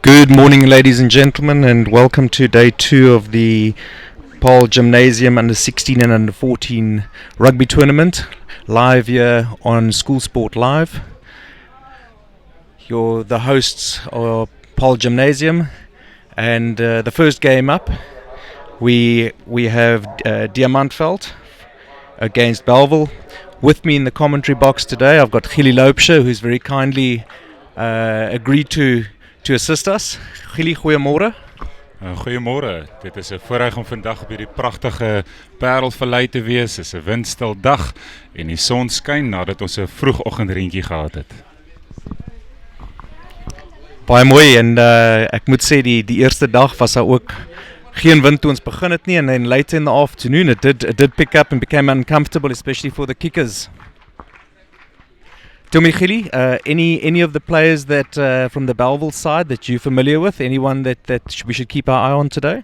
Good morning, ladies and gentlemen, and welcome to day 2 of the Paarl Gymnasium under 16 and under 14 rugby tournament, live here on School Sport Live. The hosts are Paarl Gymnasium, and the first game up, we have Diamantveld against Bellville. With me in the commentary box today, I've got Gilly Loopsche, who's very kindly agreed to assist us. Gilly, goeiemôre. Goeiemôre. Dit is 'n voorreg om vandag op hierdie pragtige Paarlvallei te wees. Dit is 'n windstil dag en die son skyn nadat ons 'n vroegoggendreentjie gehad het. Baie mooi, en ek moet sê die eerste dag was daar ook geen wind toe ons begin het nie, and then later in the afternoon it did pick up and became uncomfortable, especially for the kickers. Tell me, Gilly, any of the players that from the Bellville side that you're familiar with? Anyone that we should keep our eye on today?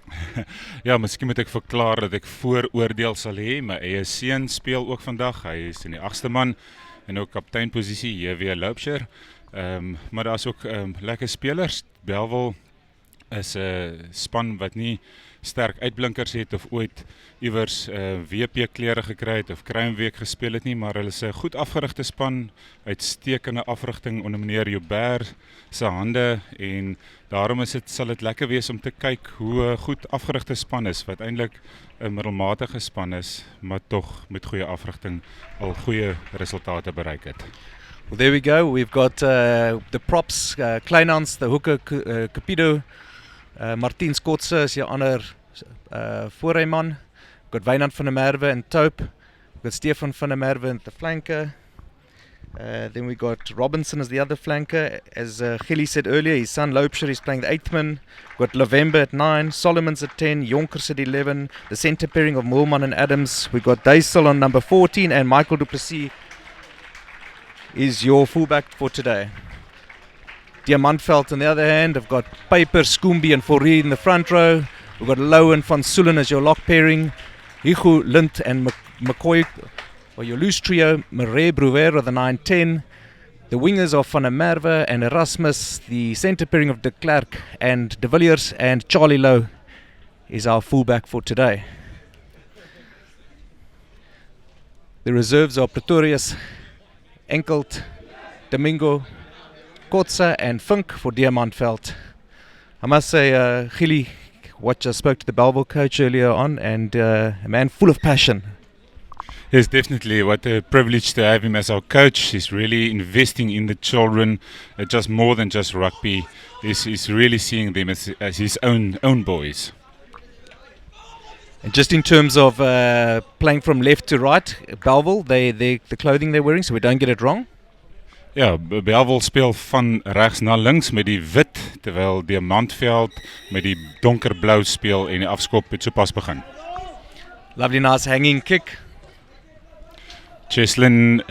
Ja, miskien moet ek verklaar dat ek vooroordeel sal hê. My eie seun speel ook vandag. Hy is in die 8ste man en ook kapteinposisie, JW Loopsche. Maar daar's ook lekker spelers. Bellville is 'n span wat nie sterk uitblinkers het of ooit iewers WP klere gekry het of Kruimweek gespeel het nie, maar hulle is 'n goed afgerigte span, uitstekende afrigting onder meneer Joubert se hande, en daarom sal dit lekker wees om te kyk hoe 'n goed afgerigte span is, wat eintlik 'n middelmatige span is, maar tog met goeie afrigting al goeie resultate bereik het. Well, there we go. We've got the props, Kleinans, the hooker, Cupido, Martin Skotse is die ander voorryman. We've got Wynand van der Merwe and Tobie. We've got Stefan van der Merwe at the flanker. Then we got Robinson as the other flanker. As Gilly said earlier, his son Loopsche is playing the 8th man. We've got Lavemba at 9, Solomons at 10, Jonkers at 11. The centre pairing of Moorman and Adams. We've got Dyssel on number 14, and Michael Du Plessis is your fullback for today. Diamantveld on the other hand, I've got Paper, Skoombi and Fourie in the front row. We've got Lowe and Van Soelen as your lock pairing. Hugo, Lint and McCoy are your loose trio. Merwe, Brewer are the 9-10. The wingers are Van der Merwe and Erasmus. The centre pairing of De Klerk and De Villiers, and Charlie Lowe is our fullback for today. The reserves are Pretorius, Enkelt, Domingo, Kotze and Funk for Diamantveld. I must say, Gilly, I spoke to the Bellville coach earlier on, and a man full of passion. Yes, definitely. What a privilege to have him as our coach. He's really investing in the children, just more than just rugby. He's really seeing them as his own boys. And just in terms of playing from left to right, Bellville, the clothing they're wearing, so we don't get it wrong. Ja, Bellville speel van regs na links met die wit, terwyl Diamantveld met die donkerblou speel en die afskop het sopas begin. Lovely nice hanging kick. Cheslin,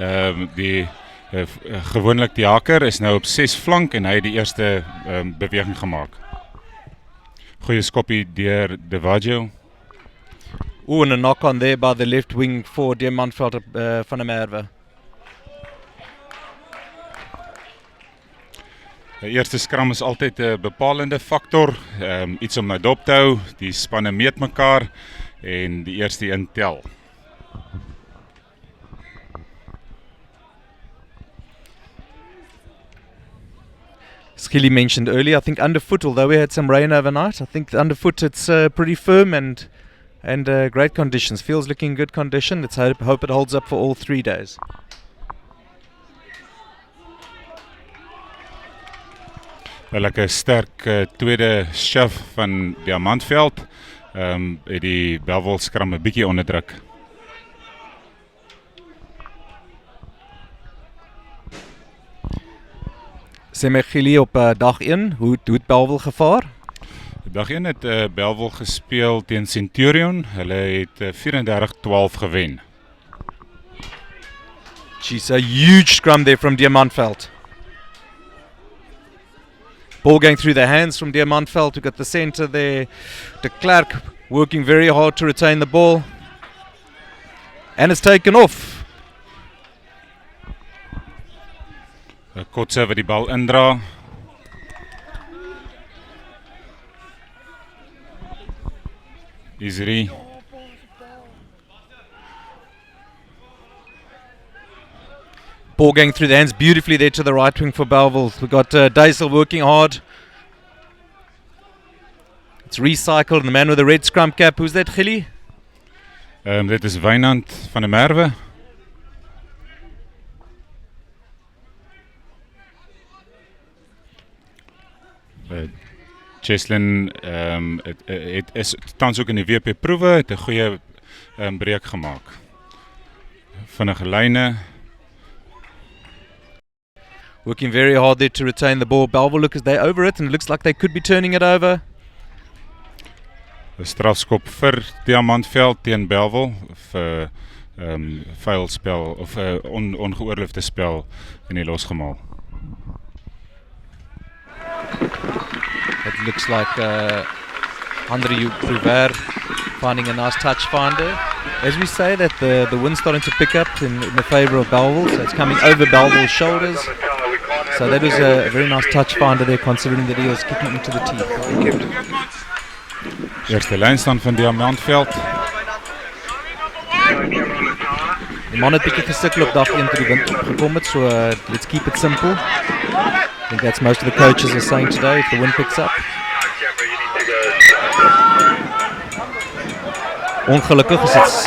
gewoonlik die haker, is nou op 6 flank en hy het die eerste beweging gemaak. Goeie skoppie deur De Vaggio. And a knock on there by the left wing for Diamantveld van der Merwe. Die eerste skram is altyd 'n bepalende faktor, iets om na dop te hou, die spanne meet mekaar en die eerste een tel. As Gilly mentioned earlier, I think underfoot, although we had some rain overnight, I think underfoot it's pretty firm and great conditions. Feels like in good condition. Let's hope it holds up for all 3 days. Lekker sterk tweede shove van Diamantveld, het die Bellville skram 'n bietjie onderdruk. Sê my Gilly, op dag 1, hoe het Bellville gevaar? Dag 1 het Bellville gespeel teen Centurion, hulle het 34-12 gewen. Jeez, a huge scrum there from Diamantveld. Ball going through the hands from Diamantveld. We've got the centre there. De Klerk working very hard to retain the ball. And it's taken off. Kotze wat die bal indra. Isri. Ball going through the hands beautifully there to the right wing for Bellville. We've got Dyssel working hard. It's recycled, and the man with the red scrum cap, who's that, Gilly? Dit is Wynand van der Merwe. Cheslin is tans ook in die WP proewe, het 'n goeie breek gemaak. Vinnige lyne. Working very hard there to retain the ball. Bellville look as they over it, and it looks like they could be turning it over. 'n Strafskop vir Diamantveld teen Bellville vir vuil spel of ongeoorloofde spel in die losgemaal. It looks like Andre Prouver finding a nice touch finder. As we say that the wind's starting to pick up in the favour of Bellville, so it's coming over Bellville's shoulders. So that was a very nice touch finder there, considering that he was kicking into the teeth. Eerste lynstand van Diamantveld. Die man het bietjie gesukkel op dag 1 toe die wind opgekom het, so let's keep it simple. I think that's most of the coaches are saying today, if the wind picks up. Ongelukkig is dit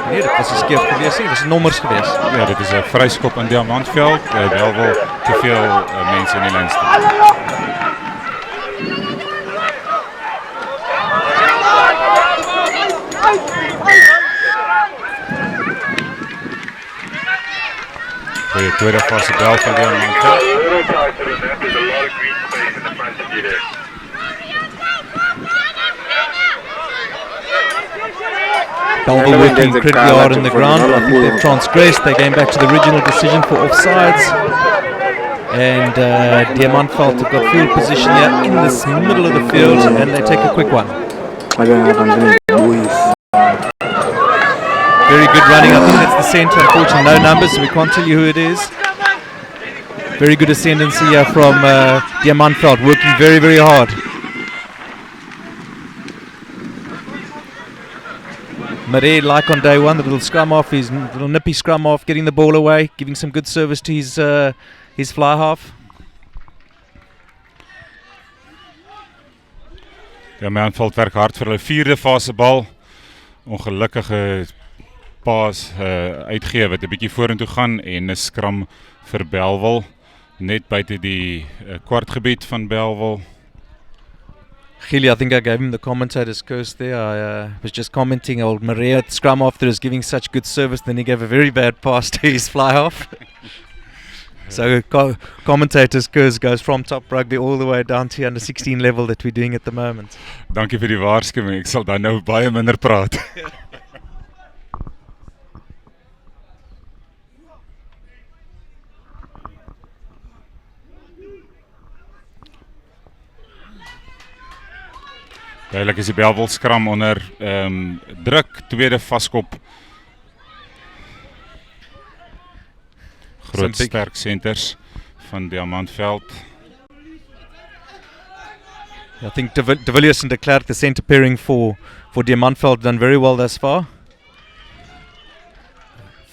nee, dit was 'n skeef gewees nie, dit is nommers gewees. Ja, dit is 'n vryskop in Diamantveld. Bellville te veel mense in die lyn staan. Goeie tweede fase bel van Diamantveld. Bellville working incredibly hard in the ground. I think they've transgressed. They came back to the original decision for offsides. And Diamantveld have got field position here in the middle of the field, and they take a quick one. Very good running. I think that's the centre. Unfortunately, no numbers, so we can't tell you who it is. Very good ascendancy here from Diamantveld, working very, very hard. Merwe, like on day one, the little scrum off, his little nippy scrum off, getting the ball away, giving some good service to his fly half. Diamantveld werk hard vir hulle vierde fase bal. Ongelukkige paas uitgee wat 'n bietjie vorentoe gaan en 'n skram vir Bellville net buite die kwartgebied van Bellville. Gilly, I think I gave him the commentator's curse there. I was just commenting old Merwe at scrum after is giving such good service, then he gave a very bad pass to his fly half. So commentator's curse goes from top rugby all the way down to under 16 level that we're doing at the moment. Dankie vir die waarskuwing. Ek sal dan nou baie minder praat. Duidelik is die Bellville skram onder druk, tweede vaskop. Groot sterk centers van Diamantveld. I think De Villiers and de Klerk, the centre pairing for Diamantveld, done very well thus far.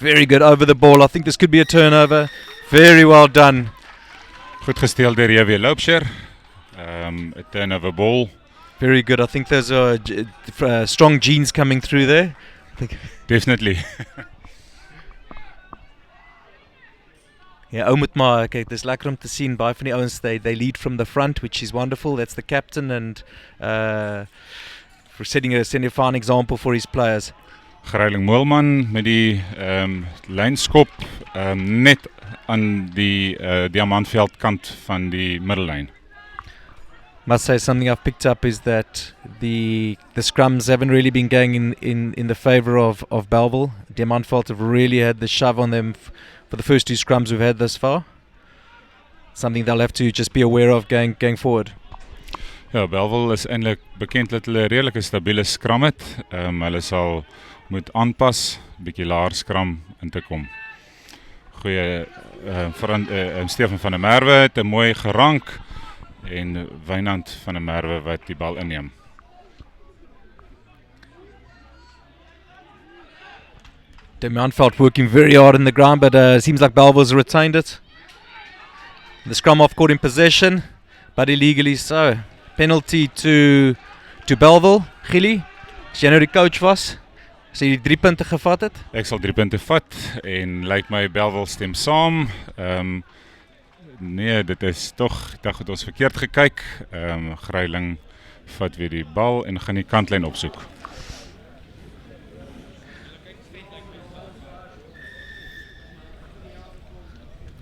Very good over the ball. I think this could be a turnover. Very well done. Goed gesteel deur JW Loupsher. A turnover ball. Very good. I think there's strong genes coming through there. Definitely. Ja, ou moet maar kyk, dis lekker om te sien baie van die ouens they lead from the front, which is wonderful. That's the captain and for setting a fine example for his players. Greiling Moelman met die lynskop net aan die Diamantveld kant van die middellyn. Must say something I've picked up is that the scrums haven't really been going in the favour of Bellville. Diamantveld have really had the shove on them for the first two scrums we've had thus far. Something they'll have to just be aware of going forward. Ja, Bellville is eintlik bekend dat hulle 'n redelike stabiele skram het. Hulle sal moet aanpas, bietjie laer skram in te kom. Goeie Stefan van der Merwe het 'n mooi gerank en Wynand van der Merwe wat die bal inneem. Manveld working very hard in the ground, but it seems like Bellville's retained it. The scrum half caught in possession, but illegally so. Penalty to Bellville. Gilly, as jy nou die coach was, as jy die 3 punte gevat het? Ek sal 3 punte vat en lyk my Bellville stem saam. Nee, dit is tog, ek het ons verkeerd gekyk. Greiling vat weer die bal en gaan die kantlyn opsoek.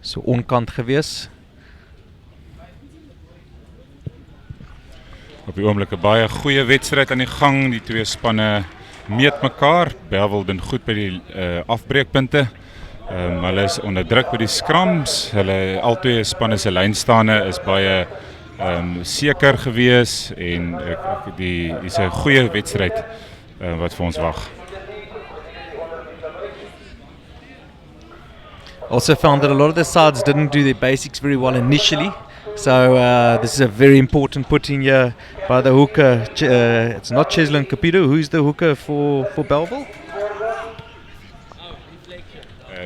So onkant gewees. Op die oomblik 'n baie goeie wedstryd aan die gang. Die twee spanne meet mekaar. Bellville doen goed by die afbreekpunte. Hulle is onder druk by die scrums. Hulle albei spanne se lynstaande is baie seker gewees en dis 'n goeie wedstryd wat vir ons wag. Also found that a lot of the sides didn't do their basics very well initially. So this is a very important put in here by the hooker. It's not Cheslin Capito. Who's the hooker for Bellville?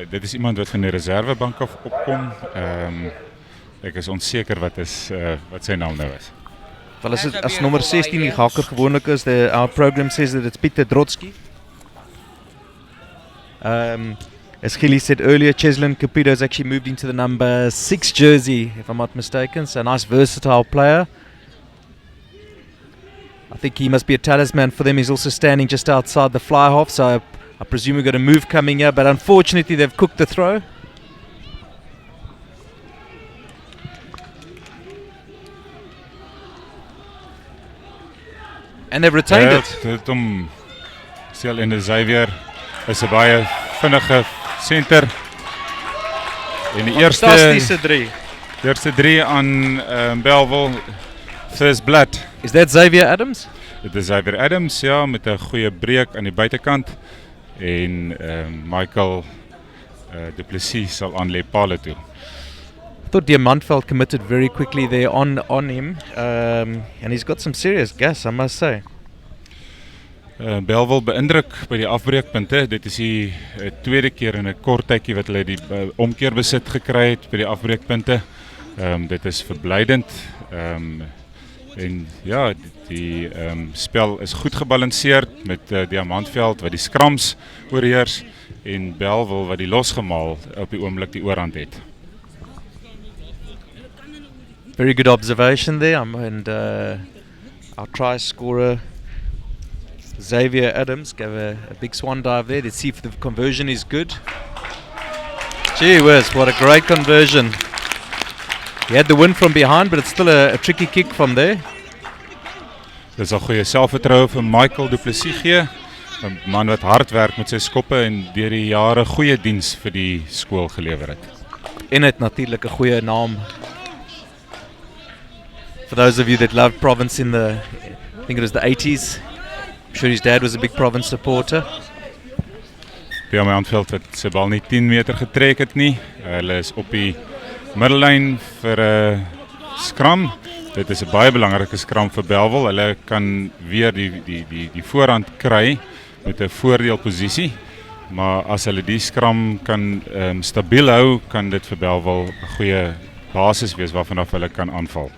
Dit is iemand wat van die reservebank af opkom. Ek is onseker wat sy naam nou is. Wel as nummer 16 die haker gewoonlik is, our program says that it's Peter Drotsky. As Gilly said earlier, Cheslin Capito has actually moved into the number 6 jersey, if I'm not mistaken. So a nice versatile player. I think he must be a talisman for them. He's also standing just outside the fly half, so I presume we've got a move coming here, but unfortunately they've cooked the throw. And they've retained it. Dit om Seel en Xavier is 'n baie vinnige center. En die fantastische 3. Eerste 3 aan Bellville. First blood. Is that Xavier Adams? Dit is Xavier Adams, ja, met 'n goeie breek aan die buitekant. En Michael Du Plessis sal aanlê Paarl toe. I thought Diamantveld committed very quickly there on him, and he's got some serious gas, I must say. Bellville beïndruk by die afbreekpunte. Dit is die tweede keer in 'n kort tydjie wat hulle die omkeerbesit gekry het by die afbreekpunte. Dit is verblydend. En ja, die spel is goed gebalanseerd met Diamantveld wat die scrums oorheers en Bellville wat die losgemaal op die oomblik die oorhand het. Very good observation there, and our try scorer Xavier Adams gave a big swan dive there. Let's see if the conversion is good. Gee whiz, what a great conversion. He had the win from behind, but it's still a tricky kick from there. Dis 'n goeie selfvertroue vir Michael Du Plessis gee, 'n man wat hard werk met sy skoppe en deur die jare goeie diens vir die skool gelewer het. En het natuurlik 'n goeie naam. For those of you that loved Province in I think it was the 80s, I'm sure his dad was a big Province supporter. Diamantveld het sy bal nie 10 meter getrek het nie. Hulle is op die middellyn vir 'n scrum. Dit is 'n baie belangrike scrum vir Bellville. Hulle kan weer die voorhand kry met 'n voordeelposisie. Maar as hulle die scrum kan stabiel hou, kan dit vir Bellville 'n goeie basis wees waarvanaf hulle kan aanval.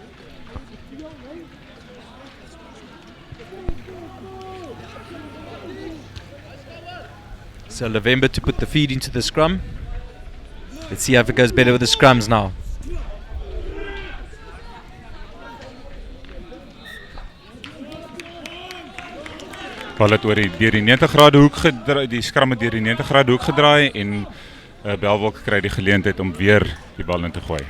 So November to put the feed into the scrum. Let's see if it goes better with the scrums now. Paarl het deur die 90 grade hoek gedraai, die scrum het deur die 90 grade hoek gedraai en Bellville kry die geleentheid om weer die bal in te gooi.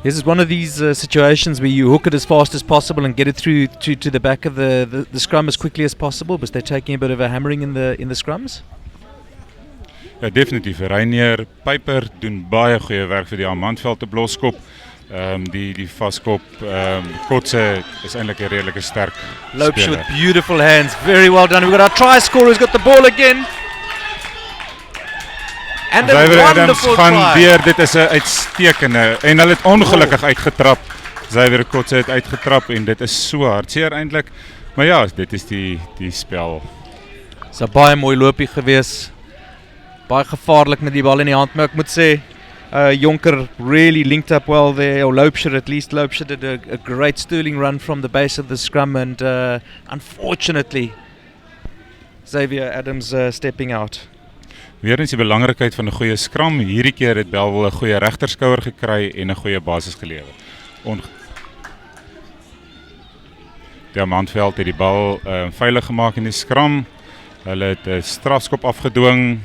This is one of these situations where you hook it as fast as possible and get it through to the back of the scrum as quickly as possible, but they're taking a bit of a hammering in the scrums. Ja, definitief. Reinier Piper doen baie goeie werk vir die Diamantveld te bloskop. Die vaskop, Kotse is eintlik 'n redelike sterk Lopes speler. with beautiful hands, very well done. We've got our try scorer who's got the ball again. And a Xavier Adams wonderful gaan try. weer, dit is 'n uitstekende, en hulle het ongelukkig uitgetrap. Xavier Kotse het uitgetrap en dit is so hartseer eintlik. Maar ja, dit is die spel. So baie mooi loopie gewees. Baie gevaarlik met die bal in die hand, maar ek moet sê Jonker really linked up well there, or Loubser at least. Loubser did a great sterling run from the base of the scrum, and unfortunately Xavier Adams stepping out. Weer eens die belangrikheid van 'n goeie skram. Hierdie keer het Bellville 'n goeie regterskouer gekry en 'n goeie basis gelewer. Diamantveld het die bal veilig gemaak in die skram. Hulle het 'n strafskop afgedwing.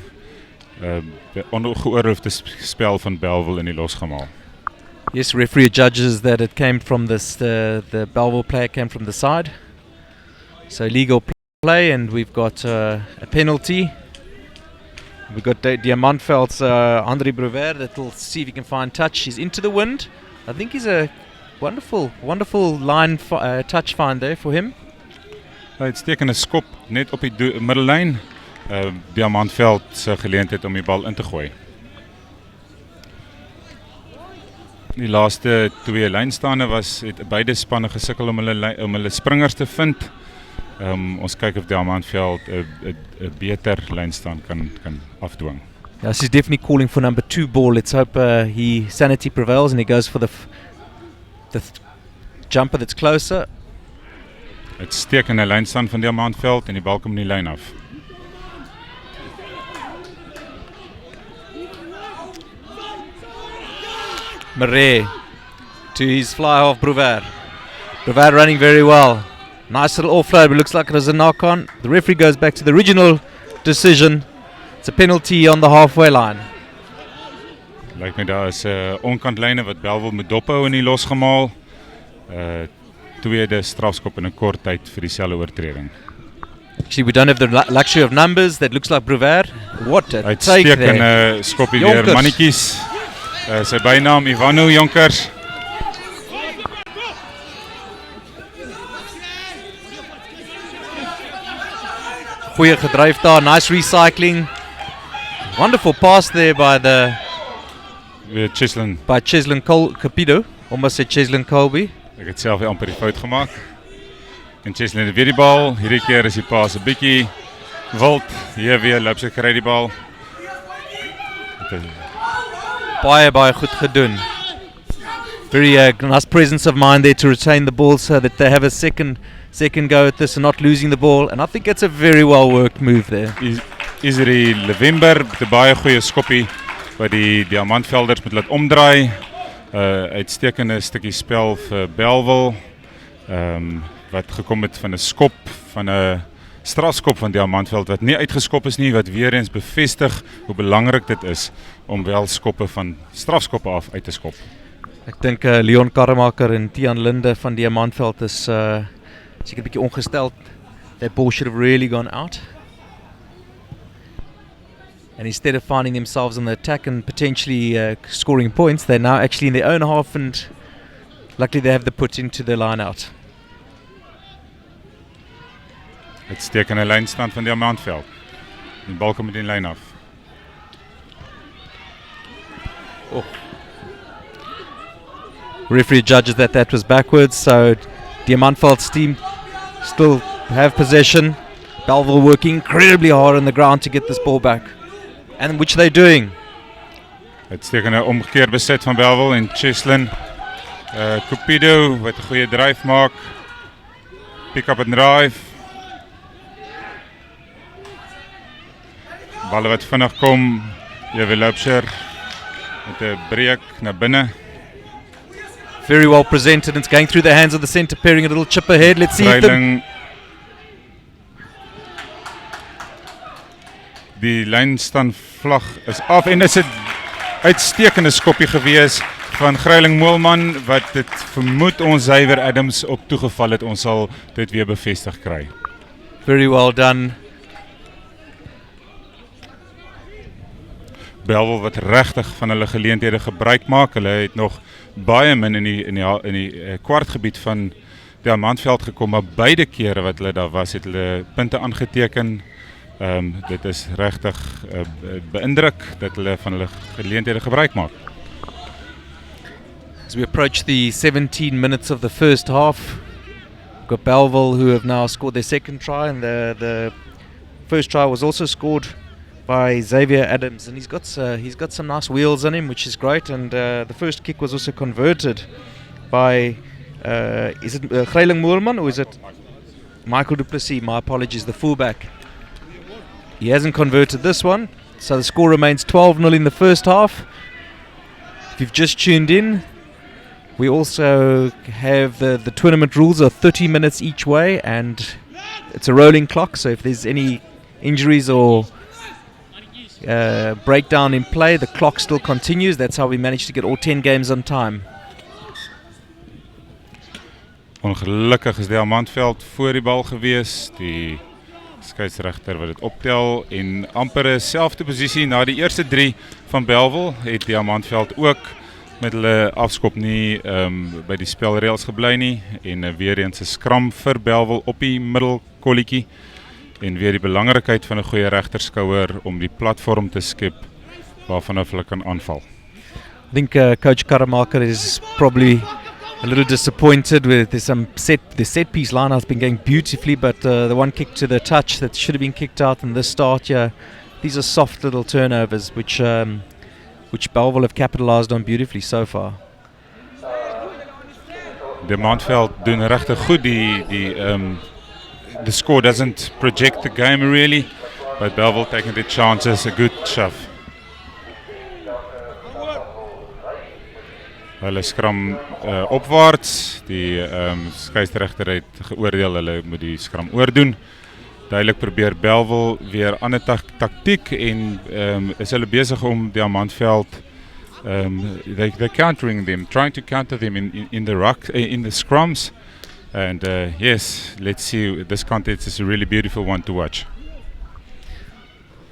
Ongeoorloofde spel van Bellville in die losgemaal. Yes, referee judges that it came from the Bellville player came from the side. So legal play, and we've got a penalty. We've got Diamantveld's André Brewer that will see if he can find touch. He's into the wind. I think he's a wonderful line touch find there for him. Hy het steek 'n skop net op die middellyn. Diamantveld se geleentheid om die bal in te gooi. Die laaste 2 lynstaande het beide spanne gesukkel om hulle springers te vind. Ons kyk of Diamantveld 'n beter lynstand kan afdwing. Yes, he's definitely calling for number 2 ball. Let's hope sanity prevails and he goes for the jumper that's closer. Uitstekende lynstand van Diamantveld en die bal kom in die lyn af. Merwe to his fly half Brewer. Brewer running very well. Nice little offload, but looks like it was a knock-on. The referee goes back to the original decision. It's a penalty on the halfway line. Lyk my daar is onkantlyne wat Bellville moet dophou in die losgemaal. Tweede strafskop in 'n kort tyd vir dieselfde oortreding. Actually, we don't have the luxury of numbers. That looks like Brewer. What a take there. Uitstekende skoppie weer, mannetjies. Sy bynaam Ivano Jonkers. Goeie gedryf daar, nice recycling. Wonderful pass there by Cheslin Capido. Almost said Cheslin Colby. Ek het self amper die fout gemaak. En Cheslin het weer die bal. Hierdie keer is die paas 'n bietjie wild. Hier weer Loubser kry die bal. Baie goed gedoen. Very nice presence of mind there to retain the ball so that they have a second go at this and not losing the ball. And I think it's a very well worked move there. Isri November met 'n baie goeie skoppie wat die Diamantvelders moet laat omdraai. Uitstekende stukkie spel vir Bellville. Wat gekom het van 'n skop, van 'n strafskop van Diamantveld wat nie uitgeskop is nie, wat weer eens bevestig hoe belangrik dit is om wel skoppe van strafskoppe af uit te skop. Ek dink Leon Karremaker en Tian Linde van Diamantveld is seker 'n bietjie ongesteld. That ball should have really gone out. And instead of finding themselves on the attack and potentially scoring points, they're now actually in their own half, and luckily they have the put into the line out. Uitstekende lynstand van Diamantveld. Die bal kom met die lyn af. Oh. Referee judges that was backwards, so Diamantveld's team still have possession. Bellville working incredibly hard on the ground to get this ball back, and which they're doing. Uitstekende omgekeerd beset van Bellville en Cheslin Cupido wat 'n goeie dryf maak. Pick up and drive. Balle wat vinnig kom. Jy Loubser met 'n breek na binne. Very well presented. It's going through the hands of the centre pairing. A little chip ahead. Let's see if die lynstand vlag is af en dit is 'n uitstekende skoppie gewees van Greiling Moelman wat dit vermoed ons Xavier Adams op toegeval het. Ons sal dit weer bevestig kry. Very well done. Bellville wat regtig van hulle geleenthede gebruik maak. Hulle het nog baie min in die kwartgebied van Diamantveld gekom, maar beide kere wat hulle daar was, het hulle punte aangeteken. Dit is regtig beïndruk dat hulle van hulle geleenthede gebruik maak. As we approach the 17 minutes of the first half, we've got Bellville who have now scored their second try, and the First try was also scored by Xavier Adams, and he's got some nice wheels on him, which is great. And the first kick was also converted by is it Greiling Moorman or is it Michael du Plessis? My apologies, the fullback. He hasn't converted this one, so the score remains 12-0 in the first half. If you've just tuned in, we also have the tournament rules are 30 minutes each way, and it's a rolling clock, so if there's any injuries or breakdown in play, the clock still continues. That's how we managed to get all 10 games on time. Ongelukkig is Diamantveld voor die bal gewees. Die skeieregter wat dit optel en amper 'n selfde posisie na die eerste 3 van Bellville het Diamantveld ook met hulle afskop nie by die spelreëls gebly nie en weer eens 'n skram vir Bellville op die middelkolletjie en weer die belangrikheid van 'n goeie regterskouer om die platform te skep waarvan hulle kan aanval. I think Coach Karamaker is probably a little disappointed with the set piece line has been going beautifully, but the one kick to the touch that should have been kicked out in this start, these are soft little turnovers which Bellville have capitalised on beautifully so far. Diamantveld doen regtig goed. The score doesn't project the game really, but Bellville taking the chances, a good shove. Hulle skram opwaarts, die skeieregter het geoordeel hulle moet die skram oordoen. Duidelik probeer Bellville weer ander taktiek en is hulle besig om Diamantveld they're countering them, trying to counter them in the scrums. And yes, let's see, this contest is a really beautiful one to watch.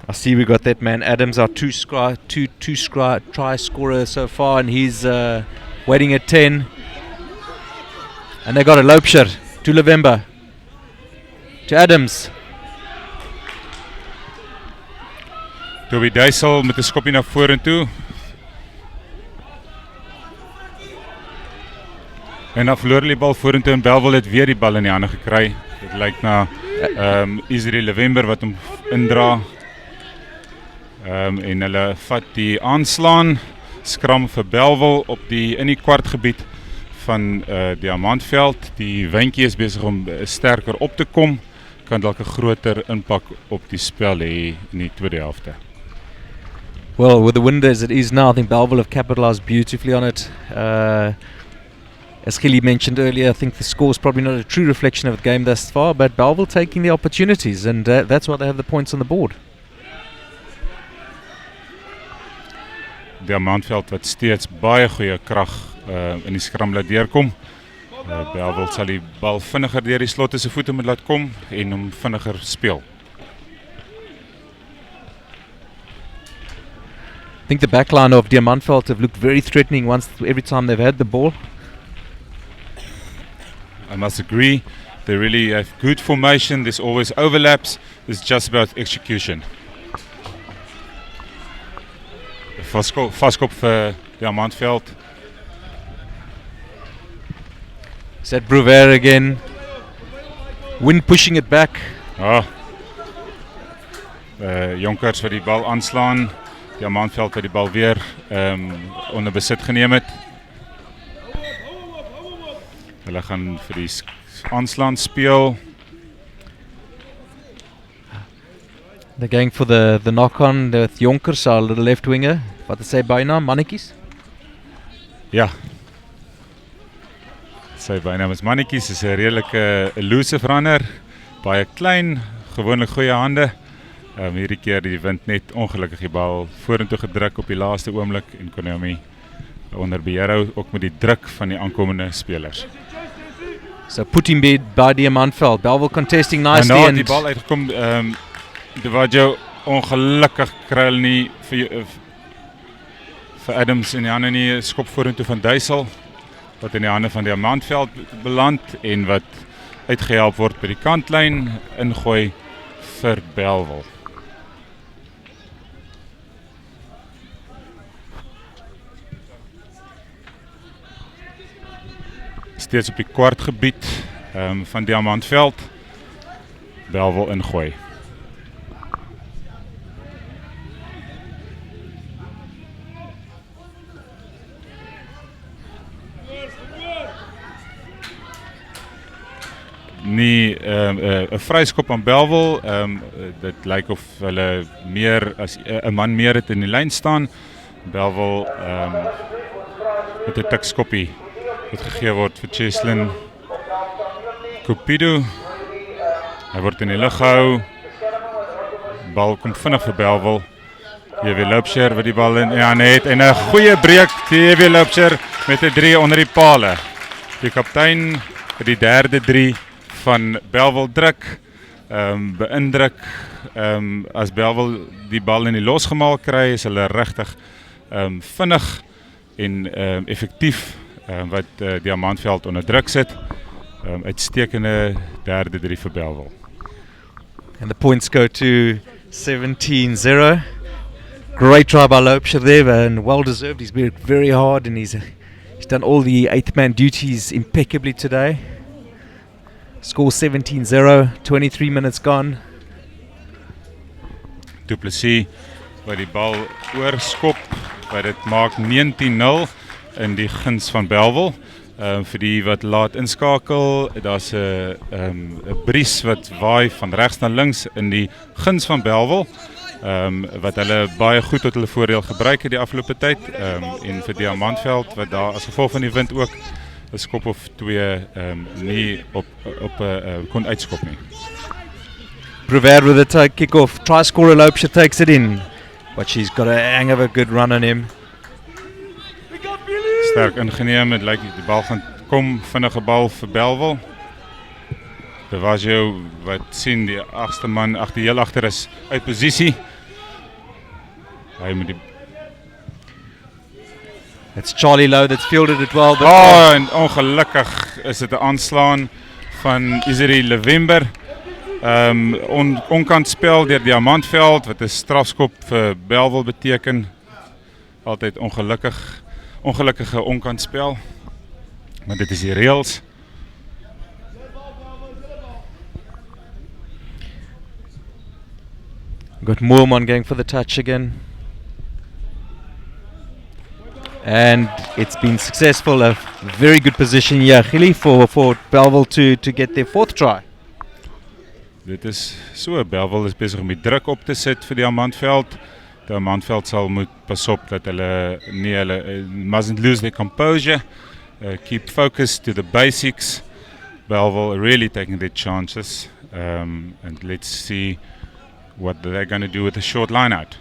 I see we got that man Adams, our two try scorer so far, and he's waiting at 10. And they got a loopsher to November, to Adams. Tobie Dyssel met 'n skopie na vorentoe. En dan verloor die bal vorentoe en Bellville het weer die bal in die hande gekry. Dit lyk na Israel November wat hom indra. En hulle vat die aanslaan skram vir Bellville op in die kwartgebied van Diamantveld. Die wyntjie is besig om sterker op te kom, kan dalk 'n groter impak op die spel hê in die tweede helfte. Well, with the wind as it is now, I think Bellville have capitalised beautifully on it. As Gilly mentioned earlier, I think the score is probably not a true reflection of the game thus far, but Bellville taking the opportunities, and that's why they have the points on the board. Diamantveld wat steeds baie goeie krag in die skram laat deurkom. Bellville sal die bal vinniger deur die slotte se voete moet laat kom en hom vinniger speel. I think the backline of Diamantveld have looked very threatening every time they've had the ball. I must agree, they really have good formation, there's always overlaps, it's just about execution. Vaskop vir Diamantveld. Is that Brewer again? Wind pushing it back. Jonkers wat die bal aanslaan. Diamantveld wat die bal weer onder besit geneem het. Hulle gaan vir die aanslaan speel. They're going for the knock-on with Jonkers, our little left winger. Wat te sê bynaam, mannetjies? Ja. Sy bynaam is mannetjies, is 'n redelike elusive runner. Baie klein, gewoonlik goeie hande. Hierdie keer die wind net ongelukkig die bal vorentoe gedruk op die laaste oomblik en kon hom onder beheer hou, ook met die druk van die aankomende spelers. So putting by Diamantveld, Bellville contesting nicely. En die bal uitgekom, De Wajo ongelukkig kry hulle nie vir Adams in die hande nie, skop vorentoe van Dyssel wat in die hande van Diamantveld beland en wat uitgehelp word by die kantlyn, ingooi vir Bellville. Steeds op die kwartgebied van Diamantveld, Bellville ingooi. nie 'n vryskop aan Belwel. Dit lyk of hulle meer as 'n man meer het in die lyn staan. Belwel met 'n tikskoppie wat gegee word vir Cheslin Cupido. Hy word in die lug gehou. Bal kom vinnig vir Belwel. JW Loubser wat die bal in het en 'n goeie breek die JW Loubser met 'n 3 onder die pale. Die kaptein vir die derde 3 van Belwel druk, beïndruk. As Belwel die bal in die losgemaal kry, is hulle regtig vinnig en effektief wat Diamantveld onder druk sit. Uitstekende derde 3 vir Belwel. And the points go to 17-0. Great try by Loubser there and well deserved. He's worked very hard and he's done all the 8th man duties impeccably today. Score 17-0, 23 minutes gone. Du Plessis wat die bal oorskop, wat dit maak 19-0 in die guns van Belwel. Vir die wat laat inskakel, daar's 'n bries wat waai van regs na links in die guns van Belwel. Wat hulle baie goed tot hulle voordeel gebruik het die afgelope tyd. En vir Diamantveld wat daar as gevolg van die wind ook 'n skop of 2 nie op kon uitskop nie. Brewer with a kick-off. Try scorer Loubser takes it in. But she's got a hang of a good run on him. Sterk ingeneem, het lyk die bal gaan kom, vinnige bal vir Belwel. Devagio wat sien die 8ste man heel agter is uit posisie. Hy moet die It's Charlie Lowe that's fielded it well. En ongelukkig is dit 'n aanslaan van Iseri Levember. Onkant spel deur Diamantveld wat 'n strafskop vir Belwel beteken. Altyd ongelukkige onkant spel. Maar dit is die reëls. Got Moorman going for the touch again. And it's been successful, a very good position here, Gilly, for Belwel to get their 4th try. Dit is so, Belwel is besig om die druk op te sit vir Diamantveld. Diamantveld sal moet pas op dat hulle mustn't lose their composure, keep focused to the basics. Belwel really taking their chances, and let's see what they're going to do with the short line out.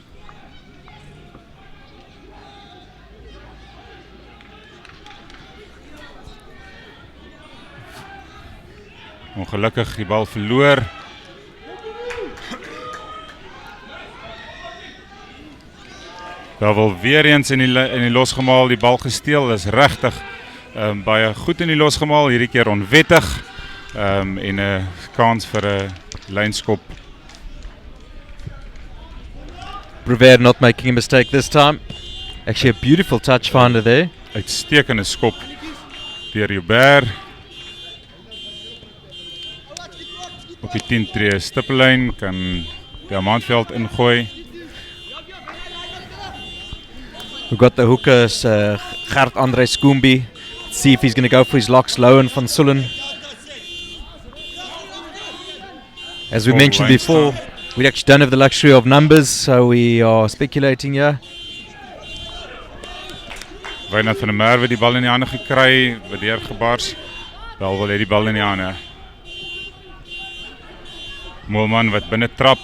Ongelukkig die bal verloor. Belwel weer eens in die losgemaal die bal gesteel, is regtig baie goed in die losgemaal, hierdie keer onwettig, en 'n kans vir 'n lynskop. Brewer not making a mistake this time. Actually a beautiful touch finder there. Uitstekende skop deur Joubert. Op die 10 tree stippellyn kan Diamantveld ingooi. We've got the hookers, Gert Andre Skoombi. Let's see if he's going to go for his locks, Lowen van Sullen. As we mentioned before, we actually don't have the luxury of numbers, so we are speculating here. Wynand van der Merwe die bal in die hande gekry, wat deurgebars. Belwel het die bal in die hande. Moelman wat binne trap,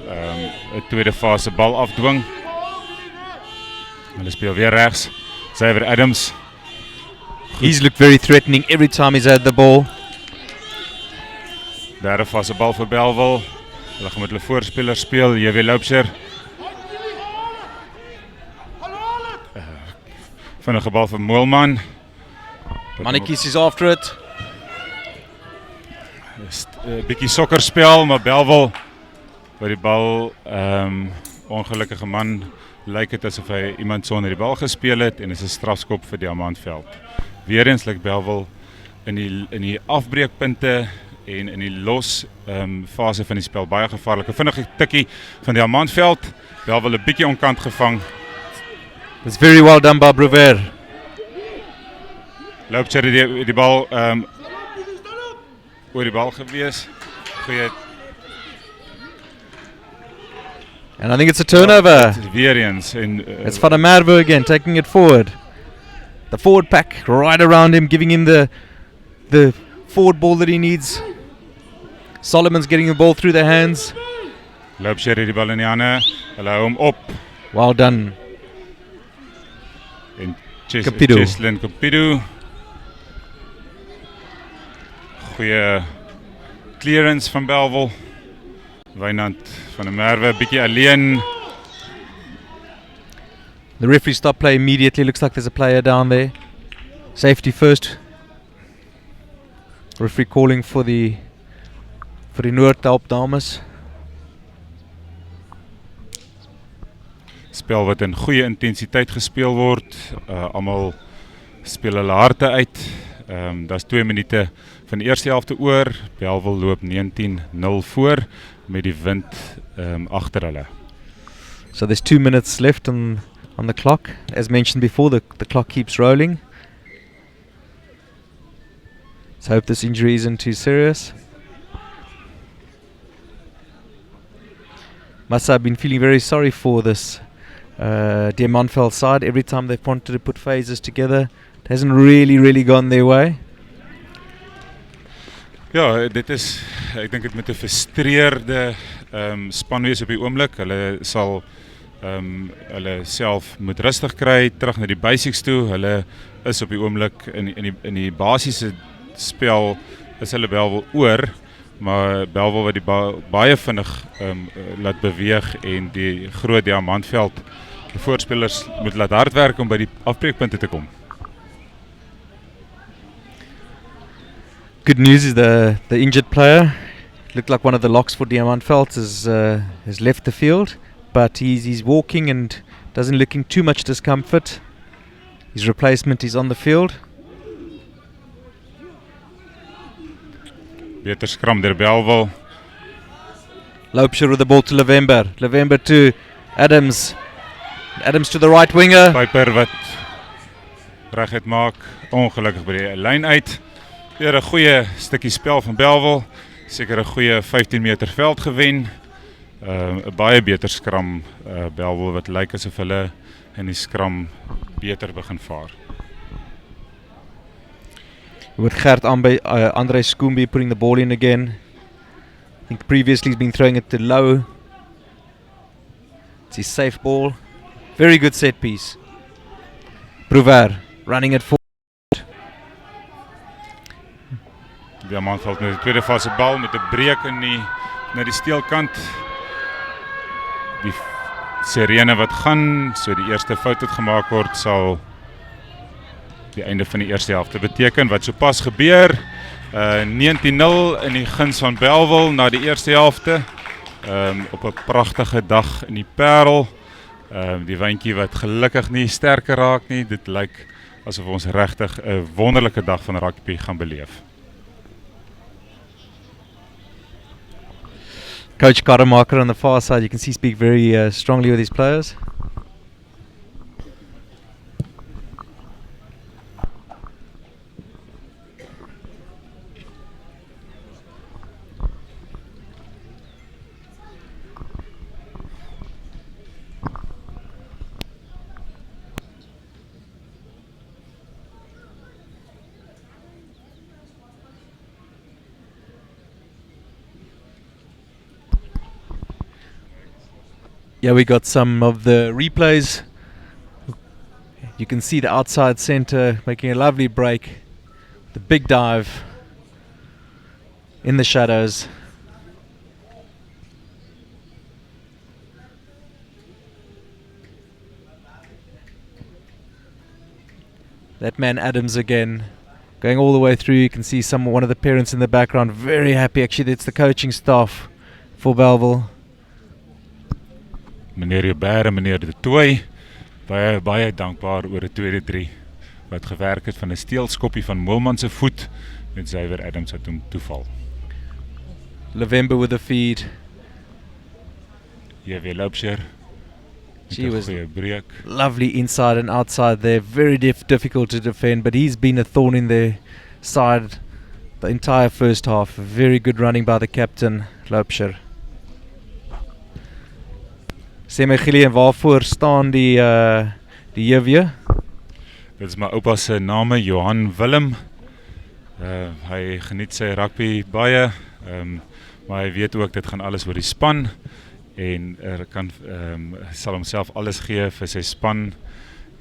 'n tweede fase bal afdwing. Hulle speel weer regs. Xavier Adams. He's looked very threatening every time he's had the ball. Derde fase bal vir Belwel. Hulle gaan met hulle voorspelers speel, JW Loubser. Vinnige bal vir Moelman. Mannetjies is after it. Bietjie sokkerspel, maar Belwel wat die bal, ongelukkige man, lyk dit asof hy iemand sonder die bal gespeel het en is 'n strafskop vir Diamantveld. Weereens lyk Belwel in die afbreekpunte en in die los fase van die spel baie gevaarlik. 'n Vinnige tikkie van Diamantveld. Belwel 'n bietjie onkant gevang. It's very well done by Brewer. Loubser die bal oor die bal gewees. Goeie. And I think it's a turnover. Weer eens. En, It's van Merwe again, taking it forward. The forward pack right around him, giving him the forward ball that he needs. Solomon's getting the ball through their hands. Loopsher het die bal in die hande. Hulle hou hom op. Well done. En Capido. Cheslin Capido. Goeie clearance van Belwel. Wynand van der Merwe, bietjie alleen. The referee stopped play immediately. Looks like there's a player down there. Safety first. Referee calling for the Noord te help dames. Spel wat in goeie intensiteit gespeel word. Almal speel hulle harte uit. Daar's 2 minute van die eerste helfte oor. Belwel loop 19-0 voor met die wind agter hulle. So there's 2 minutes left on the clock. As mentioned before, the clock keeps rolling. Let's hope this injury isn't too serious. Must have been feeling very sorry for this Diamantfeld side. Every time they've wanted to put phases together, it hasn't really gone their way. Ja, dit is, ek dink dit met 'n frustreerde span wees op die oomblik. Hulle sal hulle self moet rustig kry, terug na die basics toe. Hulle is op die oomblik in die basiese spel is hulle Belwel oor, maar Belwel wat die baie vinnig laat beweeg en die groot Diamantveld die voorspelers moet laat hard werk om by die afbreekpunte te kom. Good news is the injured player, looked like one of the locks for Diamantveld, has left the field, but he's walking and doesn't looking too much discomfort. His replacement is on the field. Beter skram deur Belwel. Loopsher with the ball to Lavember. Lavember to Adams. Adams to the right winger. Piper wat reguit maak, ongelukkig by die lyn uit. Weer 'n goeie stukkie spel van Belwel. Seker 'n goeie 15 meter veld gewen. 'n Baie beter skram Belwel wat lyk asof hulle in die skram beter begin vaar. With Gert Andre Skoombi putting the ball in again. I think previously he's been throwing it to low. It's his safe ball. Very good set piece. Prouver running it forward. Diamantveld met die tweede fase bal met 'n breek na die steelkant. Die sirene wat gaan, so die eerste fout wat gemaak word sal die einde van die eerste helfte beteken. Wat sopas gebeur, 19-0 in die guns van Belwel na die eerste helfte. Op 'n pragtige dag in die Paarl. Die wyntjie wat gelukkig nie sterker raak nie. Dit lyk asof ons regtig 'n wonderlike dag van rugby gaan beleef. Coach Karamaker on the far side, you can see speak very strongly with his players. Yeah, we got some of the replays. You can see the outside centre making a lovely break. The big dive in the shadows. That man Adams again, going all the way through. You can see one of the parents in the background, very happy. Actually, it's the coaching staff for Belwel. Meneer Jobert en meneer De Tooy, baie dankbaar oor 'n tweede 3 wat gewerk het van 'n steelskoppie van Moelman se voet met Xavier Adams wat hom toeval. Lavember with the feed. Hier weer Loopsher. She was goeie breek. Lovely inside and outside there, very difficult to defend, but he's been a thorn in their side the entire first half. Very good running by the captain, Loopsher. Sê my Gillie, en waarvoor staan die JW? Dit is my oupa se name, Johan Willem. Hy geniet sy rugby baie, maar hy weet ook dit gaan alles oor die span en sal homself alles gee vir sy span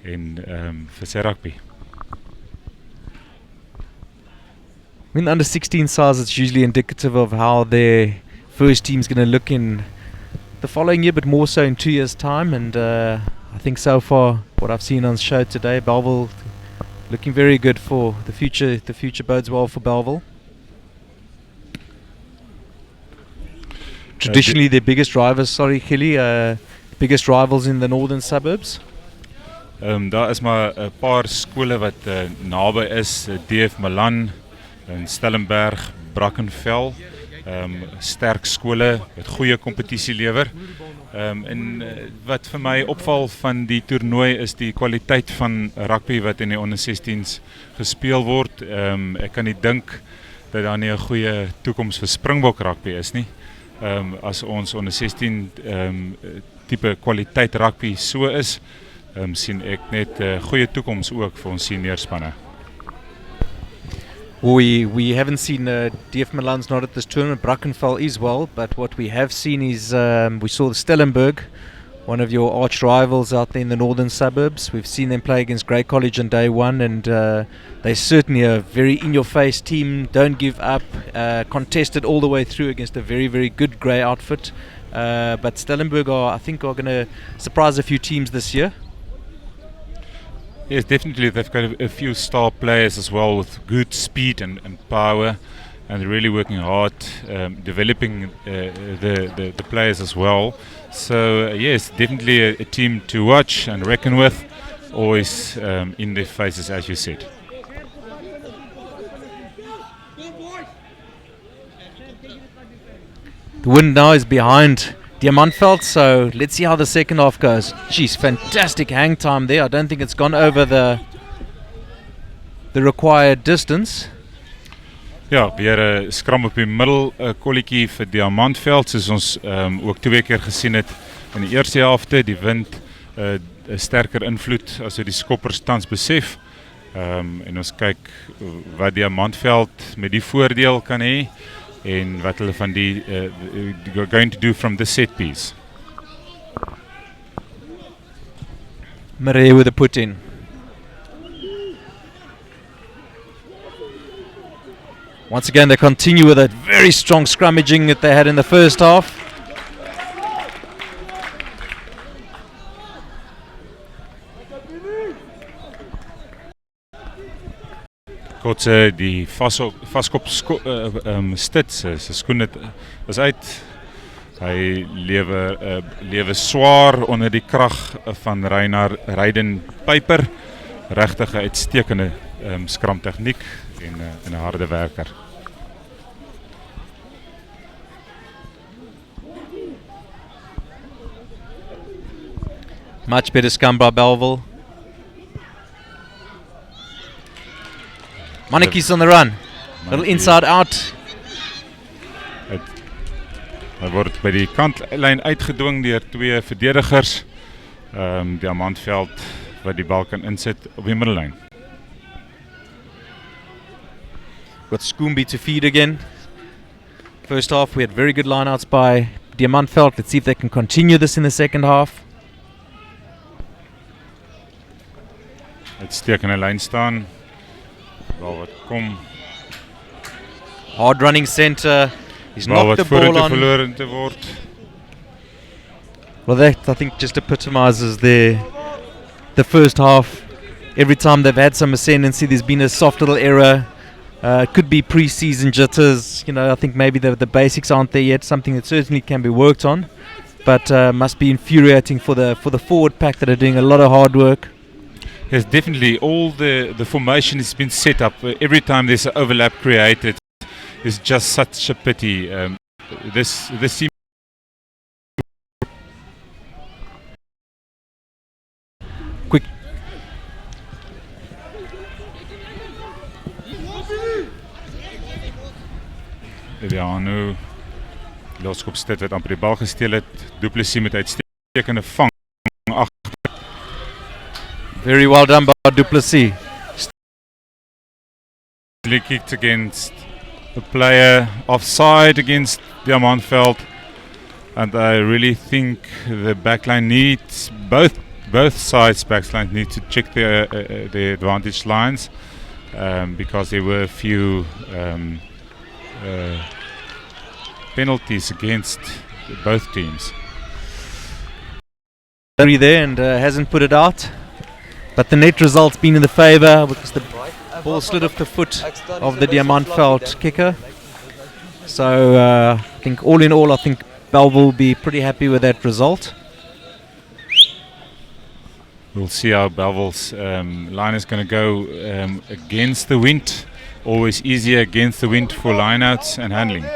en vir sy rugby. In under 16 size, it's usually indicative of how their first team's going to look in the following year, but more so in 2 years' time. And I think so far, what I've seen on the show today, Bellville looking very good for the future. The future bodes well for Bellville. Traditionally, their biggest rivals, biggest rivals in the northern suburbs. Daar is maar 'n paar skole wat naby is, DF Milan, in Stellenberg, Brackenfell, sterk skole wat goeie kompetisie lewer. En wat vir my opval van die toernooi is die kwaliteit van rugby wat in die onder 16s gespeel word. Ek kan nie dink dat daar nie 'n goeie toekoms vir Springbok rugby is nie. As ons onder 16 tipe kwaliteit rugby so is, sien ek net goeie toekoms ook vir ons senior spanne. We haven't seen DF Milan's not at this tournament. Brackenfell is well, but what we have seen is we saw the Stellenberg, one of your arch rivals out there in the northern suburbs. We've seen them play against Grey College on day one, and they're certainly a very in-your-face team. Don't give up. Contested all the way through against a very, very good Grey outfit. But Stellenberg I think are going to surprise a few teams this year. Yes, definitely. They've got a few star players as well with good speed and power, and they're really working hard, developing the players as well. So yes, definitely a team to watch and reckon with, always in their faces, as you said. The wind now is behind Diamantveld, so let's see how the second half goes. Jeez, fantastic hang time there. I don't think it's gone over the required distance. Ja, weer 'n skram op die middel, 'n kolletjie vir Diamantveld, soos ons ook 2 keer gesien het in die eerste helfte. Die wind 'n sterker invloed as wat die skoppers tans besef. En ons kyk wat Diamantveld met die voordeel kan hê en wat hulle van die going to do from the set piece. Merwe with a put in. Once again, they continue with that very strong scrummaging that they had in the first half. Kotse die vaskop stit se skoene is uit. Hy lewe swaar onder die krag van Ryden Piper. Regtig 'n uitstekende skram tegniek en 'n harde werker. Much better scrum by Bellville. Monarchies on the run. Little inside out. Hy word by die kantlyn uitgedwing deur 2 verdedigers. Diamantveld wat die bal kan insit op die middellyn. Got Skoomby to feed again. First half we had very good lineouts by Diamantveld. Let's see if they can continue this in the second half. Uitstekende lyn staan. Bal wat kom. Hard running centre. He's knocked the ball on. Verloren te word. Well, that I think just epitomizes the first half. Every time they've had some ascendancy, there's been a soft little error. It could be pre-season jitters. I think maybe the basics aren't there yet. Something that certainly can be worked on, but must be infuriating for the forward pack that are doing a lot of hard work. Yes, definitely. All the formation has been set up. Every time there's an overlap created, it's just such a pity. This team. Quick. Ediano loskopstit wat amper die bal gesteel het. Du Plessis met uitstekende vang. Very well done by Du Plessis. Kicked against the player offside against Diamantveld, and I really think the backline needs both sides backline need to check the advantage lines because there were a few penalties against both teams. There and hasn't put it out, but the net result's been in the favour because the ball slid off the foot of the Diamantveld kicker. So I think all in all, I think Bellville will be pretty happy with that result. We'll see how Bellville's line is going to go against the wind. Always easier against the wind for lineouts and handling.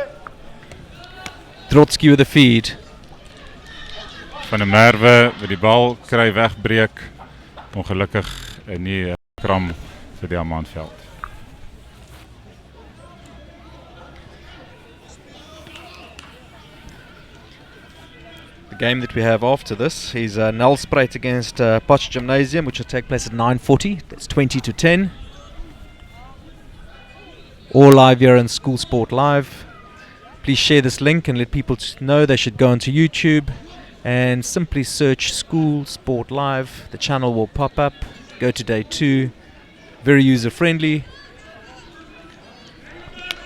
Trotsky with the feed. Van der Merwe wat die bal kry wegbreek. Ongelukkig nie kram vir Diamantveld. The game that we have after this is Nelspruit against Potch Gymnasium, which will take place at 9:40. That's 20-10. All live here on School Sport Live. Please share this link and let people know they should go onto YouTube and simply search School Sport Live. The channel will pop up. Go to day 2. Very user friendly.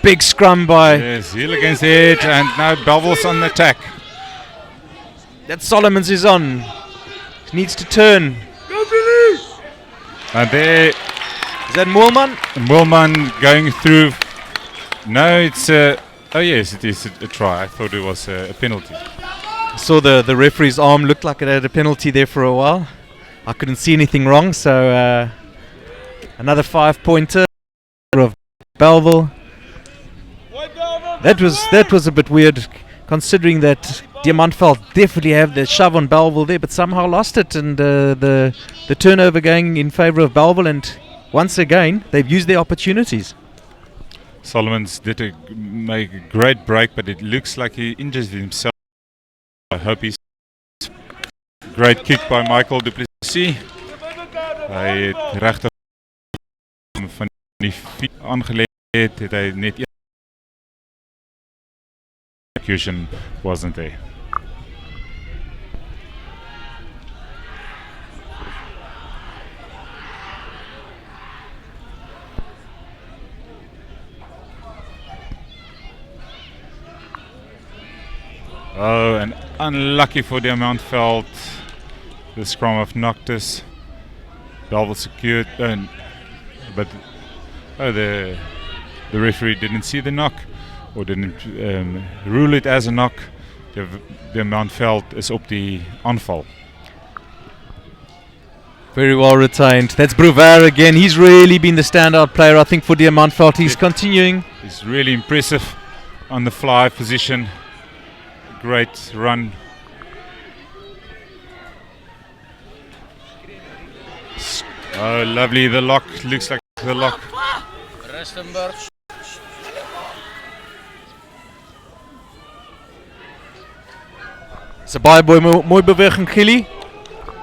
Big scrum by heel against the edge, and now Bellville's on the attack. That Solomons is on. He needs to turn. And there is that Moelman? Moelman going through. No, it's oh yes, it is a try. I thought it was a penalty. I saw the referee's arm looked like it had a penalty there for a while. I couldn't see anything wrong, so another 5-pointer of Bellville. That was a bit weird, considering that Diamantveld definitely have the shove on Bellville there, but somehow lost it, and the turnover going in favour of Bellville, and once again they've used their opportunities. Solomons did make a great break, but it looks like he injured himself. I hope he's great kick by Michael Du Plessis. Hy het regtig van die feet aangelê het hy net execution wasn't there. Oh, and unlucky for Diamantveld. The scrum of Noctis. Bellville secured, but the referee didn't see the knock, or didn't rule it as a knock. Diamantveld is op die aanval. Very well retained. That's Bruvaar again. He's really been the standout player, I think, for Diamantveld. He's continuing. He's really impressive on the fly position. Great run. Oh, lovely. The lock looks like the lock. It's a baie mooi beweging, Gilly.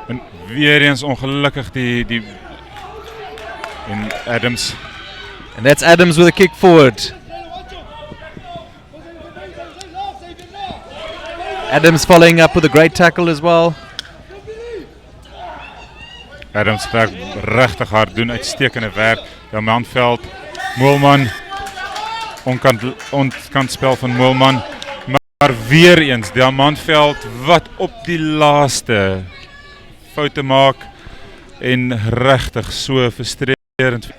En weer eens ongelukkig die in Adams. And that's Adams with a kick forward. Adams following up with a great tackle as well. Adams werk regtig hard, doen uitstekende werk. Diamantveld, Moelman, ontkant spel van Moelman. Maar weer eens Diamantveld wat op die laaste foute maak en regtig so frustrerend.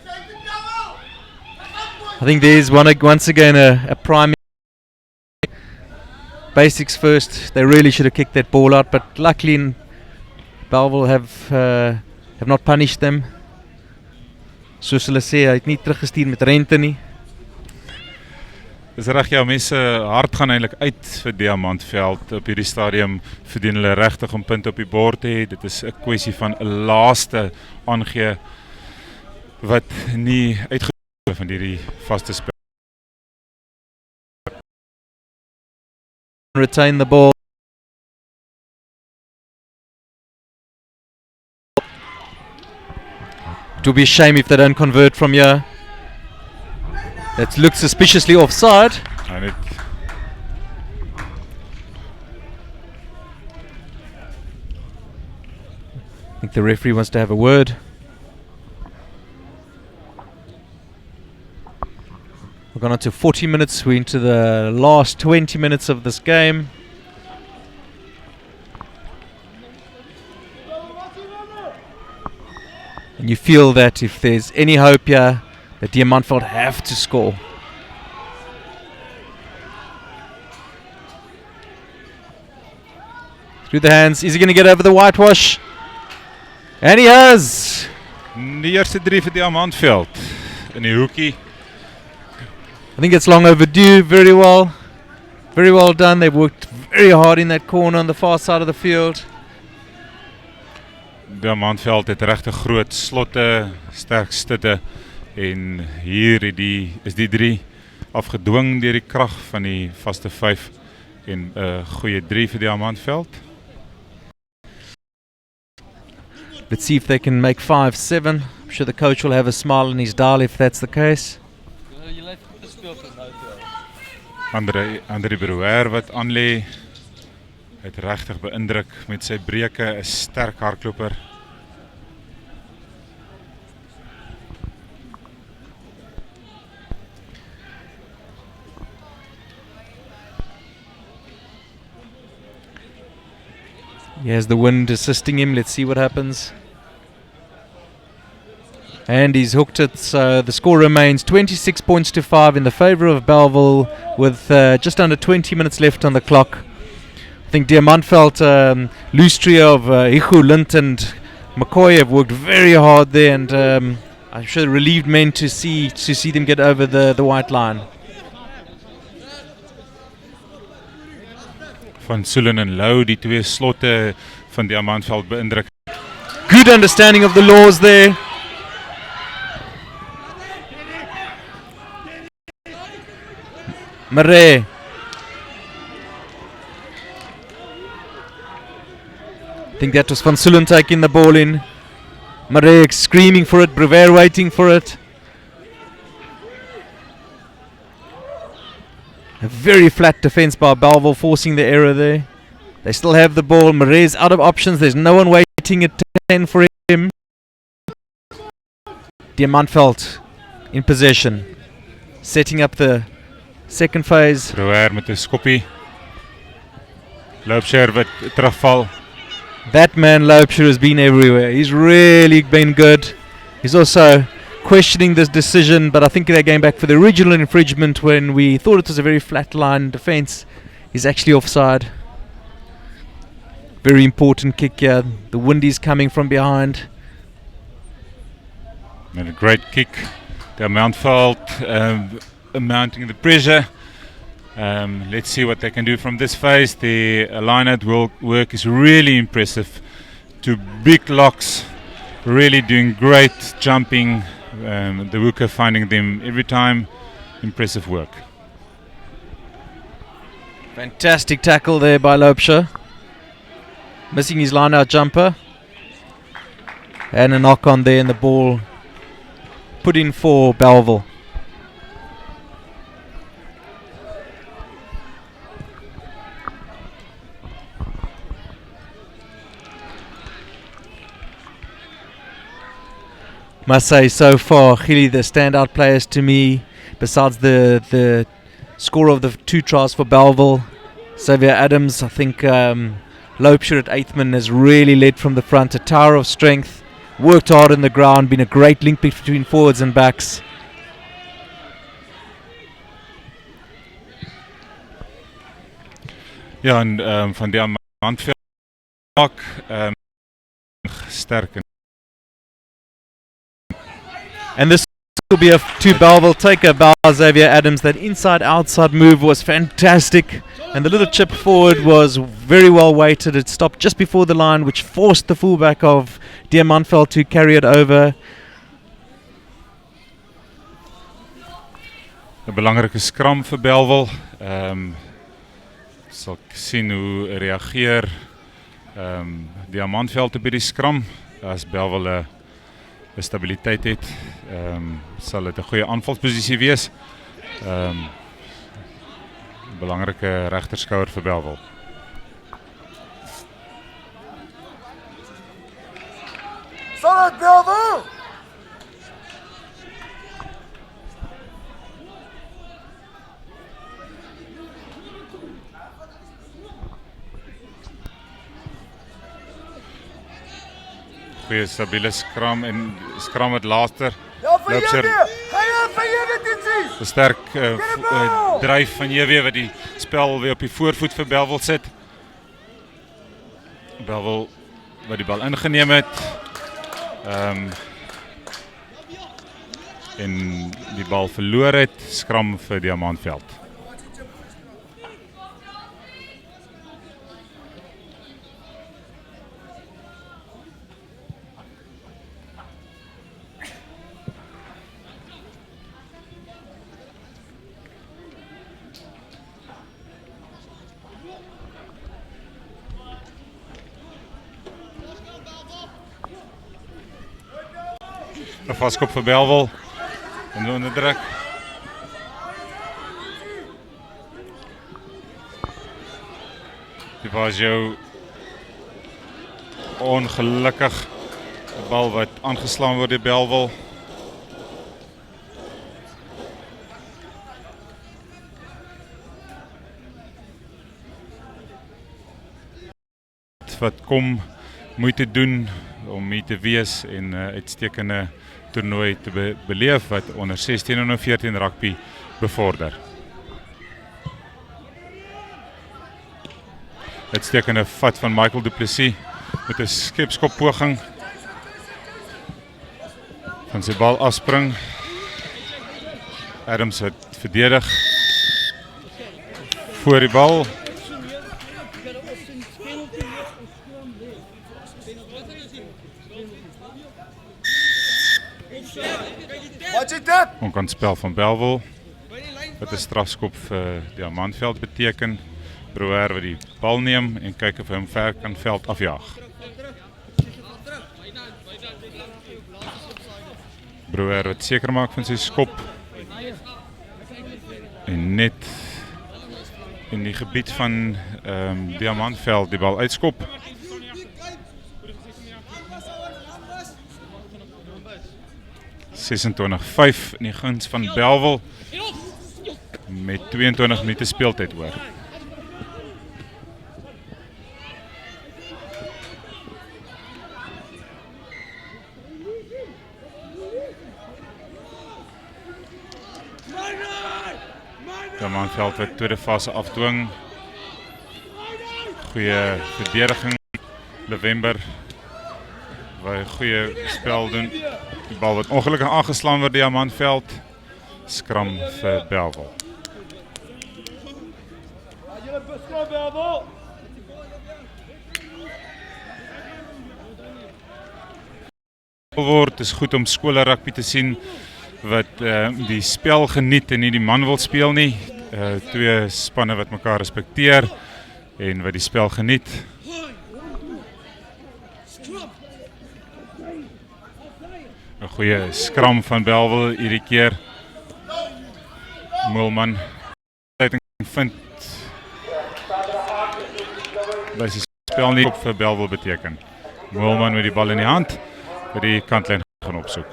I think there's once again a prime. Basics first. They really should have kicked that ball out, but luckily Bellville have not punished them. Soos hulle sê, hy het nie teruggestuur met rente nie. Dis reg, ja, mense hart gaan eintlik uit vir Diamantveld. Op hierdie stadium verdien hulle regtig om punte op die bord te hê. Dit is 'n kwessie van 'n laaste aangee wat nie uitgevoer van hierdie vaste spel. retain the ball. It will be a shame if they don't convert from here. That looks suspiciously offside. And it, I think the referee wants to have a word. We've gone on to 40 minutes. We're into the last 20 minutes of this game. And you feel that if there's any hope here, that Diamantfeld have to score. Through the hands. Is he going to get over the whitewash? And he has! die eerste 3 vir Diamantfeld in die hoekie. I think it's long overdue. Very well done. They've worked very hard in that corner on the far side of the field. Diamantfeld het regtig groot slotte, sterk stutte en hier het is die 3 afgedwing deur die krag van die vaste 5 en goeie 3 vir Diamantveld. Let's see if they can make 5-7. I'm sure the coach will have a smile on his dial if that's the case. Andre Merwe wat aanlê, het regtig beïndruk met sy breuke, 'n sterk hardloper. He has the wind assisting him. Let's see what happens. And he's hooked it, so the score remains 26 points to 5 in the favour of Bellville with just under 20 minutes left on the clock. I think Diamantfeld, loose trio of Hugo, Lint and McCoy have worked very hard there, and I'm sure relieved men to see them get over the white line. Van Soelen en Lou, die 2 slotte van Diamantveld beïndruk. Good understanding of the laws there. Merwe. I think that was Van Soelen taking the ball in. Merwe screaming for it, Brewer waiting for it. A very flat defence by Bellville, forcing the error there. They still have the ball. Merwe's out of options. There's no one waiting at 10 for him. Diamantfeld in possession, setting up the second phase. Brewer met 'n skoppie. Loopscher wat terugval. That man Loopscher has been everywhere. He's really been good. He's also questioning this decision, but I think they're going back for the original infringement when we thought it was a very flat line defence. He's actually offside. Very important kick here. The wind is coming from behind. Met a great kick. Diamantveld mounting the pressure. Let's see what they can do from this phase. The line-out work is really impressive. 2 big locks, really doing great jumping. The hooker finding them every time. Impressive work. Fantastic tackle there by Loopscher. Missing his line-out jumper. And a knock on there, and the ball put in for Bellville. Must say, so far, Gili, the standout players to me, besides the score of the 2 tries for Bellville. Xavier Adams, I think Loopscher at 8th man has really led from the front, a tower of strength, worked hard on the ground, been a great link between forwards and backs. Ja, en van Diamantveld sterk. And this will be a to Bellville taker by Xavier Adams. That inside-outside move was fantastic, and the little chip forward was very well weighted. It stopped just before the line, which forced the fullback of Diamantfeld to carry it over. 'n belangrike skram vir Bellville. sal sien hoe reageer Diamantveld op hierdie skram. As Bellville 'n stabiliteit het, sal dit 'n goeie aanvalsposisie wees. Belangrike regterskouer vir Bellville. Solid Bellville! Goeie stabiele skram en skram het laaster. Ja, vir JW! Ga jy vir JW dit sien? 'n sterk dryf van JW wat die spel weer op die voorvoet vir Bellville sit. Bellville wat die bal ingeneem het. En die bal verloor het, skram vir Diamantveld. Een vaskop vir Bellville. En onder druk. Dit was jou ongelukkig bal wat aangeslaan word deur Bellville. Wat kom moeite doen om hier te wees en uitstekende toernooi te beleef wat onder 16 en 14 rugby bevorder. Uitstekende vat van Michael Du Plessis met 'n skepskop poging. Van sy bal afspring. Adams het verdedig voor die bal. Onkant spel van Bellville, wat 'n strafskop vir Diamantveld beteken. Merwe wat die bal neem en kyk of hy hom ver kan veld afjaag. Merwe wat seker maak van sy skop. En net in die gebied van Diamantveld die bal uitskop. (26-5) in die guns van Bellville met 22 minute speeltyd oor. Diamantveld wat tweede fase afdwing. Goeie verdediging. November waar hy goeie spel doen. Die bal wat ongelukkig aangeslaan word deur Diamantveld. Skram vir Bellville. Word is goed om skole rugby te sien wat die spel geniet en nie die man wil speel nie. Twee spanne wat mekaar respekteer en wat die spel geniet. Een goeie skram van Bellville hierdie keer. Moelman vind by sy spel nie op vir Bellville beteken. Moelman met die bal in die hand by die kantlyn gaan opsoek.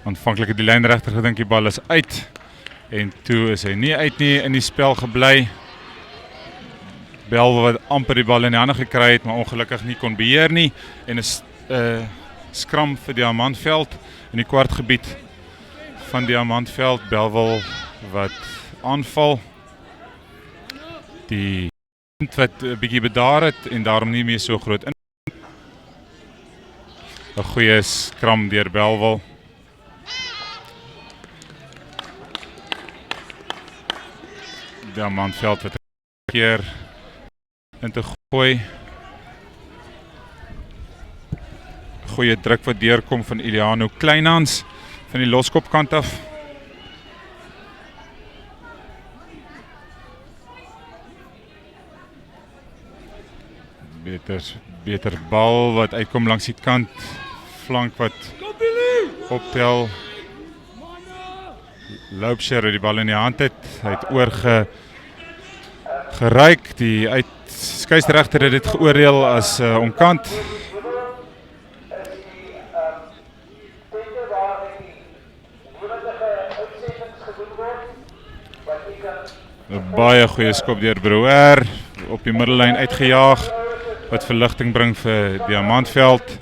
Aanvanklik het die lynregter gedink die bal is uit en toe is hy nie uit nie in die spel gebly. Bellville wat amper die bal in die hande gekry het, maar ongelukkig nie kon beheer nie en is skram vir Diamantveld in die kwartgebied van Diamantveld. Bellville wat aanval. Die punt wat 'n bietjie bedaar het en daarom nie meer so groot in. 'n Goeie skram deur Bellville. Diamantveld wat 'n keer in te gooi. goeie druk wat deurkom van Iliano Kleinhans van die loskopkant af. Beter bal wat uitkom langs die kant, flank wat optel. Loopscher het die bal in die hand het, hy het geryk, die skeieregter het dit geoordeel as onkant. Een baie goeie skop deur Merwe op die middellyn uitgejaag, wat verligting bring vir Diamantveld.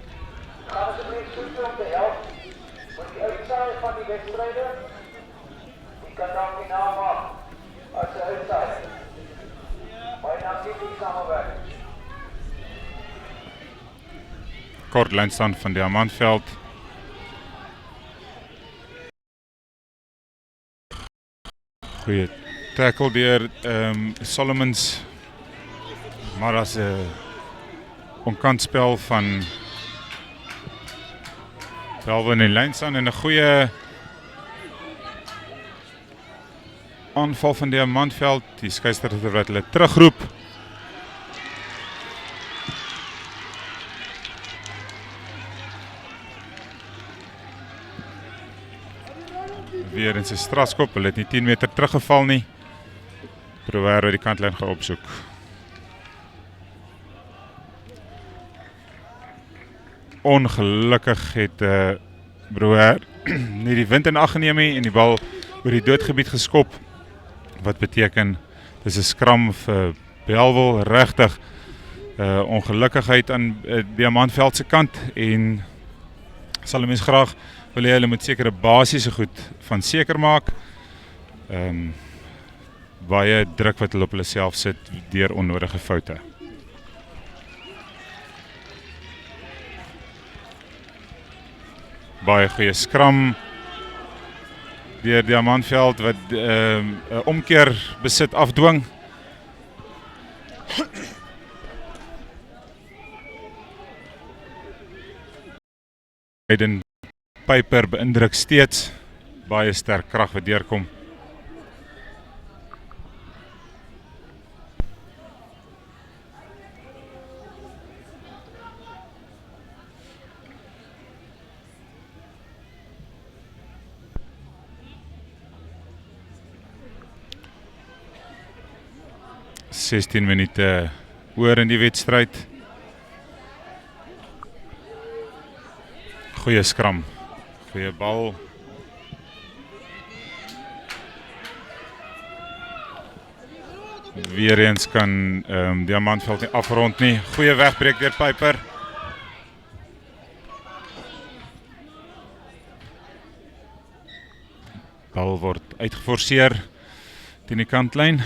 Kort lijnstand van Diamantveld. Goeie tackle deur Solomons, maar as 'n onkantspel van Belwe in die lijnstand en 'n goeie aanval van Diamantveld, die skeieregter wat hulle terugroep. Weer in sy strafskop, hulle het nie 10 meter teruggeval nie. Merwe uit die kantlyn gaan opsoek. Ongelukkig het Merwe nie die wind in ag geneem nie en die bal oor die doodgebied geskop, wat beteken dis 'n skram vir Belwel, regtig ongelukkigheid aan Diamantveld se kant en sal 'n mens graag wil hê hulle moet sekere basiese goed van seker maak. Baie druk wat hulle op hulle self sit deur onnodige foute. Baie goeie skram deur Diamantveld wat 'n omkeer besit afdwing. Hayden Piper beïndruk steeds, baie sterk krag wat deurkom. (16 minute oor in die wedstryd. Goeie skram, goeie bal. Weer eens kan Diamantveld nie afrond nie. Goeie wegbreek deur Piper. Bal word uitgeforseer teen die kantlyn.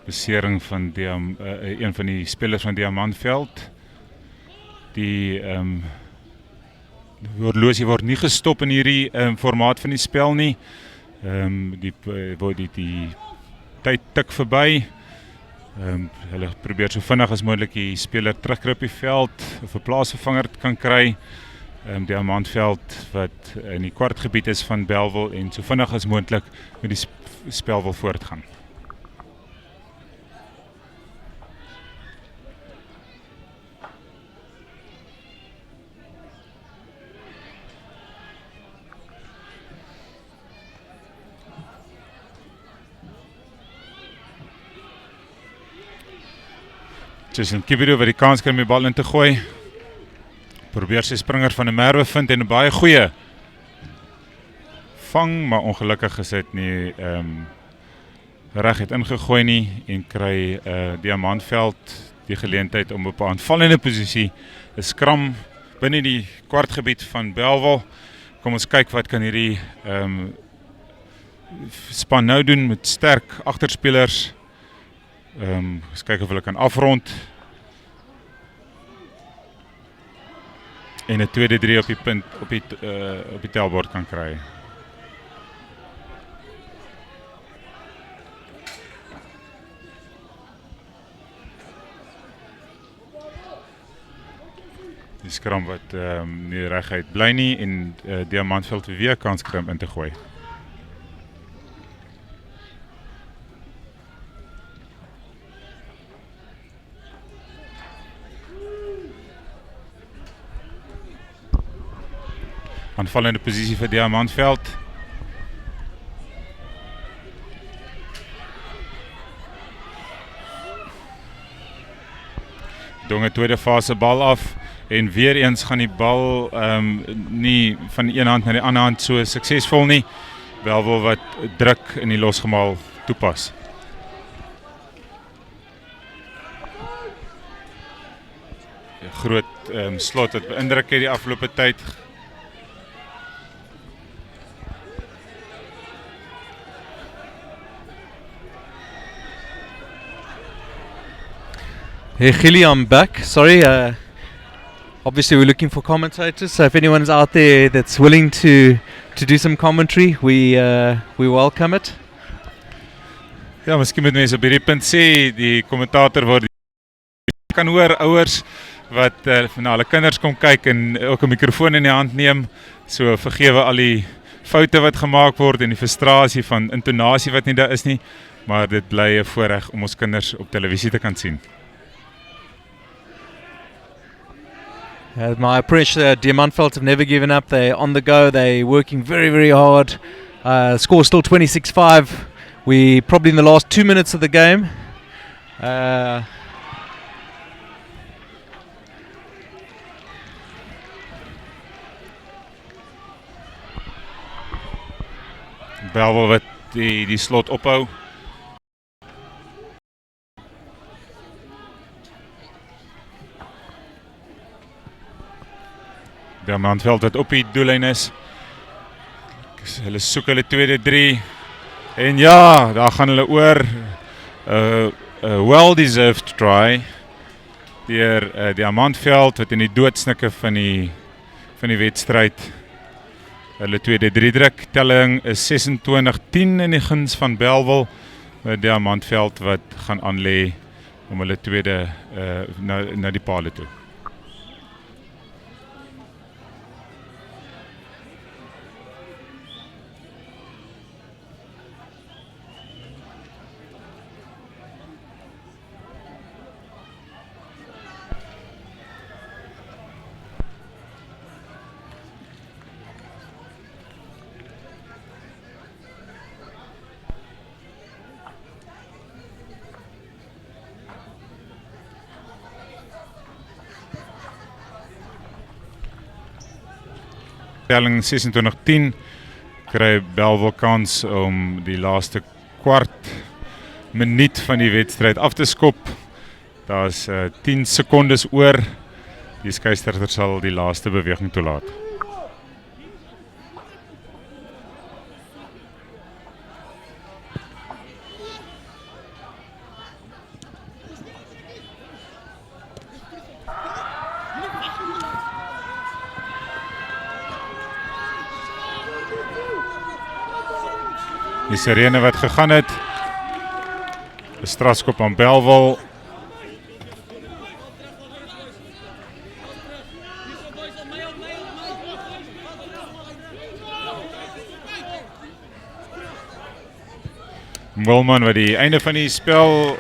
Besering van een van die spelers van Diamantveld. Die horlosie word nie gestop in hierdie formaat van die spel nie. Die tyd tik verby. Hulle probeer so vinnig as moontlik die speler terugkry op die veld of 'n plaasvervanger kan kry. Diamantveld wat in die kwartgebied is van Belwel en so vinnig as moontlik met die spel wil voortgaan. Tussen Kibido wat die kans kry om die bal in te gooi. Probeer sy springer van 'n Merwe vind en 'n baie goeie vang, maar ongelukkig is dit nie reg het ingegooi nie en kry Diamantveld die geleentheid om op 'n aanvallende posisie 'n skram binne die kwartgebied van Belwel. Kom ons kyk wat kan hierdie span nou doen met sterk agterspelers. Eens kyk of hulle kan afrond. en 'n tweede 3 op die punt op die tellbord kan kry. Die skram wat nie reguit bly nie en Diamantveld weer kans kry om in te gooi. Aanvallende posisie vir Diamantveld. Donge tweede fase bal af en weer eens gaan die bal nie van die een hand na die ander hand so suksesvol nie. Wel wat druk in die losgemaal toepas. Die groot slot wat beïndruk het die afgelope tyd. Hey Gilly, I'm back. Sorry, obviously we're looking for commentators, so if anyone's out there that's willing to do some commentary, we welcome it. Ja, miskien moet mense op hierdie punt sê, die kommentator waar die kan hoor ouers wat na hulle kinders kom kyk en ook 'n mikrofoon in die hand neem, so vergewe al die foute wat gemaak word en die frustrasie van intonasie wat nie daar is nie, maar dit bly 'n voorreg om ons kinders op televisie te kan sien. My approach, Diamantveld have never given up. They're on the go. They're working very, very hard. Score still 26-5. We're probably in the last 2 minutes of the game. Belwel wat die slot ophou. Diamantveld wat op die doellyn is. Hulle soek hulle tweede 3. En ja, daar gaan hulle oor. Well-deserved try. Deur Diamantveld wat in die doodsnikke van die wedstryd hulle tweede 3 druk. Telling is 26-10 in die guns van Belwel. Diamantveld wat gaan aanlê om hulle tweede na die palle toe. Telling 26-10 kry Belwel kans om die laaste kwart minuut van die wedstryd af te skop. Daar's 10 sekondes oor. Die skeieregter sal die laaste beweging toelaat. Die sirene wat gegaan het. 'n Strafskop aan Belwel. Wilman wat die einde van die spel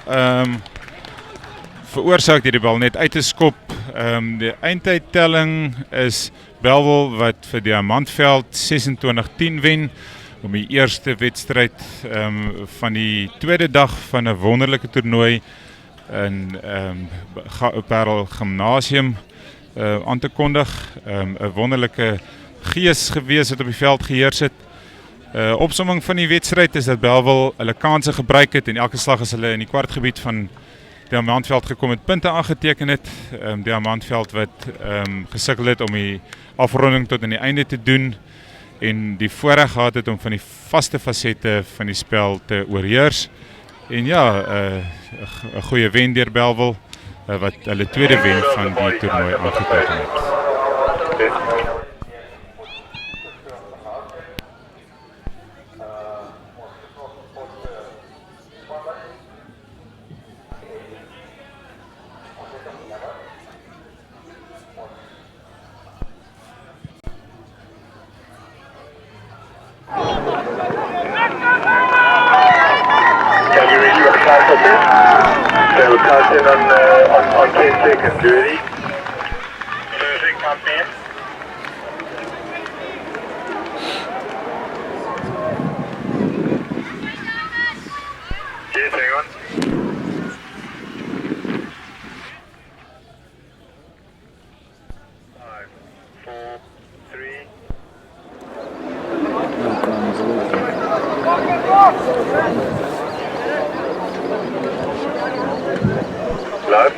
veroorsaak deur die bal net uit te skop. Die eindtydtelling is Belwel wat vir Diamantveld 26-10 wen. Om die eerste wedstryd van die tweede dag van 'n wonderlike toernooi in Paarl Gimnasium aan te kondig. 'n Wonderlike gees gewees wat op die veld geheers het. Opsomming van die wedstryd is dat Belwel hulle kanse gebruik het en elke slag as hulle in die kwartgebied van Diamantveld gekom het, punte aangeteken het. Diamantveld wat gesukkel het om die afronding tot aan die einde te doen. En die voorreg gehad het om van die vaste fasette van die spel te oorheers. En ja, 'n goeie wen deur Belwel wat hulle tweede wen van die toernooi aangeteken het. Can you read what the council says? So we're counting on 10 seconds, you ready? Perfect, count in. Yes, hang on. 5, 4, 3. Hello?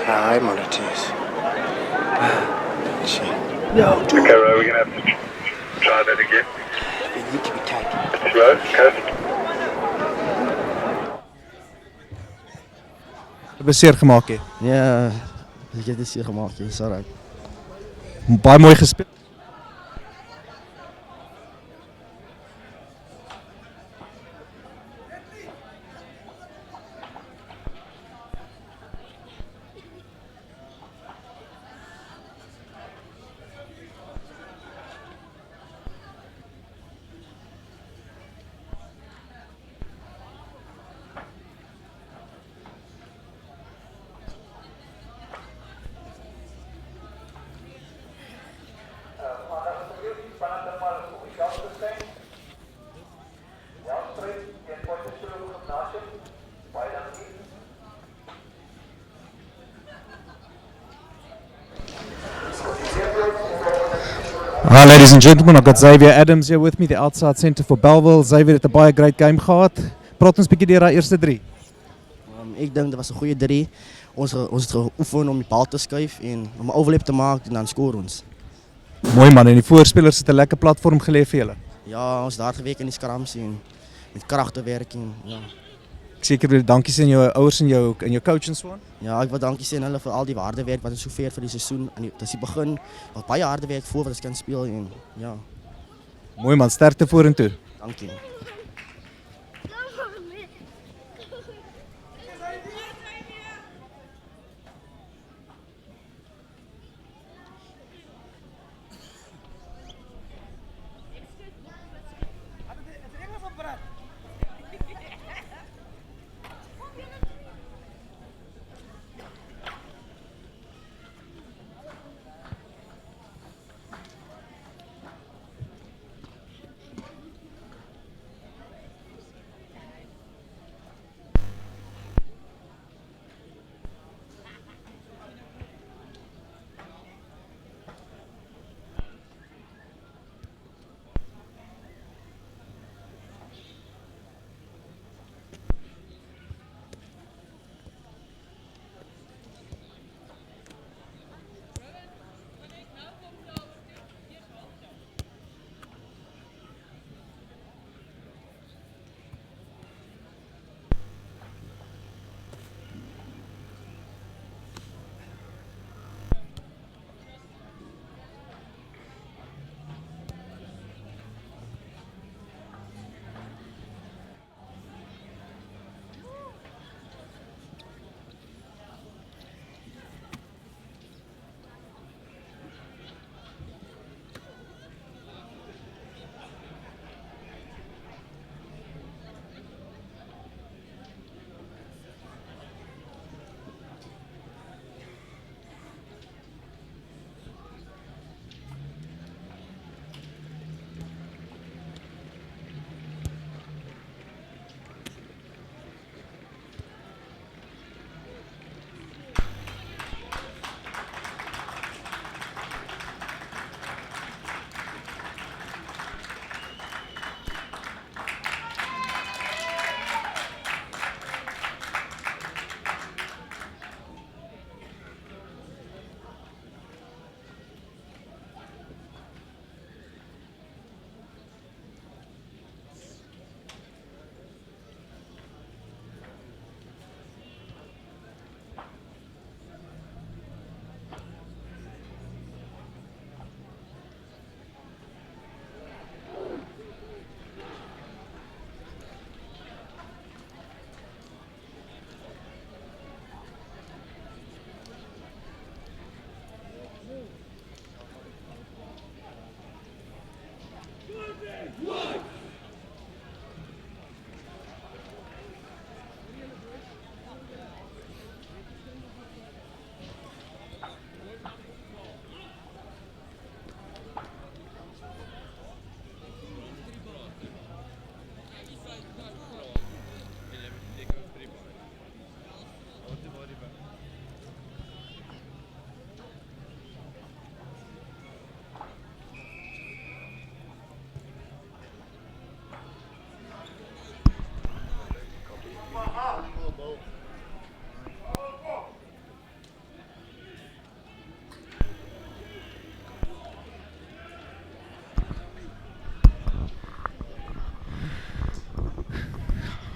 Hi, monitors. Okay, right, we're gonna have to try that again. We need to be tight. Slow, coast. Beseer gemaak het. Ja, ik heb dit hier gemaakt, ja, is alright. Baie mooi gespeel. Hi ladies and gentlemen, I've got Xavier Adams here with me, the outside centre for Bellville. Xavier het 'n baie great game gehad. Praat ons bietjie deur daai eerste 3. Ik denk dat was een goede 3. Ons het geoefen om die bal te skuif en om 'n overlap te maken en dan scoren ons. Mooi man, en die voorspelers het 'n lekker platform gelê vir julle. Ja, ons daar gewerkt in die skrams en met kragtewerking. Ja. Ek seker wil dankie sê aan jou ouers en jou coach en so aan. Ja, ik wil dankie sê aan hulle vir al die harde werk wat ons sover vir die seisoen en dit is die begin. Wat baie harde werk voor wat ons kan speel en ja, Mooi man, sterkte vorentoe. dankie.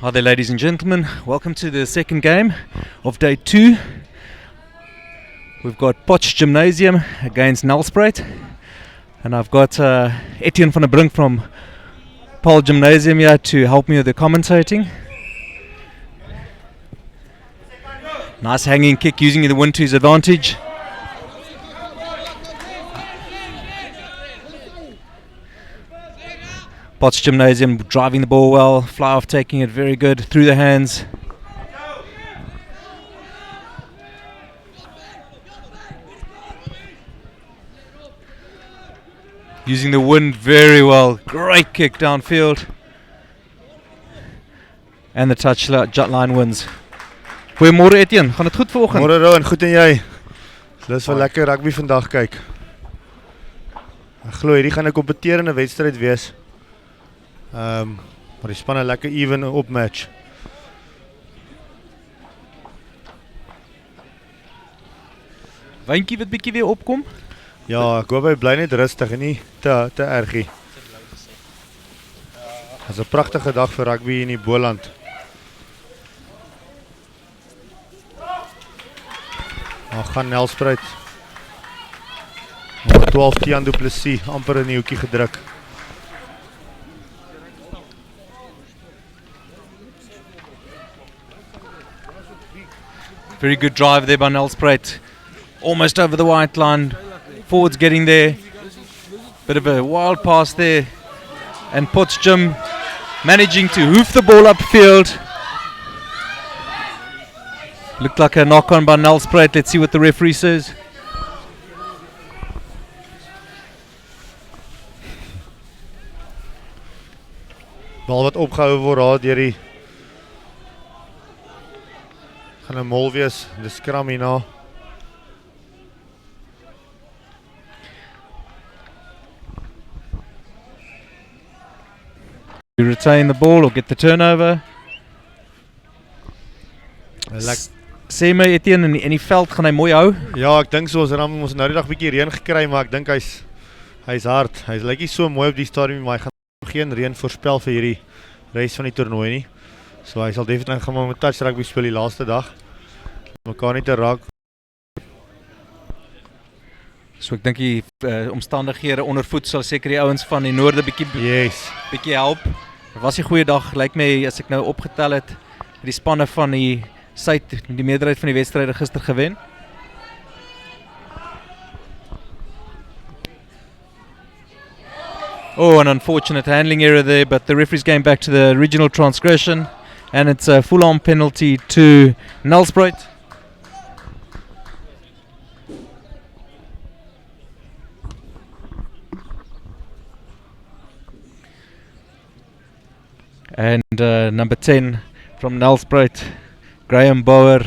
Hi there, ladies and gentlemen. Welcome to the second game of day 2. We've got Potch Gymnasium against Nelspruit, and I've got Etienne van der Brink from Paarl Gymnasium here to help me with the commentating. Nice hanging kick, using the wind to his advantage. Potts Gymnasium driving the ball well, fly off taking it very good through the hands. Using the wind very well, great kick downfield. And the touch line wins. Goeiemôre Etienne, gaan dit goed vanoggend? Môre Rowan, goed en jy? Dis wel lekker rugby vandag kyk. Ek glo hierdie gaan 'n kompeterende wedstryd wees. Maar die spanne lekker even op match. Wyntjie wat bietjie weer opkom? Ja, ek hoop hy bly net rustig en nie te ergie. Dit is 'n pragtige dag vir rugby in die Boland. Maar gaan Nelspruit. Nommer 12 Tian Du Plessis amper in die hoekie gedruk. Very good drive there by Nelspruit. Almost over the white line. Forwards getting there. Bit of a wild pass there. And Potts Gym managing to hoof the ball upfield. Looked like a knock on by Nelspruit. Let's see what the referee says. Bal wat opgehou word daar deur die gaan 'n mol wees, die skram hierna. You retain the ball or get the turnover. Sê my Etienne, in die veld gaan hy mooi hou. Ja, ek dink so, ons nou die dag bietjie reën gekry, maar ek dink hy's hard. Hy lyk nie so mooi op die stadium, maar hy gaan geen reën voorspel vir hierdie res van die toernooi nie. So hy sal definitief gaan met touch rugby speel die laaste dag. Mekaar nie te raak. So ek dink die omstandighede ondervoet sal seker die ouens van die noorde bietjie help. Dit was 'n goeie dag, lyk my as ek nou opgetel het, die spanne van die suid die meerderheid van die wedstryde gister gewen. Oh, an unfortunate handling error there, but the referee's going back to the original transgression, and it's a full-on penalty to Nelspruit. And number 10 from Nelspruit, Graham Bauer.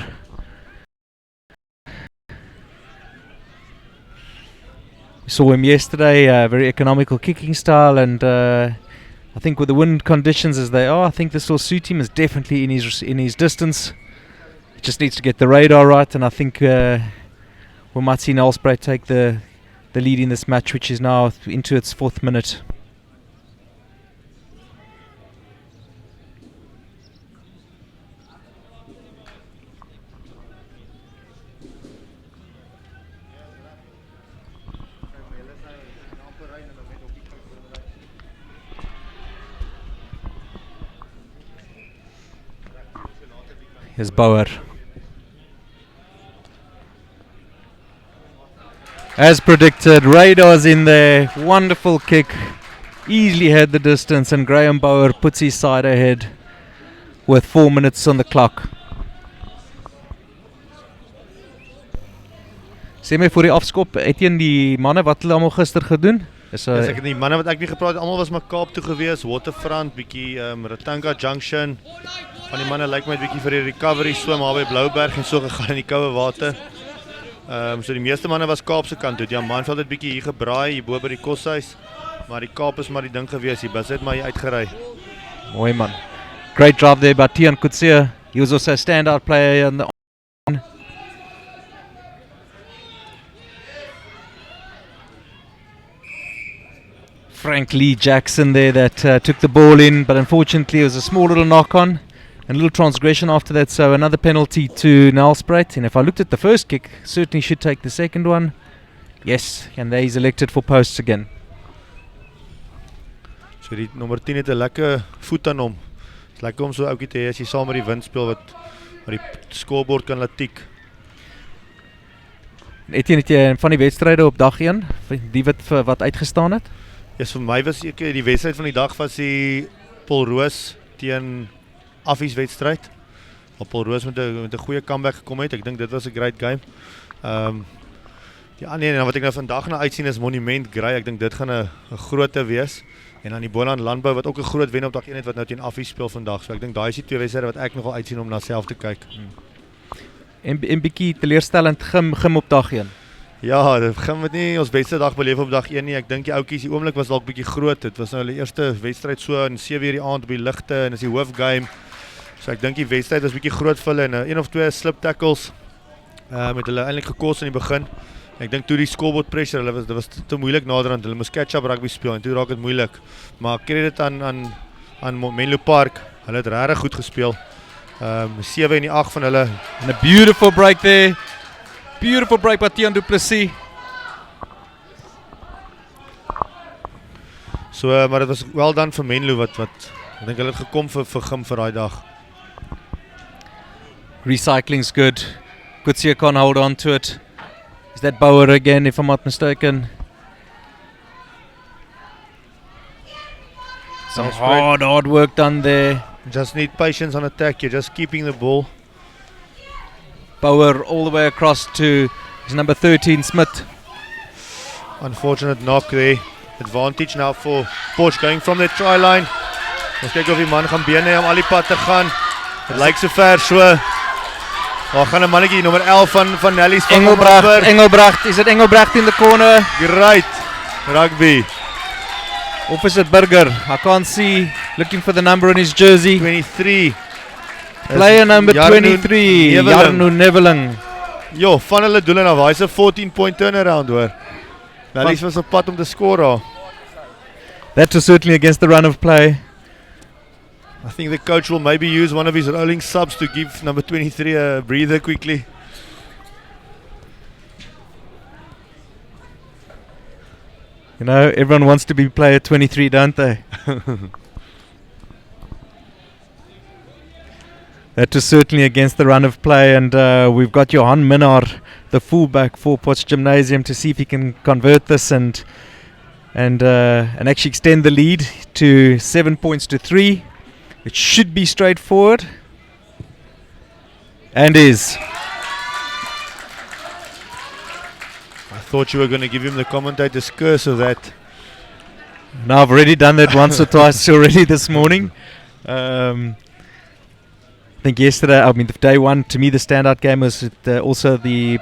We saw him yesterday, very economical kicking style, and I think with the wind conditions as they are, I think this will suit him. Is definitely in his distance. He just needs to get the radar right, and I think we might see Nelspruit take the lead in this match, which is now into its 4th minute. Here's Bauer. As predicted, radar's in there, wonderful kick, easily had the distance, and Graham Bauer puts his side ahead with 4 minutes on the clock. Sê my voor die afskop, Etienne, die manne wat hulle almal gister gedoen? Ek het die manne wat ek nie gepraat het, almal was maar Kaap toe gewees, Waterfront, bietjie Ratanka Junction. Van die manne lyk my 'n bietjie vir die recovery swem daar by Blouberg en so gegaan in die koue water. So die meeste manne was Kaapse kant toe. Ja, Manveld het bietjie hier gebraai hier bo by die koshuis. Maar die Kaap is maar die ding gewees. Die bus het maar hier uitgery. Mooi man. Great drive there by Tian Kutsia. He was also a standout player on the Frank Lee Jackson there that took the ball in, but unfortunately it was a small little knock on. And a little transgression after that, so another penalty to Nelspruit. And if I looked at the first kick, certainly should take the second one. Yes, and there he's elected for posts again. So die nommer 10 het 'n lekker voet aan hom. Dit is lekker om so 'n ouetjie te hê as jy saam met die wind speel wat die scorebord kan laat tik. Etienne, het jy van die wedstryde op dag 1, die wat uitgestaan het? Ja, vir my was ek die wedstryd van die dag was die Paarl Roos teen Affies wedstryd. Waar Paarl Roos met 'n goeie comeback gekom het. Ek dink dit was 'n great game. Die ander wat ek nou vandag na uitsien is Monument Grey. Ek dink dit gaan 'n grootte wees. En dan die Boland Landbou wat ook 'n groot wen op dag 1 het wat nou teen Affies speel vandag. So ek dink daai is die twee wedstryde wat ek nogal uitsien om na self te kyk. En bietjie teleurstellend gim op dag 1. Ja, dit gaan met nie ons beste dag beleef op dag 1 nie. Ek dink die ouetjies, die oomblik was dalk bietjie groot. Dit was nou hulle eerste wedstryd so in 7:00 die aand op die ligte en is die hoofgame. So ek dink die wedstryd was bietjie groot vir hulle en 1 of 2 slip tackles met hulle eintlik gekos in die begin. Ek dink toe die scoreboard pressure, dit was te moeilik naderhand. Hulle moes catch-up rugby speel en toe raak dit moeilik. Maar credit aan Menlo Park. Hulle het regtig goed gespeel. 7 en die 8 van hulle. And a beautiful break there. Beautiful break by Tian du Plessis. So, maar dit was well done vir Menlo wat ek dink hulle het gekom vir gim vir daai dag. Recycling's good. Kutsia can't hold on to it. Is that Bauer again, if I'm not mistaken? Some hard work done there. Just need patience on attack. You're just keeping the ball. Bauer all the way across to his number 13, Smith. Unfortunate knock there. Advantage now for Porsche going from the try line. Ons kyk of die man gaan bene hê om al die pad te gaan. Dit lyk so ver so. Daar gaan 'n mannetjie nommer 11 van Nelly's van Engelbrecht. Is it Engelbrecht in the corner? Great. Rugby. Of is it Burger? I can't see. Looking for the number on his jersey. 23. Player number 23. Jarno Neveling. Jo, van hulle doel en af. Hy's 'n 14-point turnaround hoor. Nelly's was op pad om te skoor daar. That was certainly against the run of play. I think the coach will maybe use one of his rolling subs to give number 23 a breather quickly. You know, everyone wants to be player 23, don't they? That was certainly against the run of play, and we've got Johan Minnar, the fullback for Potts Gymnasium, to see if he can convert this and actually extend the lead to 7 points to 3. It should be straightforward, and is. I thought you were going to give him the commentator's curse of that. No, I've already done that once or twice already this morning. I think yesterday, day 1, to me the standout game was also the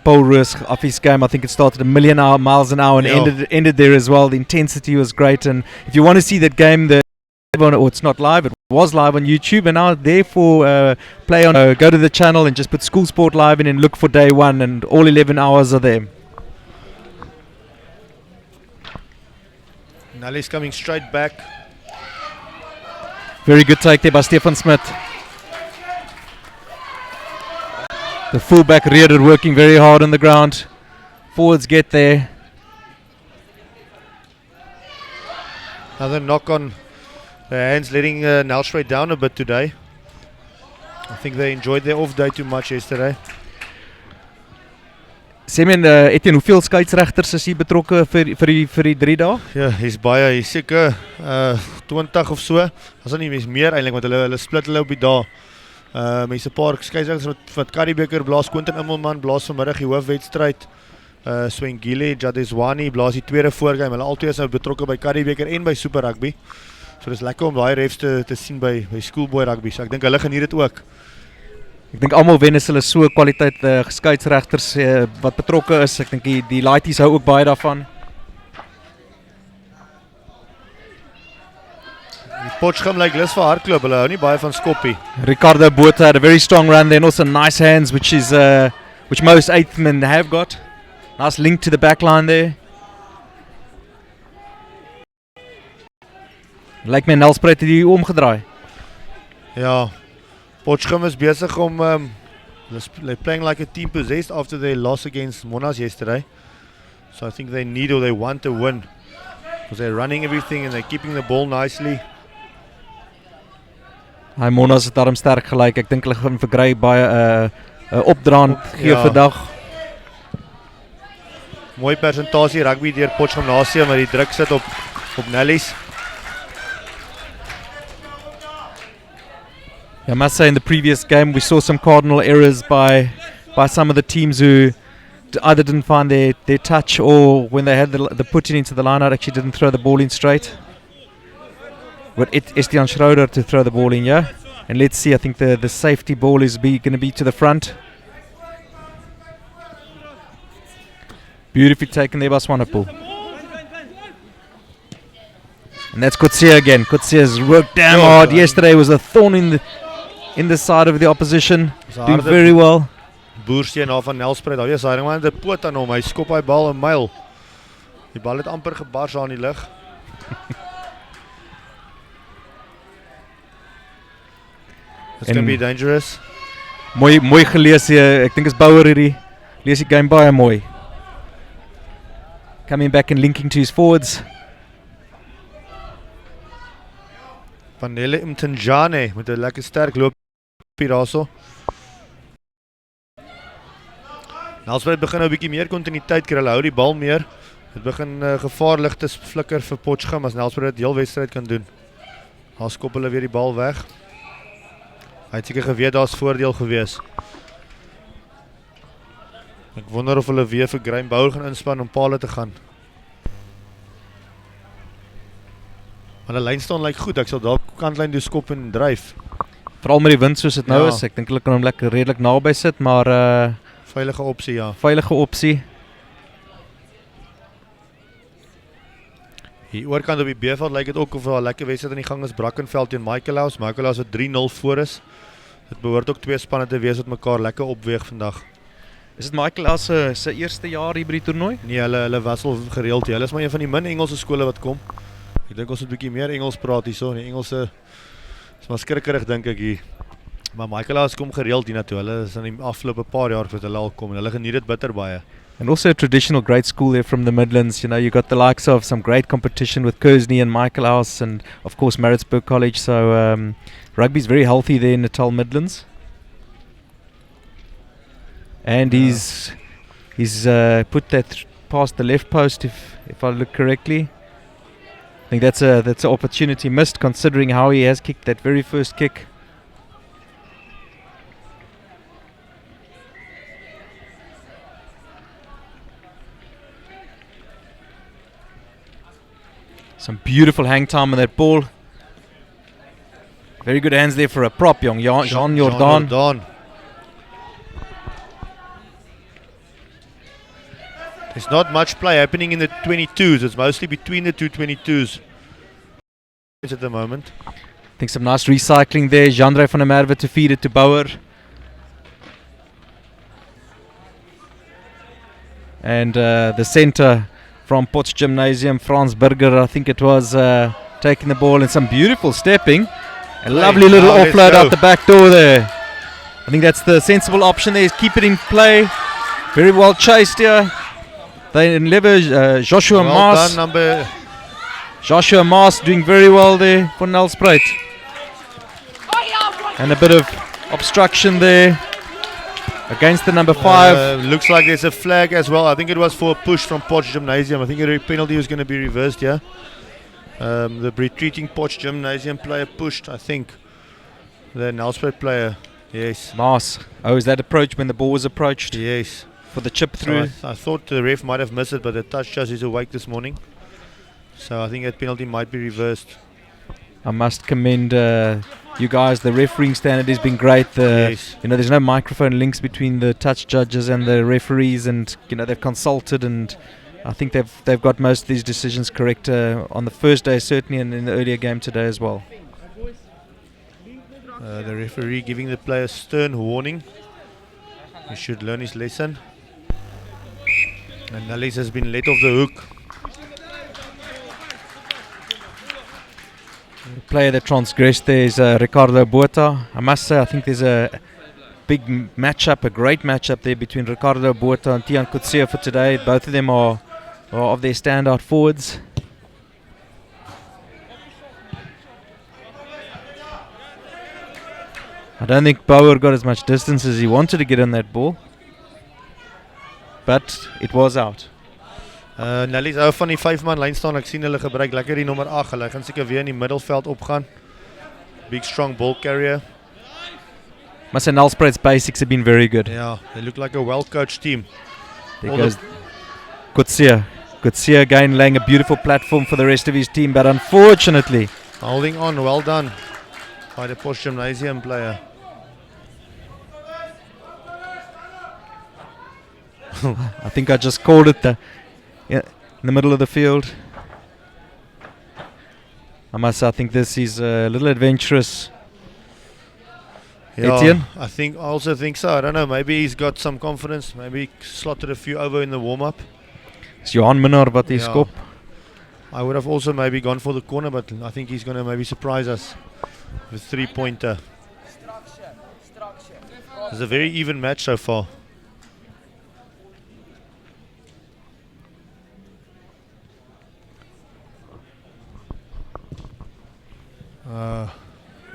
Paarl Roos office game. I think it started 1,000,000 miles an hour and ended there as well. The intensity was great, and if you want to see that game, it's not live, it was live on YouTube, and now therefore play on, go to the channel and just put School Sport Live in and look for day 1, and all 11 hours are there. Nelly's coming straight back. Very good take there by Stefan Smith. The fullback Reardon working very hard on the ground. Forwards get there. Another knock on the hands, letting Nelspruit down a bit today. I think they enjoyed their off day too much yesterday. Semen, Etienne, hoeveel skeieregters is hier betrokke vir die 3 dae? Ja, hy's seker 20 of so. As dan nie meer eintlik, want hulle split hulle op die dae. Mense 'n paar skeieregters wat Karibeker blaas, Quentin Immelman blaas vanmiddag die hoofwedstryd. Swengile Jadeswani blaas die tweede voorgame. Hulle albei is nou betrokke by Karibeker en by Super Rugby. So dis lekker om daai refs te sien by Schoolboy Rugby. So ek dink hulle geniet dit ook. Ek dink almal wen as hulle so kwaliteit skeieregters wat betrokke is. Ek dink die laities hou ook baie daarvan. Die Potchefstroom lyk lus vir hardloop. Hulle hou nie baie van skoppie. Ricardo Botha had a very strong run there, and also nice hands, which most 8th men have got. Nice link to the back line there. Ja, Potchefstroom is besig om they're playing like a team possessed after their loss against Monash yesterday. So I think they need or they want to win because they're running everything and they're keeping the ball nicely. Hy Monas het daarom sterk gelyk. Ek dink hulle gaan vir Grey baie opdraand gee Ja. vandag. Mooi persentasie rugby deur Potchefstroom Gymnasium wat die druk sit op Nellies. I must say in the previous game we saw some cardinal errors by some of the teams who either didn't find their touch or when they had the put into the line out actually didn't throw the ball in straight. But it's Jan Schroeder to throw the ball in, yeah? And let's see, I think the safety ball is going to be to the front. Beautifully taken there by Swanepoel. And that's Kotsia again. Kotsia's worked damn hard. Yesterday was a thorn in the side of the opposition. Doing very well. Boersteen na van Nelspruit. Daar is hy man met 'n poot aan hom. Hy skop hy bal 'n myl. Die bal het amper gebars aan die lug. It's going to be dangerous. Mooi gelees hier. Ek dink is Bouwer hierdie. Lees die game baie mooi. Coming back and linking to his forwards. Panele Mthenjane met 'n lekker sterk loop daarso. Nelspruit begin nou 'n bietjie meer kontinuïteit kry. Hulle hou die bal meer. Dit begin gevaarlig te flikker vir Potchefstroom as Nelspruit dit heel wedstryd kan doen. Daar skop hulle weer die bal weg. Hy het seker geweet daar's voordeel gewees. Ek wonder of hulle weer vir Graham Bouwer gaan inspan om Paarl te gaan. Maar die lyn staan lyk goed. Ek sal daar kantlyn toe skop en dryf. Veral met die wind soos dit nou Ja. is. Ek dink hulle kan hom lekker redelik naby sit, maar Veilige opsie, ja. veilige opsie. Hier oorkant op die B-veld lyk dit ook of 'n lekker wedstryd aan die gang is. Brackenfell teen Michaelhouse. Michaelhouse wat 3-0 voor is. Dit behoort ook twee spanne te wees wat mekaar lekker opweeg vandag. Is dit Michael se eerste jaar hier by die toernooi? Nee, hulle was al gereeld. Hulle is maar een van die min Engelse skole wat kom. Ek dink ons moet 'n bietjie meer Engels praat hierso. Die Engelse is maar skrikkerig dink ek hier. Maar Michaelhouse kom gereeld hiernatoe. Hulle is in die afgelope paar jaar wat hulle al kom en hulle geniet dit bitter baie. And also a traditional great school there from the Midlands. You know, you got the likes of some great competition with Kersney and Michaelhouse and of course Maritzburg College. So rugby's very healthy there in Natal Midlands. And he's put that past the left post if I look correctly. I think that's an opportunity missed considering how he has kicked that very first kick. Some beautiful hang time on that ball. Very good hands there for a prop, Jean Jordan. There's not much play happening in the 22s. It's mostly between the two 22s at the moment. I think some nice recycling there. Jandre van der Merwe to feed it to Bouwer. And the centre from Potts Gymnasium, Frans Burger, I think it was, taking the ball and some beautiful stepping. A lovely little offload out the back door there. I think that's the sensible option there, is keep it in play. Very well chased here. They endeavour Joshua Maas. Joshua Maas doing very well there for Nelspruit. And a bit of obstruction there against the number 5. Looks like there's a flag as well. I think it was for a push from Potch Gymnasium. I think a penalty was going to be reversed, yeah. The retreating Potch Gymnasium player pushed, I think, the Nelspruit player. Yes. Maas. Oh, is that approach when the ball was approached? Yes. For the chip through. So I thought the ref might have missed it, but the touch judge is awake this morning. So I think that penalty might be reversed. I must commend you guys. The refereeing standard has been great. Yes. You know, there's no microphone links between the touch judges and the referees, and you know they've consulted, and I think they've got most of these decisions correct on the first day certainly, and in the earlier game today as well. The referee giving the player stern warning. He should learn his lesson. And Nellis has been let off the hook. The player that transgressed there is Ricardo Botha. I must say, I think there's a big matchup, a great matchup there between Ricardo Botha and Tiaan Coetzee for today. Both of them are of their standout forwards. I don't think Bauer got as much distance as he wanted to get on that ball, but it was out. Nelly's ou van die 5-man lyn staan. Ek sien hulle gebruik lekker die nommer 8. Hulle gaan seker weer in die middelveld opgaan. Big strong ball carrier. Must say Nelspruit's basics have been very good. Yeah, they look like a well-coached team. There goes Coetzee. Coetzee again laying a beautiful platform for the rest of his team, but unfortunately, Holding on, well done by the Posh Gymnasium player. I think I just called it in the middle of the field. I must say, I think this is a little adventurous. Yeah, Etienne? I also think so. I don't know, maybe he's got some confidence. Maybe he slotted a few over in the warm-up. It's Johan Minnaar wat hy skop. I would have also maybe gone for the corner, but I think he's going to maybe surprise us with 3-pointer. It's a very even match so far.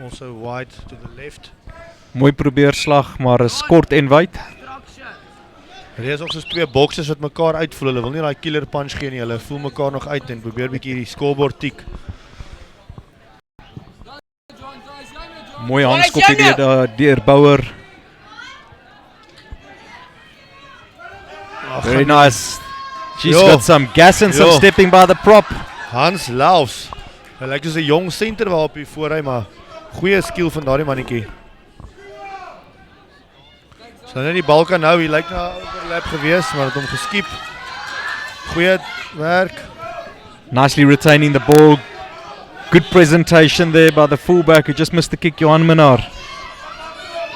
Also wide to the left. Mooi probeerslag, maar is kort en wyd. Hulle is ook soos twee boksers wat mekaar uitvoel. Hulle wil nie daai killer punch gee nie. Hulle voel mekaar nog uit en probeer bietjie die scorebord tik. Mooi handskopie weer deur Bauer. Very nice. She's got some gas and some stepping by the prop. Hans Laus. Hy lyk soos 'n jong center waar op die voorry, maar goeie skill van daardie mannetjie. So net die bal kan nou, hy lyk na overlap gewees, maar het hom geskiep. Goeie werk. Nicely retaining the ball. Good presentation there by the fullback who just missed the kick, Johan Minnaar.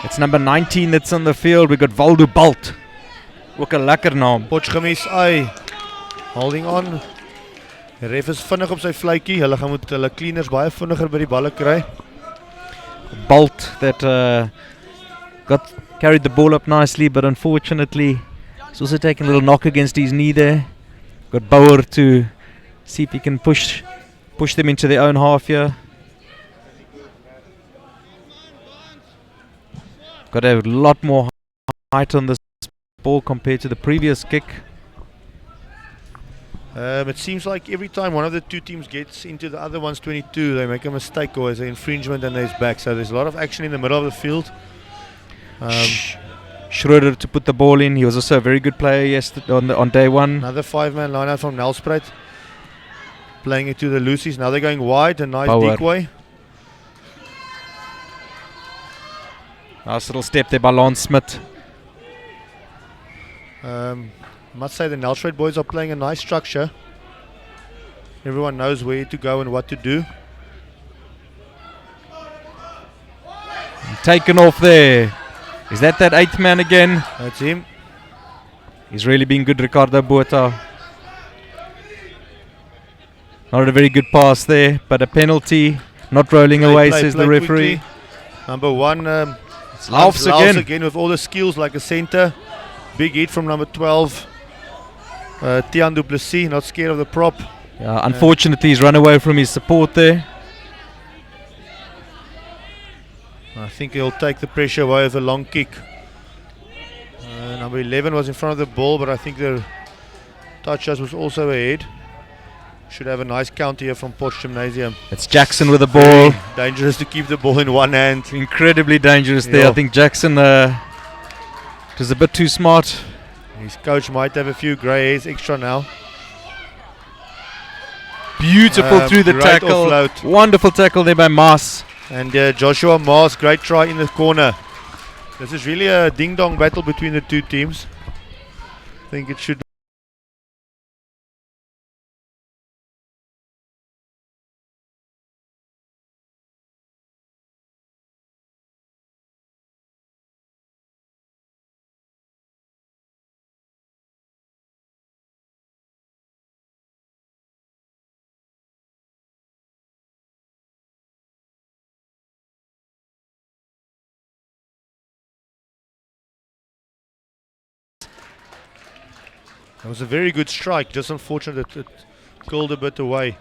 It's number 19 that's on the field. We've got Waldo Balt. Ook 'n lekker naam. Potchgemies ai. Holding on. Die ref is vinnig op sy fluitjie. Hulle gaan moet hulle cleaners baie vinniger by die balle kry. Balt that carried the ball up nicely, but unfortunately he's also taking a little knock against his knee there. Got Bauer to see if he can push them into their own half here. Got a lot more height on this ball compared to the previous kick. It seems like every time one of the two teams gets into the other one's 22, they make a mistake or there's an infringement and there's back. So there's a lot of action in the middle of the field. Schroeder to put the ball in. He was also a very good player yesterday on day one. Another 5-man line out from Nelspruit. Playing it to the Lucies. Now they're going wide. A nice Bauer. decoy. Nice little step there by Lance Smith. I must say the Nelspruit boys are playing a nice structure. Everyone knows where to go and what to do. Taken off there. Is that 8th man again? That's him. He's really been good, Ricardo Botha. Not a very good pass there, but a penalty. Not rolling away, says the referee. Quickly. Number 1, Laufs again with all the skills like a center. Big hit from number 12. Tiaan du Plessis, not scared of the prop. Yeah, unfortunately, he's run away from his support there. I think he'll take the pressure away with a long kick. Number 11 was in front of the ball, but I think the touch was also ahead. Should have a nice counter here from Potch Gymnasium. It's Jackson with the ball. Dangerous to keep the ball in one hand. Incredibly dangerous there. I think Jackson was a bit too smart. His coach might have a few grey hairs extra now. Beautiful through the tackle. Offload. Wonderful tackle there by Maas. And Joshua Maas, great try in the corner. This is really a ding-dong battle between the two teams. I think it should It was a very good strike, just unfortunate it curled a bit away.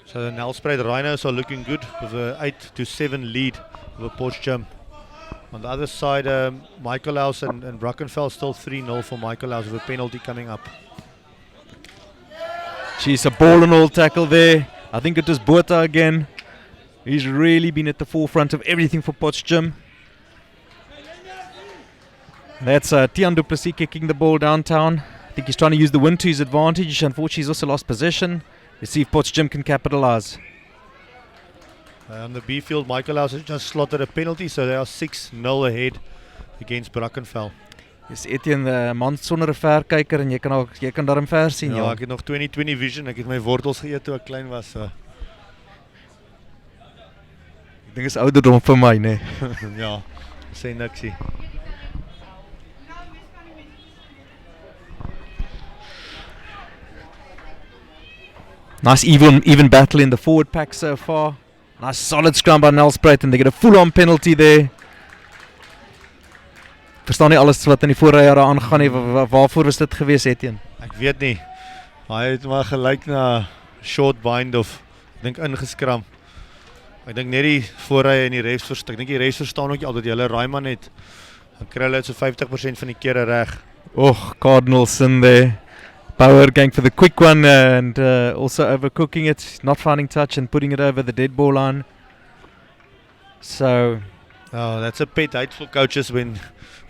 So the Nelspruit Rhinos are looking good with an 8-7 lead over Potchefstroom. On the other side, Michaelhouse and Brackenfell still 3-0 for Michaelhouse with a penalty coming up. She's a ball and all tackle there. I think it was Botha again. He's really been at the forefront of everything for Potchefstroom. That's Tian du Plessis kicking the ball downtown. I think he's trying to use the wind to his advantage. Unfortunately, he's also lost possession. Let's see if Potchefstroom can capitalise. On the B field, Michaelhouse has just slotted a penalty, so they are 6-0 ahead against Brackenfell. Dis Etienne, man sonder 'n verkyker en jy kan daarin ver sien. Ja, ek het nog 20/20 vision. Ek het my wortels geëet toe ek klein was. So. Ek dink is ouderdom vir my, nee. Ja, sê niksie. Nice even battle in the forward pack so far. Nice solid scrum by Nelspruit and they get a full-on penalty there. Verstaan nie alles wat in die voorrye daar aangaan nie. Waarvoor was dit gewees, Etienne? Ek weet nie. Hy het maar gelyk na short bind of ek dink ingeskram. Ek dink net die voorrye en die refs verstaan. Ek dink die refs verstaan ook nie altyd jy hulle raai maar net. Dan kry hulle so 50% van die kere reg. Oh, Cardinals in there. Power going for the quick one and also overcooking it, not finding touch and putting it over the dead ball line. So, that's a pet hate for coaches when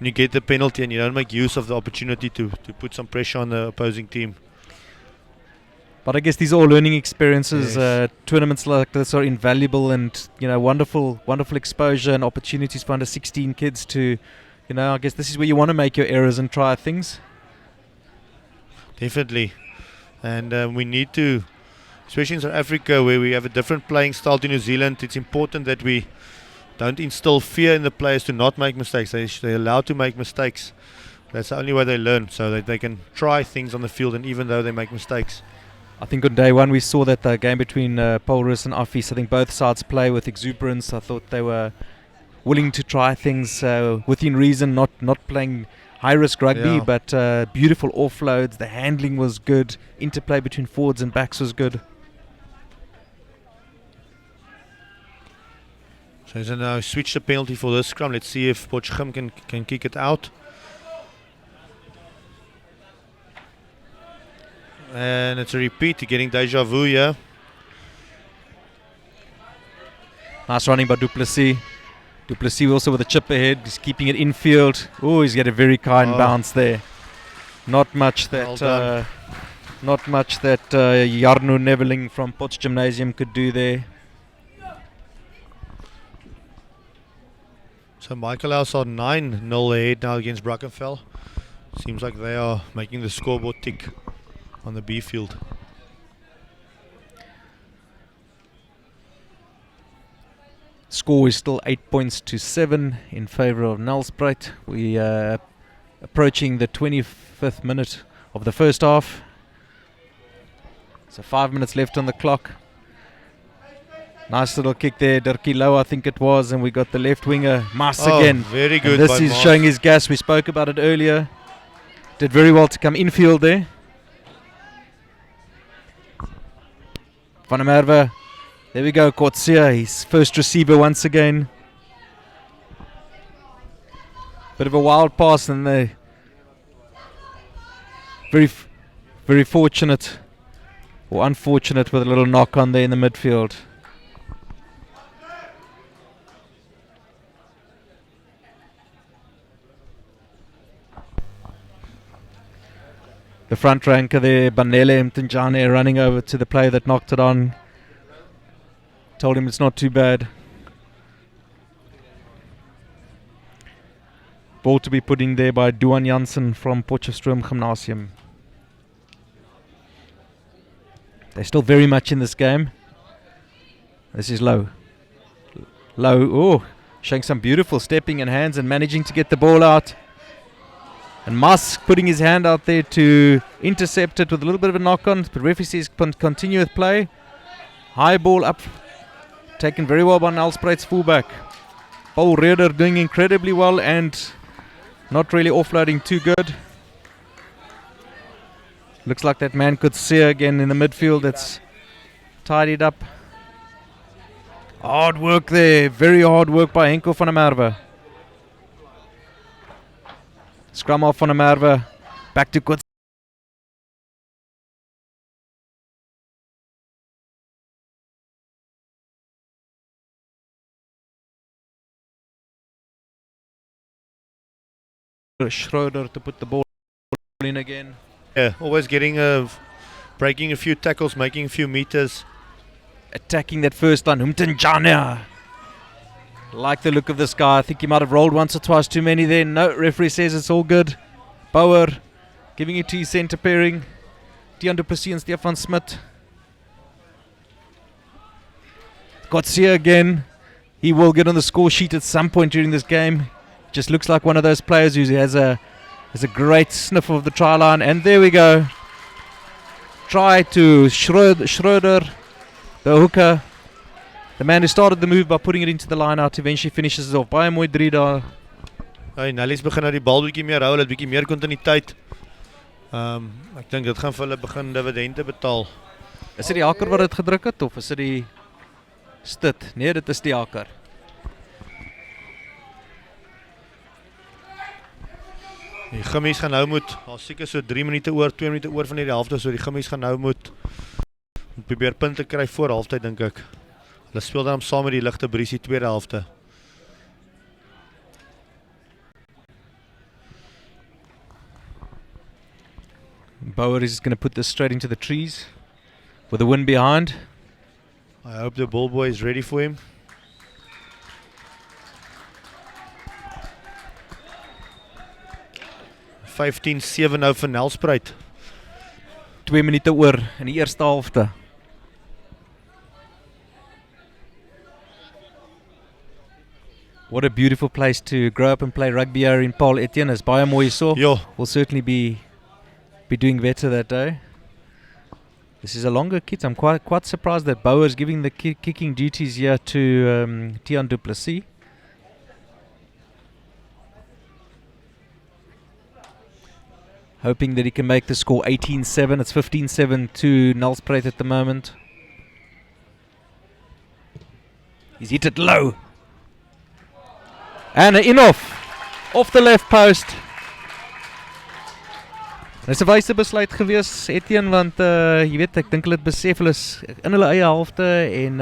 you get the penalty and you don't make use of the opportunity to put some pressure on the opposing team. But I guess these are all learning experiences. Yes. Tournaments like this are invaluable and wonderful exposure and opportunities for under 16 kids to, I guess this is where you want to make your errors and try things. Definitely, and we need to, especially in South Africa where we have a different playing style to New Zealand, it's important that we don't instill fear in the players to not make mistakes. They're allowed to make mistakes. That's the only way they learn, so that they can try things on the field and even though they make mistakes. I think on day one we saw that the game between Paarl and Office, I think both sides play with exuberance. I thought they were willing to try things within reason, not playing high-risk rugby, but beautiful offloads. The handling was good. Interplay between forwards and backs was good. So he's now switched the penalty for this scrum. Let's see if Potchefstroom can kick it out. And it's a repeat. You're getting deja vu here. Nice running by Du Plessis. Du Plessis also with a chip ahead. He's keeping it infield. Oh, he's got a very kind bounce there. Not much that Jarno Neveling from Potch Gymnasium could do there. So Michaelhouse are 9-0 ahead now against Brackenfell. Seems like they are making the scoreboard tick on the B field. Score is still 8 points to 7 in favour of Nelspruit. We are approaching the 25th minute of the first half. So 5 minutes left on the clock. Nice little kick there, Dirkie Low I think it was, and we got the left winger, Mas again. Very good. And this is showing his gas. We spoke about it earlier. Did very well to come infield there. Van der Merwe. There we go, Kotsia, his first receiver once again. Bit of a wild pass and they very fortunate or unfortunate with a little knock on there in the midfield. The front ranker there, Banele Mtinjane, running over to the player that knocked it on. Told him it's not too bad. Ball to be put in there by Duan Janssen from Potchefstroom Gymnasium. They're still very much in this game. This is Low. Showing some beautiful stepping and hands and managing to get the ball out. And Musk putting his hand out there to intercept it with a little bit of a knock on. But referee says continue with play. High ball up. Taken very well by Nelspruit's fullback. Paul Reder doing incredibly well, and Not really offloading too good. Looks like that man could see again in the midfield. That's tidied up. Hard work there. Very hard work by Henko van der Merwe. Scrum off van der Merwe. Back to Kots. Schroeder to put the ball in again. Yeah, always breaking a few tackles, making a few meters. Attacking that first line. Humtenjana. Like the look of this guy. I think he might have rolled once or twice too many there. No, referee says it's all good. Bauer giving it to his centre pairing. Tiaan du Plessis and Stefan Smith. Kotsia again. He will get on the score sheet at some point during this game. Just looks like one of those players who has a great sniff of the try line. And there we go. Try to Schroeder, the hooker. The man who started the move by putting it into the line out eventually finishes it off. Baie mooi 3 daar. Hey, Nelly's begin nou die bal bietjie meer hou, het bietjie meer kontinuïteit. Ek dink dit gaan vir hulle begin dividende betaal. Is dit die haker wat dit gedruk het of is dit die stit? Nee, dit is die haker. Die gimmies gaan nou moet, al seker so 3 minute oor, 2 minute oor van hierdie helfte, so die gimmies gaan nou moet probeer punte kry voor halftyd dink ek. Hulle speel dan saam met die ligte briesie tweede helfte. Bauer is going to put this straight into the trees with the wind behind. I hope the ball boy is ready for him. (15-7) nou vir Nelspruit. 2 minute oor in die eerste helfte. What a beautiful place to grow up and play rugby here in Paarl, Etienne. As baie mooi so. Ja. Will certainly be doing better that day. This is a longer kit. I'm quite surprised that Bauer is giving the kicking duties here to Tiaan du Plessis. Hoping that he can make the score 18-7. It's 15-7 to Nelspruit at the moment. He's hit it low. And in off the left post. Dit is 'n wyse besluit gewees, Etienne, want jy weet, ek dink hulle het besef hulle is in hulle eie halfte en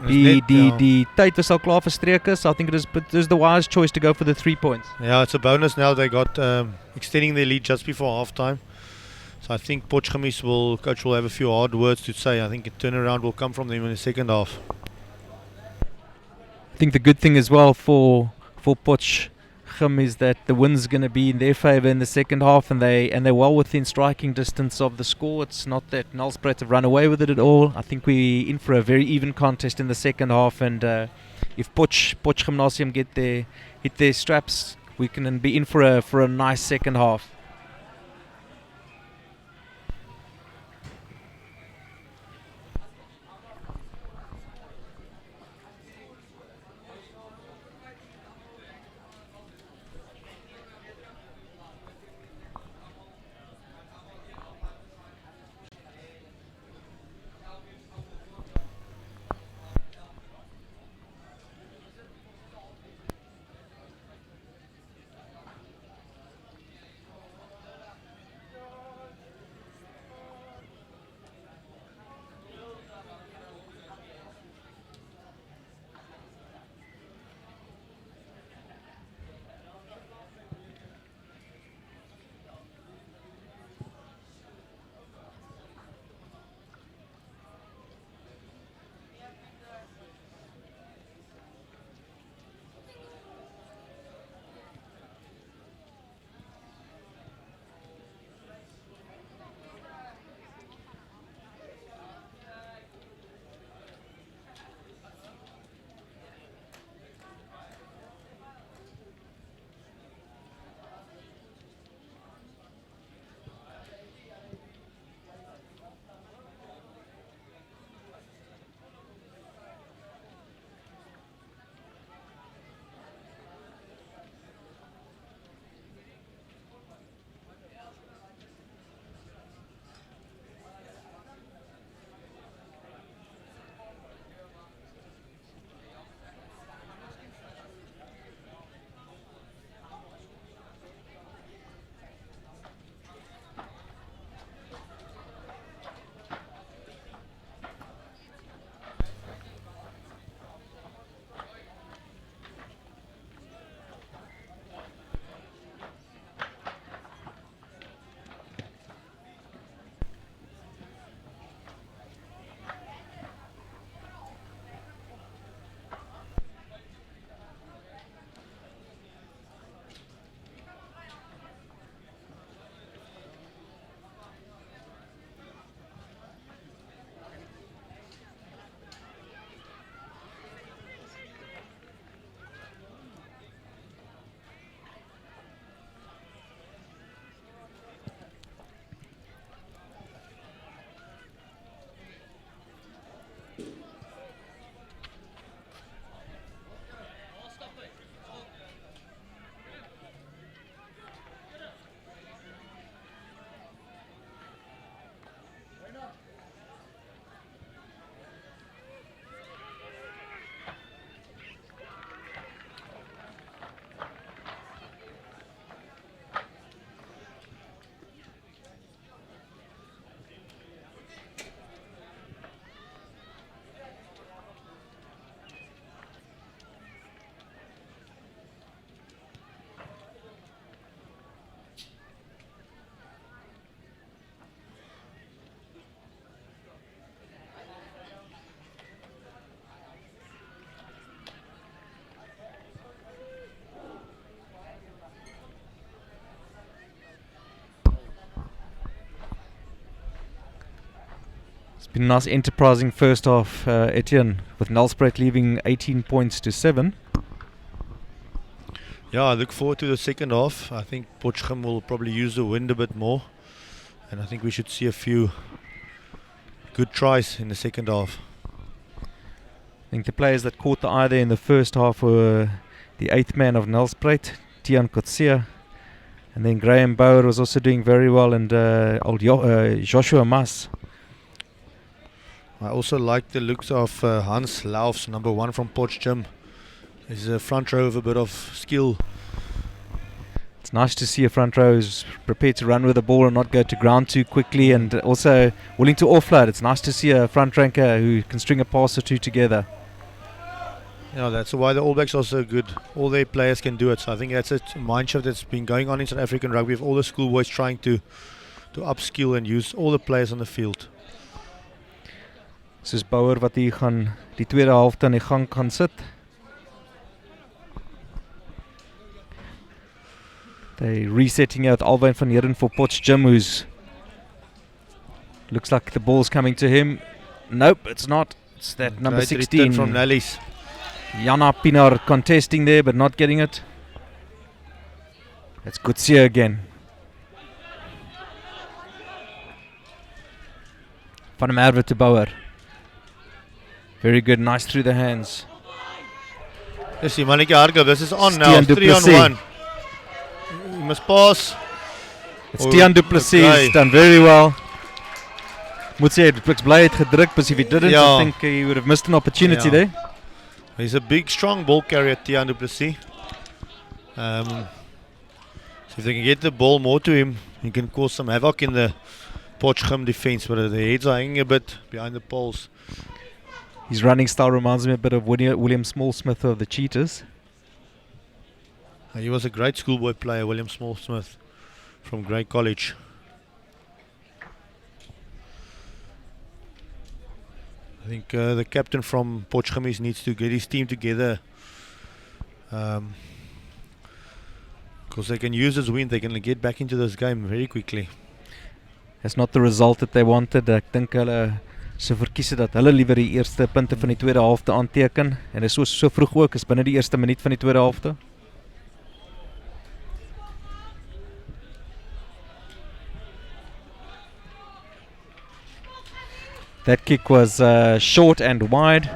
die tyd was al klaar verstreek is. I think it is the wise choice to go for the 3 points. Yeah, it's a bonus now. They got extending their lead just before halftime. So I think coach will have a few hard words to say. I think a turnaround will come from them in the second half. I think the good thing as well for Potchefstroom is that the wind's going to be in their favour in the second half, and they're well within striking distance of the score. It's not that Nelspruit have run away with it at all. I think we're in for a very even contest in the second half, and if Potch Gymnasium hit their straps, we can be in for a nice second half. Been a nice enterprising first half, Etienne, with Nelspruit leaving 18 points to 7. Yeah, I look forward to the second half. I think Potchefstroom will probably use the wind a bit more, and I think we should see a few good tries in the second half. I think the players that caught the eye there in the first half were the 8th man of Nelspruit, Tian Kotsia, and then Graham Bauer was also doing very well, and Joshua Mas. I also like the looks of Hans Laufs, number 1 from Potchefstroom. He's a front row with a bit of skill. It's nice to see a front row who's prepared to run with the ball and not go to ground too quickly, and also willing to offload. It's nice to see a front ranker who can string a pass or two together. Yeah, that's why the All Blacks are so good. All their players can do it. So I think that's a mindshift that's been going on in South African rugby, with all the schoolboys trying to upskill and use all the players on the field. Soos Bauer wat hier gaan die tweede helfte aan die gang gaan sit. They resetting out Alwyn van Heerden for Potchefstroom, who's looks like the ball's coming to him. Nope, it's not. It's that number Great 16 return from Nellies. Jana Pinar contesting there but not getting it. It's Kutsia again. Van der Merwe to Bauer. Very good, nice through the hands. Yes, die mannetjie hardloop. This is on now. Tian 3 on Duplessis. 1. You must pass. It's Tian Duplessis, okay. done very well. Moet sê, ek's bly het gedruk, but if he didn't, Yeah. I think he would have missed an opportunity Yeah. there. He's a big, strong ball carrier, Tian Duplessis. So if they can get the ball more to him, he can cause some havoc in the Potchefstroom defense, but the heads are hanging a bit behind the poles. His running style reminds me a bit of William Small-Smith of the Cheetahs. He was a great schoolboy player, William Small-Smith, from Grey College. I think the captain from Potchefstroom needs to get his team together, because they can use this win, they can get back into this game very quickly. That's not the result that they wanted. Ek dink hulle se verkies het dat hulle liewer die eerste punte van die tweede helfte aanteken, en dit is so vroeg ook, is binne die eerste minuut van die tweede helfte. That kick was short and wide.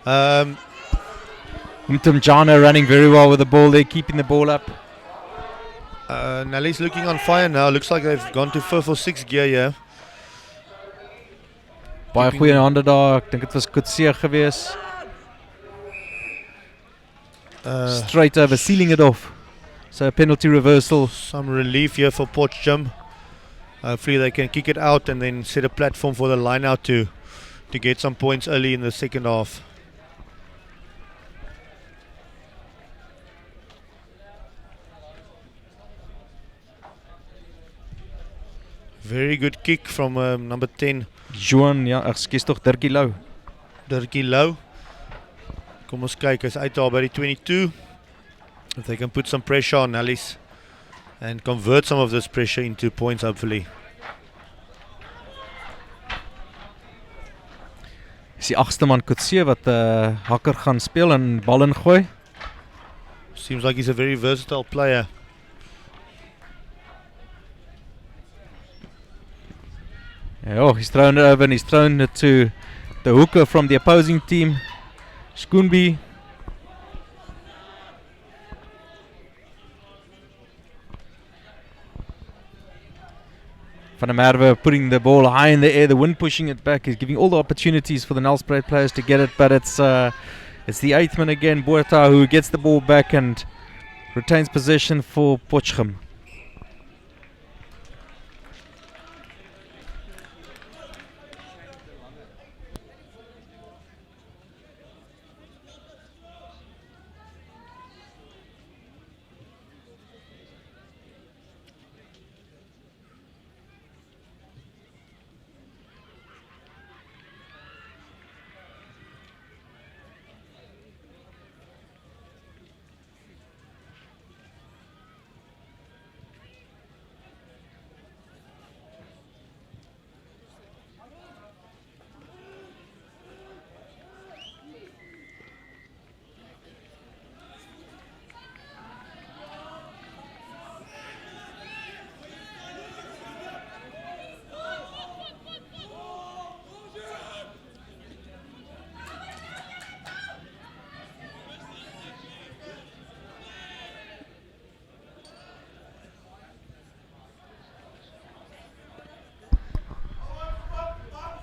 And Mtumjana running very well with the ball there, keeping the ball up. Nelly's looking on fire now. Looks like they've gone to 5th or 6th gear here. Baie goeie hande daar. Ek dink dit was Kutsia gewees. Straight over, sealing it off. So a penalty reversal. Some relief here for Potchefstroom. Hopefully they can kick it out and then set a platform for the line out to get some points early in the second half. Very good kick from number 10. Johan, ja, ekskuus tog Dirkie Lou. Dirkie Lou. Kom ons kyk, hy's uit daar by die 22. If they can put some pressure on Alice and convert some of this pressure into points hopefully. Is die 8ste man Kutsie wat hakker gaan speel en bal ingooi. Seems like he's a very versatile player. Oh, he's thrown it over and he's thrown it to the hooker from the opposing team, Schoonby. Van der Merwe putting the ball high in the air, the wind pushing it back. He's giving all the opportunities for the Nelspruit players to get it, but it's the 8th man again, Boerta, who gets the ball back and retains possession for Potchefstroom.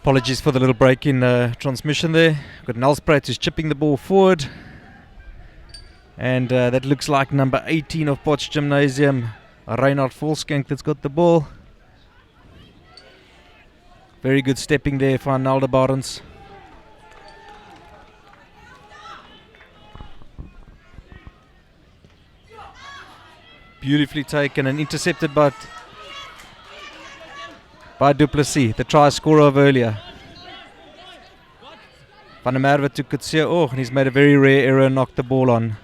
Apologies for the little break in transmission there. Got Nelspruit who's chipping the ball forward. And that looks like number 18 of Potch Gymnasium, Reinhard Volskenk, that's got the ball. Very good stepping there for Aldebarens. Beautifully taken and intercepted by Du Plessis, the try scorer of earlier. Van der Merwe to Kutsia, and he's made a very rare error and knocked the ball on.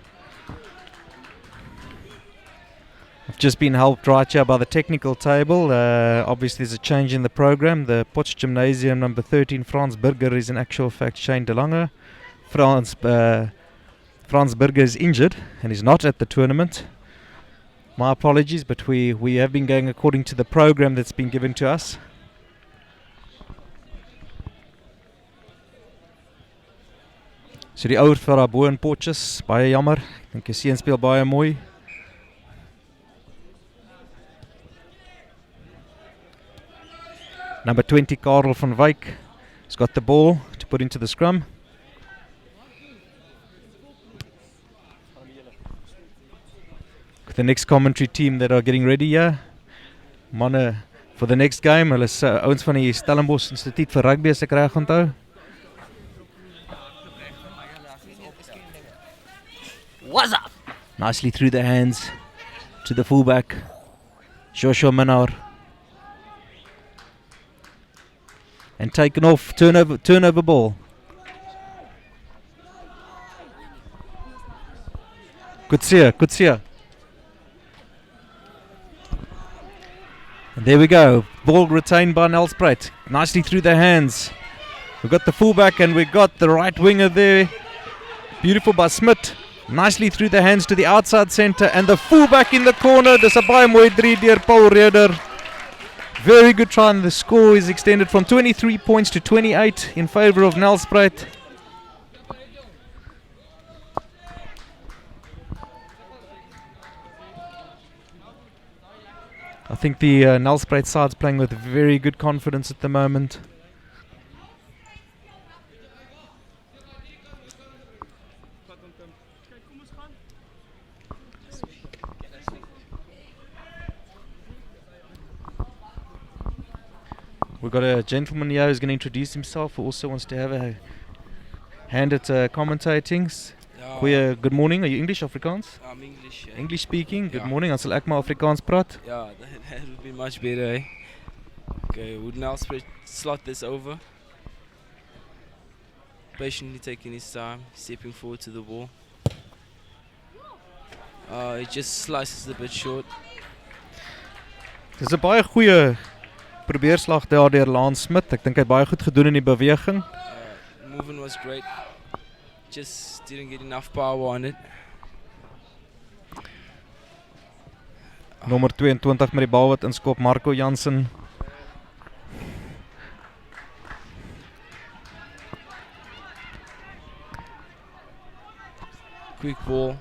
I've just been helped right here by the technical table. Obviously there's a change in the program. The Potch Gymnasium number 13, Frans Burger, is in actual fact Shane De Lange. Frans Burger is injured and is not at the tournament. My apologies, but we have been going according to the program that's been given to us. So die ouer vir haar bo in potjies, baie jammer. Ek dink die seun speel baie mooi. Number 20, Paarl van Wyk, has got the ball to put into the scrum. The next commentary team that are getting ready here. Manne for the next game. Hulle is ouens van die Stellenbosch Instituut vir Rugby, as ek reg onthou. What's up? Nicely through the hands to the fullback, Joshua Minnar. And taken off, turnover ball. Kutsia. And there we go, ball retained by Nelspruit. Nicely through the hands. We've got the fullback and we've got the right winger there. Beautiful by Smith. Nicely through the hands to the outside centre and the fullback in the corner. Dis 'n baie mooi 3 deur Paul Reder. Very good try, and the score is extended from 23 points to 28 in favour of Nelspruit. I think the Nelspruit side's playing with very good confidence at the moment. We've got a gentleman here who's going to introduce himself, who also wants to have a hand at commentating. Good morning. Are you English, Afrikaans? I'm English. Yeah. English speaking. Good morning. Dan sal ek maar Afrikaans praat. Yeah, that would be much better. Eh? Okay, would now slot this over. Patiently taking his time, stepping forward to the ball. It just slices a bit short. Dis 'n baie goeie probeerslag daar deur Lance Smith. Ek dink hy het baie goed gedoen in die beweging. Movement was great. Just didn't get enough power on it. Nommer 22 met die bal wat inskop, Marco Jansen. Quick ball.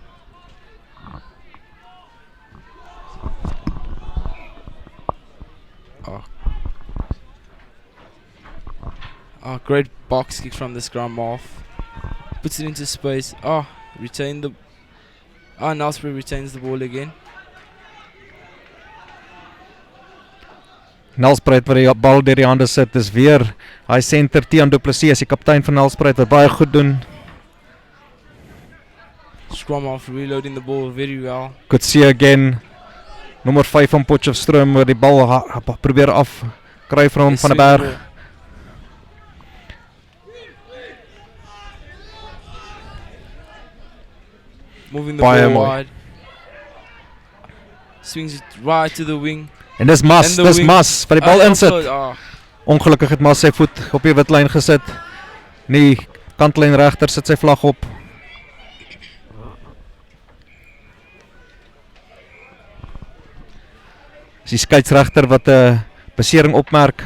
Great box kick from the scrum off. Puts it into space. Retain the. Nelspruit retains the ball again. Nelspruit wat die bal deur die hande sit, is weer hy center Tiaan Du Plessis, die kaptein van Nelspruit, wat baie goed doen. Scrum off, reloading the ball very well. Could see again. Nommer 5 van Potchefstroom waar die bal probeer afkry van hom van der Berg. Moving the ball wide. Swings it right to the wing. En dis Mas wat die bal insit. Ongelukkig het Mas sy voet op die witlyn gesit. Nie kantlyn regter sit sy vlag op. Dis die skeieregter wat 'n besering opmerk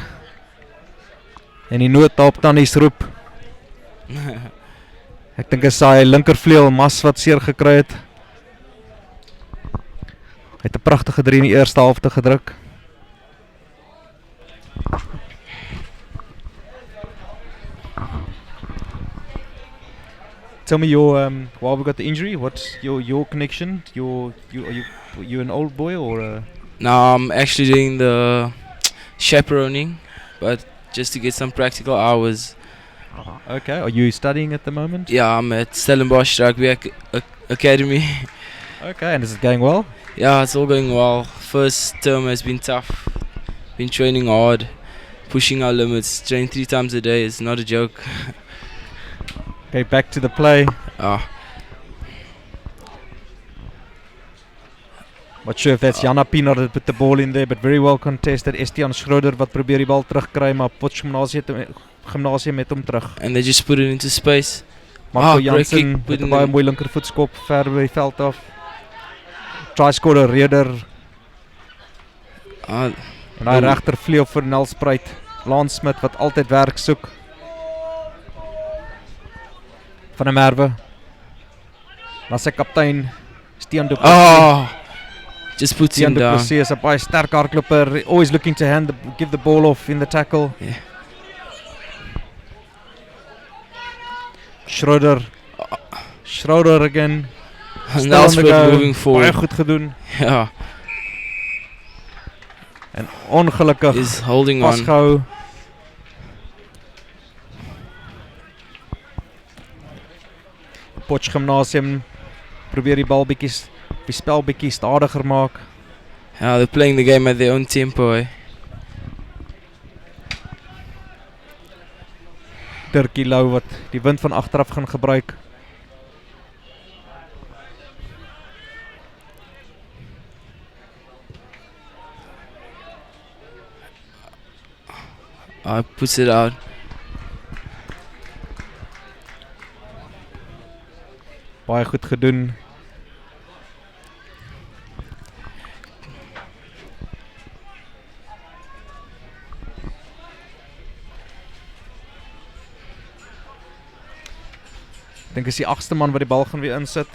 en die noodhulp tannies roep. Ek dink is hy linkervleuel Mas wat seer gekry het. Hy het 'n pragtige 3 in die eerste helfte gedruk. Tell me your while we got the injury, what's your connection? You an old boy or? Now I'm actually doing the chaperoning, but just to get some practical hours. Okay. Are you studying at the moment? Yeah, I'm at Stellenbosch Rugby Academy. Okay, and is it going well? Yeah, it's all going well. First term has been tough. Been training hard, pushing our limits. Train 3 times a day is not a joke. Okay, back to the play. Not sure if that's Jana Pienaar that put the ball in there, but very well contested. Estiaan Schroeder wat probeer die bal terugkry, maar Potch Gymnasium met hom terug. And they just put it into space. Marco great kick, Jansen put met 'n in baie there. mooi linkervoetskop ver by die veld af. Try scorer Reder en hy regter vleuel vir Nelspruit. Lance Smith wat altyd werk soek. Van 'n Merwe. Na sy kaptein Stefan Du Plessis. Just puts Stefan him Du down. Plessis is 'n baie sterk hardloper, always looking to give the ball off in the tackle. Yeah. Schroeder again. Still Now on the go. moving forward. Baie goed gedoen. Yeah, En ongelukkig is holding on. vasgehou. Potch Gymnasium probeer die bal die spel bietjie stadiger maak. Yeah, they're playing the game at their own tempo. Turkie Lou wat die wind van agteraf gaan gebruik. Puts it out. Baie goed gedoen. Ek dink is die 8ste man wat die bal gaan weer insit.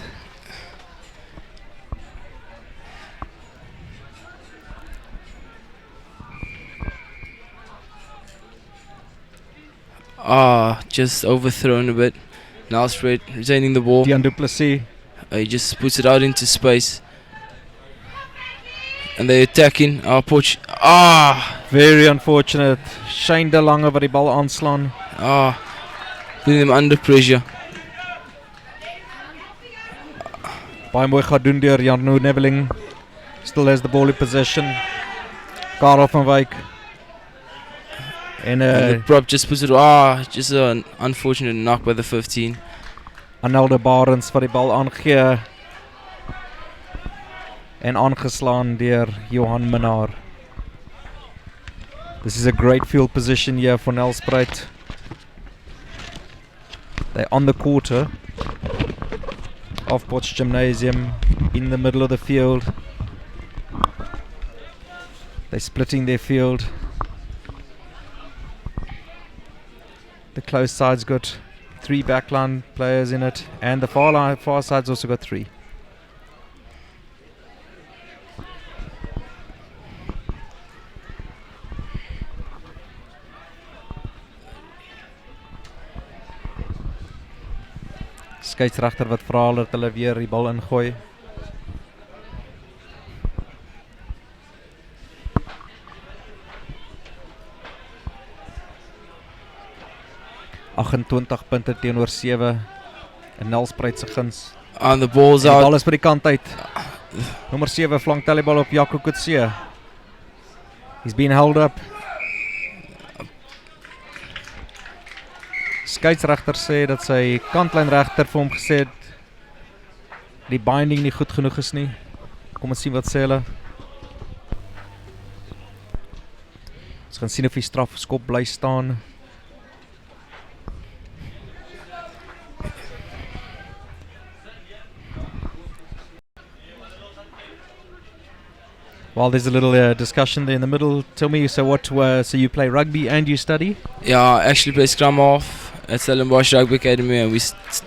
Just overthrown a bit. Now straight retaining the ball. Stefan Du Plessis. He just puts it out into space. And they're attacking. Potch. Very unfortunate. Shane De Lange wat die bal aanslaan. Putting them under pressure. Baie mooi gedoen deur Jarno Neveling. Still has the ball in possession. Karel van Wyk. And the prop just puts it. Just an unfortunate knock by the 15. Anelde Barends wat die bal aangee. En aangeslaan deur Johan Minnaar. This is a great field position here for Nelspruit. They're on the quarter of Potch Gymnasium in the middle of the field. They're splitting their field. The close side's got 3 backline players in it, and the far side's also got 3. Skeieregter wat vra dat hulle weer die bal ingooi. .punte teenoor 7 in Nelspruit se guns. And the ball's Die out. bal is by die kant uit. Nommer 7 flank tel die bal op Jaco Kutse. He's been held up. Skeieregter sê dat sy kantlynregter vir hom gesê het die binding nie goed genoeg is nie. Kom ons sien wat sê hulle. Ons gaan sien of die strafskop bly staan. While there's a little discussion there in the middle, tell me, so you play rugby and you study? Yeah, I actually play scrum half at Stellenbosch Rugby Academy, and we're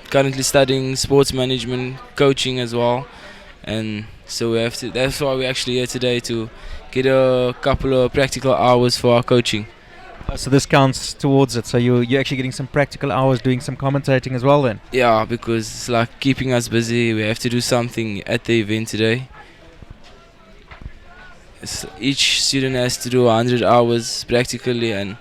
currently studying sports management, coaching as well. And so that's why we're actually here today, to get a couple of practical hours for our coaching. So this counts towards it. So you're actually getting some practical hours doing some commentating as well then. Yeah, because it's like keeping us busy. We have to do something at the event today. Each student has to do 100 hours practically, and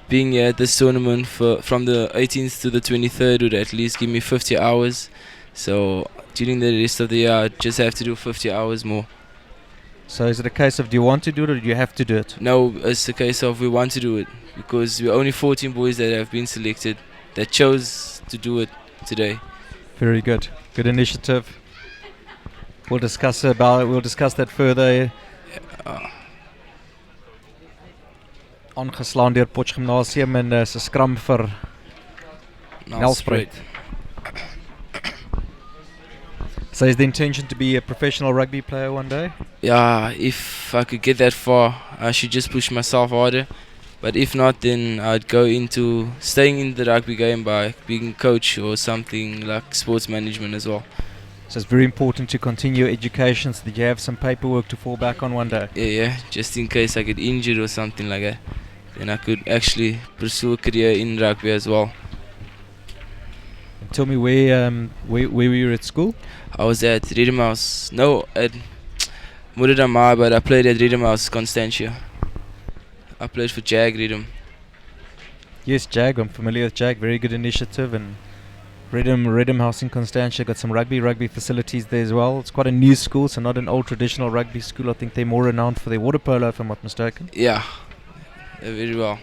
being here at this tournament from the 18th to the 23rd would at least give me 50 hours. So during the rest of the year, I just have to do 50 hours more. So is it a case of do you want to do it or do you have to do it? No, it's a case of we want to do it because we're only 14 boys that have been selected that chose to do it today. Very good. Good initiative. We'll discuss that further. Aangeslaan deur Potch Gymnasium en is 'n skram vir Nelspruit. So is the intention to be a professional rugby player one day? Yeah, if I could get that far, I should just push myself harder. But if not, then I'd go into staying in the rugby game by being a coach or something like sports management as well. So it's very important to continue education so that you have some paperwork to fall back on one day. Yeah, just in case I get injured or something like that. Then I could actually pursue a career in rugby as well. Tell me where were you at school? I was at Redemhouse. No, at Moederdamar, but I played at Redemhouse Constantia. I played for Jag Redem. Yes, Jag. I'm familiar with Jag. Very good initiative. And Redem House in Constantia got some rugby facilities there as well. It's quite a new school, so not an old traditional rugby school. I think they're more renowned for their water polo, if I'm not mistaken. Yeah, very well.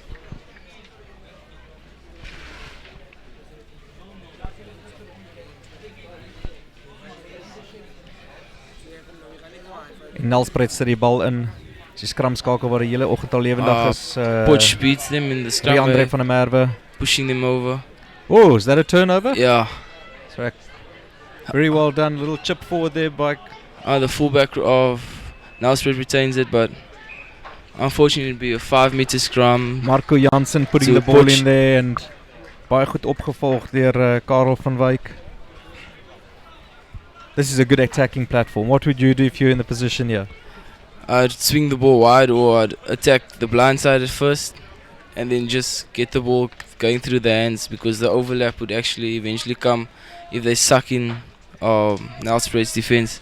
En Nelspruit sit die bal in. Die skramskakel waar die hele oggend al lewendig is. Potch beats them in the scrum. Andre van der Merwe. Pushing them over. Oh, is that a turnover? Yeah. So, very well done. Little chip forward there by... The fullback of Nelspruit retains it, but unfortunately it'd be a 5-meter scrum. Marco Jansen putting the ball in there and baie goed opgevolg deur Karel van Wyk. This is a good attacking platform. What would you do if you're in the position here? I'd swing the ball wide, or I'd attack the blind side at first and then just get the ball going through the hands, because the overlap would actually eventually come if they suck in Nelspruit's defense.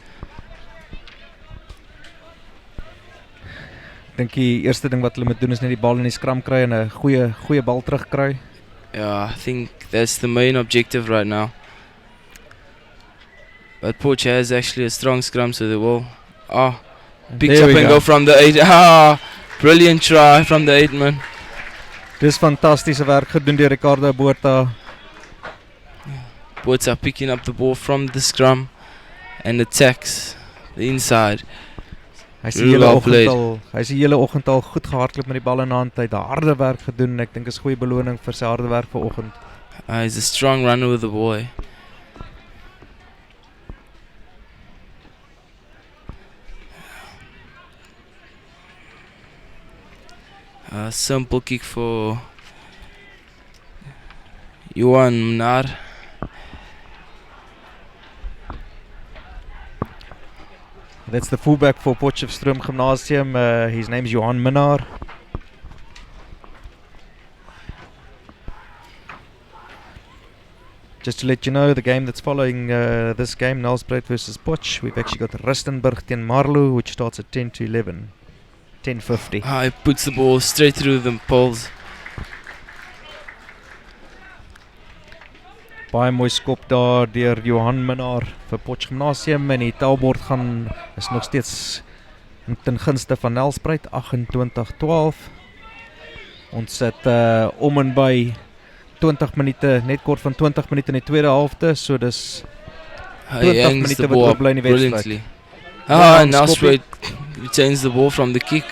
Ek dink die eerste ding wat hulle moet doen is net die bal in die skram kry en 'n goeie bal terugkry. Yeah, I think that's the main objective right now. But Potch has actually a strong scrum, so they will pick up and go from the 8. Brilliant try from the 8 man. Dis fantastiese werk gedoen deur Ricardo Botha. Botha picking up the ball from the scrum and attacks the inside. Hy's die hele oggend al goed gehardloop met die bal in hand. Hy het harde werk gedoen en ek dink is goeie beloning vir sy harde werk vanoggend. He's a strong runner with the boy. A simple kick for Johan Mnar. That's the fullback for Potchefstroom Gymnasium. His name is Johan Minnaar. Just to let you know, the game that's following this game, Nelspruit versus Potch, we've actually got Rustenburg teen Marlo, which starts at 10 to 11. 10:50. He puts the ball straight through the poles. Baie mooi skop daar deur Johan Minnaar vir Potch Gymnasium en die tellbord is nog steeds ten gunste van Nelspruit 28-12. Ons sit om en by 20 minute, net kort van 20 minute in die tweede helfte, so dis 20 minute wat oop bly in die wedstryd. Nelspruit retains the ball from the kick.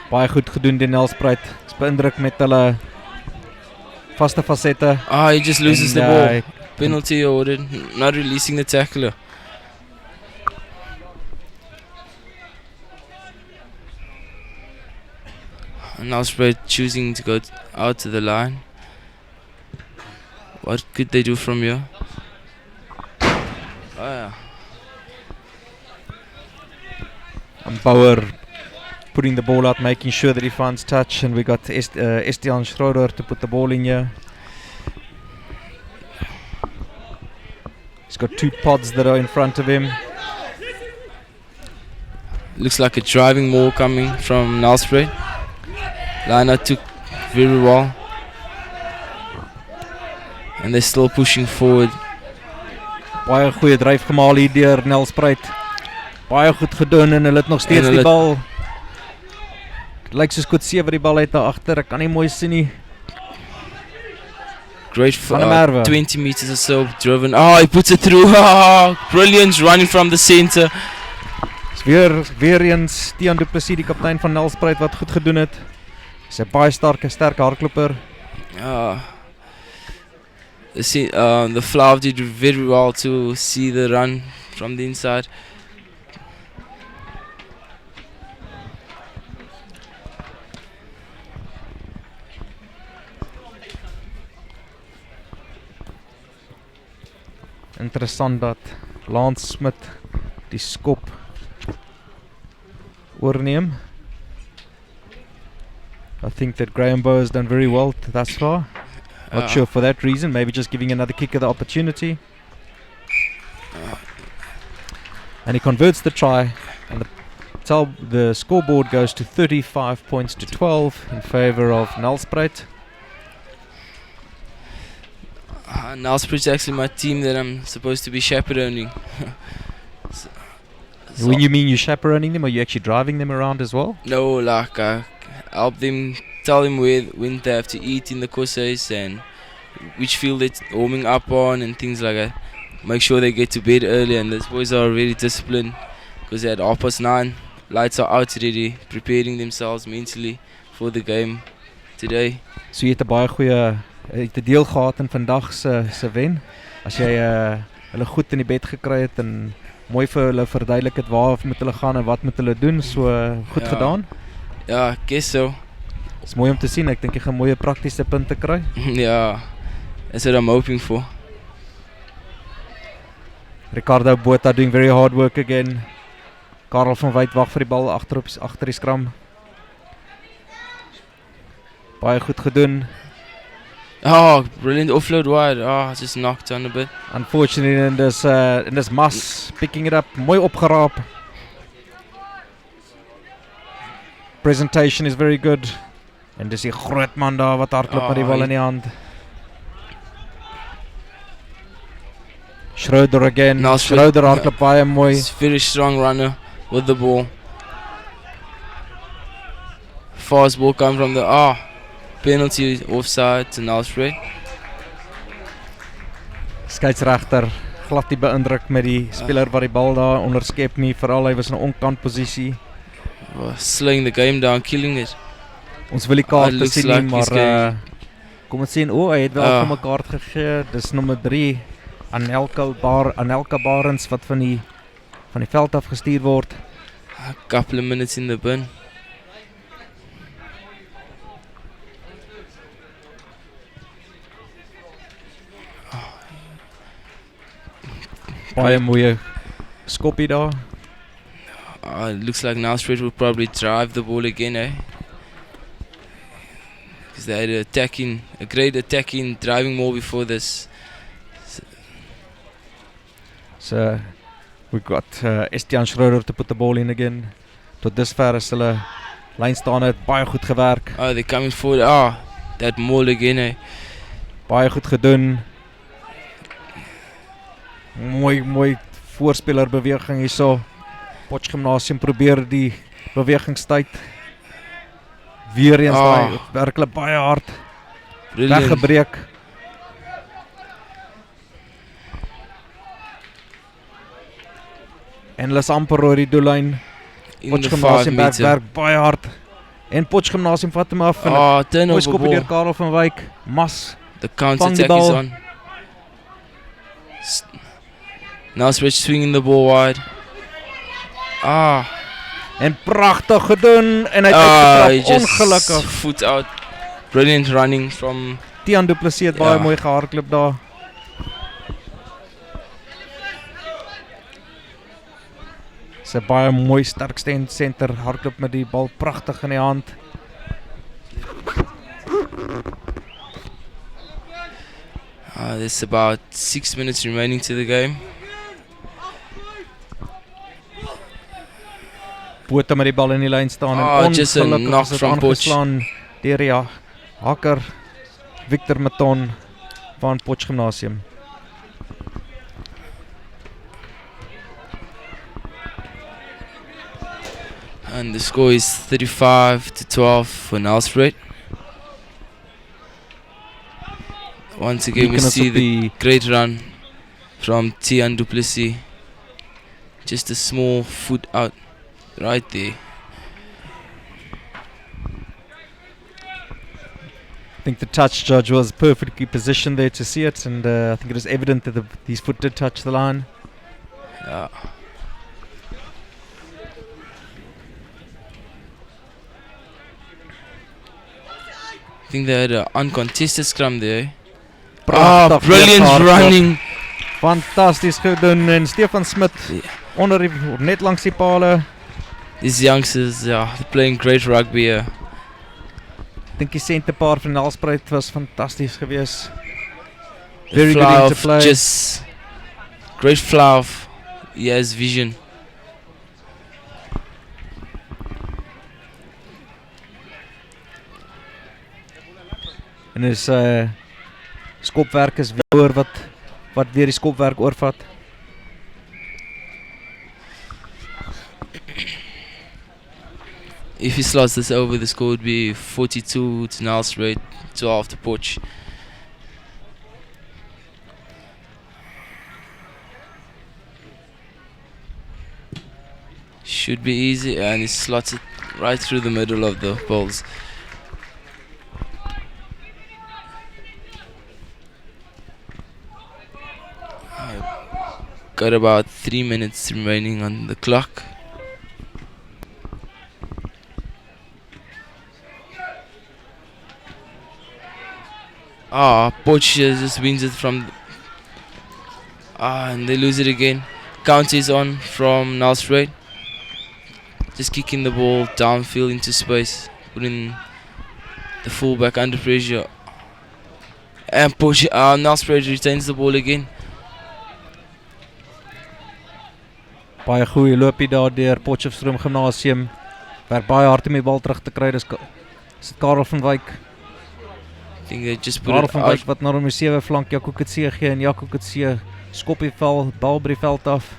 Baie goed gedoen deur Nelspruit. Is beïndruk met hulle vaste fasette. He just loses the ball. Penalty awarded, not releasing the tackler. Nelspruit choosing to go out to the line. What could they do from here? And Bauer putting the ball out, making sure that he finds touch, and we got Estian Schroeder to put the ball in here. He's got 2 pods that are in front of him. Looks like a driving maul coming from Nelspruit. Lina took very well. And they're still pushing forward. Baie goeie dryf gemaal hier deur Nelspruit. Baie goed gedoen en hulle het nog steeds die bal. Lyk soos Kotse wat die bal uit daar agter. Ek kan nie mooi sien nie. Great Merwe. 20 meters or so driven. Oh, he puts it through. Oh, brilliant running from the center. Weer eens Tian Du Plessis, die kaptein van Nelspruit, wat goed gedoen het. Hy's 'n baie sterke hardloper. The Flav did very well to see the run from the inside. Interessant dat Lance Smith die skop oorneem. I think that Graham Bowe has done very well thus far. Not sure for that reason, maybe just giving another kicker the opportunity. And he converts the try, and the scoreboard goes to 35 points to 12 in favour of Nelspruit. Nelspruit's actually my team that I'm supposed to be chaperoning. When you mean you're chaperoning them, are you actually driving them around as well? No, like I help them, tell them when they have to eat in the courses and which field they're warming up on and things like that. Make sure they get to bed early, and those boys are really disciplined because at 9:30, lights are out already, preparing themselves mentally for the game today. So jy het 'n baie goeie deel gehad in vandag se wen. As jy hulle goed in die bed gekry het en mooi vir hulle verduidelik het waar moet hulle gaan en wat moet hulle doen, so goed gedaan. Ja, I guess so. It's mooi om te sien. Ek dink jy gaan mooie praktiese punte kry. Yeah, that's what I'm hoping for. Ricardo Botha doing very hard work again. Karel van Wyk wag vir die bal agter die skram. Baie goed gedoen. Oh, brilliant offload wide. Oh, just knocked on a bit. Unfortunately, in this Mas picking it up, mooi opgeraap. Presentation is very good. En dis die groot man daar wat hardloop met die bal in die hand. Schroeder again. Schroeder hardloop baie mooi. He's very strong runner with the ball. Fast ball come from the penalty offside to Nelspruit. Skeieregter glad nie beïndruk met die speler wat die bal daar onderskep nie, veral hy was in 'n onkant posisie. Slowing the game down, killing it. Ons wil die kaart sien nie, maar kom ons sien, hy het wel vir 'n kaart gegee. Dis nommer 3 Anelka Barends wat van die veld af gestuur word. A couple of minutes in the bin. Baie mooie skoppie daar. It looks like Nelspruit will probably drive the ball again, because they had a great attacking driving maul before this. So we've got Estian Schroeder to put the ball in again. Tot dusver is hulle lyn staan het baie goed gewerk. They're coming forward. That maul again, Baie goed gedoen. Mooi voorspeler beweging hierso. Potchgymnasium probeer die bewegingstyd weer eens daai werklik baie hard weggebreek. En hulle is amper oor die doellyn. Potchgymnasium werk baie hard. En Potchgymnasium vat hom af. Mooi skop deur Karel van Wyk. Mas. The counter attack is on. Nelspruit swinging the ball wide. En pragtig gedoen. En hy het ongelukkig. Foot out. Brilliant running from Tian Du Plessis het baie mooi gehardloop daar. Sy baie mooi sterk center, hardloop met die bal pragtig in die hand. There's about 6 minutes remaining to the game. Botha met die bal in die lyn staan en just a knock from Potch. Deur die hakker Victor Maton van Potch Gymnasium. And the score is 35-12 for Nelspruit. Once again we see the great run from Tian du Plessis. Just a small foot out right there. I think the touch judge was perfectly positioned there to see it, and I think it was evident that his foot did touch the line. Yeah. I think they had an uncontested scrum there. Brilliant running. Fantasties gedoen en Stefan Smit onder die, net langs die pale. These youngsters, they're playing great rugby here. Ek dink die senterpaar van Nelspruit was fantasties geweest. Very good interplay. Just great flow of yes vision. En is skopwerk is weer wat weer die skopwerk oorvat. If he slots this over, the score would be 42 to Nelspruit, 12 to Potch. Should be easy, and he slots it right through the middle of the poles. Got about 3 minutes remaining on the clock. Potch just wins it from and they lose it again. Count is on from Nelspruit. Just kicking the ball downfield into space, putting the fullback under pressure. And Potch, Nelspruit retains the ball again. Baie goeie loopie daar deur Potchefstroom Gymnasium. Werk baie hard om die bal terug te kry. Dis dit Karel van Wyk. I think they just put Karel it van out. Wyk wat na die 7 flank Jaco Kutse gee en Jaco Kutse skop die bal by die veld af.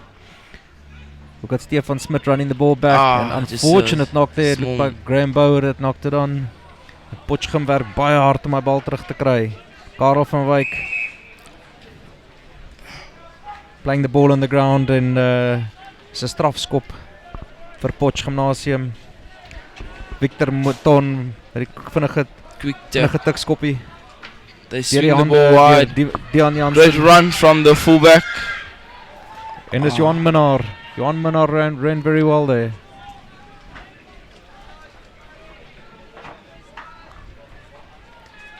We got Stefan Smith running the ball back and unfortunate knock there. It looked like Graham Bauer that knocked it on. Potchefstroom werk baie hard om die bal terug te kry. Karel van Wyk playing the ball on the ground and is 'n strafskop vir Potch Gymnasium. Victor Mouton met die vinnige tikskoppie. They swing the ball wide. Great run from the fullback. En dis Johan Minnar. Johan Minnar ran very well there.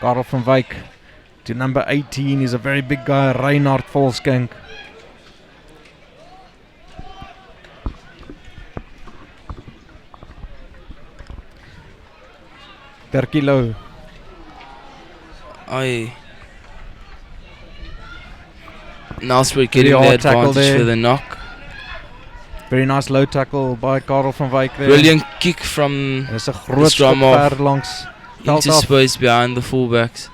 Karel van Wyk to number 18 is a very big guy, Reinhard Volskank. Per kilo. Nelspruit getting the advantage for the knock. Very nice low tackle by Karel van Wyk there. Brilliant kick from Dis 'n groot skop ver langs into space behind the fullbacks.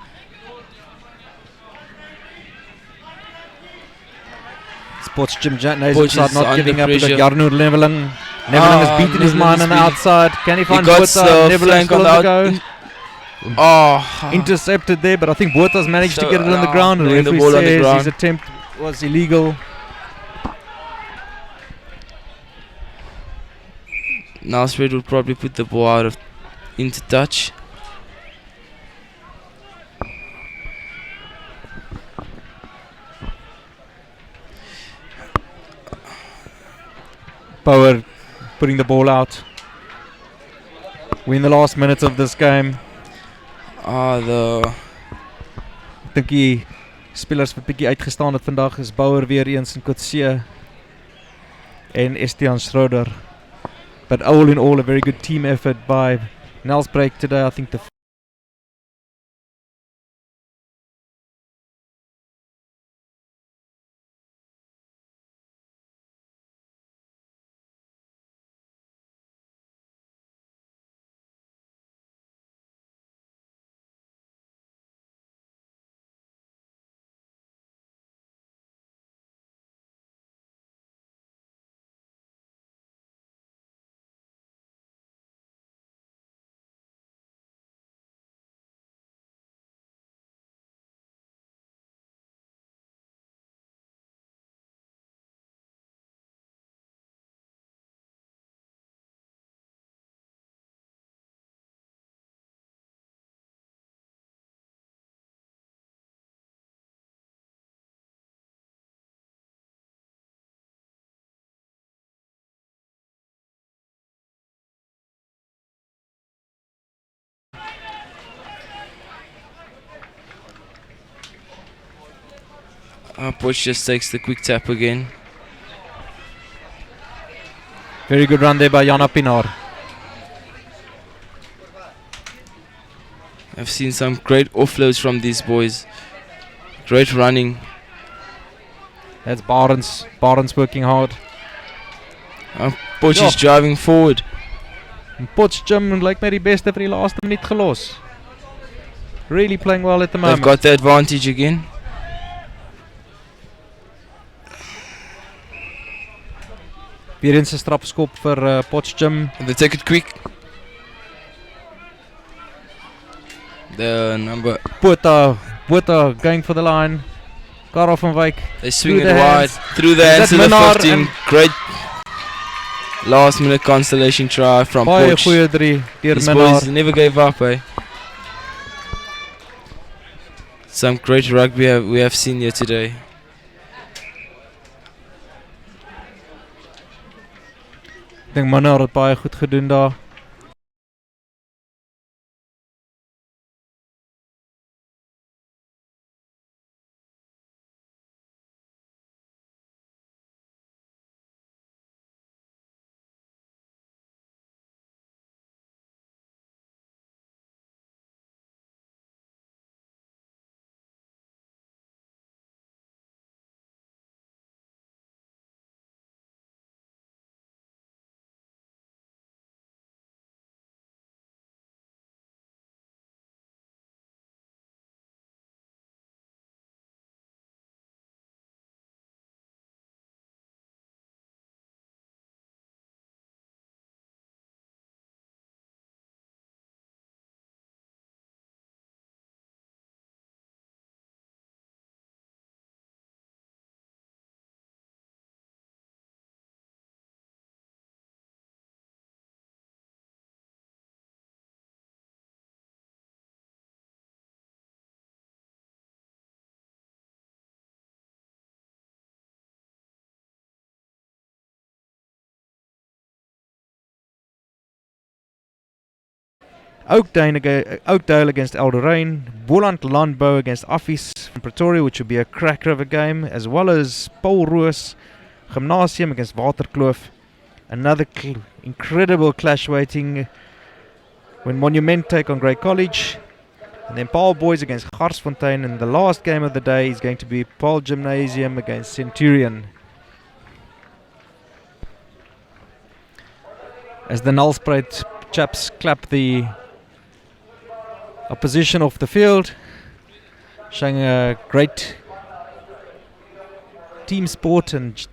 Sports Jim Nathan not giving up. Pressure. Jarno Neveling has beaten his man on the outside. Can he find Botha? Neveling's still on the go. Intercepted there, but I think Botha's managed to get it on the ground. And the referee says his attempt was illegal. Nelspruit would probably put the ball out of into touch. Power putting the ball out. We're in the last minutes of this game. Ek dink die spelers wat bietjie uitgestaan het vandag is Bauer weer eens en Kutse. en Estian Schroeder. But all in all, a very good team effort by Nelspruit today. I think the Potch just takes the quick tap again. very good run there by Jana Pinaar. I've seen some great offloads from these boys. Great running. That's Barnes. Barnes working hard. Potch is driving forward. Potch Jim lyk my die beste vir die laaste minuut gelos. Really playing well at the moment. They've got the advantage again. Weer eens 'n strafskop vir Potchefstroom. They take it quick. The number Botha going for the line. Karel van Wyk. They swing it wide through the hands of the 15. Great last minute consolation try from Baie Potch. goeie drie deur These Minnaar. boys never gave up, eh? Some great rugby we have seen here today. Ek dink Minnaar het baie goed gedoen daar. Oakdale against Eldorraine, Boland Landbou against Affies from Pretoria, which would be a cracker of a game, as well as Paul Roos Gymnasium against Waterkloof. Another incredible clash waiting when Monument take on Grey College. And then Paarl Boys against Garsfontein, and the last game of the day is going to be Paarl Gymnasium against Centurion. As the Nelspruit chaps clap the opposition off the field, showing a great team sport, and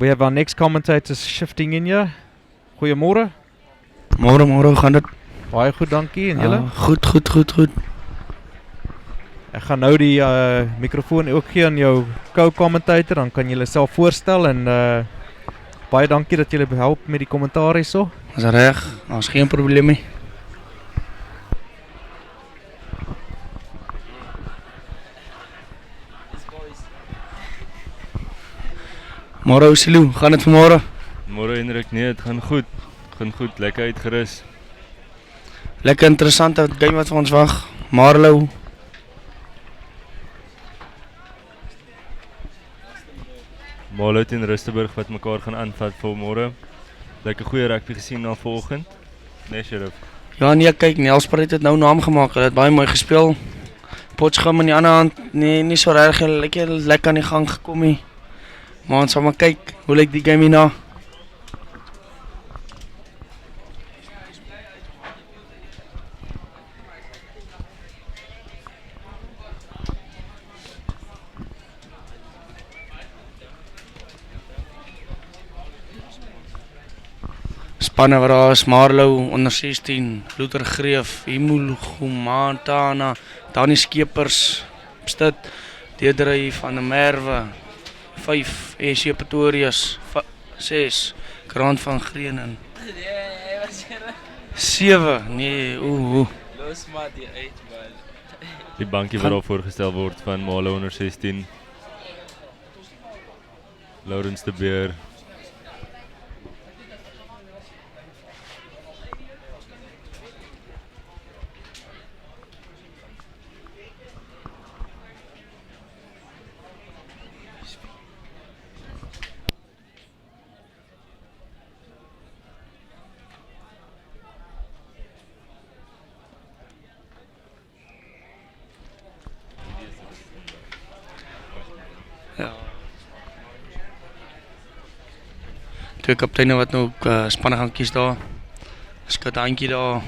we have our next commentators shifting in here. Goeiemôre. Môre, hoe gaan dit? Baie goed, dankie. En julle? Goed. Ek gaan nou die mikrofoon ook gee aan jou co-commentator, dan kan julle self voorstel, en baie dankie dat julle help met die kommentaar hierso. Is reg, ons geen probleem nie. Môre Ousilo, gaan dit vanmôre? Môre Hendrik, nee, het gaan goed. Lekker uitgerus. Lekker interessante game wat vir ons wag. Marlow. Marlow teen Rustenburg wat mekaar gaan aanvat vir môre. Lekker goeie rugby gesien al vanoggend. Nee, Sheriff. Ja nee, kyk, Nelspruit het dit nou naam gemaak. Hulle het baie mooi gespeel. Potchefstroom aan die ander hand, nee, nie so reg lekker aan die gang gekom nie. Maar ons sal maar kyk, hoe lyk die game hierna? Spanne wat daar is, Marlow, onder 16, Luther Greef, Himul Gumantana, Dani Skepers, Stit, Deedrey van der Merwe, 5, SC Pretorius, 6, Grant van Greenen, 7, nee, Los maar die uit, man. Die bankie wat daar voorgestel word van Marlow onder 16. Lawrence de Beer. Twee kapteine wat nou spanne gaan kies daar. Skat handjie daar.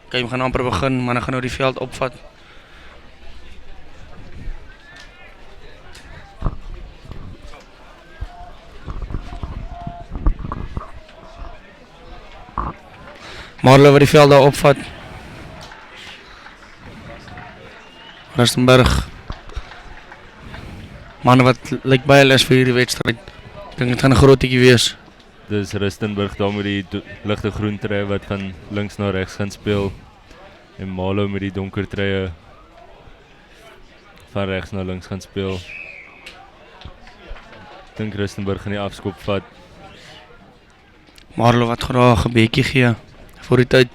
Game gaan amper begin, manne gaan nou die veld opvat. Marlow wat die veld daar opvat. Rustenburg. Manne wat lyk baie les vir hierdie wedstryd. Ek dink dit gaan 'n grootjie wees. Dis Rustenburg daar met die ligte groen trui wat van links na regs gaan speel. En Marlow met die donker truie van regs na links gaan speel. Ek dink Rustenburg gaan die afskop vat. Marlow wat graag 'n bietjie gee voor die tyd.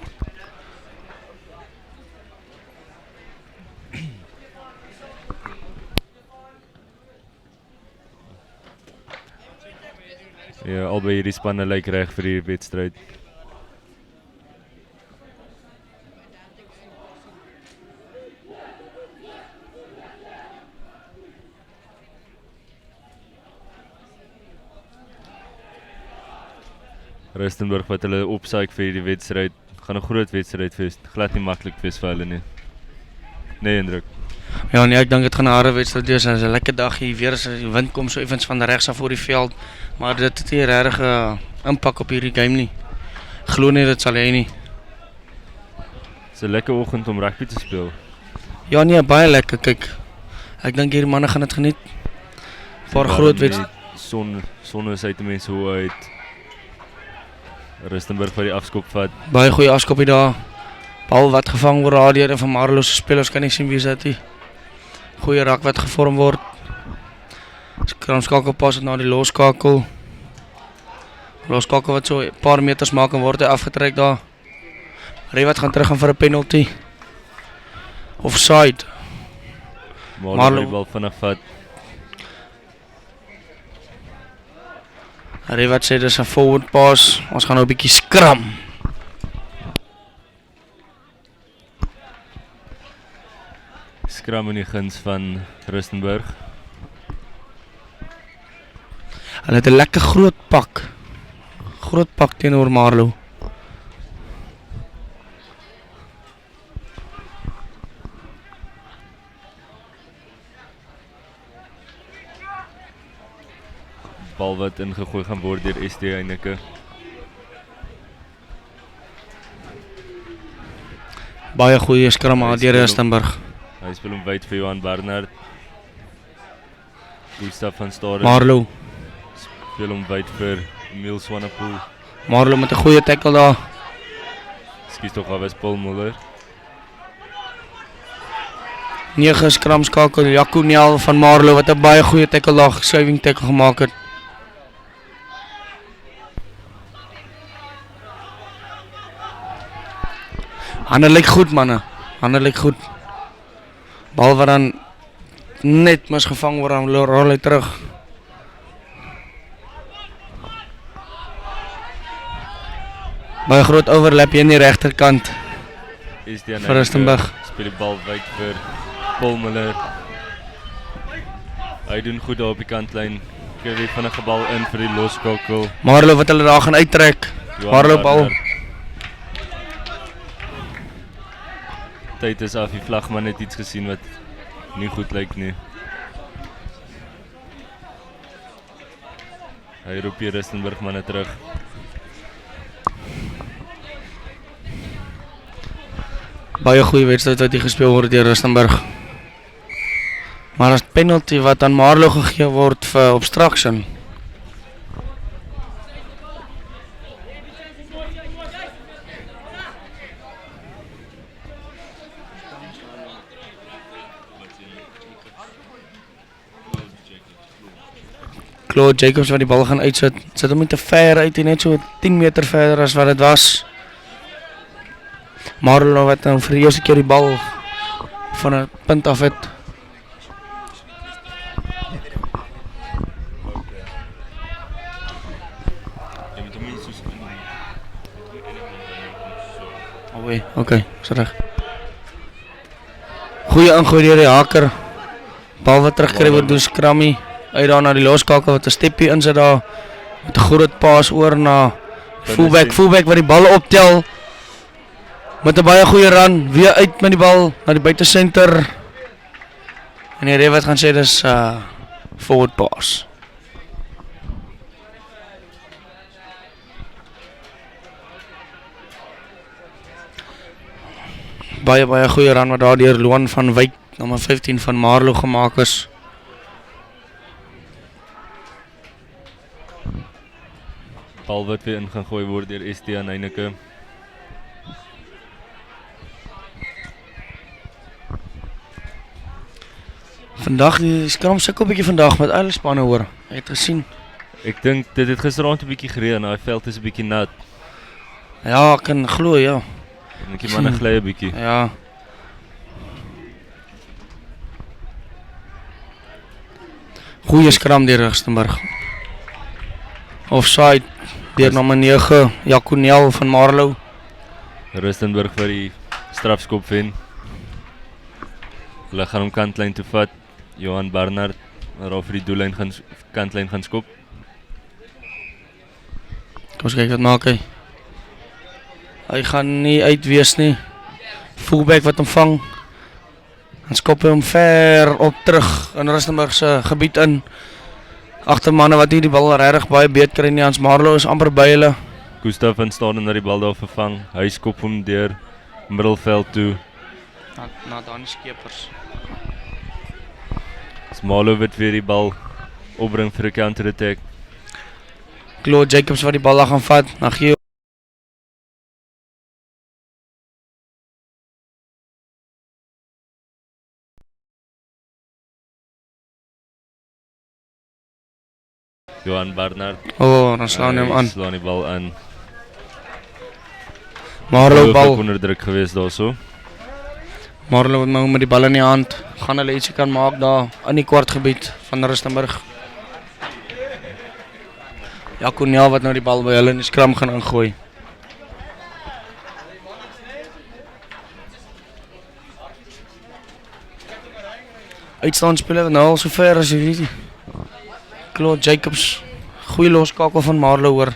Ja, albei hierdie spanne lyk reg vir die wedstryd. Rustenburg wat hulle opsuik vir hierdie wedstryd, gaan 'n groot wedstryd wees. Glad nie maklik wees vir hulle nie. Nee, indruk. Ja nee, ek dink dit gaan 'n harde wedstryd wees. Dit is 'n lekker dag hier weer. As die wind kom so effens van regs af voor die veld, maar dit het nie regtig 'n impak op hierdie game nie. Glo nie dit sal hê nie. Dis 'n lekker oggend om rugby te speel. Ja nee, baie lekker. Kyk. Ek dink hierdie manne gaan dit geniet. 'n Paar groot wedstryd. Son is uit die mense hoe uit. Rustenburg wat die afskop vat. Baie goeie afskopie daar. Bal wat gevang word daardeur en van Marlow se spelers kan nie sien wie dit is. Goeie rak wat gevorm word. Skramskakel pas het na die loskakel. Loskakel wat so 'n paar meters maak en word hy afgetrek daar. Ry wat gaan terug gaan vir 'n penalty. Offside. Marlow die bal vinnig vat. Ry wat sê dis 'n forward pass. Ons gaan nou 'n bietjie skram. Skram in die guns van Rustenburg. Hulle het 'n lekker groot pak. Groot pak teenoor Marlow. Bal wat ingegooi gaan word deur SD Heineke. Baie goeie skram deur Rustenburg. Hy speel hom wyd vir Johan Bernard. Gustav van Staden. Marlow. Speel hom wyd vir Emil Swanepoel. Marlow met 'n goeie tackle daar. Skies tog af is Paul Muller. 9 skramskakel Jaconel van Marlow wat 'n baie goeie tackle daar, saving tackle gemaak het. Hande lyk goed manne. Hande lyk goed. Bal wat dan net misgevang word, dan rol hy terug. Baie groot overlap hier aan die regterkant Is die vir Rustenburg. Speel die bal wyd vir Paul Miller. Hy doen goed daar op die kantlyn. Kry weer vinnige bal in vir die loskakel. Marlo wat hulle daar gaan uittrek. Marlo bal. Tyd is af, die vlagman het iets gesien wat nie goed lyk nie. Hy roep die Rustenburg manne terug. Baie goeie wedstryd wat hier gespeel word deur Rustenburg. Maar as penalty wat aan Marlo gegee word vir obstruction. Claude Jacobs wat die bal gaan uitsit. Sit hom nie te ver uit en net so 10 meter verder as wat dit was. Marlo wat nou vir die eerste keer die bal van 'n punt af het. Oké, is reg. Goeie ingooi deur die haker. Bal wat terugkry word deur Skrammy. Uit daar na die loskakel wat 'n steppie insit daar. Met 'n groot paas oor na fullback wat die bal optel. Met 'n baie goeie run, weer uit met die bal na die buitesenter. En die ref wat gaan sê dis forward pass. Baie goeie run wat daar deur Loan van Wyk, nommer 15 van Marlo gemaak is. Bal wat weer ingegooi word deur ST aan Heineke. Vandag, die skram sukkel 'n bietjie vandag met alle spanne hoor. Ek het gesien. Ek dink dit het gisteraand 'n bietjie gereën, daai veld is 'n bietjie nat. Ja, ek kan glo, ja. En die manne gly 'n bietjie. Ja. Goeie skram deur Rustenburg. Offside deur nommer 9, Jaconel van Marlo. Rustenburg vir die strafskop wen. Hulle gaan hom kantlyn toe vat. Johan Barnard waar vir die doellyn gaan kantlyn gaan skop. Kom ons kyk wat maak hy. Hy gaan nie uitwees nie. Fullback wat hom vang. Dan skop hy hom ver op terug in Rustenburg se gebied in. Agter manne wat hier die bal regtig baie beet kry nie. Hans Marlo is amper by hulle. Stefan staan en dat die bal daar vervang. Hy skop hom deur middelveld toe. Na dan skepers. Marlo wat weer die bal opbring vir 'n counter attack. Claude Jacobs wat die bal daar gaan vat. Na gee Johan Barnard. Dan slaan hy hom aan. Slaan die bal aan. Marlo bal onder druk geweest daarso. Marlo wat nou met die bal in die hand. Gaan hulle ietsie kan maak daar in die kwartgebied van Rustenburg. Jaconel wat nou die bal by hulle in die skram gaan ingooi. Uitstaanspeler nou al so ver as jy weet. Claude Jacobs, goeie loskakel van Marlo hoor.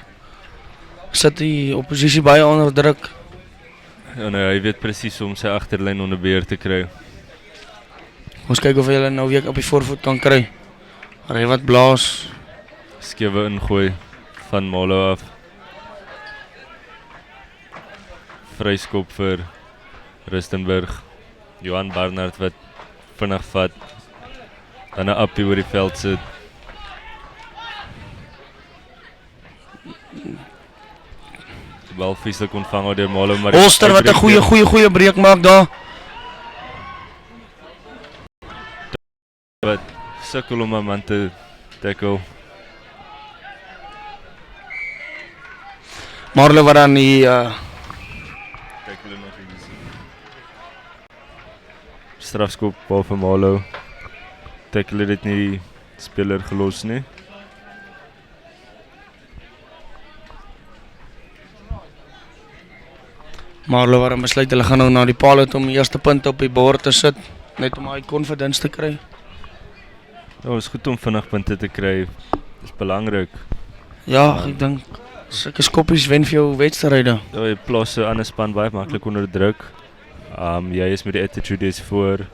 Sit die oppositie baie onder druk. Ja nee, hy weet presies hoe om sy agterlyn onder beheer te kry. Ons kyk of hy hulle nou weer op die voorvoet kan kry. Ry wat blaas. Skewe ingooi van Marlo af. Vryskop vir Rustenburg. Johan Barnard wat vinnig vat. Dan 'n appie oor die veld sit. Bal vieslik ontvang deur Marlo, maar Holster wat 'n goeie breek maak daar. Wat sukkel om 'n man te tackle. Marlo wat dan die tackle nog nie. Strafskop bal vir Marlo. Tackle het nie die speler gelos nie. Marlo wat besluit hulle gaan nou na die paal uit om die eerste punt op die bord te sit, net om daai confidence te kry. Ja, is goed om vinnig punte te kry. Dis belangrik. Ja, ek dink sulke skoppies wen vir jou wedstryde. Ja, jy plaas 'n ander span baie maklik onder druk. Jy is met die attitude voor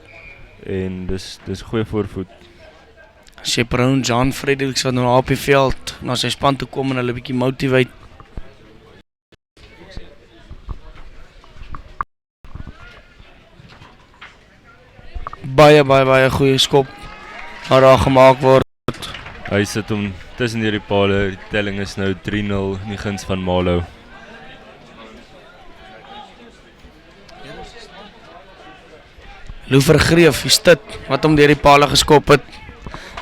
en dis 'n goeie voorvoet. Chaperone John Fredericks wat nou op die veld na sy span toe kom en hulle bietjie motivate. Baie goeie skop wat daar gemaak word. Hy sit hom tussen die pale. Die telling is nou 3-0 in die guns van Malo. Lou Vergreef, die stit wat hom deur die pale geskop het.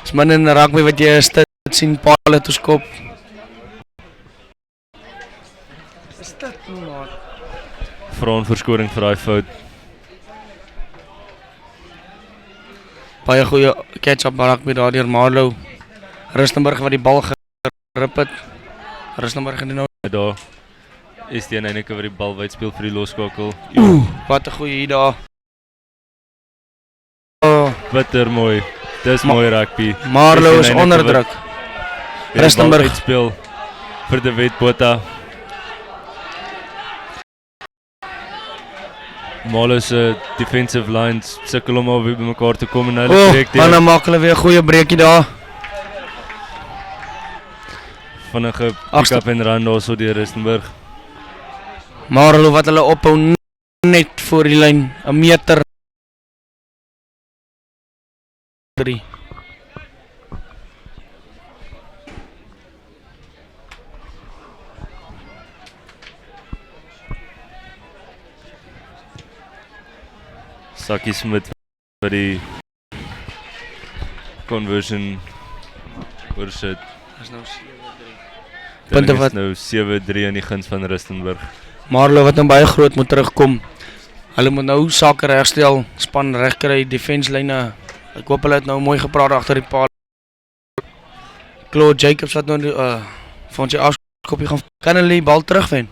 Dis min in rugby wat jy 'n stit sien pale toe skop. Stit maar. Vra 'n verskoning vir daai fout. Baie goeie catch-up rugby daar deur Marlo. Rustenburg wat die bal gerip het. Rustenburg gaan nou daar. Is die enige wat die bal wyd speel vir die loskakel. Wat 'n goeie hier daar. Bitter mooi. Dis mooi rugby. Marlo is onder druk. Rustenburg speel vir die Witbota. Marlo se defensive lines sukkel om al by mekaar te kom en hulle breek die. Dan maak hulle weer 'n goeie breekie daar. Vinnige pick-up en run daar so deur Rustenburg. Marlo wat hulle ophou net voor die lyn, 'n meter 3. Sakkie Smit vir die conversion oorsit. Dis nou 7-3. Punte wat nou 7-3 in die guns van Rustenburg. Marlo wat nou baie groot moet terugkom. Hulle moet nou sake regstel, span regkry, defense lyne. Ek hoop hulle het nou mooi gepraat agter die paal. Claude Jacobs wat nou van sy afskoppie gaan kan hulle die bal terugwen.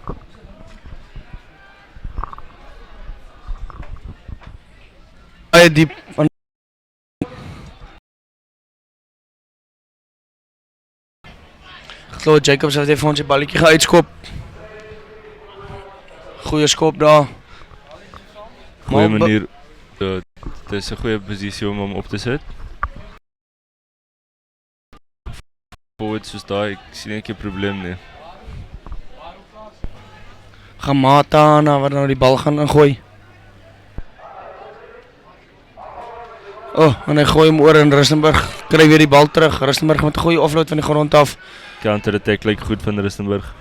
Baie diep van Claude Jacobs het vir ons die balletjie geuitskop. Goeie skop daar. Goeie manier. Dit is 'n goeie posisie om hom op te sit. Forward soos daai, ek sien nie 'n probleem nie. Gamatana wat nou die bal gaan ingooi. En hy gooi hom oor in Rustenburg. Kry weer die bal terug. Rustenburg met 'n goeie offload van die grond af. Counter attack lyk goed van Rustenburg.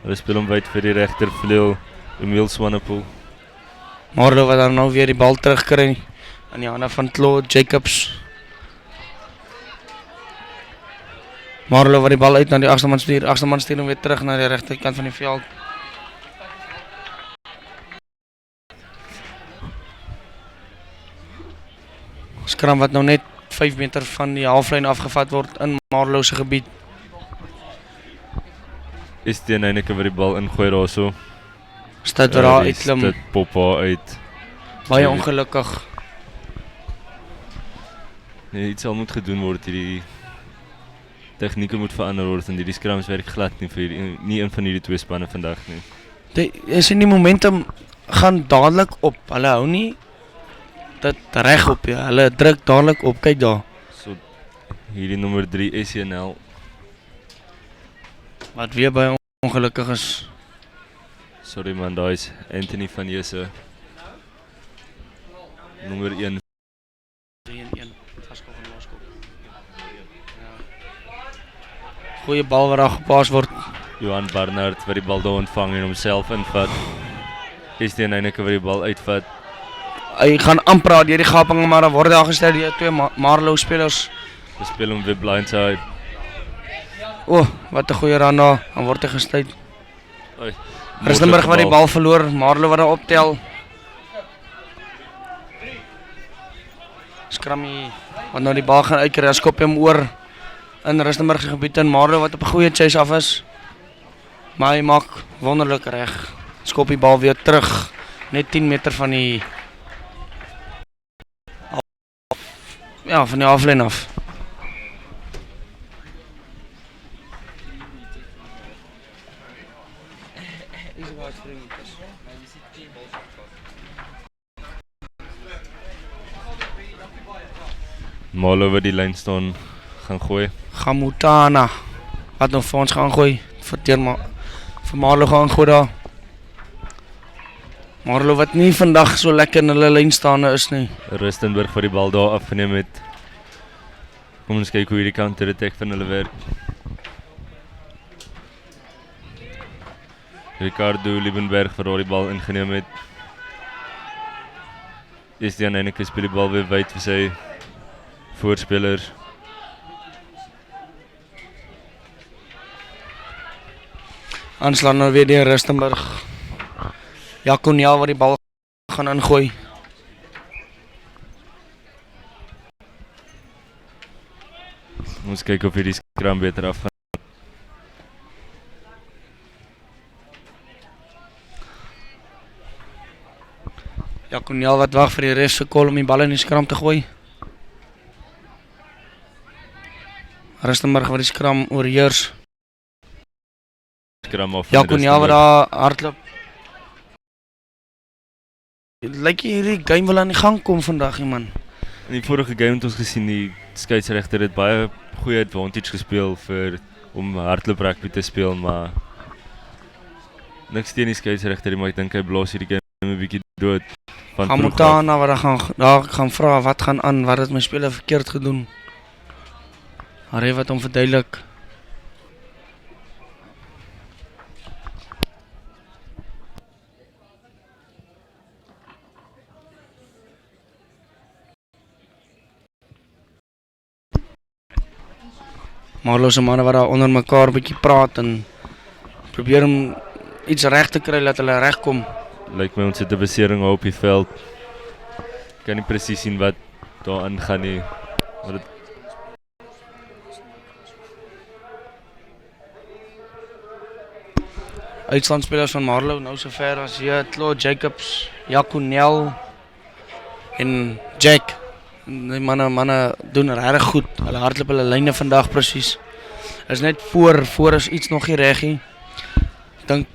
Hulle speel hom wyd vir die regtervleuel, Emil Swanepoel. Marlo wat dan nou weer die bal terugkry aan die hande van Claude Jacobs. Marlo wat die bal uit na die agterman stuur. Agterman stuur hom weer terug na die regterkant van die veld. Skram wat nou net 5 meter van die halflyn afgevat word in Marlo se gebied. Is die enige wat die bal ingooi daarso. Stad waar daar uitklim. Dit pop haar uit. Baie ongelukkig. Nee, iets sal moet gedoen word. Hierdie tegnieke moet verander word en hierdie scrums werk glad nie vir nie een van hierdie twee spanne vandag nie. Is in die momentum gaan dadelik op. Hulle hou nie dit reg op ja. Hulle druk dadelik op. Kyk daar. So hierdie nommer 3 SNL wat weer baie ongelukkig is. Sorry man, daar is Anthony van Jesse. Nommer 1. 3-1. Vaskop en loskop. Goeie bal wat daar gepaas word. Johan Barnard wat die bal daar ontvang en homself invat. Is die enige wat die bal uitvat. Hy gaan amper deur die gaping, maar dan word daar gestel die twee Marlo spelers. Hulle speel hom weer blindside. Wat 'n goeie run daar. Dan word hy gestuit. Rustenburg wat die bal verloor, Marlo wat daar optel. Skrammy wat nou die bal gaan uitkry, skop hom oor in Rustenburg se gebied en Marlo wat op 'n goeie chase af is. Maar hy maak wonderlik reg. skop die bal weer terug, net 10 meter van die van die aflyn af. Mal oor die lyn staan, gaan gooi. Gamutana, wat nog vir ons gaan gooi, vir Paarl gaan gooi daar. Paarl wat nie vandag so lekker in hulle lynstaande is nie. Rustenburg vir die bal daar afgeneem het. Kom ons kyk hoe hierdie counter attack van hulle werk. Ricardo Liebenberg vir daar die bal ingeneem het. Estian Heineke speel die bal weer wyd vir sy voorspeler. Aanslaan nou weer deur Rustenburg. Jaconiel wat die bal gaan ingooi. Ons kyk of hierdie scrum beter afgaan. Jaconiel wat wag vir die ref se call om die bal in die scrum te gooi. Rustenburg wat die scrum oorheers. Jaconiel wat daar hardloop. Lyk hierdie game wil aan die gang kom vandag, man. In die vorige game het ons gesien die skeieregter het baie goeie advantage gespeel om hardloop rugby te speel, maar niks teen die skeieregter, maar ek dink hy blaas hierdie game 'n bietjie dood. Gamutana wat daar gaan vra wat gaan aan, wat het my speler verkeerd gedoen. Hy wat hom verduidelik. Marlo se manne wat daar onder mekaar 'n bietjie praat en probeer om iets reg te kry dat hulle regkom. Lyk my ons het 'n besering op die veld. Kan nie presies sien wat daar aangaan nie. Uitstandspelers van Marlo nou sover as Claude Jacobs, Jaconiel en Jack. Die manne doen regtig goed. Hulle hardloop hulle lyne vandag presies. Is net voor is iets nog nie reg nie. Ek dink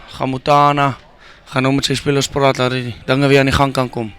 Gamutana gaan nou met sy spelers praat dat die dinge weer aan die gang kan kom.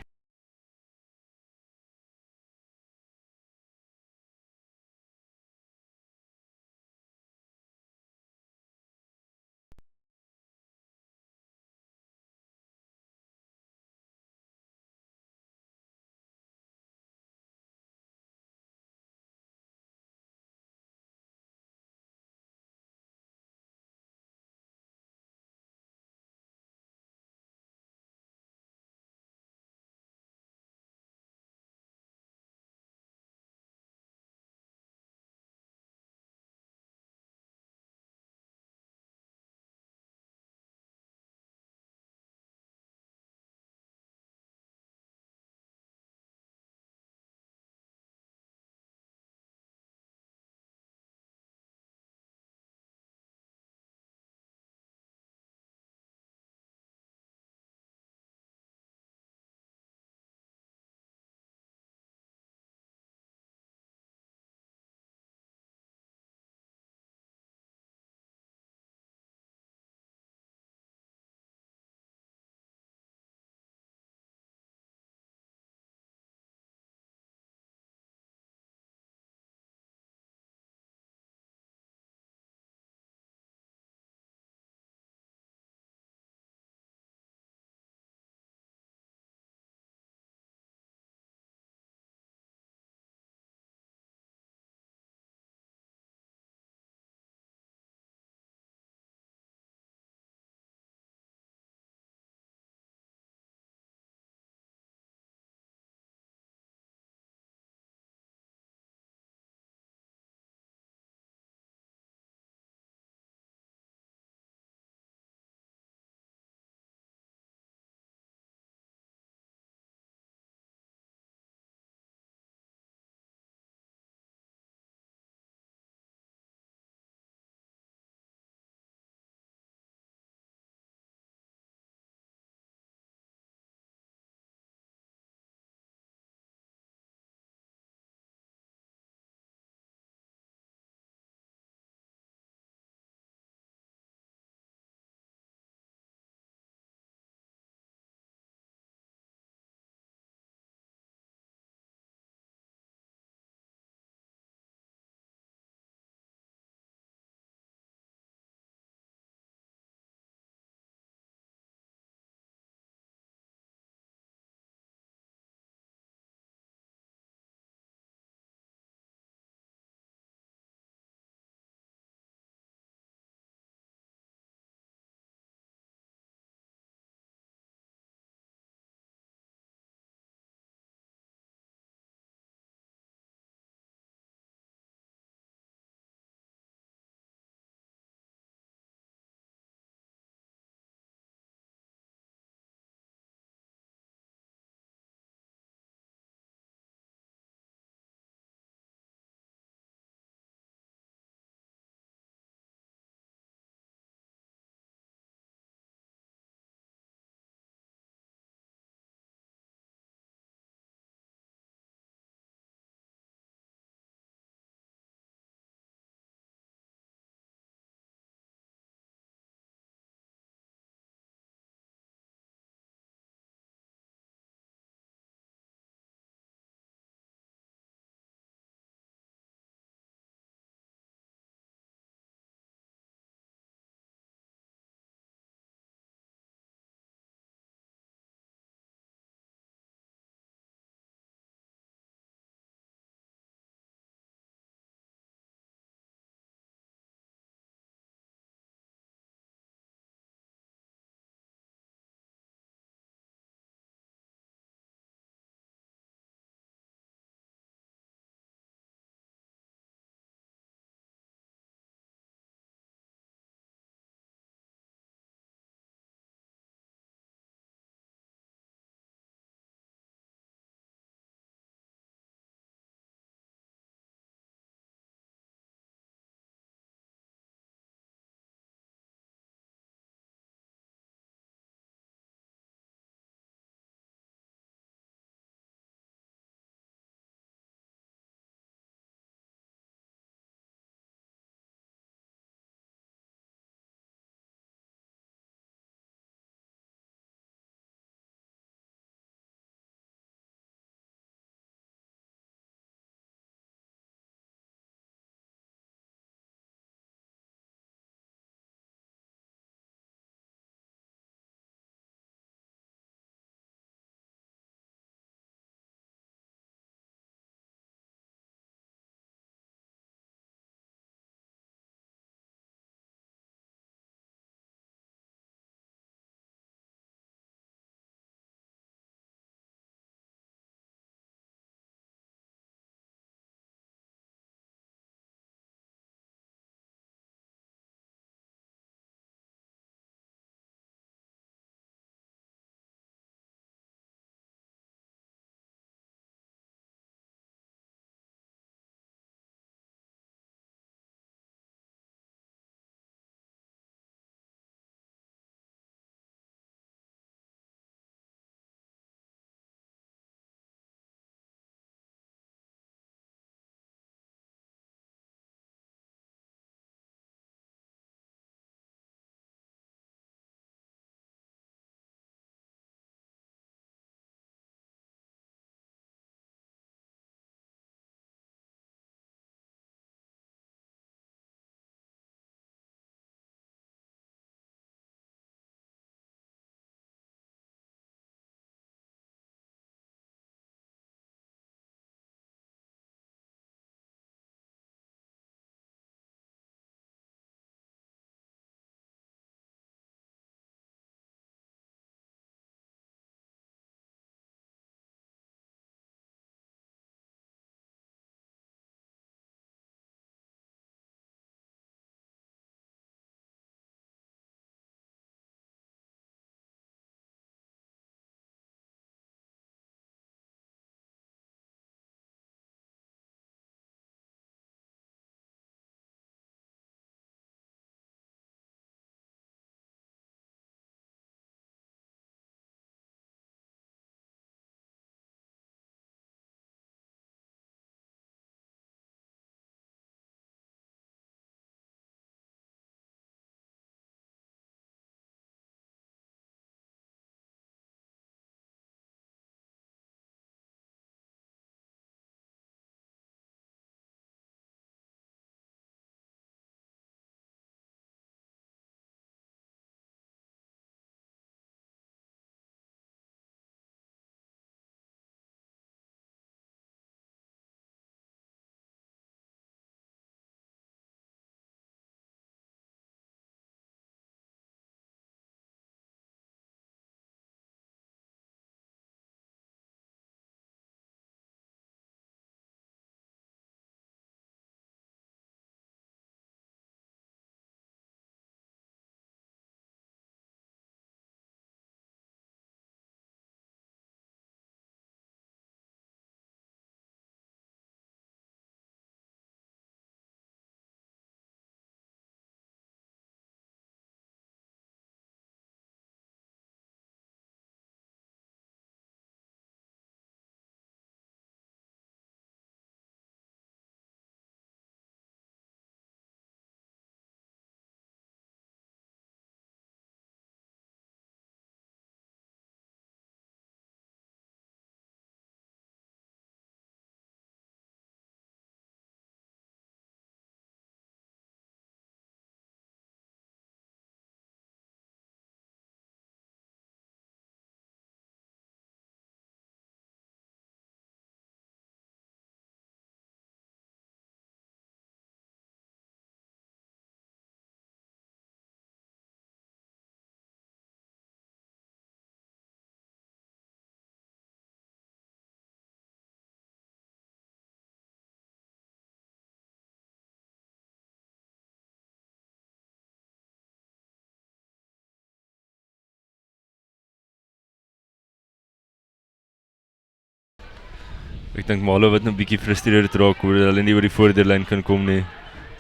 Ek dink Malo wat nou bietjie frustreerd raak oor hulle nie oor die voordeurlyn kan kom nie.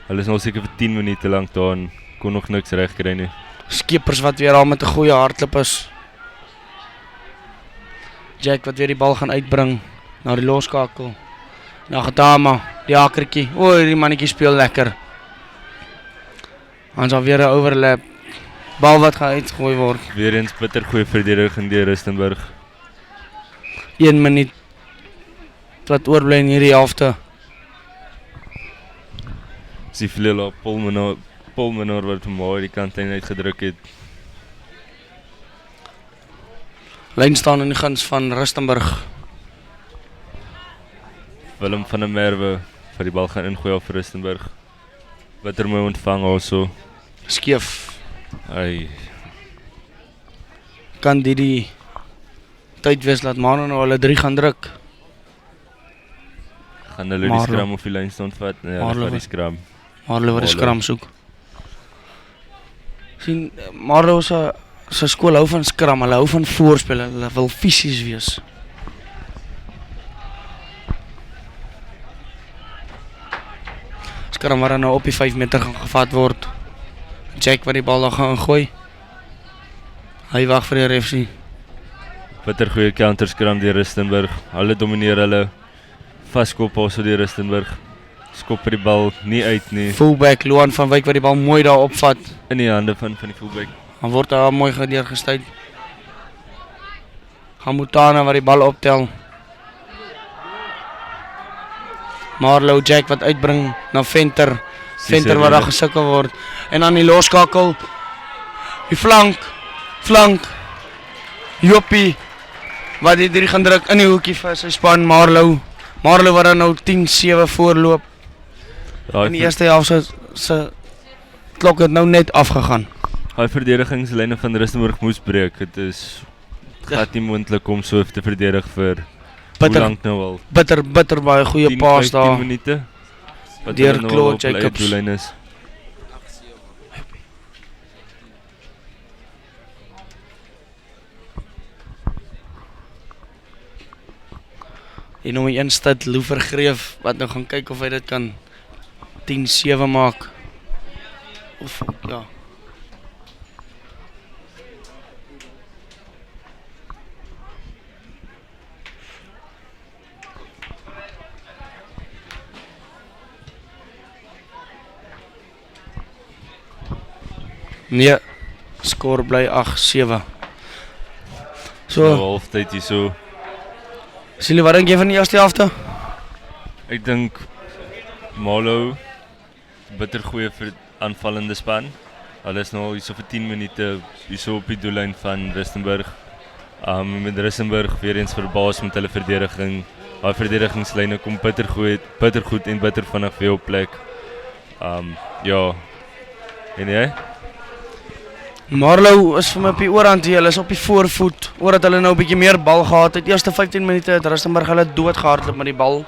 Hulle is nou seker vir 10 minute lank daar en kon nog niks reg kry nie. Skeepers wat weer al met 'n goeie hardloop is. Jack wat weer die bal gaan uitbring na die loskakel. Nagatama, die hakertjie. O, die mannetjie speel lekker. Ons al weer 'n overlap. Bal wat gaan uitgegooi word. Weer eens bitter goeie verdediging deur Rustenburg. 1 minuut wat oorbly in hierdie helfte. Sy Vlela Polmenaar wat hom maar die kant uitgedruk het. Lyn staan in die guns van Rustenburg. Willem van der Merwe vir die bal gaan ingooi op Rustenburg. Bitter mooi ontvang also. Skeef. Ai, Kan die tyd wees laat Mano nou hulle 3 gaan druk. gaan hulle die skram of die lyn staan vat? Nee, hulle vat die skram. Marlo wat die skram soek. Sien, Marlo se skool hou van skram, hulle hou van voorspel, hulle wil fisies wees. Skram waar nou op die 5 meter gaan gevat word. Jack wat die bal daar gaan gooi. Hy wag vir die refsie. Bitter goeie counter skram deur Rustenburg. Hulle domineer hulle. Vaskop also deur Rustenburg. Skop die bal nie uit nie. Fullback Luan van Wyk wat die bal mooi daar opvat. In die hande van die fullback. Dan word daar mooi gedeurgestuit. Hamutana wat die bal optel. Marlo Jack wat uitbring na Venter. Venter waar daar gesukkel word. En dan die loskakel. Die flank. Joppie. Wat die 3 gaan druk in die hoekie vir sy span. Marlo wat dan nou 10-7 voorloop. In die eerste helft se klok het nou net afgegaan. Daai verdedigingslyne van Rustenburg moes breek. Dit is glad nie moontlik om so te verdedig vir hoe lank nou al. Bitter baie goeie paas daar. 10 minute. Deur Claude Jacobs. Die nommer 1 stad Loevergreef wat nou gaan kyk of hy dit kan 10-7 maak. Of ja. Nee, score bly 8-7. So, halftyd hier so. Silly, wat dink jy van die eerste helfte? Ek dink Malo bitter goeie vir aanvallende span. Hulle is nou al hierso vir 10 minute hierso op die doellyn van Rustenburg. Met Rustenburg weer eens verbaas met hulle verdediging. Daai verdedigingslyne kom bitter goed en bitter vinnig weer op plek. Ja. En jy? Marlo is vir my op die oorhand hier, hulle is op die voorvoet, omdat hulle nou 'n bietjie meer bal gehad het. Eerste 15 minute het Rustenburg hulle doodgehardloop met die bal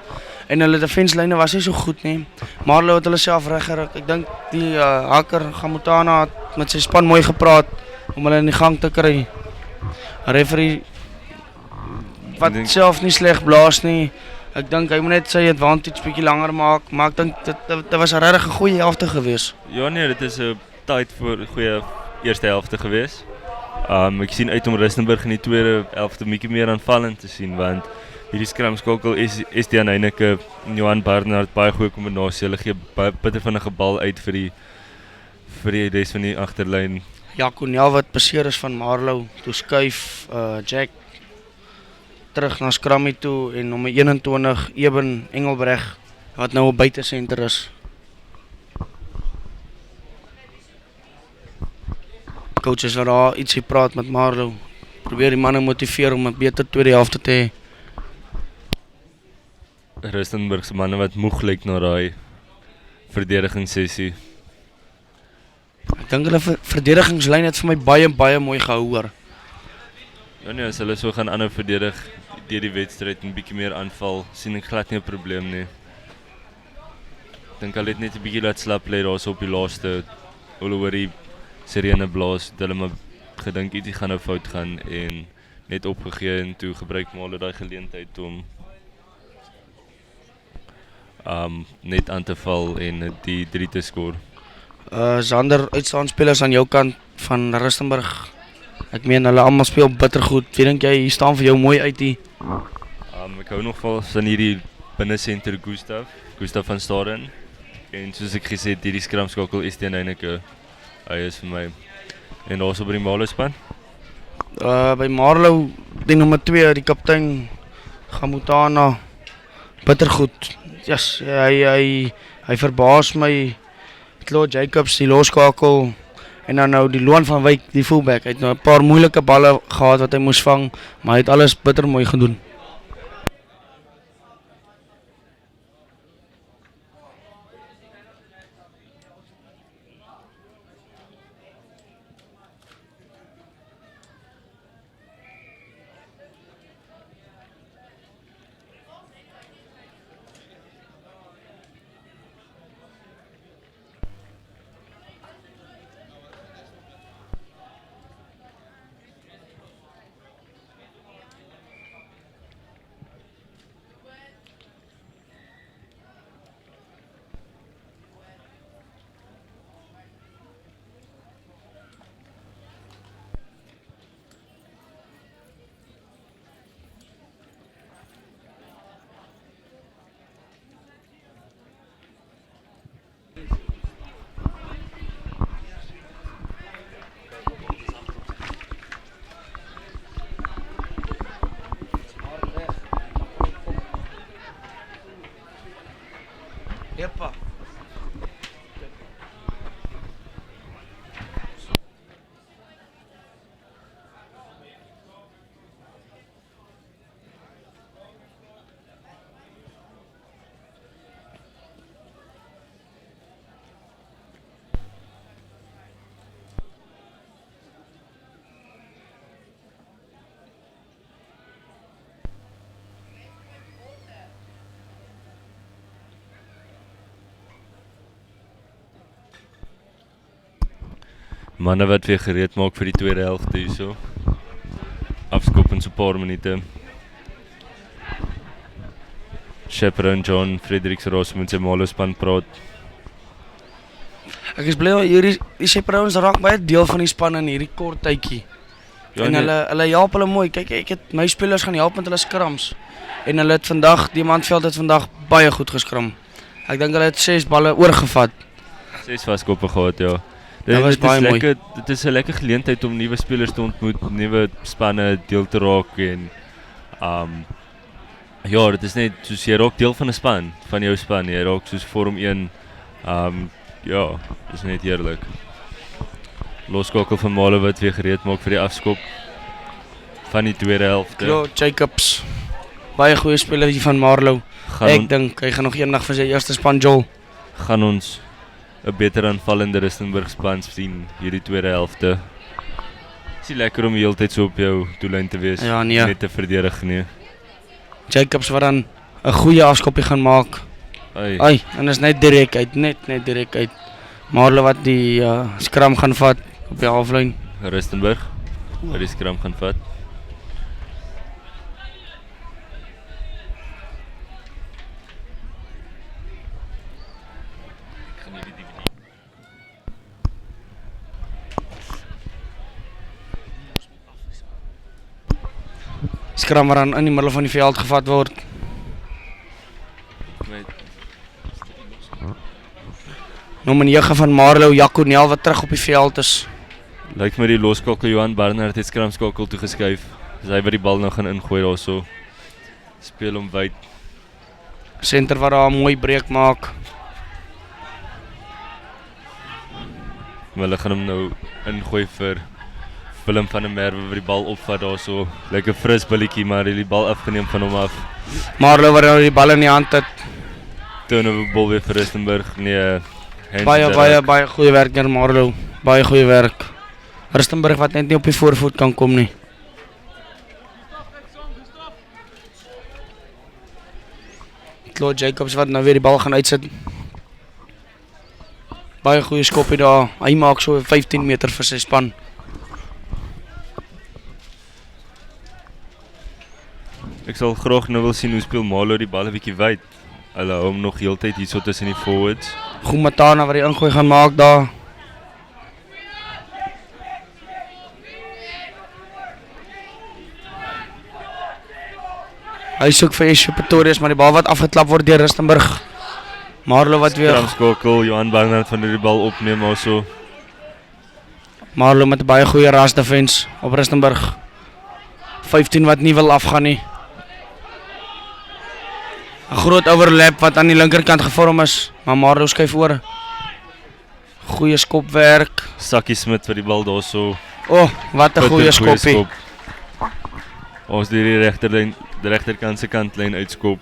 en hulle defenslyne was nie so goed nie. Marlo het hulle self reggeruk. Ek dink die haker Gamutana het met sy span mooi gepraat om hulle in die gang te kry. Referee wat self nie sleg blaas nie. Ek dink hy moet net sy advantage bietjie langer maak, maar ek dink dit was 'n regtig goeie helfte gewees. Ja nee, dit is 'n tyd vir goeie eerste helfte gewees. Ek sien uit om Rustenburg in die tweede helfte bietjie meer aanvallend te sien, want hierdie skramskakel is die Heineke en Johan Barnard baie goeie kombinasie. Hulle gee bitter vinnige bal uit vir die res van die agterlyn. Ja, Konel wat beseer is van Marlo, toe skuif Jack terug na Skrammy toe en nommer 21 Eben Engelbreg wat nou op buitesenter is. Coaches wat daar ietsie praat met Marlo. Probeer die manne motiveer om 'n beter tweede helfte te hê. Rustenburg se manne wat moeg lyk na daai verdedigingssessie. Ek dink hulle verdedigingslyn het vir my baie mooi gehou hoor. Ja nee, as hulle so gaan aanhou verdedig deur die wedstryd en bietjie meer aanval, sien ek glad nie 'n probleem nie. Ek dink hulle het net 'n bietjie laat slap lê daarso op die laaste. Hulle hoor die sirene blaas, het hulle maar gedink ietsie gaan nou fout gaan en net opgegee en toe gebruik maar hulle daai geleentheid om net aan te val en die 3 te skoor. Zander, uitstaanspelers aan jou kant van Rustenburg. Ek meen, hulle almal speel bitter goed. Wie dink jy, hier staan vir jou mooi uit hier? Ek hou nog van hierdie binnensenter Gustav van Staden. En soos ek gesê het, hierdie skramskakel is teen Heineke. Hy is vir my. En daar is op die Marlow span? By Marlow, die nommer 2, die kaptein Gamutana. Bitter goed. Yes, hy verbaas my. Claude Jacobs, die loskakel. En dan nou die Loan van Wyk, die fullback. Hy het nou 'n paar moeilike balle gehad wat hy moes vang, maar hy het alles bitter mooi gedoen. Epa. Manne wat weer gereed maak vir die tweede helfte hierso. Afskop in so 'n paar minute. Chaperone John Fredericks Ross met sy Marlow span praat. Ek is bly hierdie Chaperones raak baie deel van die span in hierdie kort tydjie. Ja, en hulle help hulle mooi. Kyk, ek het my spelers gaan help met hulle skrams. En hulle het vandag, die Manveld het vandag baie goed geskram. Ek dink hulle het 6 balle oorgevat. 6 vaskoppe gehad, ja. Dat was baie mooi. Dit is 'n lekker geleentheid om nuwe spelers te ontmoet, nuwe spanne deel te raak en ja, dit is net soos jy raak deel van 'n span, van jou span, jy raak soos vorm 1. Ja, dit is net heerlik. Loskakel van Marlow wat weer gereed maak vir die afskop van die tweede helfte. Claude Jacobs, baie goeie speler hier van Marlow. Ek dink hy gaan nog eendag vir sy eerste span jol. Gaan ons 'n beter aanvallende Rustenburg span sien hierdie tweede helfte. Is nie lekker om die hele tyd so op jou doellyn te wees, ja, nee. Net te verdedig nie. Jacobs wat dan 'n goeie afskopie gaan maak. Ai, en is net direk uit, net direk uit. Marlow wat die skram gaan vat op die halflyn. Rustenburg wat die skram gaan vat. Skram waar in die middel van die veld gevat word. Nommer 9 van Marlow, Jaconel wat terug op die veld is. Lyk my die loskakel Johan Barnard het skramskakel toe geskuif. Dis hy wat die bal nou gaan ingooi daarso. Speel hom wyd. Senter wat daar 'n mooi breek maak. Maar hulle gaan hom nou ingooi vir Willem van der Merwe wat die bal opvat daarso. Lyk 'n fris billetjie, maar die bal afgeneem van hom af. Marlow wat nou die bal in die hand het. Turnover bal weer vir Rustenburg. Nee, baie goeie werk deur Marlow. Baie goeie werk. Rustenburg wat net nie op die voorvoet kan kom nie. Claude Jacobs wat nou weer die bal gaan uitsit. Baie goeie skopie daar. Hy maak so 15 meter vir sy span. Ek sal graag nou wil sien hoe speel Marlow die bal 'n bietjie wyd. Hulle hou hom nog heeltyd hierso tussen die forwards. Matana wat die ingooi gaan maak daar. Hy soek vir Esje Pretorius, maar die bal wat afgeklap word deur Rustenburg. Marlo wat weer Skramskakel, Johan Barnard van die bal opneem also. Marlo met 'n baie goeie ras defense op Rustenburg. 15 wat nie wil afgaan nie. 'n Groot overlap wat aan die linkerkant gevorm is, maar Marlo skuif oor. Goeie skopwerk. Sakkie Smit vir die bal daarso. Wat 'n goeie skoppie. Ons deur die regterlyn, die regterkant se kantlyn uitskop.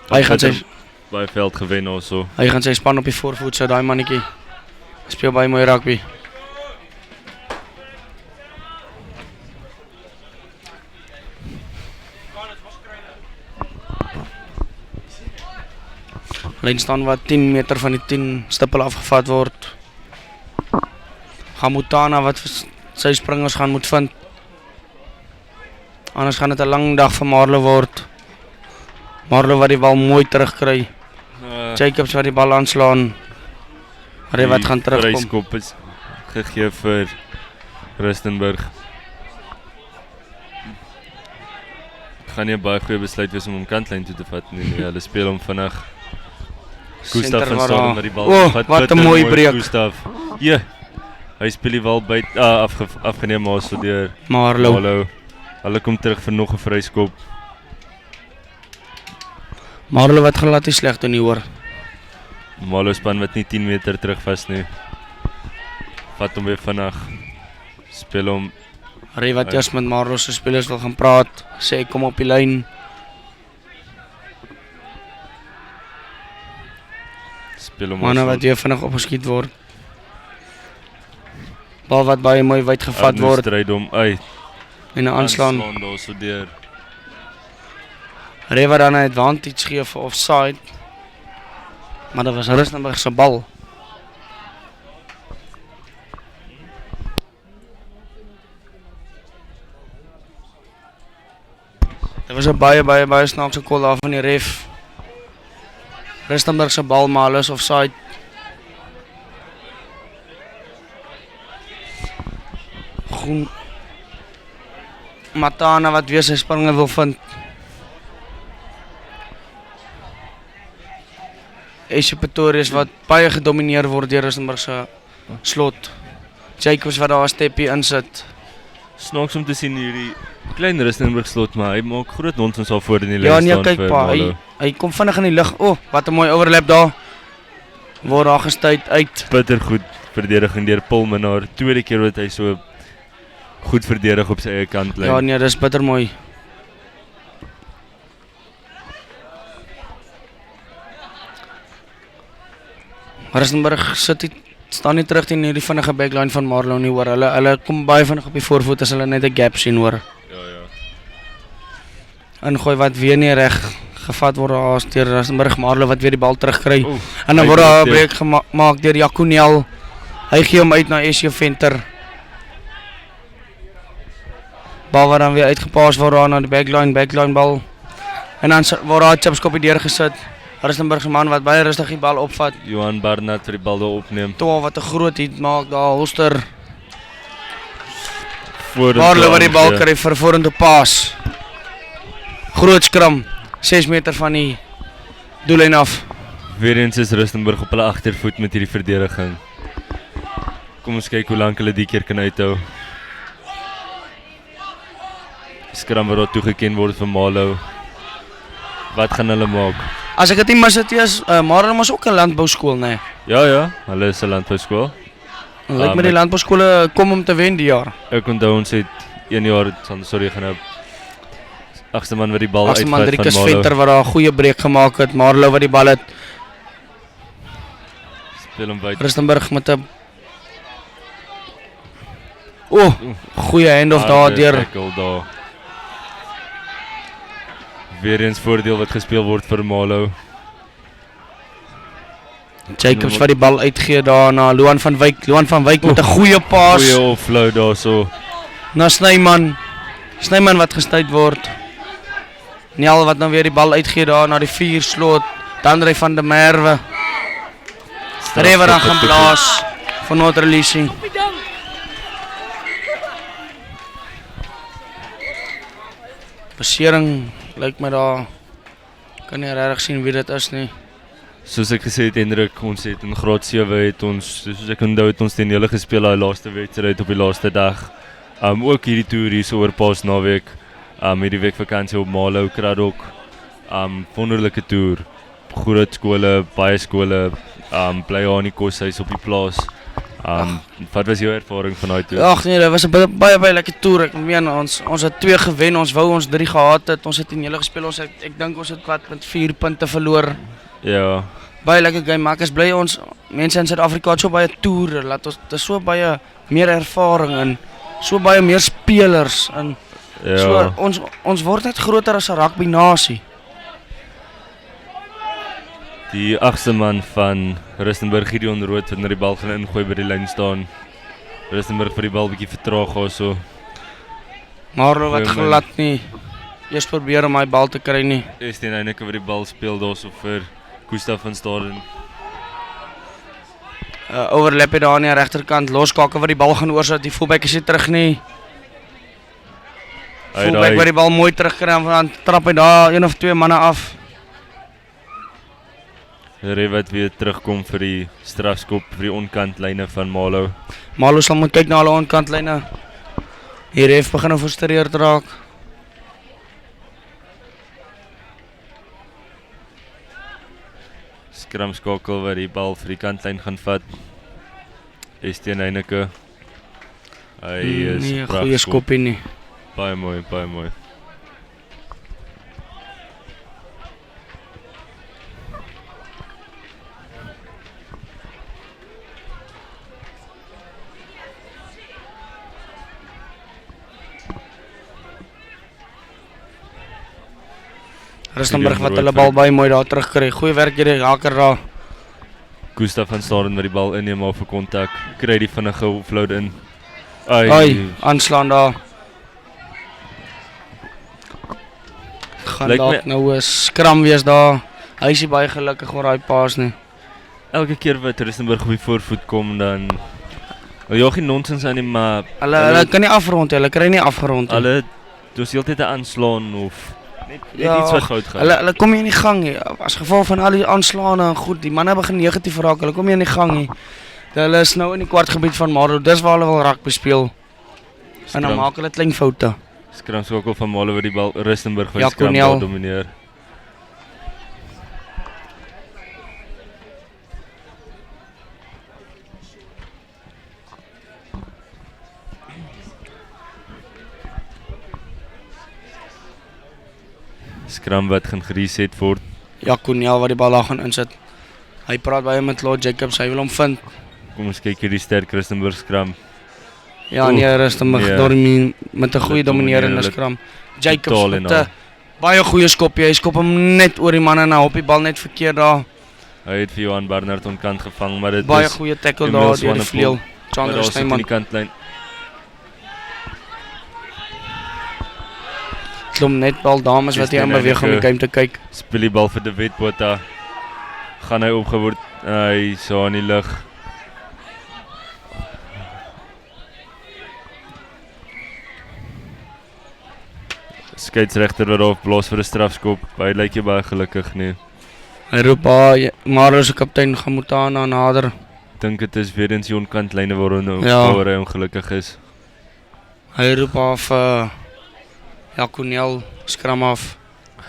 Hy gaan sy baie veld gewen also. Hy gaan sy span op die voorvoet so daai mannetjie. Speel baie mooi rugby. Lyn staan wat 10 meter van die 10 stippel afgevat word. Gamutana wat sy springers gaan moet vind. Anders gaan dit 'n lang dag vir Marlo word. Marlo wat die bal mooi terugkry. Jacobs wat die bal aanslaan. Hy wat gaan terugkom. Die vryskop is gegee vir Rustenburg. Gaan nie 'n baie goeie besluit wees om hom kantlyn toe te vat nie. Hulle speel hom vinnig. Gustav van Staden met die bal. Wat 'n mooi breek. Gustav. Ja. Hy speel die bal by afgeneem also deur Marlo. Hulle kom terug vir nog 'n vryskop. Marlo wat glad nie sleg doen nie hoor. Marlo span wat nie 10 meter terug vas nie. Vat hom weer vinnig. Speel hom. Ry wat eers met Marlo se spelers wil gaan praat. Sê kom op die lyn. Speel hom. Manne wat weer vinnig opgeskiet word. Bal wat baie mooi wyd gevat word. Stryd hom uit. En 'n aanslaan. Daar so deur. Trevor dan 'n advantage gee vir offside. Maar dit was Rustenburg se bal. Dit was 'n baie snaakse call daar van die ref. Rustenburg se bal maar hulle is offside. Groen. Matana wat weer sy springe wil vind. Esje Pretorius wat baie gedomineer word deur Rustenburg se slot. Jacobs wat daar 'n steppie insit. Snaaks om te sien hierdie klein Rustenburg slot, maar hy maak groot nonsens al voor in die lyn Ja, staan nee, kyk pa, hy kom vinnig in die lug. Wat 'n mooi overlap daar. Word daar gestuit uit. Bittergoed verdediging deur Paarl Minnar. Tweede keer wat hy so goed verdedig op sy eie kantlyn. Ja, nee, dis bitter mooi. Rustenburg staan nie terug teen hierdie vinnige backline van Marlo nie hoor. Hulle kom baie vinnig op die voorvoet as hulle net 'n gap sien hoor. Ja. Ingooi wat weer nie reg gevat word daar deur Rustenburg. Marlo wat weer die bal terugkry. En dan word daar 'n breek gemaak deur Jaconel. Hy gee hom uit na Esje Venter. Bal wat dan weer uitgepaas word daar na die backline bal. En dan word daar 'n chipskop deur gesit. Rustenburg se man wat baie rustig die bal opvat. Johan Barnard vir die bal daar opneem. Toe wat 'n groot hit maak daar Holster. Paarl wat die bal kry vir vorentoe pas. Groot skram. 6 meter van die doellyn af. Weereens is Rustenburg op hulle agtervoet met hierdie verdediging. Kom ons kyk hoe lank hulle die keer kan uithou. Skram wat daar toegeken word vir Marlo. Wat gaan hulle maak? As ek dit nie mis het is, Marlo is ook 'n landbouskool, né? Ja, hulle is 'n landbouskool. Lyk my die landbouskole kom om te wen die jaar. Ek onthou ons het 1 jaar gaan 'n agste man wat die bal uitvat van Marlo. Rikus Venter wat daar 'n goeie breek gemaak het. Marlo wat die bal het. Speel hom wyd. Rustenburg met 'n goeie handoff daar deur. Weer eens voordeel wat gespeel word vir Marlo. Jacobs wat die bal uitgee daar na Loan van Wyk. Loan van Wyk met 'n goeie paas. Goeie offload daarso. Na Snyman. Snyman wat gestuit word. Nel wat nou weer die bal uitgee daar na die 4 slot. Dan ry van der Merwe. Trevor dan gaan blaas van not releasing. Besering lyk my daar. Kan nie regtig sien wie dit is nie. Soos ek gesê het Hendrik, ons het in graad 7 het ons, soos ek onthou het ons teen julle gespeel daai laaste wedstryd op die laaste dag. Ook hierdie toer hier so oor Paas naweek. Hierdie week vakansie op Malo, Kraddock. Wonderlike toer. Groot skole, baie skole, bly aan die koshuis op die plaas. Wat was jou ervaring van daai toer? Ag nee, dit was 'n baie lekker toer. Ek meen ons het 2 gewen, ons wou ons 3 gehad het. Ons het teen julle gespeel. Ek dink ons het wat met 4 punte verloor. Ja. Baie lekker game, maar ek is bly ons mense in Suid-Afrika het so baie toere, laat ons dis so baie meer ervaring en so baie meer spelers en Ja. so ons word net groter as 'n rugby nasie. Die 8ste man van Rustenburg, Gideon Rood, wat na die bal gaan ingooi by die lyn staan. Rustenburg vir die bal bietjie vertraag also. Maar wat glad nie. Eers probeer om my bal te kry nie. Is die enige wat die bal speel daarso vir Stefan Staden. Overlap het daar aan die regterkant, loskakel wat die bal gaan oorsit. Die fullback is nie terug nie. Fullback wat die bal mooi terugkry en dan trap hy daar 1 of 2 manne af. Merwe wat weer terugkom vir die strafskop vir die onkantlyne van Malo. Malo sal moet kyk na hulle onkantlyne. Hier ref begin nou frustreerd raak. Skramskakel wat die bal vir die kantlyn gaan vat. Estienne Heineke. Hy is nie 'n goeie skoppie nie. Baie mooi, baie mooi. Rustenburg wat hulle bal baie mooi daar terugkry. Goeie werk hierdie haker daar. Stefan Staden met die bal inneem maar vir kontak. Kry die vinnige offload in. Aanslaan daar. Gaan dalk nou 'n skram wees daar. Hy is nie baie gelukkig oor daai paas nie. Elke keer wat Rustenburg op die voorvoet kom dan ja, geen nonsens aan nie, maar hulle kan nie afrond nie. Hulle kry nie afgerond nie. Hulle dus heeltyd aanslaan of net iets wat fout gaan. Hulle kom nie in die gang nie. As gevolg van al die aanslaane en goed, die manne begin negatief raak. Hulle kom nie in die gang nie. Hulle is nou in die kwartgebied van Malo. Dis waar hulle wil rugby speel. En dan maak hulle klein foute. Skramskakel van Malo wat die bal Rustenburg van skram domineer. Skram wat gaan gereset word. Koniel wat die bal daar gaan insit. Hy praat baie met Lord Jacobs, hy wil hom vind. Kom ons kyk hierdie sterk Rustenburg skram. Ja, nee, Rustenburg met 'n goeie dominerende skram. Jacobs met 'n baie goeie skopie. Hy skop hom net oor die man en hy hop die bal net verkeerd daar. Hy het vir Johan Barnard onkant gevang, maar dit baie goeie tackle daar deur die vleuel. Chandra Stefan die kantlyn. Klom net bal dames wat hier aan beweeg om die game te kyk. Speel die bal vir De Wet Botha. Gaan hy opgeword. Hy so in die lug. Skeiedsregter wat daar blaas vir 'n strafskop. Hy lyk nie baie gelukkig nie. Hy roep Maro se kaptein Gamutana nader. Dink dit is weer eens die onkantlyne waar hy ongelukkig is. Hy roep af Koniel skram af.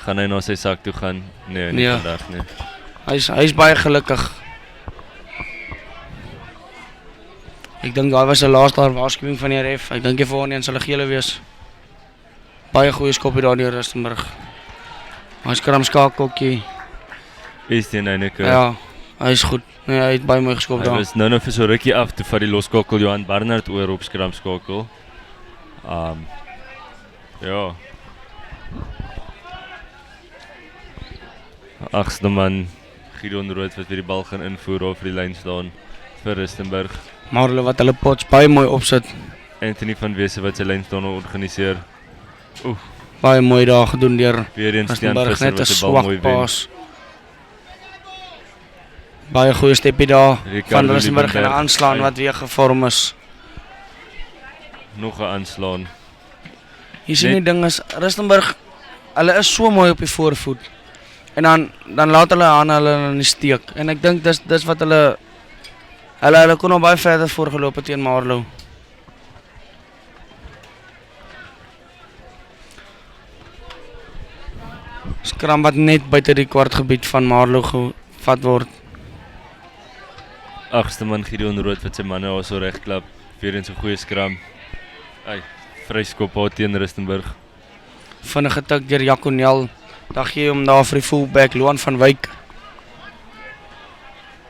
Gaan hy na sy sak toe gaan? Nee, nie vandag nie. Hy is baie gelukkig. Ek dink daar was 'n laaste waarskuwing van die ref. Ek dink die volgende een sal 'n gele wees. Baie goeie skopie daar deur Rustenburg. Hy skram skakeltjie. Is die Heineke? Ja, hy is goed. Nee, hy het baie mooi geskop daar. Hy was nou vir so rukkie af toe vat die loskakel Johan Barnard oor op skramskakel. Ja. 8ste man Gideon Rood wat weer die bal gaan invoer of vir die lyn staan vir Rustenburg. Maar hulle wat hulle pots baie mooi opsit. Anthony van Wese wat sy lyn staan organiseer. Baie mooi daar gedoen deur Weer eens Steen Rustenburg, Visser net 'n wat die bal swak mooi wen. paas. Baie goeie steppie daar Ricardo van Rustenburg en 'n Liebenberg. aanslaan wat weer gevorm is. Nog 'n aanslaan. Hier sien die ding is, Rustenburg, hulle is so mooi op die voorvoet. En dan laat hulle aan hulle in die steek. En ek dink dis wat hulle kon nog baie verder voorgeloop het teen Marlow. Skram wat net buite die kwartgebied van Marlow gevat word. Agste man Gideon Rood wat sy manne daar so regklap. Weer eens 'n goeie skram. Vryskop daar teen Rustenburg. Vinnige tik deur Jaconel. Dan gee hy hom daar vir die fullback Loan van Wyk.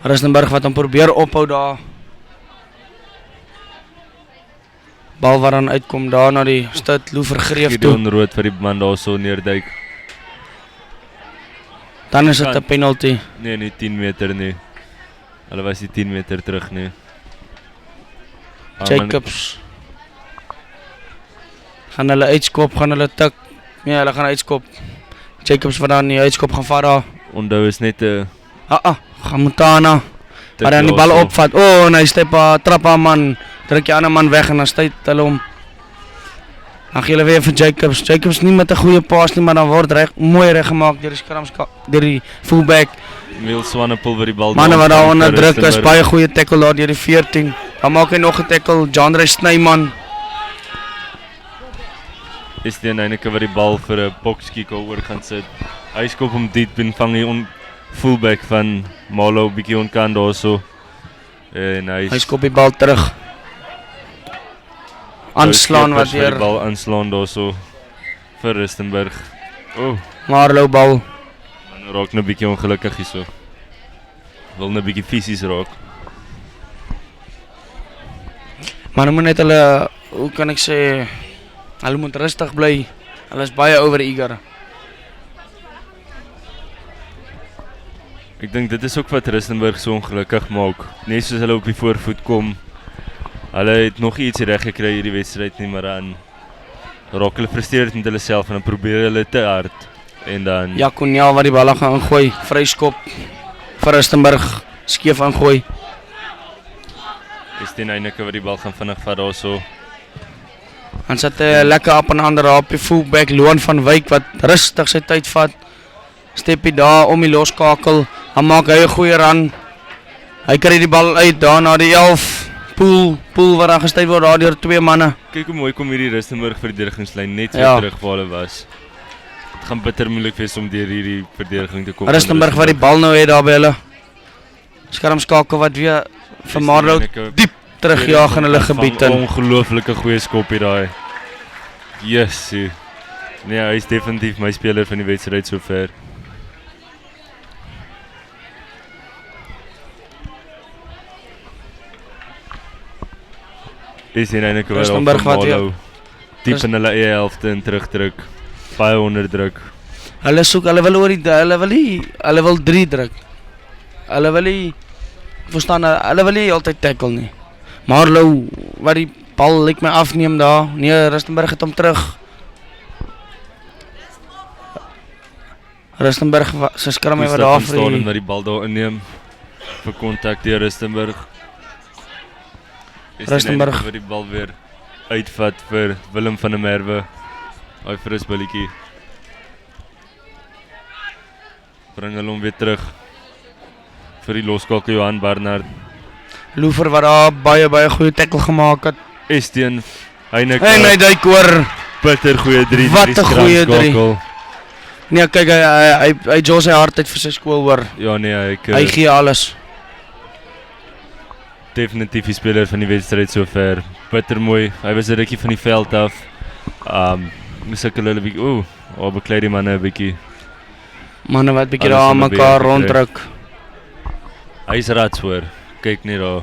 Rustenburg wat hom probeer ophou daar. Bal wat dan uitkom daar na die stit Lou vergreef toe. Gideon Rood vir die man daar so neerduik. Dan is dit 'n penalty. Nee, nie 10 meter nie. Hulle was nie 10 meter terug nie. Jacobs. Gaan hulle uitskop, gaan hulle tik. Nee, hulle gaan uitskop. Jacobs wat dan die uitskop gaan vat daar. Onthou is net 'n Gamutana. Maar dan die bal opvat. En hy step trap aan man. Druk die ander man weg en dan stuit hulle hom. Dan gee hulle weer vir Jacobs. Jacobs nie met 'n goeie paas nie, maar dan word mooi reggemaak deur die skramskap, deur die fullback. Emil Swanepoel vir die bal. Manne wat daar onder druk is, baie goeie tackle daar deur die 14. Dan maak hy nog 'n tackle, Jandre Snyman. Is die enige wat die bal vir 'n boxkick oor gaan sit. Hy skop hom diep en vang die fullback van Marlow bietjie onkant daarso. En hy skop die bal terug. Aanslaan wat deur deur bal aanslaan daarso vir Rustenburg. Marlow bal. Man raak nou bietjie ongelukkig hierso. Wil nou bietjie fisies raak. Maar moet net hulle, hoe kan ek sê, hulle moet rustig bly. Hulle is baie over-eager. Ek dink dit is ook wat Rustenburg so ongelukkig maak. Net soos hulle op die voorvoet kom. Hulle het nog iets reg gekry hierdie wedstryd nie, maar dan raak hulle frustreerd met hulle self en dan probeer hulle te hard. En dan Jaconel wat die bal gaan ingooi, vryskop vir Rustenburg, skeef ingooi. Is die enige wat die bal gaan vinnig vat daarso. Dan sit hy lekker op en ander op die fullback Loan van Wyk wat rustig sy tyd vat. Steppie daar om die loskakel. Dan maak hy 'n goeie run. Hy kry die bal uit daar na die 11. Pool wat dan gestuit word daar deur 2 manne. Kyk hoe mooi kom hierdie Rustenburg verdedigingslyn net weer Ja. terug waar hulle was. Dit gaan bitter moeilik wees om deur hierdie verdediging te kom. Rustenburg wat die bal nou het daar by hulle. Skermskakel wat weer vir Marlow diep terugjaag in hulle gebied in. Ongelooflike goeie skop hier daai. Jessie. Nee, hy is definitief my speler van die wedstryd sover. Is hier enige wat Rustenburg wat weer diep in hulle eie helfte en terugdruk. Baie onder druk. Hulle soek, hulle wil oor die hulle wil 3 druk. Hulle wil nie verstaan, hulle wil nie altyd tackle nie. Marlow wat die bal lyk my afneem daar. Nee, Rustenburg het hom terug. Rustenburg se skram hy wat daar vir die bal daar inneem vir kontak deur Rustenburg. Rustenburg wat die bal weer uitvat vir Willem van der Merwe. Hy frisbilletjie. Bring hulle hom weer terug vir die loskakel Johan Barnard. Loefer wat daar baie goeie tackle gemaak het. Estienne Heineke. En hy duik oor. Bitter goeie 3. Wat 'n goeie 3. Nee, kyk hy jaw sy hart uit vir sy skool hoor. Ja nee, hy gee alles. Definitief die speler van die wedstryd sover. Bitter mooi. Hy was 'n rukkie van die veld af. Sukkel hulle bietjie. Beklei die manne 'n bietjie. Manne wat bietjie daar aan mekaar ronddruk. Hy is rats hoor. Kyk net daar.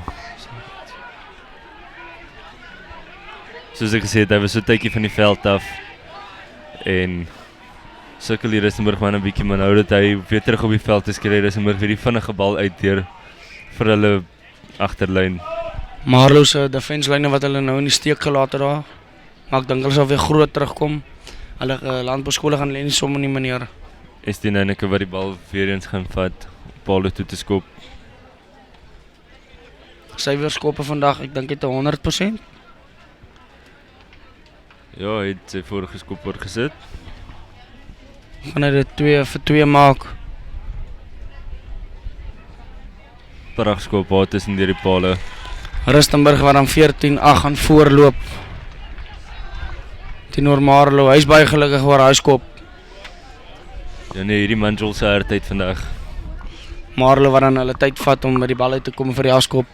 Soos ek gesê het, hy was so tydjie van die veld af. En sukkel die Rustenburg manne 'n bietjie, maar nou dat hy weer terug op die veld is, kry Rustenburg weer die vinnige bal uit deur vir hulle agterlyn. Marlow se defense lyne wat hulle nou in die steek gelaat het daar. Maar ek dink hulle sal weer groot terugkom. Hulle landbouskole gaan lê nie sommer nie meneer. Is die Heineke wat die bal weer eens gaan vat, Paarl toe te skop. Sy weer skoppe vandag, ek dink dit 100%. Ja, hy het sy vorige skop oorgesit. Gaan hy dit 2 vir 2 maak. Pragtskop daar tussen deur die palle. Rustenburg wat dan 14-8 gaan voorloop. Teenoor Marlo, hy is baie gelukkig oor hy skop. Ja nee, hierdie man jol sy hardheid vandag. Marlo wat dan hulle tyd vat om met die bal uit te kom vir die afskop.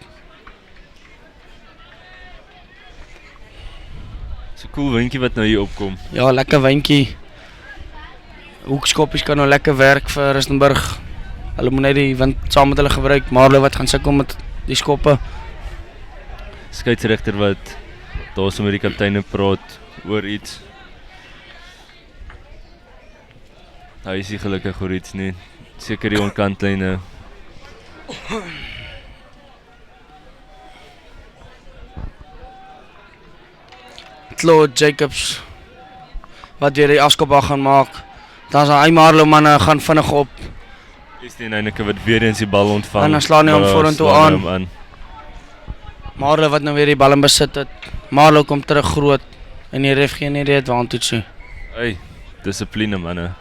So cool windjie wat nou hier opkom. Ja, lekker windjie. Hoekskoppies kan nou lekker werk vir Rustenburg. Hulle moet net die wind saam met hulle gebruik. Marlo wat gaan sukkel met die skoppe. Skeieregter wat daar so met die kapteine praat oor iets. Hy is nie gelukkig oor iets nie. Seker die onkantlyne. Claude Jacobs wat weer die afskop gaan maak. Dan is hy Marlo manne gaan vinnig op. Is die Heineke wat weer eens die bal ontvang. En dan slaan hy hom vorentoe aan. Marlo wat nou weer die bal in besit het. Marlo kom terug groot en die ref gee nie die advantage nie. Hey, dissipline manne.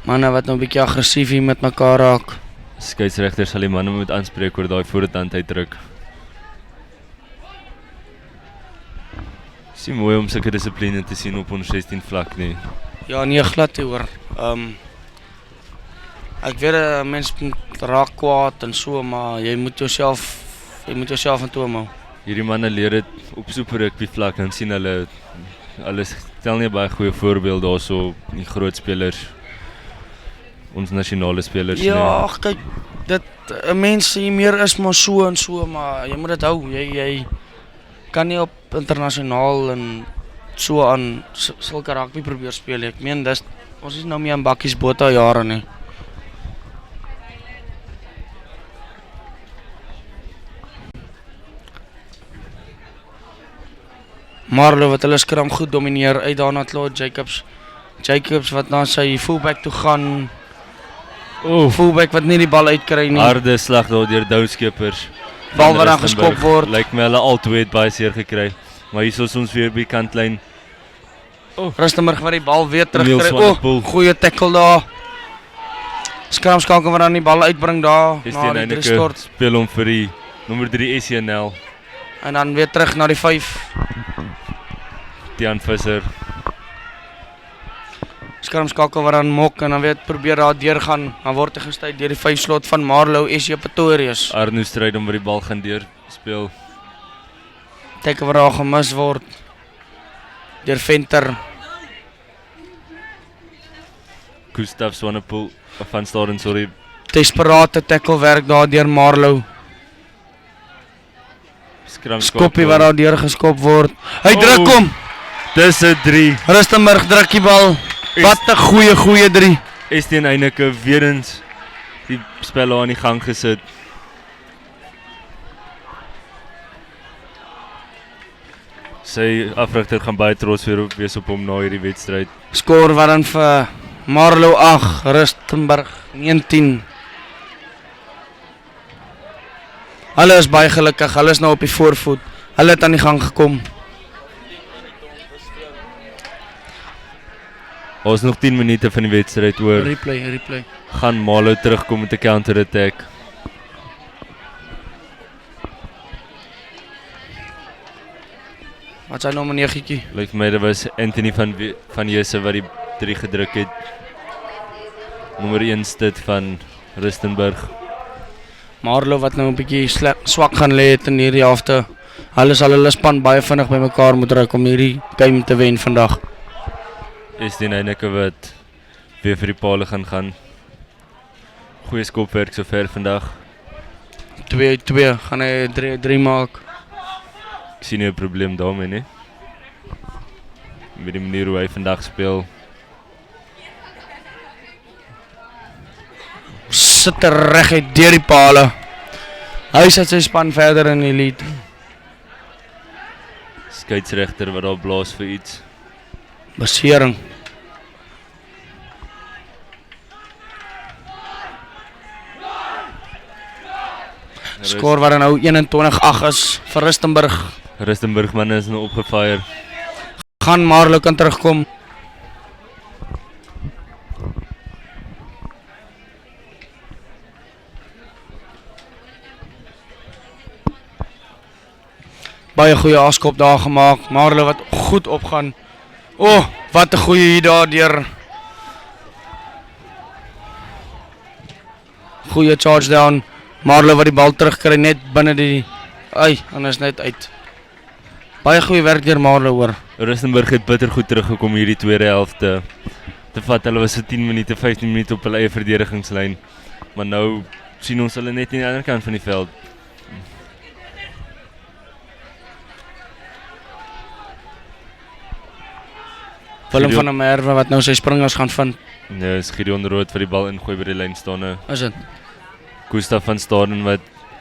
Manne wat nou 'n bietjie aggressief hier met mekaar raak. Skeieregter sal die manne moet aanspreek oor daai voorhand uitdruk. Is nie mooi om sulke dissipline te sien op ons 16 vlak nie. Ja, nee, glad nie hoor. Ek weet mense raak kwaad en so, maar jy moet jouself in toom hou. Hierdie manne leer dit op super rugby vlak en sien hulle stel nie baie goeie voorbeelde daarso die groot spelers. Ons nasionale spelers nie. Ja, kyk, dit 'n mens hier meer is maar so en so, maar jy moet dit hou. Jy kan nie op internasionaal en so aan sulke rugby probeer speel. Ek meen ons is nou meer in bakkies bota jare nie. Marlo wat hulle skram goed domineer uit daarna Claude Jacobs. Jacobs wat na sy fullback toe gaan. Fullback wat nie die bal uitkry nie. Harde slag daar deur Douskepers. Bal wat dan geskop word. Lyk my hulle albei het baie seer gekry. Maar hier is ons weer by kantlyn. Rustenburg wat die bal weer terugkry. Goeie tackle daar. Skramskakel wat dan die bal uitbring daar na die 3 skort. Speel hom vir die nommer 3 SNL. En dan weer terug na die 5. Tiaan Visser. Skramskakel wat dan mok en dan weer probeer daar deurgaan. Dan word hy gestuit deur die 5 slot van Marlo SJ Pretorius. Arno stryd om by die bal gaan deur speel. Tackle wat daar gemis word deur Venter. Gustav Swanepoel van Staden, sorry. Desperate tackle werk daar deur Marlo. Skoppie wat daar deur geskop word. Hy druk hom. Dis 'n 3. Rustenburg druk die bal. Wat 'n goeie 3. Is die Heineke weer eens die spel aan die gang gesit. Sy afrigter gaan baie trots wees op hom na hierdie wedstryd. Skoor wat dan vir Marlo 8, Rustenburg 19. Hulle is baie gelukkig, hulle is nou op die voorvoet. Hulle het aan die gang gekom. Ons nog 10 minute van die wedstryd oor. Replay. Gaan Marlo terugkom met 'n counter attack. Wat sy nou meneer Gietjie? Lyk my dit was Anthony van Jesse wat die 3 gedruk het. Nommer 1 stit van Rustenburg. Marlo wat nou 'n bietjie swak gaan lê het in hierdie helfte. Hulle sal hulle span baie vinnig bymekaar moet druk om hierdie game te wen vandag. Is die Heineke wat weer vir die palle gaan. Goeie skopwerk sover vandag. 2-2 gaan hy 3 maak. Ek sien nie 'n probleem daarmee nie. Met die manier hoe hy vandag speel. Sit reguit deur die pale. Hy sit sy span verder in die lead. skeieregter wat daar blaas vir iets. Besering. Skoor wat nou 21-8 is vir Rustenburg. Rustenburg manne is nou opgefire. Gaan Maarlo kan terugkom. Baie goeie afskop daar gemaak. Maarlo wat goed opgaan. Oh, wat 'n goeie hier daardeur. Goeie charge down. Maarlo wat die bal terugkry net binne die en is net uit. Baie goeie werk deur Maarlo hoor. Rustenburg het bitter goed teruggekom hierdie tweede helfte. Te vat, hulle was so 10 minute, 15 minute op hulle eie verdedigingslyn. Maar nou sien ons hulle net aan die ander kant van die veld. Willem van der Merwe wat nou sy springers gaan vind. Nee, is Gideon Rood vir die bal ingooi by die lyn staan. Is dit? Gustav van Staden wat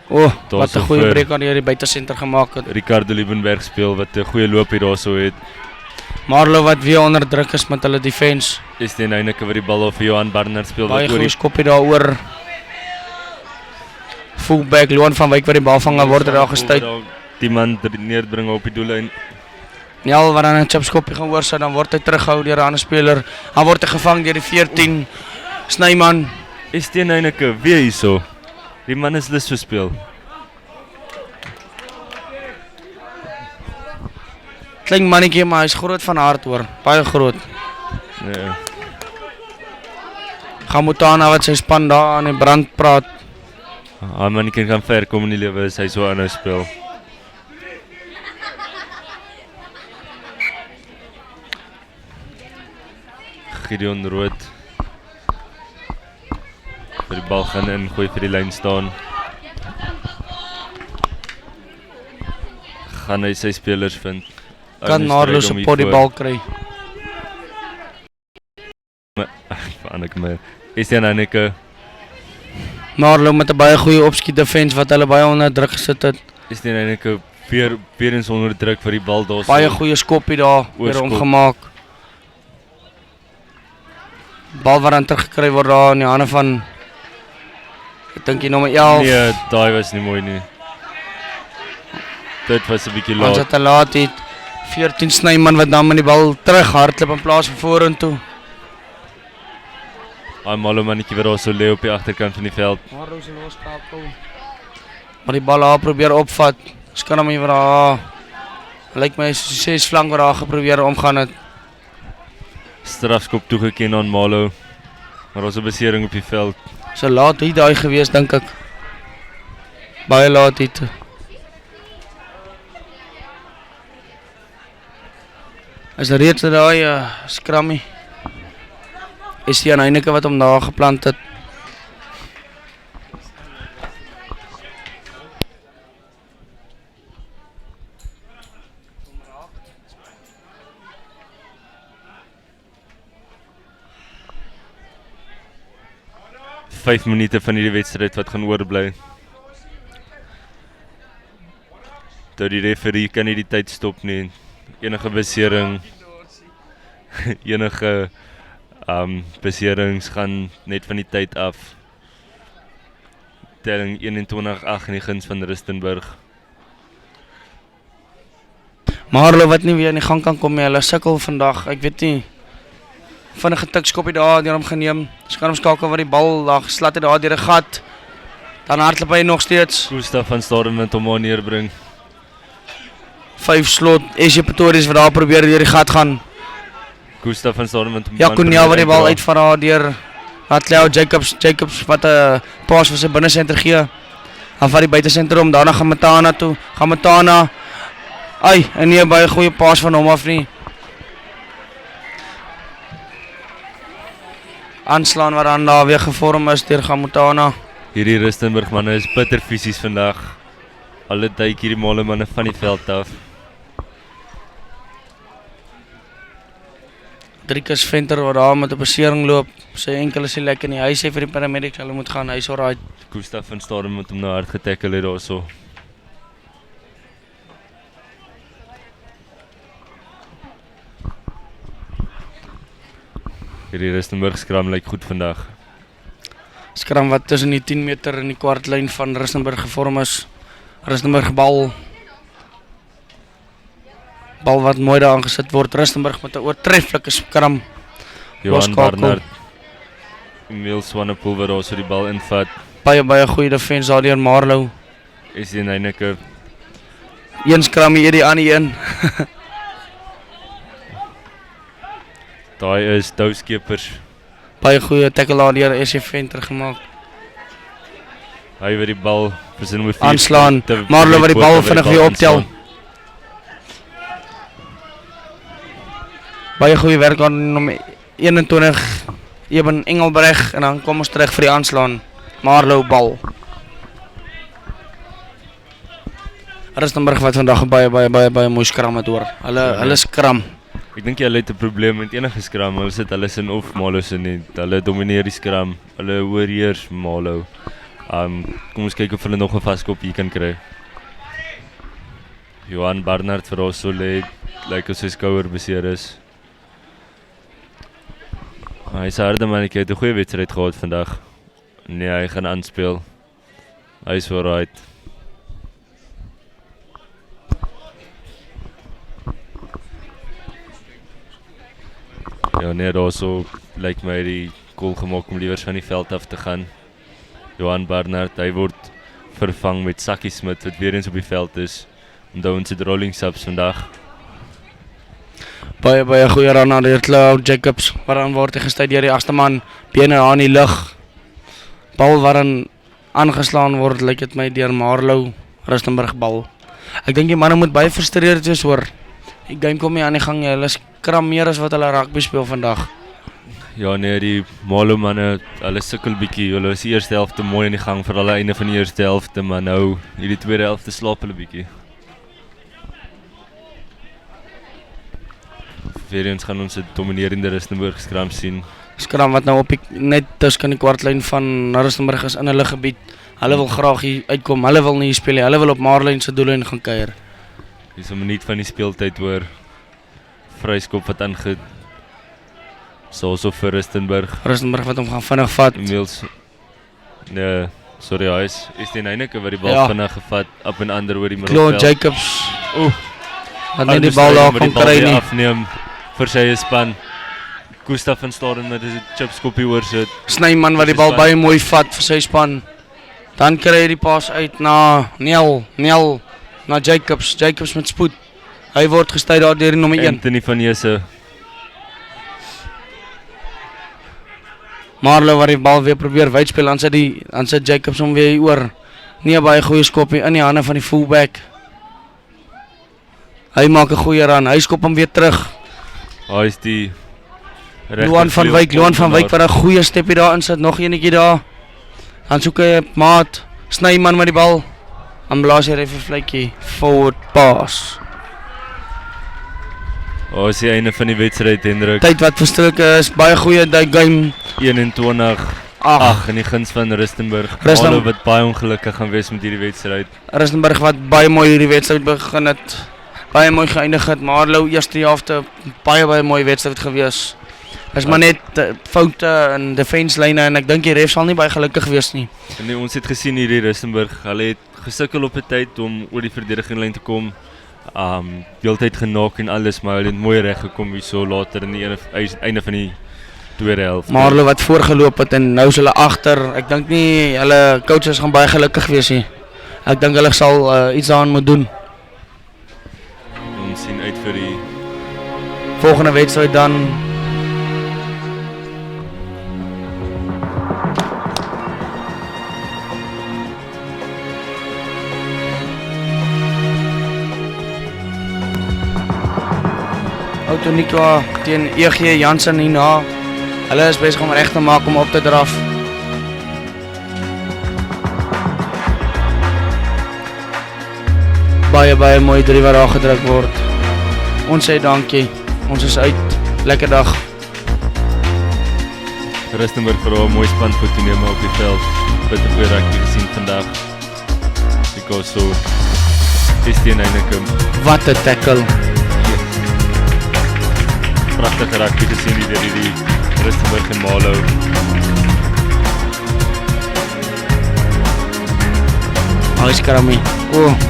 wat 'n goeie breek aan die buitesenter gemaak het. Ricardo Liebenberg speel wat 'n goeie loop hier daarso het. Maarlo wat weer onder druk is met hulle defense. Is die Heineke wat die bal op vir Johan Barnard speel baie wat oor goeie skoppie daaroor. Fullback Loan van Wyk wat die bal vanger word daar gestuit. Die man neerbring op die doellyn. Nel wat dan 'n chipskoppie gaan oorsit, dan word hy teruggehou deur 'n ander speler. Dan word hy gevang deur die 14 Snyman. Is die Heineke weer hierso? Die man is lus vir speel. Klink mannetjie, maar hy's groot van hart hoor. Baie groot. Ja. Gamutana wat sy span daar aan die brand praat. Mannetjie kan ver kom in die lewe as hy so aanhou speel. Gideon Rood. Vir die bal gaan in, gooi vir die lyn staan. Gaan hy sy spelers vind. Kan Maarlo se pot die bal kry. Is die Heineke. Maarlo met 'n baie goeie opskiet defense wat hulle baie onder druk gesit het. Is die Heineke weer eens onder druk vir die bal daar. Baie goeie skoppie daar weer omgemaak. Bal wat dan teruggekry word daar in die hande van ek dink die nommer 11. Nee, daai was nie mooi nie. Dit was 'n bietjie laat. Ons het te laat het. 14 Snyman wat dan met die bal terug hardloop in plaas van vorentoe. Maarlo mannetjie wat daar so lê op die agterkant van die veld. Maarlo se loskakel. Maar die bal daar probeer opvat. Skan hom hier daar. Lyk my so 6 flank wat daar geprobeer omgaan het. Strafskop toegeken aan Maarlo. Maar ons 'n besering op die veld. So laat hier daai gewees dink ek. Baie laat hier. Is reeds daai scrummie. Is die Heineke wat hom daar geplant het. Vijf minute van hierdie wedstryd wat gaan oorbly. Toe die referee kan nie die tyd stop nie. Enige besering, enige beserings gaan net van die tyd af. Telling 21-8 in die guns van Rustenburg. Maarlo wat nie weer in die gang kan kom nie, hulle sukkel vandag, ek weet nie. Vinnige tikskoppie daar deur hom geneem. Skerm skakel wat die bal daar geslat het daar deur 'n gat. Dan hardloop hy nog steeds. Gustav van Staden met hom neerbring. 5 slot, SJ Pretorius wat daar probeer deur die gat gaan. Gustav van Staden met hom. Ja, Cornel wat die bal uitvat daar deur Hatleo Jacobs wat 'n paas vir sy binnesenter gee. Dan vat die buitesenter om daarna gaan Matana toe. Gaan Matana. En nie 'n baie goeie paas van hom af nie. Aanslaan wat dan daar weer gevorm is deur Gamutana. Hierdie Rustenburg manne is bitter fisies vandag. Alle duik hierdie Maarlo manne van die veld af. Driekus Venter wat daar met 'n besering loop. Sy enkel is nie lekker nie. Hy sê vir die paramedics hulle moet gaan. Hy's alright. Gustav van Staden moet hom nou hard getackle het daarso. Hierdie Rustenburg skram lyk goed vandag. Skram wat tussen die 10 meter en die kwartlyn van Rustenburg gevorm is. Rustenburg bal wat mooi daar aangesit word. Rustenburg met 'n oortreffelike skram. Johan Barnard, Emil Swanepoel wat daar so die bal invat. Baie goeie defense daar deur Marlow. Is die Heineke. Een skram hier die ander een. Daai is Douskepers. Baie goeie tackle daar deur Stefan gemaak. Hy wat die bal vir sy nommer 4 aanslaan. Marlow wat die bal vinnig weer optel. Baie goeie werk aan nommer 21 Eben Engelbreg en dan kom ons terug vir die aanslaan. Marlow bal. Rustenburg wat vandag baie mooi skram het hoor. Hulle skram. Ek dink hulle het 'n probleem met enige skram. Hulle sit hulle sin of Marlow sin nie. Hulle domineer die skram. Hulle oorheers Marlow. Kom ons kyk of hulle nog 'n vaskop hier kan kry. Johan Barnard vir ons so lyk as sy skouer beseer is. Hy is harde mannetjie, het 'n goeie wedstryd gehad vandag. Nee, hy gaan aanspeel. Hy is alright. Ja, nee, daar so lyk my die goal gemaak om liewers van die veld af te gaan. Johan Barnard, hy word vervang met Sakkie Smit wat weer eens op die veld is. Onthou ons het rolling subs vandag. Baie goeie run aan deur Cloud Jacobs, waaraan word hy gestuit deur die agste man, bene aan die lug. Bal waarin aangeslaan word, lyk dit my deur Marlow, Rustenburg bal. Ek dink die manne moet baie frustreerd wees hoor. Die game kom nie aan die gang, hulle skram meer as wat hulle rugby speel vandag. Ja nee, die Marlow manne, hulle sukkel bietjie. Hulle was die eerste helfte mooi in die gang vir hulle einde van die eerste helfte, maar nou hierdie tweede helfte slaap hulle bietjie. Weer eens gaan ons 'n dominerende Rustenburg skram sien. Skram wat nou op net tussen die kwartlyn van Rustenburg is in hulle gebied. Hulle wil graag hier uitkom. Hulle wil nie hier speel nie. Hulle wil op Marlyn se doellyn gaan kuier. Dis 'n minuut van die speeltyd hoor. Vryskop wat aange so vir Rustenburg. Rustenburg wat hom gaan vinnig vat. Emils. Nee, sorry guys. Is die Heineke wat die bal vinnig gevat op en ander oor die middelveld. Claude Jacobs. Wat net die bal daar kon kry nie. Afneem vir sy span. Stefan staan met 'n chipskoppie oorsit. Snyman wat die bal baie mooi vat vir sy span. Dan kry hy die pas uit na Nel na Jacobs met spoed. Hy word gestuit daar deur die nommer 1. Anthony van Jesse. Marlow wat die bal weer probeer wyd speel, dan sit Jacobs hom weer oor. Nie 'n baie goeie skoppie in die hande van die fullback. Hy maak 'n goeie run, hy skop hom weer terug. Hy is die Loan van Wyk wat 'n goeie steppie daar insit, nog eenetjie daar. Dan soek hy 'n maat, Snyman met die bal. Dan blaas hy effe vletjie, forward pass. Is die einde van die wedstryd, Hendrik. Tyd wat verstreke is, baie goeie game. 21-8 in die guns van Rustenburg. Marlow wat baie ongelukkig gaan wees met hierdie wedstryd. Rustenburg wat baie mooi hierdie wedstryd begin het. Baie mooi geëindig het. Marlow eerste helfte baie mooi wedstryd gewees. Is maar net foute in defense lyne en ek dink die ref sal nie baie gelukkig wees nie. Nee, ons het gesien hierdie Rustenburg. Hulle het gesukkel op 'n tyd om oor die verdediginglyn te kom. Deeltyd genaak en alles, maar hulle het mooi reg gekom hier so later in die einde van die tweede helfte. Marlow wat voorgeloop het en nou is hulle agter. Ek dink nie hulle coaches gaan baie gelukkig wees nie. Ek dink hulle sal iets daaraan moet doen. Ons sien uit vir die volgende wedstryd dan. Autonika teen EG Jansen hierna. Hulle is besig om reg te maak om op te draf. Baie mooi drie wat daar gedruk word. Ons sê dankie. Ons is uit. Lekker dag. Rustenburg vir 'n mooi spanfoto neem op die veld. Bitter goeie rugby gesien vandag. Because so is die Heineke. Wat 'n tackle. Prachtige rugby gesien hier deur die Rustenburg en Malo. Huis Karami.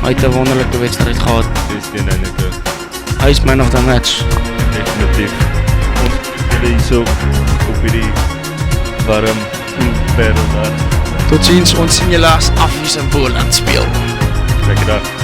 Hy het 'n wonderlike wedstryd gehad. Dis teen Heineke. Hy is man of the match. Definitief. Ons speel hier so op hierdie warm Paarl daar. Tot ziens, ons sien julle as Affies in Boland speel. Lekker dag.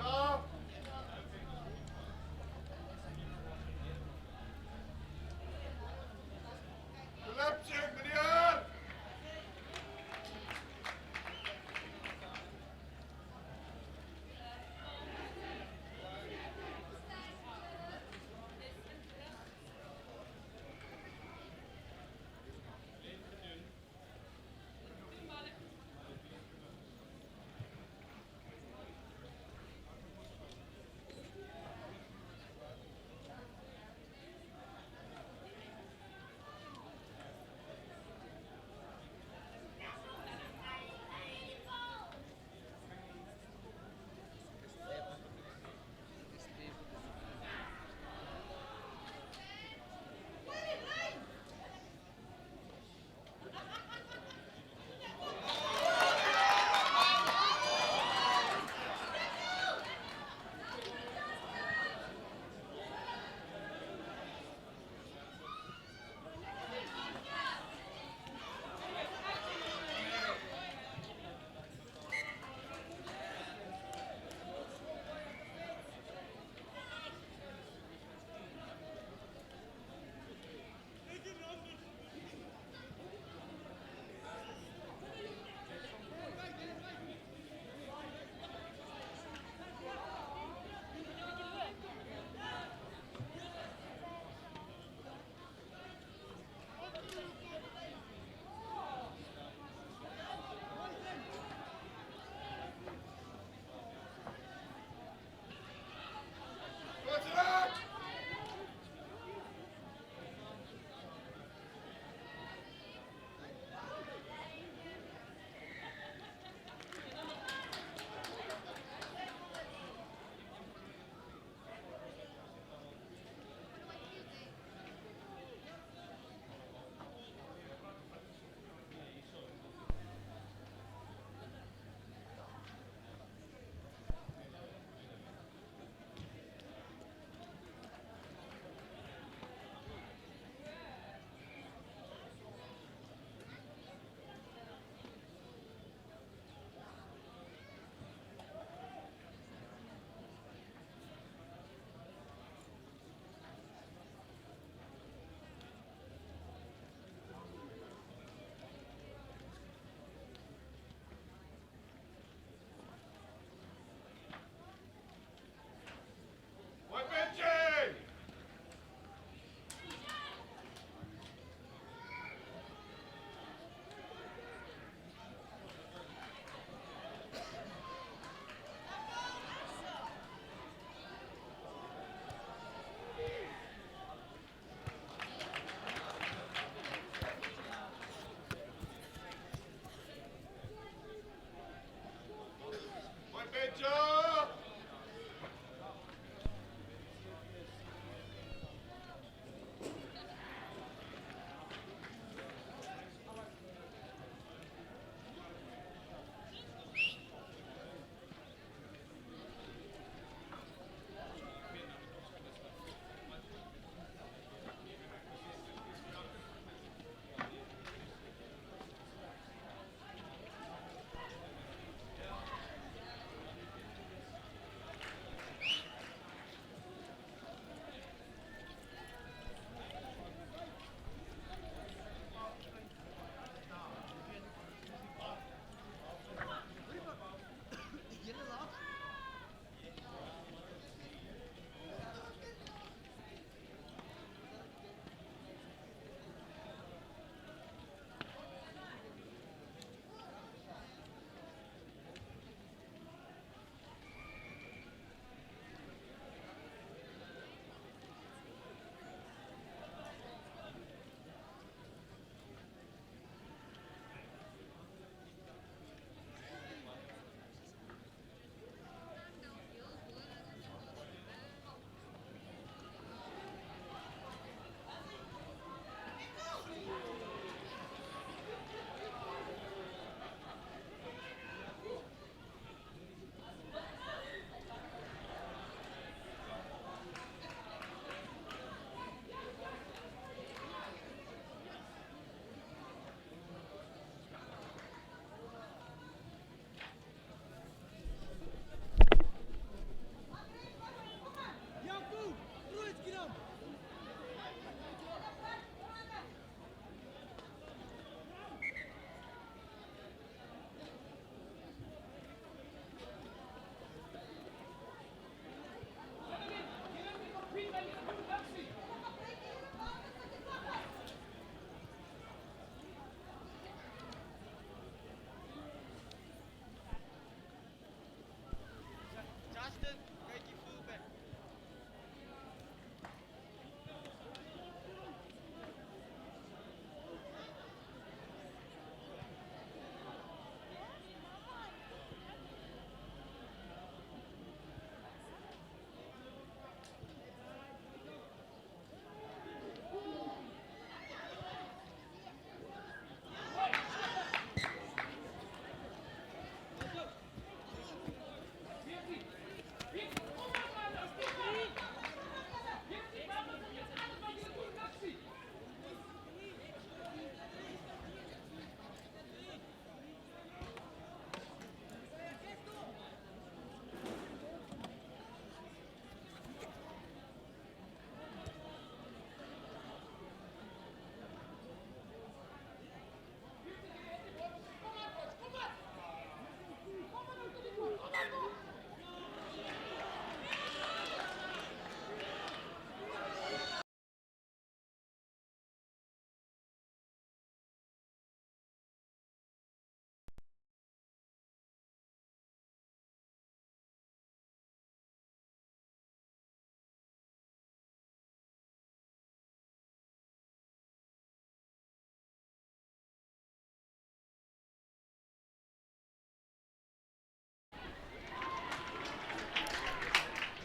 Ciao.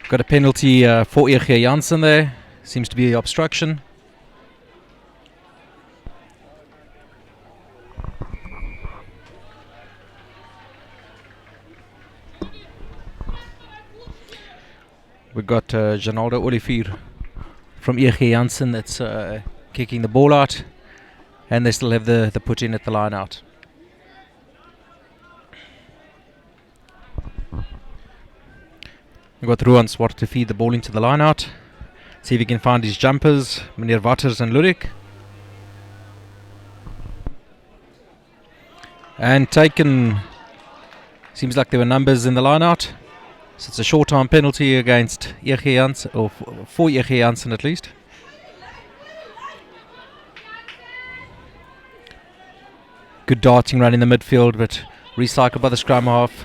Got a penalty for Erge Janssen there. Seems to be obstruction. We've got Janaldo Olivier from Erge Janssen that's kicking the ball out, and they still have the put in at the line out. We've got Ruan Swart to feed the ball into the line out. See if he can find his jumpers, Meneer Watters and Lurik. And taken, seems like there were numbers in the line out. So it's a short time penalty against Erge Janssen, or for Erge Janssen at least. Good darting run in the midfield, but recycled by the scrum half.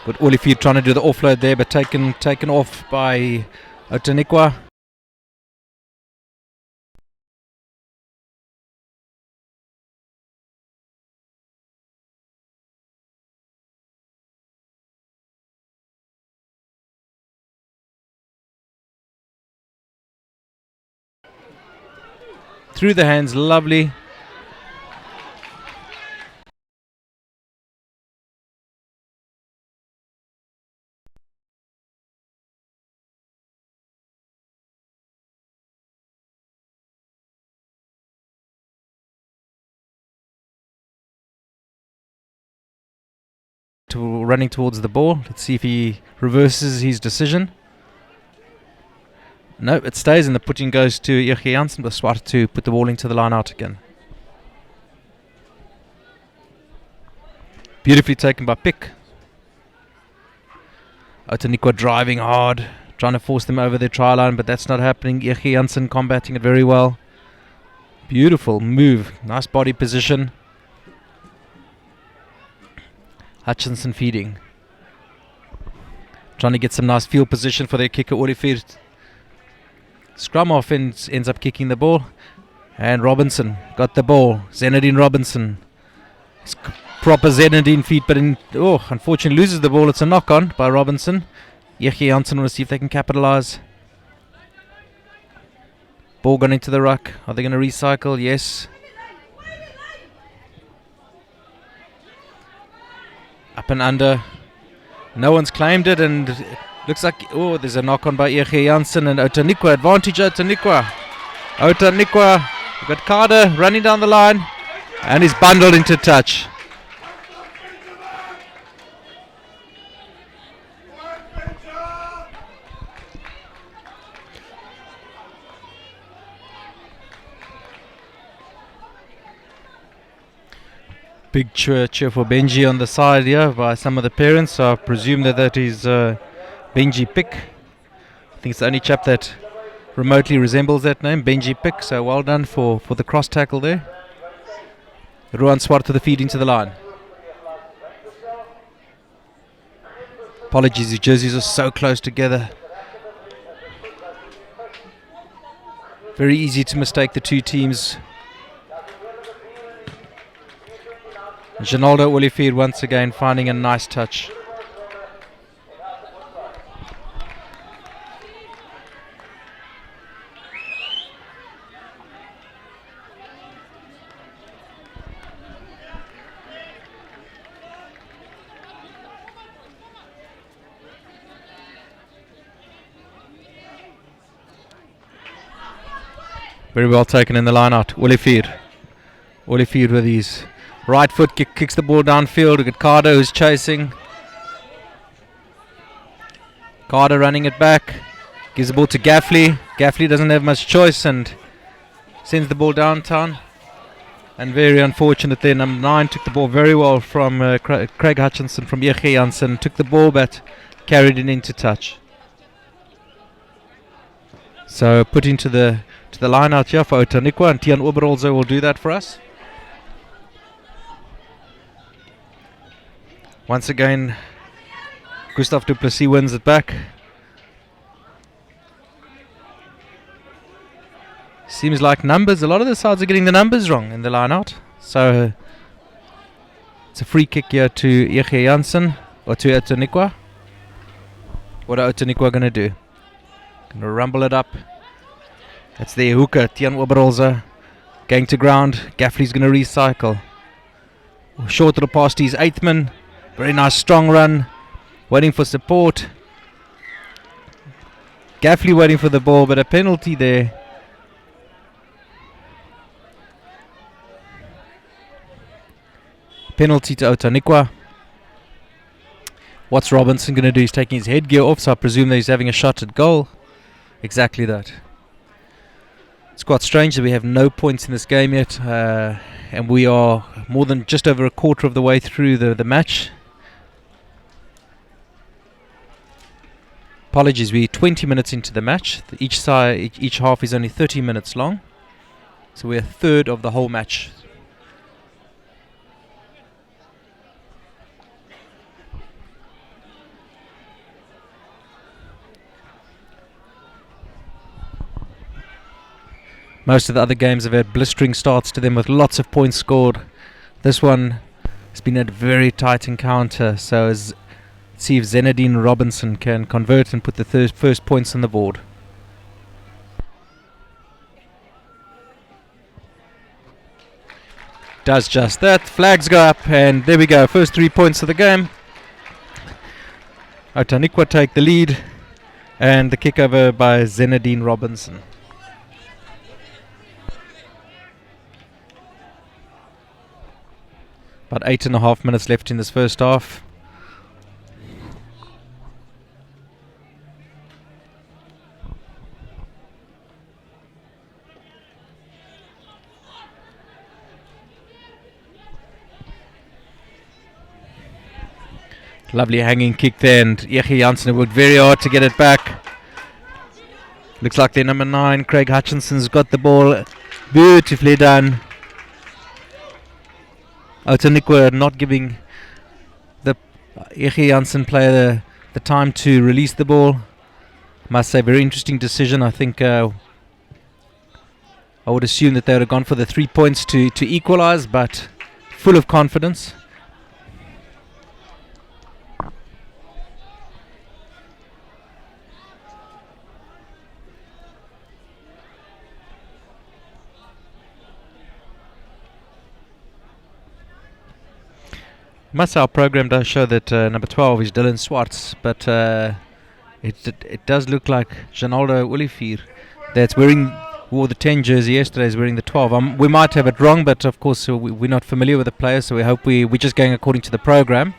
But Olivier trying to do the offload there, but taken off by Otanikwa. Through the hands, lovely. Running towards the ball. Let's see if he reverses his decision. No, it stays, and the putting goes to Erge Janssen, but Swart to put the ball into the line out again. Beautifully taken by Pick. Otanikwa driving hard, trying to force them over their try line, but that's not happening. Erge Janssen combating it very well. Beautiful move, nice body position. Hutchinson feeding. Trying to get some nice field position for their kicker, Olivier. Scrum off ends up kicking the ball. And Robinson got the ball. Zenadine Robinson. It's proper Zenadine feet, but unfortunately loses the ball. It's a knock on by Robinson. Erge Janssen will see if they can capitalise. Ball gone into the ruck. Are they going to recycle? Yes. Up and under. No one's claimed it, and it looks like there's a knock on by Erge Janssen and Otanikwa. Advantage Otanikwa. We've got Carter running down the line, and he's bundled into touch. Big cheer for Benji on the side here by some of the parents. So I presume that is Benji Pick. I think it's the only chap that remotely resembles that name, Benji Pick. So well done for the cross tackle there. Ruan Swart to the feed into the line. Apologies, his jerseys are so close together. Very easy to mistake the two teams. Janaldo Olivier once again finding a nice touch. Very well taken in the line out. Olivier with his right foot kicks the ball downfield. We got Carter who's chasing. Carter running it back. Gives the ball to Gaffley. Gaffley doesn't have much choice and sends the ball downtown. And very unfortunate there. Number 9 took the ball very well from Craig Hutchinson from Erge Janssen. Took the ball but carried it into touch. So put into the line out here for Otanikwa, and Tian Oberholzer will do that for us. Once again, Gustav du Plessis wins it back. Seems like numbers, a lot of the sides are getting the numbers wrong in the line out. So it's a free kick here to Erge Janssen, or to Otanikwa. What are Outeniqua going to do? Going to rumble it up. That's their hooker, Tian Oberholzer. Going to ground. Gaffley's going to recycle. Short little pass to his 8th man. Very nice strong run. Waiting for support. Gaffley waiting for the ball, but a penalty there. Penalty to Outeniqua. What's Robinson going to do? He's taking his headgear off, so I presume that he's having a shot at goal. Exactly that. It's quite strange that we have no points in this game yet, and we are more than just over a quarter of the way through the match. Apologies, we're 20 minutes into the match. Each half is only 30 minutes long, so we're a third of the whole match. Most of the other games have had blistering starts to them with lots of points scored. This one has been a very tight encounter, so let's see if Zenadine Robinson can convert and put the first points on the board. Does just that. Flags go up, and there we go. First 3 points of the game. Outeniqua take the lead, and the kick over by Zenadine Robinson. About 8.5 minutes left in this first half. Lovely hanging kick there, and Eche Janssen worked very hard to get it back. Looks like their number 9, Craig Hutchinson's got the ball. Beautifully done. Outeniqua not giving the Eche Janssen player the time to release the ball. Must say, very interesting decision. I think I would assume that they would have gone for the 3 points to equalise, but full of confidence. Must say our program does show that number 12 is Dylan Swartz, but it does look like Janaldo Olivier that's wore the 10 jersey yesterday is wearing the 12. We might have it wrong, but of course we're not familiar with the players, so we hope we're just going according to the program.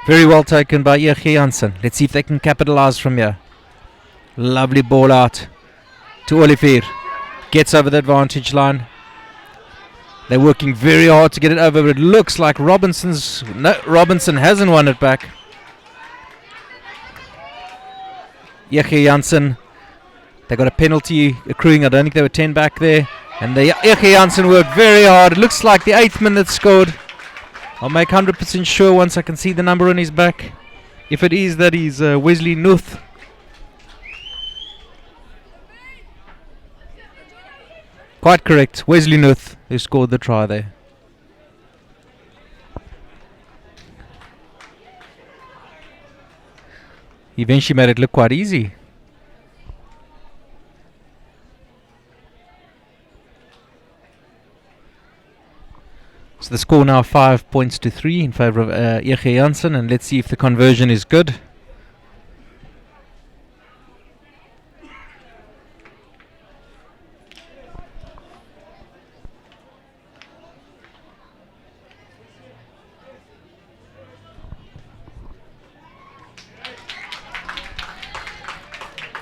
Very well taken by Eche Janssen. Let's see if they can capitalise from here. Lovely ball out to Olivier. Gets over the advantage line. They're working very hard to get it over, but it looks like Robinson hasn't won it back. Eche Janssen, they got a penalty accruing. I don't think they were 10 back there. And Eche Janssen worked very hard. It looks like the 8th man that scored. I'll make 100% sure once I can see the number on his back. If it is, that is Wesley Nuth. Quite correct, Wesley Nuth, who scored the try there. He eventually made it look quite easy. So the score now 5 points to 3 in favour of Eche Janssen, and let's see if the conversion is good.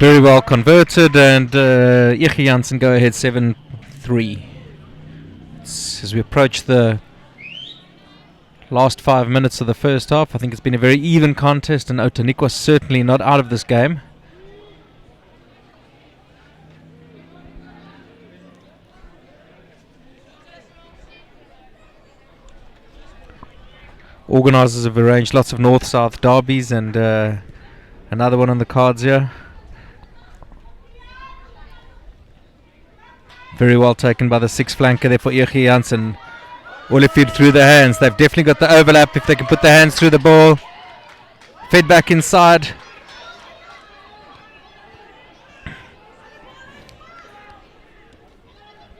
Very well converted, and Eche Janssen go ahead 7-3. As we approach the last 5 minutes of the first half, I think it's been a very even contest, and Outeniqua certainly not out of this game. Organisers have arranged lots of north-south derbies, and another one on the cards here. Very well taken by the 6th flanker there for Eche Janssen. Olivier through the hands. They've definitely got the overlap if they can put their hands through the ball. Fed back inside.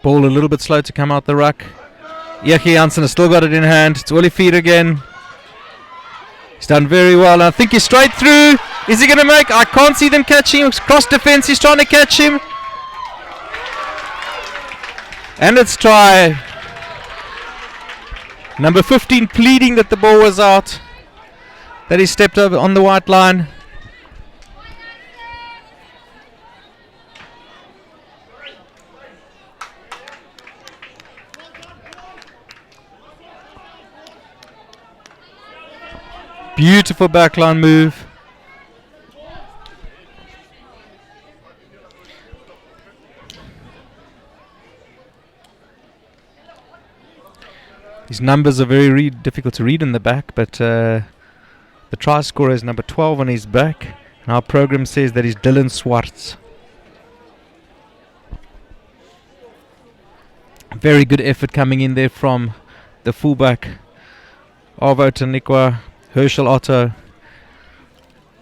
Ball a little bit slow to come out the ruck. Yaki Janssen has still got it in hand. It's Ollie Feed again. He's done very well. I think he's straight through. Is he going to make? I can't see them catching him. Cross defense, he's trying to catch him. And it's try. Number 15 pleading that the ball was out. That he stepped over on the white line. Beautiful backline move. These numbers are very difficult to read in the back, but the try scorer is number 12 on his back, and our program says that he's Dylan Swartz. Very good effort coming in there from the fullback of Otanikwa, Herschel Otto.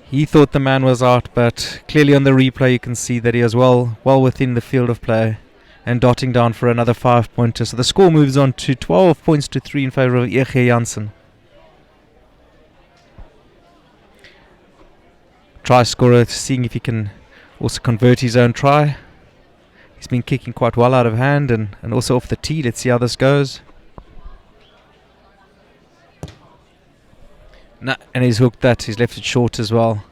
He thought the man was out, but clearly on the replay you can see that he was well within the field of play and dotting down for another 5-pointer. So the score moves on to 12 points to 3 in favour of Ege Janssen. Try scorer seeing if he can also convert his own try. He's been kicking quite well out of hand and also off the tee. Let's see how this goes. No, and he's hooked that. He's left it short as well.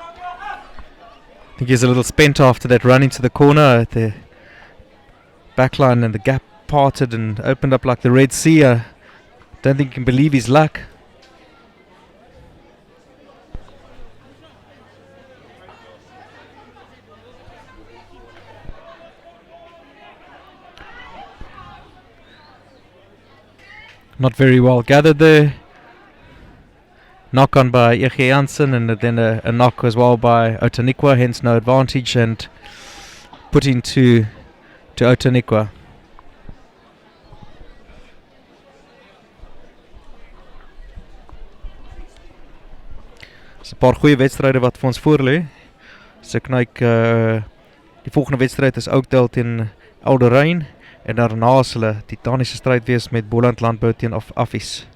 I think he's a little spent after that run into the corner. The backline and the gap parted and opened up like the Red Sea. I don't think he can believe his luck. Not very well gathered there. Knock on by Ege Janssen and then a knock as well by Otanikwa, hence no advantage, and put into Otanikwa. Dis 'n paar goeie wedstryde wat vir ons voorlê. So ek kyk die volgende wedstryd is Oakdale teen Alderrein en daarna sal 'n titaniese stryd wees met Boland Landbou teen Affies.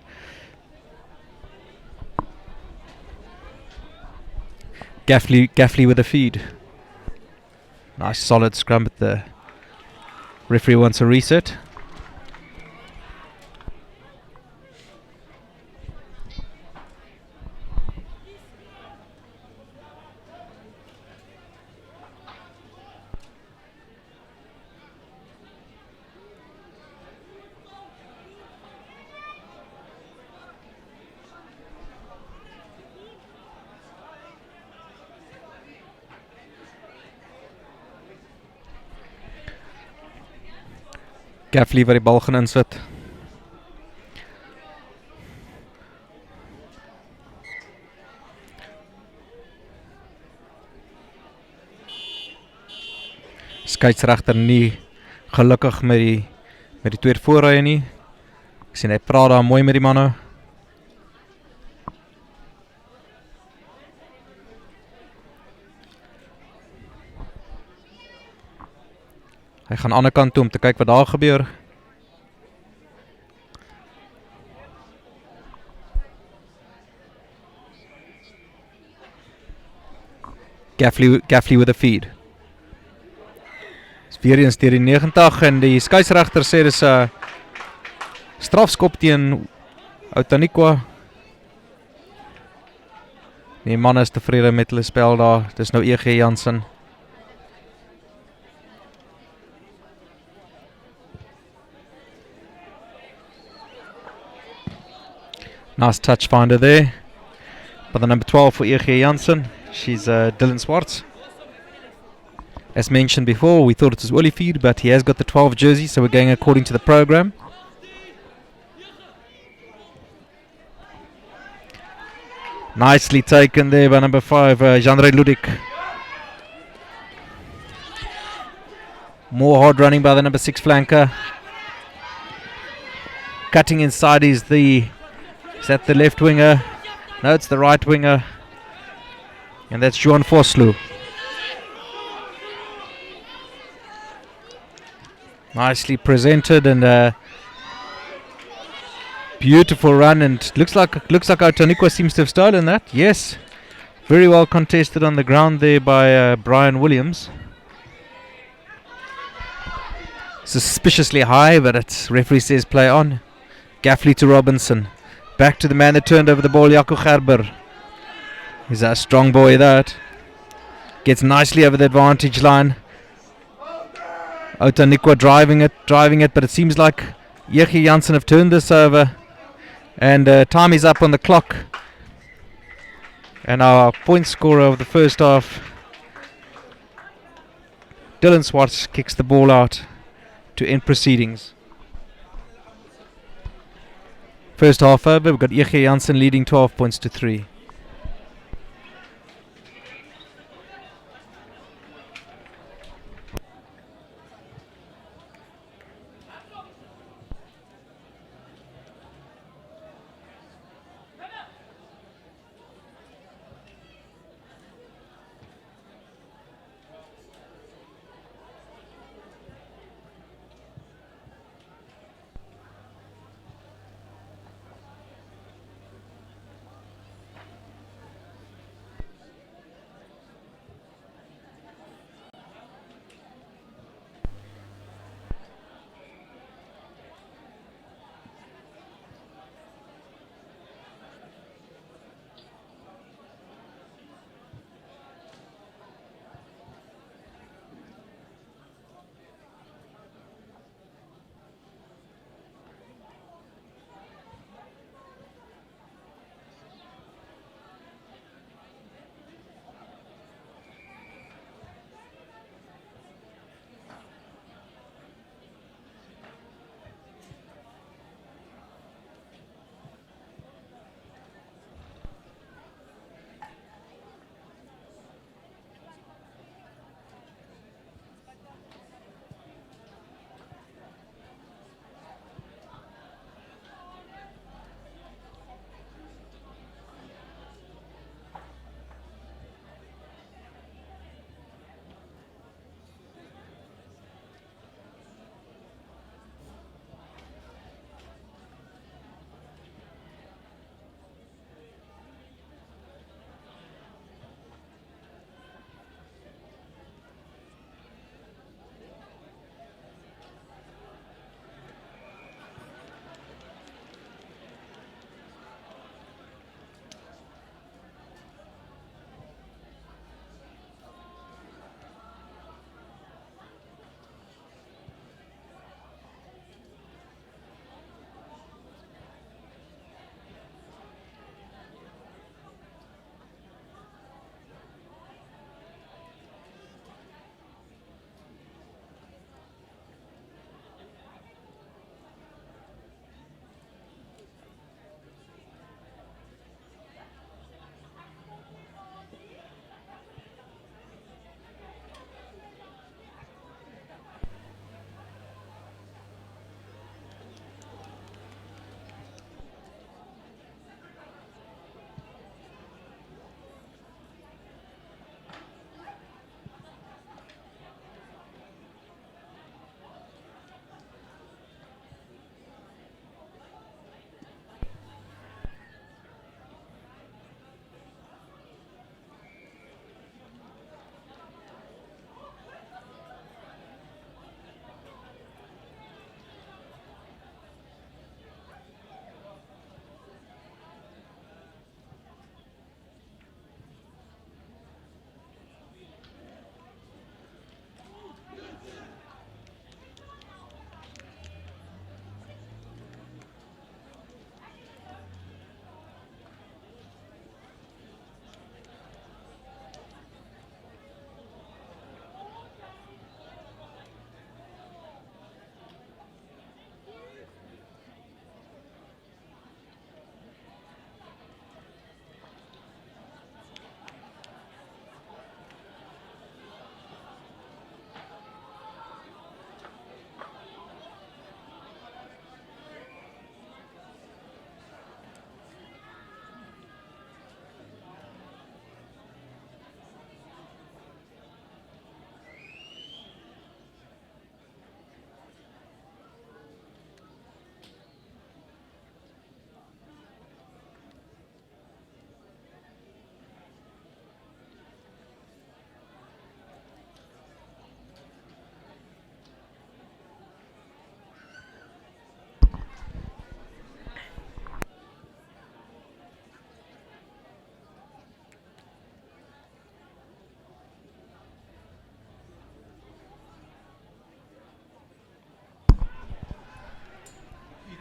Gaffley with a feed. Nice solid scrum, but the referee wants a reset. Gaffley wat die bal gaan insit. Skeieregter nie gelukkig met die tweede voorrye nie. Ek sien hy praat daar mooi met die manne. Hy gaan aan die ander kant toe om te kyk wat daar gebeur. Gaffley with a feed. Dis weer eens deur die 90 en die skeieregter sê dis 'n strafskop teen Otanikwa. Die man is tevrede met hulle spel daar. Dis nou Ege Janssen. Nice touch finder there by the number 12 for Ege Janssen. She's Dylan Swartz. As mentioned before, we thought it was Olified, but he has got the 12 jersey, so we're going according to the program. Nicely taken there by number 5, Jandre Ludik. More hard running by the number 6 flanker. Cutting inside is that the left winger? No, it's the right winger. And that's Juan Vosloo. Nicely presented and beautiful run, and looks like Otanikwa seems to have stolen that. Yes, very well contested on the ground there by Brian Williams. Suspiciously high, but it's referee says play on. Gaffley to Robinson. Back to the man that turned over the ball, Jaco Gerber. He's a strong boy, that. Gets nicely over the advantage line. Otanikwa driving it, but it seems like Yechi Janssen have turned this over. And time is up on the clock. And our point scorer of the first half, Dylan Swartz, kicks the ball out to end proceedings. First half over, we've got Yechi Janssen leading 12 points to 3.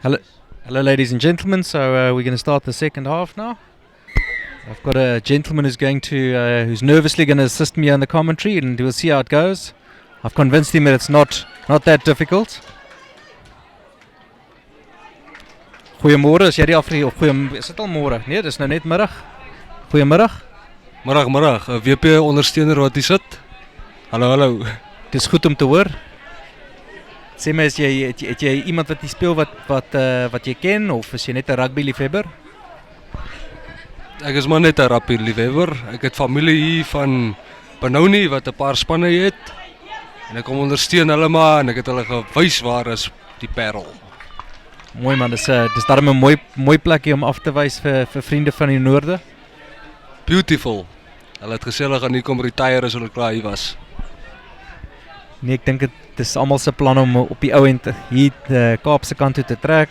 Hello, ladies and gentlemen. So we're going to start the second half now. I've got a gentleman who's nervously going to assist me on the commentary, and we'll see how it goes. I've convinced him that it's not that difficult. Goeiemôre, as jy die afrie of is dit al môre? Nee, dis nou net middag. Goeiemiddag. Middag, 'n WP ondersteuner wat hier sit. Hallo. Dis goed om te hoor. Sê my, het jy iemand wat jy speel wat jy ken, of is jy net 'n rugby liefhebber? Ek is maar net 'n rugby liefhebber. Ek het familie hier van Benoni wat 'n paar spanne het. En ek kom ondersteun hulle maar en ek het hulle gewys waar is die Paarl. Mooi man, dis daarom 'n mooi plekkie om af te wys vir vriende van die noorde. Beautiful. Hulle het gesê hulle gaan nie kom retire as hulle klaar hier was. Nee, ek dink dit is almal se plan om op die ou end hier Kaapse kant toe te trek.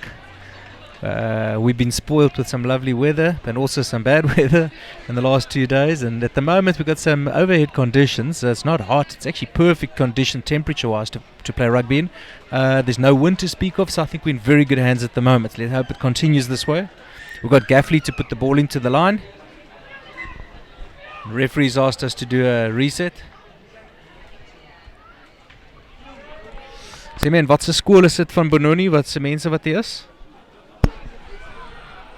We've been spoiled with some lovely weather and also some bad weather in the last 2 days, and at the moment we've got some overhead conditions. It's not hot, it's actually perfect condition temperature wise to play rugby in. There's no wind to speak of, so I think we're in very good hands at the moment. Let's hope it continues this way. We've got Gaffley to put the ball into the line. The referee's asked us to do a reset. Sê men, wat se skool is dit van Benoni? Wat se mense wat hier is?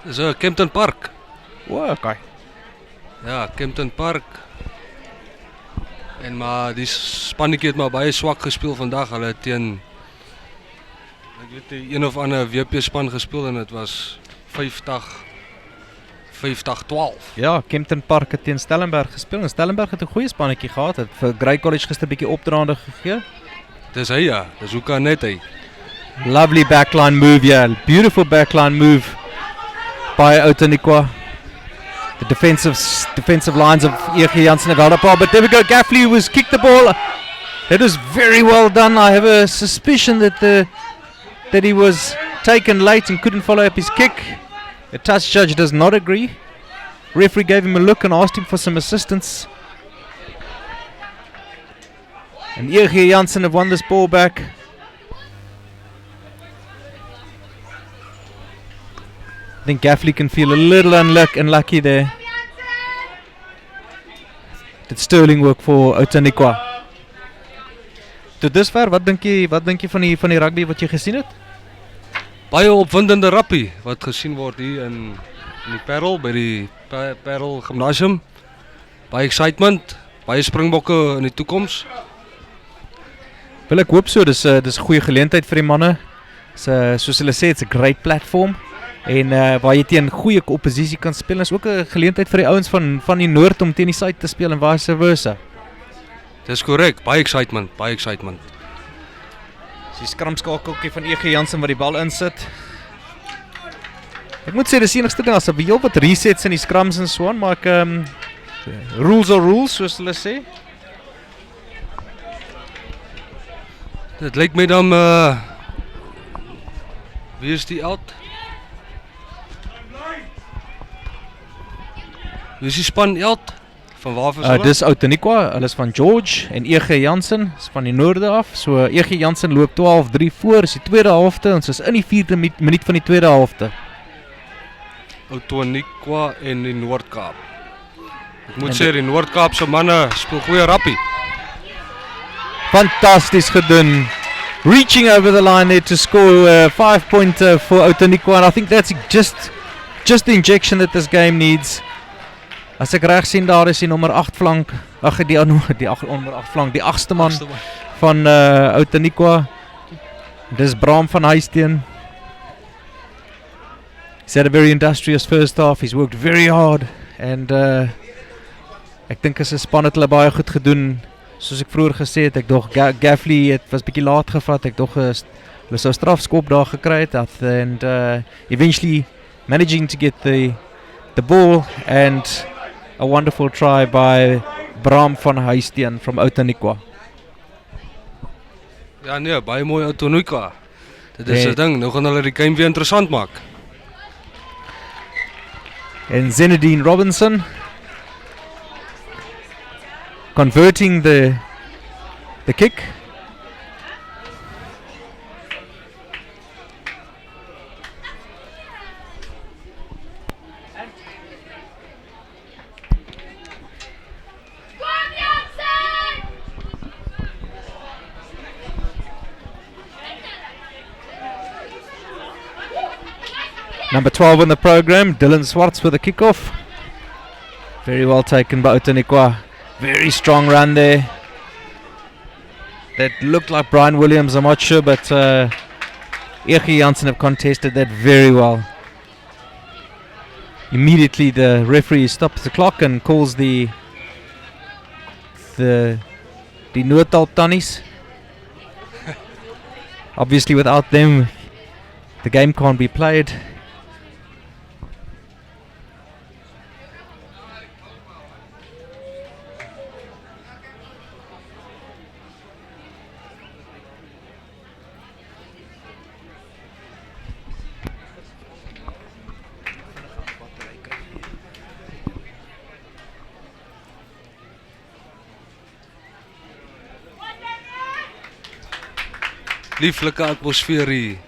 Dis 'n Kempton Park. Okay. Ja, Kempton Park. En maar die spannetjie het maar baie swak gespeel vandag. Hulle het teen ek weet een of ander WP span gespeel en dit was 50-12. Ja, Kempton Park het teen Stellenberg gespeel en Stellenberg het 'n goeie spannetjie gehad. Het vir Grey College gister 'n bietjie opdraande gegee. Dis hy ja, dis hoe kan net hy. Lovely backline move, yeah. Beautiful backline move by Outeniqua. The defensive lines of E.G. Jansen have held up well, but there we go. Gaffley was kicked the ball. That was very well done. I have a suspicion that he was taken late and couldn't follow up his kick. The touch judge does not agree. Referee gave him a look and asked him for some assistance. And E.G. Jansen have won this ball back. I think Gaffley can feel a little unlucky there. Did sterling work for Outeniqua. Tot dusver, wat dink jy van die rugby wat jy gesien het? Baie opwindende rugby wat gesien word hier in die Paarl by die Paarl Gimnasium. Baie excitement, baie springbokke in die toekoms. Wel, ek hoop so, dis 'n goeie geleentheid vir die manne. Soos hulle sê, it's a great platform. En waar jy teen goeie oppositie kan speel, is ook 'n geleentheid vir die ouens van die noord om teen die suid te speel en vice versa. Dis korrek, baie excitement. Die skramskakeltjie van E.G. Jansen wat die bal insit. Ek moet sê, dis die enigste ding, as er heel wat resets in die skrams en so aan, maar rules are rules, soos hulle sê. Dit lyk my dan, wie is die out? Wie is die span out? Van waar is hulle? Dis Outeniqua, hulle is van George en E.G. Jansen is van die noorde af. So E.G. Jansen loop 12-3 voor, is die tweede helfte, ons is in die 4de minuut van die tweede helfte. Outeniqua en die Noord-Kaap. Ek moet sê, die Noord-Kaap se manne speel goeie rugby. Fantasties gedoen. Reaching over the line there to score a 5-pointer for Outeniqua, and I think that's just the injection that this game needs. As ek reg sien, daar is die nommer 8 flank, die 8ste man van Outeniqua. Dis Bram van Huisteen. He's had a very industrious first half, he's worked very hard, and ek dink as 'n span het hulle baie goed gedoen. Soos ek vroeër gesê het, ek dog Gaffley was bietjie laat gevat, ek dog hulle sou strafskop daar gekry het, and eventually managing to get the ball, and a wonderful try by Bram van Huisteen from Outeniqua. Ja nee, baie mooi Outeniqua. Dit is 'n ding, nou gaan hulle die game weer interessant maak. And Zenedine Robinson converting the kick. Number 12 in the program, Dylan Swartz with a kickoff. Very well taken by Outeniqua. Very strong run there. That looked like Brian Williams, I'm not sure, but Erge Janssen have contested that very well. Immediately the referee stops the clock and calls the Noordalp Tannies. Obviously without them the game can't be played. Lieflike atmosfeer hier.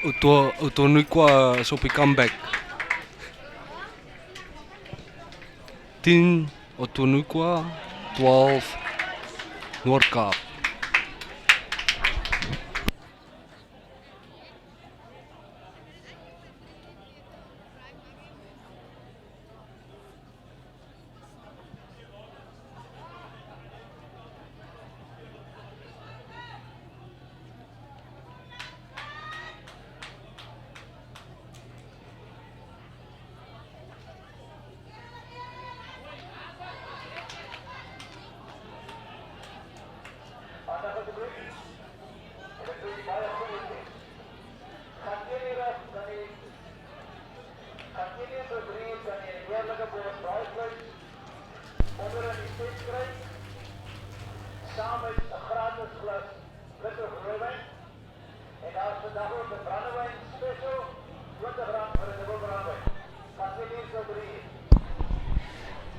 Outeniqua is op die comeback. 10 Outeniqua, 12 Noord-Kaap.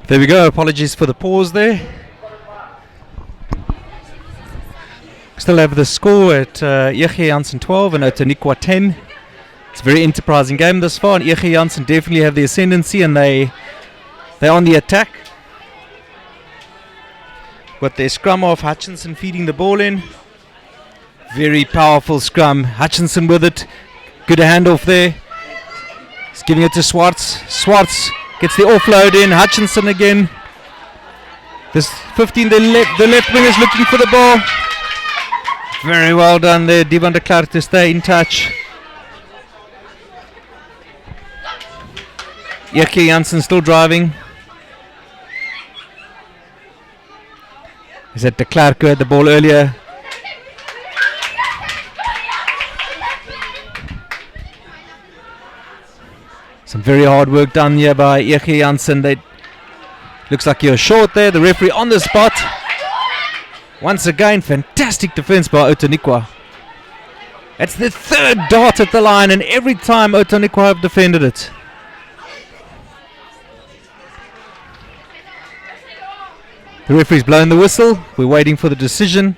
There we go, apologies for the pause there. Still have the score at Erge Janssen 12 and Outeniqua 10. It's a very enterprising game thus far, and Erge Janssen definitely have the ascendancy, and they're on the attack. Got their scrum off, Hutchinson feeding the ball in. Very powerful scrum, Hutchinson with it. Good handoff there. He's giving it to Swartz. Swartz gets the offload in, Hutchinson again. This 15, the left wing is looking for the ball. Very well done there, Divan de Klerk to stay in touch. Erge Janssen still driving. Is that de Klerk who had the ball earlier? Some very hard work done here by Erge Janssen. They looks like you're short there. The referee on the spot. Once again, fantastic defense by Outeniqua. It's the third dart at the line, and every time Outeniqua have defended it. The referee's blown the whistle. We're waiting for the decision,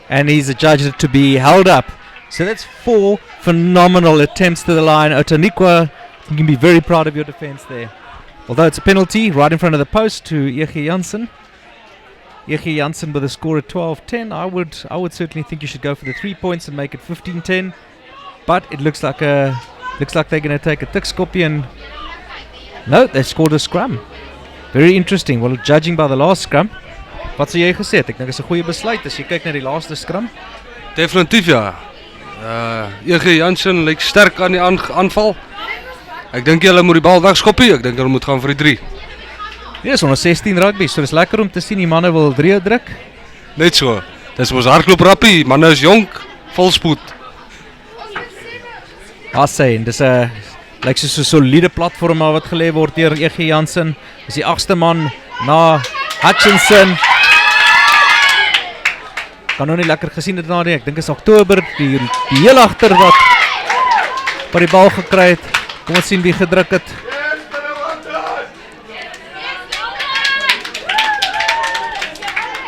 and he's adjudged it to be held up. So that's 4 phenomenal attempts to the line. Outeniqua, you can be very proud of your defense there. Although it's a penalty right in front of the post to Erge Janssen. Erge Janssen with a score at 12-10. I would certainly think you should go for the 3 points and make it 15-10. But it looks like they're going to take a thick skoppie, and no, they scored a scrum. Very interesting. Well, judging by the last scrum, wat sou jy gesê het? Ek dink dit is 'n goeie besluit as jy kyk na die laaste scrum. Definitief ja. Erge Janssen lyk sterk aan die aanval. Ek dink hulle moet die bal wegskoppie. Ek dink hulle moet gaan vir die 3. Ja, is onder 16 rugby, so dis lekker om te sien die manne wil 3 druk. Net so. Dis ons hardloop rappie. Manne is jonk, vol spoed. Sê, en dis 'n lyk soos 'n soliede platform maar wat gelê word deur Erge Janssen. Dis die 8ste man na Hutchinson. Kan nou nie lekker gesien het na nie. Ek dink is Oktober die heel agter wat die bal gekry het. Kom ons sien wie gedruk het.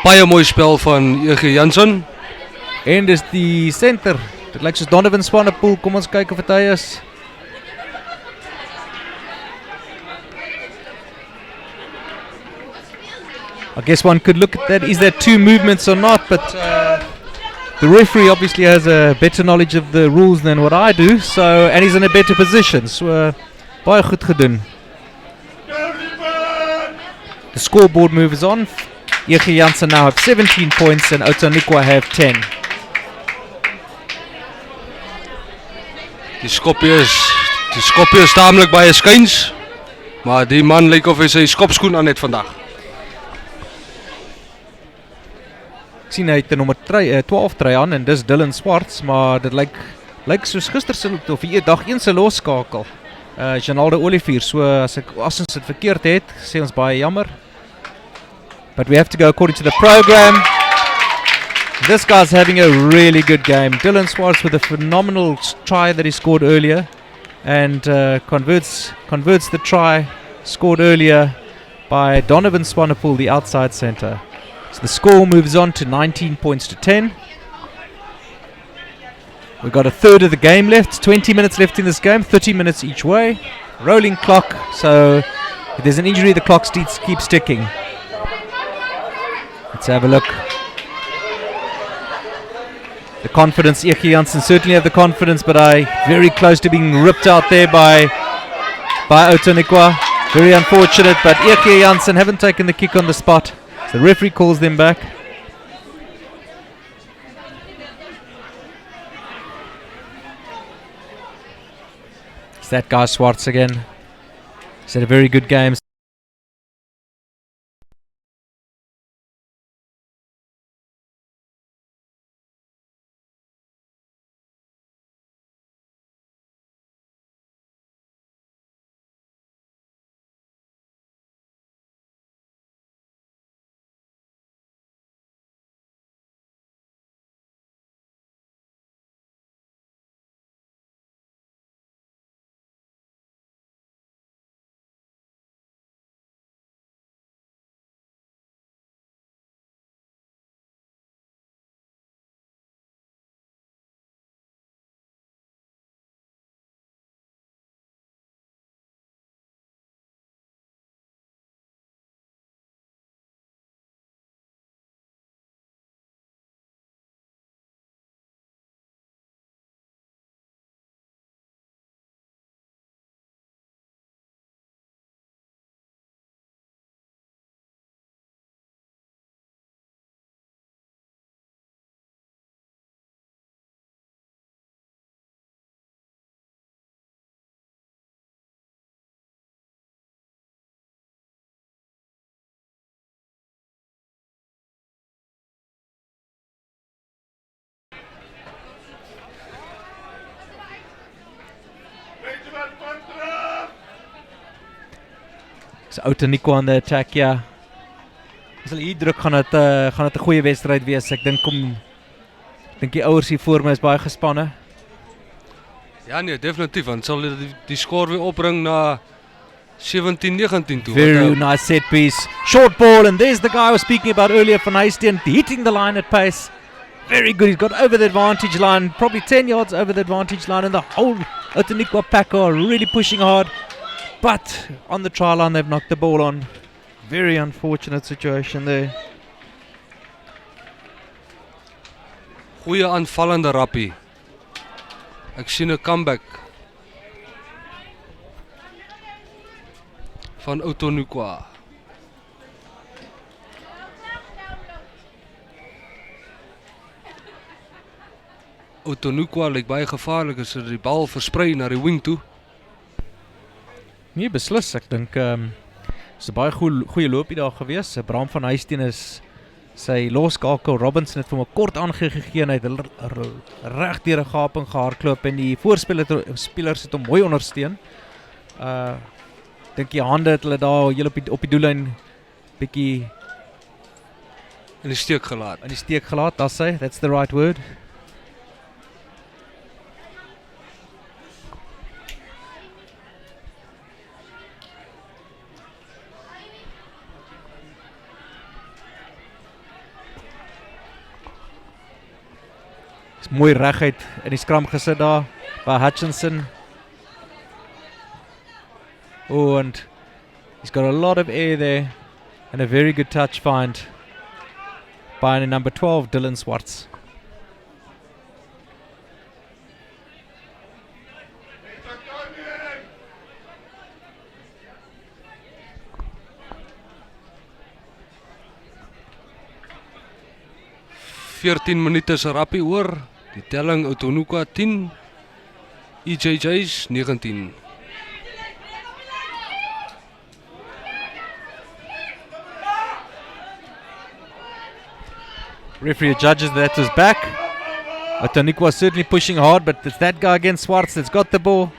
Baie mooi spel van Erge Janssen. En dis die center. Dit lyk soos Donovan Swanepoel. Kom ons kyk of dit hy is. I guess one could look at that. Is there 2 movements or not? But The referee obviously has a better knowledge of the rules than what I do, so and he's in a better position. So baie goed gedoen. The scoreboard moves on. Ege Jansen now have 17 points and Outeniqua have 10. Die skopje is tamelijk baie skuins, maar die man lyk of hy sy skopskoen aan het vandag. Ek sien hy het 'n nommer 12 trui aan en dis Dylan Swarts, maar dit lyk soos gister se of die dag 1 se losskakel. Janaldo Olivier, so as ons dit verkeerd het, sê ons baie jammer. But we have to go according to the program. This guy's having a really good game. Dylan Swarts with a phenomenal try that he scored earlier, and converts the try scored earlier by Donovan Swanepoel, the outside centre. So the score moves on to 19 points to 10. We've got a third of the game left, 20 minutes left in this game, 30 minutes each way. Rolling clock, so if there's an injury, the clock keeps ticking. Let's have a look. The confidence, Ege Jansen certainly have the confidence, but very close to being ripped out there by Outeniqua. Very unfortunate, but Ege Jansen haven't taken the kick on the spot. So the referee calls them back. It's that guy Swarts again. He's had a very good game. So Outeniqua on the attack, ja. As hulle hier druk gaan dit 'n goeie wedstryd wees. Ek dink die ouers hier voor my is baie gespanne. Ja nee, definitief, want sal die score weer opbring na 17-19 toe. Very nice set piece. Short ball, and there's the guy I was speaking about earlier, Van Huisteen, hitting the line at pace. Very good, he's got over the advantage line, probably 10 yards over the advantage line, and the whole Outeniqua pack are really pushing hard. But on the try line, they've knocked the ball on. Very unfortunate situation there. Goeie aanvallende rappie. Ek sien 'n comeback van Outeniqua. Outeniqua lyk baie gevaarlik as hulle die bal versprei na die wing toe. Nee, beslis. Ek dink is 'n baie goeie loopie daar gewees. Bram van Huisteen is sy losskakel. Robinson het vir hom 'n kort aangegee en hy het reg deur 'n gaping gehardloop en die voorspelers het hom mooi ondersteun. Dink die hande het hulle daar heel op die doellyn bietjie in die steek gelaat. That's the right word. Mooi reguit in die skram gesit daar by Hutchinson. Oh, and he's got a lot of air there and a very good touch find by number 12 Dylan Swarts. 14 minute se rappie oor. Die telling Otonuka 10, EJJ's 19. Referee judges that was back. Otonuka was certainly pushing hard, but it's that guy against Swartz that's got the ball.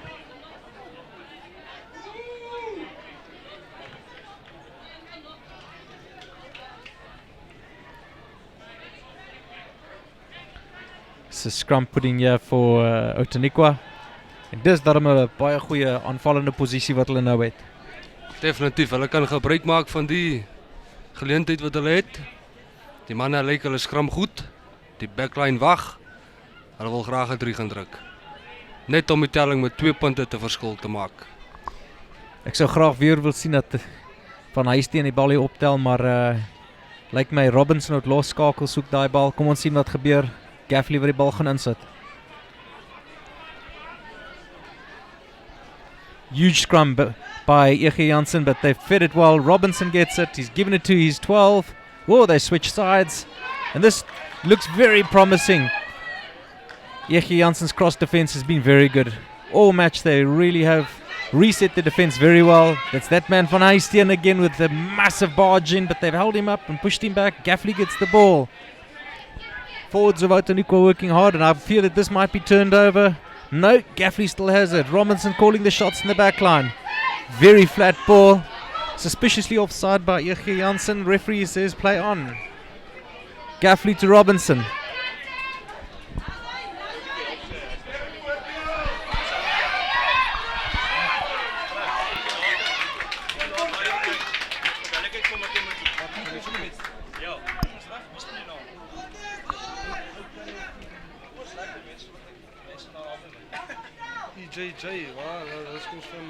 So scrum putting here for Otonuka. En dis daarom 'n baie goeie aanvallende posisie wat hulle nou het. Definitief, hulle kan gebruik maak van die geleentheid wat hulle het. Die manne lyk hulle skram goed. Die backline wag. Hulle wil graag 'n 3 gaan druk. Net om die telling met 2 punte te verskil te maak. Ek sou graag weer wil sien dat Van Huisteen die bal hier optel, maar lyk my Robinson het losskakel soek daai bal. Kom ons sien wat gebeur. Gaffley wat die bal gaan insit. Huge scrum by E.G. Jansen, but they've fed it well. Robinson gets it. He's given it to his 12. Oh, they switch sides. And this looks very promising. E.G. Jansen's cross defense has been very good. All match they really have reset the defense very well. That's that man Van Huisteen again with the massive barge in, but they've held him up and pushed him back. Gaffley gets the ball. Forwards of Otonuka working hard, and I feel that this might be turned over. No, Gaffley still has it. Robinson calling the shots in the back line. Very flat ball. Suspiciously offside by E.G. Jansen. Referee says play on. Gaffley to Robinson. EJJ, waar, dat is ons van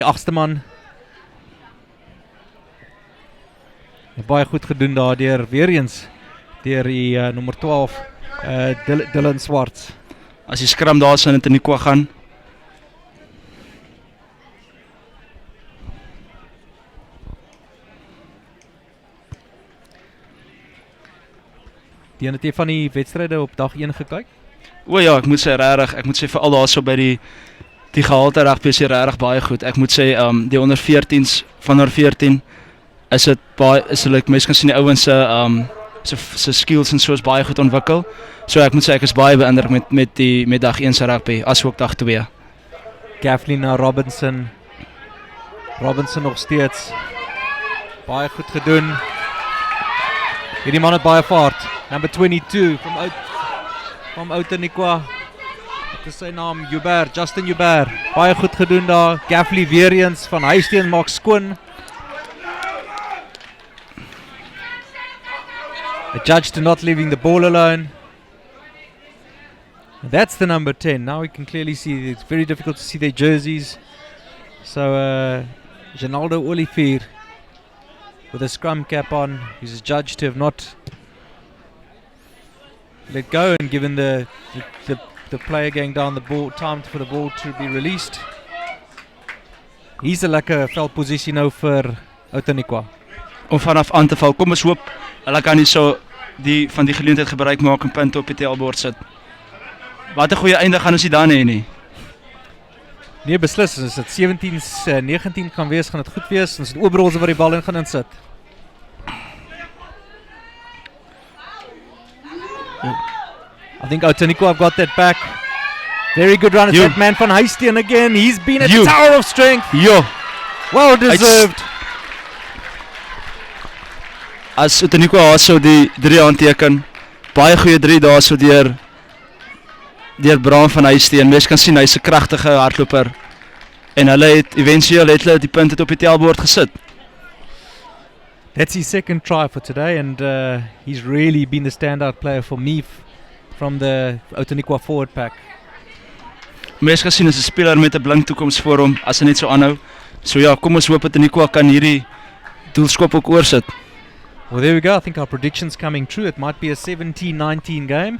agste man. Baie goed gedoen daar deur weer eens deur die nommer 12 Dylan Swarts. As die skram daar is in Antonikwa gaan. Die het jy van die wedstryde op dag 1 gekyk? O ja, ek moet sê regtig, ek moet sê veral daarso by die gehalte rugby is regtig baie goed. Ek moet sê die onder 14s van onder 14 is dit baie mense kan sien die ouens se skills en so is baie goed ontwikkel. So ek moet sê ek is baie beïndruk met dag 1 se rugby asook dag 2. Gaffley na Robinson nog steeds baie goed gedoen. Hierdie man het baie vaart. Number 22 from Antonikwa. Wat is sy naam? Justin Joubert. Baie goed gedoen daar. Gaffley weer eens van Huisteen maak skoon. Adjudged to not leaving the ball alone. That's the number 10. Now we can clearly see it's very difficult to see their jerseys. So Ronaldo Olivier with a scrum cap on. He's judged to have not let go and given the player going down the ball, time for the ball to be released. Hier's 'n lekker veldposisie nou vir Antonikwa. Om vanaf aan te val. Kom ons hoop hulle kan nie so van die geleentheid gebruik maak en punte op die tellbord sit. Wat 'n goeie einde gaan ons nie dan hê nie. Nee, beslis, as dit 17-19 kan wees, gaan dit goed wees. Ons het Oberholzer wat die bal in gaan insit. I think Antonikwa have got that back. Very good run. It's that man van Huisteen again. He's been at the tower of strength. Well deserved. As Antonikwa also die 3 aanteken. Baie goeie 3 daar so deur Bram van Huisteen. Mens kan sien hy's 'n kragtige hardloper. En hulle het eventueel die punte op die tellbord gesit. That's his second try for today and he's really been the standout player for me from the Antonikwa forward pack. Mens kan sien is 'n speler met 'n blink toekoms voor hom as hy net so aanhou. So ja, kom ons hoop Antonikwa kan hierdie doelskop ook oorsit. Well, there we go. I think our prediction's coming true. It might be a 17-19 game.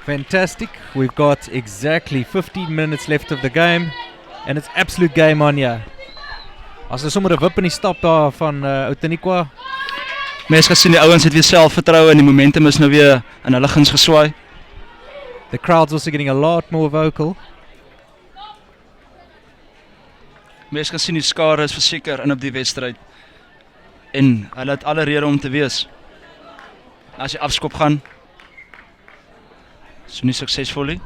Fantastic. We've got exactly 15 minutes left of the game and it's absolute game on here. As hulle sommer 'n wip in die stap daar van Antonikwa. Mense gesien die ouens het weer selfvertroue en die momentum is nou weer in hulle guns geswaai. The crowd's also getting a lot more vocal. Mense kan sien die skare is verseker in op die wedstryd. En hulle het alle rede om te wees. As jy afskop gaan, so nie suksesvol nie.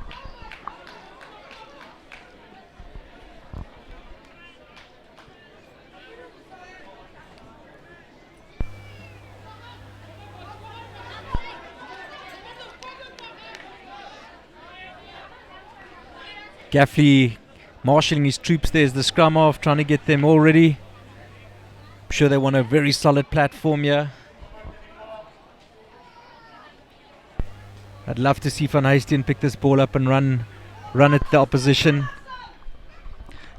Gaffley marshalling his troops there as the scrum off, trying to get them all ready. I'm sure they want a very solid platform here. I'd love to see Van Huisteen pick this ball up and run at the opposition.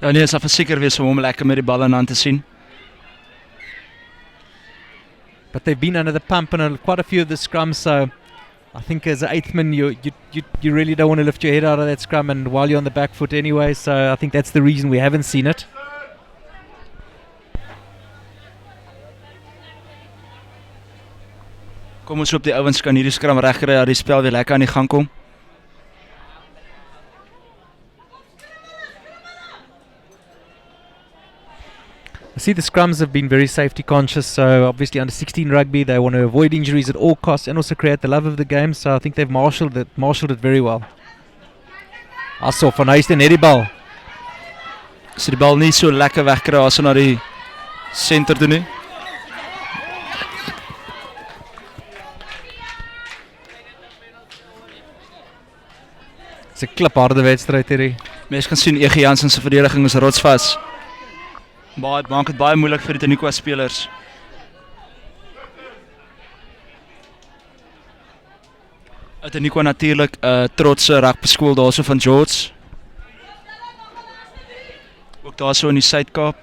Ja nee, sal verseker wees om hom lekker met die bal in hand te sien. But they've been under the pump in quite a few of the scrums, so I think as an 8th man, you really don't want to lift your head out of that scrum, and while you're on the back foot anyway, so I think that's the reason we haven't seen it. Kom ons hoop die ouens kan hierdie scrum regkry dat die spel weer lekker aan die gang kom. I see the scrums have been very safety conscious, so obviously under 16 rugby they want to avoid injuries at all costs and also create the love of the game, so I think they've marshalled it very well. Also Van Huisteen net die bal. As die bal nie so lekker wegkry as hy na die center toe nie. It's 'n klipharde wedstryd hierdie. Mens kan sien EG Jansen se verdediging is rotsvas. Maar dit maak dit baie moeilik vir die Antonikwa spelers. Antonikwa natuurlik 'n trotse rugby skool daarso van George. ook daar so in die Suid-Kaap.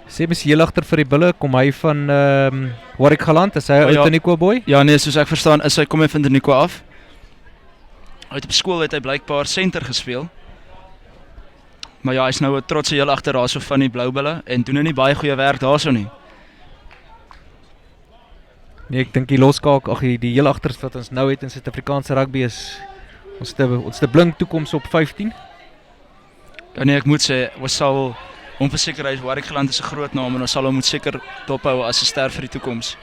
Sê mens heel agter vir die bulle, kom hy van Warwick Galant, is hy uit Taniqua boy? Ja nee, soos ek verstaan is hy kom hy van Taniqua af. Uit op skool het hy blykbaar senter gespeel. Maar ja, hy's nou 'n trotse heel agter daarso van die Blou Bulle en doen nie baie goeie werk daarso nie. Nee, ek dink die loskaak, die heel agters wat ons nou het in Suid-Afrikaanse rugby is ons te blink toekoms op 15. Ja nee, ek moet sê, ons sal onversekerheid, Warwick Galant is 'n groot naam en ons sal hom moet seker dophou as 'n ster vir die toekoms.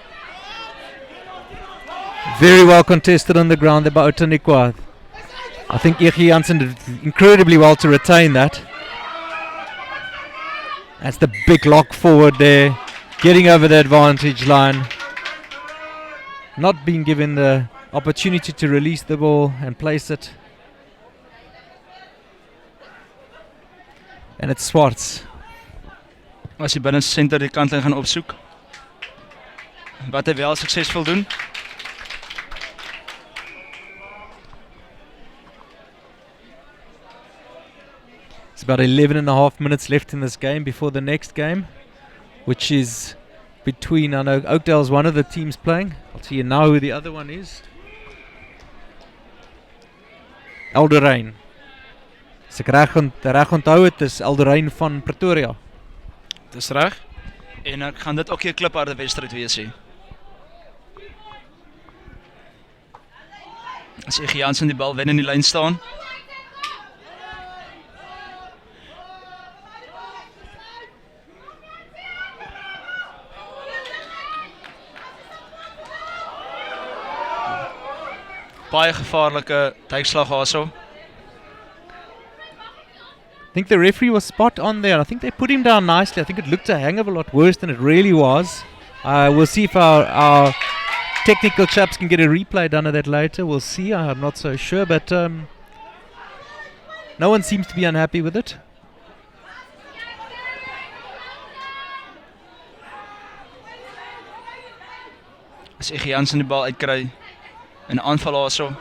Very well contested on the ground there by Taniqua. I think Ege Jansen did incredibly well to retain that. That's the big lock forward there, getting over the advantage line. Not being given the opportunity to release the ball and place it. And it's Swartz. As hy binne senter die kantlyn gaan opsoek, wat hy wel suksesvol doen. It's about 11.5 minutes left in this game before the next game, which is between, I know Oakdale's one of the teams playing. I'll tell you now who the other one is. Eldorraine. As ek reg onthou het, is Eldorraine van Pretoria. Dis reg. En ek gaan dit ook 'n klipharde wedstryd wees hê. As Ege Jansen die bal wen in die lyn staan. Baie gevaarlike duikslag daarso. I think the referee was spot on there. I think they put him down nicely. I think it looked a hang of a lot worse than it really was. We'll see if our technical chaps can get a replay done of that later. We'll see. I'm not so sure, but no one seems to be unhappy with it. As Ege Jansen die bal uitkry in 'n aanval daarso.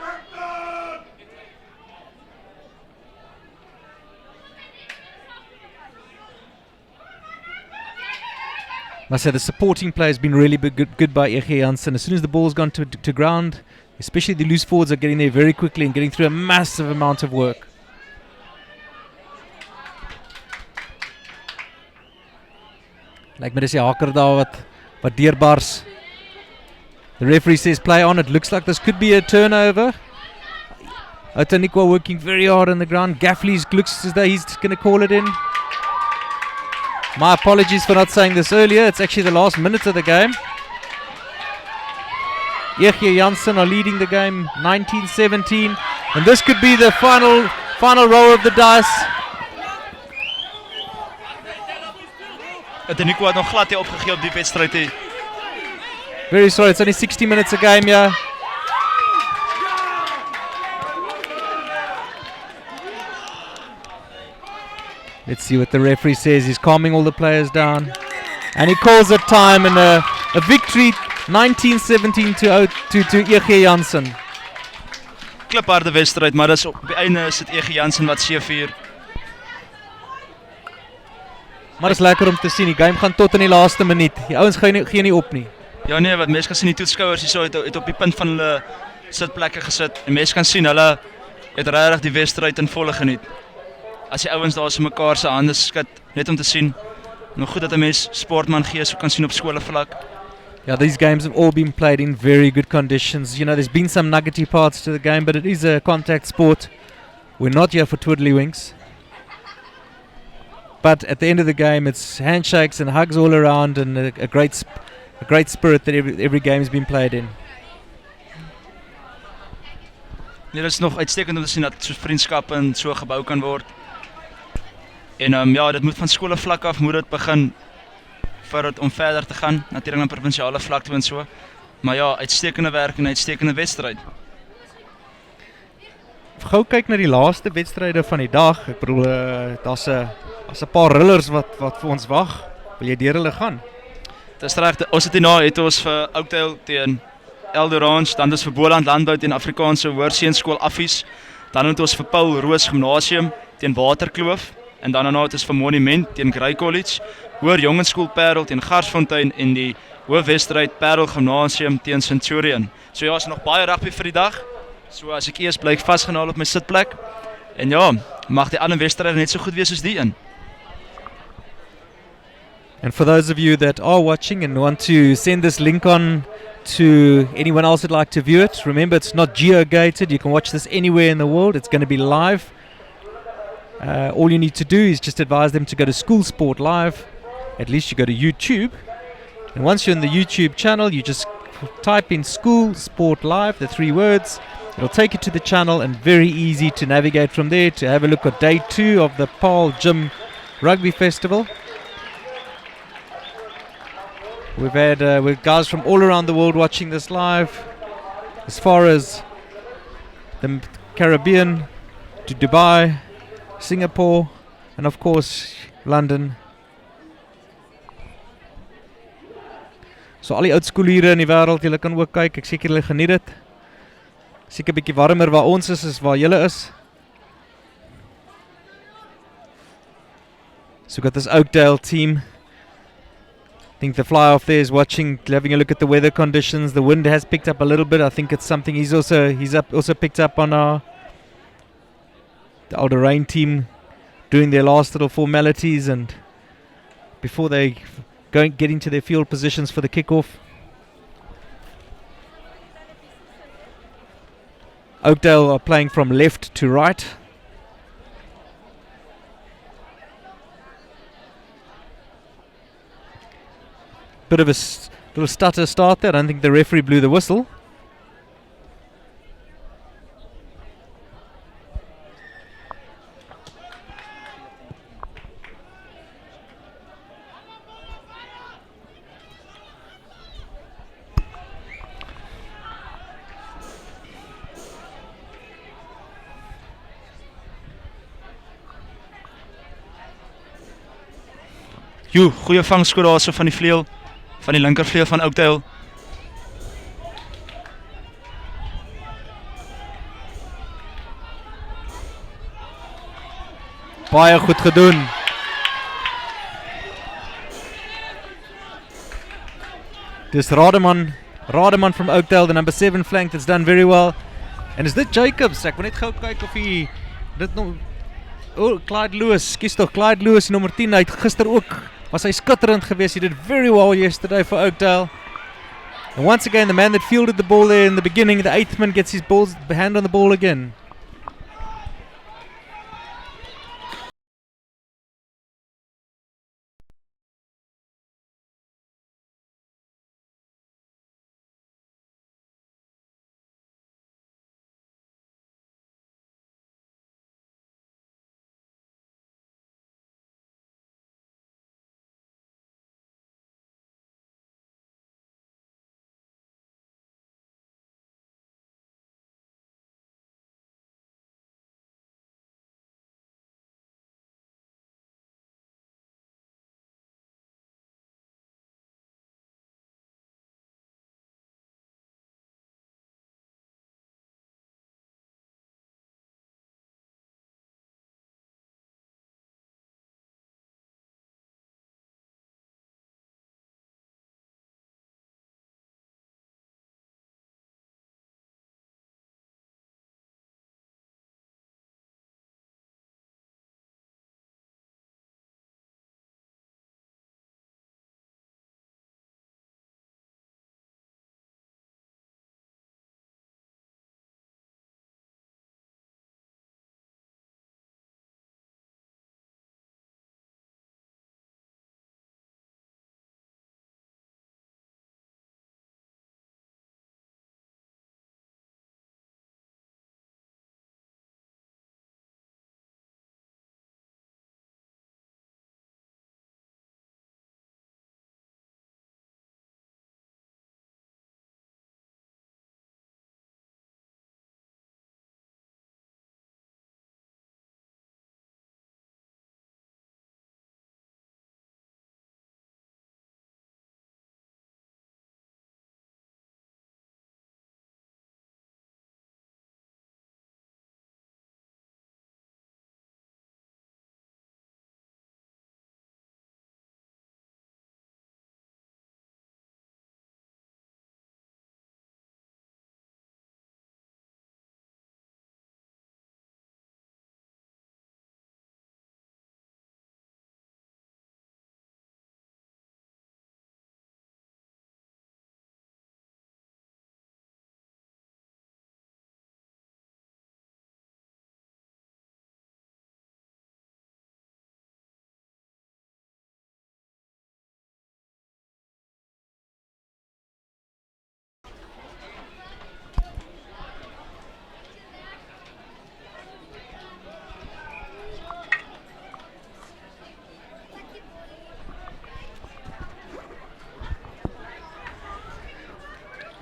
I say the supporting play has been really good by Ege Jansen. As soon as the ball's gone to ground, especially the loose forwards are getting there very quickly and getting through a massive amount of work. Like me dis die haker daar wat deurbars. The referee says play on. It looks like this could be a turnover. Taniqua working very hard on the ground. Gaffley's looks as though he's going to call it in. My apologies for not saying this earlier. It's actually the last minute of the game. Ege Jansen are leading the game 19-17. And this could be the final roll of the dice. Taniqua het nog glad nie opgegee op die wedstryd nie. Very sorry, it's only 60 minutes a game, yeah. Let's see what the referee says. He's calming all the players down. And he calls it time and a victory 19-17 to Ege Jansen. Klipharde wedstryd, maar dis op die einde is dit Ege Jansen wat seëvier. Maar dit is lekker om te sien. Die game gaan tot in die laaste minuut. Die ouens gee nie op nie. Ja nee, wat mense kan sien die toeskouers hierso het op die punt van hulle sitplekke gesit. En mense kan sien hulle het regtig die wedstryd in volle geniet. As die ouens daar so mekaar se hande skud net om te sien. Nog goed dat 'n mens sportman gees so kan sien op skole vlak. Yeah, these games have all been played in very good conditions. You know, there's been some nuggety parts to the game, but it is a contact sport. We're not here for twiddlywinks. But at the end of the game, it's handshakes and hugs all around, and a great spirit that every game has been played in. Nee, dit is nog uitstekend om te sien dat so vriendskappe en so gebou kan word. En ja, dit moet van skole vlak af moet dit begin om verder te gaan, natuurlik na provinsiale vlak toe en so. Maar ja, uitstekende werk en uitstekende wedstryd. Gou kyk na die laaste wedstryde van die dag. Ek bedoel daar's 'n paar rillers wat vir ons wag. Wil jy deur hulle gaan? Dis reg, ons het hierna het ons vir Oakdale teen Eldorraine, dan is vir Boland Landbou teen Afrikaanse Hoërseunskool Affies, dan het ons vir Paarl Roos Gimnasium teen Waterkloof en dan daarna het is vir Monument teen Grey College, Hoër Jongensskool Paarl teen Garsfontein en die Hoofwesdrijd Paarl Gymnasium teen Centurion. So ja, is nog baie rugby vir die dag. So as ek eers bly ek vasgenaal op my sitplek. En ja, mag die ander wedstryde net so goed wees soos die een. And for those of you that are watching and want to send this link on to anyone else who'd like to view it, remember it's not geo-gated. You can watch this anywhere in the world. It's going to be live. All you need to do is just advise them to go to School Sport Live. At least you go to YouTube. And once you're in the YouTube channel, you just type in School Sport Live, the 3 words. It'll take you to the channel and very easy to navigate from there to have a look at day 2 of the Paarl Gym Rugby Festival. We've had with guys from all around the world watching this live, as far as the Caribbean, to Dubai, Singapore, and of course London. So al die oud skooliere in die wêreld, julle kan ook kyk, ek seker julle geniet dit. Seker bietjie warmer waar ons is waar julle is. So we've got this Oakdale team. I think the fly off there is watching, having a look at the weather conditions. The wind has picked up a little bit. I think it's something he's also picked up on the older rain team doing their last little formalities and before they get into their field positions for the kickoff. Oakdale are playing from left to right. Bit of a little stutter start there. I don't think the referee blew the whistle. Goeie vangskoot daar so van die vleuel, van die linkervleuel van Oakdale. Baie goed gedoen. Dis Rademan from Oakdale, the number 7 flank that's done very well. And is dit Jacobs? Ek wil net gou kyk of hy dit nog Clyde Lewis, Clyde Lewis, nummer 10, hy het gister ook was hy skitterend geweest. He did very well yesterday for Oakdale. And once again, the man that fielded the ball there in the beginning, the 8th man, gets his hand on the ball again.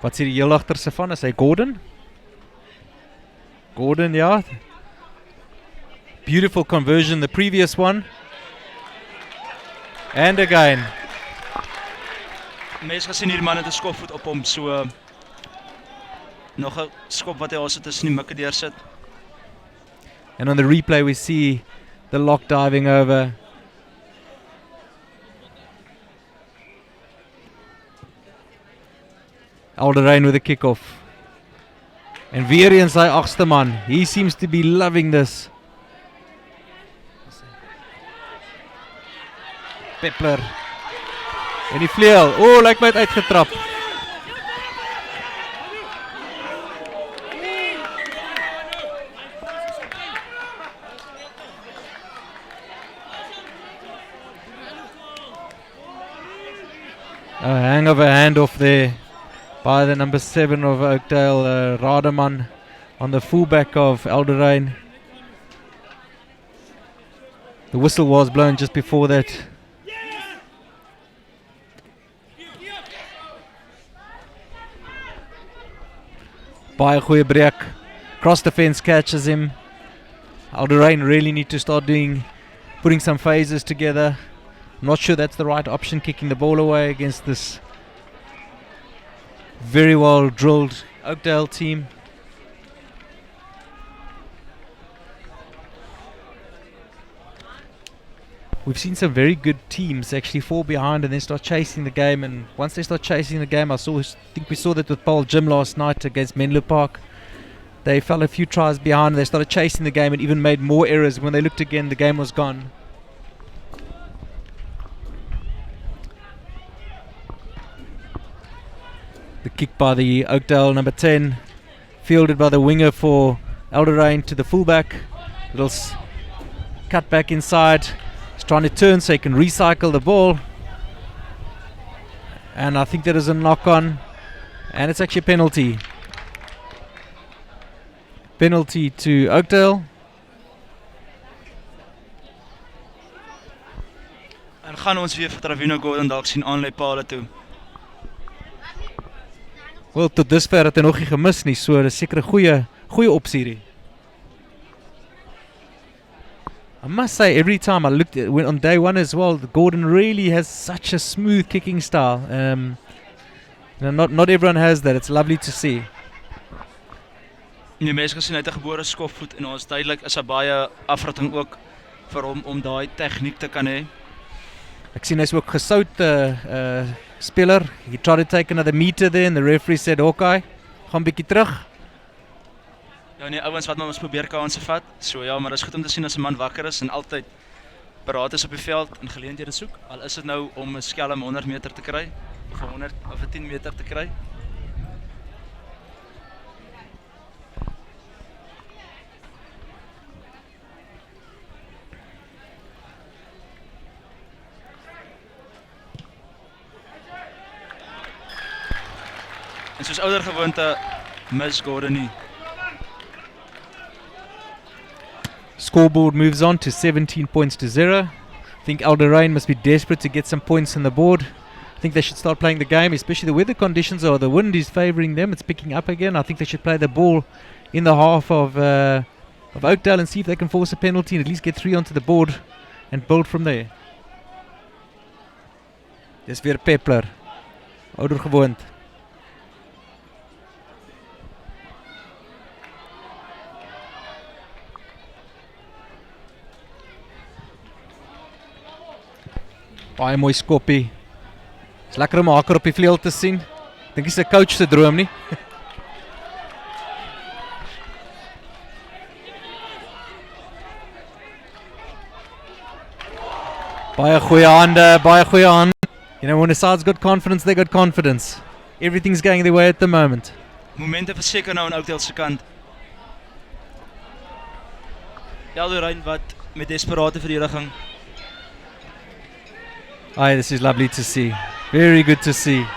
Wat sê die heel agter Stefan? Is hy Gordon? Gordon, ja. Beautiful conversion, the previous one. And again. Mense gesien hierdie man het 'n skopvoet op hom, so nog 'n skop wat hy also tussen die mikke deursit. And on the replay we see the lock diving over. Alderaan with a kick-off. En weer eens sy agste man. He seems to be loving this. Peppler. En die vleuel. Lyk my het uitgetrap. A hang of a handoff there by the number 7 of Oakdale, Rademan, on the fullback of Alderaan. The whistle was blown just before that. Baie goeie break. Cross the fence catches him. Alderaan really need to start putting some phases together. Not sure that's the right option, kicking the ball away against this very well drilled Oakdale team. We've seen some very good teams actually fall behind and then start chasing the game, and once they start chasing the game, I think we saw that with Paarl Gym last night against Menlo Park. They fell a few tries behind and they started chasing the game and even made more errors. When they looked again, the game was gone. The kick by the Oakdale number 10, fielded by the winger for Alderaan to the fullback. Little cut back inside. He's trying to turn so he can recycle the ball. And I think there is a knock on. And it's actually a penalty. Penalty to Oakdale. En gaan ons weer vir Trevor Gordon dalk sien aanlei Paarl toe. Wel, tot dusver het hy nog nie gemis nie, so dis seker 'n goeie opsie hierdie. I must say, every time I looked at on day one as well, Gordon really has such a smooth kicking style. Not everyone has that. It's lovely to see. Die mense gesien hy het 'n gebore skopvoet en ons duidelik is 'n baie afrigting ook vir hom om daai tegniek te kan hê. Ek sien hy's ook gesout speler. He tried to take another meter there and the referee said, "Okay, gaan bietjie terug." Ja nee, ouens wat ons probeer kanse vat. So ja, maar dit is goed om te sien as 'n man wakker is en altyd paraat is op die veld en geleenthede soek. Al is dit nou om 'n skelm 100 meter te kry of 100 of 'n 10 meter te kry. En soos ouer gewoonte mis Gordon nie. Scoreboard moves on to 17 points to 0. I think Alderaan must be desperate to get some points on the board. I think they should start playing the game, especially the weather conditions the wind is favouring them. It's picking up again. I think they should play the ball in the half of Oakdale and see if they can force a penalty and at least get 3 onto the board and build from there. Dis weer Peppler. Ouder gewoond. Baie mooi skoppie. Is lekker om haker op die vleuel te sien. Dink dis 'n coach se droom nie. Baie goeie hande, baie goeie hande. You know, when a side's got confidence, they got confidence. Everything's going their way at the moment. Momente verseker nou aan Oakdale se kant. Alderaan wat met desperate verdediging. This is lovely to see. Very good to see.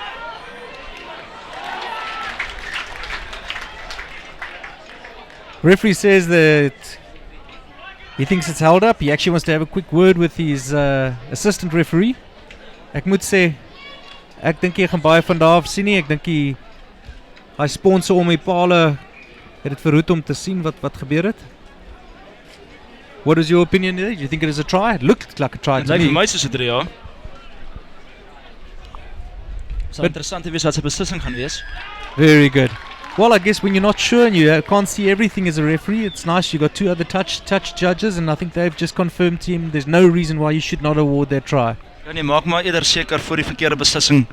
Referee says that he thinks it's held up. He actually wants to have a quick word with his assistant referee. Ek moet sê, ek dink jy gaan baie van daar af sien nie. Ek dink Hy sponsor om die Paarl het dit verhoed om te sien wat gebeur het. What is your opinion there? Do you think it is a try? It looked like a try Dit to lyk me. vir my soos 'n 3, ja. Sal interessant wees wat sy beslissing gaan wees. Very good. Well, I guess when you're not sure and you can't see everything as a referee, it's nice you got two other touch judges, and I think they've just confirmed to him there's no reason why you should not award that try. Ja nee, maak maar eerder seker voor die verkeerde beslissing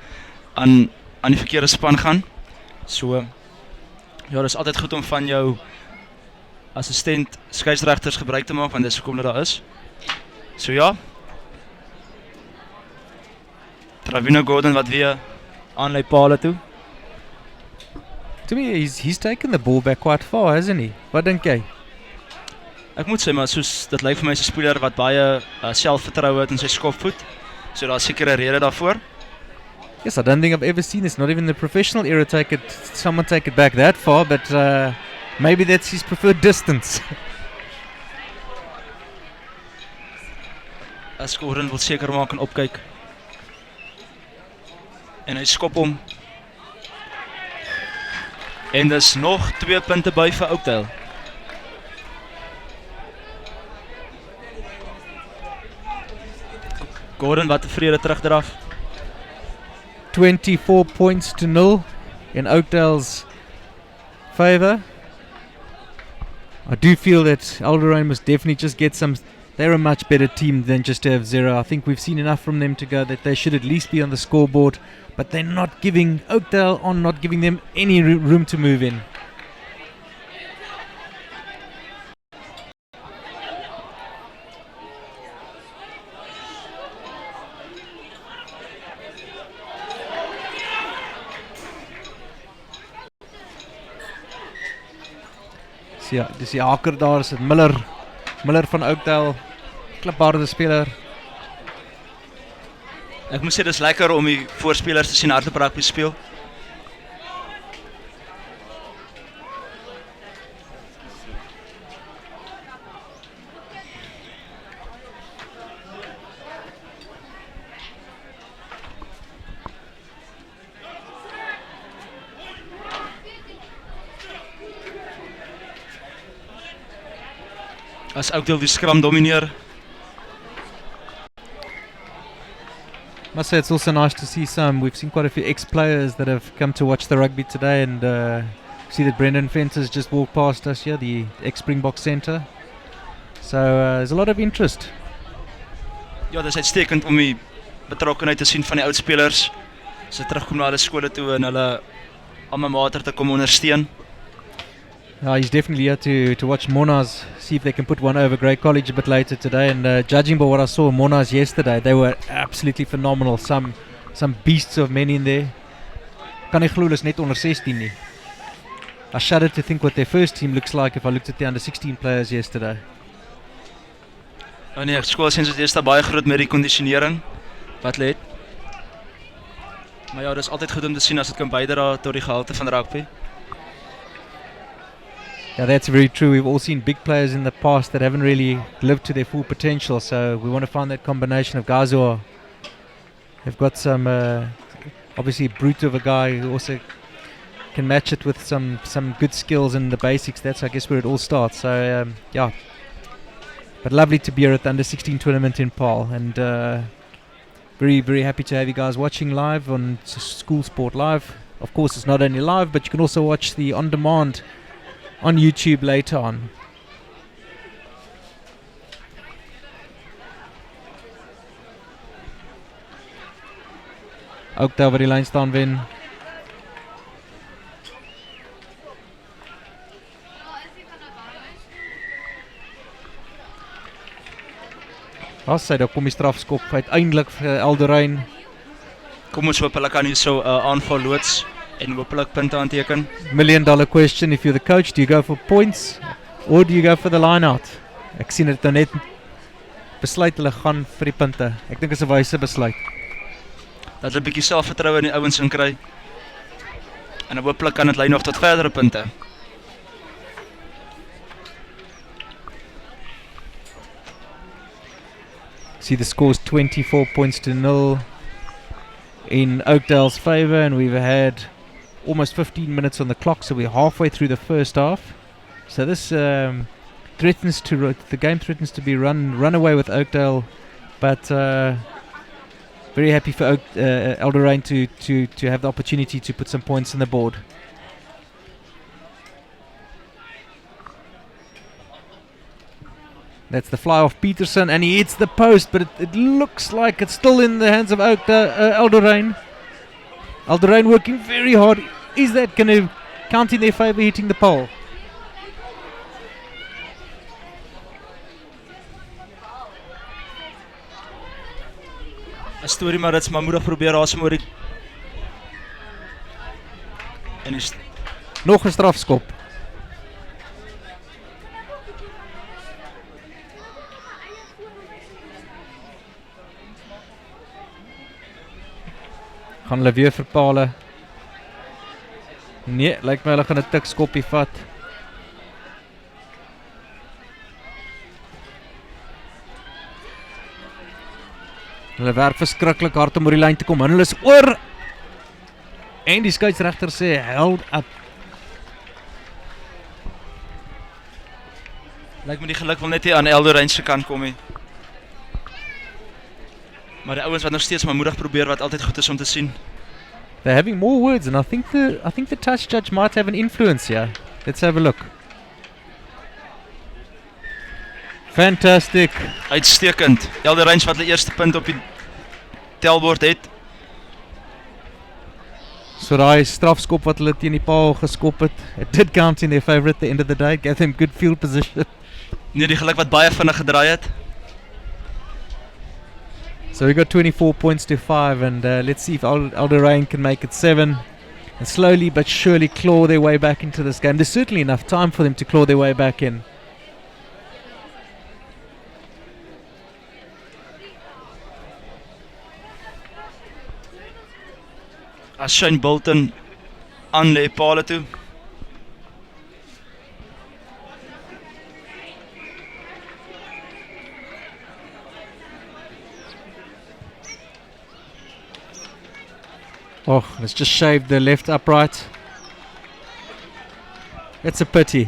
aan die verkeerde span gaan. So ja, dis altyd goed om van jou assistent skeieregters gebruik te maak, want dis hoekom dit daar is. So ja. Trevor Gordon wat weer aanlei Paarl toe. To me, he's taken the ball back quite far, hasn't he? Wat dink jy? Ek moet sê maar soos dit lyk vir my as 'n speler wat baie selfvertroue het in sy skopvoet. So daar's seker 'n rede daarvoor. Yes, I don't think I've ever seen this. Not even the professional era someone take it back that far, but maybe that's his preferred distance. As Gordon wil seker maak en opkyk. En hy skop hom. En dis nog 2 punte by vir Oakdale. Gordon wat tevrede terugdraf. 24 points to 0 in Oakdale's favour. I do feel that Alderaan must definitely just get some. They're a much better team than just to have 0. I think we've seen enough from them to go that they should at least be on the scoreboard, but they're not giving Oakdale not giving them any room to move in. Ja, dis die haker daar, is dit Miller van Oakdale, klipharde speler. Ek moet sê dis lekker om die voorspelers te sien hardloop rugby speel. As Oakdale die skram domineer. Must say it's also nice to see we've seen quite a few ex-players that have come to watch the rugby today, and see that Brendan Fenter's just walked past us here, the ex-Springbok centre. So there's a lot of interest. Ja, dis uitstekend om die betrokkenheid te sien van die oudspelers. As terugkom na hulle skole toe en hulle alma mater te kom ondersteun. He's definitely here to watch Mona's, see if they can put one over Grey College a bit later today. And judging by what I saw of Mona's yesterday, they were absolutely phenomenal. Some beasts of men in there. Kan nie glo is net onder 16 nie. I shudder to think what their first team looks like if I looked at the under 16 players yesterday. Oh nee, skoolsens het eers baie groot met die kondisionering wat hulle het. Maar ja, dis altyd goed om te sien as dit kan bydra tot die gehalte van rugby. Yeah, that's very true. We've all seen big players in the past that haven't really lived to their full potential. So we want to find that combination of guys who have got some, obviously brute of a guy who also can match it with some good skills in the basics. That's, I guess, where it all starts. So yeah, but lovely to be here at the under 16 tournament in Paarl, and very, very happy to have you guys watching live on School Sport Live. Of course, it's not only live, but you can also watch the on demand on YouTube later on. Oakdale waar die lyn staan wen. As sy daar kom die strafskop uiteindelik vir Alderaan. Kom ons hoop hulle kan hier so aanval loods en hopelik punte aanteken. $1 million question, if you're the coach, do you go for points or do you go for the line out? Ek sien dit nou net besluit hulle gaan vir die punte. Ek dink dit is 'n wyse besluit. Dat hulle 'n bietjie selfvertroue in die ouens in kry. En hopelik kan dit lei nog tot verdere punte. See the score's 24 points to 0 in Oakdale's favour, and we've had almost 15 minutes on the clock, so we're halfway through the first half. So this threatens to the game threatens to be run away with Oakdale, but very happy for Elderain to have the opportunity to put some points on the board. That's the fly off Peterson, and he hits the post, but it looks like it's still in the hands of Elderain. Elderain working very hard. Is that going to count in their favour, hitting the pole? Een story, maar dit is maar moedig probeer asem oor die... En is... Nog een strafskop. Gaan hulle weer vir Paarl. Nee, lyk my hulle gaan 'n tikskoppie vat. Hulle werk verskriklik hard om oor die lyn te kom. En hulle is oor. En die skeieregter sê held up. Lyk my die geluk wil net hier aan Elderain se kant kom nie. Maar die ouens wat nog steeds maar moedig probeer, wat altyd goed is om te sien. They're having more words, and I think the touch judge might have an influence here. Let's have a look. Fantastic. Uitstekend. Elderain wat die eerste punt op die telbord het. So daai strafskop wat hulle teen die paal geskop het, it did count in their favour at the end of the day. Gave them good field position. Nee, die geluk wat baie vinnig gedraai het. So we got 24 points to 5, and let's see if Elderain can make it 7 and slowly but surely claw their way back into this game. There's certainly enough time for them to claw their way back in. As Shane Bolton aan lê Paarl toe. Oh, let's just shaved the left upright. It's a pity.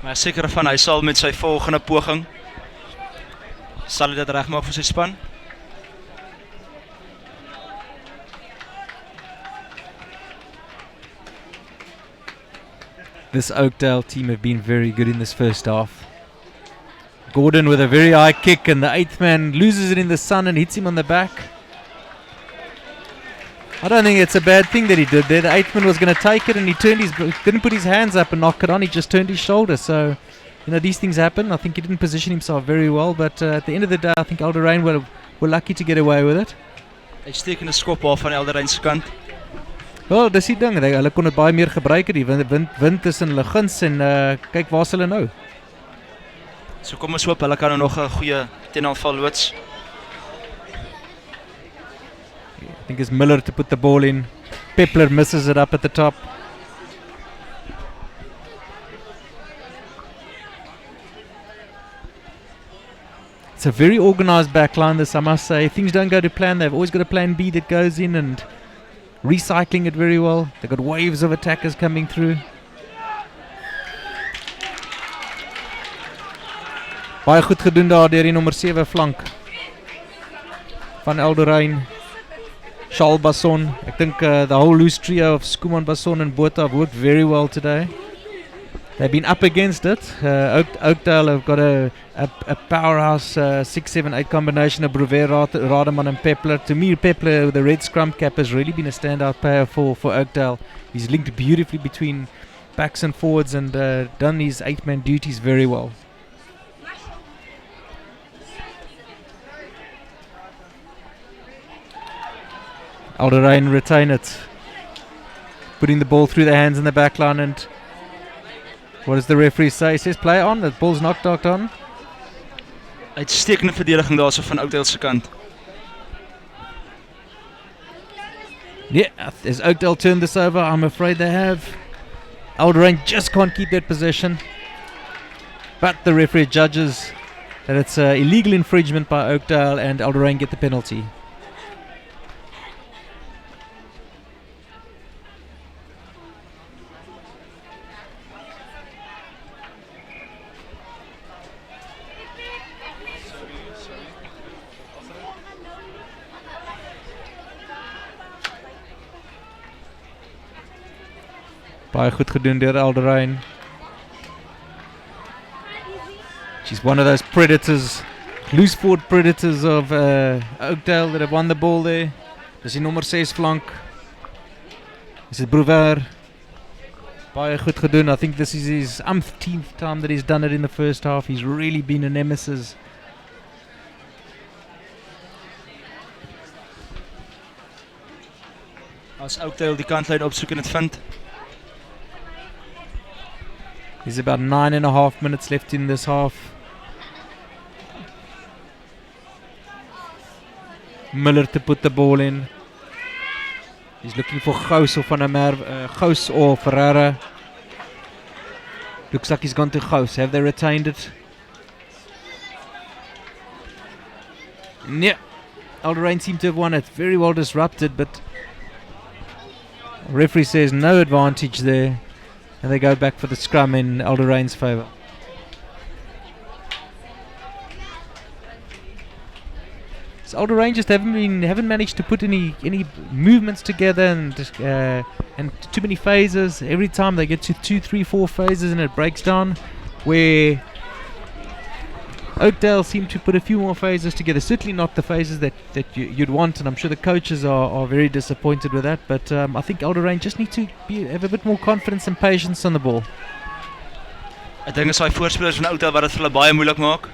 Maar seker van hy sal met sy volgende poging sal hy dit regmaak vir sy span. This Oakdale team have been very good in this first half. Gordon with a very high kick, and the 8th man loses it in the sun and hits him on the back. I don't think it's a bad thing that he did there. The 8th man was going to take it, and he didn't put his hands up and knock it on. He just turned his shoulder. So, these things happen. I think he didn't position himself very well, but at the end of the day, I think Elderain were lucky to get away with it. Uitstekende skop af van Elderain se kant. Wel, dis die ding. Hulle kon dit baie meer gebruik het. Die wind tussen hulle guns, en kyk waar's hulle nou. So kom ons hoop hulle kan nog 'n goeie tenaanval loods. I think it's Miller to put the ball in. Peppler misses it up at the top. It's a very organised backline, this I must say. If things don't go to plan, they've always got a plan B that goes in, and recycling it very well. They've got waves of attackers coming through. Baie goed gedoen daar deur die nommer 7 flank van Elderain. Charles Basson. I think the whole loose trio of Skuman, Basson and Botha have worked very well today. They've been up against it. Oakdale have got a powerhouse 6, 7, 8 combination of Brewer, Rademan and Peppler. To me, Peppler with the red scrum cap has really been a standout player for Oakdale. He's linked beautifully between backs and forwards, and done his 8-man duties very well. Elderain retain it, putting the ball through the hands in the back line, and what does the referee say? He says play on, the ball's knocked on. Uitstekende verdediging daarso van Oakdale se kant. Yeah, has Oakdale turned this over? I'm afraid they have. Elderain just can't keep that possession, but the referee judges that it's illegal infringement by Oakdale, and Elderain get the penalty. Baie goed gedoen deur Alderaan. She's one of those predators, loose forward predators of Oakdale that have won the ball there. Dis die nommer 6 flank. Dis dit Brouwer. Baie goed gedoen. I think this is his umpteenth time that he's done it in the first half. He's really been a nemesis. As Oakdale die kantlyn opsoek en dit vind. There's about 9.5 minutes left in this half. Miller to put the ball in. He's looking for Gous or Van der Merwe, Gous or Ferreira. Looks like he's gone to Gous. Have they retained it? Yeah. Alderaan seem to have won it. Very well disrupted, but referee says no advantage there. And they go back for the scrum in Alderaan's favour. So Alderaan just haven't managed to put any movements together and too many phases. Every time they get to 2, 3, 4 phases and it breaks down. Where Oakdale seem to put a few more phases together. Certainly not the phases that you'd want, and I'm sure the coaches are very disappointed with that. But I think Alderaan just need to have a bit more confidence and patience on the ball. Ek dink as daai voorspelers van Oakdale wat dit vir hulle baie moeilik maak.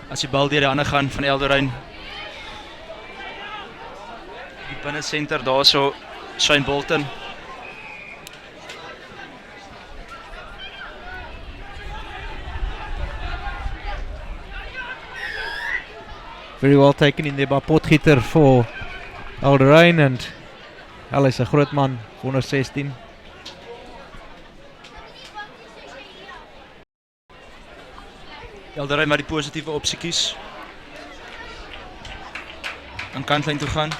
As die bal deur die hande gaan van Alderaan. Die binne senter daarso Shane Bolton. Very well taken in there by Potgieter for Alderaan, and hy is 'n groot man, 116. Alderaan maar die positiewe opsie kies. Aan kantlyn toe gaan.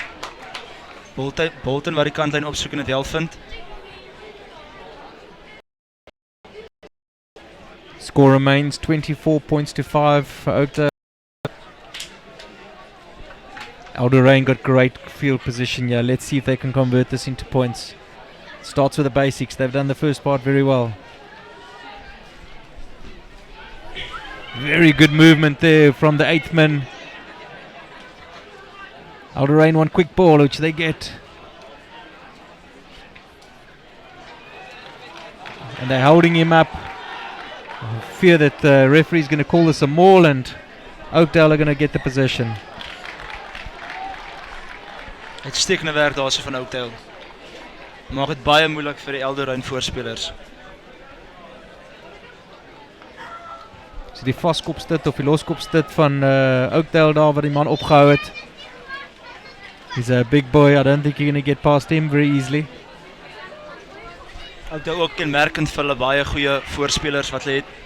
Bolton waar die kantlyn opsoek en dit wel vind. Score remains 24 points to 5 for Oakdale. Alderaan got great field position here. Let's see if they can convert this into points. Starts with the basics. They've done the first part very well. Very good movement there from the 8th man. Alderaan one quick ball, which they get. And they're holding him up. I fear that the referee's going to call this a maul and Oakdale are going to get the possession. Uitstekende werk daarso van Oakdale. Maak dit baie moeilik vir die Alderaan voorspelers. So die vaskopstit of die loskopstit van Oakdale daar wat die man opgehou het. He's a big boy. I don't think you're going to get past him very easily. Oakdale ook kenmerkend vir hulle baie goeie voorspelers wat hulle het.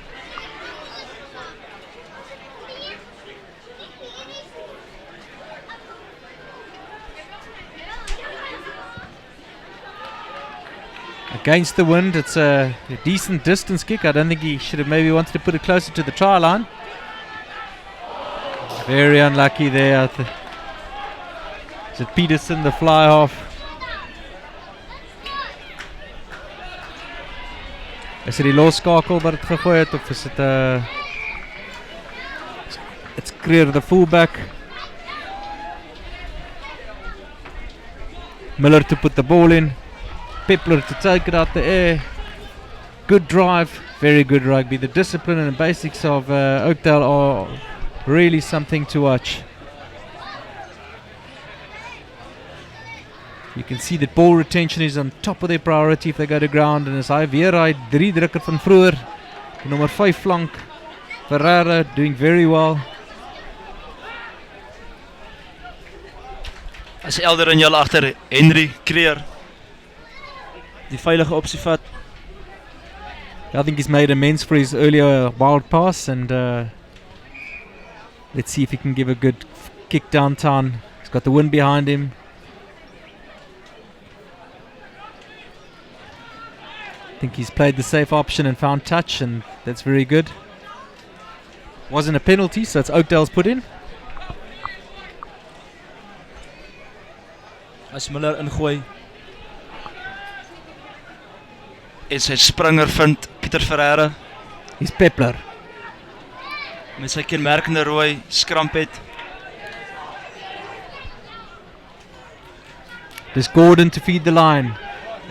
Against the wind, it's a decent distance kick. I don't think he should have maybe wanted to put it closer to the try line. Very unlucky there. Is it Peterson, the fly half? Is dit die loskakel wat het gegooi het of is dit it's clear the fullback. Miller to put the ball in. Pepler to take it out the air. Good drive, very good rugby. The discipline and the basics of Oakdale are really something to watch. You can see that ball retention is on top of their priority if they go to ground. And as hy weer hy 3 drukker van vroeër. Die nommer 5 flank, Ferreira doing very well. As Alderaan julle agter Henry Creer die veilige opsie vat. I think he's made amends for his earlier wild pass and let's see if he can give a good kick downtown. He's got the wind behind him. I think he's played the safe option and found touch, and that's very good. Wasn't a penalty, so it's Oakdale's put in. As Miller ingooi. en sy springer vind Pieter Ferreira. Dis Peppler. Met sy kenmerkende rooi skrampet. Dis Gordon to feed the line.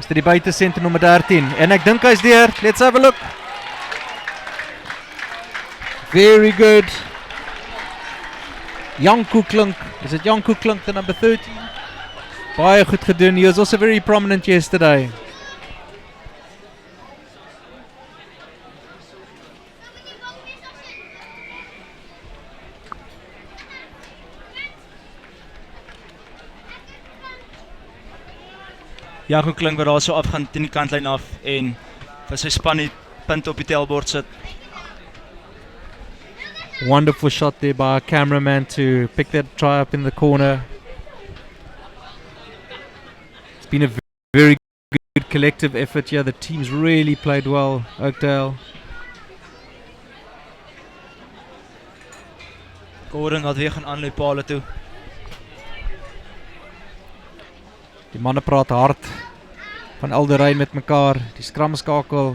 Is dit die buitesenter nommer 13 en ek dink hy's deur. Let's have a look. Very good. Janko Klink. Is it Janko Klink, the number 13? Baie goed gedoen. He was also very prominent yesterday. Janko Klink wat daar so afgaan teen die kantlyn af en vir sy span die punt op die tellbord sit. Wonderful shot there by our cameraman to pick that try up in the corner. It's been a very good collective effort here. The team's really played well, Oakdale. Gordon wat weer gaan aanlei Paarl toe. Die manne praat hard van Alderrein met mekaar. Die skramskakel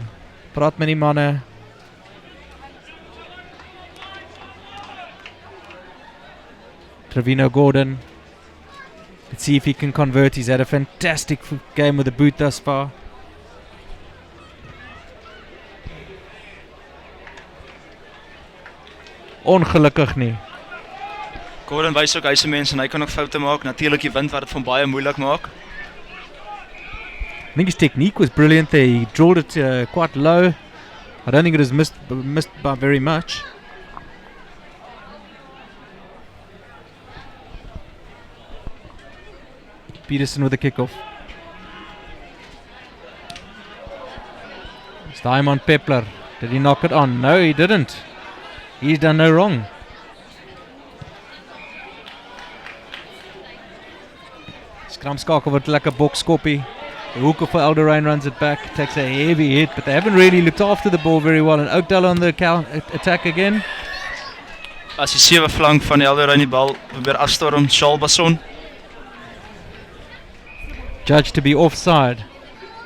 praat met die manne. Trevino Gordon. Let's see if he can convert. He's had a fantastic game with the boot thus far. Ongelukkig nie. Gordon wys ook hy's 'n mens en hy kan ook foute maak. Natuurlik die wind wat dit van baie moeilik maak. I think his technique was brilliant there. He drilled it quite low. I don't think it was missed by very much. Peterson with the kickoff. It's time on Peppler. Did he knock it on? No, he didn't. He's done no wrong. Skramskakel wordt lekker bokskoppie. The hooker for Alderrein runs it back, takes a heavy hit, but they haven't really looked after the ball very well. And Oakdale on the attack again. As die 7 flank van die Alderrein die bal probeer afstorm, Shalbason. Judged to be offside.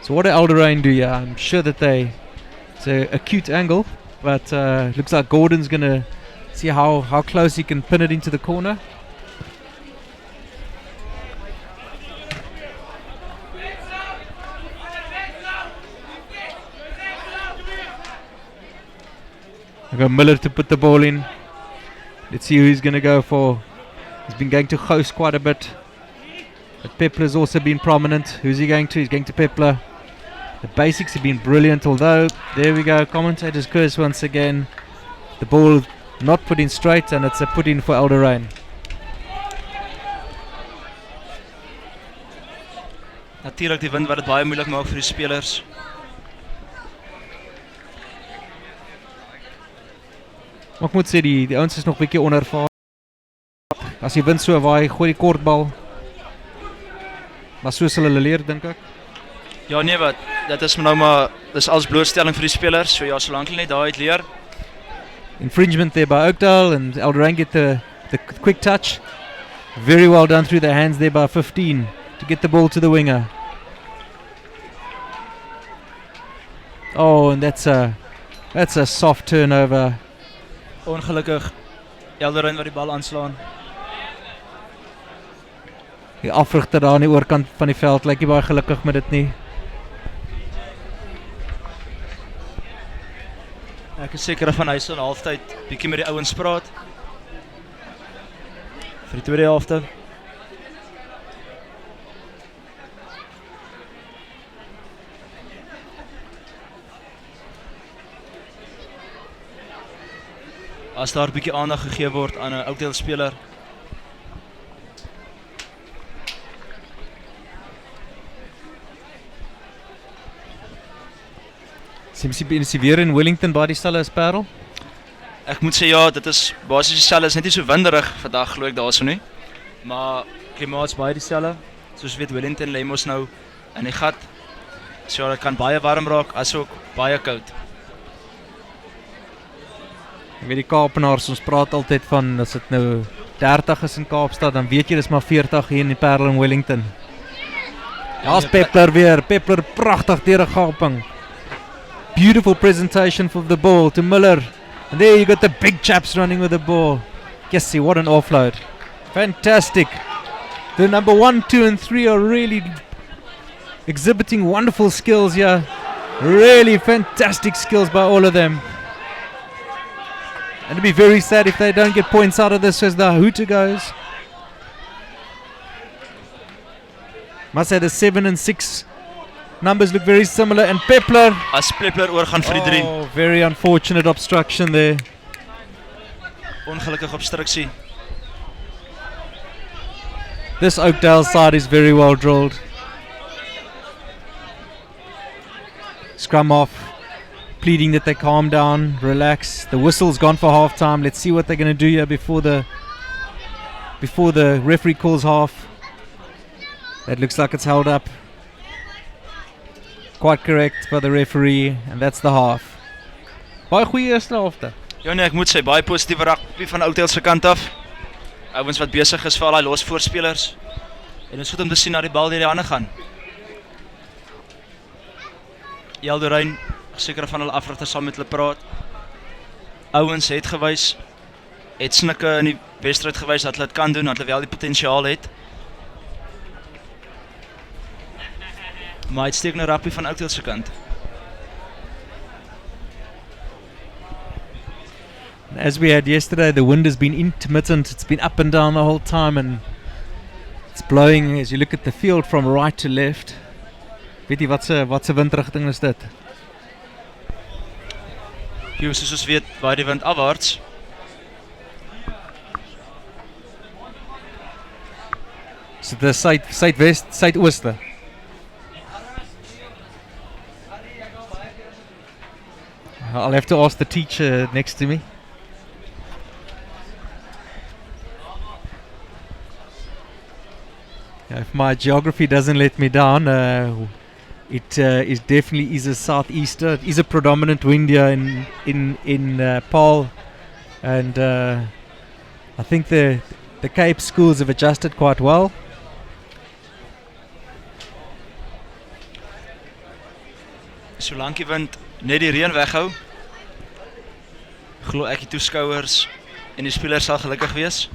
So what did Alderrein do here? I'm sure that it's a acute angle, but looks like Gordon's going to see how close he can pin it into the corner. I've got Miller to put the ball in. Let's see who he's going to go for. He's been going to host quite a bit. But Peppler's also been prominent. Who's he going to? He's going to Peppler. The basics have been brilliant, although, there we go, commentator's curse once again. The ball not put in straight, and it's a put in for Alderrein. Natuurlik die wind wat dit baie moeilik maak vir die spelers. Maar ek moet sê, die ouens is nog 'n bietjie onervare. As die wind so waai, gooi die kortbal. Maar so sal hulle leer, dink ek. Ja nee wat, dit is nou maar, dis als blootstelling vir die spelers, so ja, solank hulle net daai uit leer. Infringement there by Oakdale, and Alderrein get the quick touch. Very well done through the hands there by 15 to get the ball to the winger. Oh, and that's a soft turnover. Ongelukkig, Alderrein wat die bal aanslaan. Die afrigter daar aan die oorkant van die veld, lyk nie baie gelukkig met dit nie. Ek is seker van hy sal in halftyd bietjie met die ouens praat. Vir die tweede helfte. As daar bietjie aandag gegee word aan 'n Oakdale speler. Is hy weer in Wellington by dieselfde as Paarl? Ek moet sê ja, dit is basies dieselfde, is net nie so winderig vandag glo ek daarso nie. Maar klimaat's baie dieselfde. Soos weet Wellington lê mos nou in die gat. So dit kan baie warm raak asook baie koud. Ek weet die Kaapenaars, ons praat altyd van as dit nou 30 is in Kaapstad, dan weet jy dis maar 40 hier in die Paarl in Wellington. Daar's Peppler weer, Peppler pragtig deur 'n gaping. beautiful presentation for the ball to Miller. And there you got the big chaps running with the ball. Yes, what an offload. Fantastic. The number 1, 2 and 3 are really exhibiting wonderful skills here. Really fantastic skills by all of them. And it'll be very sad if they don't get points out of this as the hooter goes. Must say the 7 and 6 numbers look very similar. And Peppler. As Peppler oorgaan vir die 3. Oh, very unfortunate obstruction there. Ongelukkige obstruksie. This Oakdale side is very well drilled. Scrum off, pleading that they calm down, relax. The whistle's gone for half time. Let's see what they're going to do here before the referee calls half. That looks like it's held up. Quite correct by the referee, and that's the half. Baie goeie eerste helfte. Ja nee, ek moet sê baie positiewe rugby van Oakdale se kant af. Ouens wat besig is vir al daai los voorspelers. En dit is goed om te sien dat die bal deur die hande gaan. Jelderein, seker van hulle afrigters saam met hulle praat. Ouens het gewys, het snikke in die wedstryd gewys dat hulle dit kan doen, dat hulle wel die potensiaal het. Maar uitstekende rugby van Oakdale se kant. As we had yesterday, the wind has been intermittent. It's been up and down the whole time, and it's blowing as you look at the field from right to left. Weet jy wat se windrigting is dit? Jy soos ons weet, waar die wind afwaarts. So the suidwest, suidooste. I'll have to ask the teacher next to me. If my geography doesn't let me down, it is definitely a southeaster. It is a predominant wind here in Paarl, and I think the Cape schools have adjusted quite well. Solank die wind net die reën weghou, glo ek die toeskouers en die spelers sal gelukkig wees.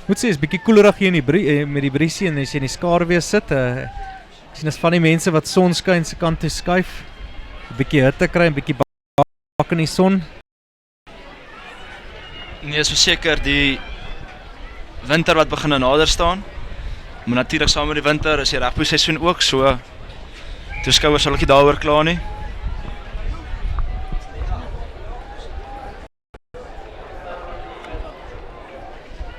Moet sê, is bietjie koelerig hier met die briesie en as jy in die skaduwee sit. Ek sien as van die mense wat sonskyn se kant toe skuif, 'n bietjie hitte kry, 'n bietjie bak in die son. Nee, is verseker die winter wat begin nader staan. Maar natuurlik saam met die winter is die rugby seisoen ook so. Toeskouers sal ek nie daaroor kla nie.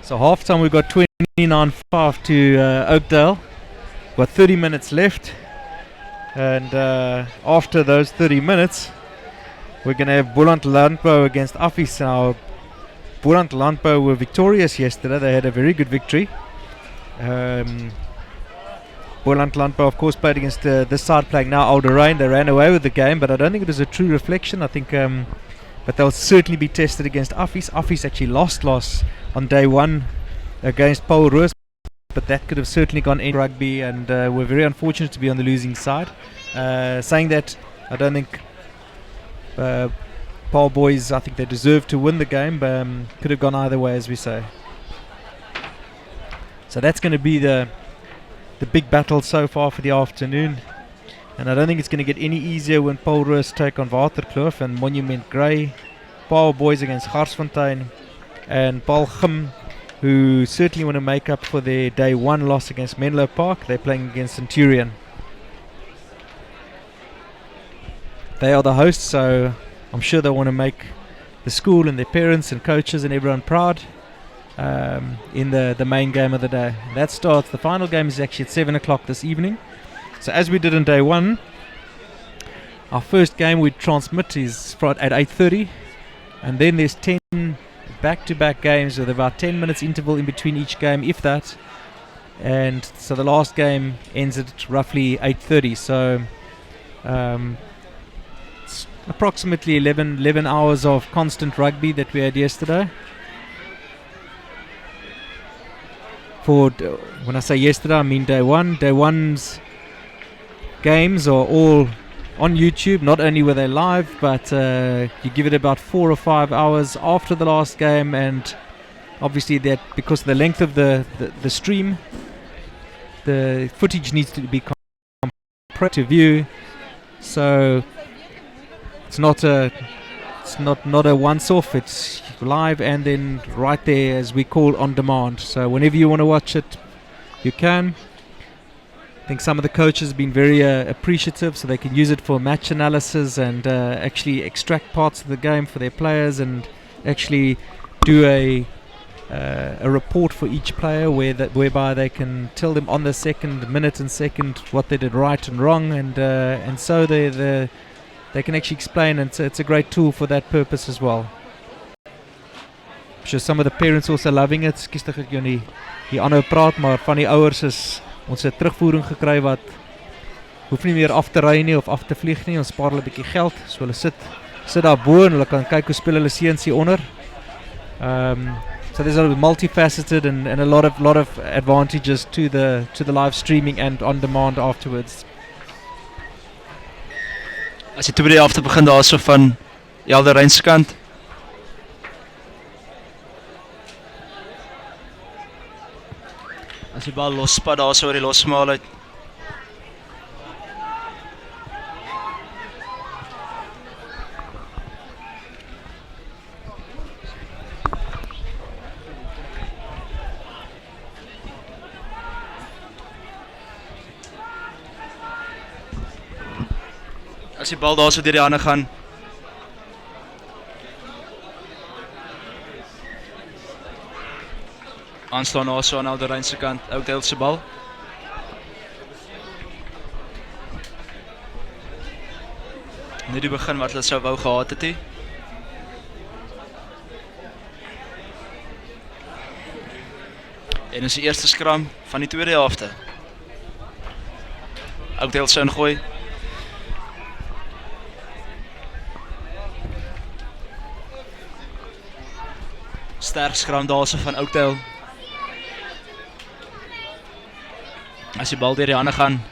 So half time we've got 29-5 to Oakdale. Got 30 minutes left, and after those 30 minutes we're going to have Boland Landbou against Affie. Now Boland Landbou were victorious yesterday. They had a very good victory. Boland Landbou of course played against this side playing now Alderaan. They ran away with the game, but I don't think it was a true reflection. I think but they'll certainly be tested against Affie. Affie's actually lost on day one against Paarl, but that could have certainly gone in rugby, and we're very unfortunate to be on the losing side. Saying that, I don't think Paarl boys, I think they deserve to win the game, but could have gone either way, as we say. So that's going to be the big battle so far for the afternoon, and I don't think it's going to get any easier when Paarl take on Waterkloof and Monument Grey. Paarl boys against Garsfontein and Paarl Gym, who certainly want to make up for their day one loss against Menlo Park. They're playing against Centurion. They are the hosts, so I'm sure they want to make the school and their parents and coaches and everyone proud in the main game of the day. That starts, the final game is actually at 7 o'clock this evening. So as we did on day one, our first game we transmit is at 8:30, and then there's 10 back-to-back games with about 10 minutes interval in between each game, if that, and so the last game ends at roughly 8:30. So it's approximately 11 hours of constant rugby that we had yesterday. when I say yesterday, I mean day one. Day one's games are all on YouTube. Not only were they live, but you give it about 4 or 5 hours after the last game, and obviously that because of the length of the stream, the footage needs to be compressed to view. So it's not a once-off. It's live and then right there, as we call, on demand. So whenever you want to watch it, you can. I think some of the coaches have been very appreciative, so they can use it for match analysis and actually extract parts of the game for their players, and actually do a report for each player whereby they can tell them on the minute and second what they did right and wrong, and so they can actually explain, and it's a great tool for that purpose as well. I'm sure some of the parents also loving it. Ekskuus dat ek jou nie hier aanhou praat, maar van die ouers is ons het terugvoering gekry wat hoef nie meer af te ry nie of af te vlieg nie. Ons spaar hulle 'n bietjie geld, so hulle sit daar bo en hulle kan kyk hoe speel hulle seuns hier onder. So there's a multifaceted and a lot of advantages to the live streaming and on demand afterwards. As jy tweede helfte begin daar so van Elderyn se kant. As die bal losspat daar so oor die losmaal uit. As die bal daar so deur die hande gaan. Aanstaan daar so aan Elderyn se kant, Oudtshoorn se bal. Net die begin wat hulle sou wou gehad het. En is die eerste skram van die tweede helfte. Oudtshoorn se ingooi. Sterk skram daarso van Oudtshoorn. As die bal deur die hande gaan.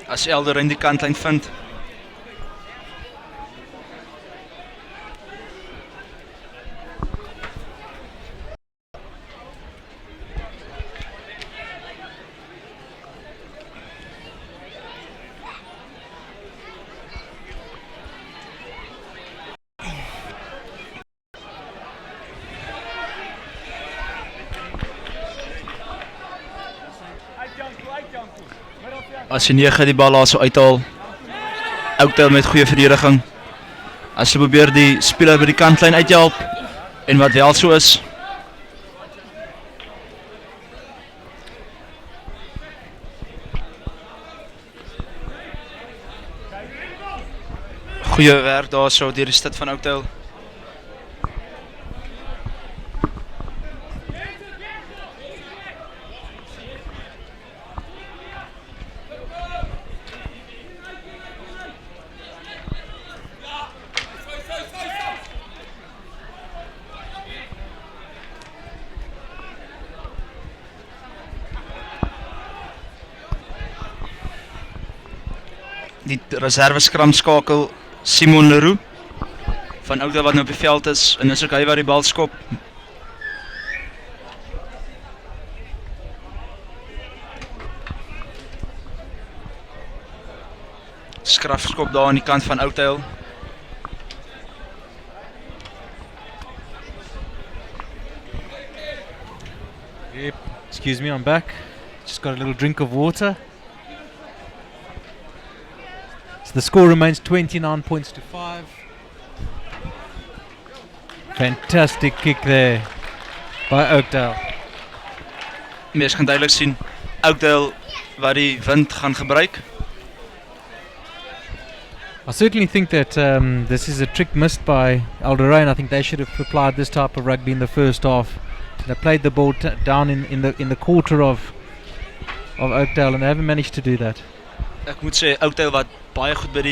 As Elderyn die kantlyn vind. As die 9 die bal daar so uithaal. Oudtshoorn met goeie verdediging. As hulle probeer die speler by die kantlyn uithelp. En wat wel so is. Goeie werk daar so deur die stit van Oudtshoorn. Die reserve skram skakel Simon Leroux van Oudtshoorn wat nou op die veld is, en is ook hy wat die bal skop. Strafskop daar aan die kant van Oudtshoorn. Yep. Excuse me, I'm back. Just got a little drink of water. So the score remains 29 points to 5. Fantastic kick there by Oudtshoorn. Mens kan duidelik sien Oudtshoorn wat die wind gaan gebruik. I certainly think that this is a trick missed by Alderaan. I think they should have applied this type of rugby in the first half. They played the ball down in the quarter of Oakdale, and they haven't managed to do that. Ek moet sê Oakdale wat baie goed by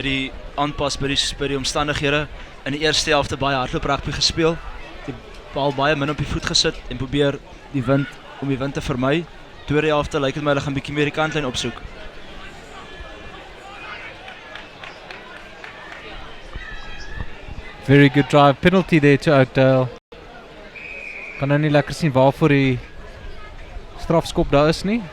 die aanpas by die omstandighede in die eerste helfte baie hardloop rugby gespeel. Die bal baie min op die voet gesit en probeer die wind te vermy. Tweede helfte lyk dit my hulle gaan bietjie meer die kantlyn opsoek. Very good drive, penalty there to Oakdale. Kan nou nie lekker sien waarvoor die strafskop daar is nie.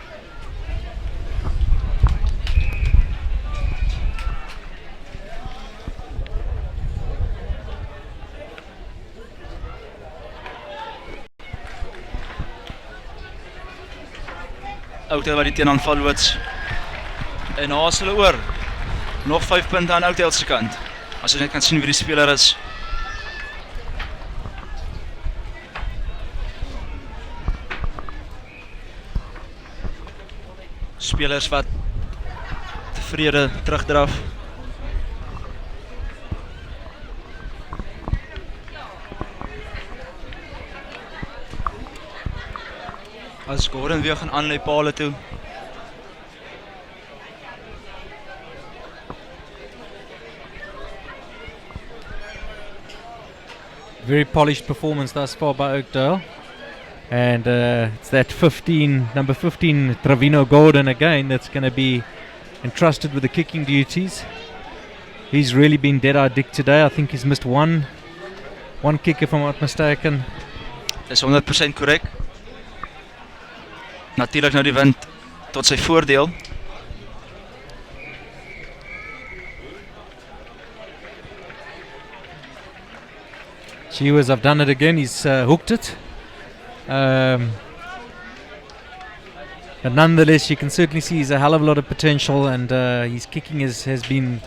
Oakdale wat die teenaanval loods. En haas hulle oor. Nog 5 punte aan Oakdale se kant. As jy net kan sien wie die speler is. Spelers wat tevrede terugdraf. As Gordon weer gaan aanlei Paarl toe. Very polished performance thus far by Oakdale. And it's that number 15, Trevino Gordon again, that's going to be entrusted with the kicking duties. He's really been dead-eye Dick today. I think he's missed one kick if I'm not mistaken. Dis 100% korrek. Natuurlik nou die wind tot sy voordeel. Cheers, I've done it again. He's hooked it. But nonetheless, you can certainly see he's a hell of a lot of potential, and his kicking has been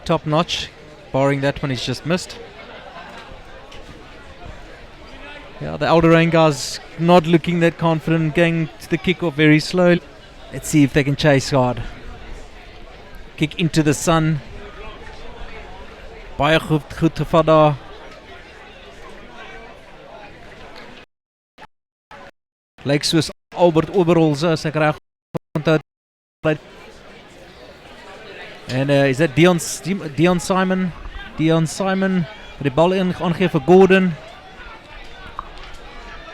top notch. Barring that one, he's just missed. Yeah, the Alderaan guys not looking that confident, going to the kick off very slow. Let's see if they can chase hard. Kick into the sun. Baie goed gevat daar. Lyk soos Albert Oberholz as ek reg onthou. En is that Dion Simon? Dion Simon met die bal aangee vir Gordon.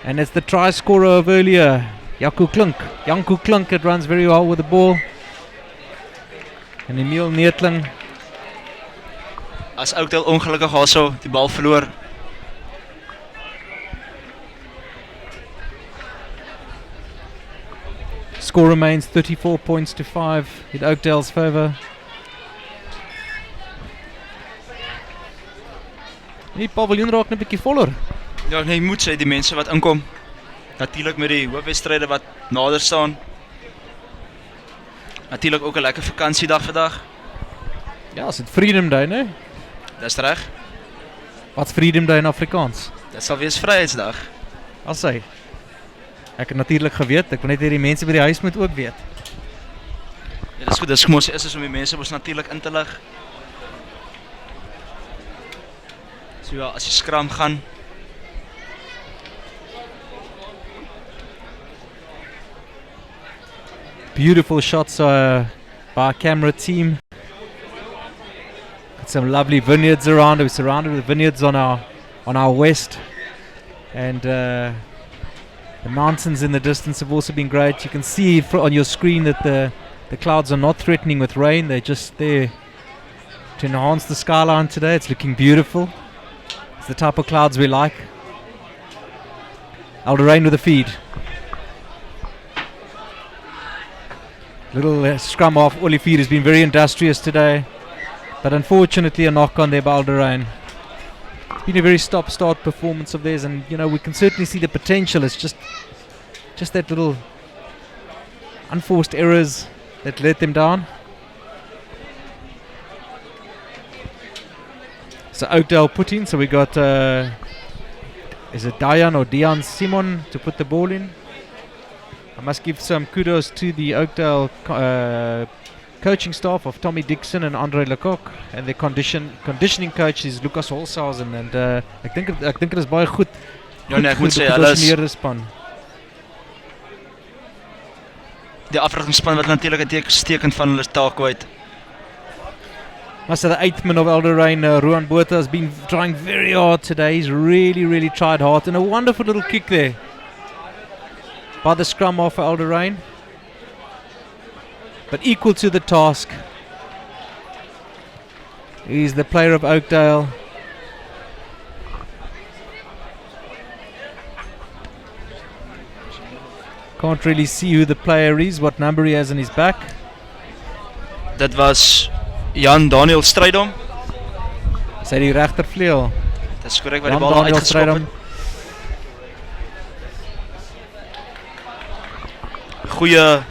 And it's the try scorer of earlier, Janko Klink. It runs very well with the ball. En Emil Neetling. As Oakdale ongelukkig also die bal verloor. Score remains 34 points to 5 in Oakdale's favour. Die paviljoen raak net 'n bietjie voller. Ja, nee, jy moet sê die mense wat inkom. Natuurlik met die hoofwedstryde wat nader staan. Natuurlik ook 'n lekker vakansiedag vandag. Ja, is dit Freedom Day, né? Dis reg. Wat's Freedom Day in Afrikaans? Dit sal wees Vryheidsdag. As hy. Ek het natuurlik geweet, ek wil net hê die mense by die huis moet ook weet. Ja, dis goed, dis mos is om die mense mos natuurlik in te lig. So ja, as jy skram gaan. Beautiful shots by our camera team. Got some lovely vineyards around. We're surrounded with vineyards on our west, and the mountains in the distance have also been great. You can see on your screen that the clouds are not threatening with rain. They're just there to enhance the skyline today. It's looking beautiful. It's the type of clouds we like. Alderaan with a feed. Little scrum off. Olivier has been very industrious today, but unfortunately a knock on there by Alderaan. It's been a very stop-start performance of theirs, and you know we can certainly see the potential. It's just that little unforced errors that let them down. So Oakdale put in. So we got is it Dion Simon to put the ball in. I must give some kudos to the Oakdale coaching staff of Tommy Dixon and Andre Lecoq, and their conditioning coach is Lucas Holshausen, and ek dink dit is baie goed. Ja nee, ek moet sê hulle is span. Die afrigtingsspan wat natuurlik 'n teken van hulle taak kwyt. Also the 8th man of Alderaan, Ruan Botha, has been trying very hard today. He's really tried hard, and a wonderful little kick there by the scrum half for Alderaan. But equal to the task. He's the player of Oakdale. Can't really see who the player is, what number he has on his back. Dit was Jan Daniel Strydom. Sy die regtervleuel. Dit is korrek, waar die bal uitgeskop het. Goeie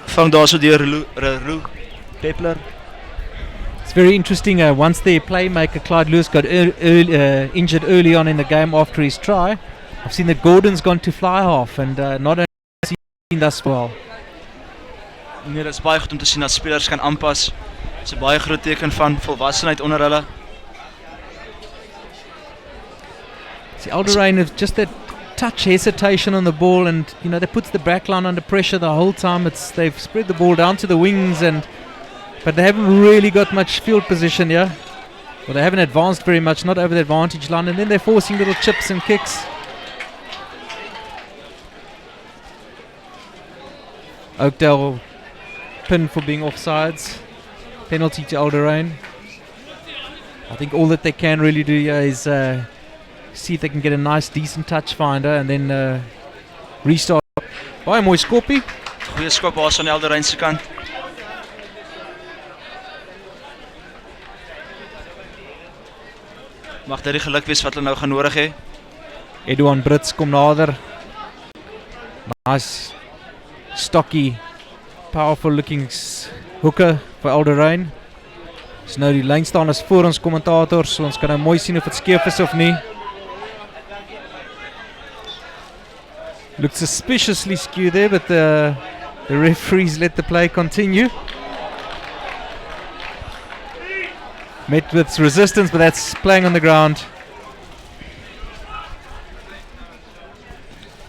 vang daar so deur Roo Peppler. It's very interesting. Once their playmaker Clyde Lewis got injured early on in the game after his try, I've seen that Gordon's gone to fly half, and not only has he seen thus well. Nee, dit is baie goed om te sien dat spelers kan aanpas. Dit is 'n baie groot teken van volwassenheid onder hulle. See, Alderaan have just that touch hesitation on the ball, and they put the backline under pressure the whole time. They've spread the ball down to the wings, but they haven't really got much field position here. Well, they haven't advanced very much, not over the advantage line, and then they're forcing little chips and kicks. Oakdale pin for being offsides. Penalty to Alderaan. I think all that they can really do here is see if they can get a nice, decent touch finder and then restart. Baie mooi skoppie. Goeie skop daar aan Alderaan se kant. Mag dit die geluk wees wat hulle nou gaan nodig hê. Edouard Brits kom nader. Nice, stocky, powerful looking hooker vir Alderaan. So nou die lyn staan as voor ons kommentators, so ons kan nou mooi sien of dit skeef is of nie. Looked suspiciously skewed there, but the referees let the play continue. Met with resistance, but that's playing on the ground.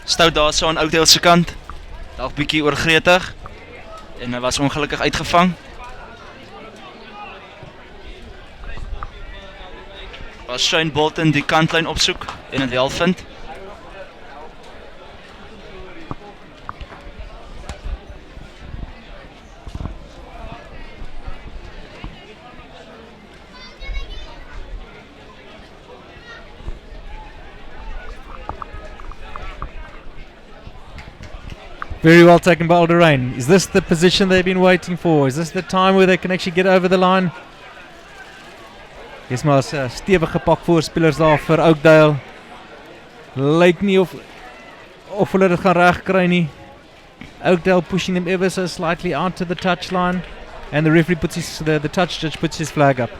Stout daar so aan Oakdale se kant. Dalk bietjie oorgretig. En hy was ongelukkig uitgevang. Was Shane Bolton die kantlyn opsoek en dit wel vind. Very well taken by Alderaan. Is this the position they've been waiting for? Is this the time where they can actually get over the line? Dis maar 'n stewige pak voorspelers daar vir Oakdale. Lyk nie of hulle dit gaan regkry nie. Oakdale pushing them ever so slightly out to the touchline, and the referee puts the touch judge puts his flag up.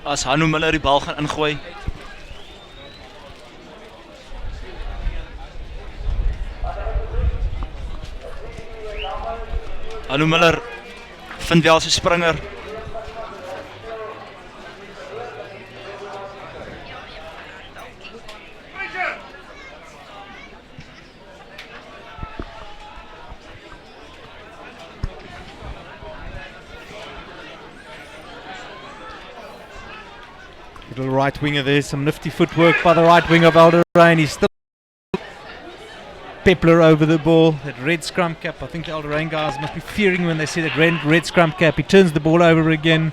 As Hanu Miller die bal gaan ingooi. Hanu Miller vind wel sy springer. Little right winger there, some nifty footwork by the right wing of Alderaan. He's still Peppler over the ball. That red scrum cap, I think the Alderaan guys must be fearing when they see that red scrum cap. He turns the ball over again.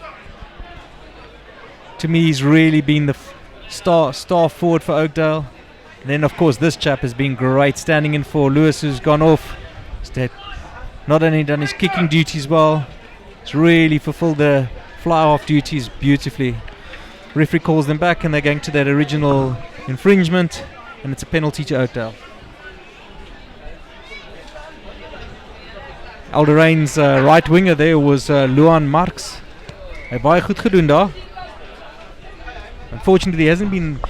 To me, he's really been the star forward for Oakdale. And then of course this chap has been great, standing in for Lewis, who's gone off. He's not only done his kicking duties well, he's really fulfilled the fly-off duties beautifully. Referee calls them back and they're going to that original infringement, and it's a penalty to Oakdale. Alderain's right winger there was Luan Marx. Hy het baie goed gedoen daar. Unfortunately, there hasn't been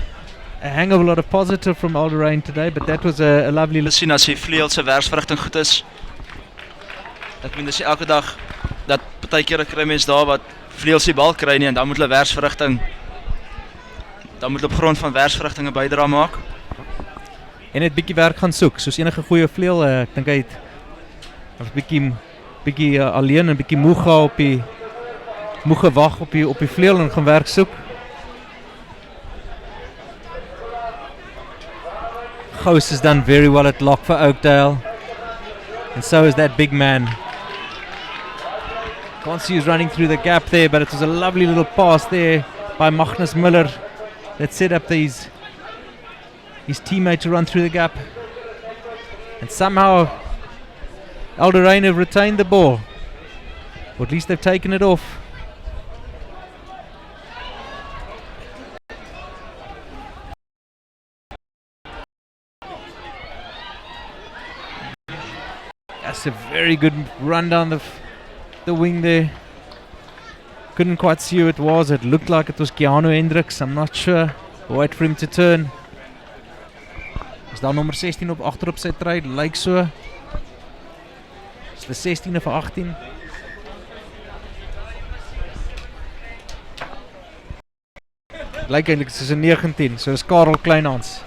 a hang of a lot of positive from Alderain today, but that was a lovely... Sien as die vleuel se werksverrigting goed is. Ek meen dis elke dag dat partykeer kry mense daar wat vleuels die bal kry nie en dan moet hulle werksverrigting op grond van werksverrigting 'n bydra maak. En het bietjie werk gaan soek, soos enige goeie vleuel. Ek dink hy het bietjie alleen en bietjie moeg gewag op die vleuel en gaan werk soek. Gous has done very well at lock for Oakdale, and so is that big man. Can't see who's running through the gap there, but it was a lovely little pass there by Magnus Miller that set up his teammate to run through the gap. And somehow Alderain have retained the ball, or at least they've taken it off. That's a very good run down the wing there. Couldn't quite see who it was. It looked like it was Keanu Hendricks. I'm not sure. Wait for him to turn. Is daar nummer 16 op agter op sy trui? Lyk so. Is die 16 of 18? Lyk eintlik soos 'n 19. So is Paarl Kleinhans.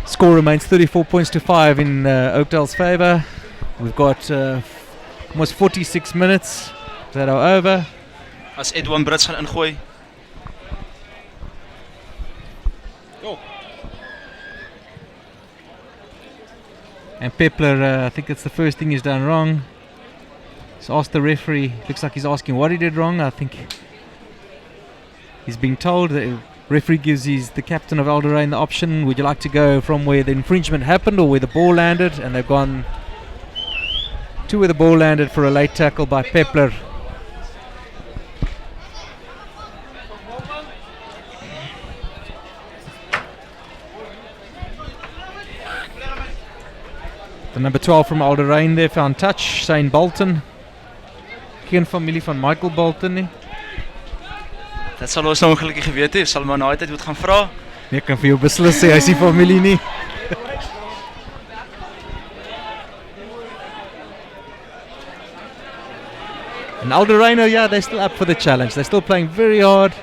Score remains 34 points to 5 in Oakdale's favour. We've got almost 46 minutes that are over. As Edwin Brits gaan ingooi. And Peppler, I think it's the first thing he's done wrong. He's asked the referee, looks like he's asking what he did wrong. I think he's being told that referee gives the captain of Alderain the option, would you like to go from where the infringement happened or where the ball landed? And they've gone to where the ball landed for a late tackle by Peppler. The number 12 from Alderain there found touch, Shane Bolton. Geen familie van Michael Bolton nie. Dat sal ons nou ongelukkig geweet hê, sal maar na die tyd moet gaan vra. Nee, ek kan vir jou beslis sê, hy is nie familie nie. And Alderain, yeah, they're still up for the challenge. They're still playing very hard.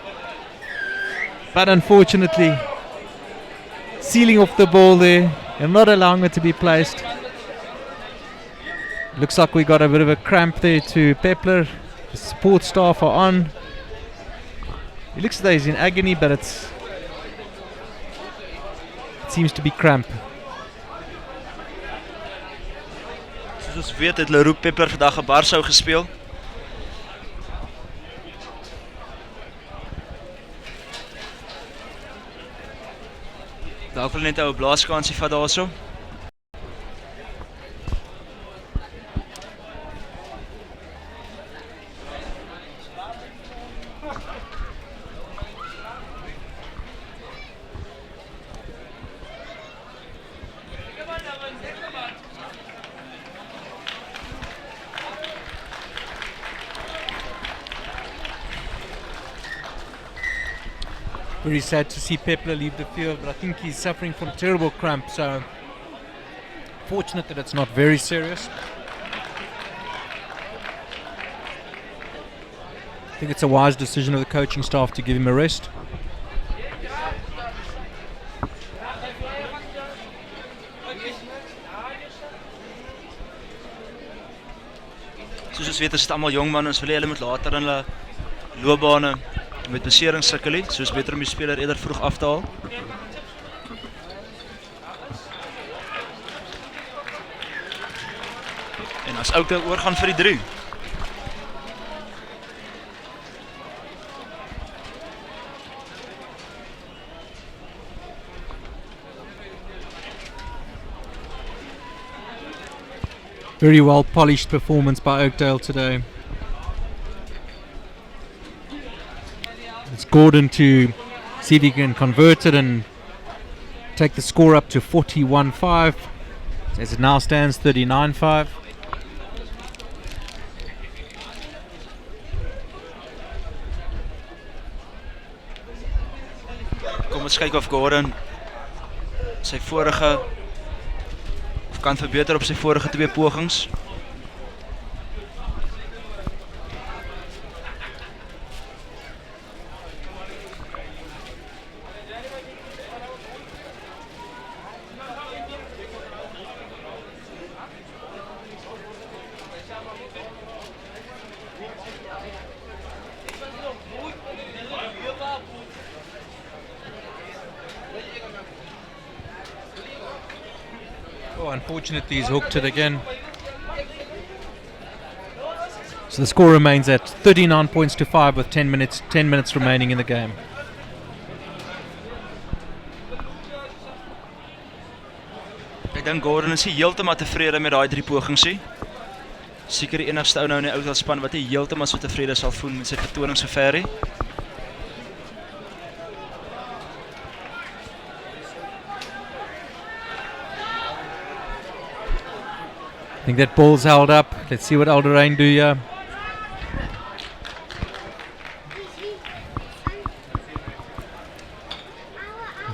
But unfortunately, sealing off the ball there and not allowing it to be placed. Looks like we got a bit of a cramp there to Peppler. The support staff are on. He looks like he's in agony, but it seems to be cramp. Soos ons weet het Leroux Peppler vandag 'n barsou gespeel. Dalk wil net 'n blaaskansie vat daarso. Very sad to see Peppler leave the field, but I think he's suffering from terrible cramp, so fortunate that it's not very serious. I think it's a wise decision of the coaching staff to give him a rest. Soos ons weet is dit almal jong manne, ons wil hulle moet later in hulle loopbane met beserings sukkel, soos beter om die speler eerder vroeg af te haal. En as Oakdale oorgaan vir die 3. Very well polished performance by Oakdale today. It's Gordon to see if he can convert it and take the score up to 41-5 as it now stands 39-5. Kom ons kyk of Gordon sy vorige of kan verbeter op sy vorige 2 pogings. Unfortunately, he's hooked it again. So the score remains at 39 points to 5 with 10 minutes remaining in the game. Ek dink Gordon is nie heeltemal tevrede met daai 3 pogings nie. Seker die enigste ou nou in die Oakdale span wat nie heeltemal so tevrede sal voel met sy vertoning sover nie. I think that ball's held up. Let's see what Alderain do here.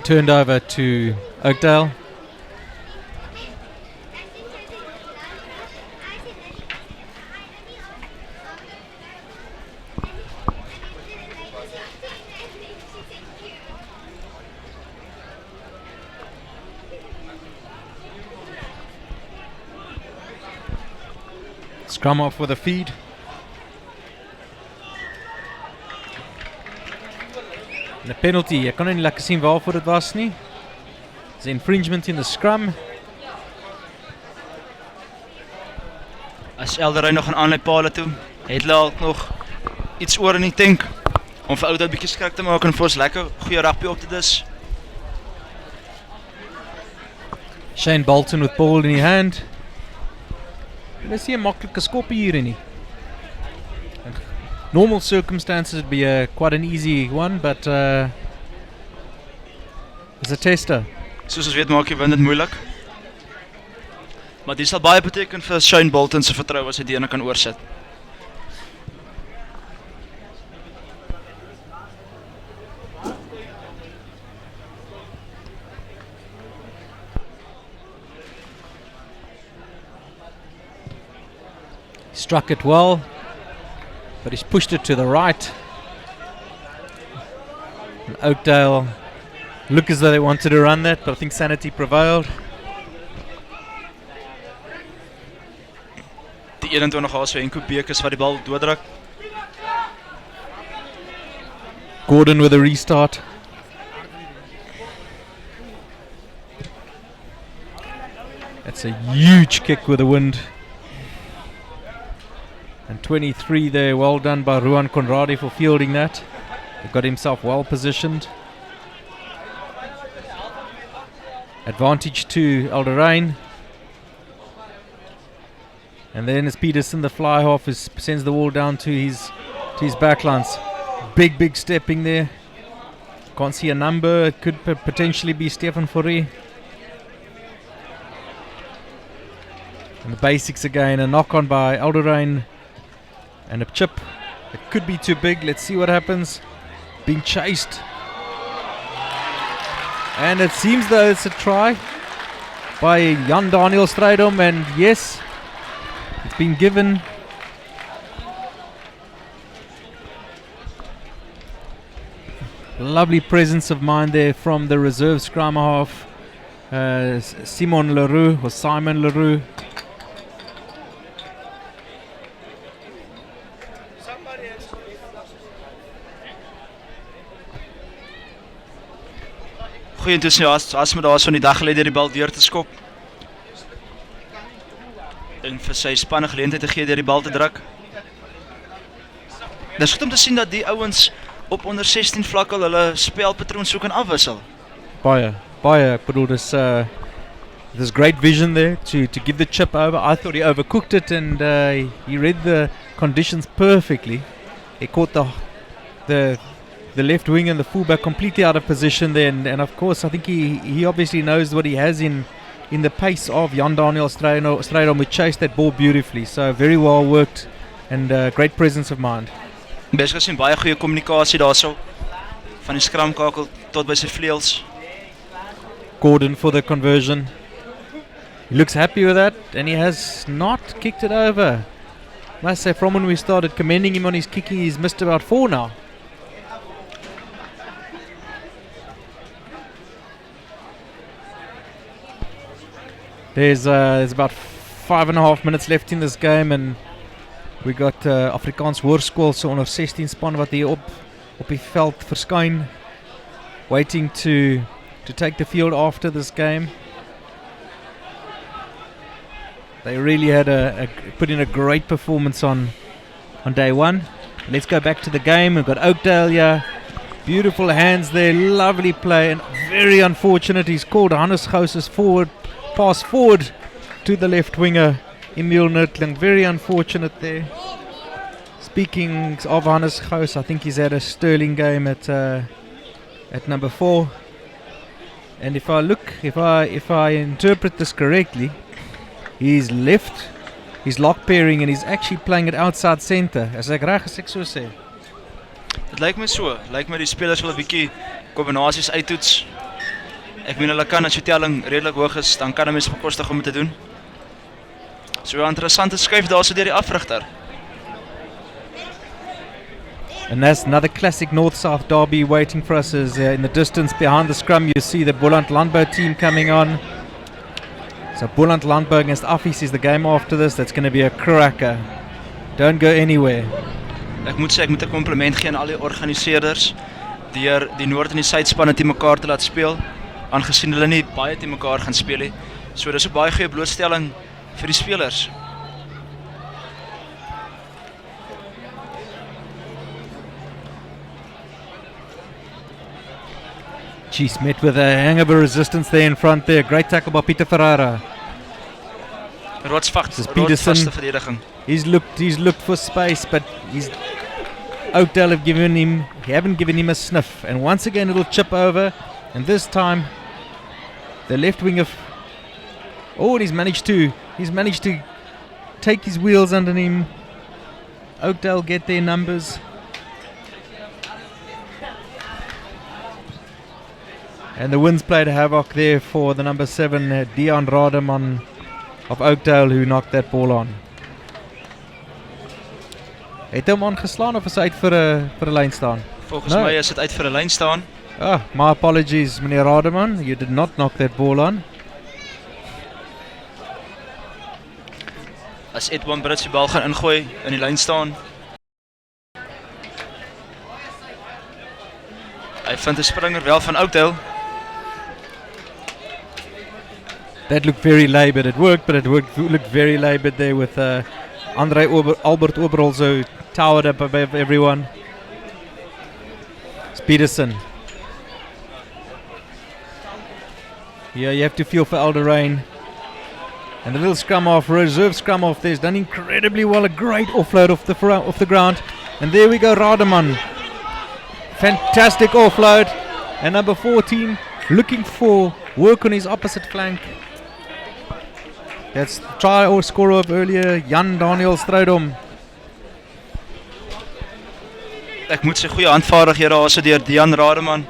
Turned over to Oakdale. Scrum off with a feed. En 'n penalty. Ek kan nie lekker sien waarvoor dit was nie. It's infringement in the scrum. As Alderain nog gaan aanlei Paarl toe, het hulle al nog iets oor in die tank om vir Oudou 'n bietjie skrik te maak en vir ons lekker goeie rugby op te dis. Shane Bolton with ball in his hand. Let's see a maklike skoppie hierin nie. In normal circumstances it'd be quite an easy one, but it's a tester. Soos ons weet maak jy wen dit moeilik. Maar dit sal baie beteken vir Shane Bolton se vertroue as hy die ene kan oorsit. Struck it well, but he's pushed it to the right. And Oakdale look as though they wanted to run that, but I think sanity prevailed. Die 21 haas vir Enko Bekes wat die bal dooddruk. Gordon with a restart. That's a huge kick with the wind. And 23 there, well done by Ruan Conradi for fielding that. He got himself well positioned. Advantage to Alderain. And then as Peterson, the fly half, sends the ball down to his backlines. Big stepping there. Can't see a number. It could potentially be Stefan Fourie. And the basics again, a knock on by Alderain. And a chip. It could be too big. Let's see what happens. Being chased. And it seems though it's a try by Jan Daniel Strydom. And yes, it's been given. Lovely presence of mind there from the reserve scrum half. Simon Leroux or Simon Leroux. Goeie enthousiasme daar is van die dag gelede die bal deur te skop. En vir sy span 'n geleentheid te gee deur die bal te druk. Dit is goed om te sien dat die ouens op onder 16 vlak al hulle spelpatroon so kan afwissel. Baie. Ek bedoel dis There's great vision there to give the chip over. I thought he overcooked it, and he read the conditions perfectly. He caught the left wing and the fullback completely out of position there, and of course I think he obviously knows what he has in the pace of Jan Daniel Strydom, who chased that ball beautifully. So very well worked and great presence of mind. Bes gesien baie goeie kommunikasie daarso van die skramkakel tot by sy vleuels. Gordon for the conversion. He looks happy with that, and he has not kicked it over. Must say, from when we started commending him on his kicking, he's missed about 4 now. There's about 5.5 minutes left in this game, and we got Afrikaans Hoërskool se onder 16 span wat hier op die veld verskyn, waiting to take the field after this game. They really had put in a great performance on day one. Let's go back to the game. We've got Oakdale here. Beautiful hands there, lovely play, and very unfortunate. He's called Hannes Gouws' pass forward to the left winger, Emil Nurtling. Very unfortunate there. Speaking of Hannes Gouws, I think he's had a sterling game at number 4. And if I interpret this correctly, he's left, he's lock pairing, and he's actually playing it outside centre. As ek reg as ek so sê. Dit lyk my so. Lyk my die spelers wil 'n bietjie kombinasies uittoets. Ek meen hulle kan as die telling redelik hoog is, dan kan 'n mens bekostig om dit te doen. So 'n interessante skuif daarso deur die afrigter. And that's another classic north-south derby waiting for us. As in the distance behind the scrum, you see the Boland Landbou team coming on. So Boland Landbou against Affies is the game after this. That's going to be a cracker. Don't go anywhere. Ek moet sê ek moet 'n kompliment gee aan al die organiseerders deur die noord en die suidspanne te mekaar te laat speel, aangesien hulle nie baie te mekaar gaan speel nie. So dis 'n baie goeie blootstelling vir die spelers. Jeez, met with a hang of a resistance there in front there. Great tackle by Pieter Ferreira. Rotsvaste verdediging. He's looked for space, but Oakdale haven't given him a sniff. And once again it'll chip over, and this time the left wing and he's managed to take his wheels under him. Oakdale get their numbers. And the winds played havoc there for the number 7, Dion Rademan of Oakdale, who knocked that ball on. Het hom aangeslaan of is hy uit vir 'n lyn staan? Volgens my is dit uit vir 'n lyn staan. My apologies, meneer Rademan. You did not knock that ball on. As Edwin Brits die bal gaan ingooi in die lyn staan. Hy vind 'n springer wel van Oakdale. That looked very laboured. It worked, but it looked very laboured there with Albert Oberholzer towered up above everyone. It's Peterson. Yeah, you have to feel for Alderain. And the little scrum off, reserve scrum off there, has done incredibly well. A great offload off the ground. And there we go, Rademan. Fantastic offload. And number 14 looking for work on his opposite flank. That's the try or scorer of earlier, Jan Daniel Strydom. Ek moet sê goeie handvaardighede daarso deur Dion Rademan.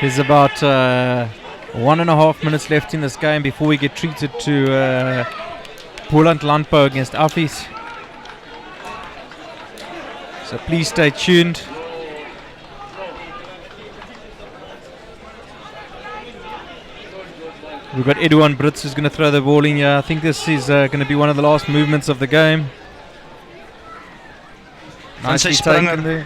There's about 1.5 minutes left in this game before we get treated to Boland Landbou against Affies. So please stay tuned. We've got Edouard Brits who's going to throw the ball in here. I think this is going to be one of the last movements of the game. Nicely taken there.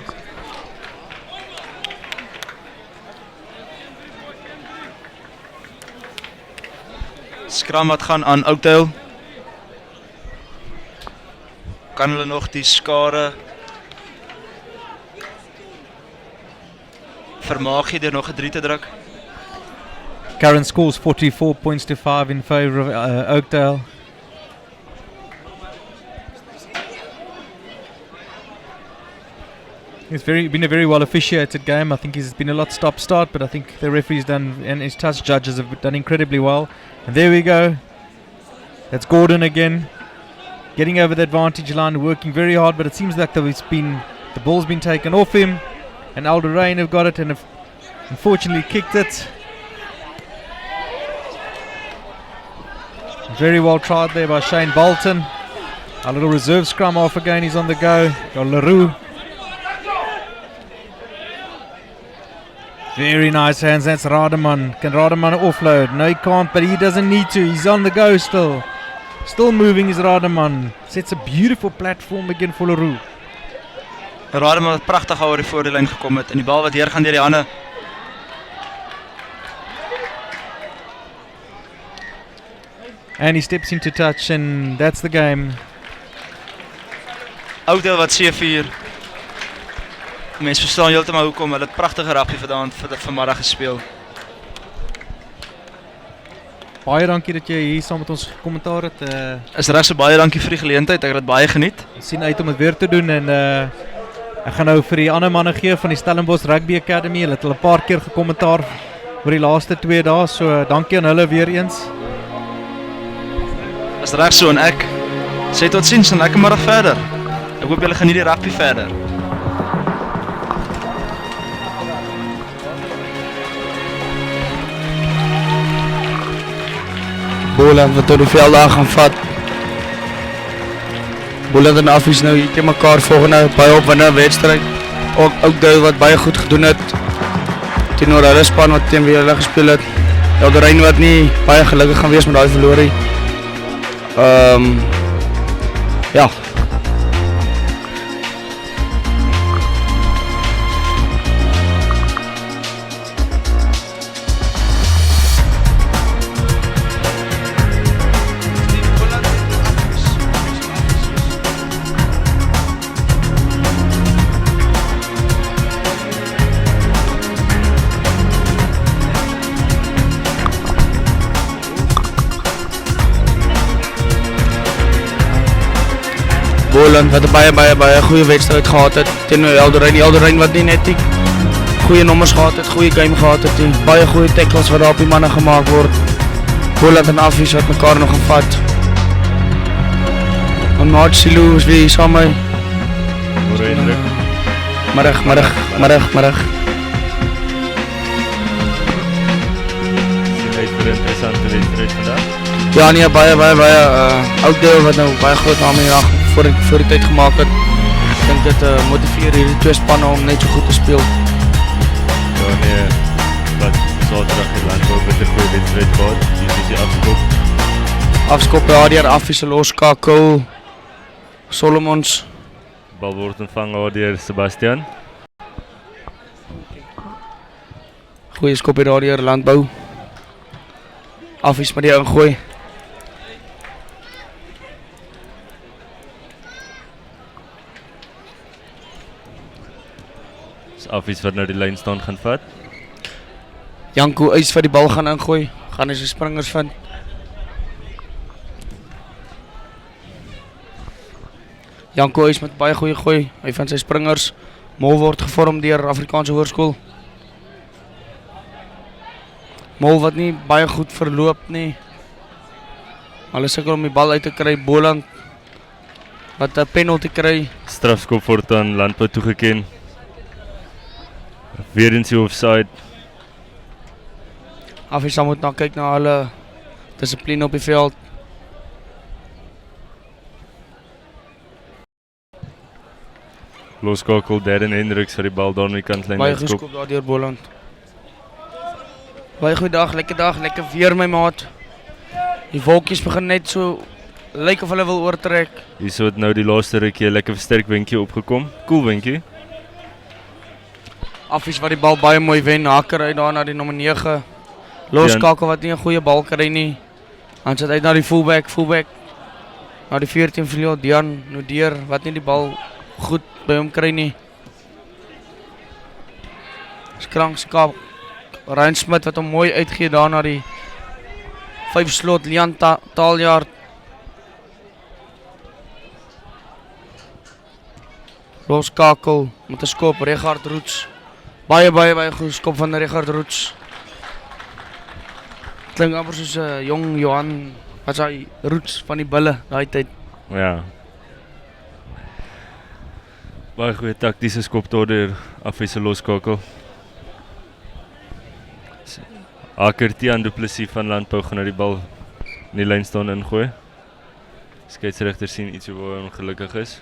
Scrum wat gaan aan Oakdale. Kan hulle nog die skare vermaak hier deur nog 'n 3 te druk? Karen scores 44 points to 5 in favour of Oakdale. It's been a very well officiated game. I think it's been a lot stop-start, but I think the referees and his touch judges have done incredibly well. And there we go. That's Gordon again, getting over the advantage line, working very hard, but it seems like the ball's been taken off him, and Alderain have got it and have unfortunately kicked it. Very well tried there by Shane Bolton. A little reserve scrum off again, he's on the go. Got LaRue. Very nice hands, that's Rademan. Can Rademan offload? No, he can't, but he doesn't need to. He's on the go still. Still moving is Rademan. Sets a beautiful platform again for LaRue. Rademan wat pragtig oor die voor die lyn gekom het en die bal wat hier gaan deur die hande. And he steps into touch and that's the game. Oudel wat C4. Mense verstaan heeltemal hoekom hulle het pragtige rugby vanmiddag gespeel. Baie dankie dat jy hier saam met ons kommentaar het. Is reg so baie dankie vir die geleentheid. Ek het dit baie geniet. Sien uit om dit weer te doen en ek gaan nou vir die ander manne gee van die Stellenbosch Rugby Academy. Hulle het al 'n paar keer gekommentaar oor die laaste 2 dae, so dankie aan hulle weer eens. Is reg so en ek sê totsiens en lekker middag verder. Ek hoop julle geniet die rugby verder. Boland wat door die veld aan gaan vat. Boland en Affies nou hier teen mekaar volgende baie opwindende wedstryd. Ook Dyssel wat baie goed gedoen het teenoor hulle span wat teen wie hulle gespeel het. Alderain wat nie baie gelukkig gaan wees met daai verloor. Ja. Boland wat 'n baie goeie wedstryd gehad het teenoor Alderain. Die Alderain wat nie net die goeie nommers gehad het, goeie game gehad het, die baie goeie tackles wat daar op die manne gemaak word. Boland en Affies wat mekaar nog gevat. En Marcelo is weer saam met my. Middag. Sien uit vir 'n interessante wedstryd vandag. Ja nee, baie Oakdale wat nou baie groot naam hier voor die tyd gemaak het. Ek dink dit motiveer hierdie twee spanne om net so goed te speel. Ja nee, wat Saterdag het landbou met 'n goeie wedstryd gehad. Dis is die afskop. Afskop deur Affies se loskakel. Solomons. Bal word ontvang deur Sebastian. Goeie skop deur landbou. Affies met die ingooi. Affies wat nou die lyn staan gaan vat. Janko Eis vir die bal gaan ingooi. Gaan hy sy springers vind. Janko Eis met baie goeie gooi. Hy vind sy springers. Mol word gevorm deur Afrikaanse Hoërskool. Mol wat nie baie goed verloop nie. Hulle sukkel om die bal uit te kry. Boland wat 'n penalty kry. Strafskop word aan landbou toegeken. Weer in die offside. Affies moet nou kyk na hulle dissipline op die veld. Loskakel Darren Hendricks vir die bal daar aan die kantlyn uitskop. Baie geskop daar deur Boland. Baie goeie dag, lekker weer my maat. Die wolkies begin net so lyk of hulle wil oortrek. Hier het nou die laaste rukkie 'n lekker sterk windjie opgekom. Cool windjie. Affies wat die bal baie mooi wen, haker uit daar na die nommer 9. Loskakel wat nie 'n goeie bal kry nie. Dan sit uit na die fullback. Na die 14 vleuel Dian Nodeer wat nie die bal goed by hom kry nie. Skranskap Ryan Smit wat hom mooi uitgee daar na die 5 slot Lian Taaljaard. Loskakel met 'n skop Regard Roots. Baie goeie skop van Regard Roots. Klink amper soos 'n jong Johan wat hy Roots van die bulle daai tyd. Ja. Baie goeie taktiese skop daardeur Affies se loskakel. Haker Tiaan Du Plessis van Landbou gaan nou die bal in die lyn staan ingooi. Skeieregter sien iets waar hy ongelukkig is.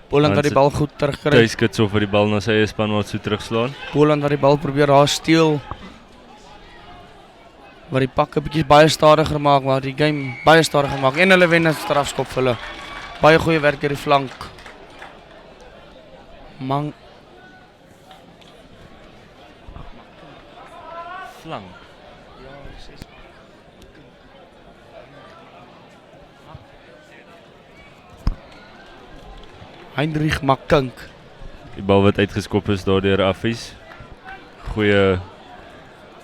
Poland wat die bal goed terugkry. Tuiskits of wat die bal na sy eie spanmaat so terugslaan. Poland wat die bal probeer daar steel. Wat die pak 'n bietjie baie stadiger maak, maar die game baie stadiger maak en hulle wen 'n strafskop vir hulle. Baie goeie werk deur die flank. Flank. Heinrich Makink. Die bal wat uitgeskop is daardeur Affies. Goeie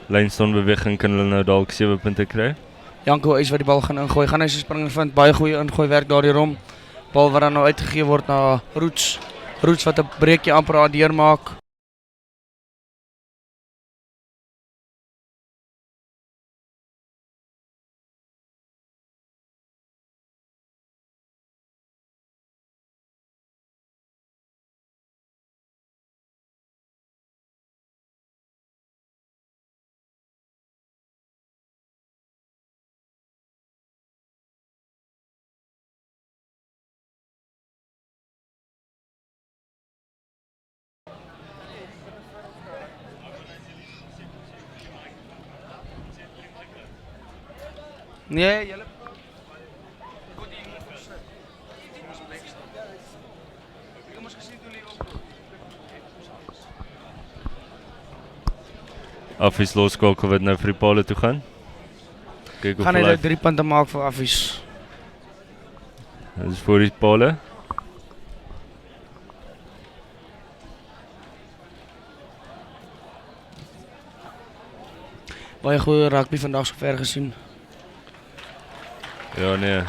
lynstonbeweging kan hulle nou dalk 7 punte kry. Janko is wat die bal gaan ingooi. Gaan hy sy springer vind. Baie goeie ingooi werk daardie rom. Bal wat dan nou uitgegee word na Roots. Roots wat 'n breekie amper daar deurmaak. Nee, julle Affies loskakel wat nou vir die Paarl toe gaan. Kyk of gaan hy hulle nou 3 punte maak vir Affies. Dit is vir die Paarl. Baie goeie rugby vandag sover gesien. Ja nee.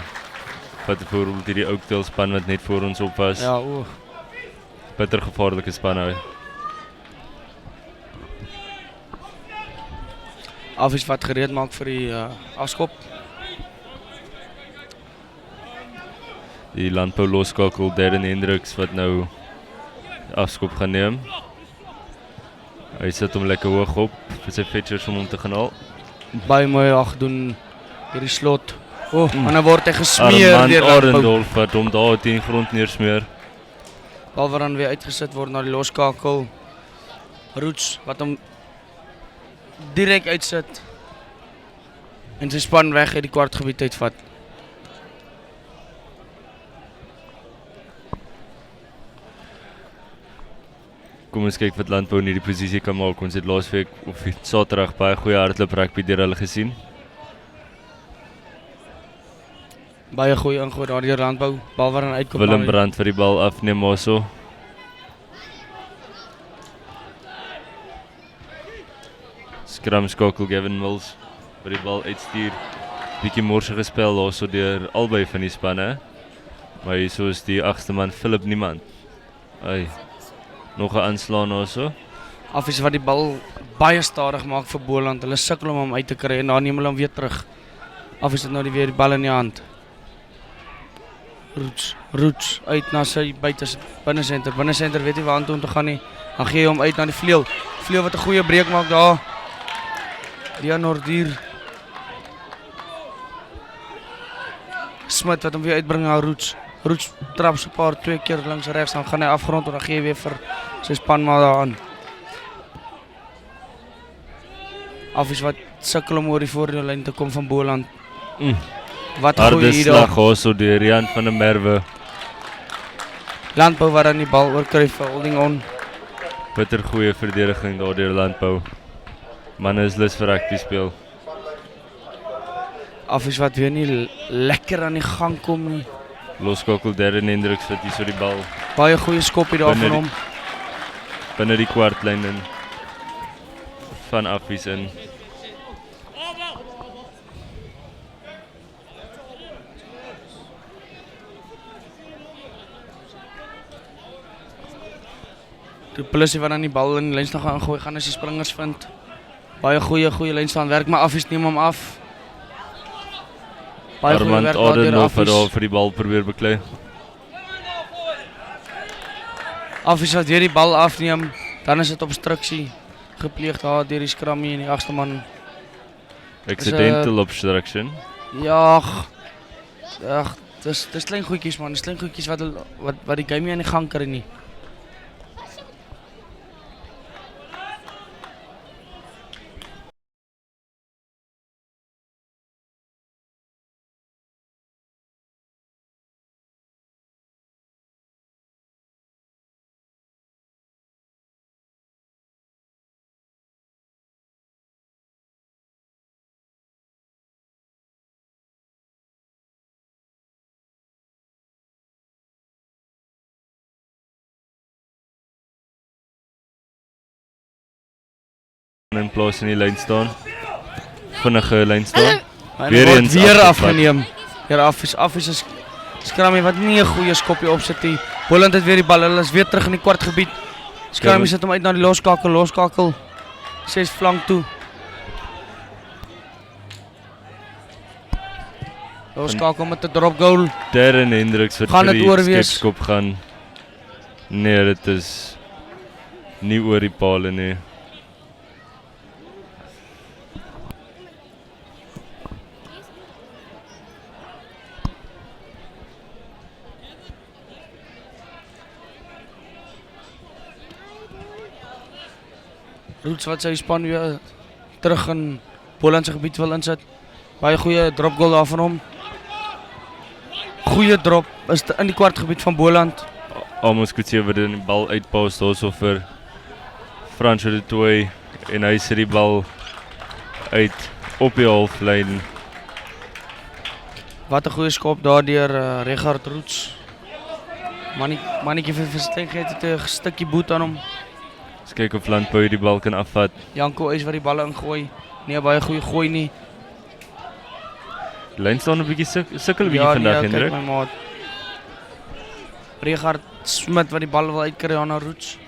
Wat byvoorbeeld hierdie Oakdale span wat net voor ons op was. Ja, Bitter gevaarlike span nou. Affies wat gereed maak vir die afskop. Die Landbou loskakel Darren Hendricks wat nou afskop gaan neem. Hy sit hom lekker hoog op vir sy fetchers om hom te gaan haal. Baie mooi gedoen hierdie slot. En dan word hy gesmeer Armand deur Landbou. Arendolf wat hom daar teen grond neersmeer. Bal wat dan weer uitgesit word na die loskakel. Roots wat hom direk uitsit. En sy span weg uit die kwartgebied uitvat. Kom ons kyk wat Landbou in hierdie posisie kan maak. Ons het laasweek of Saterdag baie goeie hardloop rugby deur hulle gesien. Baie goeie ingooi daar deur Landbou. Bal wat dan uitkom. Willem Brandt vir die bal afneem Maso. Scrum skakel Gavin Mills vir die bal uitstuur. Bietjie morsige spel daarso deur albei van die spanne. Maar hierso is die 8ste man Philip Niemand. Nog 'n aanslaan daarso. Affies wat die bal baie stadig maak vir Boland. Hulle sukkel om hom uit te kry en dan neem hulle hom weer terug. Affies het nou weer die bal in die hand. Roots uit na sy binnensenter. Binnensenter weet nie waar toe om te gaan nie. Dan gee hy hom uit na die vleuel. Vleuel wat 'n goeie breek maak daar. Dian Nodeer. Smit wat hom weer uitbring na Roots. Roots trap so paar 2 keer links regs, dan gaan hy afgrond en dan gee hy weer vir sy spanmaat daaraan. Affies wat sukkel om oor die voordeellyn te kom van Boland. Wat goeie Harde hier slag daar. also deur Rian van der Merwe. Landbou wat dan die bal oorkry vir holding on. Bitter goeie verdediging daar deur Landbou. Manne is lus vir rugby speel. Affies wat weer nie lekker aan die gang kom nie. Loskakel Darren Hendricks wat hier so die bal Baie goeie skoppie daar van hom. Binne die kwartlyn in van Affies in. Die Plussie wat dan die bal in die lynstaan gaan gooi, gaan as die springers vind. Baie goeie lynstaan werk, maar Affies neem hom af. Baie goeie Armand werk daar deur Adenhoff het Affies. daar vir die bal probeer beklei. Affies wat weer die bal afneem, dan is dit obstruksie gepleeg daar deur die skrammy en die agste man. Accidental obstruction. Ja, dis klein goedjies man, dis klein goedjies wat die game nie aan die gang kry nie. In plaas in die lyn staan. Vinnige lyn staan. Weer afgeneem. Affies is skrammy wat nie 'n goeie skoppie opsit nie. Boland het weer die bal, hulle is weer terug in die kwartgebied. Skrammy sit hom uit na die loskakel. 6 flank toe. Loskakel met 'n drop goal. Darren Hendricks wat Gaan vir dit die oorwees? skepskop gaan. Nee, dit is nie oor die paal nie. Roots wat sy span weer terug in Boland se gebied wil insit. Baie goeie drop goal daar van hom. Goeie drop is in die kwartgebied van Boland. Amos Kutse wat die bal uitpaas daarso vir Franco de Tooy en hy sit die bal uit op die halflyn. Wat 'n goeie skop daar deur Regard Roots. Mannetjie vir verstengheid het 'n stukkie boet aan hom. Ons kyk of Landbou die bal kan afvat. Janko is wat die balle ingooi. Nee, baie goeie gooi nie. Die lyn staan 'n bietjie sukkel bietjie vandag, Hendrik. Kyk my maat. Regard Smit wat die bal wil uitkry aan Roots.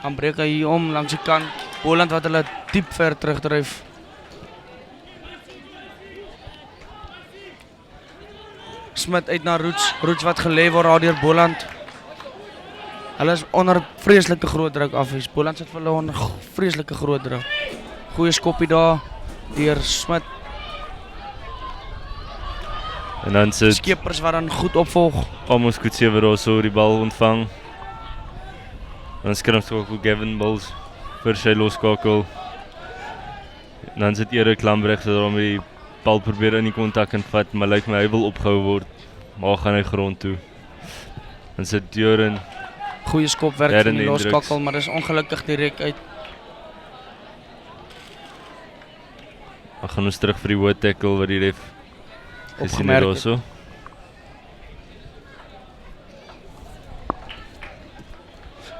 Dan breek hy hier om langs die kant. Boland wat hulle diep ver terugdryf. Smit uit na Roots. Roots wat gelê word daar deur Boland. Hulle is onder vreeslike groot druk Affies. Boland sit vir hulle onder vreeslike groot druk. Goeie skoppie daar deur Smit. En dan sit Skeepers wat dan goed opvolg. Amos Kutse wat daar so die bal ontvang. Dan skrimskakel Gavin Bulls vir sy loskakel. En dan sit Erik Lambrecht wat daarom die bal probeer in die kontak en vat, maar lyk my hy wil opgehou word. Maar gaan hy grond toe. Dan sit Joren. Goeie skopwerk Darren van die Hendricks. loskakel, maar dis ongelukkig direk uit. Dan gaan ons terug vir die hoë tackle wat die ref gesien Opgemerk het het. daarso.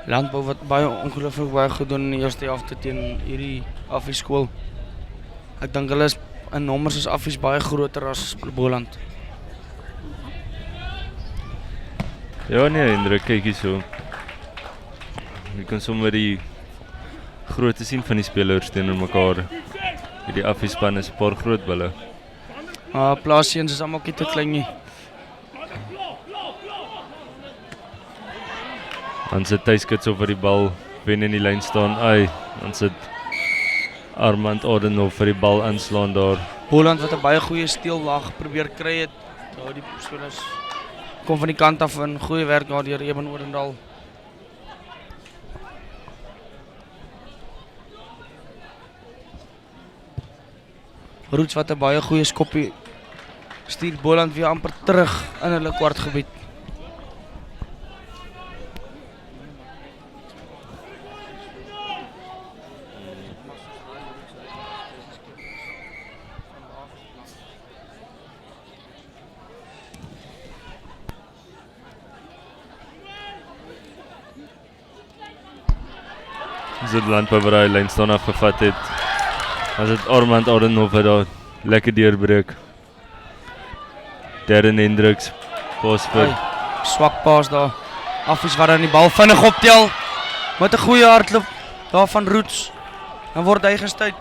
Landbou wat baie ongelooflik baie goed doen in die eerste helfte teen hierdie Affies skool. Ek dink hulle is in nommers is Affies baie groter as Boland. Ja nee, Hendrik, kyk hier so. Jy kan sommer die grootte sien van die spelers teenoor mekaar. Hierdie Affiespan is 'n paar groot bulle. Plaasseens is almal te klein nie. Dan sit Tyskits over die bal, wen in die lyn staan. Ai, dan sit Armand Adenhoff vir die bal aanslaan daar. Boland wat 'n baie goeie steelwag probeer kry het. Daar die spelers Kom van die kant af in, goeie werk daar deur Eben Odendaal. Roots wat 'n baie goeie skoppie stuur Boland weer amper terug in hulle kwartgebied. Dis het landbou wat hy lyn staan afgevat het. As dit Armand Adenhoff wat daar lekker deurbreek. Derde Hendriks, pas vir Swak paas daar. Affies wat aan die bal vinnig optel. Met 'n goeie hardloop daar van Roots. Dan word hy gestuit.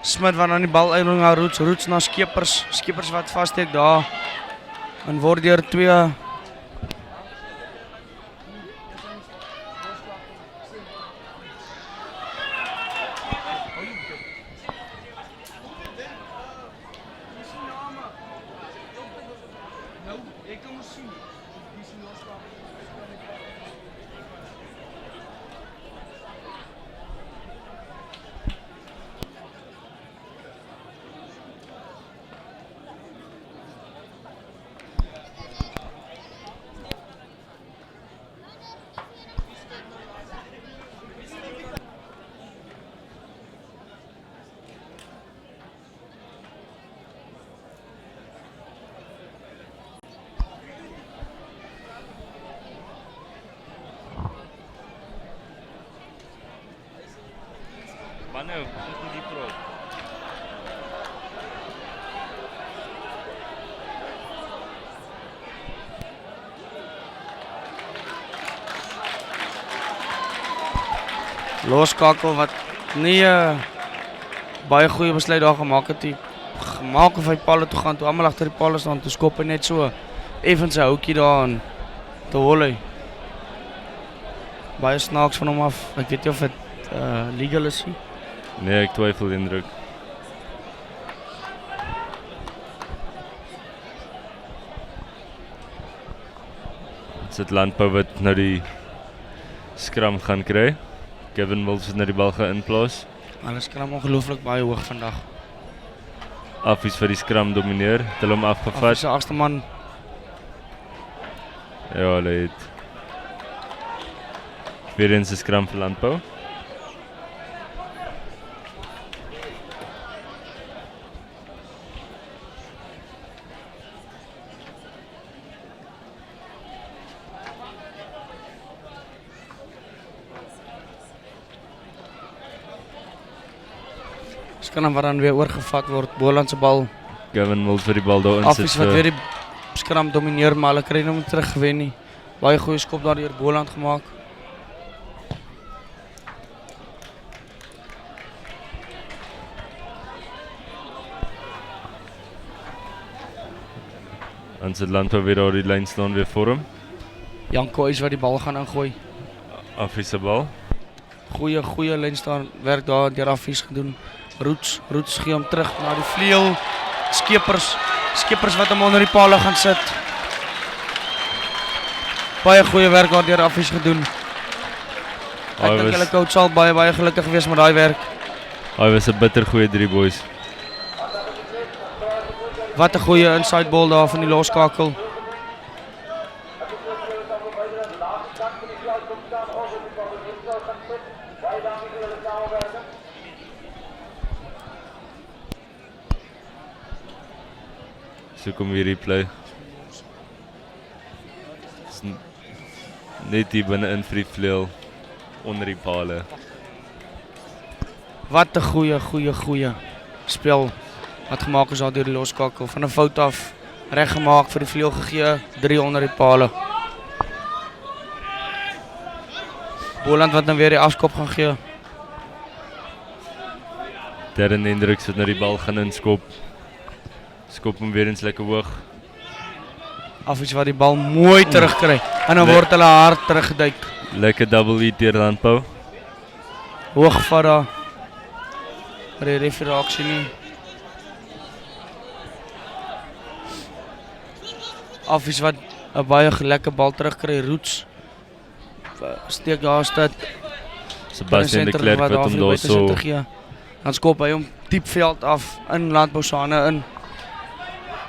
Smit wat aan die bal uitbring na Roots. Roots na Skeepers. Skeepers wat vassteek daar. En word deur 2 Manne, sit in die prop. Loskakel wat nie baie goeie besluit daar gemaak het. Die gemaak of hy palle toe gaan, toe almal agter die palle staan, toe skop hy net so effens 'n houtjie daar aan te hol hy. Baie snaaks van hom af. Ek weet nie of dit legal is nie. Nee, ek twyfel die indruk. Dit landbou wat nou die skram gaan kry. Kevin Wills het nou die bal geïnplaas. Hulle skram ongelooflik baie hoog vandag. Affies vir die skram domineer, het hulle hom afgevat. Affies se agste man. Ja, hulle het weer eens 'n skram vir landbou. Skram wat dan weer oorgevat word, Boland se bal. Gavin wil vir die bal daar insit. Affies wat weer die skram domineer, maar hulle kry hom nie terug gewen nie. Baie goeie skop daar deur Boland gemaak. En sit landbou weer daar die lyn staan weer voor hom. Janko is wat die bal gaan ingooi. Affies se bal. Goeie lyn staan werk daar deur Affies gedoen. Roots gee hom terug na die vleuel. Skeepers wat hom onder die palle gaan sit. Baie goeie werk daar deur Affies gedoen. Ek dink hulle coach sal baie gelukkig wees met daai werk. Hy was 'n bitter goeie 3 boys. Wat 'n goeie inside ball daar van die loskakel. So kom weer replay. Net die binne in vir die vleuel onder die pale. Wat 'n goeie spel wat gemaak is daar deur die loskakel. Van 'n fout af reg gemaak vir die vleuel gegee, 3 onder die pale. Boland wat nou weer die afskop gaan gee. Darren Hendriks wat nou die bal gaan inskop. Skop hom weer eens lekker hoog. Affies wat die bal mooi terugkry. En dan word hulle hard teruggeduik. Lekker double hit deur landbou. Hoog vat daar. Maar die referee aksie nie. Affies wat 'n baie lekker bal terugkry, Roots. Steek daar stad. Sebastian de Klerk wat hom daar so dan skop hy hom diep veld af in Landbousane in.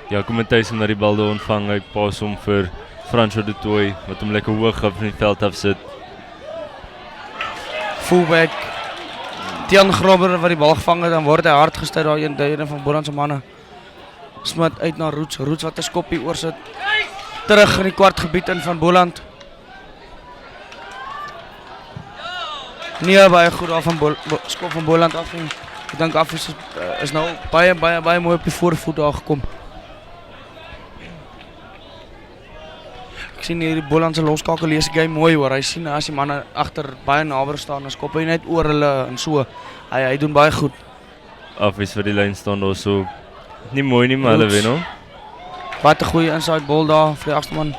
Ja, kom Matthys om na die bal daar ontvang. Hy pas hom vir Franco de Tooy wat hom lekker hoog op in die veld af sit. Fullback Tian Grobber wat die bal gevang het, dan word hy hard gestuit daar een van Boland se manne. Smit uit na Roots, Roots wat 'n skoppie oorsit. Terug in die kwartgebied in van Boland. Nee, baie goed daar van skop van Boland af. Ek dink af is nou baie mooi op die voorvoet daar gekom. Ek sien hier die Boland se loskakel lees game mooi hoor. Hy sien as die manne agter baie naby staan, dan skop hy net oor hulle en so. Hy doen baie goed. Afwies vir die lyn staan daar so. Nie mooi nie, maar hulle wen hom. Wat 'n goeie inside bal daar vir die agste man.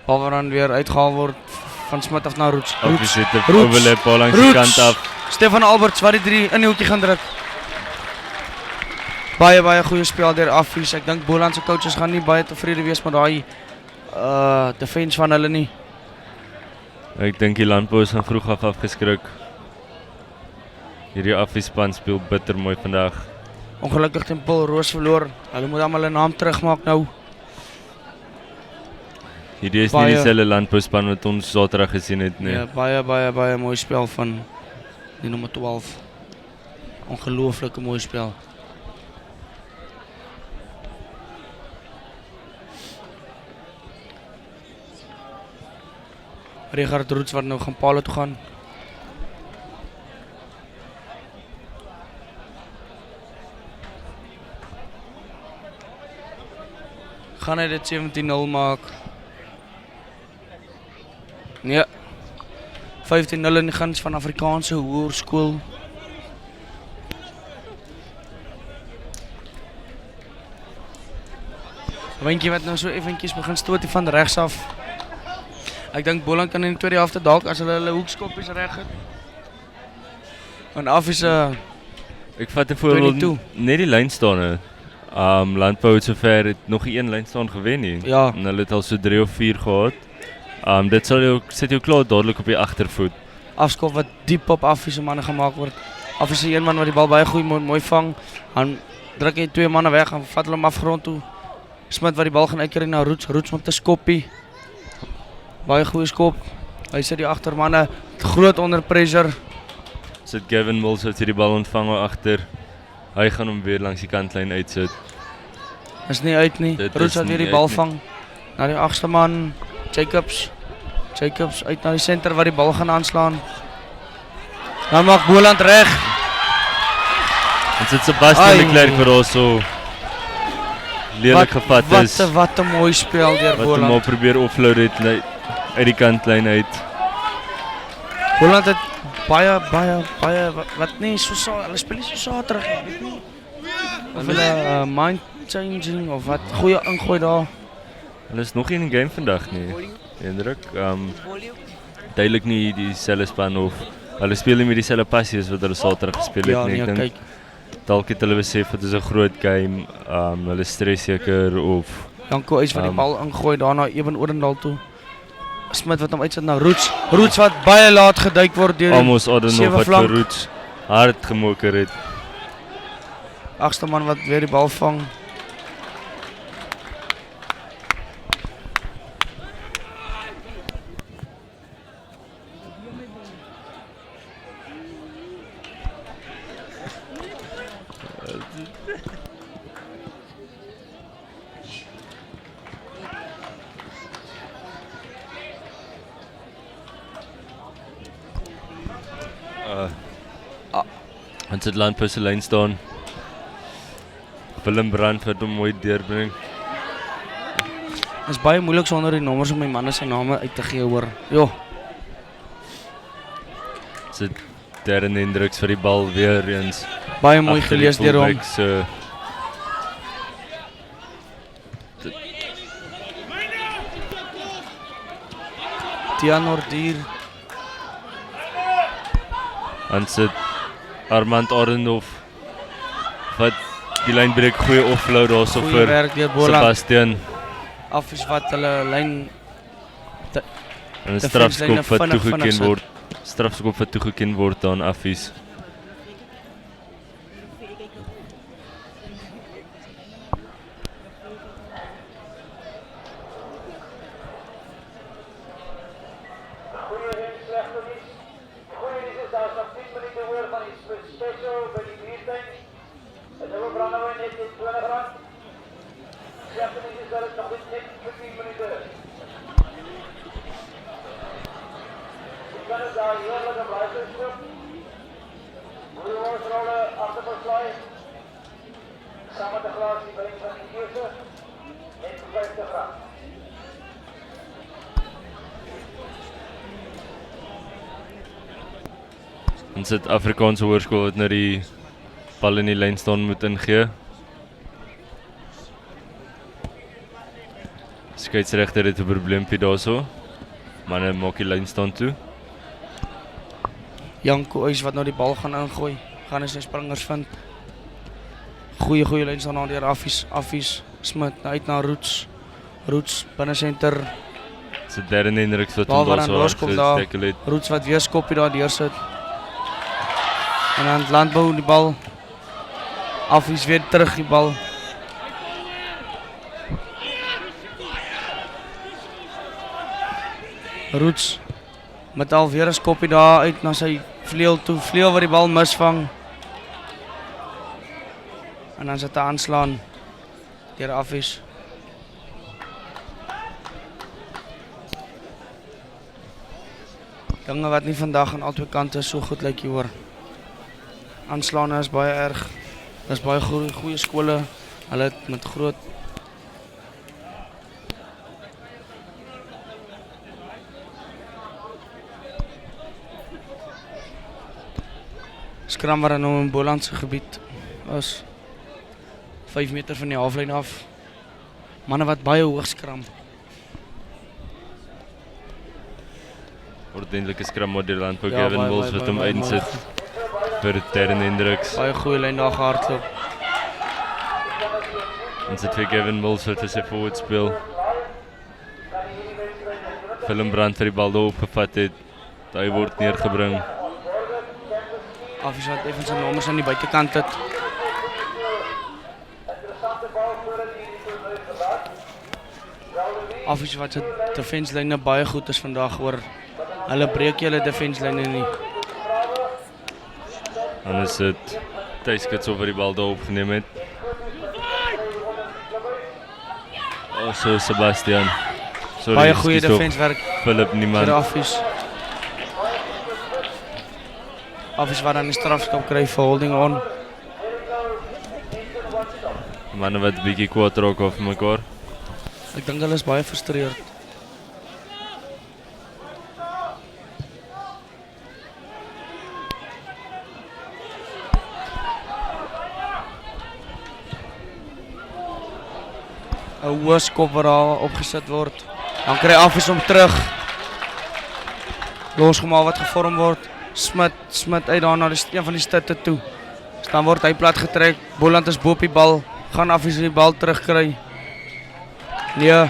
Bal wat dan weer uitgehaal word van Smit af na Roots. Afwies het 'n overlap bal langs die kant af. Stefan Alberts wat die 3 in die hoekie gaan druk. Baie goeie spel deur Afwies. Ek dink Boland se coaches gaan nie baie tevrede wees met daai defense van hulle nie. Ek dink die Landbou is van vroeg af afgeskrik. Hierdie Afwiespan speel bitter mooi vandag. Ongelukkig teen Paarl Roos verloor. Hulle moet almal 'n naam terugmaak nou. Hierdie is nie dieselfde Landbouspan wat ons Saterdag gesien het nie. Ja, baie mooi spel van die nommer 12. Ongelooflike mooi spel. Richard Roots wat nou gaan Paarl toe gaan. Gaan hy dit 17-0 maak? Nee. 15-0 in die guns van Afrikaanse Hoërskool. Windjie wat nou so effentjies begin stoot van regs af. Ek dink Boland kan in die tweede helfte dalk as hulle hoekskoppies reg het. Want af is ek vat 'n voorbeeld net die lyn staan. Landbou het sover het nog een lyn staan gewen nie. Ja. En hulle het al so 3 of 4 gehad. Dit sal jou sit jou klaar dadelik op die agtervoet. Afskop wat diep op Afwies se manne gemaak word. Afwies se een man wat die bal baie goed mooi vang. Dan druk hy 2 manne weg en vat hulle hom afgrond toe. Smit wat die bal gaan uitkry na Roots. Roots met 'n skoppie. Baie goeie skop. Hy sit die agtermanne groot onder pressure. Sit Gavin Mills wat die bal ontvang agter. Hy gaan hom weer langs die kantlyn uitsit. Is nie uit nie. Roots wat weer die bal vang. Na die agste man Jacobs uit na die senter waar die bal gaan aanslaan. Dan maak Boland reg. En sit Sebastian de Klerk wat daar so lelik gevat is. Wat 'n mooi spel deur Boland. Wat hom al probeer offload het uit die kantlyn uit. Boland het baie wat nie so hulle speel nie so Saterdag nie, weet nie. Of hulle mind changing of wat goeie ingooi daar. Hulle is nog nie in die game vandag nie. Indruk. Duidelik nie dieselfde span of hulle speel nie met dieselfde passie as wat hulle Saterdag gespeel het nie. Ek dink dalk het hulle besef dit is 'n groot game. Hulle stres seker of Janko is wat die bal ingooi daarna Eben Orendal toe. Smit wat hom uitsit na Roots. Roots wat baie laat geduik word deur Amos Odenhof wat vir Roots hard gemoker het. Agste man wat weer die bal vang. Ons het Landbou se lyn staan. Willem Brand wat hom mooi deurbring. Dit is baie moeilik sonder die nommers om my manne se name uit te gee hoor. Jo. Sit Darren Hendricks vir die bal weer eens. Baie mooi gelees deur hom. Tian Ordier. En sit Armand Orendhof wat die lynbreek, goeie offload daarso Goeie vir werk deur Boland. Sebastian. Affies wat hulle lyn En 'n defenselyne strafskop wat vinnig toegeken sit. word. Strafskop wat toegeken word dan Affies. En Suid-Afrikaanse hoërskool wat nou die bal in die lyn staan moet ingee. Skeieregter het 'n probleempie daarso. Manne maak die lyn staan toe. Janko Uys wat nou die bal gaan ingooi. Gaan hy sy springers vind. Goeie lyn staan aan deur Affies, Smit uit na Roots binne senter. Dis 'n derde Hendriks wat Bal hom wat daar aan so loskomt daar. gestakel het. Roots wat weer skoppie daar deursit. En dan Landbou die bal. Affies weer terug die bal. Roots met alweer 'n skoppie daar uit na sy vleuel toe. Vleuel wat die bal misvang. En dan sit hy aanslaan deur Affies. Dinge wat nie vandag aan albei kante so goed lyk hier hoor. Aanslaan is baie erg. Dis baie goeie skole. Hulle het met groot skram wat nou in Boland se gebied is. 5 meter van die halflyn af. Manne wat baie hoog skram. Ordentlike skram maar deur Landbou Ja, Gavin baie, Mills baie, wat hom baie, baie uitsit vir Terren Hendriks. Baie goeie lyn daar gehardloop. En sit vir Gavin Mills wat sy forward speel. Willem Brandt vir die bal daar opgevat het. Hy word neergebring. Affies wat effens sy nommers aan die buitekant het. Affies wat sy defenslyne baie goed is vandag hoor. Hulle breek julle defenslyne nie. Dan is dit Tyskits oor die bal daar opgeneem het. So Sebastian. Sorry, Baie goeie ekskuus tog, defenswerk. Philip Niemand. Affies. Affies wat dan die strafskop kry vir holding on. Manne wat 'n bietjie kwaad raak of mekaar. Ek dink hulle is baie frustreerd. Een hoë skop wat daar opgesit word. Dan kry Affies om terug. Losgemaal wat gevorm word. Smit uit daar na een van die stitte toe. Dan word hy plat getrek. Boland is bo op die bal. Gaan Affies die bal terugkry. Nee.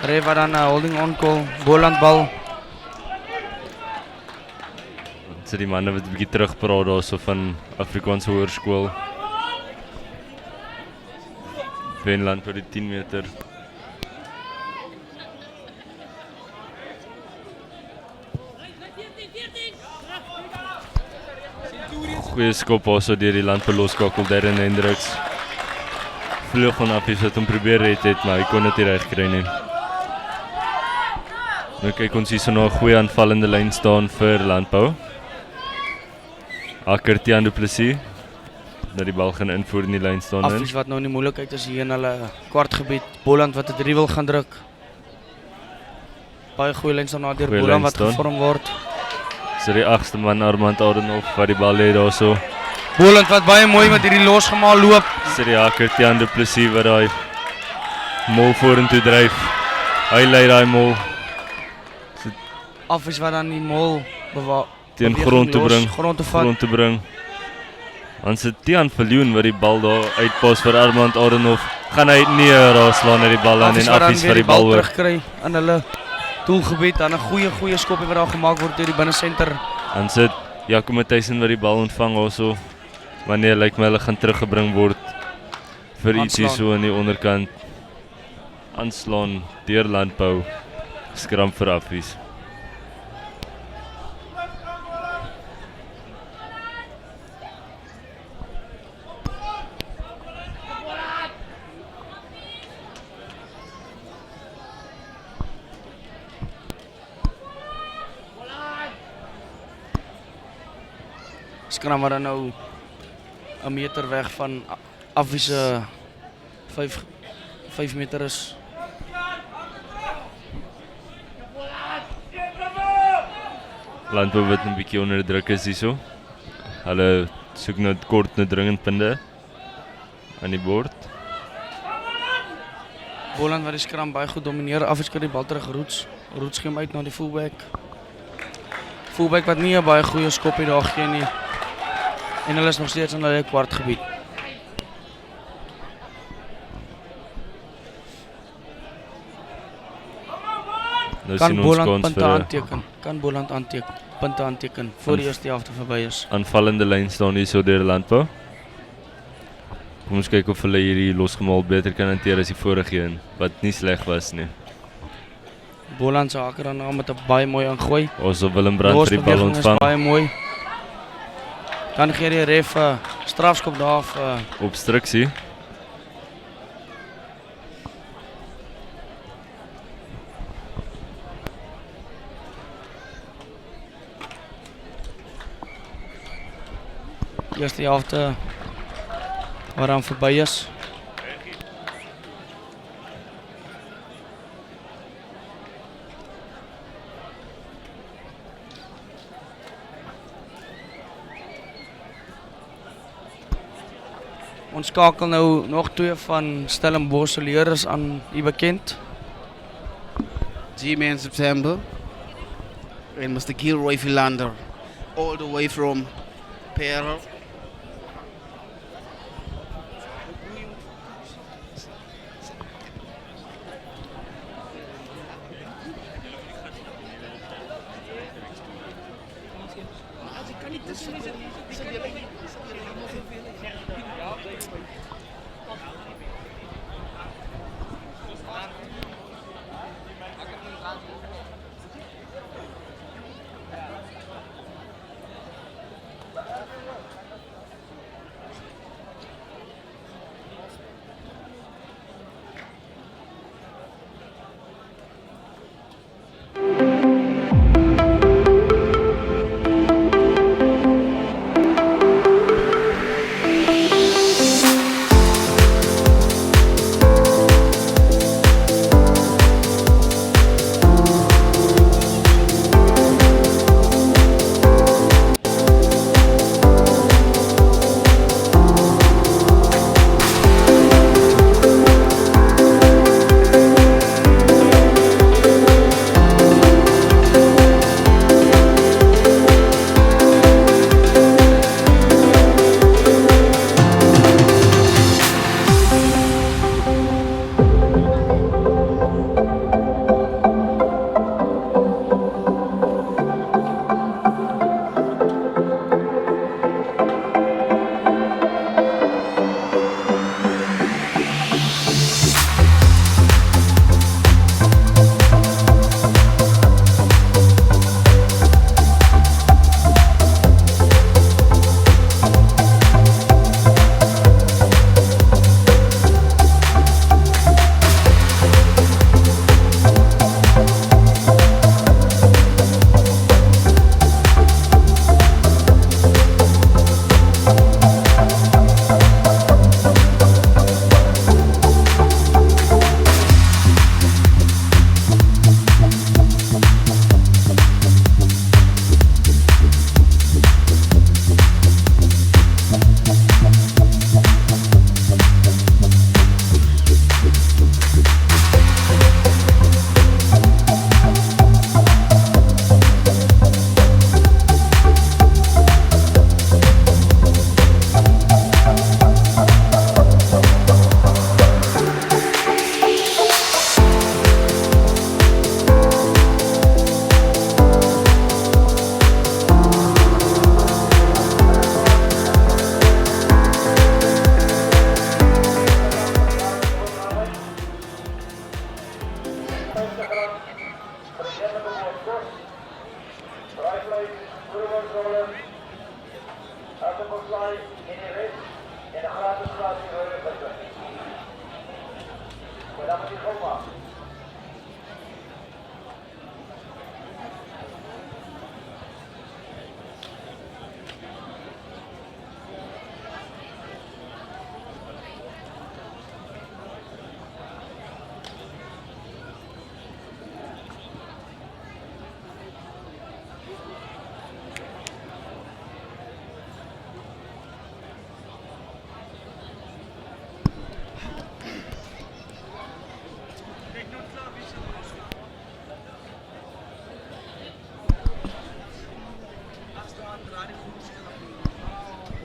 Rey wat dan 'n holding on call. Boland bal. So die manne wat 'n bietjie terugpraat daarso van Afrikaanse hoërskool. Finland vir die 10 meter. Goeie skop also deur die land verloskakel Darren Hendriks. Vlug van Affies wat hom probeer red het, maar hy kon dit nie reg kry nie. Nou kyk ons hier so na 'n goeie aanvallende lyn staan vir Landbou. Akertian Du Plessis dat die bal gaan invoer in die lyn staan. Affies wat nou in die moeilikheid is hier in hulle kwartgebied. Boland wat 'n 3 wil gaan druk. Baie goeie lyn staan na deur Goeie Boland lyn wat staan. gevorm word. So die 8ste man Armand Adenhoff wat die bal het daarso. Boland wat baie mooi met hierdie losgemaal loop. So die Akertian Du Plessis wat daai mol vorentoe dryf. Hy lei daai mol Affies wat dan die mol teen grond te bring. Grond te vat. Grond te bring. Ons het Tian Viljoen wat die bal daar uitpas vir Armand Adenhof. Gaan hy nie raaslaan na die bal aan en affies vir die bal hoor. Terugkry in hulle doelgebied, dan 'n goeie skoppie wat daar gemaak word deur die binnensenter. Dan sit Jaco Matthijsen wat die bal ontvang also. Wanneer lyk my hulle gaan teruggebring word vir ietsie so aan die onderkant. Aanslaan deur Landbou. Skram vir affies. Skram wat dan nou 'n meter weg van affies 5 meter is. Landbou wat 'n bietjie onder druk is hierso. Hulle soek nou kort na dringend punte aan die bord. Boland wat die skram baie goed domineer, affies kan die bal terug Roots gee hom uit na die fullback. Fullback wat nie 'n baie goeie skoppie daar gee nie. En hulle is nog steeds in hulle kwartgebied. Kan Boland punte aanteken? Kan Boland punte aanteken voor die eerste helfte verby is? Aanvallende lyn staan hier so deur Landbou. Kom ons kyk of hulle hierdie losgemaal beter kan hanteer as die vorige een, wat nie sleg was nie. Boland se haker dan met 'n baie mooi ingooi. Ons op Willem Brand vir die bal ontvang. Baie mooi. Dan gee die ref strafskop daar vir obstruksie. Eerste helfte waaraan verby is. Ons skakel nou nog 2 van Stellenbosch se leerders aan u bekend. G-Man September and Mr. Gilroy Philander, all the way from Paarl.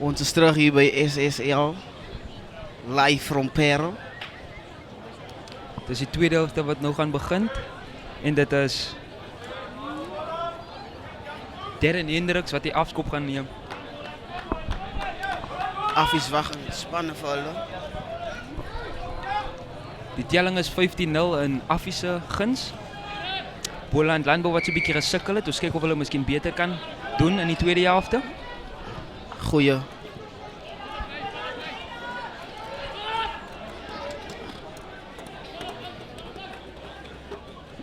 Ons is terug hier by SSL, live from Paarl. Dis die tweede helfte wat nou gaan begin en dit is Darren Hendricks wat die afskop gaan neem. Affies wag en spanne vir hulle. Die telling is 15-0 in Affie se guns. Boland Landbou wat so 'n bietjie gesukkel het, ons kyk of hulle miskien beter kan doen in die tweede helfte. Goeie.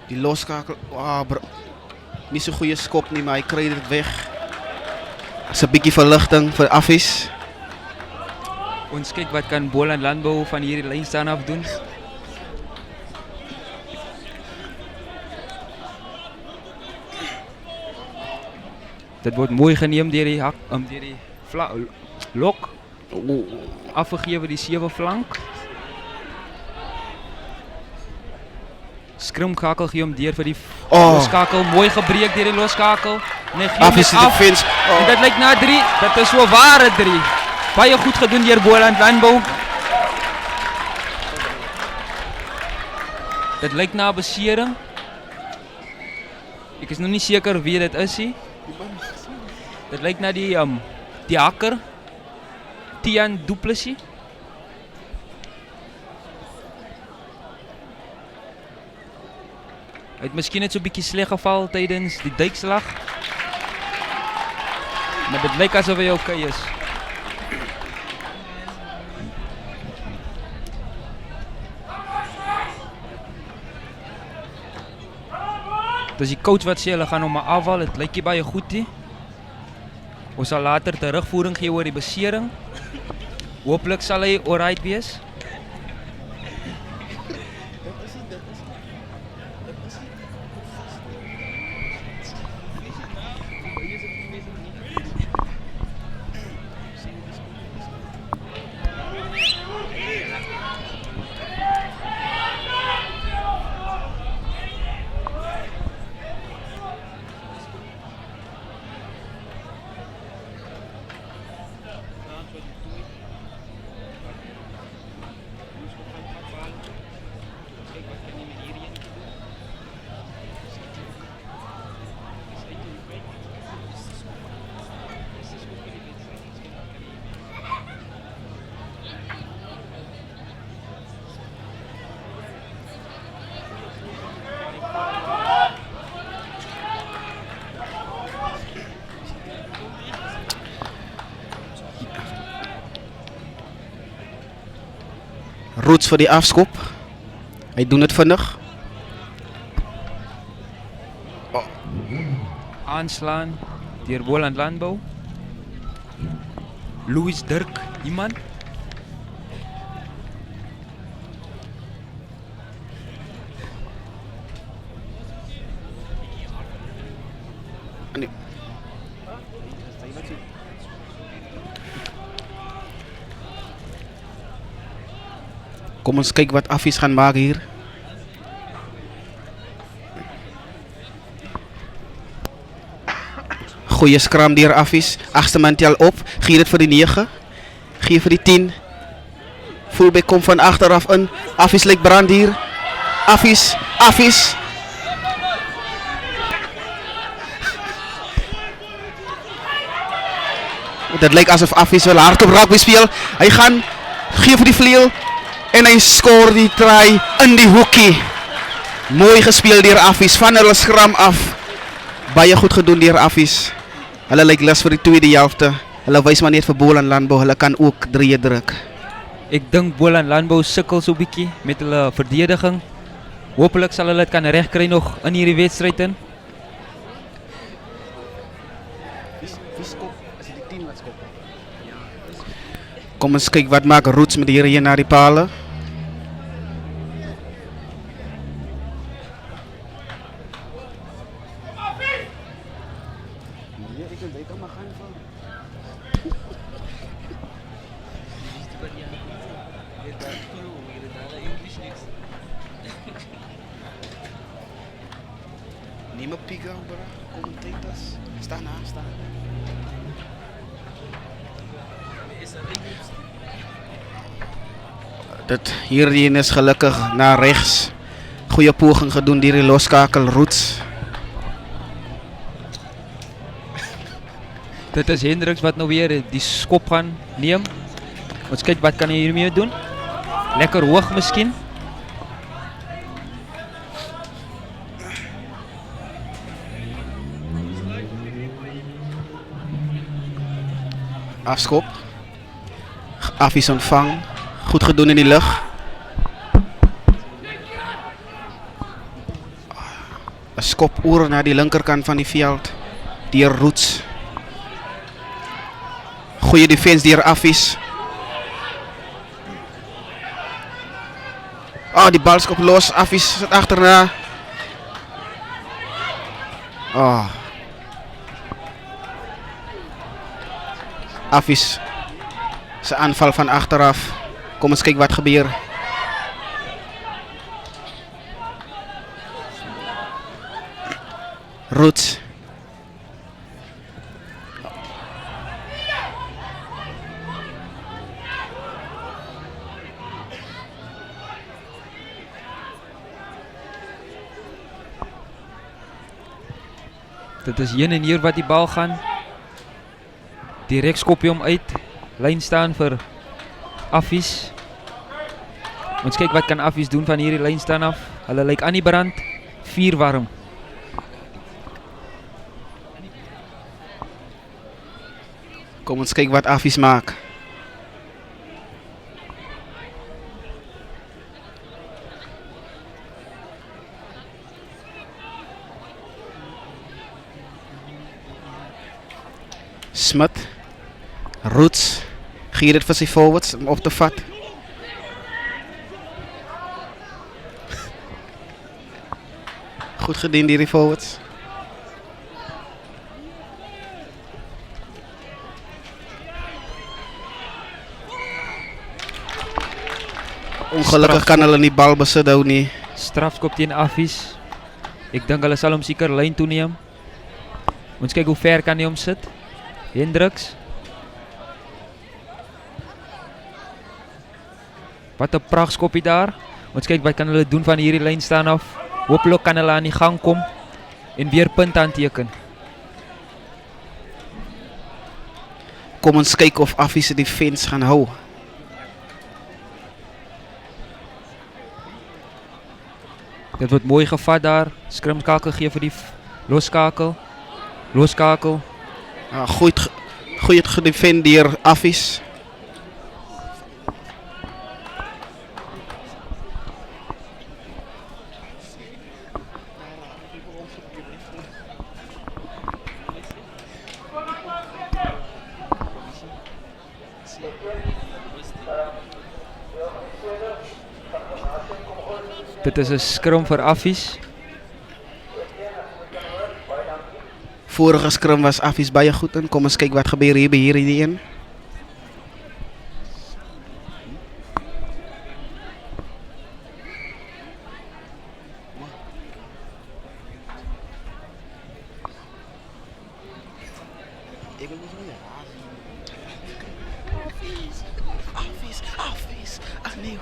Die loskakel, nie so goeie skop nie, maar hy kry dit weg. Dis 'n bietjie verligting vir Affies. Ons kyk wat kan Boland Landbou van hierdie lyn staan af doen. Dit word mooi geneem deur die hak, deur die lok. Afgegewe die 7 flank. Skrimkakel gee hom deur vir die loskakel, mooi gebreek deur die loskakel. Nee, gee hom af. En dit lyk na 3. Dit is so ware 3. Baie goed gedoen deur Boland Landbou. Dit lyk na 'n besering. Ek is nog nie seker wie dit is nie. Dit lyk na die hakker Tian Duplessis. Hy het miskien net so 'n bietjie sleg geval tydens die duikslag. Maar dit lyk asof hy okay is. Dis die coach wat sê hulle gaan hom maar afhaal, dit lyk nie baie goed nie. Ons sal later terugvoering gee oor die besering. Hooplik sal hy alright wees. Roots vir die afskop. Hy doen dit vinnig. Aanslaan deur Boland Landbou. Louis Dirk, iemand. Nee. Kom ons kyk wat Affies gaan maak hier. Goeie skram deur Affies. Agste man tel op. Gee dit vir die 9. Gee vir die 10. Fullback kom van agter af in. Affies lyk brand hier. Affies. Dit lyk asof Affies wil hard op rugby speel. Hy gaan gee vir die vleuel. En hy skoor die try in die hoekie. Mooi gespeel deur Affies van hulle skram af. Baie goed gedoen deur Affies. Hulle lyk lus vir die tweede helfte. Hulle wys maar net vir Boel en Landbou, hulle kan ook 3 druk. Ek dink Boel en Landbou sukkel so bietjie met hulle verdediging. Hoopelik sal hulle dit kan regkry nog in hierdie wedstryd in. Wie skop? Is dit die 10 wat skop? Kom ons kyk wat maak Roots met hierdie een na die paal. Neem 'n piek aan, bro. Commentators. Staan na, staan. Dit hierdie is gelukkig na regs. Goeie poging gedoen deur die loskakel Roots. Dit is Hendriks wat nou weer die skop gaan neem. Ons kyk wat kan hy hiermee doen. Lekker hoog miskien. Afskop. Affies ontvang. Goed gedoen in die lug. Een skop oor naar die linkerkant van die veld. Deur Roots. Goeie defense deur Affies. Die bal skop los. Affies zit achterna. Affies. Zijn aanval van achteraf. Kom eens kijken wat gebeurt. Roots. Dit is heen en hier wat die bal gaan. Direk skop hy hom uit. Lyn staan vir Affies. Ons kyk wat kan Affies doen van hierdie lyn staan af. Hulle lyk aan die brand. 4 warm. Kom ons kyk wat Affies maak. Smit. Roots. Gee dit vir sy forwards om op te vat. Goed gedien hierdie forwards. Ongelukkig kan hulle nie bal besit hou nie. Strafskop teen Affies. Ek dink hulle sal hom seker lyn toe neem. Ons kyk hoe ver kan hy hom sit. Hendriks. Wat 'n prachtskoppie daar. Ons kyk wat kan hulle doen van hierdie lyn staan af. Hoopelik kan hulle aan die gang kom en weer punt aanteken. Kom ons kyk of Affies die defense gaan hou. Dit word mooi gevat daar. Skrimskakel gee vir die loskakel. Loskakel. Goed gedefend deur Affies. Dit is 'n skrum vir Affies. Vorige skrum was Affies baie goed in. Kom ons kyk wat gebeur hier by hierdie een. Affies. Ag nee.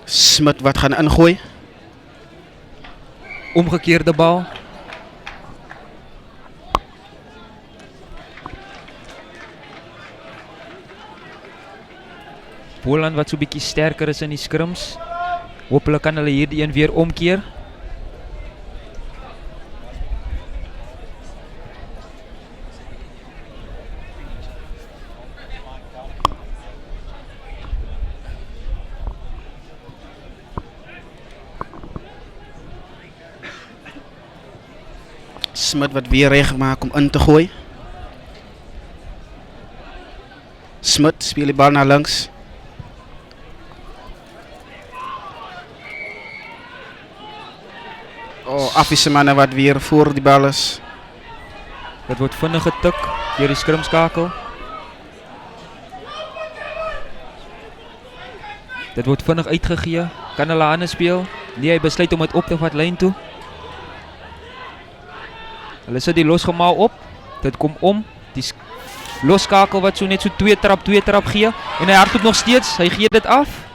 Smit wat gaan ingooi. Omgekeerde bal. Boland wat so bietjie sterker is in die scrims. Hopelijk kan hulle hierdie een weer omkeer. Smit wat weer reg maak om in te gooi. Smit speel die bal naar links. Oh, Affie mannen wat weer voor die bal is. Dit wordt vinnig getik deur die skrimskakel. Dit wordt vinnig uitgegee. Kan hulle hande speel? Nee, hy besluit om dit op te vat lyn toe. Hulle sit die losgemaal op. Dit kom om. Die loskakel wat so net so twee trap gee. En hy hardloop nog steeds. Hy gee dit af.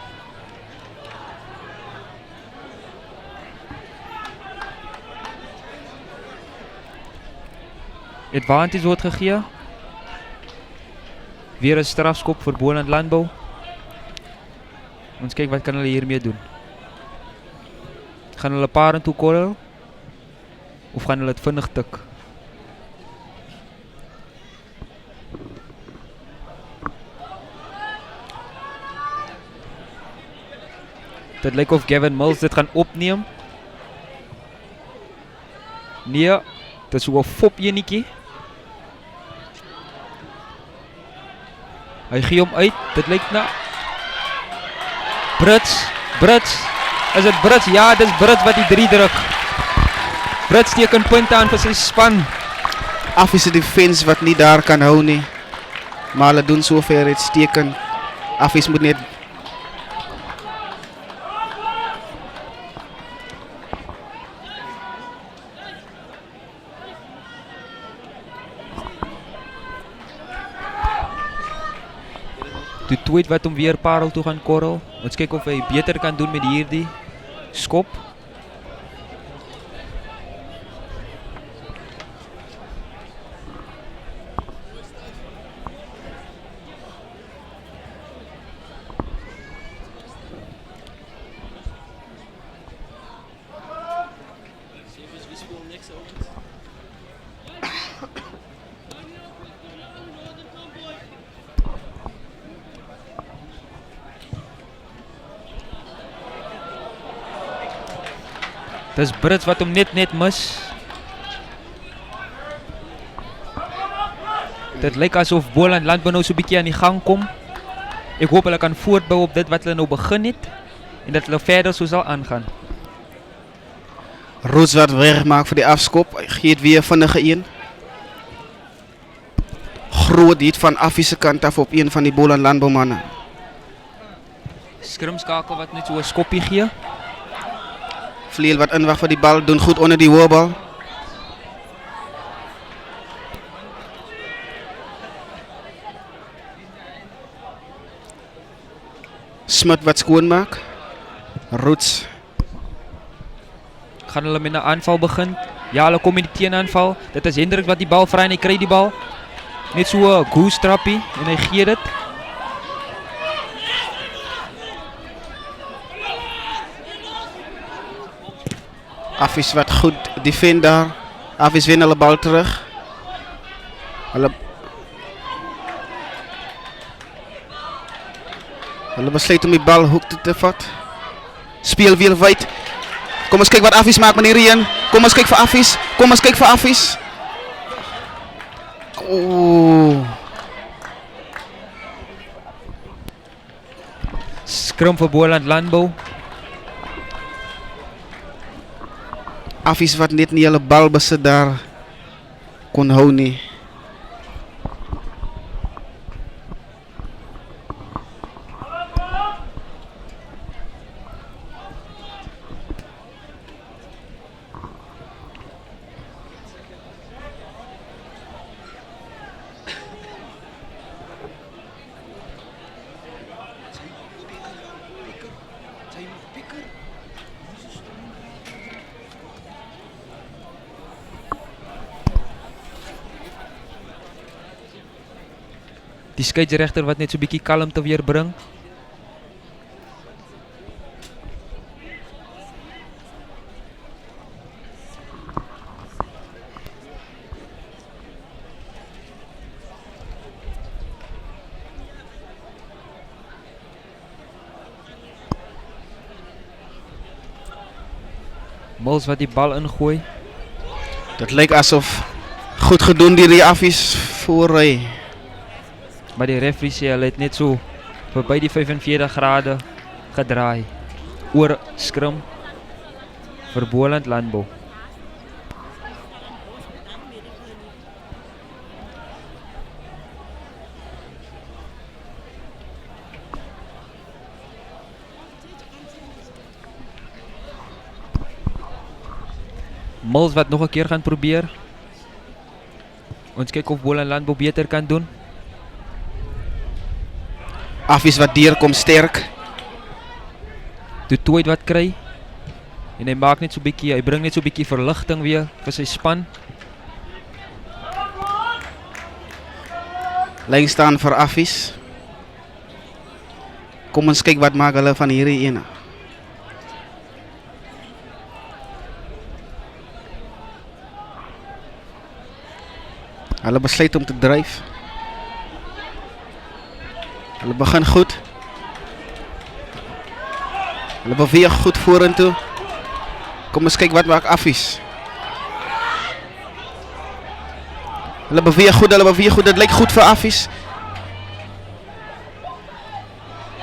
Advantage word gegee. Weer 'n strafskop vir Boland Landbou. Ons kyk wat kan hulle hiermee doen. Gaan hulle paren toe korrel? Of gaan hulle dit vinnig tik? Dit lyk of Gavin Mills dit gaan opneem. Nee, dit is so 'n fop enetjie. Hy gee hom uit, dit lyk na Brits. Is dit Brits? Ja, dit is Brits wat die 3 druk. Brits teken punte aan vir sy span. Affie se defense wat nie daar kan hou nie. Maar hulle doen sover uitstekend. Affie moet net Die tweet wat hom weer Paarl toe gaan korrel. Ons kyk of hy beter kan doen met hierdie skop. Dis Brits wat hom net mis. Dit lyk asof Boland Landbou nou so 'n bietjie aan die gang kom. Ek hoop hulle kan voortbou op dit wat hulle nou begin het en dat hulle verder so sal aangaan. Roos wat wegmaak vir die afskop. Hy gee dit weer vinnige een. Groot hit van Affie se kant af op een van die Boland Landbou manne. Skrimskakel wat net so 'n skoppie gee. Vleel wat inwag vir die bal, doen goed onder die hoë bal. Smit wat skoon maak. Roots. Gaan hulle met 'n aanval begin? Ja, hulle kom in die teenaanval. Dit is Hendrik wat die bal vry en hy kry die bal. Net so 'n goose trappie en hy gee dit. Affie wat goed defend daar. Affie wen hulle bal terug. Hulle besluit om die bal hoek te vat. Speel weer wyd. Kom ons kyk wat Affie maak meneer Rien. Kom ons kyk vir Affie. Ooh. Skrum vir Boland Landbou. Affie wat net nie hulle bal besit daar kon hou nie. Die skeieregter wat net so 'n bietjie kalmte weer bring. Mills wat die bal ingooi. Dit lyk asof goed gedoen deur die Affies voorry. Maar die referee sê hulle het net so verby die 45 grade gedraai. Oor skrim vir Boland Landbou. Mills wat nog 'n keer gaan probeer. Ons kyk of Boland Landbou beter kan doen. Affies wat deurkom sterk. Tobie wat kry. En hy maak net so bietjie, hy bring net so bietjie verligting weer vir sy span. Lyn staan vir Affies. Kom ons kyk wat maak hulle van hierdie ene. Hulle besluit om te dryf. Hulle begin goed. Hulle beweeg goed vorentoe. Kom ons kyk wat maak Affies. Hulle beweeg goed, dit lyk goed vir Affies.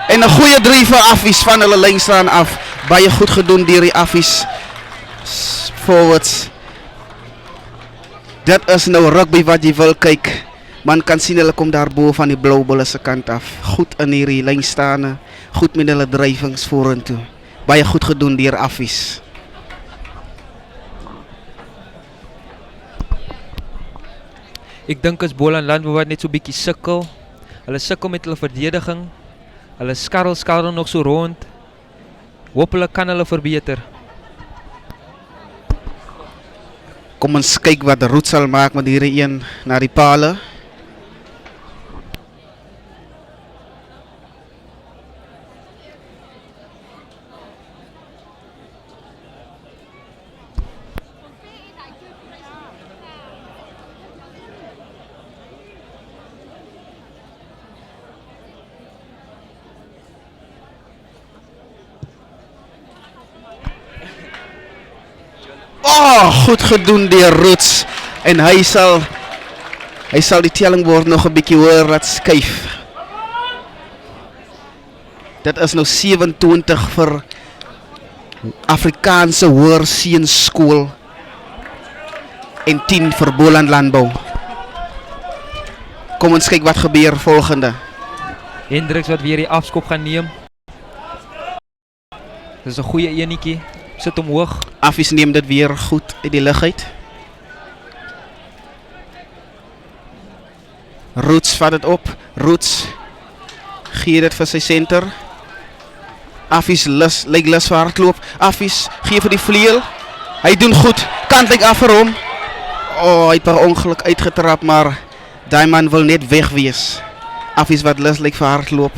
En 'n goeie drie vir Affies van hulle lynstaan af. Baie goed gedoen deur die Affies forwards. Dit is nou rugby wat jy wil kyk. Man kan sien hulle kom daar bo van die blou bulle se kant af. Goed in hierdie lyn staan. Goed met hulle drywings vorentoe. Baie goed gedoen deur Affies. Ek dink as Boland Landbou wat net so bietjie sukkel. Hulle sukkel met hulle verdediging. Hulle skarrel nog so rond. Hoopelik kan hulle verbeter. Kom ons kyk wat Roots sal maak met hierdie een na die paale. Goed gedoen deur Roots en hy sal die telling word nog 'n bietjie hoër laat skuif. Dit is nou 27 vir Afrikaanse Hoër Seunskool en 10 vir Boland Landbou. Kom ons kyk wat gebeur volgende. Hendriks wat weer die afskop gaan neem. Dis 'n goeie enetjie. Sit hom hoog. Affies neem dit weer goed uit die lug uit. Roots vat dit op. Roots gee dit vir sy center. Affies lyk lus vir hardloop. Affies gee vir die vleuel. Hy doen goed. Kant lyk af vir hom. Hy het per ongeluk uitgetrap, maar daai man wil net weg wees. Affies wat lus lyk vir hardloop.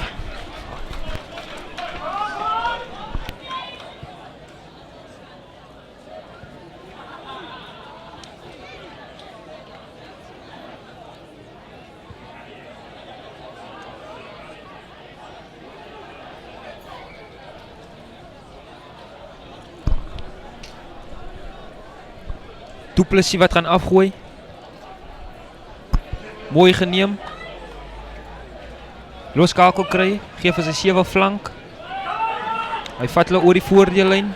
Duplessis wat gaan afgooi. Mooi geneem. Loskakel kry, gee vir sy 7 flank. Hy vat hulle oor die voordeellyn.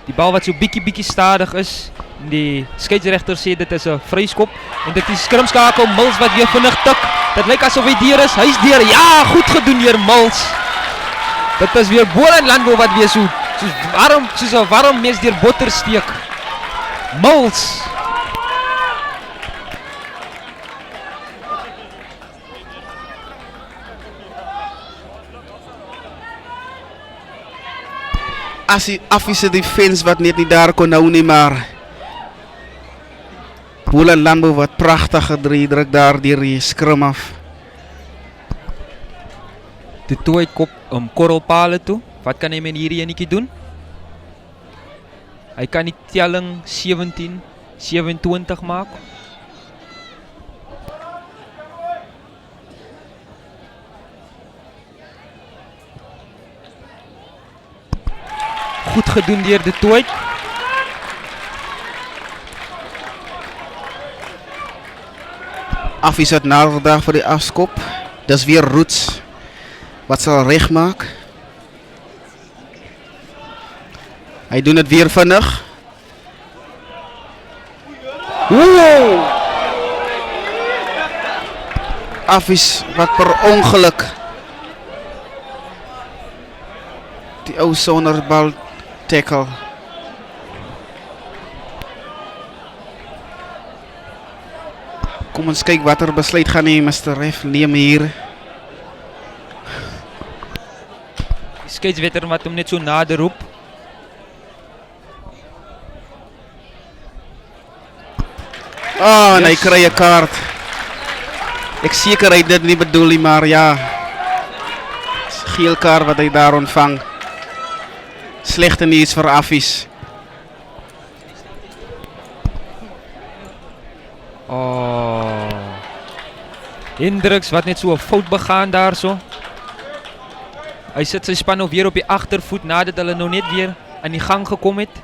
Die bal wat so bietjie stadig is. Die skeieregter sê dit is 'n vryskop en dit is skrimskakel Mills wat weer vinnig tik. Dit lyk asof hy deur is. Hy's deur. Ja, goed gedoen deur Mills. Dit is weer Boland Landbou wat weer soos 'n warm mes deur botter steek. Mills. Affies se defense wat net nie daar kon hou nie, maar Boland Landbou wat pragtige druk daar deur die skrum af. Die toe kop korrelpale toe. Wat kan hy met hierdie enetjie doen? Hy kan die telling 17-27 maak. Goed gedoen deur die Tobie. Affies het naderdag voor die afskop. Dis weer Roots wat sal regmaak. Hy doen dit weer vinnig. Wow! Affies wat per ongeluk die ou sonder bal tackle. Kom ons kyk watter besluit gaan hy Mr. Ref neem hier. Die skeiedswetter wat hom net so nader roep. En hy kry 'n kaart. Ek seker hy dit nie bedoel nie, maar ja. Geel kaart wat hy daar ontvang. Slegte nuus vir Affies. Hendriks wat net so 'n fout begaan daarso. Hy sit sy span nou weer op die agtervoet nadat hulle nou net weer aan die gang gekom het.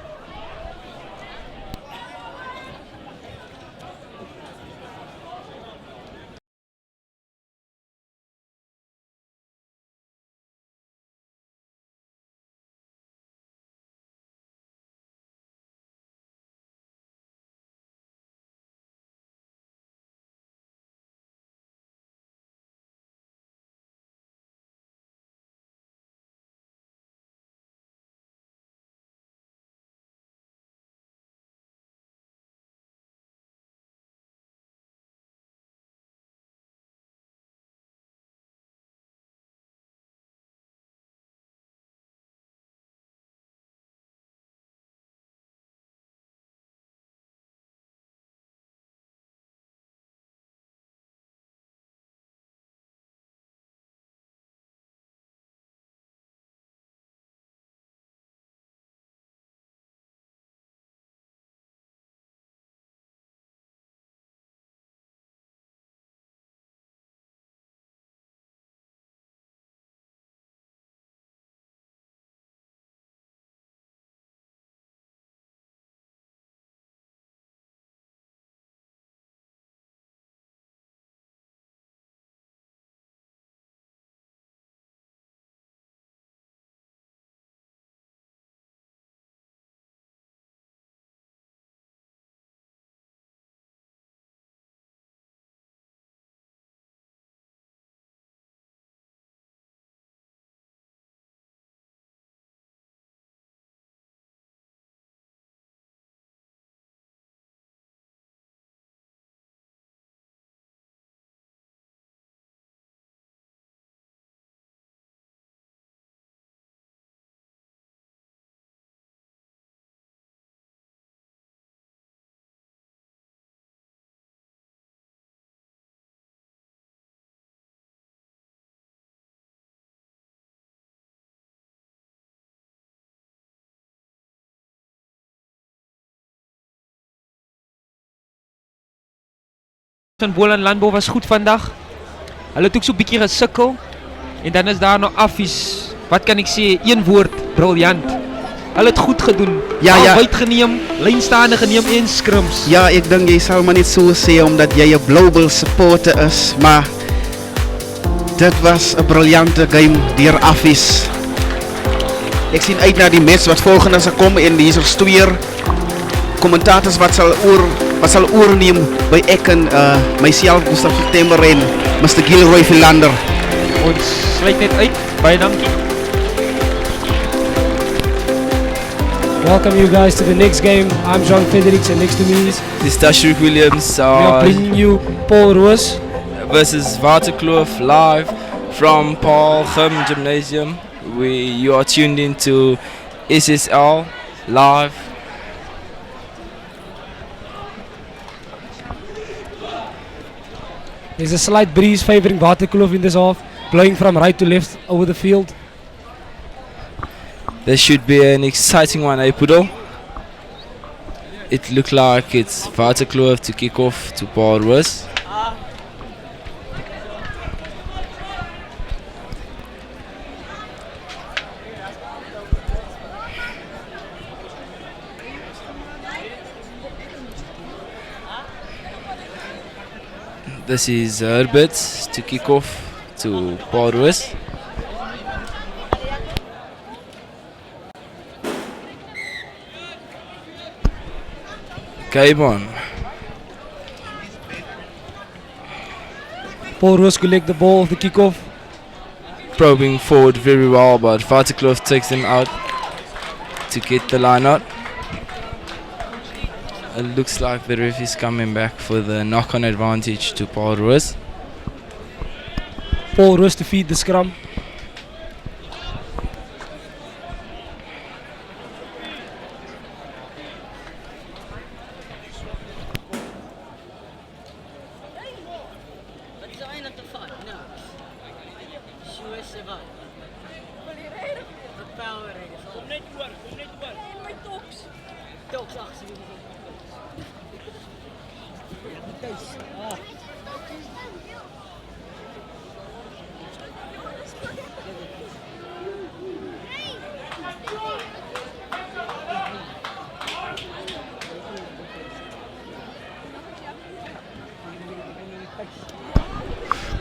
Van Boel en Landbouw was goed vandag. Hulle het ook so 'n bietjie gesukkel. En dan is daar nog Affies. Wat kan ek sê? Een woord, briljant. Hulle het goed gedoen. Ja. Wyd geneem, lynstaande geneem en scrims. Ja, ek dink jy sal maar net so sê omdat jy 'n Blue Bull supporter is, maar dit was 'n briljante game deur Affies. Ek sien uit na die match wat volgende sal kom en hier is twee kommentators wat sal oorneem by ek en myself Gustav September en Mr. Gilroy Philander. Ons sluit net uit. Baie dankie. Welcome you guys to the next game. I'm Jean Fredericks and next to me is Tashrik Williams. we are bringing you Paarl Roos versus Waterkloof live from Paarl Gymnasium. You are tuned into SSL live. There's a slight breeze favoring Waterkloof in this half, blowing from right to left over the field. This should be an exciting one, eh, Pudo? It looked like it's Waterkloof to kick off to Paarl Roos. This is Herbert to kick off to Paarl. Game on. Paarl collect the ball of the kickoff. Probing forward very well, but Waterkloof takes them out to get the line out. It looks like the ref is coming back for the knock-on advantage to Paarl. Paarl to feed the scrum.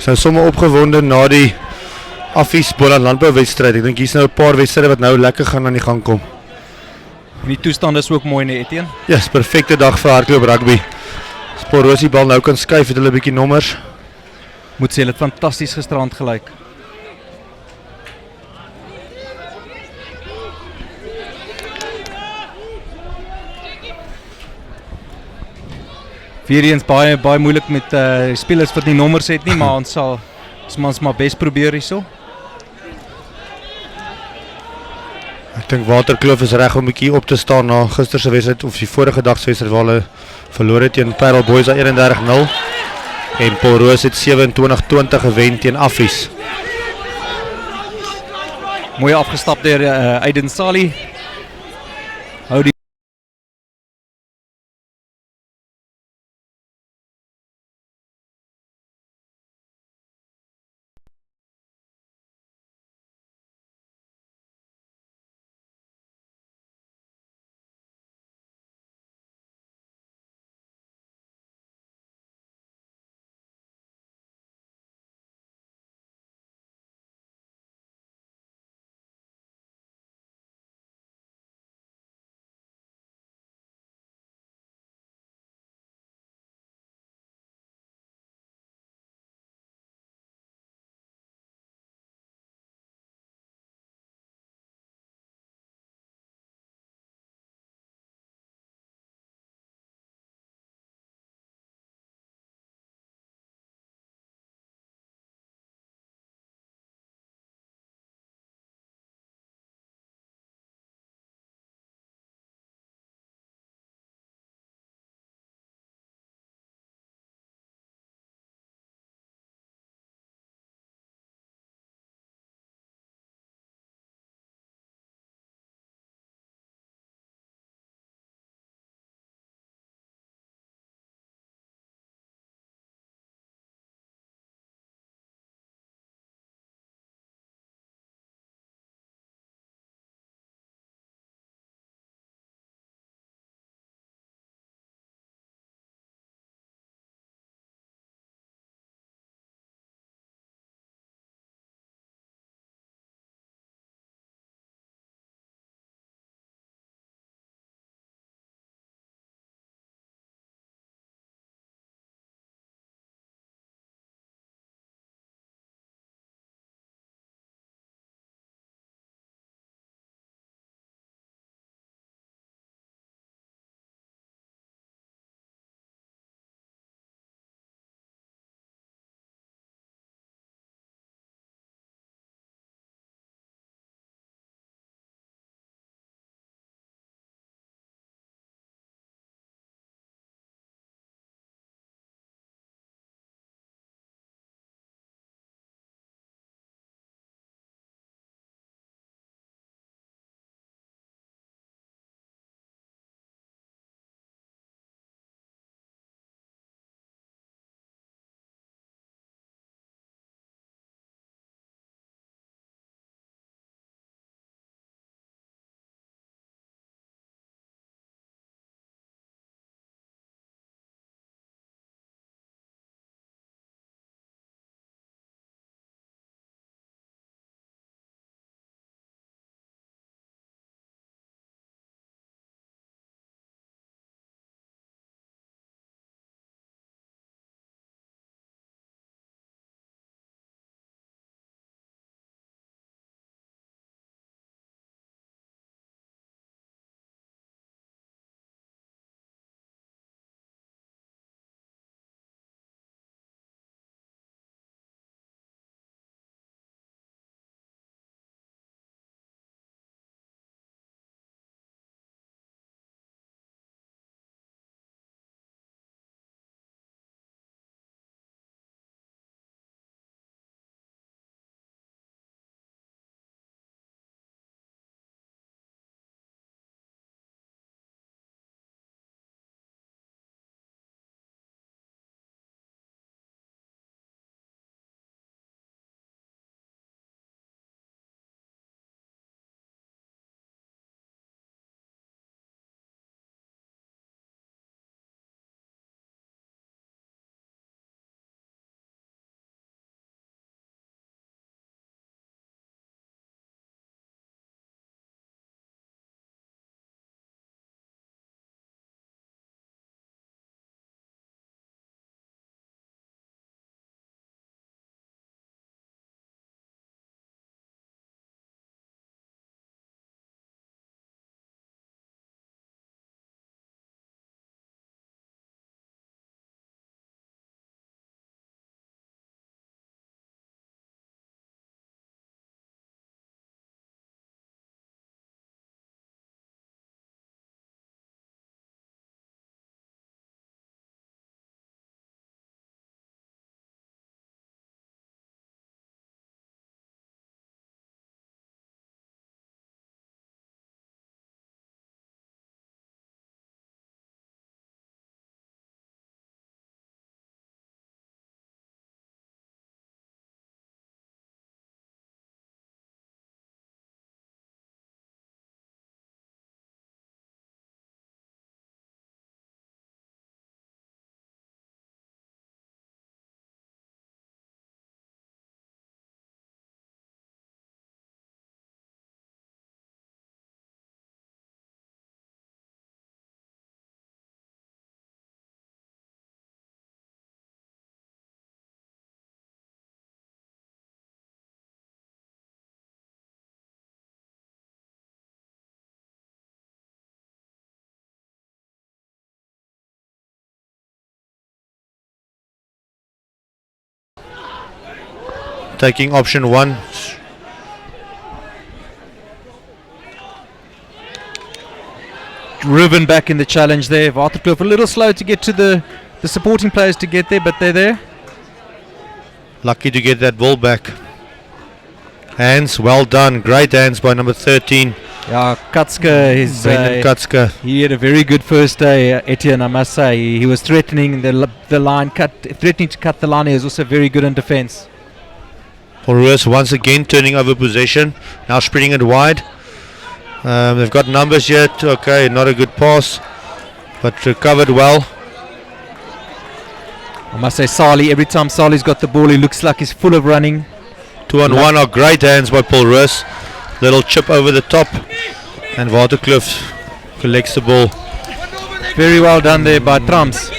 Ek is sommer opgewonde na die Affies Boland landbouwedstryd. Ek dink hier's nou 'n paar wedstryde wat nou lekker gaan aan die gang kom. En die toestand is ook mooi, nee, Etienne. Ja, yes, perfekte dag vir hardloop rugby. As Paarl die bal nou kan skuif, het hulle 'n bietjie nommers. Moet sê, hulle het fantasties gisterand gelyk. Weereens baie moeilik met spelers wat nie nommers het nie, maar ons sal ons maar bes probeer hierso. Ek dink Waterkloof is reg om 'n bietjie op te staan na gister se wedstryd of die vorige dag se wedstryd waar hulle verloor het teen Paarl Boys 31-0 en Paarl het 27-20 gewen teen Affies. Mooi afgestap deur Aiden Sali. Hou die taking option 1. Ruben back in the challenge there. Waterkloof a little slow to get to the supporting players to get there, but they're there. Lucky to get that ball back. Hands, well done. Great hands by number 13. Yeah, Katska Brendan Katska. He had a very good first day, Etienne, I must say. He was threatening the line, threatening to cut the line. He was also very good in defence. Paul Roos once again turning over possession. Now spreading it wide. They've got numbers yet. Okay, not a good pass, but recovered well. I must say, Sali, every time Sali's got the ball, he looks like he's full of running. 2-on-1 are great hands by Paul Roos. Little chip over the top, and Waterkloof collects the ball. Very well done there by Trams.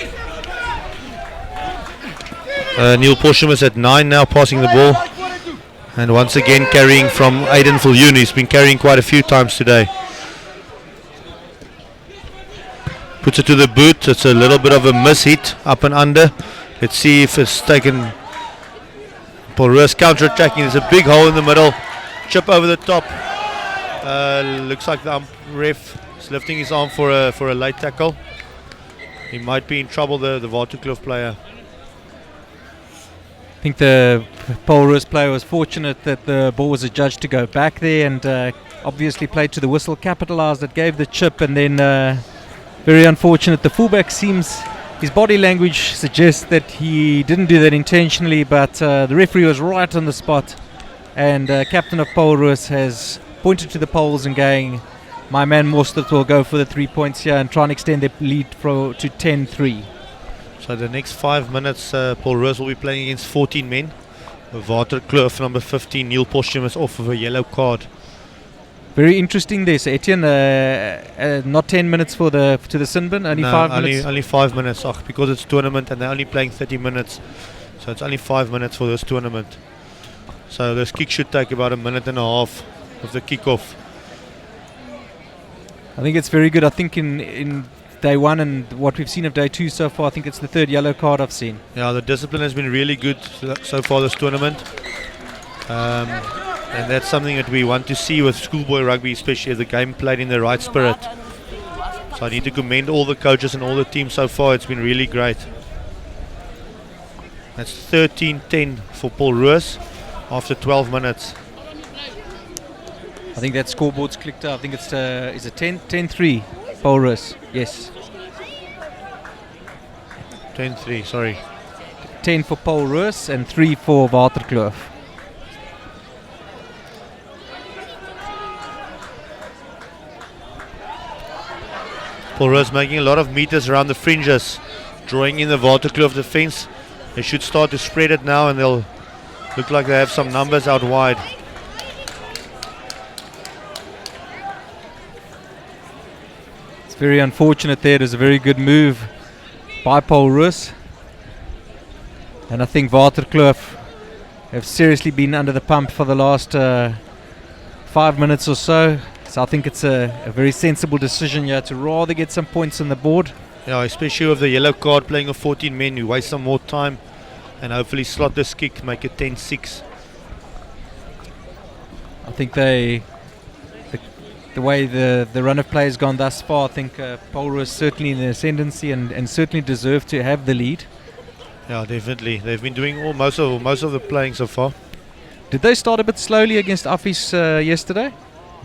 Neil Posthum at 9 now, passing the ball. And once again carrying from Aiden Viljoen. He's been carrying quite a few times today. Puts it to the boot. It's a little bit of a mishit, up and under. Let's see if it's taken. Paul Roos counter-attacking. There's a big hole in the middle. Chip over the top. Looks like the ref is lifting his arm for a late tackle. He might be in trouble, the Waterkloof player. I think the Paul Roos player was fortunate that the ball was adjudged to go back there, and obviously played to the whistle, capitalised it, gave the chip, and then very unfortunate. The fullback seems, his body language suggests that he didn't do that intentionally, but the referee was right on the spot, and captain of Paul Roos has pointed to the poles and going, my man Mostert will go for the 3 points here and try and extend their lead to 10-3. So the next 5 minutes, Paul Roos will be playing against 14 men. Waterkloof number 15, Neil Posthum is off with a yellow card. Very interesting there, so Etienne, not 10 minutes to the sin bin, only 5 minutes? Only 5 minutes, because it's tournament and they're only playing 30 minutes. So it's only 5 minutes for this tournament. So this kick should take about a minute and a half of the kick-off. I think it's very good. I think in day 1 and what we've seen of day 2 so far, I think it's the 3rd yellow card I've seen. Yeah, the discipline has been really good so far this tournament. And that's something that we want to see with schoolboy rugby, especially the game played in the right spirit. So I need to commend all the coaches and all the teams so far. It's been really great. That's 13-10 for Paul Roos after 12 minutes. I think that scoreboard's clicked out. I think it's is it 10-3 Paul Roos? Yes. 10-3, sorry. 10 for Paul Roos and 3 for Waterkloof. Paul Roos making a lot of meters around the fringes, drawing in the Waterkloof defence. They should start to spread it now, and they'll look like they have some numbers out wide. It's very unfortunate there. It was a very good move by Paul Roos. And I think Waterkloof have seriously been under the pump for the last 5 minutes or so. So I think it's a very sensible decision here to rather get some points on the board. Yeah, especially with the yellow card playing of 14 men, you waste some more time and hopefully slot this kick, make it 10-6. I think the way the run of play has gone thus far, I think Paul Roos certainly in the ascendancy and certainly deserve to have the lead. Yeah, definitely. They've been doing most of the playing so far. Did they start a bit slowly against Affis yesterday?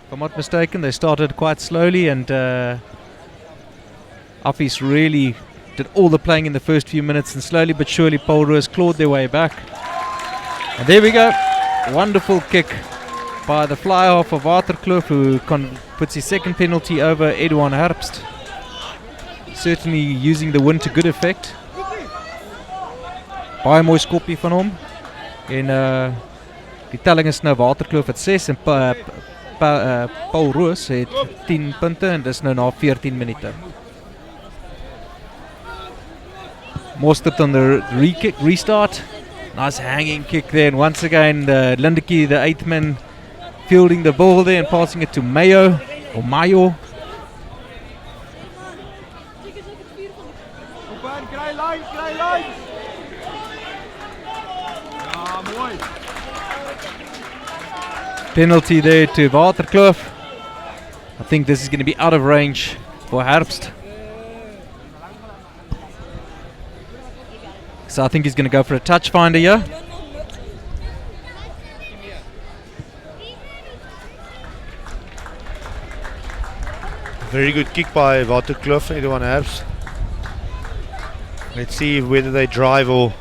If I'm not mistaken, they started quite slowly, and Affis really did all the playing in the first few minutes, and slowly but surely Paul Roos clawed their way back. And there we go. Wonderful kick by the fly half of Waterkloof, who puts his second penalty over Edouard Herbst. Certainly using the win to good effect. Baie mooi skoppie van hom. En die telling is nou Waterkloof het 6 en Paul Roos het 10 punte en dis nou na 14 minute. Mostert on the restart. Nice hanging kick there, and once again Lindeke, the 8th man, fielding the ball there and passing it to Mayo. Penalty there to Waterkloof. I think this is going to be out of range for Herbst. So I think he's going to go for a touch finder here. Very good kick by Waterkloof, Edouard Herbst. Let's see whether they drive or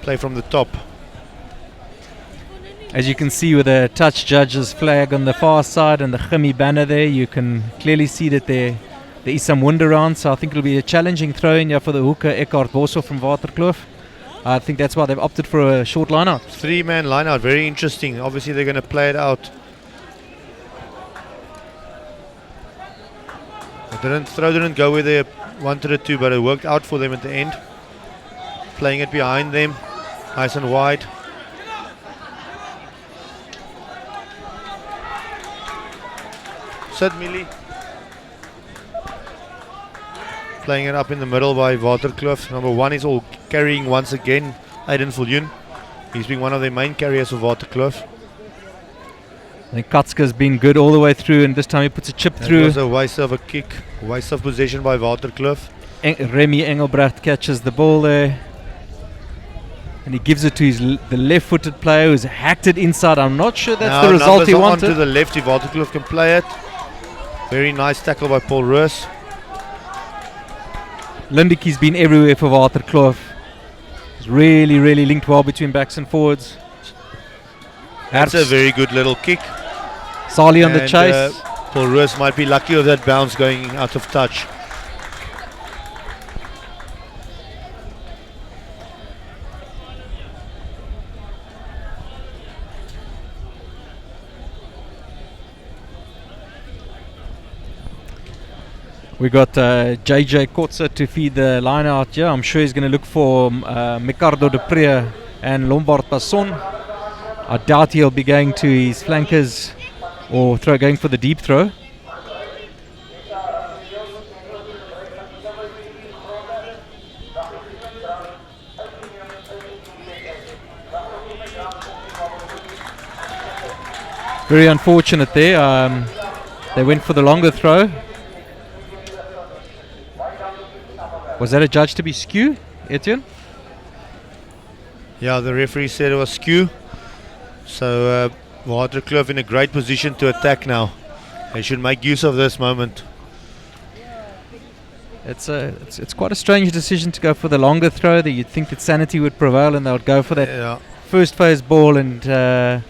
play from the top. As you can see with the touch judge's flag on the far side and the Gimmy banner there, you can clearly see that there is some wind around. So I think it'll be a challenging throw in here for the hooker Eckhart Bosso from Waterkloof. I think that's why they've opted for a short line out. 3-man line out, very interesting. Obviously they're going to play it out. Throw didn't go where they wanted it to, but it worked out for them at the end. Playing it behind them, nice and wide. Sit Millie. Playing it up in the middle by Waterkloof. Number 1 is all carrying once again, Aiden Viljoen. He's been one of the main carriers of Waterkloof. I think Katska's been good all the way through, and this time he puts a chip through. It was a waste of a kick, waste of possession by Waterkloof. Remy Engelbrecht catches the ball there. And he gives it to the left-footed player who's hacked it inside. I'm not sure that's the result he wanted. To the left if Waterkloof can play it. Very nice tackle by Paul Roos. Lindeke's been everywhere for Waterkloof. He's really linked well between backs and forwards. That's a very good little kick. Sali on the chase. Paul Roos might be lucky with that bounce going out of touch. We got JJ Kotze to feed the line out here. I'm sure he's going to look for Ricardo de Pre and Lombard Passon. I doubt he'll be going to his flankers or going for the deep throw. Very unfortunate there. They went for the longer throw. Was that a judge to be skew, Etienne? Yeah, the referee said it was skew. So Waterkloof in a great position to attack now. They should make use of this moment. It's quite a strange decision to go for the longer throw. That you'd think that sanity would prevail and they would go for that first phase ball. And I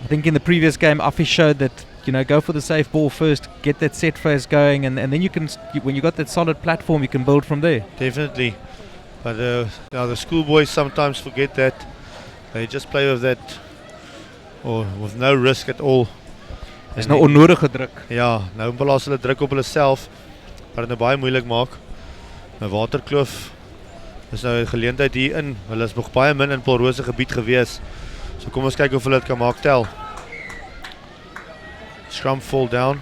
think in the previous game, Afi showed that go for the safe ball first, get that set phase going, and then you can, when you got that solid platform, you can build from there. Definitely, but the schoolboys sometimes forget that. They just play with that, or with no risk at all. There's no onnodige druk. Ja, nou plaas hulle druk op hulle self, wat dit nou baie moeilik maak. Nou Waterkloof is nou 'n geleentheid hier in. Hulle is nog baie min in Paul Roos se gebied gewees. So kom ons kyk of hulle dit kan maak tel. Scrum fall down.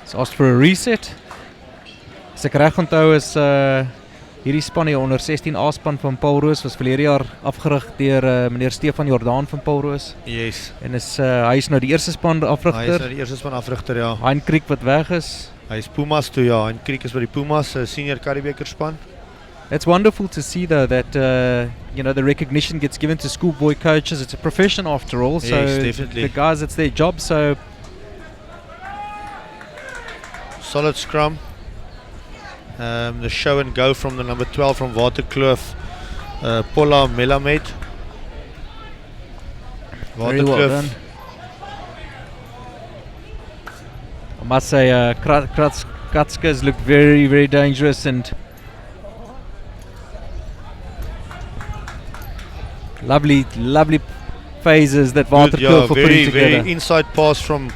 It's asked for a reset. As ek reg onthou is hierdie span hier onder 16 A-span van Paul Roos was verlede jaar afgerig deur meneer Stefan Jordaan van Paul Roos. Yes. En hy is nou die eerste span afrigter. Hy is nou die eerste span afrigter, ja. Hein Kriek wat weg is. Hy is Pumas toe, ja. Hein Kriek is by die Pumas senior Curriebeeker span. It's wonderful to see though that the recognition gets given to schoolboy coaches. It's a profession after all. So yes, definitely. The guys, it's their job. So solid scrum. The show and go from the number 12 from Waterkloof, Paula Melamed. Very well done. I must say, Katskas look very dangerous, and lovely phases that Waterkloof are putting together. Very inside pass from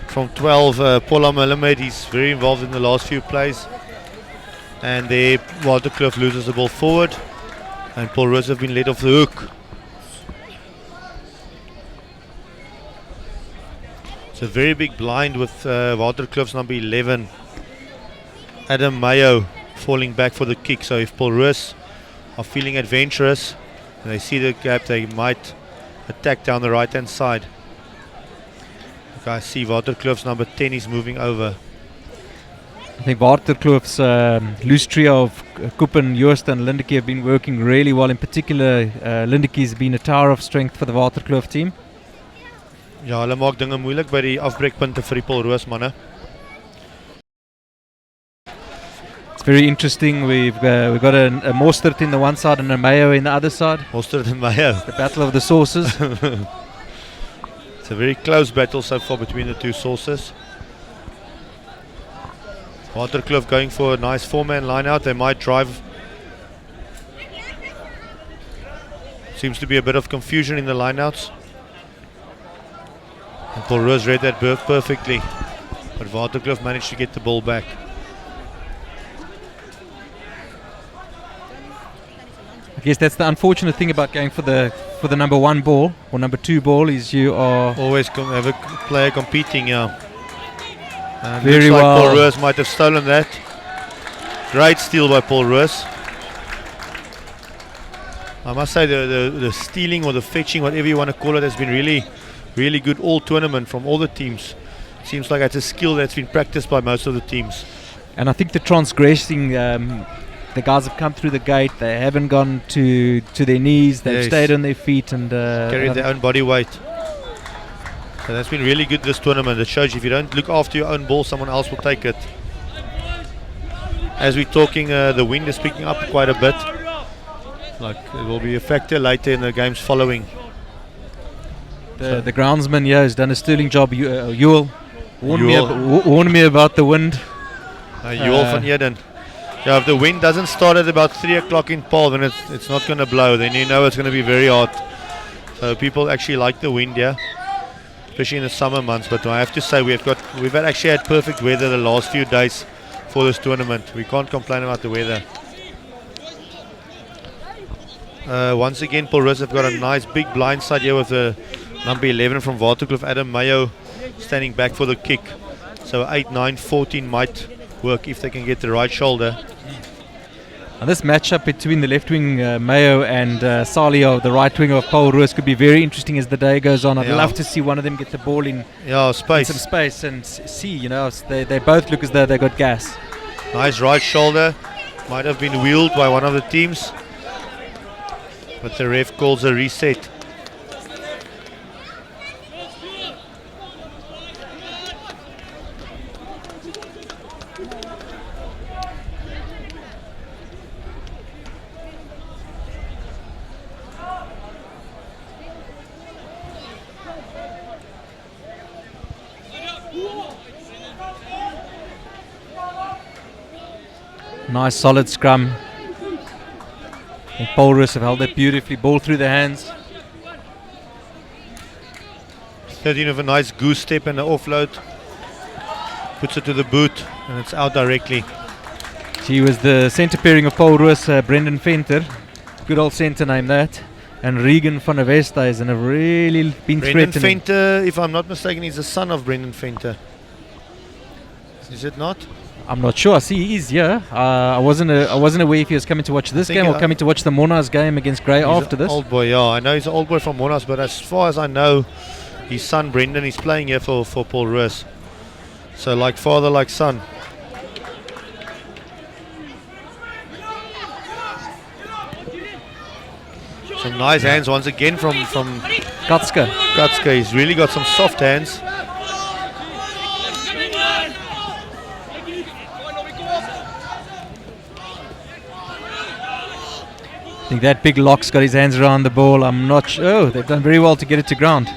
12, Paula Melamed. He's very involved in the last few plays. And there Waterkloof loses the ball forward, and Paul Roos have been led off the hook. It's a very big blind with Waterkloof's number 11, Adam Mayo, falling back for the kick. So if Paul Roos are feeling adventurous and they see the gap, they might attack down the right hand side. Guys, see Waterkloof's number 10 is moving over. I think Waterkloof's loose trio of Kuppen, Joost and Lindekie have been working really well. In particular, Lindekie's been a tower of strength for the Waterkloof team. Ja, hulle maak dinge moeilik by die afbreekpunte vir die Paarl Roos manne. It's very interesting. We've got a Mostert in the one side and a Mayo in the other side. Mostert and Mayo. The battle of the sources. It's a very close battle so far between the two sources. Waterkloof going for a nice four-man line-out. They might drive. Seems to be a bit of confusion in the line-outs. And Paarl Roos read that perfectly, but Waterkloof managed to get the ball back. I guess that's the unfortunate thing about going for the number 1 ball or number 2 ball is you are always have a player competing. Yeah. Very looks like well. Paarl Roos might have stolen that. Great steal by Paarl Roos. I must say the stealing or the fetching, whatever you want to call it, has been really good all tournament from all the teams. Seems like it's a skill that's been practiced by most of the teams. And I think the transgressing, the guys have come through the gate. They haven't gone to their knees. They've stayed on their feet and carried their own body weight. So that's been really good this tournament. It shows you if you don't look after your own ball, someone else will take it. As we're talking, the wind is picking up quite a bit. Like it will be a factor later in the games following. The groundsman here has done a sterling job. Joel warned me about the wind. Joel van Eden. Yeah, if the wind doesn't start at about 3 o'clock in Paarl, then it's not going to blow. Then you know it's going to be very hot. So people actually like the wind here, especially in the summer months. But I have to say we've actually had perfect weather the last few days for this tournament. We can't complain about the weather. Once again, Paarl Roos have got a nice big blind side here with the number 11 from Waterkloof, Adam Mayo, standing back for the kick. So 8, 9, 14 might work if they can get the right shoulder. And this matchup between the left wing Mayo and Salio, the right wing of Paarl Roos, could be very interesting as the day goes on. I'd love to see one of them get the ball in space. In some space and see, they both look as though they got gas. Nice right shoulder. Might have been wheeled by one of the teams, but the ref calls a reset. Nice solid scrum. And Paarl Roos have held that beautifully. Ball through the hands. 13 with a nice goose step and an offload. Puts it to the boot and it's out directly. She was the centre pairing of Paarl Roos, Brendan Venter. Good old centre name that. And Regan van der Westhuizen have really been Brendan threatening. Venter, if I'm not mistaken, is the son of Brendan Venter. Is it not? I'm not sure. I see he is, yeah. I wasn't aware if he was coming to watch this game or coming to watch the Monash game against Grey after this. Old boy, yeah. I know he's an old boy from Monash, but as far as I know, his son Brendan is playing here for Paarl Roos. So like father, like son. Some nice hands once again from Katska. Katska, he's really got some soft hands. I think that big lock's got his hands around the ball. I'm not sure. Oh, they've done very well to get it to ground.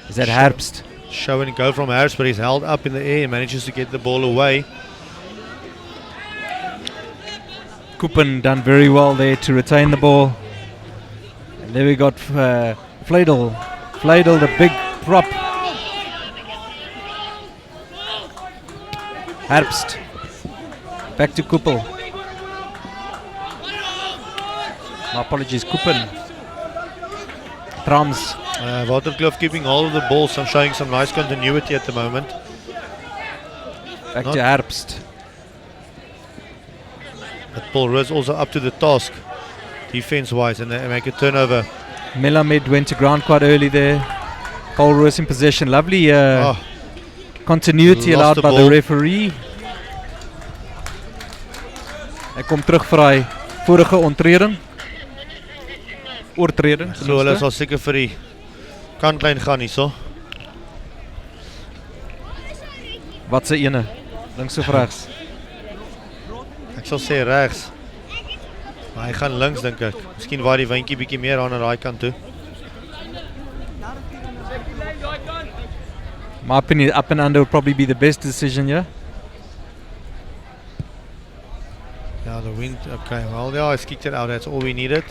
Is that Herbst? Show and go from Herbst, but he's held up in the air and manages to get the ball away. Kuppen done very well there to retain the ball. And there we got Vleidel, the big prop. Herbst. Back to Kuppel. My apologies, Kuppen. Trams. Waterkloof keeping hold of the ball, so showing some nice continuity at the moment. Back to Herbst. But Paarl Roos also up to the task, defense-wise, and they make a turnover. Melamed went to ground quite early there. Paarl Roos in possession. Lovely continuity Lost allowed the by the ball. referee. Hy kom terug vir hy vorige oortreding. So hulle sal seker vir die kantlyn gaan hierso. Wat se ene? Links of regs? Ek sal sê regs. Maar hy gaan links dink ek. Miskien waar die windjie bietjie meer aan daai kant toe. My opinion, up and under would probably be the best decision, yeah? Yeah, the wind, okay, well, yeah, I kicked it out, that's all we needed.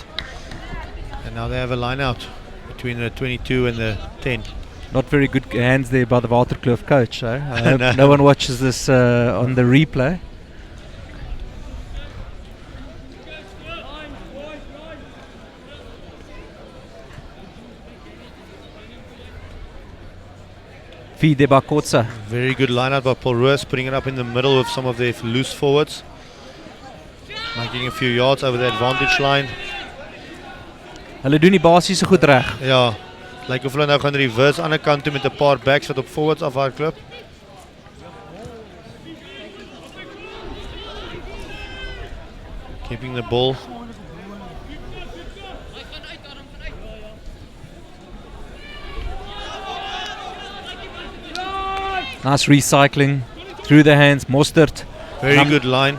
And now they have a line out between the 22 and the 10. Not very good hands there by the Waterkloof coach, eh? I hope no one watches this on the replay. Very good line out by Paarl Roos, putting it up in the middle with some of their loose forwards. Making a few yards over the advantage line. Hulle doen die basiese goed reg. Ja, lyk of hulle nou gaan reverse aan die kant toe met 'n paar backs wat op forwards afhardloop. Keeping the ball. Nice recycling through the hands, Mostert. Very good line.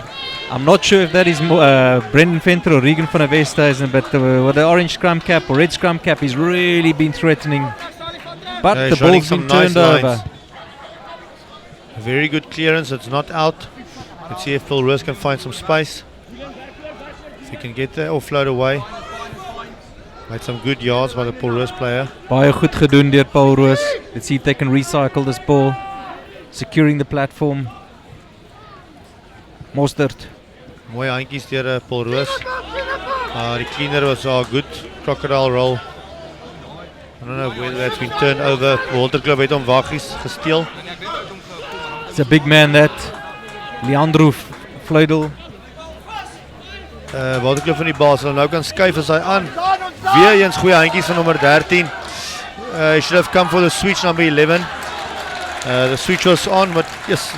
I'm not sure if that is Brendan Venter or Regan van der Westhuizen, but with the orange scrum cap or red scrum cap, he's really been threatening. But Yeah, the he's running ball's been some nice turned over. lines. A very good clearance, it's not out. Let's see if Paarl Roos can find some space. If he can get the offload away. Made some good yards by the Paarl Roos player. Baie goed gedoen deur Paarl Roos. Let's see if they can recycle this ball. Securing the platform. Mostert. Mooi handjies deur Paarl Roos. The cleaner was a good crocodile roll. I don't know whether that's been turned over. Waterkloof het hom waggies gesteel. It's a big man that. Leandro Vleudel. Waterkloof van die bal sal nou kan skuif as hy aan. Weer eens goeie handjies van nommer 13. He should have come for the switch number 11. The switch was on, but yes,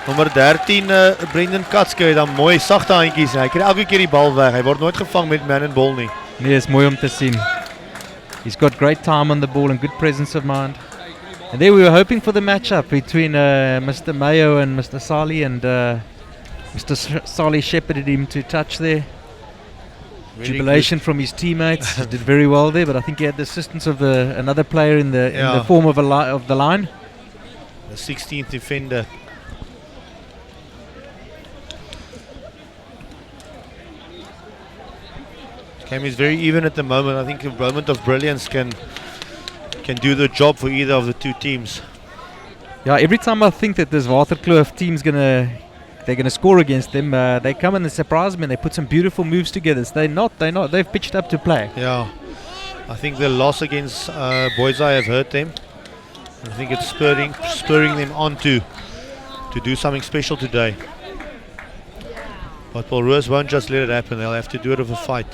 nommer 13 Brendan Katske het dan mooi sagte handjies. Hy kry elke keer die bal weg. Hy word nooit gevang met man and ball nie. Nee, is mooi om te sien. He's got great time on the ball and good presence of mind. And there we were hoping for the matchup between Mr. Mayo and Mr. Sali, and Mr. Sali shepherded him to touch there. Very Jubilation good. from his teammates. He did very well there, but I think he had the assistance of another player in the form of of the line. The 16th defender. This game is very even at the moment. I think a moment of brilliance can do the job for either of the two teams. Yeah, every time I think that this Waterkloof team's they're gonna score against them, they come and they surprise me and they put some beautiful moves together. So they've pitched up to play. Yeah, I think the loss against Boise have hurt them. I think it's spurring them on to do something special today. But Paarl Roos won't just let it happen. They'll have to do it with a fight.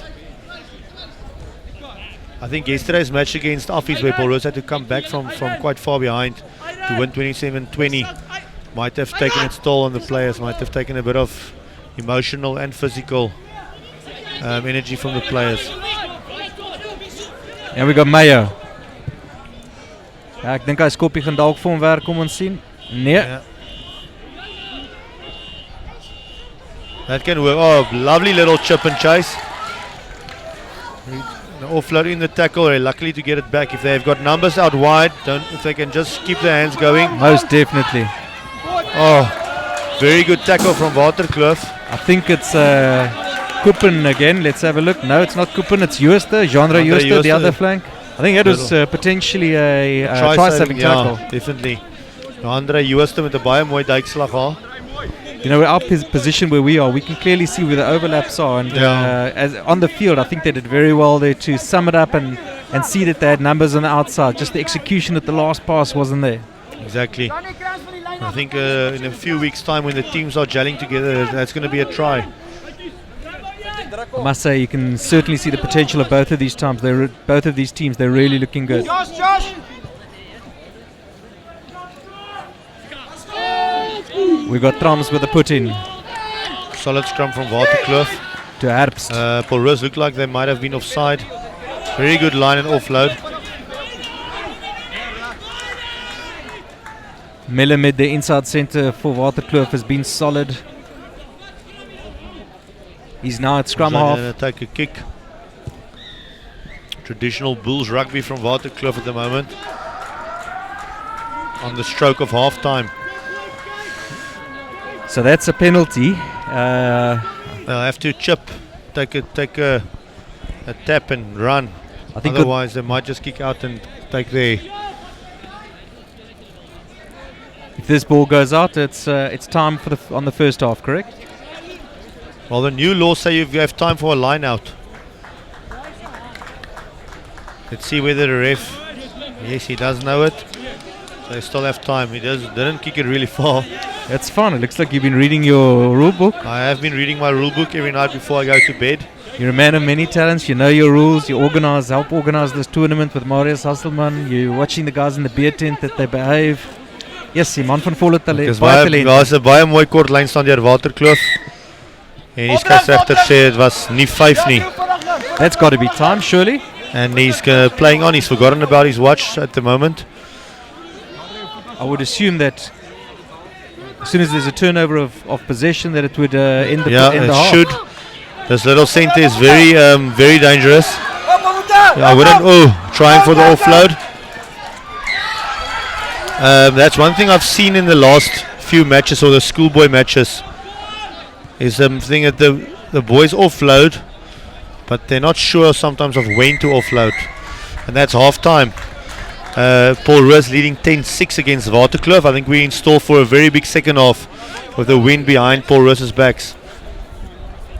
I think yesterday's match against Office, where Paarl Roos had to come back from quite far behind to win 27-20, might have taken its toll on the players, might have taken a bit of emotional and physical energy from the players. And we got Mayo. Ja, ek dink hy skoppie gaan dalk vir hom werk, kom ons sien. Nee. Yeah. That can work. Oh, lovely little chip and chase. Offload in the tackle, they're luckily to get it back. If they've got numbers out wide, if they can just keep their hands going. Most definitely. Oh, very good tackle from Waterkloof. I think it's Kuppen again. Let's have a look. No, it's not Kuppen, it's Jooste, Genre Jooste, the other flank. I think that was potentially a try-saving tackle. Yeah, definitely. Andre Jooste met 'n baie mooi duikslag haal. You know, our position where we are, we can clearly see where the overlaps are, and as on the field, I think they did very well there to sum it up and see that they had numbers on the outside. Just the execution at the last pass wasn't there. Exactly. I think in a few weeks' time, when the teams are gelling together, that's going to be a try. I must say, you can certainly see the potential of both of these teams. They're really looking good. We've got Trams with a put in. Solid scrum from Waterkloof. To Herbst. Paul Rus looked like they might have been offside. Very good line and offload. Melamed, the inside centre for Waterkloof, has been solid. He's now at scrum half. Going to take a kick. Traditional Bulls rugby from Waterkloof at the moment. On the stroke of half time. So that's a penalty. They'll have to chip, take a tap and run. I think otherwise they might just kick out and take their. If this ball goes out, it's time for on the first half, correct? Well, the new laws say you have time for a line out. Let's see whether the ref. Yes, he does know it. So they still have time. He didn't kick it really far. That's fun. It looks like you've been reading your rule book. I have been reading my rule book every night before I go to bed. You're a man of many talents. You know your rules. You help organize this tournament with Marius Hasselman. You're watching the guys in the beer tent that they behave. Yes, die man van volle talent. Daar's 'n baie mooi kort lyn staan deur Waterkloof. En die skeieregter sê dit was nie 5 nie. That's got to be time, surely. And he's playing on. He's forgotten about his watch at the moment. I would assume that as soon as there's a turnover of possession, that it would end the Yeah, end it the half. should. This little centre is very dangerous. I wouldn't. Oh, trying for the offload. That's one thing I've seen in the last few matches, or the schoolboy matches, is thing that the boys offload, but they're not sure sometimes of when to offload, and that's half time. Paul Rus leading 10-6 against Waterkloof. I think we're in store for a very big second half with the wind behind Paul Rus's backs.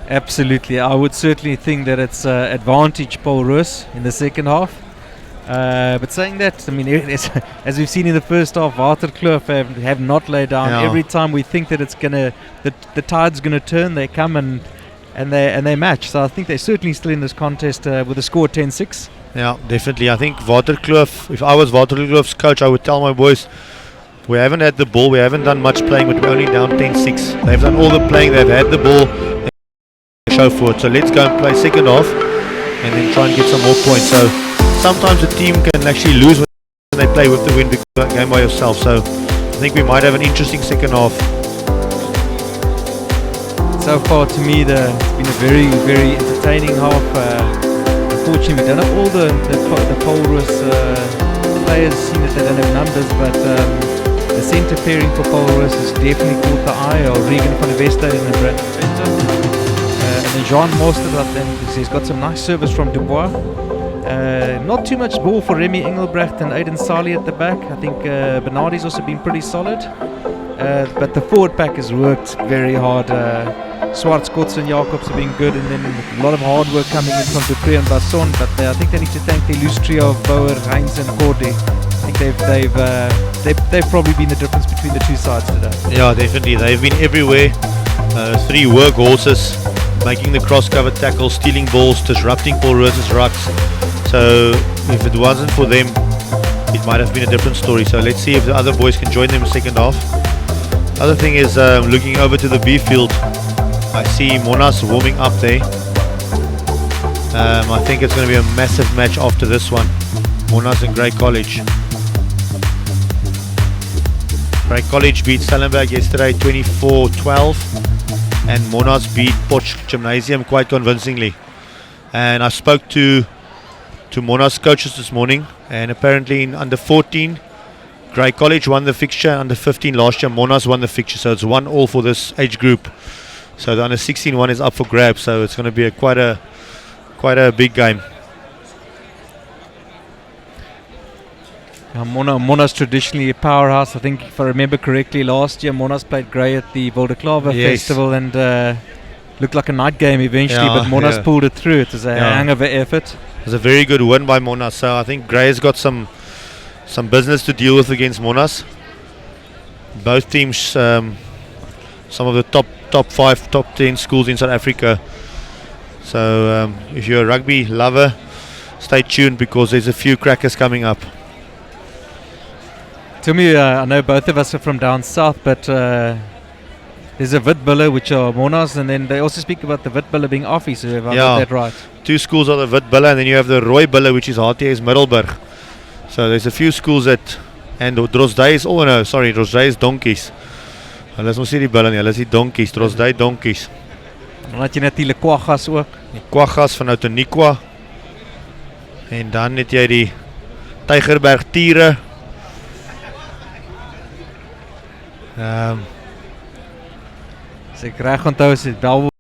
Absolutely, I would certainly think that it's advantage Paul Rus in the second half. But saying that, I mean, as we've seen in the first half, Waterkloof have not laid down. Yeah. Every time we think that it's the tide's gonna turn, they come and they match. So I think they're certainly still in this contest with a score 10-6. Yeah, definitely. I think Waterkloof, if I was Waterkloof's coach, I would tell my boys, we haven't had the ball, we haven't done much playing, but we're only down 10-6. They've done all the playing, they've had the ball, they show for it. So let's go and play second half and then try and get some more points. So sometimes a team can actually lose when they play with the wind because you're game by yourself. So I think we might have an interesting second half. So far, to me, it's been a very, very entertaining half. Unfortunately, we don't have all the Paul Rus players, seen that they don't have numbers, but the centre pairing for Paul Rus has definitely caught the eye of Regan van der Wester and Brad Venter. And then Jean Mostert, he's got some nice service from Dubois. Not too much ball for Remy Engelbrecht and Aiden Sali at the back. I think Bernardi's also been pretty solid. But the forward pack has worked very hard. Swartz, Kotz and Jacobs have been good, and then a lot of hard work coming in from Dupré and Basson. But I think they need to thank the loose trio of Bauer, Heinz and Corday. I think they've probably been the difference between the two sides today. Yeah, definitely. They've been everywhere. 3 workhorses, making the cross-cover tackles, stealing balls, disrupting Paul Rus's rucks. So if it wasn't for them, it might have been a different story. So let's see if the other boys can join them in the second half. Other thing is, looking over to the B field, I see Monas warming up there. I think it's going to be a massive match after this one. Monas and Grey College. Grey College beat Stellenberg yesterday 24-12, and Monas beat Potch Gymnasium quite convincingly. And I spoke to Monas coaches this morning, and apparently in under 14, Grey College won the fixture, under 15 last year, Monas won the fixture, so it's 1-1 for this age group. So the under 16 one is up for grabs, so it's going to be quite a big game. Monas traditionally a powerhouse. I think if I remember correctly, last year Monas played Grey at the Wilderklaver Festival and looked like a night game eventually, but Monas pulled it through. It was a hangover effort. It was a very good win by Monas, so I think Grey has got some business to deal with against Monas. Both teams, some of the top 5, top 10 schools in South Africa. So if you're a rugby lover, stay tuned because there's a few crackers coming up. Tell me, I know both of us are from down south, but there's a Witbulle, which are Monas, and then they also speak about the Witbulle being offies, if I got that right. 2 schools are the Witbulle, and then you have the Rooibulle, which is HTS Middelburg. So there's a few schools that, and Drosdai is, oh no, sorry, Drosdai is donkies. Hulle is ons nie die bulle nie, hulle is die donkies, Drosdai donkies. Dan het jy natuurlik Kwaggas ook. Die Kwaggas van Outeniqua. En dan het jy die Tygerberg Tiere. As ek reg onthou is dit Belwo.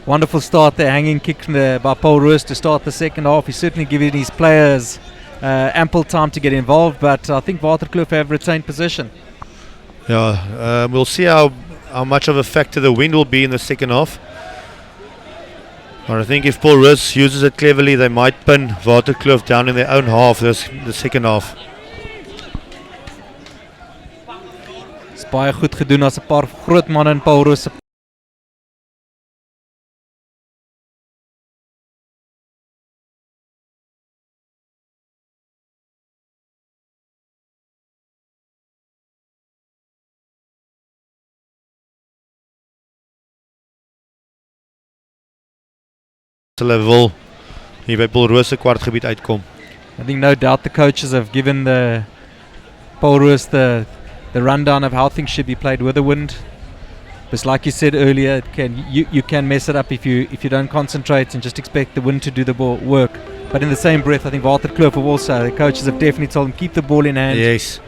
Wonderful start there, hanging kick by Paarl Roos to start the second half. He's certainly giving his players ample time to get involved, but I think Waterkloof have retained possession. Yeah, we'll see how much of a factor the wind will be in the second half. But I think if Paarl Roos uses it cleverly, they might pin Waterkloof down in their own half, the second half. It's baie goed gedoen as 'n paar groot manne in Paarl Roos. Hulle wil hier by Paarl Roos se kwartgebied uitkom. I think no doubt the coaches have given the Paarl Roos the rundown of how things should be played with the wind. Because like you said earlier, you can mess it up if you don't concentrate and just expect the wind to do the work. But in the same breath, I think Waterkloof have also, the coaches have definitely told them keep the ball in hand. Yes.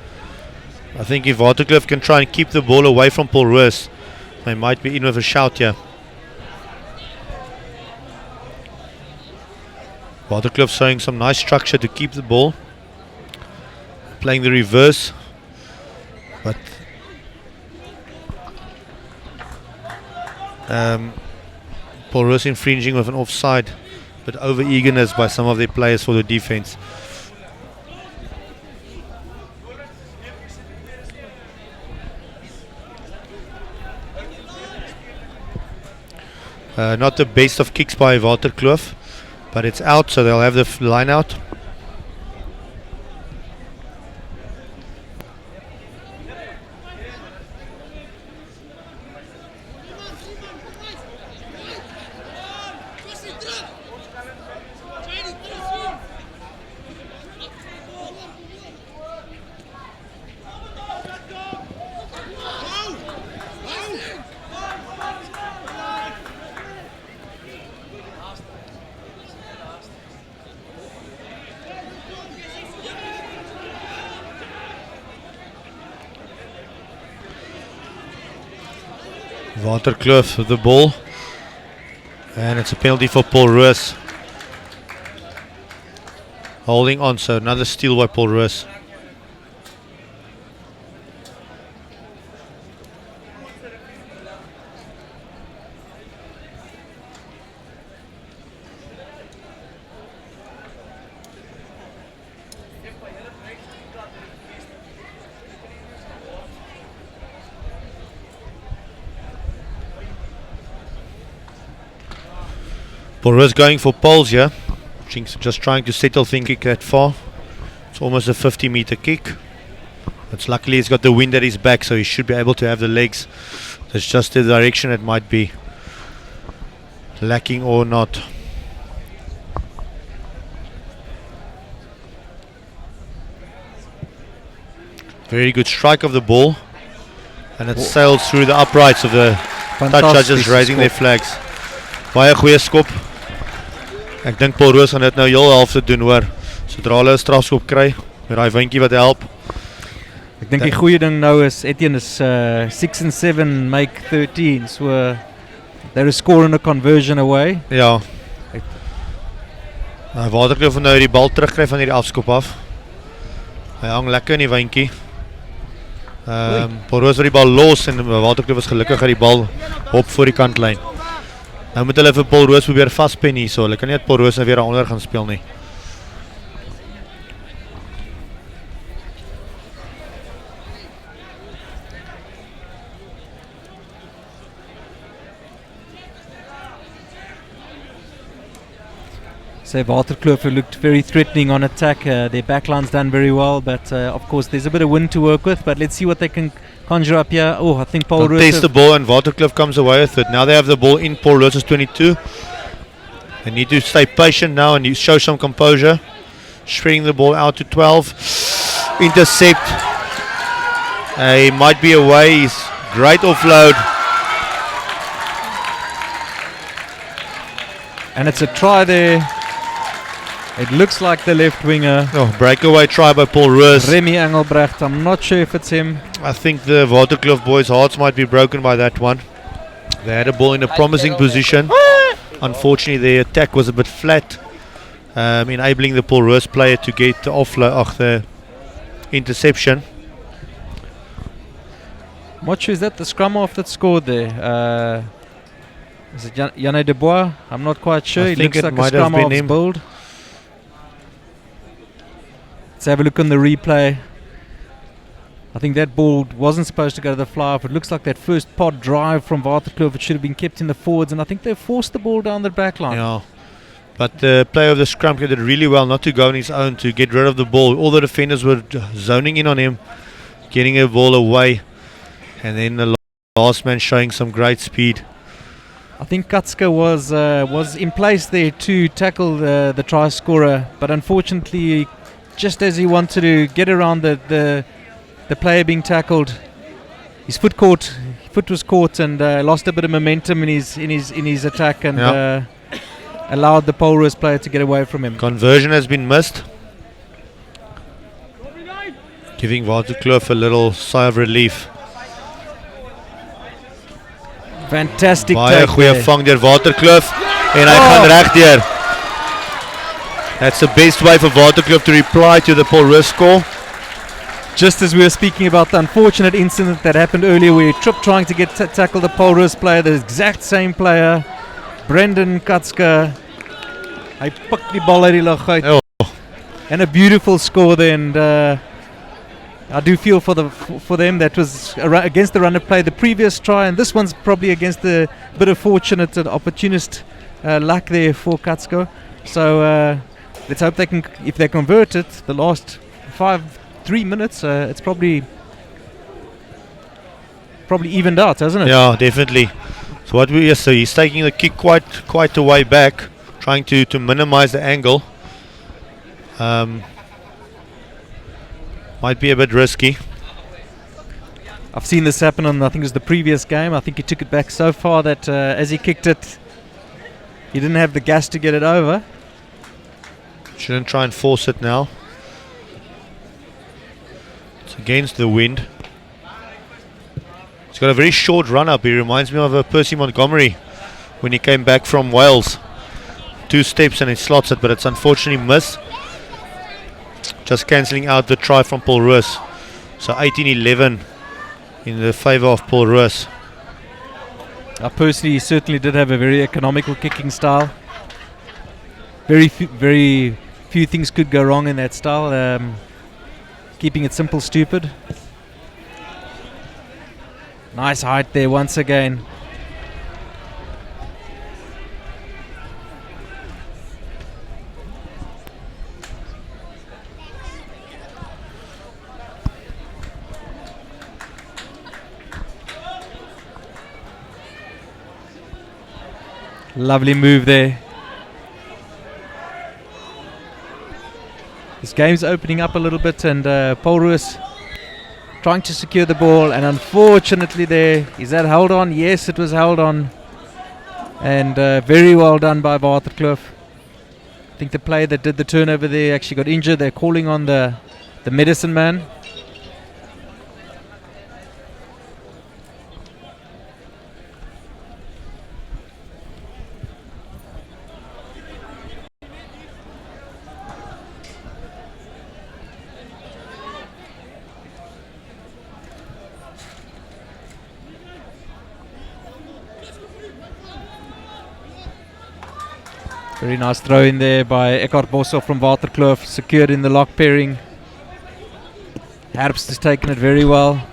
I think if Waterkloof can try and keep the ball away from Paarl Roos, they might be in with a shout here. Waterkloof showing some nice structure to keep the ball. Playing the reverse. But Paarl Roos infringing with an offside. But over eagerness by some of their players for the defense. Not the best of kicks by Waterkloof. But it's out, so they'll have the line out. Waterkloof with the ball, and it's a penalty for Paarl Roos. Holding on, so another steal by Paarl Roos. Paarl Roos going for poles here. Just trying to settle things kick that far. It's almost a 50-meter kick. But luckily he's got the wind at his back, so he should be able to have the legs. That's just the direction it might be lacking or not. Very good strike of the ball. And it sails through the uprights of the touch judges raising their flags. Baie goeie skop. Ek dink Paul Roos gaan dit nou heel half te doen hoor. Sodra hulle 'n strafskop kry, met daai windjie wat help. Ek dink die goeie ding nou is Etienne is 6 and 7 make 13, so they're scoring a conversion away. Ja. Nou Waterkloof nou die bal terugkry van hierdie afskop af. Hy hang lekker in die windjie. Paul Roos wat die bal los en Waterkloof is gelukkig dat die bal hop voor die kantlyn. Nou moet hulle vir Paul Roos probeer vaspen hier, so hulle kan nie dat Paul Roos nou weer daaronder gaan speel nie. So Waterkloof looked very threatening on attack. Their backline's done very well, but of course there's a bit of wind to work with. But let's see what they can conjure up here. Oh, I think Paul Roos taste the ball and Waterkloof comes away with it. Now they have the ball in Paul Roos's 22. They need to stay patient now and show some composure. String the ball out to 12. Intercept. He might be away. He's great offload. And it's a try there. It looks like the left winger. Oh, breakaway try by Paul Roos. Remy Engelbrecht, I'm not sure if it's him. I think the Waterkloof boys' hearts might be broken by that one. They had a ball in a promising position. Unfortunately, their attack was a bit flat, enabling the Paul Roos player to get the offload, the interception. I'm not sure, is that the scrum half that scored there? Is it Yanné Dubois? I'm not quite sure. He looks like a scrum half's build. Let's have a look on the replay. I think that ball wasn't supposed to go to the fly off. It looks like that first pod drive from Waterkloof, it should have been kept in the forwards, and I think they forced the ball down the back line. Yeah, but the player of the scrum did really well not to go on his own, to get rid of the ball. All the defenders were zoning in on him, getting the ball away, and then the last man showing some great speed. I think Katska was in place there to tackle the try scorer, but unfortunately, just as he wanted to get around the player being tackled, his foot was caught and lost a bit of momentum in his attack and allowed the Paul Roos player to get away from him. Conversion has been missed, giving Waterkloof a little sigh of relief. Fantastic baie goeie vang deur Waterkloof en hy gaan reg deur. That's the best way for Waterkloof to reply to the Paul Roos score. Just as we were speaking about the unfortunate incident that happened earlier where he tripped trying to tackle the Paul Roos player, the exact same player, Brendan Katska. Hy pik die bal uit die lug uit. And a beautiful score there, and I do feel for them. That was against the run of play the previous try, and this one's probably against the bit of fortunate and opportunist luck there for Katsko. So let's hope they can, if they convert it, the last 3 minutes, it's probably evened out, hasn't it? Yeah, definitely. So he's taking the kick quite a way back, trying to minimize the angle. Might be a bit risky. I've seen this happen on, I think it was the previous game. I think he took it back so far that as he kicked it, he didn't have the gas to get it over. Shouldn't try and force it now. It's against the wind. He's got a very short run up. He reminds me of Percy Montgomery when he came back from Wales. 2 steps and he slots it, but it's unfortunately missed. Just cancelling out the try from Paul Roos. So 18-11 in the favour of Paul Roos. Personally, he certainly did have a very economical kicking style. Very few things could go wrong in that style. Keeping it simple, stupid. Nice height there once again. Lovely move there. This game's opening up a little bit, and Paul Roos trying to secure the ball, and unfortunately there, is that held on? Yes, it was held on, and very well done by Waterkloof. I think the player that did the turnover there actually got injured. They're calling on the medicine man. Very nice throw in there by Eckhart Boshoff from Waterkloof, secured in the lock pairing. Herbst has taken it very well.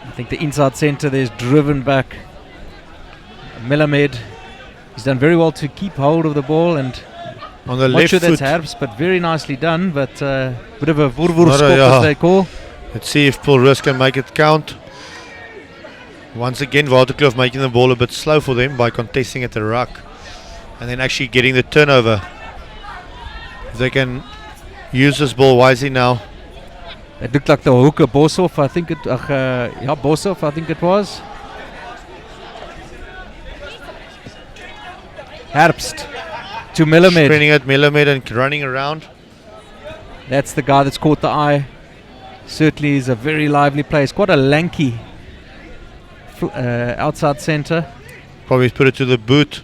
I think the inside centre there's driven back Melamed. He's done very well to keep hold of the ball, and on the not left sure that's foot. Herbst, but very nicely done, but bit of a vurvurskop as they call. Let's see if Paul Rus can make it count. Once again, Waterkloof making the ball a bit slow for them by contesting at the ruck and then actually getting the turnover. If they can use this ball wisely now. It looked like the hooker Boshoff, I think it, Boshoff, I think it was. Herbst to Melamed. Spreading at Melamed and running around. That's the guy that's caught the eye. Certainly is a very lively player. It's quite a lanky outside centre. Probably put it to the boot.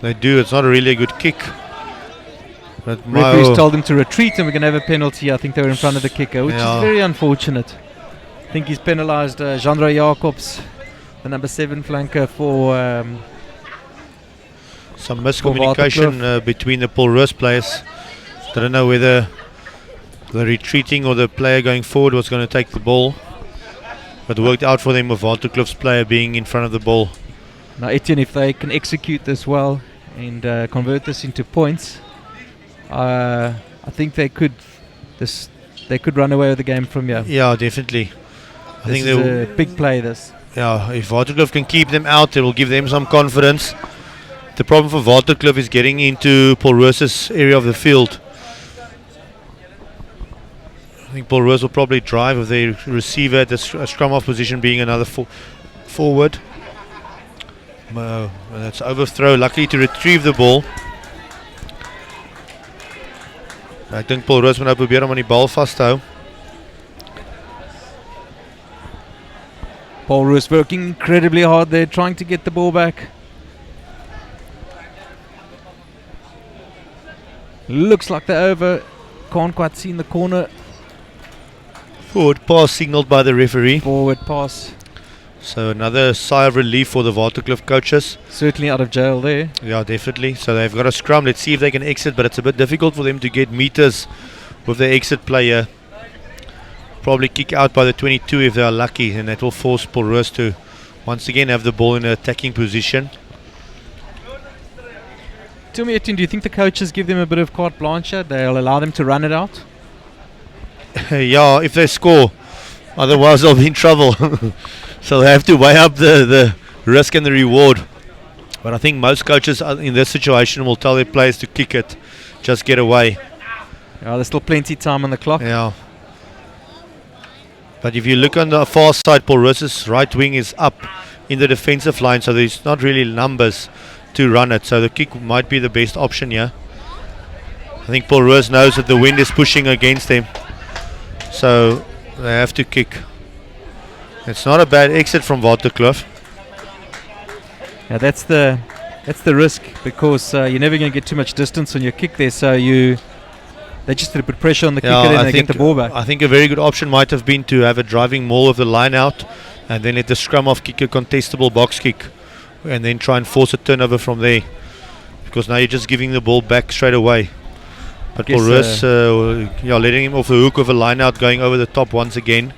They do. It's not really a good kick. But referee's told him to retreat, and we're going to have a penalty. I think they were in front of the kicker, which is very unfortunate. I think he's penalised Jandra Jacobs, the number 7 flanker, for some miscommunication between the Paul Rus players. I don't know whether the retreating or the player going forward was going to take the ball, but it worked out for them with Waterkloof's player being in front of the ball. Now Etienne, if they can execute this well and convert this into points, I think they could run away with the game from here. Yeah, definitely. I think this is a big play. This. Yeah, if Waterkloof can keep them out, it will give them some confidence. The problem for Waterkloof is getting into Paul Rus's area of the field. I think Paul Rus will probably drive with the receiver at the scrum off position being another forward. That's overthrow, lucky to retrieve the ball. Ek dink Paul Rus moet nou probeer om aan die bal vas te hou. Paul Rus working incredibly hard there, trying to get the ball back. Looks like they're over. Can't quite see in the corner. Forward pass signalled by the referee. Forward pass. So another sigh of relief for the Waterkloof coaches. Certainly out of jail there. Yeah, definitely. So they've got a scrum. Let's see if they can exit, but it's a bit difficult for them to get meters with the exit player. Probably kick out by the 22 if they are lucky, and that will force Paul Rus to once again have the ball in an attacking position. Tell me, Etienne, do you think the coaches give them a bit of carte blanche? They'll allow them to run it out? Yeah, if they score. Otherwise they'll be in trouble. So they have to weigh up the risk and the reward. But I think most coaches in this situation will tell their players to kick it, just get away. Yeah, there's still plenty of time on the clock. Yeah. But if you look on the far side, Paul Rus's right wing is up in the defensive line, so there's not really numbers to run it. So the kick might be the best option here. I think Paul Rus knows that the wind is pushing against them, so they have to kick. It's not a bad exit from Waterkloof. Yeah, that's the risk, because you're never going to get too much distance on your kick there. So they just put pressure on the kicker and they get the ball back. I think a very good option might have been to have a driving maul of the line out, and then let the scrum off kick a contestable box kick, and then try and force a turnover from there. Because now you're just giving the ball back straight away. But Paul Rus, letting him off the hook with a line out, going over the top once again.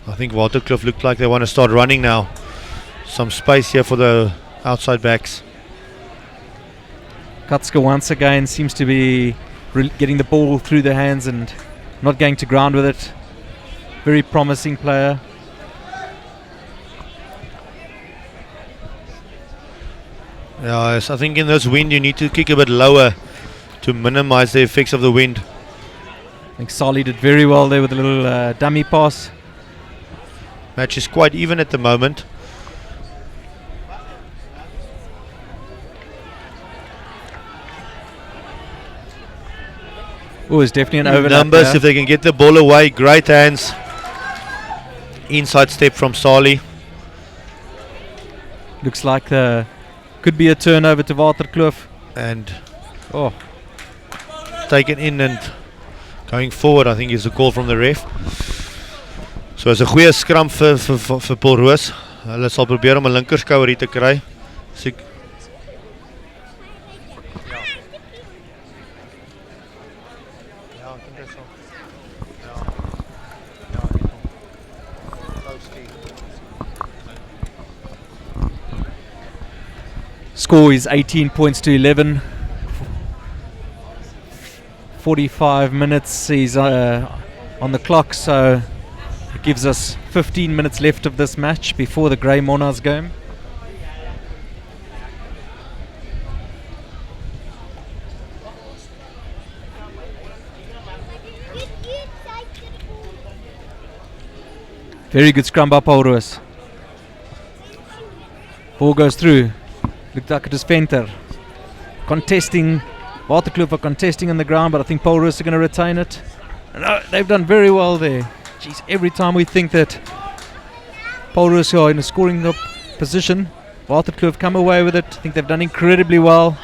I think Waterkloof looked like they want to start running now. Some space here for the outside backs. Katska once again seems to be getting the ball through their hands and not going to ground with it. Very promising player. Yes, I think in this wind you need to kick a bit lower to minimize the effects of the wind. think Sali did very well there with a little dummy pass. Match is quite even at the moment. Oh, it's definitely an overlap. Numbers, there. if they can get the ball away, great hands. Inside step from Sali. Looks like could be a turnover to Waterkloof. And taken in and going forward, I think is a call from the ref. So is 'n goeie scrum vir Paul Roos. Hulle sal probeer om 'n linkerskouer hier te kry. Score is 18 points to 11. 45 minutes is on the clock, so it gives us 15 minutes left of this match before the Grey Monarchs game. Very good scrum by Paul Roos. Ball goes through. Looked like it is Venter. Contesting. Waterkloof are contesting on the ground, but I think Paul Roos are going to retain it. No, they've done very well there. Jeez, every time we think that Paul Roos are in a scoring position, Waterkloof come away with it. I think they've done incredibly well.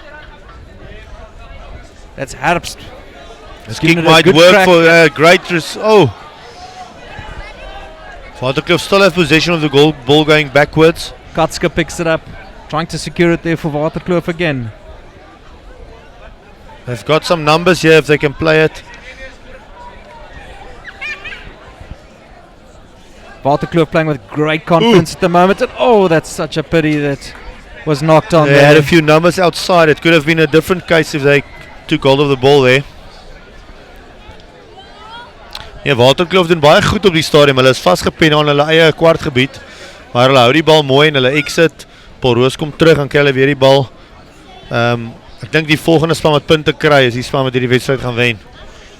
That's Herbst. This kick might work for great. Waterkloof still have possession of the ball going backwards. Katska picks it up, trying to secure it there for Waterkloof again. They've got some numbers here if they can play it. Waterkloof playing with great confidence at the moment. And that's such a pity that was knocked on They there. had a few numbers outside. It could have been a different case if they took hold of the ball there. Ja, Waterkloof doen baie goed op die stadium. Hulle is vasgepen aan hulle eie kwartgebied. Maar hulle hou die bal mooi en hulle exit. Paul Roos kom terug en kry hulle weer die bal. Ek dink die volgende span wat punte kry is die span wat hierdie wedstryd gaan wen.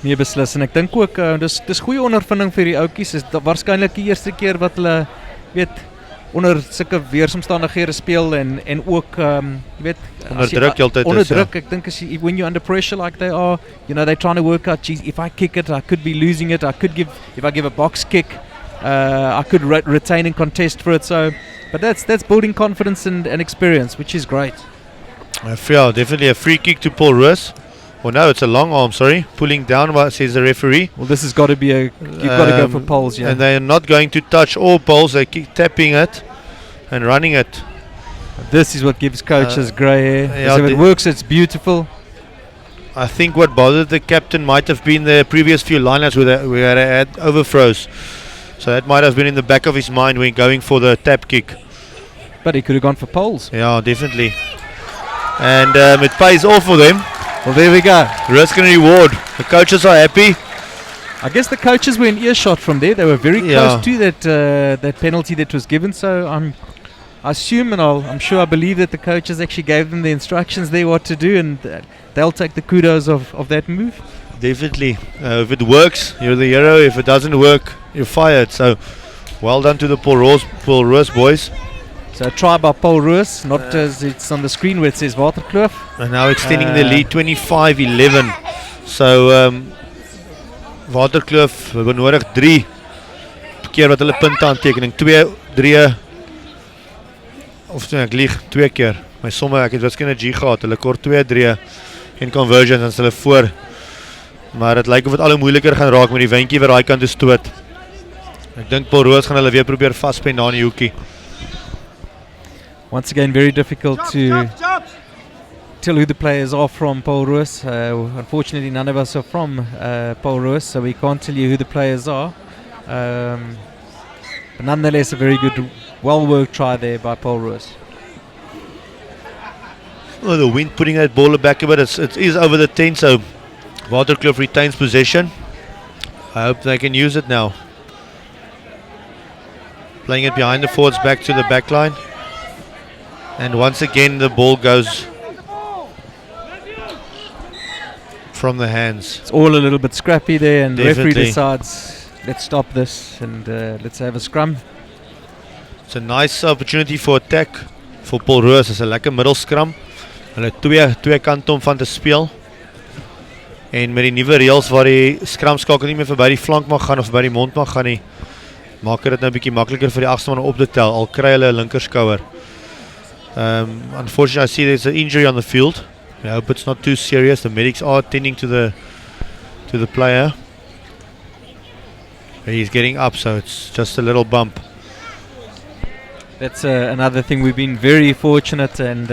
Nee, beslis. En ek dink ook dis goeie ondervinding vir die ouetjies. Is waarskynlik die eerste keer wat hulle onder sulke weeromstandighede speel en ook onder druk heeltyd is. Onder druk, ek dink when you're under pressure like they are, they're trying to work out, geez, if I kick it, I could be losing it. If I give a box kick, I could retain and contest for it. So, but that's building confidence and experience, which is great. Yeah, definitely a free kick to Paul Roos. Oh no, it's a long arm, sorry. Pulling down, says the referee. Well, this has got to be you've got to go for poles, yeah. And they are not going to touch all poles. They keep tapping it and running it. This is what gives coaches grey hair. Yeah, So if it works, it's beautiful. I think what bothered the captain might have been the previous few lineups where they had overthrows. So that might have been in the back of his mind when going for the tap kick. But he could have gone for poles. Yeah, definitely. And it pays off for them. Well, there we go. Risk and reward. The coaches are happy. I guess the coaches were in earshot from there. They were very close to that penalty that was given. So I assume and I'm sure I believe that the coaches actually gave them the instructions there what to do, and they'll take the kudos of that move. Definitely. If it works, you're the hero. If it doesn't work, you're fired. So well done to the Paul Roos boys. So a try by Paul Roos, not as it's on the screen where it says Waterkloof. And now extending the lead 25-11. So Waterkloof benodig 3 keer wat hulle punte aantekening. 2, 3 of ek lieg 2 keer. My somme, ek het wiskunde G gehad. Hulle kort 2, 3 en conversions en hulle voor. Maar dit lyk of dit al hoe moeiliker gaan raak met die windjie wat daai kant toe stoot. Ek dink Paul Roos gaan hulle weer probeer vaspen daar in die hoekie. Once again, very difficult to tell who the players are from Paul Roos. Unfortunately, none of us are from Paul Roos, so we can't tell you who the players are. But nonetheless, a very good, well-worked try there by Paul Roos. Well, the wind putting that ball back a bit. It is over the 10, so Waterkloof retains possession. I hope they can use it now. Playing it behind the forwards back to the back line. And once again the ball goes from the hands. It's all a little bit scrappy there, and the referee Definitely. decides, let's stop this and let's have a scrum. It's a nice opportunity for attack for Paarl Roos. It's 'n lekker middel scrum. Hulle het twee kante om van te speel. En met die nuwe reëls waar die scrumskakel nie meer verby die flank mag gaan of verby die mond mag gaan nie, maak dit nou 'n bietjie makliker vir die agste man om op te tel. Al kry hulle 'n linkerskouer. Unfortunately, I see there's an injury on the field. I hope it's not too serious. The medics are attending to the player. He's getting up, so it's just a little bump. That's another thing. We've been very fortunate, and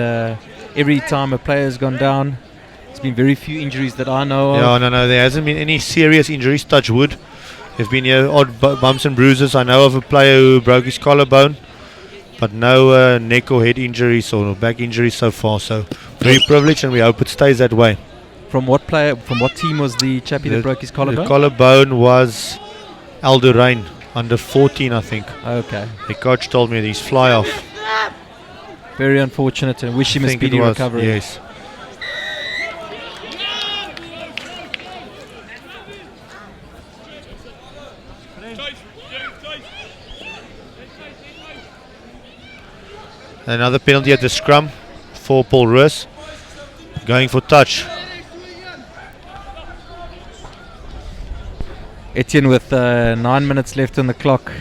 every time a player's gone down, there's been very few injuries that I know of. Yeah, no, there hasn't been any serious injuries, touch wood. There've been odd bumps and bruises. I know of a player who broke his collarbone, but no neck or head injuries or back injuries so far. So very privileged, and we hope it stays that way. From what team was the chappie that broke his collarbone? The collarbone was Alderain, under 14, I think. Okay. The coach told me he's fly off. Very unfortunate, and wish him a think it speedy was, recovery. yes. Another penalty at the scrum for Paarl Roos. Going for touch. Etienne with 9 minutes left on the clock.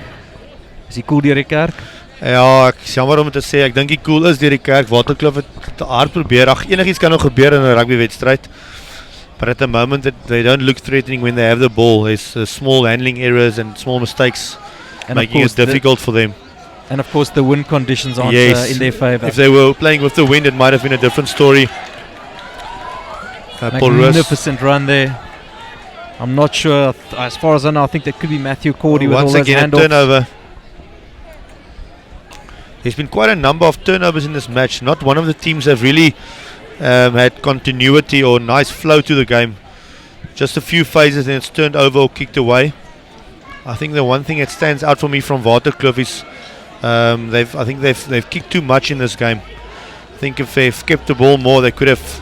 Is he cool deur die kerk? Ja, ek is jammer om dit te sê. Ek dink die cool is deur die kerk. Waterkloof het te hard probeer. Ag, enigiets kan nog gebeur in 'n rugbywedstryd. But at the moment they don't look threatening when they have the ball. There's small handling errors and small mistakes, And making it difficult for them. And of course the wind conditions aren't in their favour. If they were playing with the wind, it might have been a different story. Paarl Roos. Magnificent run there. I'm not sure, as far as I know, I think that could be Matthew Cordy with all Once those again a handoffs. turnover. There's been quite a number of turnovers in this match. Not one of the teams have really had continuity or nice flow to the game. Just a few phases and it's turned over or kicked away. I think the one thing that stands out for me from Waterkloof is I think they've kicked too much in this game. I think if they've kept the ball more, they could have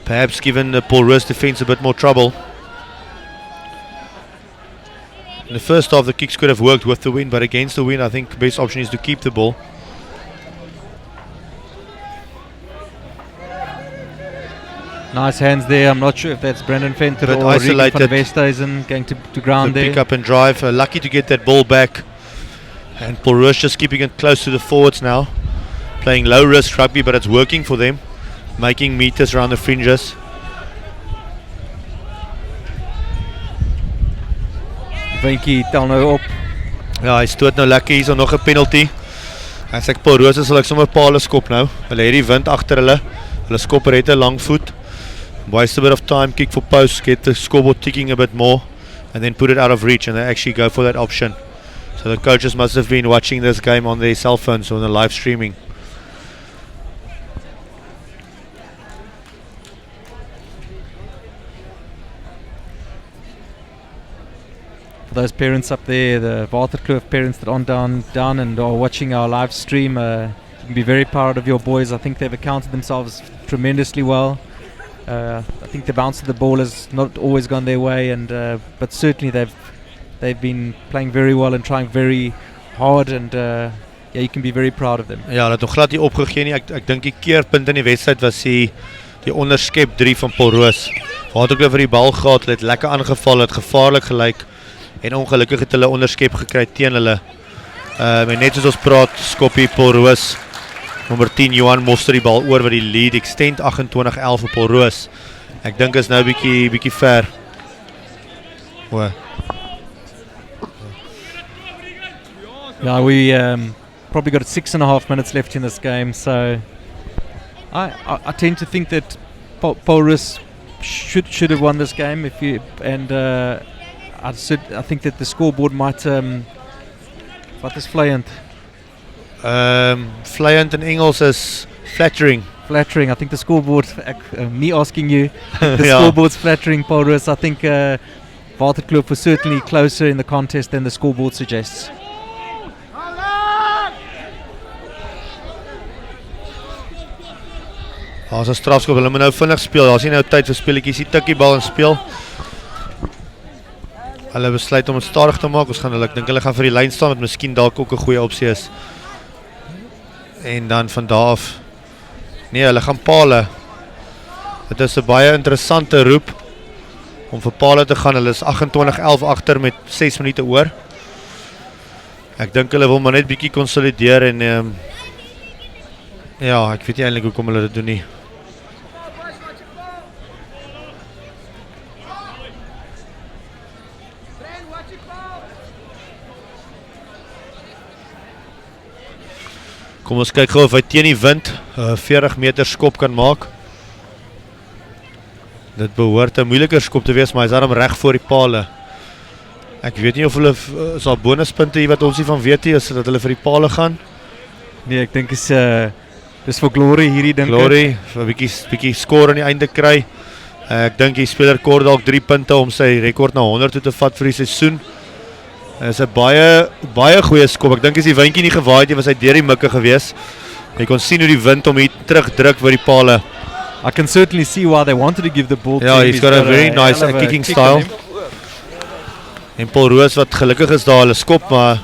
perhaps given the Paarl Roos defence a bit more trouble. In the first half, the kicks could have worked with the wind, but against the wind, I think the best option is to keep the ball. Nice hands there. I'm not sure if that's Brendan Venter But or Regan van isolated. der Westhuizen going to ground The there. pick up and drive. Lucky to get that ball back. And Paarl Roos just keeping it close to the forwards now. Playing low risk rugby, but it's working for them. Making meters around the fringes. Ventjie tel nou op. Ja, hy stoot nou lekker. Hier is nog 'n penalty. As ek Paarl Roos is, sal ek sommer Paarl skop nou. Hulle het die wind agter hulle. Hulle skopper het 'n lang voet. Waste a bit of time, kick for post, get the scoreboard ticking a bit more, and then put it out of reach, and they actually go for that option. So the coaches must have been watching this game on their cell phones or on the live streaming. For those parents up there, the Waterkloof parents that aren't down and are watching our live stream, you can be very proud of your boys. I think they've accounted themselves tremendously well. I think the bounce of the ball has not always gone their way, and but certainly they've been playing very well and trying very hard, and yeah, you can be very proud of them. Ja, hulle het nog glad nie opgegee nie. Ek dink die keerpunt in die wedstryd was die onderskep 3 van Paarl Roos. Waterkloof het die bal gehad, hulle het lekker aangeval, het gevaarlik gelyk en ongelukkig het hulle onderskep gekry teen hulle. En net soos ons praat, skoppie Paarl Roos. Nommer 10 Johan Moster die bal oor wat die lead extend 28-11 vir Paarl Roos. Ek dink is nou bietjie ver. O. Yeah, we probably got 6.5 minutes left in this game, so I tend to think that Paarl Roos should have won this game I think that the scoreboard might wat is vleiend? Vleiend in Engels is flattering. Flattering. I think the scoreboard, me asking you, the Ja. scoreboard's flattering Paarl Roos. I think Waterkloof was certainly closer in the contest than the scoreboard suggests. Daar's 'n strafskop, hulle moet nou vinnig speel. Daar's nie nou tyd vir speletjies, die tikkie bal en speel. Hulle besluit om dit stadig te maak. Ek dink hulle gaan vir die lyn staan wat miskien dalk ook 'n goeie opsie is. En dan van daar af. Nee, hulle gaan Paarl. Dit is 'n baie interessante roep om vir Paarl te gaan. Hulle is 28-11 agter met 6 minute oor. Ek dink hulle wil maar net bietjie konsolideer en ja, ek weet nie eintlik hoekom hulle dit doen nie. Kom ons kyk gou of hy teen die wind 40 meter skop kan maak. Dit behoort 'n moeiliker skop te wees, maar hy's daarom reg voor die palle. Ek weet nie of hulle is daar bonuspunte hier wat ons nie van weet nie, is dat hulle vir die palle gaan. Nee, ek dink dis vir Glory hierdie dink ek. Glory, vir 'n bietjie score aan die einde kry. Ek dink die speler kort dalk 3 punte om sy rekord na 100 toe te vat vir die seisoen. Dit is 'n baie goeie skop. Ek dink as die windjie nie gewaai het nie, was hy deur die mikke gewees. Jy kon sien hoe die wind hom hier terugdruk vir die palle. I can certainly see why they wanted to give the ball to Ja, him. he's got a very nice kicking style. En Paul Roos wat gelukkig is daar, hulle skop maar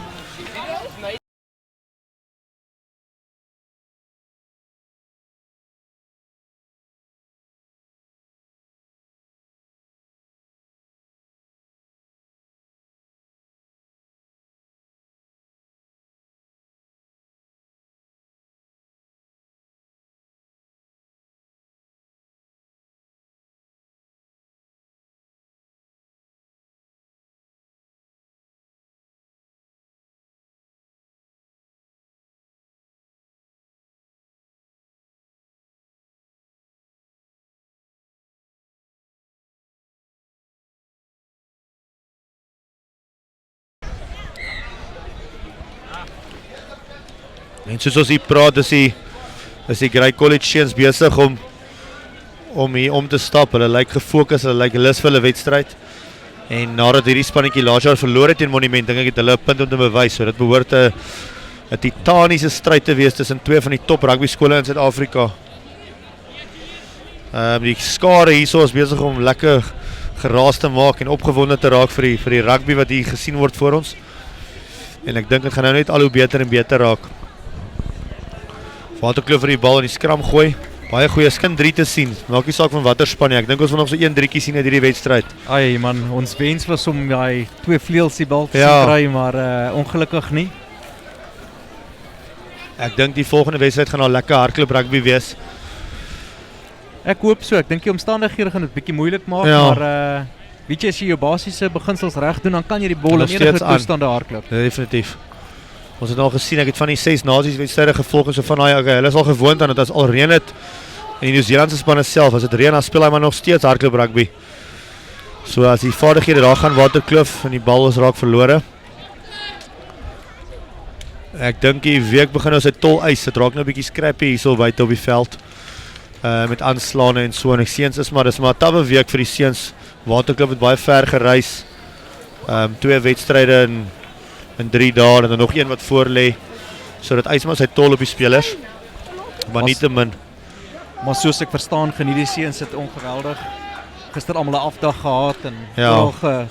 en soos ons hier praat, is die Grey College seuns besig om hier om te stap. Hulle lyk gefokus, hulle lyk lus vir hulle wedstryd. En nadat hierdie spannetjie laas jaar verloor het teen Monument, dink ek het hulle 'n punt om te bewys. So dit behoort 'n titaniese stryd te wees tussen twee van die top rugby skole in Suid-Afrika. Die skare hierso is besig om lekker geraas te maak en opgewonde te raak vir die rugby wat hier gesien word voor ons. En ek dink dit gaan nou net al hoe beter en beter raak. Waterkloof vir die bal in die skram gooi. Baie goeie skin 3 te sien. Maak nie saak van watter span nie. Ek dink ons wil nog so 1-3 sien uit hierdie wedstryd. Ai man, ons wens was om daai twee vleuels die bal te kry, maar ongelukkig nie. Ek dink die volgende wedstryd gaan al lekker hardloop rugby wees. Ek hoop so. Ek dink die omstandighede gaan dit bietjie moeilik maak, maar weet jy as jy jou basiese beginsels reg doen, dan kan jy die bal in enige toestande hardloop. Definitief. Ons het al gesien, ek het van die 6 nasies wedstryde gevolg en so van hulle is al gewoond aan dit as al reën het. En die Nieu-Zeelandse spanne self, as dit reën, dan speel hy maar nog steeds hardloop rugby. So as die vaardighede daar gaan waterkloof en die bal is raak verlore. Ek dink die week begin ons uit tol ys. Dit raak nou 'n bietjie scrappy hierso by Tobie veld. Met aanslaane en so en ek seuns dis maar 'n tawwe week vir die seuns. Waterkloof het baie ver gereis. 2 wedstryde in 3 dae en dan nog een wat voor lê. So dit eis maar sy tol op die spelers. Maar nie te min. Maar soos ek verstaan, geniet die seuns dit ongeweldig. Gister almal 'n afdag gehad en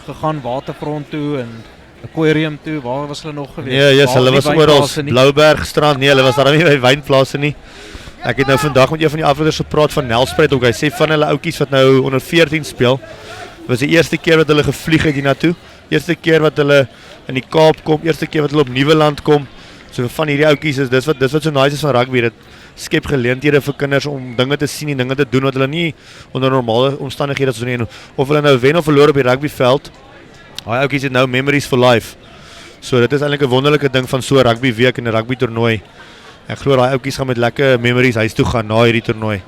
gegaan waterfront toe en aquarium toe. Waar was hulle nog gewees? Nee, hulle was oral. Blouberg strand. Nee, hulle was daar nie by wynplase nie. Ek het nou vandag met een van die afleiders gepraat van Nelspruit ook. Hy sê van hulle oudjies wat nou onder 14 speel, was die eerste keer wat hulle gevlieg het hiernatoe. Eerste keer wat hulle in die Kaap kom, eerste keer wat hulle op Nieuweland kom. So van hierdie oudjies is dis wat so nice is van rugby. Dit skep geleenthede vir kinders om dinge te sien en dinge te doen wat hulle nie onder normale omstandighede sou doen. Of hulle nou wen of verloor op die rugbyveld. Daai oudjies het nou memories for life. So dit is eintlik 'n wonderlike ding van so 'n rugby week en 'n rugby toernooi. Ek glo daai oudjies gaan met lekker memories huis toe gaan na hierdie toernooi.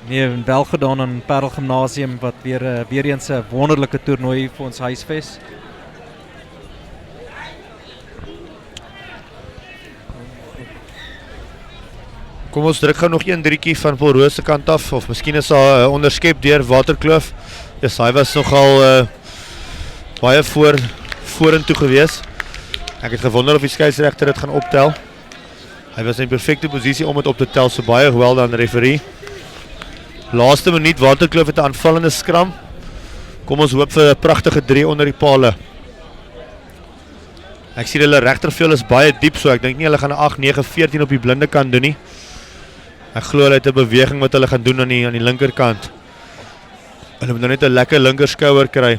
Nee, wel gedaan aan Paarl Gimnasium wat weer eens 'n wonderlike toernooi vir ons huisves. Kom ons druk gou nog 'n drietjie van Paul Roos se kant af of miskien is daar onderskep deur Waterkloof. Dis hy was nogal baie vorentoe gewees. Ek het gewonder of die skeieregter dit gaan optel. Hy was in perfekte posisie om dit op te tel, so baie wel dan referee. Laaste minuut, Waterkloof het 'n aanvallende skram. Kom ons hoop vir 'n pragtige 3 onder die palle. Ek sien hulle regterveld is baie diep, so ek dink nie hulle gaan 'n 8, 9, 14 op die blinde kant doen nie. Ek glo hulle het 'n beweging wat hulle gaan doen aan die linkerkant. Hulle moet nou net 'n lekker linker skouer kry.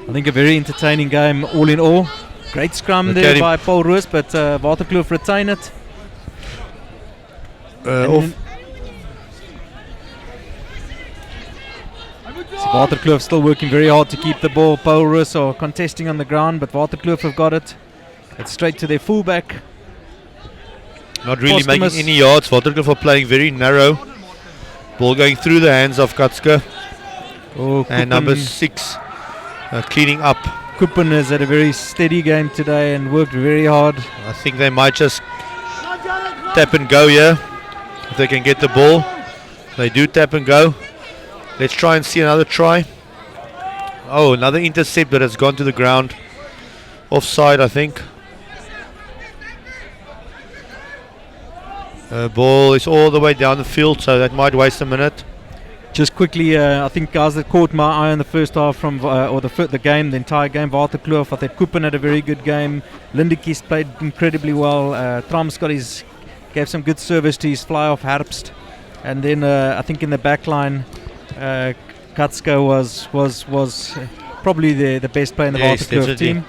I think a very entertaining game all in all. Great scrum there by Paarl Roos, but Waterkloof retain it. Waterkloof still working very hard to keep the ball. Paarl Roos are contesting on the ground, but Waterkloof have got it. It's straight to their fullback. Not really making any yards. Waterkloof are playing very narrow. Ball going through the hands of Katske. And number 6 cleaning up. Kuppen has had a very steady game today and worked very hard. I think they might just tap and go here. If they can get the ball. They do tap and go. Let's try and see another try. Oh, another intercept that has gone to the ground. Offside, I think. Ball is all the way down the field, so that might waste a minute. Just quickly, I think guys that caught my eye in the first half from the game, the entire game, Waterkloof, I thought Kuppen had a very good game. Lindekies played incredibly well. Tramskot gave some good service to his fly-off Herbst. And then I think in the back line, Katske was probably the best player in the Waterkloof team.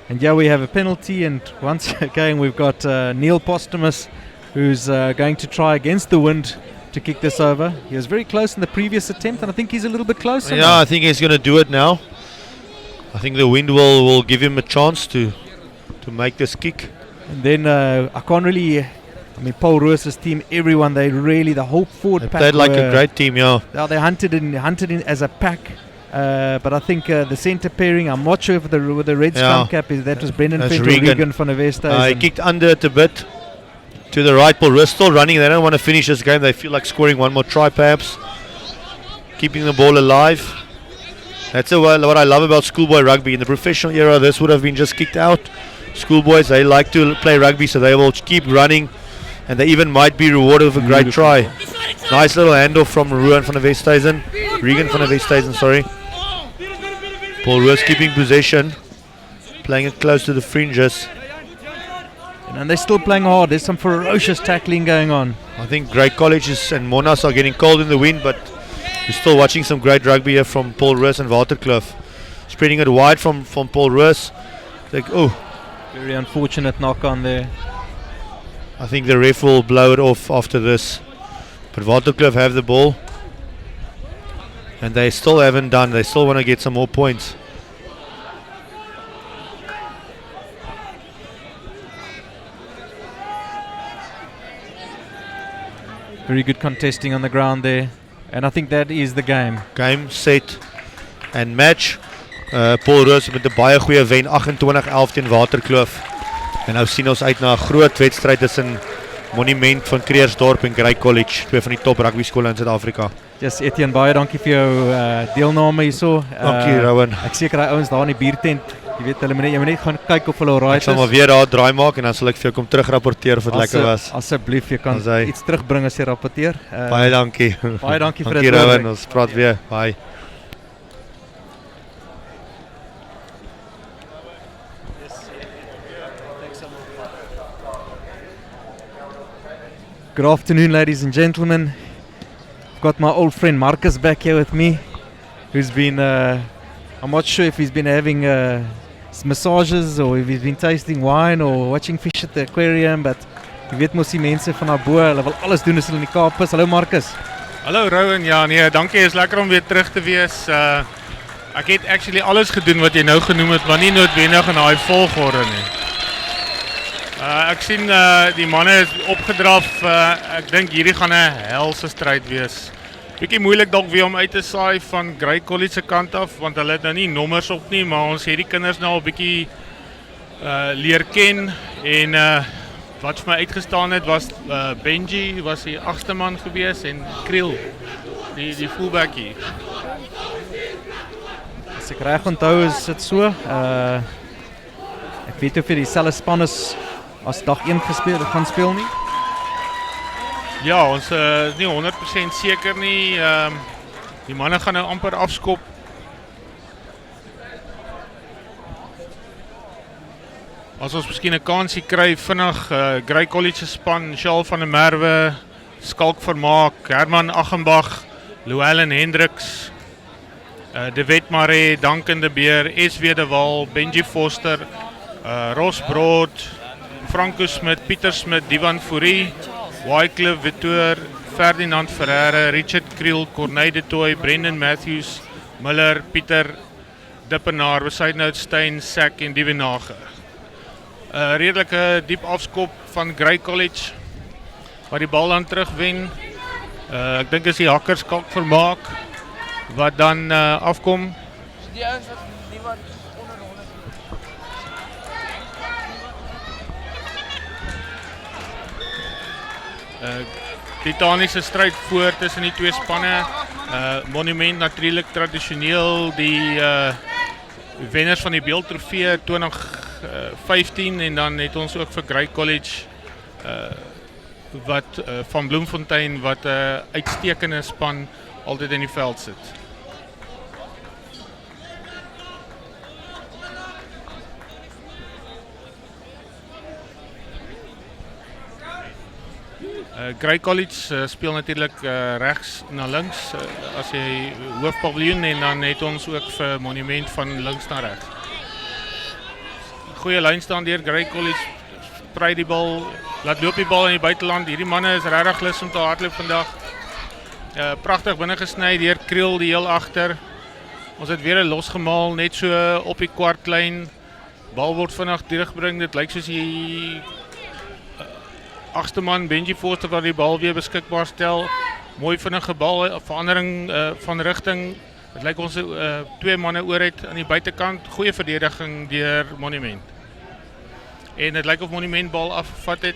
And yeah, we have a penalty, and once again we've got Neil Postumus, who's going to try against the wind to kick this over. He was very close in the previous attempt, and I think he's a little bit closer. Yeah, I think he's going to do it now. I think the wind will give him a chance to make this kick. And then I can't really. I mean, Paarl Roos's team, everyone, the whole forward pack. They played like a great team, yeah. They hunted in as a pack. But I think the centre pairing, I'm not sure if with the red scrum cap that was Brendan Fent or Regan van der Westhuizen. He kicked under it a bit. To the right, Paarl Roos still running. They don't want to finish this game. They feel like scoring one more try perhaps. Keeping the ball alive. That's what I love about schoolboy rugby. In the professional era, this would have been just kicked out. Schoolboys, they like to play rugby, so they will keep running. And they even might be rewarded with a great try. Nice little handoff from Regan van der Westhuizen, sorry. Paarl Roos keeping possession. Playing it close to the fringes. And they're still playing hard. There's some ferocious tackling going on. I think great colleges and Monas are getting cold in the wind, but we're still watching some great rugby here from Paarl Roos and Waterkloof. Spreading it wide from Paarl Roos. Like, very unfortunate knock on there. I think the ref will blow it off after this. But Waterkloof have the ball. And they still haven't done. They still want to get some more points. Very good contesting on the ground there. And I think that is the game. Game, set and match. Paarl Roos met 'n baie goeie wen 28-11 teen Waterkloof. En nou sien ons uit na 'n groot wedstryd tussen Monument van Kreersdorp en Grey College, twee van die top rugby skole in Suid-Afrika. Yes, Etienne, baie dankie vir jou deelname hierso. Dankie, Rowan. Ek seker daai ouens daar in die biertent, jy weet hulle moet net gaan kyk of hulle alright is. Ek sal maar weer daar draai maak en dan sal ek vir jou kom terugrapporteer of dit lekker was. Asseblief, jy kan iets terugbring as jy rapporteer. Baie dankie. Baie dankie vir dit. Dankie Rowan, ons praat weer. Bye. Good afternoon, ladies and gentlemen. I've got my old friend Marcus back here with me, who's been, I'm not sure if he's been having massages or if he's been tasting wine or watching fish at the aquarium, but jy weet mos die mense van daar bo, hulle wil alles doen as hulle in die Kaap is. Hallo Marcus. Hallo Rowan, ja nee, dankie, is lekker om weer terug te wees. Ek het actually alles gedoen wat jy nou genoem het, maar nie noodwendig in daai volgorde nie. Ek sien die manne is opgedraf, ek dink hierdie gaan 'n helse stryd wees. Bietjie moeilik dalk weer om uit te saai van Grey College se kant af, want hulle het nou nie nommers op nie, maar ons het die kinders nou al bietjie leer ken en wat vir my uitgestaan het was Benji was die 8ste man gewees en Kriel, die fullbackie. As ek reg onthou is dit so, ek weet of vir dieselfde span is as dag 1 gaan speel nie. Ja, ons is nie 100% seker nie. Die manne gaan nou amper afskop. As ons miskien 'n kansie kry vinnig, Grey College span, Charles van der Merwe, Skalk Vermaak, Herman Aghenbach, Llewellyn Hendricks, De Wet Maree, Duncan de Beer, S.W. de Waal, Benji Foster, Ross Brood, Franco Smit, Pieter Smit, Divan Fourie, Wycliffe Vitoor, Ferdinand Ferreira, Richard Kriel, Corneille de Tooy, Brendan Matthews, Miller, Pieter Dippenaar, Besuidnout, Stein, Sack en Dievenage. Redelike diep afskop van Grey College, waar die bal dan terugwen. Ek dink is die hakkers Skalk Vermaak, wat dan afkom. Die ouens wat niemand onder de 100. Titaniese stryd voor tussen die twee spanne. Monument natuurlik tradisioneel die wenners van die beeldtrofee 2015 en dan het ons ook vir Grey College wat van Bloemfontein wat 'n uitstekende span altyd in die veld sit. Grey College speel natuurlik regs na links as jy hoofpaviljoen en dan het ons ook vir Monument van links na regs. Goeie lyn staan deur Grey College, sprei die bal, laat loop die bal in die buiteland. Hierdie manne is regtig lus om te hardloop vandag. Pragtig binne gesny deur Kriel die heel agter. Ons het weer 'n losgemaal net so op die kwartlyn. Bal word vinnig terugbring. Dit lyk soos die agste man Benji Foster wat die bal weer beskikbaar stel. Mooi vinnige bal, verandering van rigting. Dit lyk ons twee manne oor het aan die buitekant. Goeie verdediging deur Monument. En dit lyk of Monument bal afgevat het.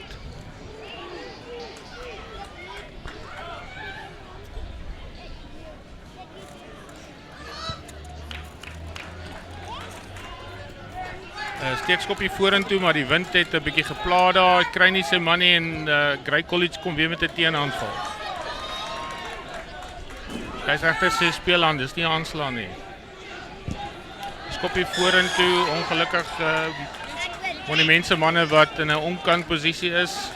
Steekskopie vorentoe, maar die wind het 'n bietjie gepla daar. Ek kry nie sy man nie en Grey College kom weer met 'n teenaanval. Hy's regter sy speeland, dis nie aanslaan nie. Skopie vorentoe, ongelukkig Monument se manne wat in 'n onkant posisie is.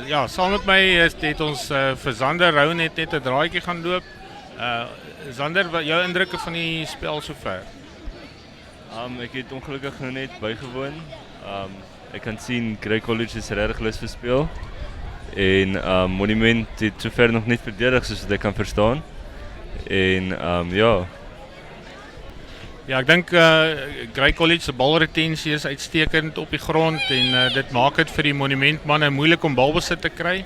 Ja, saam met my het ons vir Zander Rou net 'n draaitjie gaan loop. Zander, wat jou indrukke van die spel sover? Ek het ongelukkig nog net bygewoon. Ek kan sien Grey College is regtig lus vir speel. En Monument het sover nog net verdedig soos wat ek kan verstaan. En ja. Ja, ek dink Grey College se balretensie is uitstekend op die grond en dit maak dit vir die Monumentmanne moeilik om balbesit te kry.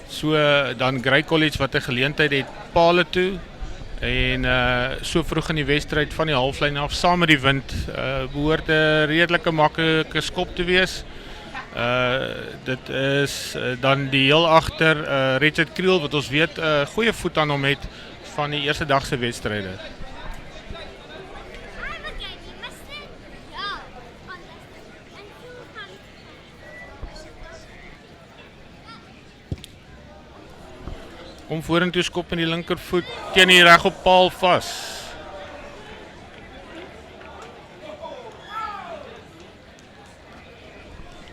So dan Grey College wat 'n geleentheid het Paarl toe en so vroeg in die wedstryd van die halflyn af saam met die wind behoort 'n redelike maklike skop te wees. Dit is dan die heel agter Richard Kriel wat ons weet 'n goeie voet aan hom het van die eerste dag se wedstryde. Kom vorentoe skop met die linkervoet teen die reg op Paarl vas.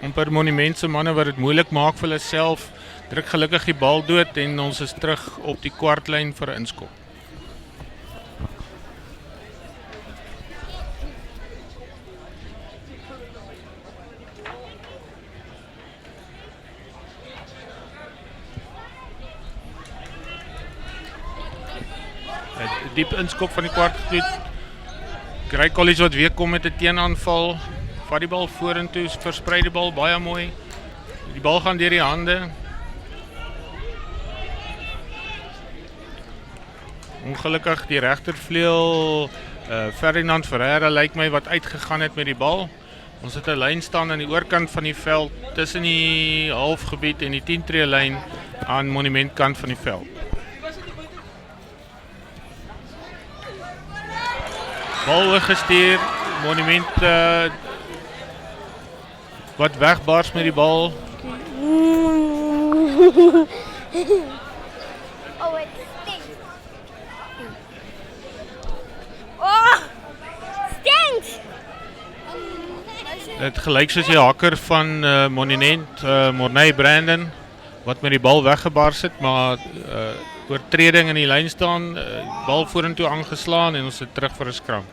Amper Monument se manne wat dit moeilik maak vir hulle self, druk gelukkig die bal dood en ons is terug op die kwartlyn vir 'n inskop. Diep inskop van die kwartgebied. Grey College wat weer kom met 'n teenaanval. Vat die bal vorentoe, versprei die bal baie mooi. Die bal gaan deur die hande. Ongelukkig die regtervleuel Ferdinand Ferreira lyk my wat uitgegaan het met die bal. Ons het 'n lyn staan aan die oorkant van die veld tussen die halfgebied en die 10 tree lyn aan Monumentkant van die veld. Bal gestuur, Monument wat wegbars met die bal. Oh, het stinkt. Oh, stinkt. Het gelyk soos die hakker van Monument, Morney Brandon, wat met die bal weggebars het, maar oortreding in die lyn staan, bal vorentoe aangeslaan en ons het terug vir 'n skram.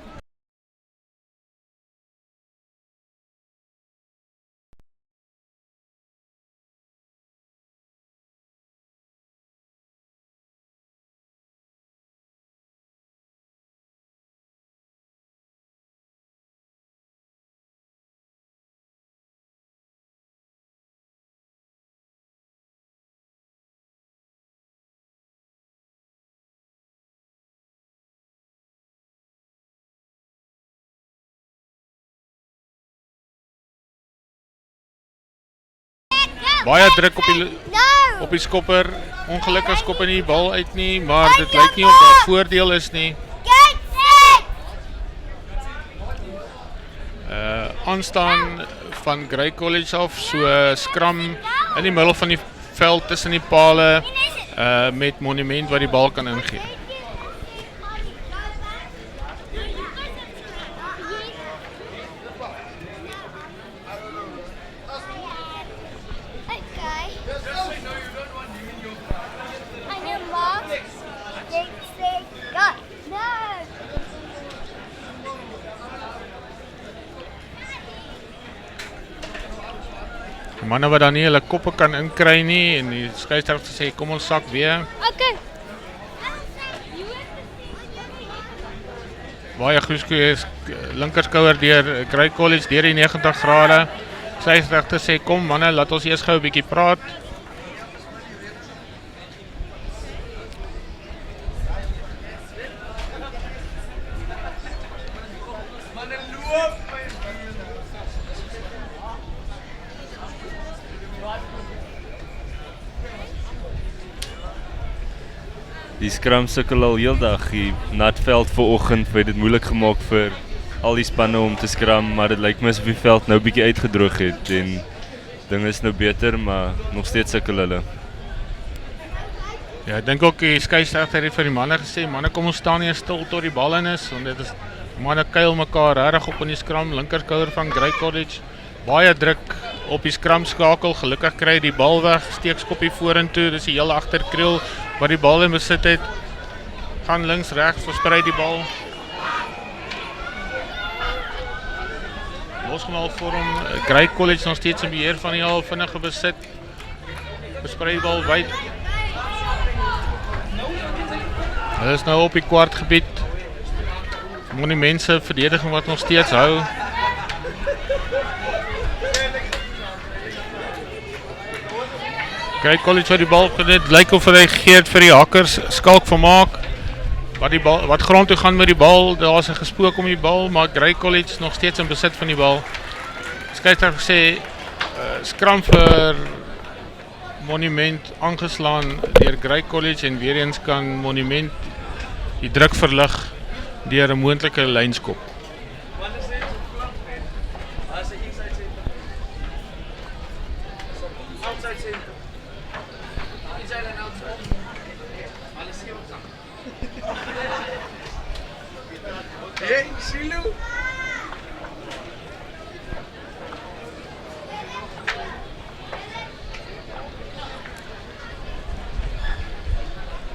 Baie druk op die skopper, ongelukkig skop hy nie die bal uit nie, maar dit lyk nie of daar voordeel is nie. Aanstaan van Grey College af, so skram in die middel van die veld tussen die pale met Monument wat die bal kan ingee. Die manne wat dan nie hulle koppe kan inkry nie en die skeieregter sê kom ons sak weer. Okay. Baie goeie linkerskouer deur Grey College deur die 90 grade. Skeieregter sê kom manne, laat ons eers gou 'n bietjie praat. Die skram sukkel al heeldag, die nat veld vanoggend het dit moeilik gemaak vir al die spanne om te skram, maar dit lyk my asof die veld nou bietjie uitgedroog het en dinge is nou beter, maar nog steeds sukkel hulle. Ja, ek dink ook die skeieregter het vir die manne gesê, manne kom ons staan hier stil tot die bal in is, want dit is manne kuil mekaar regtig op in die skram, linkerskouer van Grey College. Baie druk op die skram skakel, gelukkig kry die bal weg, steekskoppie vorentoe, dis die heel agterkreel wat die bal in besit het. Gaan links regs, versprei die bal. Losgemaal vorm, Grey College nog steeds in beheer van die al vinnige besit. Versprei die bal wyd. Hulle is nou op die kwartgebied. Monument se verdediging wat nog steeds hou. Grey College wat die bal genet, lyk of hy gegee het vir die hakkers, skalk vermaak. Wat grond toe gaan met die bal, daar is 'n gespook om die bal, maar Grey College nog steeds in besit van die bal. Skeieregter sê skram vir Monument aangeslaan deur Grey College en weer eens kan Monument die druk verlig deur 'n moontlike lynskop.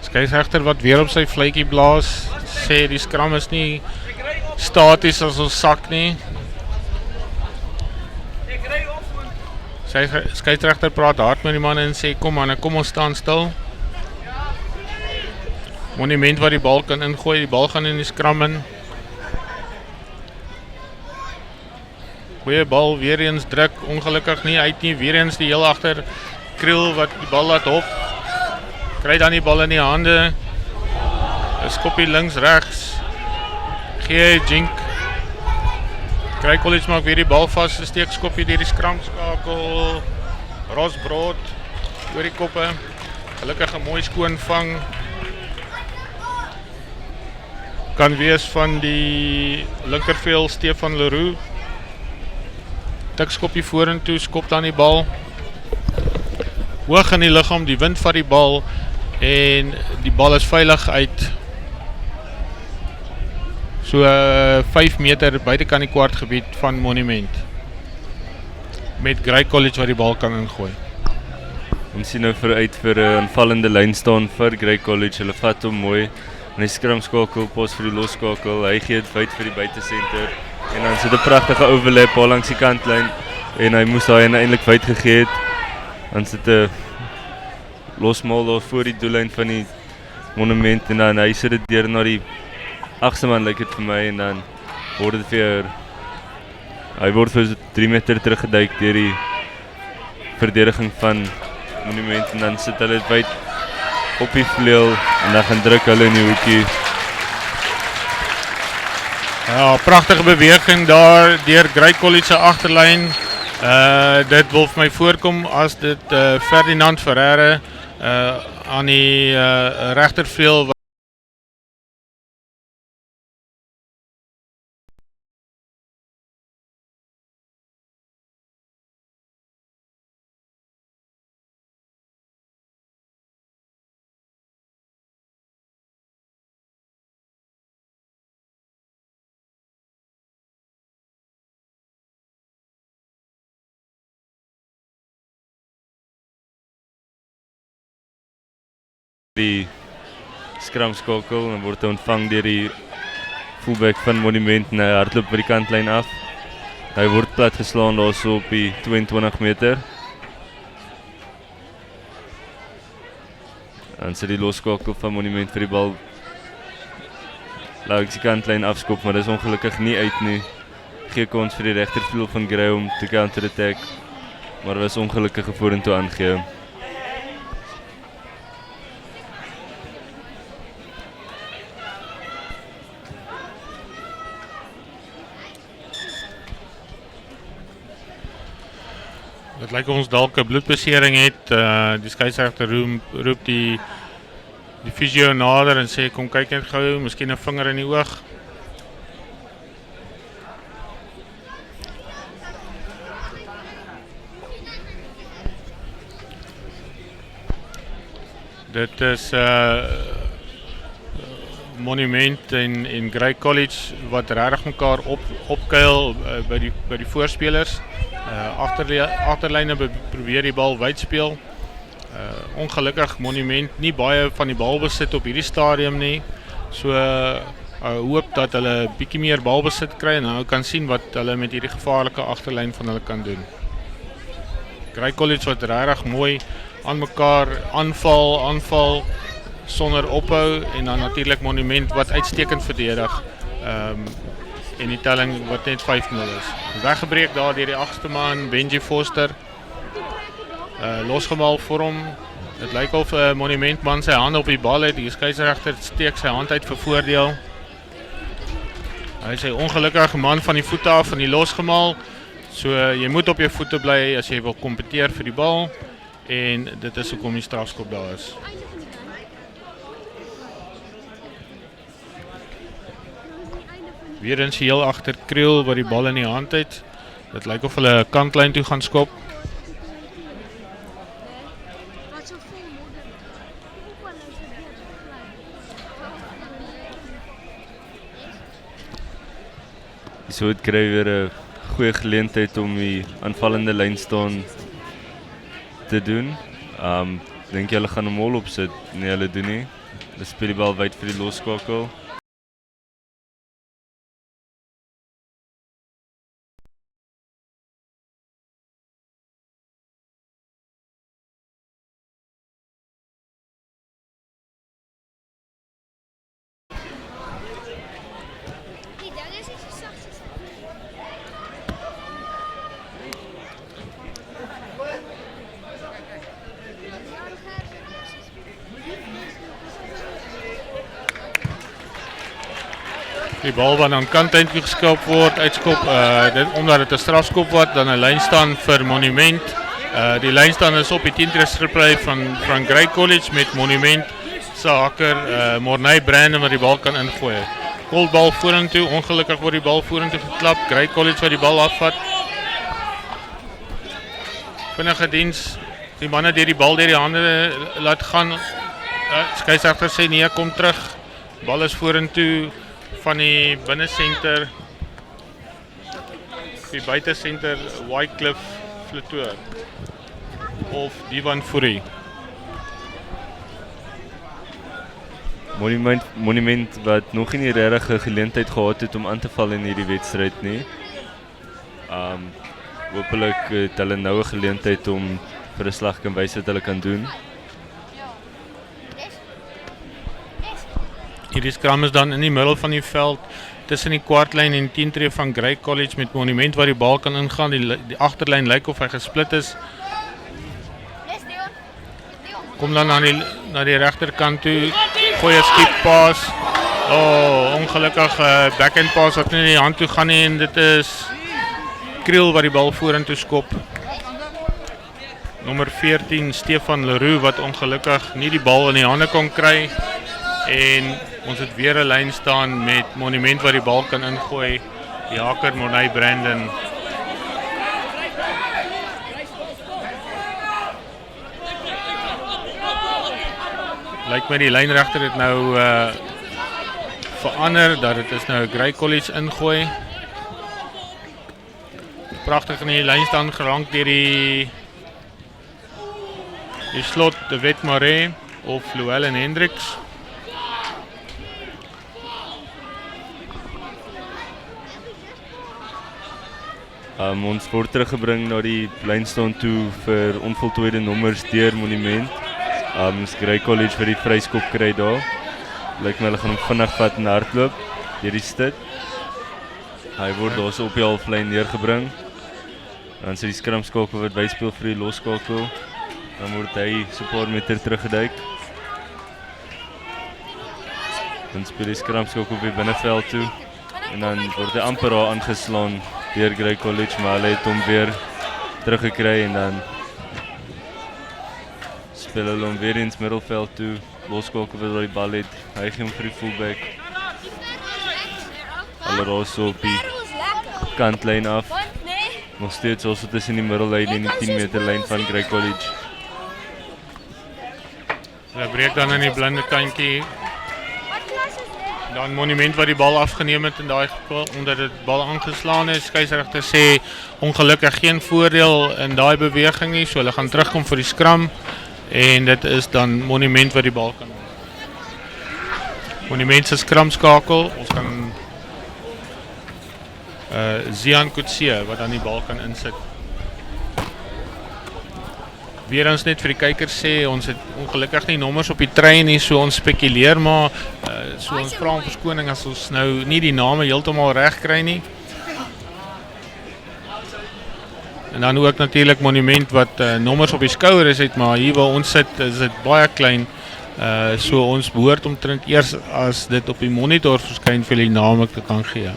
Skeieregter wat weer op sy fluitjie blaas, sê die skram is nie staties as ons sak nie. Skeieregter praat hard met die manne en sê kom manne, kom ons staan stil. Monument wat die bal kan ingooi, die bal gaan in die skram in. Goeie bal, weer eens druk, ongelukkig nie uit nie, weer eens die heel agter kriel wat die bal laat hop. Kry dan die bal in die hande. 'n Skoppie links regs. Gee Jink. Grey College maak weer die bal vas, 'n steekskoppie deur die skram skakel. Rosbrood oor die koppe. Gelukkig 'n mooi skoon vang. Kan wees van die linkerveld Stefan Leroux. tikskopjie vorentoe, skop dan die bal. Hoog in die liggaam, die wind vat die bal en die bal is veilig uit so 5 meter buitekant die kwartgebied van Monument. Met Grey College wat die bal kan ingooi. Ons sien nou vooruit vir 'n aanvallende lyn staan vir Grey College. Hulle vat hom mooi in die skramskakel, pos vir die losskakel. Hy gee dit wyd vir die buitesenter en dan sit 'n pragtige overlap al langs die kantlyn en hy moes daai eintlik wyd gegee het. Dan sit 'n losmaal daar voor die doellyn van die Monument en dan hy sit dit deur na die agste man lyk dit vir my en dan word dit weer hy word vir 3 meter teruggeduik deur die verdediging van Monument en dan sit hulle dit wyd op die vleuel en dan gaan druk hulle in die hoekie. Ja, pragtige beweging daar deur Grey College se agterlyn. Dit wil vir my voorkom as dit Ferdinand Ferreira aan die regtervleuel die skramskakel en word ontvang deur die fullback van Monument en hy hardloop by die kantlyn af. Hy word plat geslaan daarso op die 22 meter. En sy die losskakel van Monument vir die bal langs die kantlyn afskop, maar dis ongelukkig nie uit nie. Gee kans vir die regtervleuel van Grey om te counter attack, maar was ongelukkige vorentoe aangee. Dit lyk ons dalk 'n bloedbesering het. Die skeieregter roep die fisio nader en sê kom kyk net gou, miskien 'n vinger in die oog. Dit is Monument en Grey College wat regtig mekaar opkuil by die voorspelers. Agterlyne probeer die bal wyd speel. Ongelukkig Monument nie baie van die balbesit op hierdie stadium nie. So hoop dat hulle bietjie meer balbesit kry en nou kan sien wat hulle met hierdie gevaarlike agterlyn van hulle kan doen. Grey College wat regtig mooi aan mekaar aanval sonder ophou en dan natuurlik Monument wat uitstekend verdedig. En die telling wat net 5-0 is. Weggebreek daar deur die agste man, Benji Foster. Losgemaal vir hom. Dit lyk of 'n Monumentman sy hand op die bal het. Die skeieregter steek sy hand uit vir voordeel. Hy sê ongelukkige man van die voete af van die losgemaal. So jy moet op jou voete bly as jy wil kompeteer vir die bal. En dit is hoekom die strafskop daar is. Weer eens heel agter Kriel wat die bal in die hand het. Dit lyk of hulle kantlyn toe gaan skop. So het kry weer 'n goeie geleentheid om die aanvallende lyn staan te doen. Dink jy hulle gaan hom hol opsit? Nee, hulle doen nie. Hulle speel die bal wyd vir die losskakel. Die bal wat aan kantlyn toe geskop word, uitskop, omdat dit 'n strafskop word, dan 'n lyn staan vir Monument. Die lyn staan is op die 10 stripplay van Grey College met Monument se hakker Morney Brandon wat die bal kan ingooi. Koldbal vorentoe, ongelukkig word die bal vorentoe geklap. Grey College wat die bal afvat. vinnige diens. Die manne deur die bal deur die hande laat gaan. Skeieregter sê nee, kom terug. Bal is vorentoe van die binnesenter. Die buitesenter Wycliffe Flatoor of Divan Fourie. Monument wat nog nie regtig 'n geleentheid gehad het om aan te val in hierdie wedstryd nie. Hopelik het hulle nou 'n geleentheid om vir 'n slag kan wys wat hulle kan doen. Hierdie skram is dan in die middel van die veld tussen die kwartlyn en 10 tree van Grey College met Monument waar die bal kan ingaan. Die agterlyn lyk of hy gesplit is. Kom dan na die regterkant toe. Goeie skietpas. Ongelukkig backhand pass wat nie in die hand toe gaan nie en dit is Kriel wat die bal vorentoe skop. Nommer 14 Stefan Leroux wat ongelukkig nie die bal in die hande kon kry en ons het weer 'n lyn staan met Monument wat die bal kan ingooi. Jaker Monay Brandon. Lyk my die lynregter het nou verander dat dit is nou 'n Grey College ingooi. Pragtig in die lyn staan gerank deur die slot de Wet Maree of Llewellyn Hendricks. Ons word teruggebring na die lynstaan toe vir onvoltooide nommers deur Monument. Grey College vir die vryskop kry daar. Lyk my hulle gaan hom vinnig vat en hardloop deur die stit. Hy word daar so op die halflyn neergebring. Dan sy die skramskakel wat byspeel vir die losskakel. Dan word hy so 'n paar meter teruggeduik. Dan speel die skramskakel op die binneveld toe. En dan word hy amper daar aangeslaan deur Grey College, maar hulle het hom weer teruggekry en dan speel hulle hom weer ins middelveld toe. Losskakel waar die bal het. Hy gee hom vir die fullback. Hulle raak so op die kantlyn af. Nog steeds also tussen die middellyn en die 10 meter lyn van Grey College. Hulle breek dan in die blinde kantjie. Dan Monument wat die bal afgeneem het in daai geval omdat dit bal aangeslaan is. Skeieregter sê ongelukkig geen voordeel in daai beweging nie, so hulle gaan terugkom vir die skram en dit is dan Monument wat die bal kan. Monument se skramskakel, ons kan Zian Kutsie wat dan die bal kan insit. Weer ons net vir die kykers sê, ons het ongelukkig nie nommers op die trein nie, so ons spekuleer maar, so ons vra om verskoning as ons nou nie die name heeltemal reg kry nie. En dan ook natuurlik Monument wat nommers op die skouers het, maar hier waar ons sit is dit baie klein, so ons behoort omtrent eers as dit op die monitor verskyn vir die name te kan gee.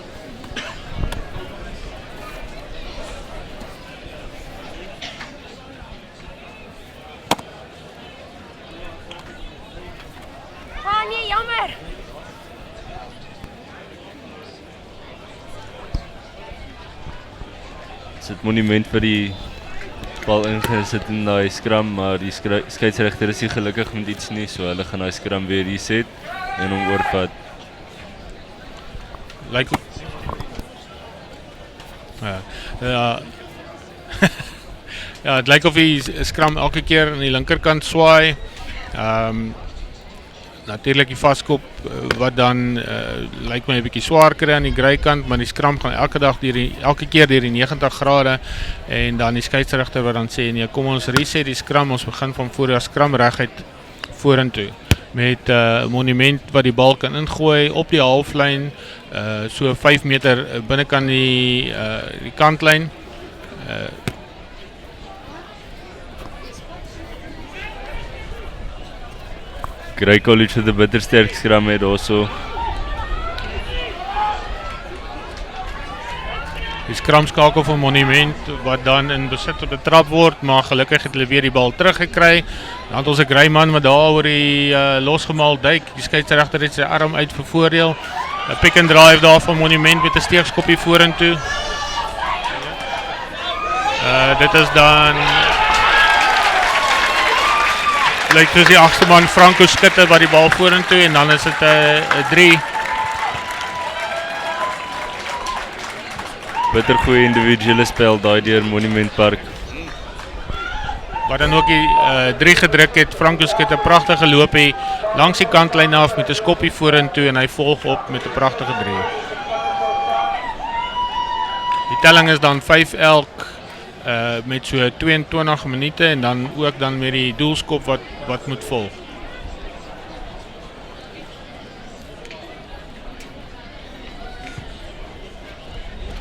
Sit Monument vir die bal ingesit in daai skram, maar die skeieregter is nie gelukkig met iets nie, so hulle gaan daai skram weer reset en hom oorvat. Lyk ja, het lyk of die skram elke keer aan die linkerkant swaai. Natuurlik die vaskop wat dan lyk my 'n bietjie swaar kry aan die Grey kant, maar die skram gaan elke keer deur die 90 grade en dan die skeieregter wat dan sê nee, kom ons reset die skram, ons begin van voor die skram reguit vorentoe met Monument wat die bal kan ingooi op die halflyn, so 5 meter binnekant die kantlyn. Grey College het 'n bitter sterk skram het daarso. Die skramskakel van Monument wat dan in besit betrap word, maar gelukkig het hulle weer die bal teruggekry. Dan het ons 'n Grey man wat daar oor die losgemaal duik. Die skeieregter het sy arm uit vir voordeel. 'n Pick and drive daar van Monument met 'n steekskoppie vorentoe. Dit is dan lyk soos die agste man Franco skutte wat die bal vorentoe en dan is dit 'n 3. Bitter goeie individuele spel daai deur Monument Park. Wat dan ook die 3 gedruk het. Franco skit 'n pragtige loopie langs die kantlyn af met 'n skoppie vorentoe en hy volg op met 'n pragtige 3. Die telling is dan 5 elk met so 22 minute en dan ook dan met die doelskop wat moet volg.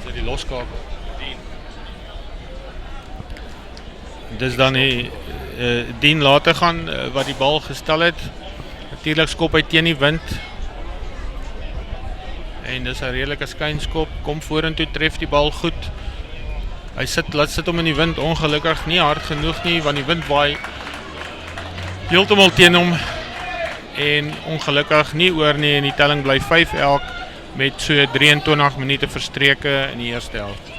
Dis die loskakel. Dis dan die Dien later gaan wat die bal gestel het. Natuurlik skop hy teen die wind. En dis 'n redelike skynskop, kom vorentoe, tref die bal goed. Hy laat sit hom in die wind, ongelukkig nie hard genoeg nie, want die wind waai heeltemal teen hom. En ongelukkig nie oor nie en die telling bly 5 elk met so 23 minute verstreke in die eerste helft.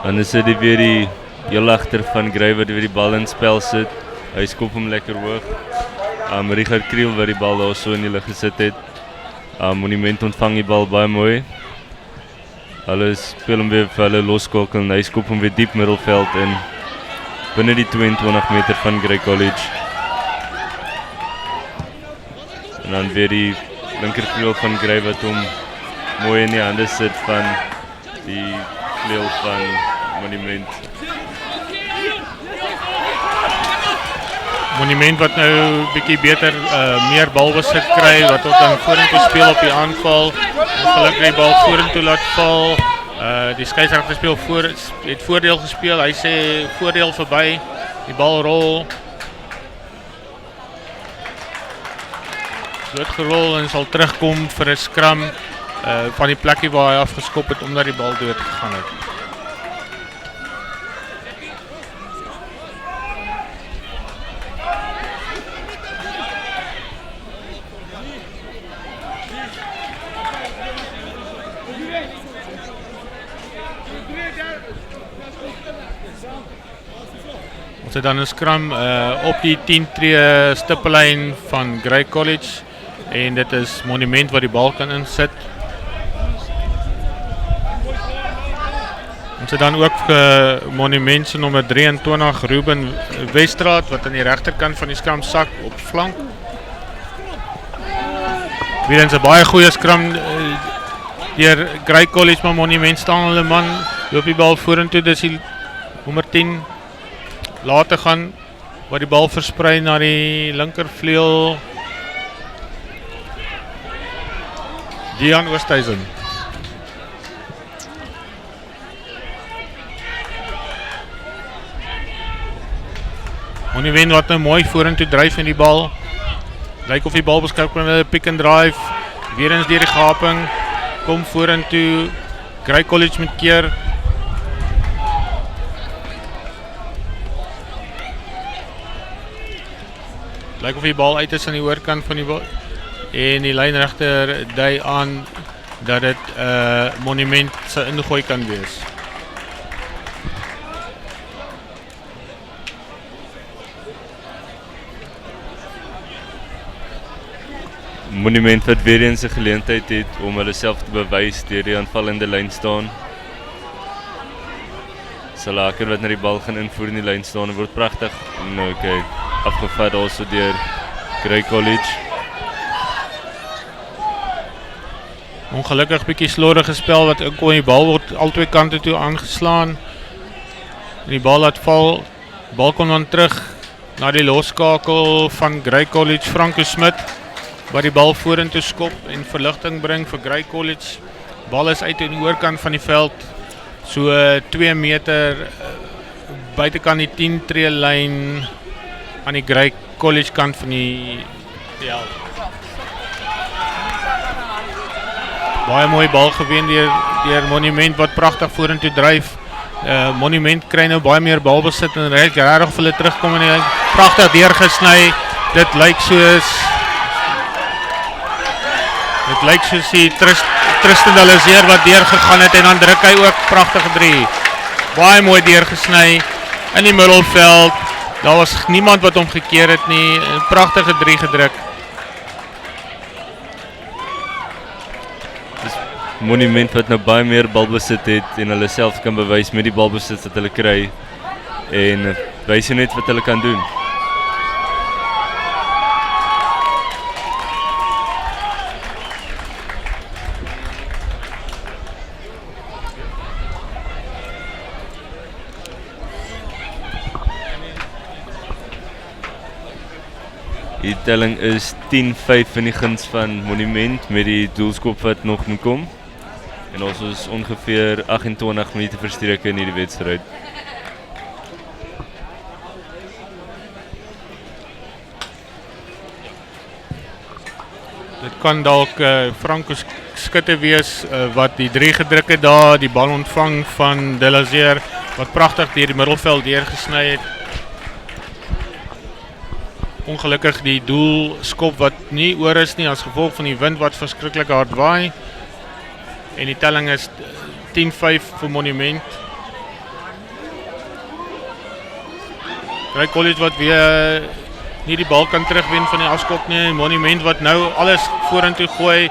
Dan is dit weer die heel agter van Gray wat weer die bal in spel sit. Hy skop hom lekker hoog. Richard Kriel wat die bal daar so in die lug gesit het. Monument ontvang die bal baie mooi. Hulle speel hom weer vir hulle loskakel en hy skop hom weer diep middelveld in binne die 22 meter van Gray College. En dan weer die linkervleuel van Gray wat hom mooi in die hande sit van die vleuel van Monument. Monument wat nou bietjie beter meer balbesit kry, wat ook dan vorentoe speel op die aanval. Ongelukkig die bal vorentoe laat val. Die skeieregter het voordeel gespeel. Hy sê voordeel verby. Die bal rol. Dit gerol en sal terugkom vir 'n skram van die plekkie waar hy afgeskop het omdat die bal dood gegaan het. Ons het dan 'n skram op die 10 tree stippellyn van Gray College en dit is Monument wat die bal kan insit. Ons het dan ook Monument se nommer 23 Ruben Westraat wat aan die regterkant van die skram sak op flank. Weer 'n baie goeie skram deur Gray College, maar Monument staan hulle man, loop die bal vorentoe, dis die nommer 10 later gaan wat die bal versprei na die linkervleuel. Dian Oosthuizen. Monument wat nou mooi vorentoe dryf in die bal. Lyk of die bal beskik met 'n pick and drive. Weer eens deur die gaping. Kom vorentoe. Gray College met keer. Lyk of die bal uit is aan die oorkant van die bal. En die lynregter dui aan dat dit Monument se ingooi kan wees. Monument wat weer eens 'n geleentheid het om hulle self te bewys deur die aanvallende lyn staan. Salaker wat na die bal gaan invoer in die lyn staan en word pragtig. Nou okay, afgevat also deur Gray College. Ongelukkig bietjie slordige spel wat ook die bal word al twee kante toe aangeslaan. En die bal laat val. Bal kom dan terug na die loskakel van Gray College, Franco Smit, wat die bal vorentoe skop en verligting bring vir Gray College. Bal is uit aan die oorkant van die veld. So 2 meter buitekant die 10 tree lyn aan die Gray College kant van die veld. Baie mooi bal gewen deur Monument wat pragtig vorentoe dryf. Monument kry nou baie meer balbesit en regtig vir hulle terugkom en hy pragtig deurgesny. Dit lyk soos Dit lyk soos die Tristan Dyssel wat deurgegaan het en dan druk hy ook pragtige 3. Baie mooi deurgesny in die middelveld. Daar was niemand wat hom gekeer het nie. 'n Pragtige 3 gedruk. Monument wat nou baie meer balbesit het en hulle self kan bewys met die balbesit wat hulle kry en wys net wat hulle kan doen. Die telling is 10-5 in die guns van Monument met die doelskop wat nog moet kom. En ons is ongeveer 28 minute verstreke in hierdie wedstryd. Dit kan dalk Franco Skutte wees wat die 3 gedruk het daar, die bal ontvang van Dyssel wat pragtig deur die middelveld deurgesny het. Ongelukkig die doelskop wat nie oor is nie as gevolg van die wind wat verskriklik hard waai. En die telling is 10-5 vir Monument. Grey College wat weer nie die bal kan terugwen van die afskop nie. Monument wat nou alles vorentoe gooi.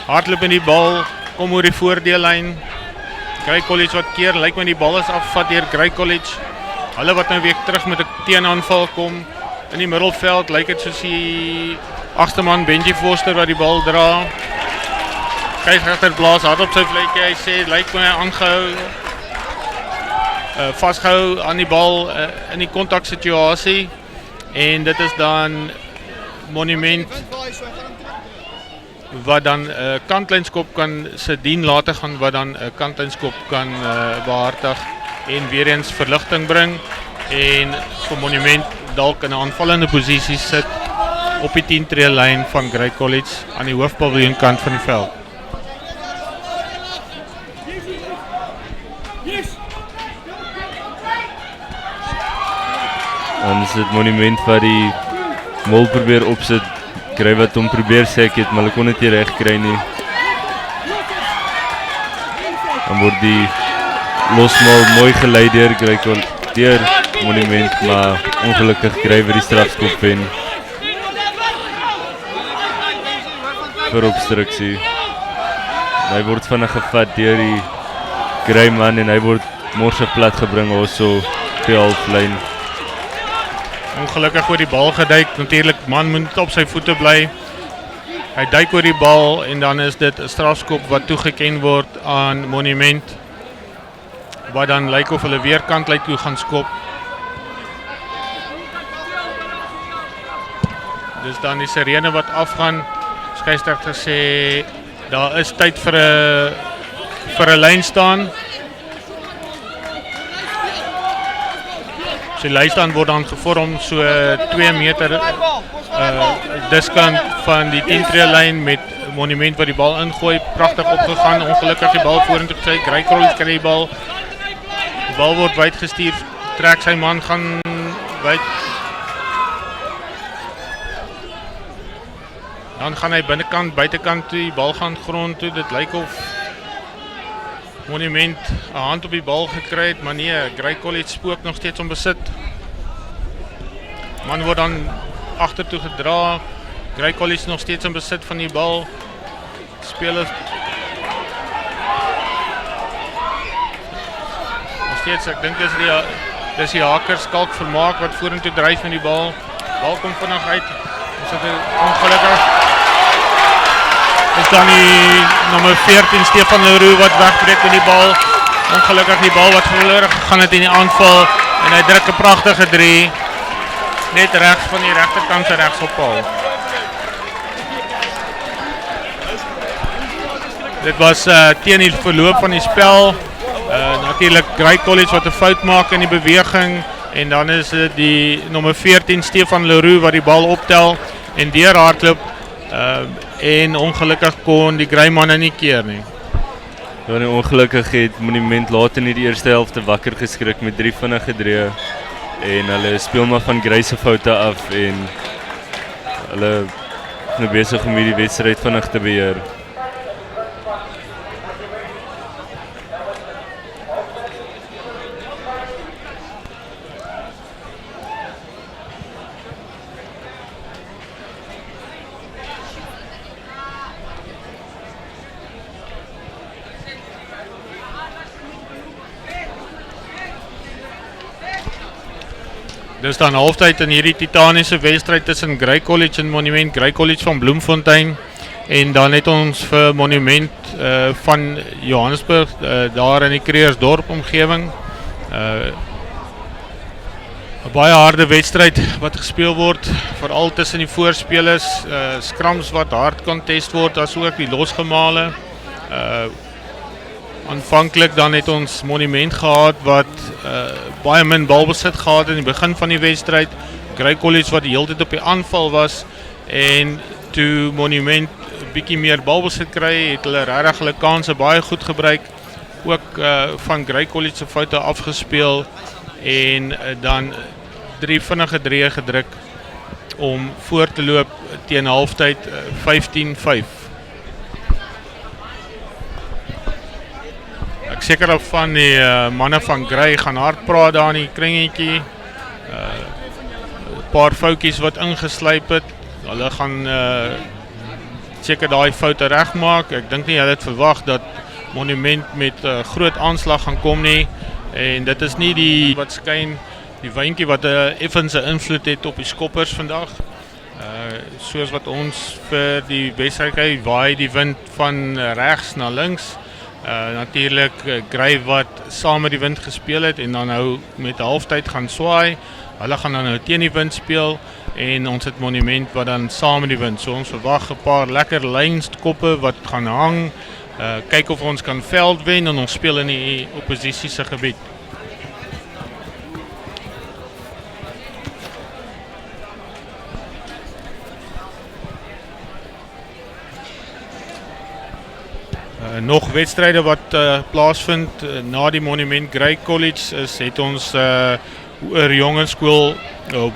Hardloop in die bal, kom oor die voordeellyn. Grey College wat keer, lyk my die bal is afgevat deur Grey College. Hulle wat nou weer terug met 'n teenaanval kom. In die middelveld lyk dit soos die agste man Benji Foster wat die bal dra. Skeieregter blaas hard op sy vletjie. Hy sê lyk my aangehou vasgehou aan die bal in die kontaksituasie en dit is dan Monument wat dan kantlynskop kan se dien later gaan wat dan 'n kantlynskop kan behartig en weer eens verligting bring en vir Monument dalk in 'n aanvallende posisie sit op die 10 tree lyn van Grey College aan die hoofpaviljoenkant van die veld. Dan is dit Monument wat die mol probeer opsit, kry wat hom probeer sek het, maar hulle kon dit nie reg kry nie. Dan word die losmal mooi gelei deur Monument, maar ongelukkig kry vir die strafskop wen. Vir obstruksie. Hy word vinnig gevat deur die Grey man en hy word morse plat gebring also op die halflyn. Ongelukkig oor die bal geduik, natuurlik man moet op sy voete bly. Hy duik oor die bal en dan is dit 'n strafskop wat toegeken word aan Monument. Wat dan lyk of hulle weer kantlyn toe gaan skop. Dis dan die sirene wat afgaan. Skeieregter sê daar is tyd vir 'n lyn staan. Die lynstand word dan gevorm so 2 meter diskant van die 10 tree lyn met Monument wat die bal ingooi, pragtig opgegaan, ongelukkig die bal vorentoe gekry, Grey College kry die bal. Die bal word wyd gestuur, trek sy man gaan wyd. Dan gaan hy binnekant, buitekant toe, die bal gaan grond toe, dit lyk of Monument 'n hand op die bal gekry het, maar nee, Grey College spook nog steeds om besit. Man word dan agtertoe gedra. Grey College nog steeds in besit van die bal. Spelers nog steeds, ek dink dis die haker Skalk Vermaak wat vorentoe dryf met die bal. Bal kom vinnig uit. Ons het ongelukkig is dan die nommer 14 Stefan wat wegbreek met die bal. Ongelukkig die bal wat verloren gegaan het in die aanval en hy druk 'n pragtige 3 net regs van die regterkant se regs op paal. Dit was teen die verloop van die spel. Natuurlik Grey College wat 'n fout maak in die beweging en dan is dit die nommer 14 Stefan wat die bal optel en deur hardloop en ongelukkig kon die Grey manne nie keer nie. Ja, en ongelukkig het Monument later in die eerste helfte wakker geskrik met 3 vinnige drieë en hulle speel maar van Grey se foute af en hulle nou besig om hierdie wedstryd vinnig te beheer. Dis dan halftyd in hierdie titaniese wedstryd tussen Grey College en Monument. Grey College van Bloemfontein en dan het ons vir Monument van Johannesburg daar in die Kreersdorp omgewing. 'n Baie harde wedstryd wat gespeel word, veral tussen die voorspelers, scrums wat hard contest word, as ook die losgemale. Aanvanklik dan het ons Monument gehad wat baie min balbesit gehad in die begin van die wedstryd. Grey College wat die hele tyd op die aanval was en toe Monument 'n bietjie meer balbesit kry, het hulle regtig hulle kanse baie goed gebruik. Ook van Grey College se foute afgespeel en dan 3 vinnige drieë gedruk om voor te loop teen halftyd 15-5. Ek seker of van die manne van Grey gaan hard praat daar in die kringetjie. 'n Paar foutjies wat ingeslyp het. Hulle gaan seker daai foute regmaak. Ek dink nie hulle het verwag dat Monument met groot aanslag gaan kom nie. En dit is nie die wat skyn die wyntjie wat 'n effense invloed het op die skoppers vandag. Soos wat ons vir die wedstryd kyk, waai die wind van regs na links. Natuurlik Grey wat saam met die wind gespeel het en dan nou met halftyd gaan swaai. Hulle gaan dan nou teen die wind speel en ons het Monument wat dan saam met die wind. So ons verwag 'n paar lekker lynskoppe wat gaan hang. Kyk of ons kan veld wen en ons speel in die opposisie se gebied. Nog wedstryde wat plaasvind na die Monument Grey College het ons oor jongenskool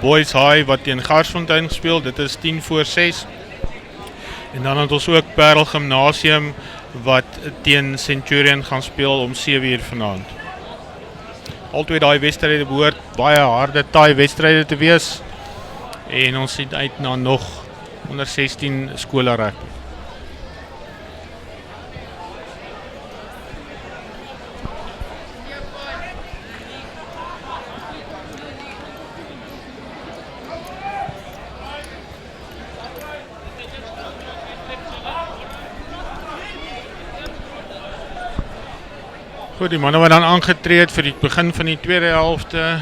Boys High wat teen Garsfontein gespeel. Dit is 10-6. En dan het ons ook Paarl Gymnasium wat teen Centurion gaan speel om 7:00 vanaand. Albei daai wedstryde behoort baie harde taai wedstryde te wees en ons sien uit na nog onder 16 skole rugby. Goed, die manne wat dan aangetree het vir die begin van die tweede helfte.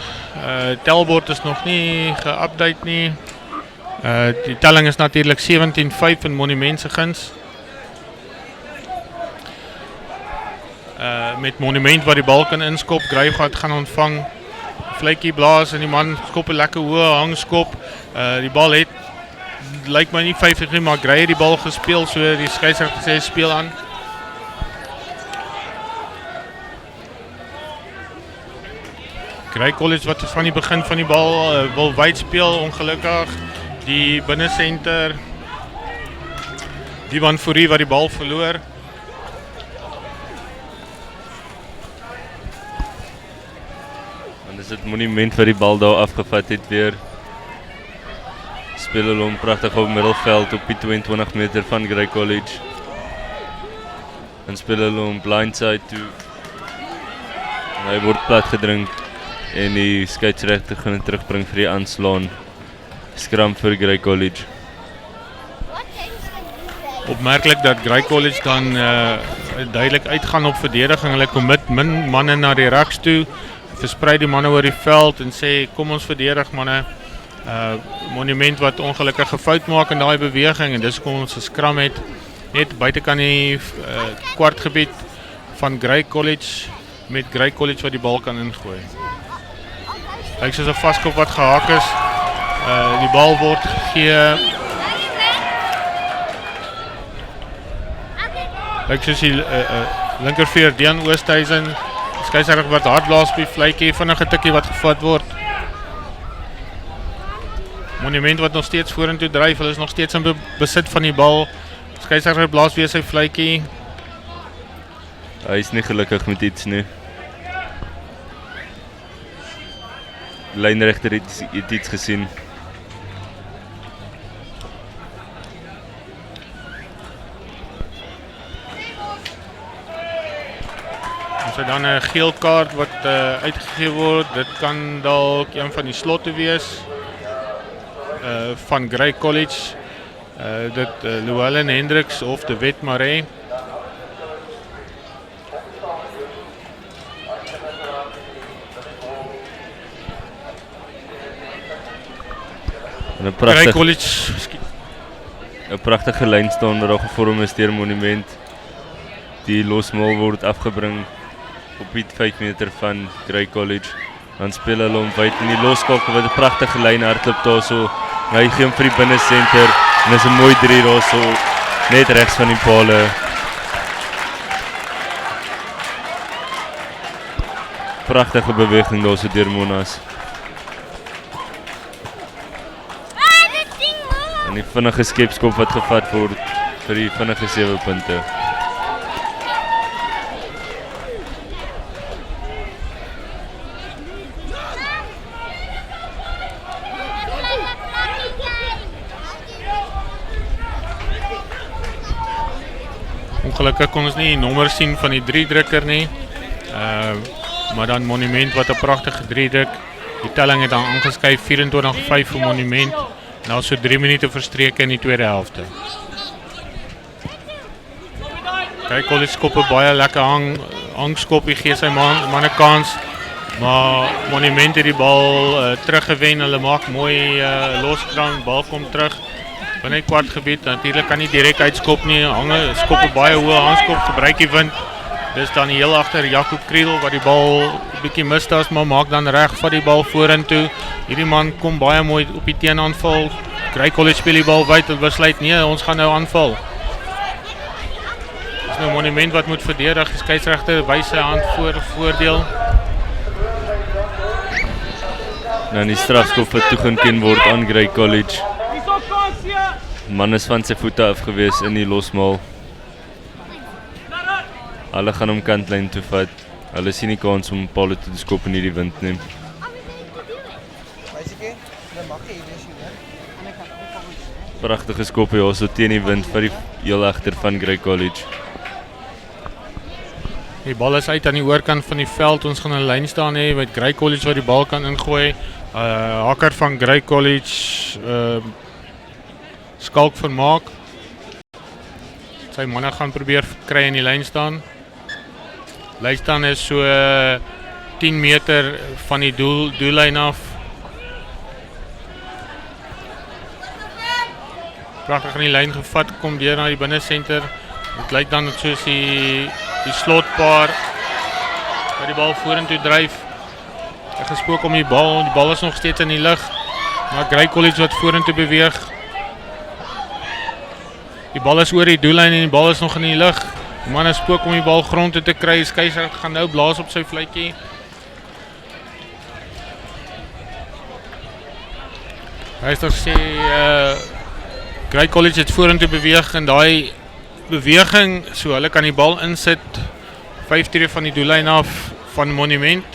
Telbord is nog nie geupdate nie. Die telling is natuurlik 17-5 in Monument se guns. Met Monument wat die bal kan inskop, Grey gaan ontvang. Vletjie blaas en die man skop 'n lekker hoë hangskop. Die bal het lyk my nie 50 nie, maar Grey het die bal gespeel, so die skeieregter sê speel aan. Grey College wat van die begin van die bal wil wyd speel, ongelukkig. Die binnesenter, die van Fourie wat die bal verloor. Dan is dit Monument wat die bal daar afgevat het weer. Speel hulle hom pragtig op middelveld op die 22 meter van Grey College. Dan speel hulle hom blindside toe. En hy word plat gedrink. En die skeieregter gaan dit terugbring vir die aanslaan. Scrum vir Grey College. Opmerklik dat Grey College dan duidelik uitgaan op verdediging. Hulle commit min manne na die regs toe. Versprei die manne oor die veld en sê kom ons verdedig manne. Monument wat ongelukkig 'n fout maak in daai beweging en dis kom ons 'n scrum het net buitekant die kwartgebied van Grey College met Grey College wat die bal kan ingooi. Lyk soos 'n vaskop wat gehaak is. Die bal word gegee. Lyk soos die linkerveer Dean Oosthuizen. Skeieregter wat hard blaas op die vletjie, vinnige tikkie wat gevat word. Monument wat nog steeds vorentoe dryf, hulle is nog steeds in besit van die bal. Skeieregter blaas weer sy fluitjie. Hy is nie gelukkig met iets nie. Lynregter het iets gesien. Ons het dan 'n geel kaart wat uitgegee word. Dit kan dalk een van die slotte wees van Grey College. Dit Llewellyn Hendricks of de Wet Merwe. En 'n pragtige lyn staan wat daar gevorm is deur Monument. Die losmaal word afgebring op die 5 meter van Grey College. Dan speel hulle hom wyd in die loskakel wat 'n pragtige lyn hardloop daarso. Hy gee hom vir die binnesenter en dis 'n mooi 3 daarso net regs van die paal. Pragtige beweging daarso deur Monas. En die vinnige skepskop wat gevat word vir die vinnige 7 punte. Ongelukkig kon ons nie die nommer sien van die 3-drukker nie. Maar dan Monument wat 'n pragtige 3 druk. Die telling het dan aangeskuif 24-5 vir Monument. Nou so 3 minute verstreke in die tweede helfte. Kyk, College skop 'n baie lekker hangskop, hy gee sy manne kans. Maar Monument het die bal teruggewen. Hulle maak mooi loskrang, bal kom terug. Binne die kwartgebied, natuurlik kan nie direk uitskop nie. Skop 'n baie hoë hangskop, gebruik die wind. Dis dan heel agter Jacob Kriel wat die bal 'n bietjie mistas, maar maak dan reg vat die bal vorentoe. Hierdie man kom baie mooi op die teenaanval. Grey College speel die bal wyd en besluit nee, ons gaan nou aanval. Dis nou Monument wat moet verdedig. Die skeieregter wys sy hand voordeel. Nou die strafskop wat toegeken word aan Grey College. Man is van sy voete af gewees in die losmaal. Hulle gaan hom kantlyn toe vat. Hulle sien nie kans om Paarl toe te skop in hierdie wind nie. Pragtige skop hier so teen die wind vir die heel agter van Grey College. Die bal is uit aan die oorkant van die veld. Ons gaan 'n lyn staan hê met Grey College wat die bal kan ingooi. Hakker van Grey College Skalk vermaak. Sy manne gaan probeer kry in die lyn staan. Lyn staan is so 10 meter van die doellyn af. Pragtig in die lyn gevat, kom deur na die binnesenter. Dit lyk dan soos die slotpaar wat die bal vorentoe dryf. Hy gespook om die bal is nog steeds in die lug. Maar Grey College wat vorentoe beweeg. Die bal is oor die doellyn en die bal is nog in die lug. Die man is spook om die bal grond toe te kry. Die skeieregter gaan nou blaas op sy fluitjie. Hy het gesê Grey College het vorentoe beweeg en daai beweging so hulle kan die bal insit 5 tree van die doellyn af van Monument.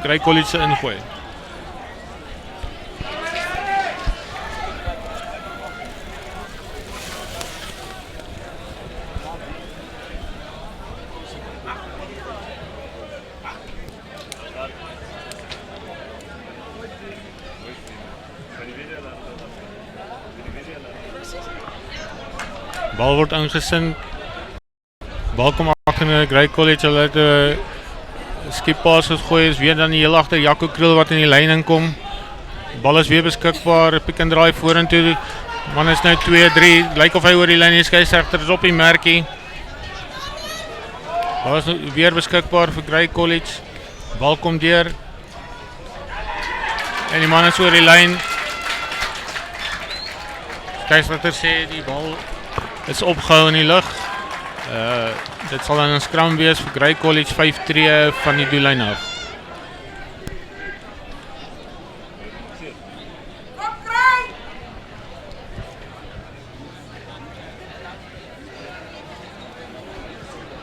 Grey College se ingooi. Bal word ingesin. Bal kom agter Grey College. Hulle het 'n skippaas gegooi. Is weer dan die heel agter Jacob Kriel wat in die lyn inkom. Bal is weer beskikbaar. Pick and drive vorentoe. Man is nou 2-3. Lyk of hy oor die lyn is. Skeieregter is op die merkie. Bal is nou weer beskikbaar vir Grey College. Bal kom deur. En die man is oor die lyn. Skeieregter sê die bal is opgehou in die lug. Dit sal dan 'n scrum wees vir Grey College 5 tree van die doellyn af.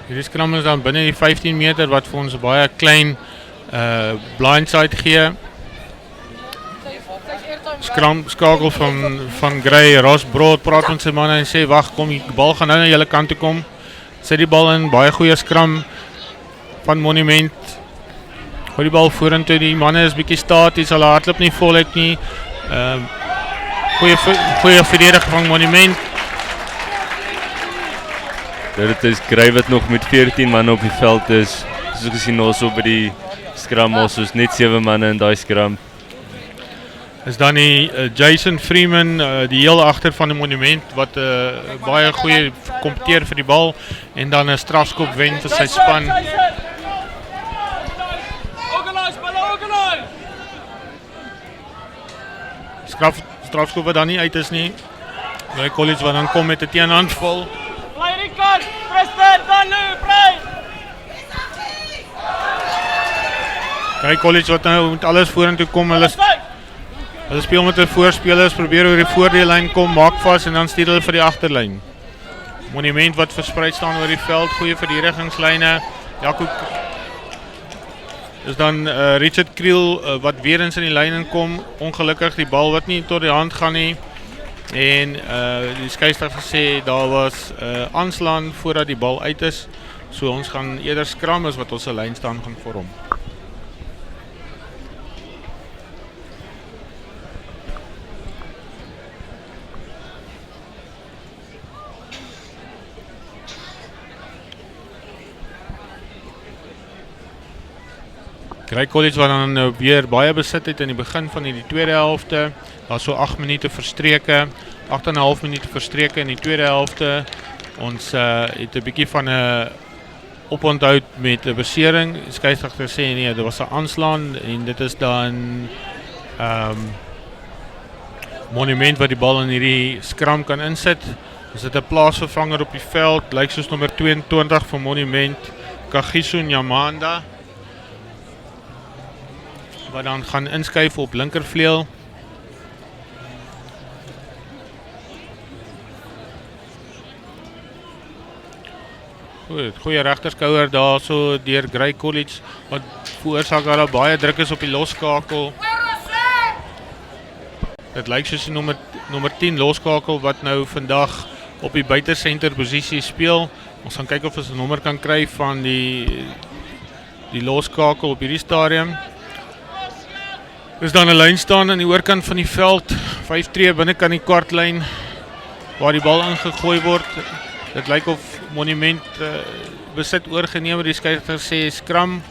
Hierdie skram is dan binne die 15 meter wat vir ons 'n baie klein blindside gee. Skakel van Grey, Ross Broad praat met sy manne en sê wag, kom die bal gaan nou na julle kant toe kom. Sit die bal in, baie goeie skram van Monument. Gooi die bal vorentoe, die manne is bietjie staties, hulle hardloop nie voluit nie. Goeie verdediger van Monument. Dit is Grey wat nog met 14 manne op die veld is. Soos gesien ons op by die skram, ons is net 7 manne in daai skram. Is dan die Jason Freeman, die heel agter van die Monument, wat baie goeie kompeteer vir die bal en dan 'n strafskop wen vir sy span. Strafskop wat dan nie uit is nie. Grey College wat dan kom met 'n teenaanval. Grey College wat nou met alles vorentoe kom, hulle speel met 'n voorspelers, probeer oor die voordeellyn kom, maak vas en dan stuur hulle vir die agterlyn. Monument wat versprei staan oor die veld, goeie verdedigingslyne. Jaco is dan Richard Kriel wat weer eens in die lyn inkom, ongelukkig die bal wat nie tot die hand gaan nie. En die skeieregter gesê daar was aanslaan voordat die bal uit is. So ons gaan eerder skram as wat ons 'n lyn staan gaan vorm. Grey College wat dan weer baie besit het in die begin van die tweede helfte. Daar so 8 minute verstreke, 8,5 minute verstreke in die tweede helfte. Ons het 'n bietjie van 'n oponthoud met 'n besering. Die skeieregter sê nee, dit was 'n aanslaan en dit is dan Monument wat die bal in hierdie skram kan insit. Ons het 'n plaasvervanger op die veld, lyk soos nommer 22 van Monument, Kagiso Nyamanda, wat dan gaan inskuif op linkervleuel. Goed, goeie regterskouer daar so deur Grey College wat veroorsaak dat daar baie druk is op die losskakel. Dit lyk soos die nommer 10 losskakel wat nou vandag op die buitesenter posisie speel. Ons gaan kyk of ons 'n nommer kan kry van die losskakel op hierdie stadium. Is dan 'n lyn staan aan die oorkant van die veld, 5 tree binnekant die kwartlyn waar die bal ingegooi word. Dit lyk of Monument besit oorgeneem, die skeieregter sê skram.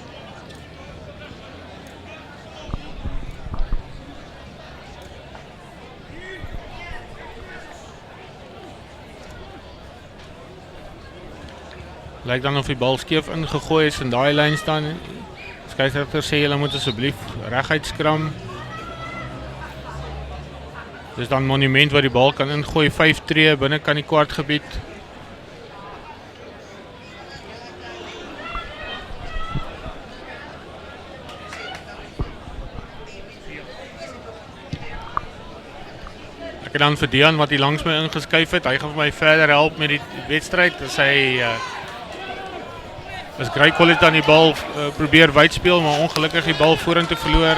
Lyk dan of die bal skeef ingegooi is in daai lyn staan. Skeieregter sê julle moet asseblief reguit skram. Dis dan Monument wat die bal kan ingooi, 5 tree binnekant die kwartgebied. Ek het dan vir Dean wat hier langs my ingeskuif het. Hy gaan vir my verder help met die wedstryd. As Grey College dan die bal probeer wyd speel, maar ongelukkig die bal vorentoe verloor.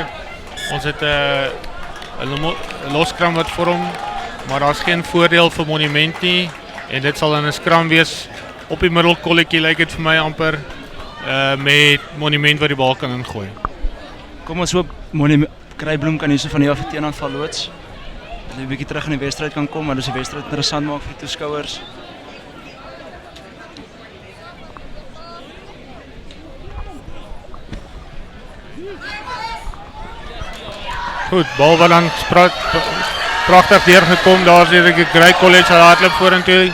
Ons het 'n loskram wat vorm, maar daar's geen voordeel vir Monument nie en dit sal in 'n skram wees op die middelkolletjie, lyk dit vir my amper, met Monument wat die bal kan ingooi. Kom ons hoop Krybloem kan hierso van die af die teenaanval loods. Dat hy 'n bietjie terug in die wedstryd kan kom, maar dis die wedstryd interessant maak vir die toeskouers. Goed, bal wat dan pragtig deurgekom, daar is die Grey College hardloop vorentoe.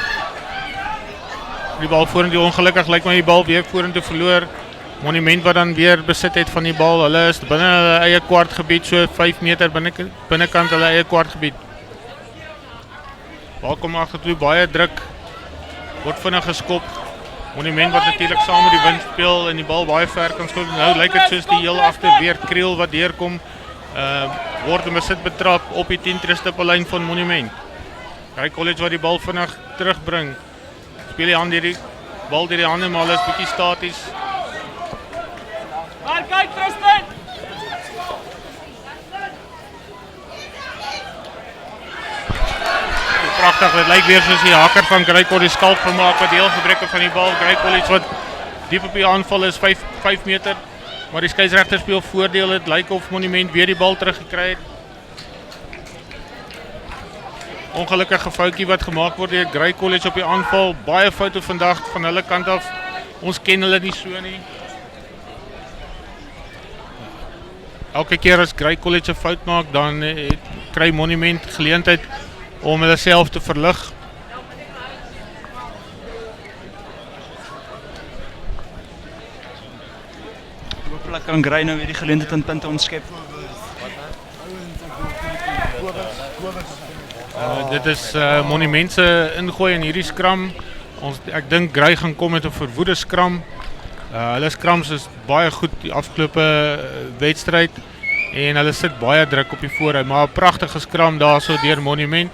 Die bal vorentoe, ongelukkig lyk my die bal weer vorentoe verloor. Monument wat dan weer besit het van die bal, hulle is binne hulle eie kwartgebied, so 5 meter binnekant hulle eie kwartgebied. Bal kom agtertoe, baie druk, word vinnig geskop. Monument wat natuurlik saam met die wind speel en die bal baie ver kan skop. Nou lyk dit soos die heel agter weer Kriel wat deurkom. Word in besit betrap op die 10 tree stippellyn van Monument. Grey College wat die bal vinnig terugbring. Speel die hand hierdie bal deur die hande, maar hulle is bietjie staties. Kyk Tristan. Pragtig, dit lyk weer soos die haker van Grey College skalk vermaak wat deel gebreek van die bal. Grey College wat diep op die aanval is, 5 meter. Maar die skeieregter speel voordeel, dit lyk of Monument weer die bal teruggekry het. Ongelukkige foutjie wat gemaak word deur Grey College op die aanval. Baie foute vandag van hulle kant af. Ons ken hulle nie so nie. Elke keer as Grey College 'n fout maak, dan kry Monument geleentheid om hulle self te verlig. Hooplik kan Grey nou weer die geleentheid in punte ontskep. Dit is Monument se ingooi in hierdie skram. Ek dink Grey gaan kom met 'n verwoede skram. Hulle skrams is baie goed die afgelope wedstryd en hulle sit baie druk op die voorhou, maar 'n pragtige skram daarso deur Monument.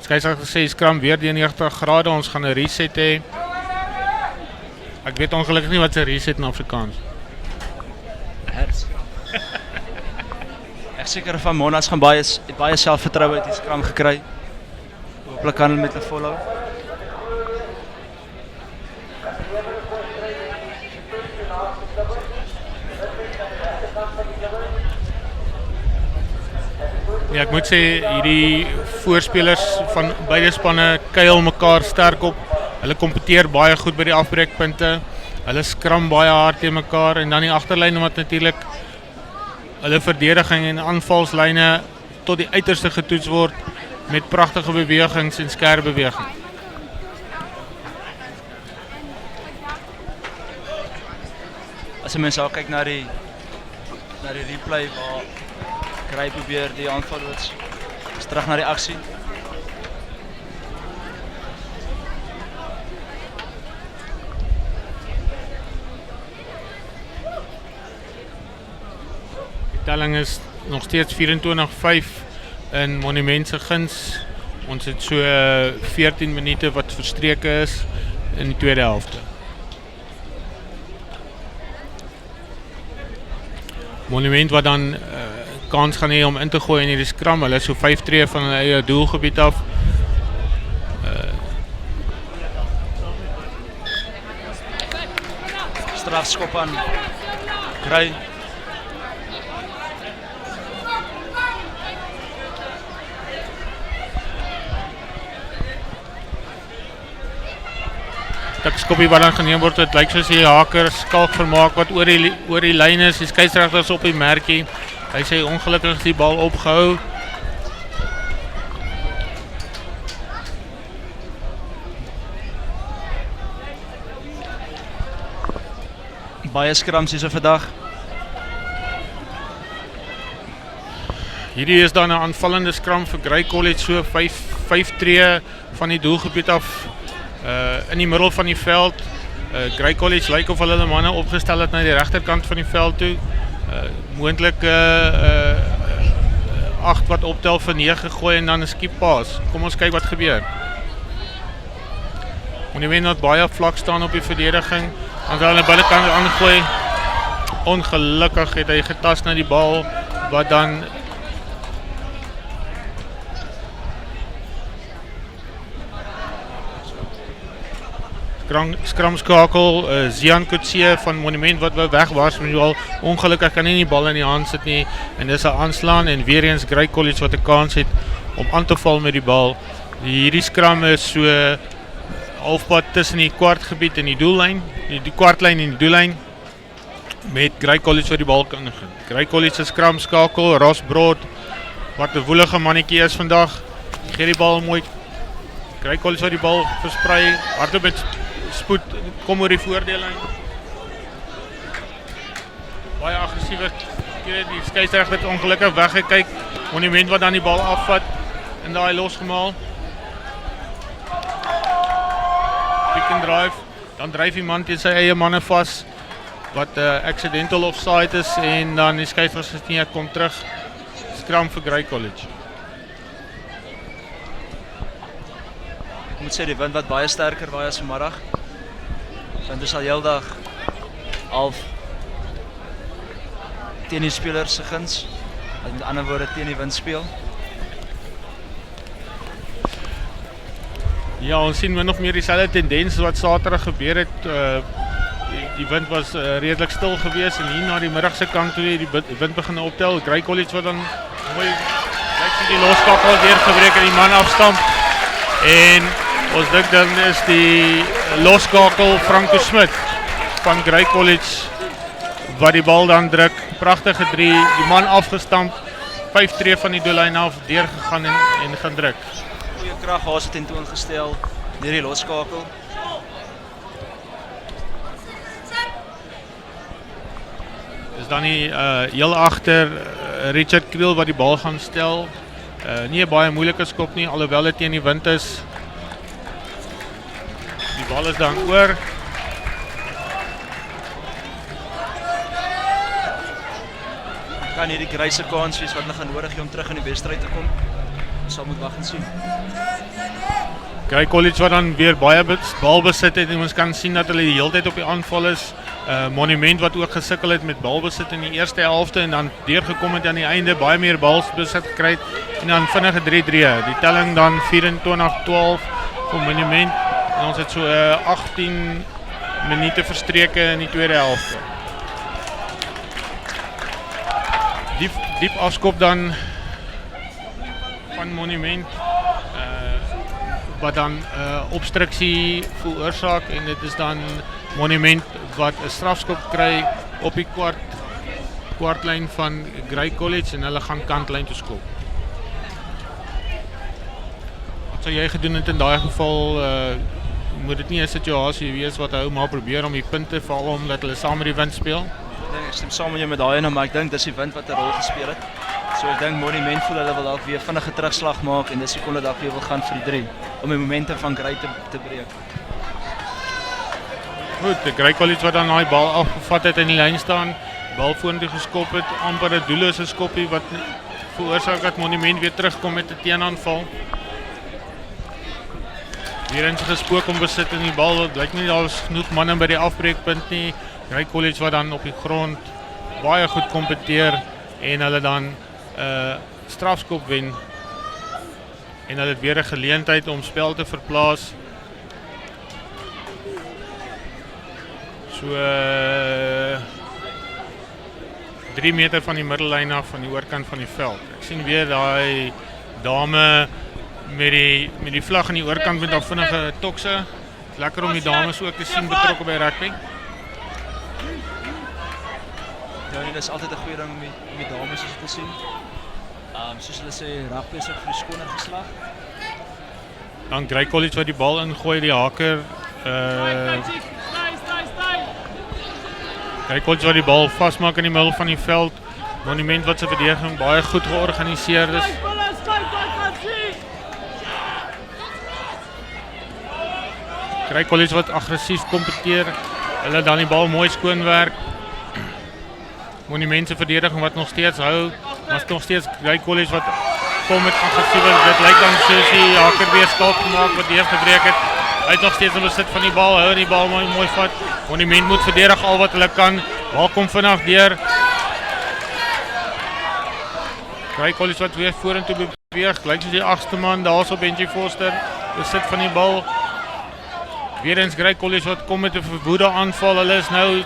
Skeieregter sê skram weer die 90 grade, ons gaan 'n reset hê. Ek weet ongelukkig nie wat 'n reset in Afrikaans. Hers. Ek seker van Monas gaan baie selfvertroue uit die skram gekry. Hooplik kan hulle met hulle volhou. Ja, ek moet sê hierdie voorspelers van beide spanne kuil mekaar sterk op. Hulle kompeteer baie goed by die afbreekpunte. Hulle skram baie hard teen mekaar en dan die agterlyn wat natuurlik hulle verdediging en aanvalslyne tot die uiterste getoets word met pragtige bewegings en skerp beweging. As jy mens al kyk na die replay waar Grey probeer die aanval loods. Is terug na die aksie. Die telling is nog steeds 24-5 in Monument se guns. Ons het so 14 minute wat verstreke is in die tweede helfte. Monument wat dan kans gaan hê om in te gooi in hierdie skram. Hulle is so 5 tree van hulle eie doelgebied af. Strafskop aan Grey. Skopie wat dan geneem word, het lyk soos die haker skalk vermaak wat oor die lyn is. Die skeieregter is op die merkie. Hy sê ongelukkig die bal opgehou. Baie skrams hier so vandag. Hierdie is dan 'n aanvallende skram vir Grey College, so 5 tree van die doelgebied af. In die middel van die veld. Grey College lyk of hulle manne opgestel het na die regterkant van die veld toe. Moontlik 8 wat optel vir 9 gooi en dan 'n skip paas. Kom ons kyk wat gebeur. Monument wat baie vlak staan op die verdediging. Dan wil hulle binnekant aangooi. Ongelukkig het hy getas na die bal wat dan skramskakel, Zian Kutsie van Monument wat weg was, maar ongelukkig kan hy nie die bal in die hand sit nie, en dis 'n aanslaan, en weer eens Grey College wat 'n kans het om aan te val met die bal. Hierdie skram is so halfpad tussen die kwartgebied en die doellyn, die kwartlyn en die doellyn, met Grey College wat die bal kan begin. Grey College se skramskakel, Ross Broad, wat 'n woelige mannetjie is vandag, gee die bal mooi. Grey College wat die bal versprei, hardloop met spoed, kom oor die voordeellyn. Baie aggressiewe, die skeieregter het ongelukkig weggekyk. Monument wat dan die bal afvat en daai losgemaal. Pick and drive, dan dryf iemand teen sy eie manne vas wat accidental offside is, en dan die skeieregter kom terug. Skram vir Grey College. Ek moet sê die wind wat baie sterker waai as vanmiddag. Want dit is al heeldag half teen die spelers se guns. Met ander woorde teen die wind speel. Ja, ons sien min of meer dieselfde tendens wat Saterdag gebeur het. Die wind was redelik stil geweest en hier na die middagse kant toe die wind begin optel. Grey College wat dan mooi lyk vir die loskakel deurgebreek en die man afstamp. En ons dink dan is die loskakel Franco Smit van Grey College wat die bal dan druk. Pragtige 3, die man afgestamp, 5 tree van die doellyn af, deurgegaan en gaan druk. Goeie krag haas het tentoongestel deur die loskakel. Is dan nie heel agter Richard Kriel wat die bal gaan stel. Nie 'n baie moeilike skop nie, alhoewel dit teen die wind is. Die bal is dan oor. Kan hierdie Greyse kans wees wat hulle gaan nodig hê om terug in die wedstryd te kom. Ons sal moet wag en sien. Grey College wat dan weer baie balbesit het en ons kan sien dat hulle die hele tyd op die aanval is. Monument wat ook gesukkel het met balbesit in die eerste helfte en dan deurgekom het aan die einde, baie meer balbesit gekry het en dan vinnige 3-3. Die telling dan 24-12 vir Monument en ons het so 18 minute verstreke in die tweede helfte. Diep afskop dan van Monument wat dan obstruksie veroorsaak en dit is dan Monument wat 'n strafskop kry op die kwartlyn van Grey College en hulle gaan kantlyn toe skop. Wat sou jy gedoen het in daai geval? Moet dit nie 'n situasie wees wat hou maar probeer om die punte veral omdat hulle saam met die wind speel? Ek stem saam met jou met daai ene, maar ek dink dis die wind wat 'n rol gespeel het. So ek dink Monument voel hulle wil dalk weer vinnige terugslag maak en dis hoekom hulle dalk weer wil gaan vir die 3 om die momentum van Grey te breek. Goed, die Grey College wat dan daai bal afgevat het in die lyn staan, bal vorentoe geskop het, amper 'n doellose skoppie wat veroorsaak dat Monument weer terugkom met 'n teenaanval. Weer eens gespook om besit in die bal, dit lyk nie daar is genoeg manne by die afbreekpunt nie. Grey College wat dan op die grond baie goed kompeteer en hulle dan strafskop wen en hulle het weer 'n geleentheid om spel te verplaas. So 3 meter van die middellyn af van die oorkant van die veld. Ek sien weer daai dame met die vlag aan die oorkant met haar vinnige tokse. Lekker om die dames ook te sien betrokke by rugby. Ja, dit is altyd 'n goeie ding om die dames te sien. Soos hulle sê, rugby is ook vir die skoner geslag. Dan Grey College wat die bal ingooi, die haker. Grey College wat die bal vasmaak in die middel van die veld. Monument wat se verdediging baie goed georganiseer is. Grey College wat aggressief kompeteer. Hulle dan die bal mooi skoonwerk. Monument se verdediging wat nog steeds hou, maar nog steeds Grey College wat kom met aggressiewe. Dit lyk dan soos die haker weer skalk gemaak wat deurgebreek het. Hy het nog steeds in besit van die bal, hou die bal mooi vat. Monument moet verdedig al wat hulle kan. Bal kom vinnig deur. Grey College wat weer vorentoe beweeg, lyk soos die 8ste man daarso Benji Foster besit van die bal. Weer eens Grey College wat kom met 'n verwoede aanval. Hulle is nou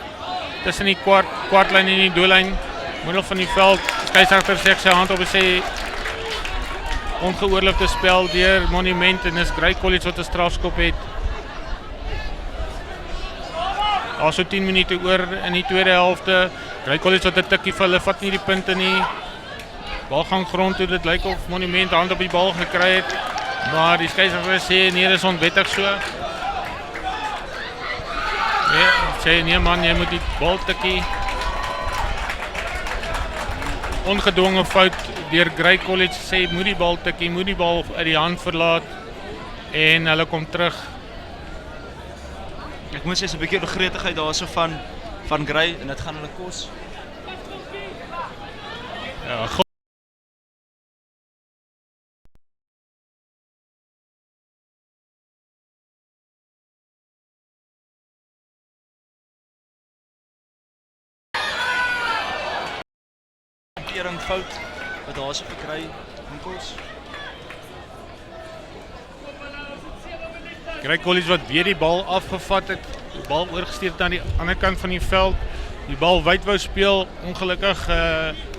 tussen die kwartlyn en die doellyn, middel van die veld. Skeieregter sê sy hand op en sê ongeoorloofde spel deur Monument en is Grey College wat 'n strafskop het. Daar so 10 minute oor in die tweede helfte. Grey College wat 'n tikkie vir hulle vat nie die punte nie. Bal gaan grond toe, dit lyk of Monument hand op die bal gekry het, maar die skeieregter sê nee, dis onwettig so. Nee, sê nee man, jy moet die bal tikkie. Ongedwonge fout deur Grey College sê moet die bal tikkie, moet die bal uit die hand verlaat en hulle kom terug. Ek moet sê is 'n bietjie gretigheid daarso van Grey en dit gaan hulle kos. Ja, kering fout wat daar se verkry winkels. Grey College wat weer die bal afgevat het, die bal oorgestuur het aan die ander kant van die veld. Die bal wyd wou speel, ongelukkig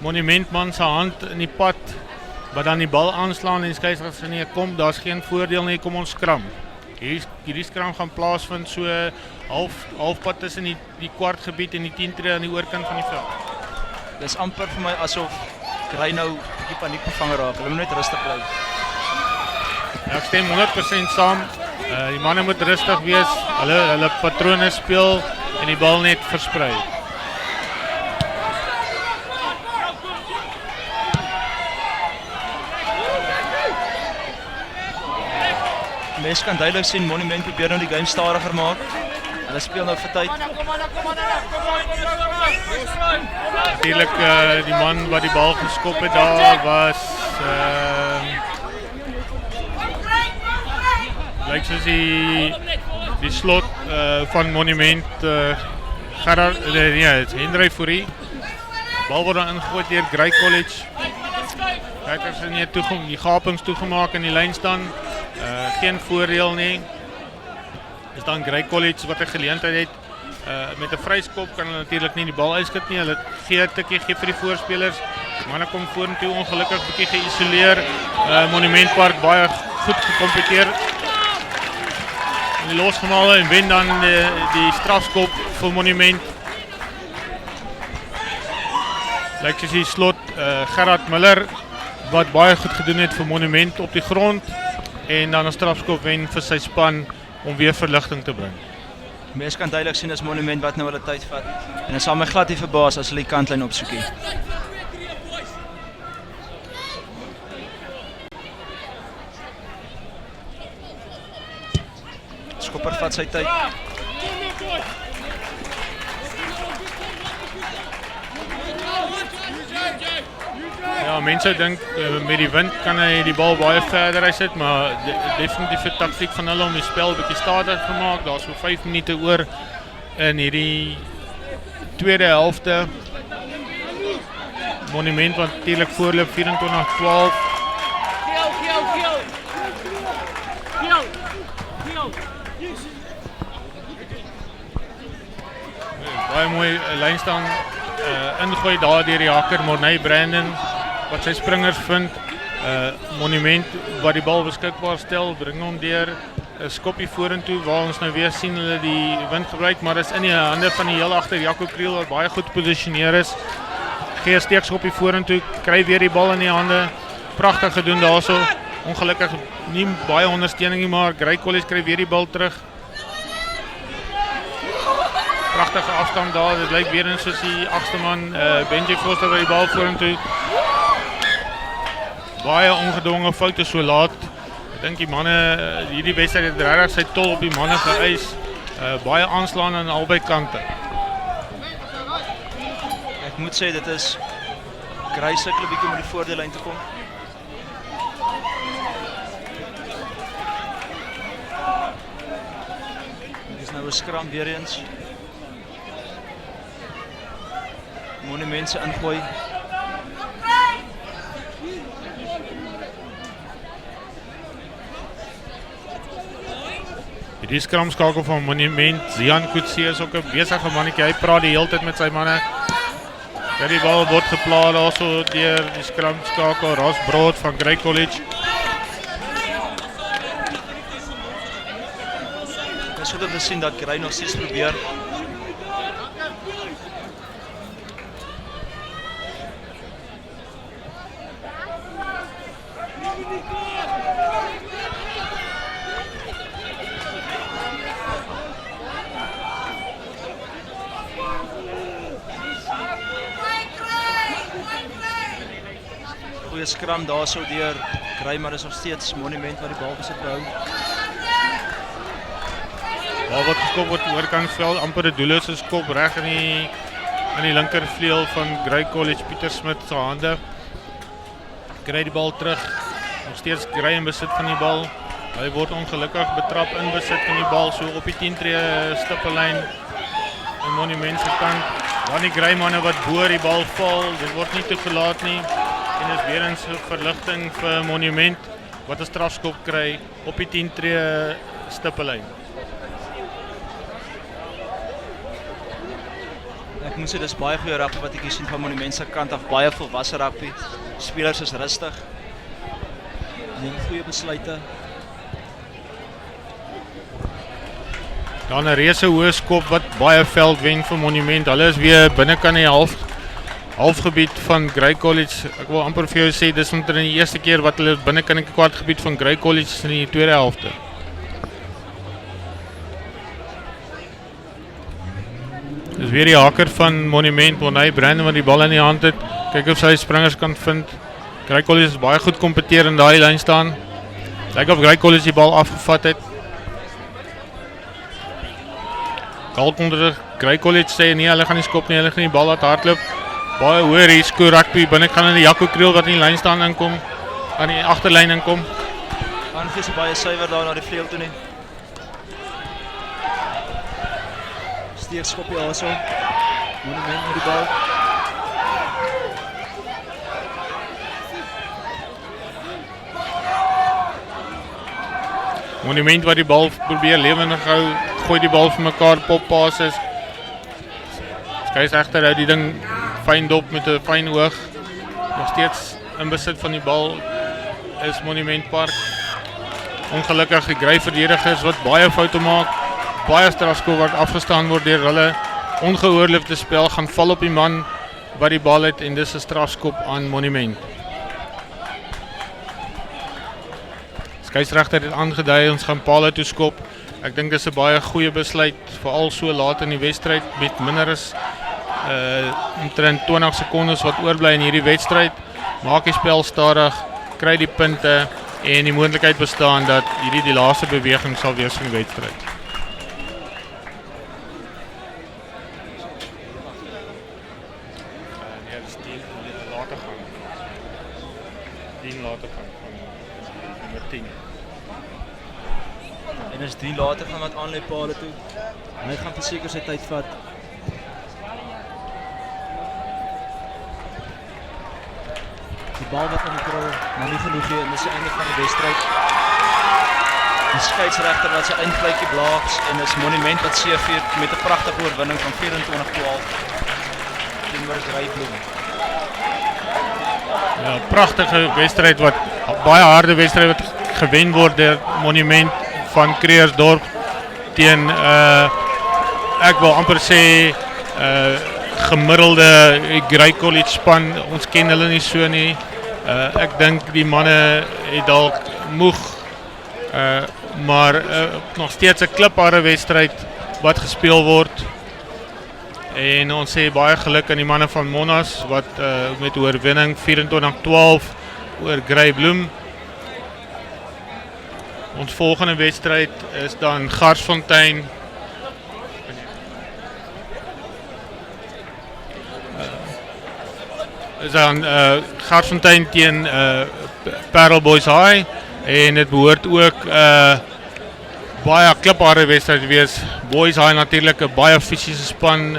Monumentman se hand in die pad, wat dan die bal aanslaan en die skeieregter sê nee, kom, daar's geen voordeel nie, kom ons skram. Hierdie skram gaan plaasvind so halfpad tussen die kwartgebied en die 10 tree aan die oorkant van die veld. Dis amper vir my asof Grey nou 'n bietjie paniek bevang raak. Hulle moet net rustig bly. Ja, ek stem 100% saam. Die manne moet rustig wees, hulle patrone speel en die bal net versprei. Mens kan duidelik sien Monument probeer nou die game stadiger maak. Hulle speel nou vir tyd. Natuurlik die man wat die bal geskop het daar was lyk soos die slot van Monument Gerard, nee, het is Hendry Fourie. Bal word dan ingegooi deur Grey College. Kykers het nie die gapings toegemaak in die lyn staan. Geen voordeel nie. Is dan Grey College wat 'n geleentheid het. Met 'n vryskop kan hulle natuurlik nie die bal uitskit nie. Hulle gee 'n tikkie vir die voorspelers. Manne kom vorentoe ongelukkig bietjie geïsoleer. Monument Park baie goed gekompeteer. Die losgemale en wen dan die strafskop vir Monument. Lyk soos die slot Gerard Miller wat baie goed gedoen het vir Monument op die grond en dan 'n strafskop wen vir sy span om weer verligting te bring. Mens kan duidelik sien as Monument wat nou hulle tyd vat en dit sal my glad nie verbaas as hulle die kantlyn opsoek nie. Skopper vat sy tyd. Ja, mense dink met die wind kan hy die bal baie verder uitsit, maar definitief 'n taktiek van hulle om die spel bietjie stadiger te maak. Daar's so 5 minute oor in hierdie tweede helfte. Monument wat natuurlik voorloop 24-12. Baie mooi lyn staan ingooi daar deur die hakker Morney Brandon wat sy springers vind. Monument wat die bal beskikbaar stel, bring hom deur 'n skoppie vorentoe waar ons nou weer sien hulle die wind gebruik, maar dis in die hande van die heel agter Jaco Kriel wat baie goed geposisioneer is. Gee 'n steekskoppie vorentoe, kry weer die bal in die hande. Pragtig gedoen daarso. Ongelukkig nie baie ondersteuning nie, maar Grey College kry weer die bal terug. Pragtige afstand daar, dit lyk weer eens soos die agste man Benji Foster wat die bal vorentoe. Baie ongedwonge foute so laat. Ek dink die manne, hierdie wedstryd het regtig sy tol op die manne geëis. Baie aanslaan aan albei kante. Ek moet sê dit is Grey sukkel 'n bietjie om die voordeellyn te kom. Dit is nou 'n skram weer eens. Monument se ingooi. Die skramskakel van Monument, Zian Kutsie is ook 'n besige mannetjie. Hy praat die hele tyd met sy manne. Die bal word geplaas daarso deur die skramskakel Ross Broad van Grey College. Ek is goed om te sien dat Grey nog steeds probeer. Goeie skram daarso deur Grey, maar is nog steeds Monument wat die bal besit behou. Bal wat geskop word oorkant veld, amper 'n doellose skop reg in die linkervleuel van Grey College, Pieter Smit se hande. Kry die bal terug. Nog steeds Grey in besit van die bal. Hy word ongelukkig betrap in besit van die bal so op die 10 tree stippellyn in Monument se kant. Dan die Greymanne wat bo die bal val, dit word nie toegelaat nie. En is weer eens 'n verligting vir Monument wat 'n strafskop kry op die 10 tree stippellyn. Ek moet sê dis baie goeie rugby wat ek hier sien van Monument se kant af, baie volwasse rugby. Spelers is rustig. Neem goeie besluite. Dan 'n reuse hoë skop wat baie veld wen vir Monument. Hulle is weer binnekant die halfgebied van Grey College. Ek wil amper vir jou sê dis omtrent die eerste keer wat hulle binnekant die kwartgebied van Grey College is in die tweede helfte. Dis weer die haker van Monument, Bonnie Brandon wat die bal in die hand het. Kyk of sy springers kan vind. Grey College is baie goed kompeteer in daai lyn staan. Lyk of Grey College die bal afgevat het. Kalk onder Grey College sê nee, hulle gaan nie skop nie, hulle gaan die bal laat hardloop. Baie hoë risiko rugby, binne gaan in die Jaco Kriel wat in die lyn staan inkom, aan die agterlyn inkom. Aangees baie suiwer daar na die vleuel toe nie. Steekskoppie also. Monument met die bal. Monument wat die bal probeer lewendig hou, gooi die bal vir mekaar, poppasses. Skeieregter hou die ding fyn dop met 'n fyn oog. Nog steeds in besit van die bal is Monument Park. Ongelukkig die Grey verdedigers wat baie foute maak. Baie strafskop wat afgestaan word deur hulle. Ongeoorloofde spel gaan val op die man wat die bal het en dis 'n strafskop aan Monument. Skeieregter het aangedui ons gaan Paarl toe skop. Ek dink dis 'n baie goeie besluit, veral so laat in die wedstryd met minder as omtrent 20 sekondes wat oorbly in hierdie wedstryd. Maak die spel stadig, kry die punte en die moontlikheid bestaan dat hierdie die laaste beweging sal wees van die wedstryd. Nee, dis 10 later gaan. 10 later gaan van nummer 10. En is 3 later gaan wat aanlei Paarl toe. Hy gaan verseker sy tyd vat. Die bal wat in die krul, maar nie genoeg hier, en dis die einde van die wedstryd. Die skeieregter wat sy eindfluitjie blaas en is Monument wat seëvier met 'n pragtige oorwinning van 24-12 teenoor Greyblom. Ja, pragtige wedstryd wat baie harde wedstryd wat gewen word deur Monument van Kreersdorp teen ek wil amper sê gemiddelde Grey College span. Ons ken hulle nie so nie. Ek dink die manne het dalk moeg, maar nog steeds 'n klipharde wedstryd wat gespeel word. En ons sê baie geluk aan die manne van Monas wat met oorwinning 24-12 oor Greyblom. Ons volgende wedstryd is dan Garsfontein. Is dan Garsfontein teen Paarl Boys High en dit behoort ook baie klipharde wedstryd wees. Boys High natuurlik 'n baie fisiese span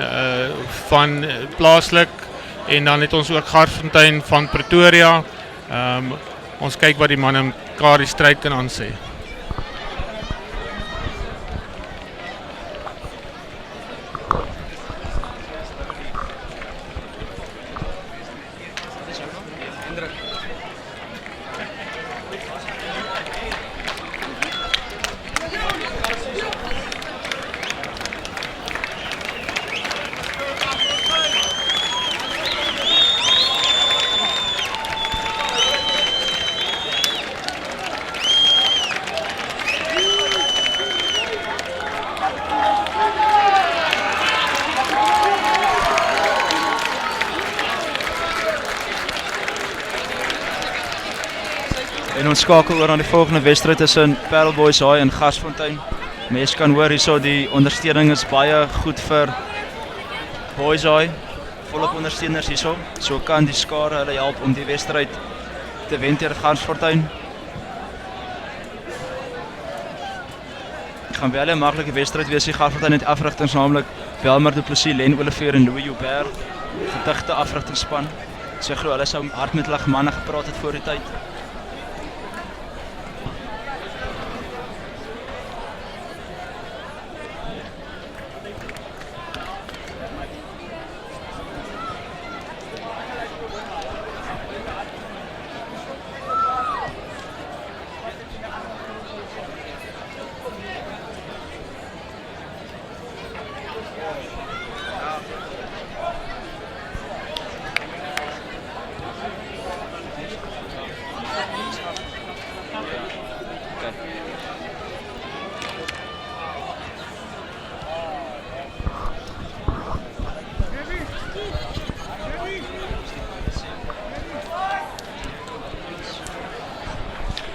van plaaslik en dan het ons ook Garsfontein van Pretoria. Ons kyk wat die manne mekaar die stryd kan aansê. En ons skakel oor aan die volgende wedstryd tussen Paarl Boys High en Garsfontein. Mense kan hoor hierso die ondersteuning is baie goed vir Boys High. Volop ondersteuners hierso. So kan die skare hulle help om die wedstryd te wen teen Garsfontein. Dit gaan wel 'n maklike wedstryd wees. Die Garsfontein het afrigtings naamlik Belmer Du Plessis, Len Olivier en Louis Joubert, gedigte afrigtingsspan. So glo hulle sou hard met hulle manne gepraat het voor die tyd.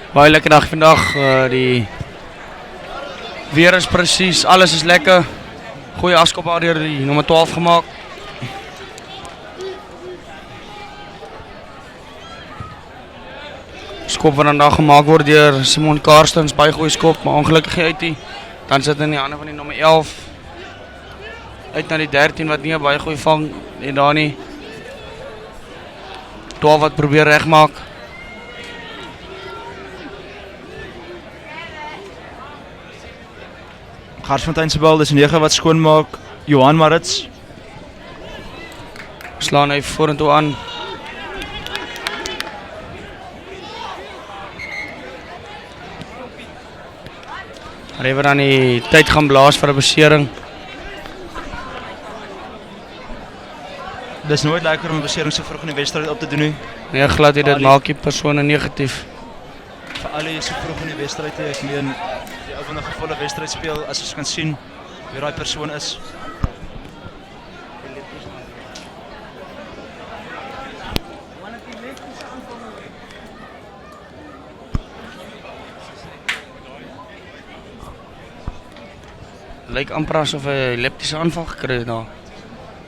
Baie lekker dag vandag, die weer is presies, alles is lekker. Goeie afskop daar deur die nommer 12 gemaak. Skop wat vandag gemaak word deur Simon Karstens, baie goeie skop, maar ongelukkig uit die. Dan sit in die hande van die nommer 11. Uit na die 13 wat nie 'n baie goeie vang en daar nie. 12 wat probeer regmaak. Garsfontein se bal, dis 9 wat skoonmaak. Johan Marits slaan hy vorentoe aan. Trevor aan die tyd gaan blaas vir 'n besering. Dis nooit lekker om 'n besering so vroeg in die wedstryd op te doen nie. Nee, glad nie, dit maak die persone negatief. Vir al die so vroeg in die wedstryd, ek meen die ou wat 'n gevolle wedstryd speel, as ons kan sien wie daai persoon is. Lyk amper asof hy 'n elliptiese aanval gekry het daar.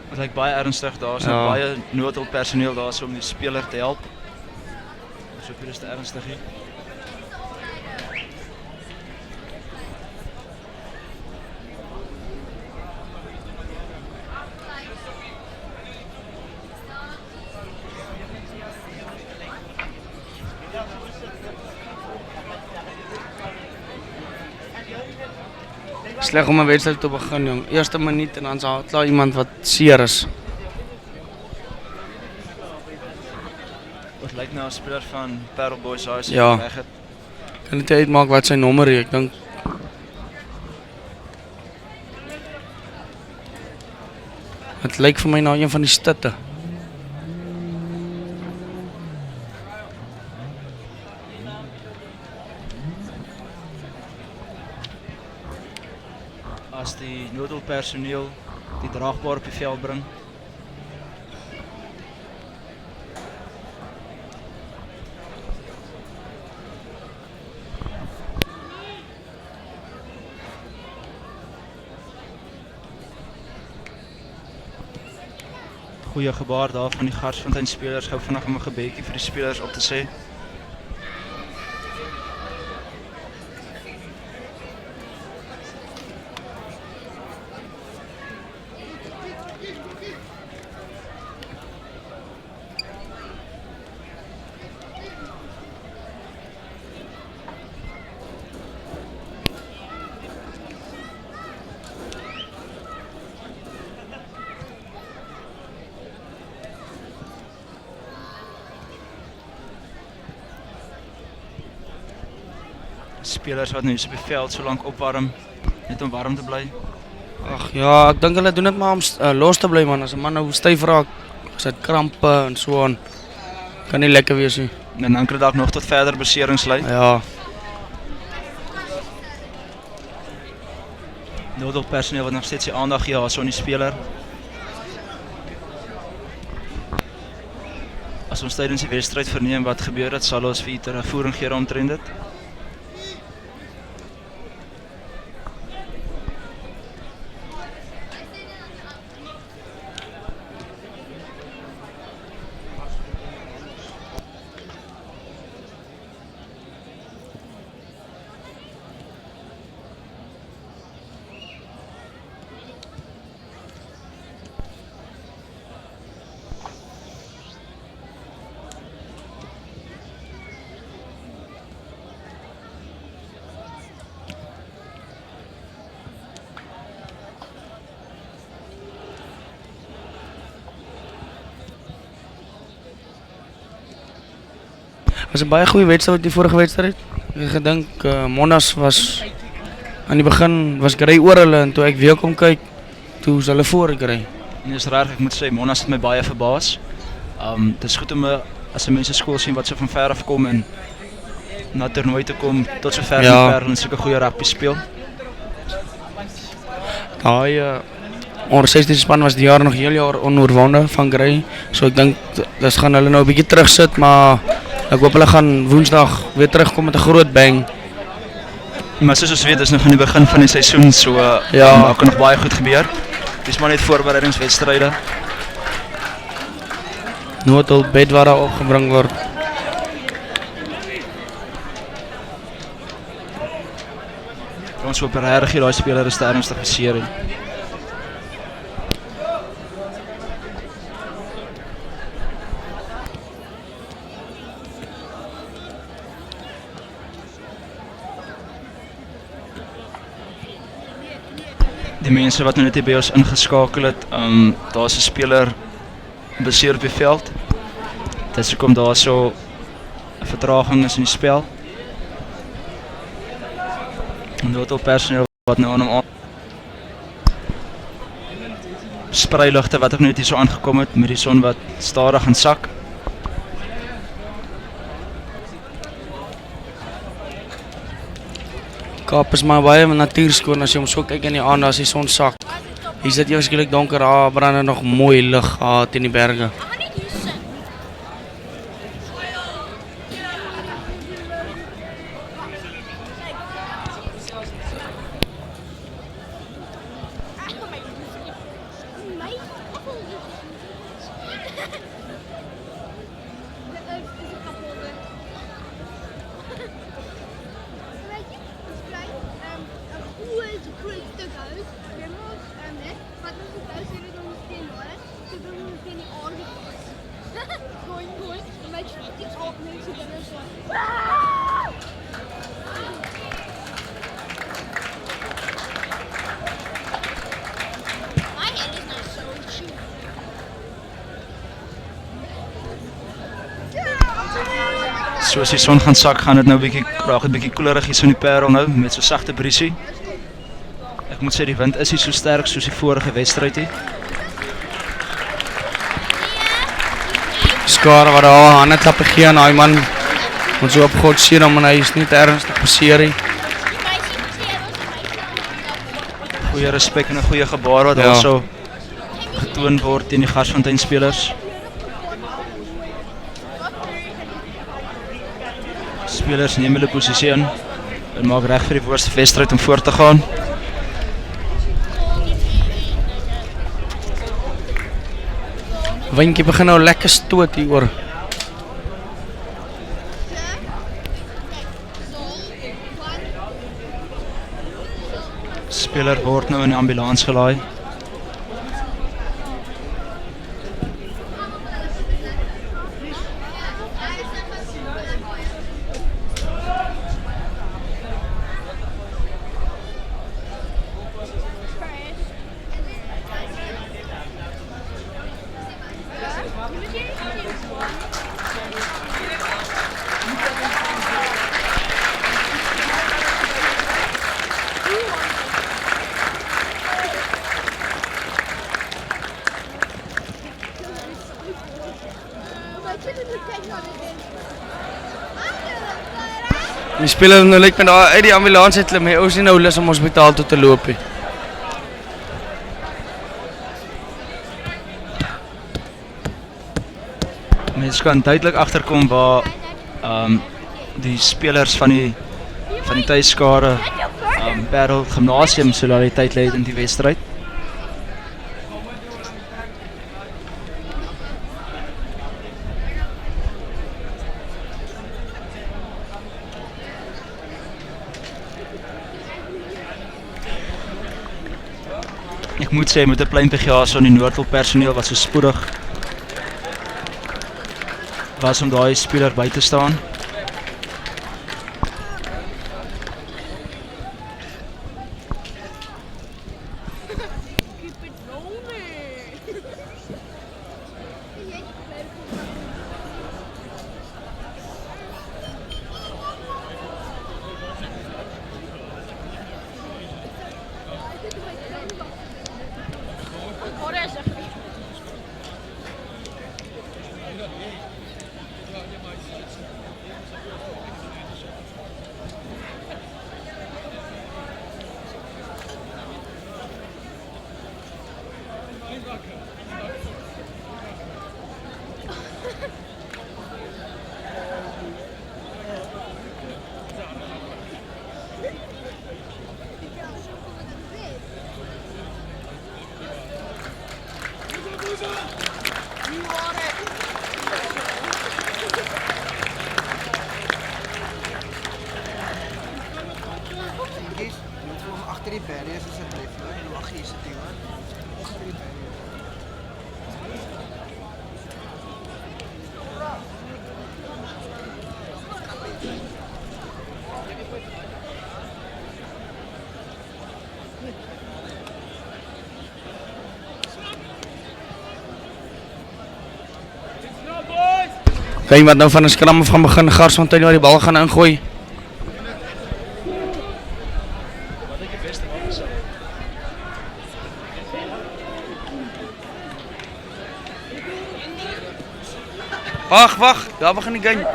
Dit lyk baie ernstig, daar's Ja. baie noodhulp personeel daar so om die speler te help. So vir is te ernstig hier. Sleg om 'n wedstryd te begin, jong. Eerste minuut en dan is daar klaar iemand wat seer is. Wat lyk nou 'n speler van Paarl Boys House Ja. weg het. Kan net uitmaak wat sy nommer is, ek dink. Het lyk vir my na een van die stitte. As die noodhulp personeel die draagbaar op die veld bring. Goeie gebaar daar van die Garsfontein spelers, gou vinnig om 'n gebedjie vir die spelers op te sê. Spelers wat nu op die veld so lank opwarm, net om warm te bly. Ag ja, ek dink hulle doen dit maar om los te bly man. As 'n man nou styf raak, is dit krampe en so aan. Kan nie lekker wees nie. En dan kan dit dalk nog tot verder beserings lei. Ja. Noodhulp personeel wat nog steeds die aandag gee aan die speler. As ons tydens die wedstryd verneem wat gebeur het, sal ons vir u terugvoering gee omtrent dit. was 'n baie goeie wedstryd die vorige wedstryd. Ek het gedink Monas was aan die begin was gry oor hulle en toe ek weer kom kyk, toe is hulle voor gekry. Nee, is reg, ek moet sê Monas het my baie verbaas. Dit is goed om as 'n mense skool sien wat so van ver af kom en na toernooi te kom tot so ver in Paarl en sulke goeie rugby speel. Daai onder 16 span was die jaar nog heel jaar onoorwonde van Grey. So ek dink dis gaan hulle nou 'n bietjie terugsit, maar ek hoop hulle gaan Woensdag weer terugkom met 'n groot bang. Maar soos ons weet, is nog aan die begin van die seisoen, so daar kan nog baie goed gebeur. Dis maar net voorbereidingswedstryde. Noodhulp bed waar daar opgebring word. Ons hoop regtig daai speler is te ernstig beseer nie. Die mense wat nou net hier by ons ingeskakel het, daar's 'n speler beseer op die veld. Dit is hoekom daar so 'n vertraging is in die spel. En dit op personeel wat nou aan hom spreiligte wat ook net hier so aangekom het met die son wat stadig en sak. Kaap is maar baie natuurskoon as jy hom so kyk in die aand as die son sak. Hier sit jy waarskynlik donker, brand nog mooi lig teen die berge. So as die son gaan sak, gaan dit nou raak het bietjie koelerig hier so in die Paarl nou met so sagte briesie. Ek moet sê die wind is nie so sterk soos die vorige wedstryd nie. Skare wat daar hande klappe gee aan daai man. Ons hoop God sien hom en hy is nie te ernstig beseer nie. Goeie respek en 'n goeie gebaar wat also getoon word teen die Garsfontein spelers. Spelers neem hulle posisie in en maak reg vir die voorste wedstryd om voort te gaan. Windjie begin nou lekker stoot hier oor. Speler word nou in die ambulans gelaai. Die speler nou lyk met daar uit die ambulans het klim, ons nie nou lus om hospitaal toe te loop nie. Mens kan duidelik agterkom waar die spelers van die tuiskare Paarl Gimnasium solidariteit lei in die wedstryd. Ek moet sê met 'n plein PGA aan die Noordhulp personeel wat so spoedig was om daai speler by te staan. die barriers asseblief, nou mag hier sit hoor. Agter die barriers. Kyk wat nou van 'n skram af gaan begin, Garsfontein waar die bal gaan ingooi. Wag, daar begin die game.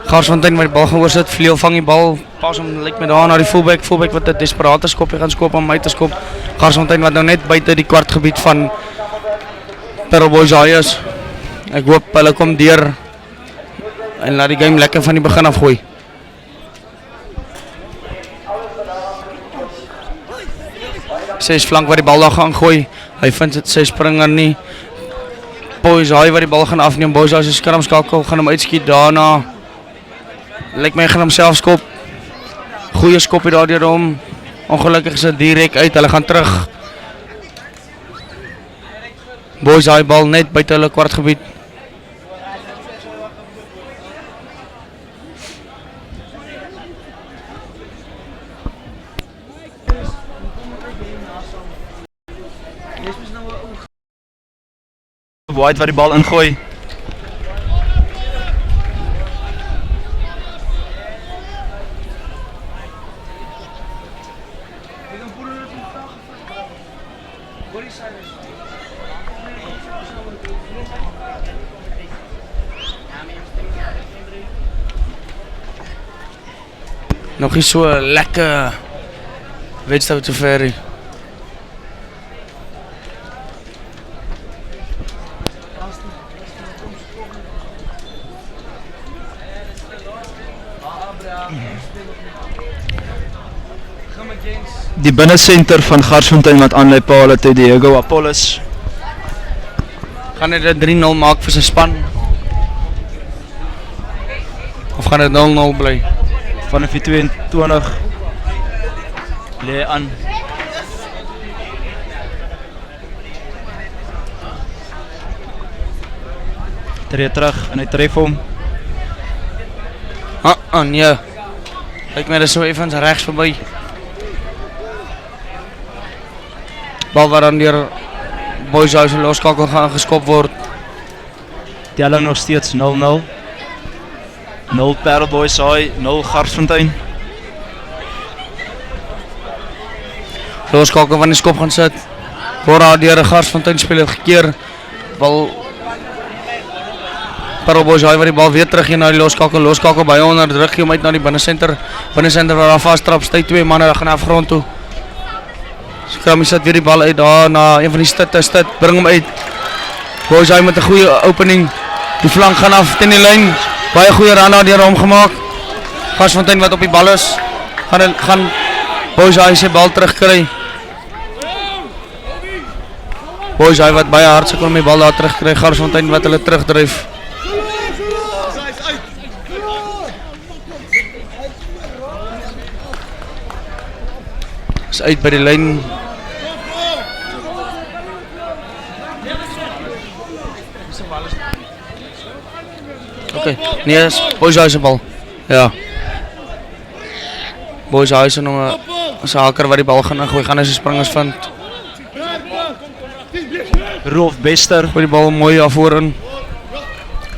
Garsfontein waar die bal gehoor sit, vleuel vang die bal, pas hom lyk met daar na die fullback wat 'n desperate skopie gaan skop om my te skop. Garsfontein wat nou net buite die kwartgebied van Paarl is. Ek hoop hulle kom deur en laat die game lekker van die begin af gooi. Sy flank waar die bal daar gaan gooi. Hy vind dit sy springer nie. Boys hy waar die bal gaan afneem. Boys as 'n skramskakel gaan hom uitskiet daarna. Lyk my gaan homself skop. Goeie skopie daardeur hom. Ongelukkig is dit direk uit. Hulle gaan terug. Boys hy bal net buite hulle kwartgebied. White wat die bal ingooi. Nog eens so lekker wedstryd te ver. Die binnensenter van Garsfontein wat aanlei Paarl te Hugo Apollos. Gaan dit 'n 3-0 maak vir sy span? Of gaan dit 0-0 bly? Vanaf die 22 lê aan. Tree terug en hy tref hom. Nee. Kyk my, dis so effens regs verby. Bal waar dan deur Boys House en loskakel gaan geskop word. Telling nog steeds 0-0. 0 Paarl Boys High, 0 Garsfontein. Loskakel van die skop gaan sit. Word daar deur 'n Garsfontein speler gekeer. Bal Paarl Boys High waar die bal weer terug hier na die loskakel by onder druk hom uit na die binnensenter waar daar vastrap, stay 2 manne gaan afgrond toe. Skrammy sit weer die bal uit daar na een van die stit, bring hom uit. Boys High met 'n goeie opening. Die flank gaan af teen die lyn. Baie goeie run daar deur hom gemaak. Garsfontein wat op die bal is. Gaan Boys High sy bal terugkry. Boys High wat baie hard sukkel om die bal daar terugkry. Garsfontein wat hulle terugdryf. Is uit by die lyn. Okay, nee, is Boys High se bal. Ja. Boys High se nog 'n haker wat die bal gaan ingooi, gaan hy sy springers vind. Rolf Bester gooi die bal mooi af voorin.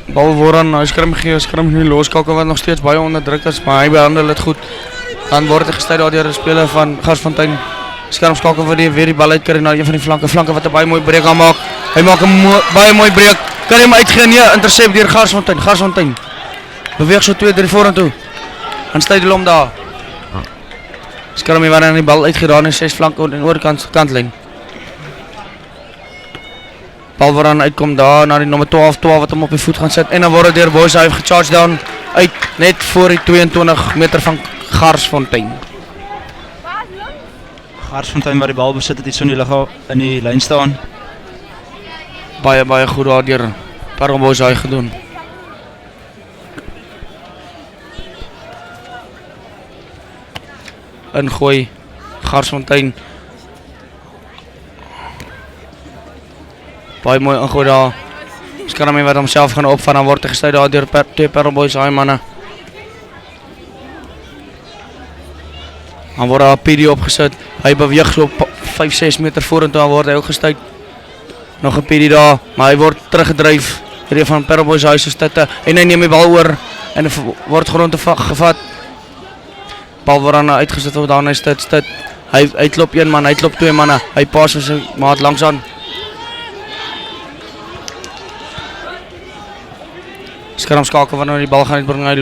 Bal word aan, hy skrim nie loskakel wat nog steeds baie onder druk is, maar hy behandel dit goed. Dan word hy gestuit daar deur 'n speler van Garsfontein. Skermskakel vir weer die bal uitkry na een van die flanke wat 'n baie mooi breek aanmaak. Hy maak 'n baie mooi breek. Kan hy hom uitgee? Nee, intercept deur Garsfontein. Beweeg so 2-3 vorentoe. En stay hom daar. Skerm hier waar hy die bal uitgee daar in 6 flanke en oorkant kantlyn. Bal waar aan uitkom daar na die nommer 12 wat hom op die voet gaan sit en dan word dit deur Boys High gecharge down uit net voor die 22 meter van Garsfontein. Garsfontein waar die bal besit het, so in die lyn staan. Baie goed daar deur Paarl Boys High gedoen. ingooi. Garsfontein. Baie mooi ingooi daar. Skrammy wat homself gaan opvan, dan word hy gestuit daar deur twee Paarl boys, daai manne. Dan word daar 'n PD opgesit. Hy beweeg so 5-6 meter vorentoe, dan word hy ook gestuit. Nog 'n PD daar, maar hy word teruggedryf deur een van Paarl boys se stutte en hy neem die bal oor en word grond gevat. Bal word dan uitgesit op daar, hy stut. Hy uitklop een man, hy klop twee manne. Hy pas vir sy maat langs aan. Skramskakel wanneer die bal gaan uitbring, hy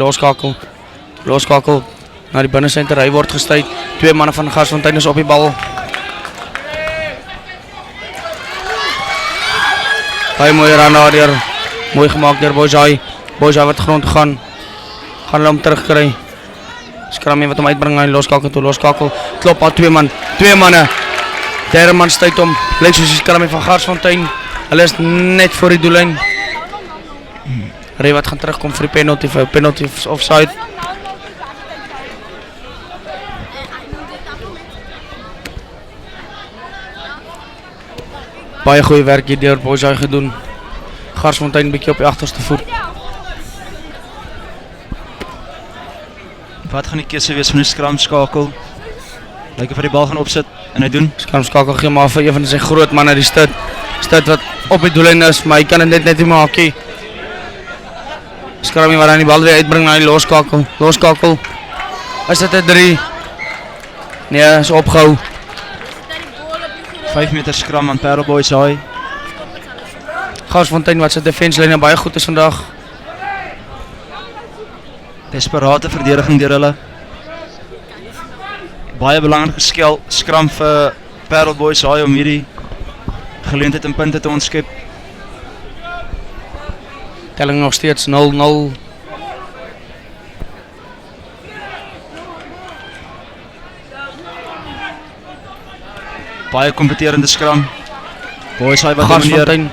loskakel na die binnensenter, hy word gestuit. Twee manne van Garsfontein is op die bal. Baie mooi ran daardeur, mooi gemaak deur Boyzai wat grond gaan hulle hom terugkry. Skrammy wat hom uitbring, hy loskakel, klop aan twee manne, derde man stuit hom, lyk soos die Skrammy van Garsfontein, hulle is net voor die doellyn. Ray wat gaan terugkom vir die penalty offside. Baie goeie werk hier deur Boyzai gedoen. Garsfontein bietjie op die agterste voet. Wat gaan die keuse wees van die skramskakel? Lyk of hy die bal gaan opsit en hy doen. Skramskakel gee maar vir een van sy groot manne die stut wat op die doellyn is, maar hy kan dit net nie maak nie. Skrammy wat aan die bal weer uitbring na die loskakel. Is dit 'n 3? Nee, is opgehou. 5 meter skram aan Paarl boys haai. Garsfontein wat sy defenselyne baie goed is vandag. Desperate verdediging deur hulle. Baie belangrike skram vir Paarl boys haai om hierdie geleentheid en punte te ontskep. Telling nog steeds 0-0. Baie kompeterende skram. Boys haai wat Garsfontein.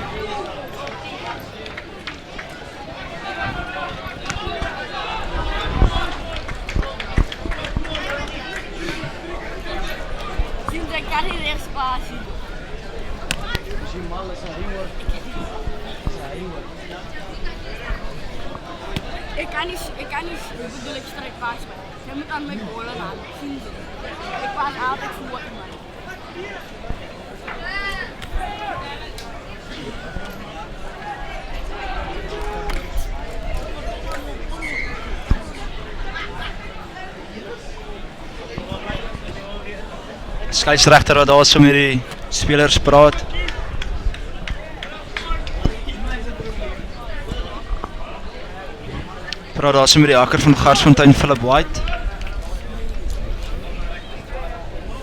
Ik kan niet bedoel ik strijd paas, maar je moet aan mijn bollen aan. Ik was altijd voor iemand. Skeieregter wat daar so met die spelers praat. Praat daar so met die hakker van Garsfontein, Philip White.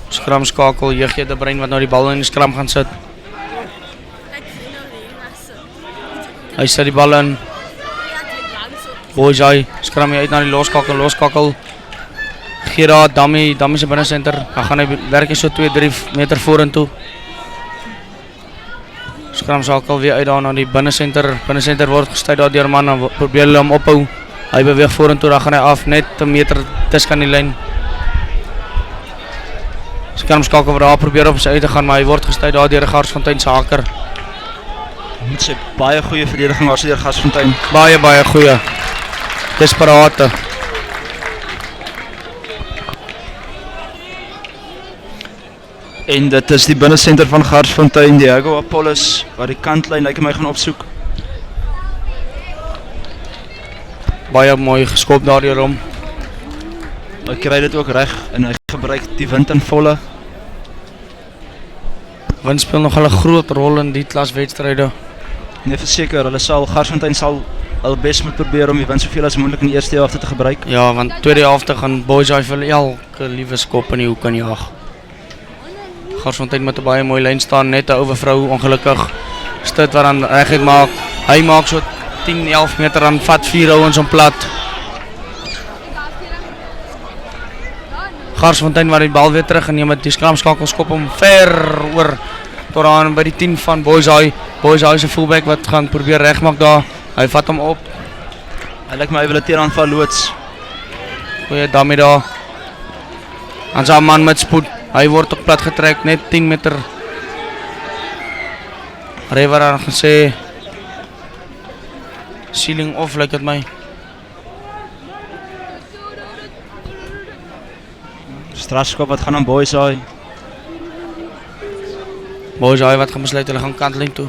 Skramskakel, Jeugje de Brein wat nou die bal in die skram gaan sit. Hy sit die bal in. Boyzai, skram hy uit na die loskakel. Gerard, Dammy se binnensenter. Dan gaan hy werk hy so 2-3 meter vorentoe. Skramskakel weer uit daar na die binnensenter. Binnensenter word gestuit daar deur man, dan probeer hulle hom ophou. Hy beweeg vorentoe, dan gaan hy af net 'n meter tussen die lyn. Skramskakel wat daar probeer op sy uit te gaan, maar hy word gestuit daar deur Garsfontein se haker. Met sy baie goeie verdediging daar deur Garsfontein. Baie goeie. Desperate. En dit is die binnensenter van Garsfontein, Hugo Apollos, wat die kantlyn lyk my gaan opsoek. Baie mooi geskop daardeur hom. Hy kry dit ook reg en hy gebruik die wind in volle. Wind speel nog 'n groot rol in die klas wedstryde. Nee, verseker, Garsfontein sal al bes moet probeer om die wind soveel as moontlik in die eerste helfte te gebruik. Ja, want tweede helfte gaan Boyzai vir elke liewe skop in die hoek kan jag. Garsfontein met 'n baie mooi lyn staan, net 'n ou vrou ongelukkig. Stut wat dan reguit maak. Hy maak so 10-11 meter, dan vat 4 ouens om plat. Garsfontein waar die bal weer terug en neem met die skramskakel skop hom ver oor tot aan by die 10 van Boyzai. Boyzai se fullback wat gaan probeer regmaak daar. Hy vat hom op. Hy lyk my hy wil 'n teeraanval loods. Goeie Dammy daar. Ons 'n man met spoed. Hy word op plat getrek net 10 meter. Trevor het gesê ceiling off lyk dit my. Strafskop wat gaan aan Boys High. Boys High wat gaan besluit hulle gaan kanteling toe.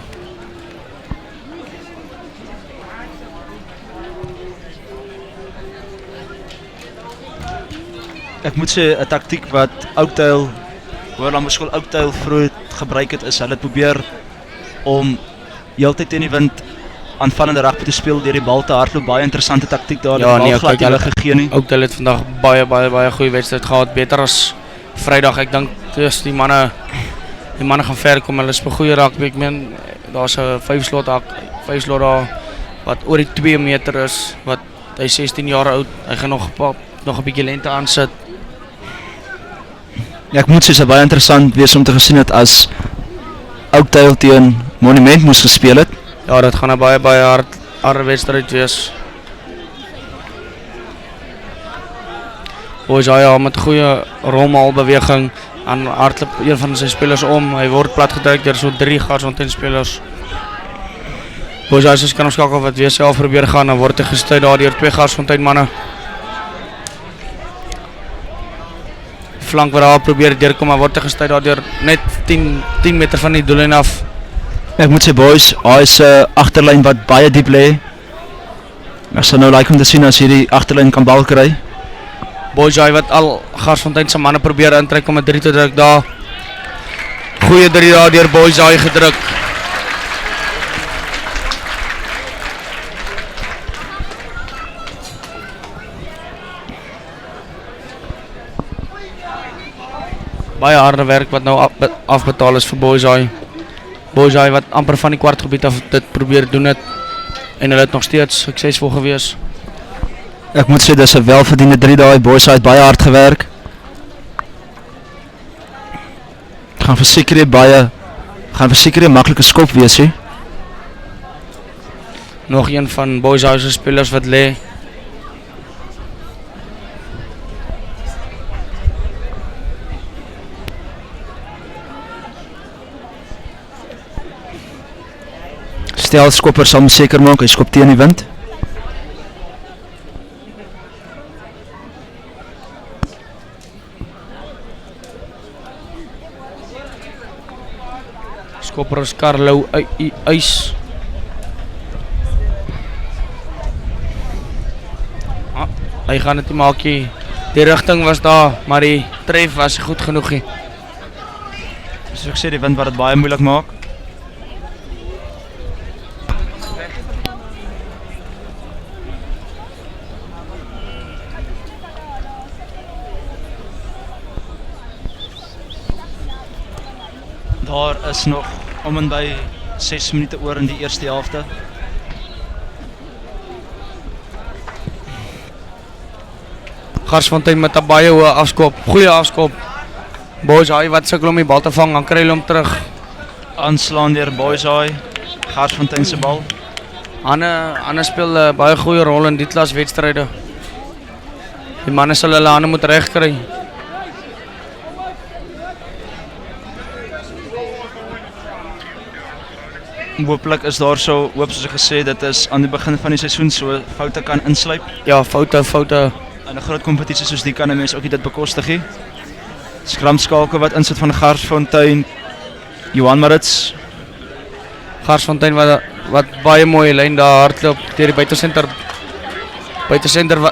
Ek moet sê 'n taktiek wat Oakdale, Hoërlandbouskool Oakdale vroeg gebruik het, is hulle het probeer om heeltyd teen die wind aanvallende rugby te speel deur die bal te hardloop. Baie interessante taktiek daar. Ja, die bal glad nie hulle gegee nie. Ook hulle het vandag baie goeie wedstryd gehad, beter as Vrydag. Ek dink dis die manne gaan ver kom. Hulle is op goeie rugby. Ek meen daar's 'n 5 slot daar wat oor die 2 meter is, wat hy 16 jaar oud. Hy gaan nog 'n bietjie lengte aansit. Ja, ek moet sê dit baie interessant wees om te gesien het as Oakdale teen Monument moes gespeel het. Ja, dit gaan 'n baie harde wedstryd wees. Boys High met goeie rolmaalbeweging aan hardloop een van sy spelers om. Hy word plat gedruk deur so 3 Garsfontein spelers. Boys High kan omskakel wat weer self probeer gaan, dan word hy gestuit daar deur 2 Garsfontein manne. Flank waar daar probeer deurkom, maar word hy gestuit daar deur net 10 meter van die doellyn af. Ek moet sê Boys High se agterlyn wat baie diep lê. Ek sal nou like om te sien as hierdie agterlyn kan bal kry. Boys High wat al Garsfontein se manne probeer intrek om 'n 3 te druk daar. Goeie 3 daar deur Boys High gedruk. Baie harde werk wat nou afbetaal is vir Boys High. Boys High wat amper van die kwartgebied af dit probeer doen het en hulle het nog steeds suksesvol gewees. Ek moet sê dis 'n welverdiende 3 dae. Boys High het baie hard gewerk. Gaan verseker 'n maklike skop wees, hè. Nog een van Boys High se spelers wat lê. Stel skopper sal seker maak hy skop teen die wind. Skopper is Carlo Uys. Hy gaan dit maak nie. Die rigting was daar, maar die tref was goed genoeg nie. Soos ek sê, die wind wat dit baie moeilik maak. Daar is nog om en by 6 minute oor in die eerste helfte. Garsfontein met 'n baie hoë afskop, goeie afskop. Boys High wat sukkel om die bal te vang, dan kry hulle hom terug. Aanslaan deur Boys High, Garsfontein se bal. Anne speel 'n baie goeie rol in die klas wedstryde. Die manne sal hulle hande moet reg kry. Hooplik is daar so hoop soos ek gesê, dit is aan die begin van die seisoen so foute kan insluip. Ja, foute. In 'n groot kompetisie soos die kan 'n mens ook nie dit bekostig nie. Skramskakel wat insit van Garsfontein, Johan Marits. Garsfontein wat baie mooi lyn daar hardloop deur die buitesenter. Buitesenter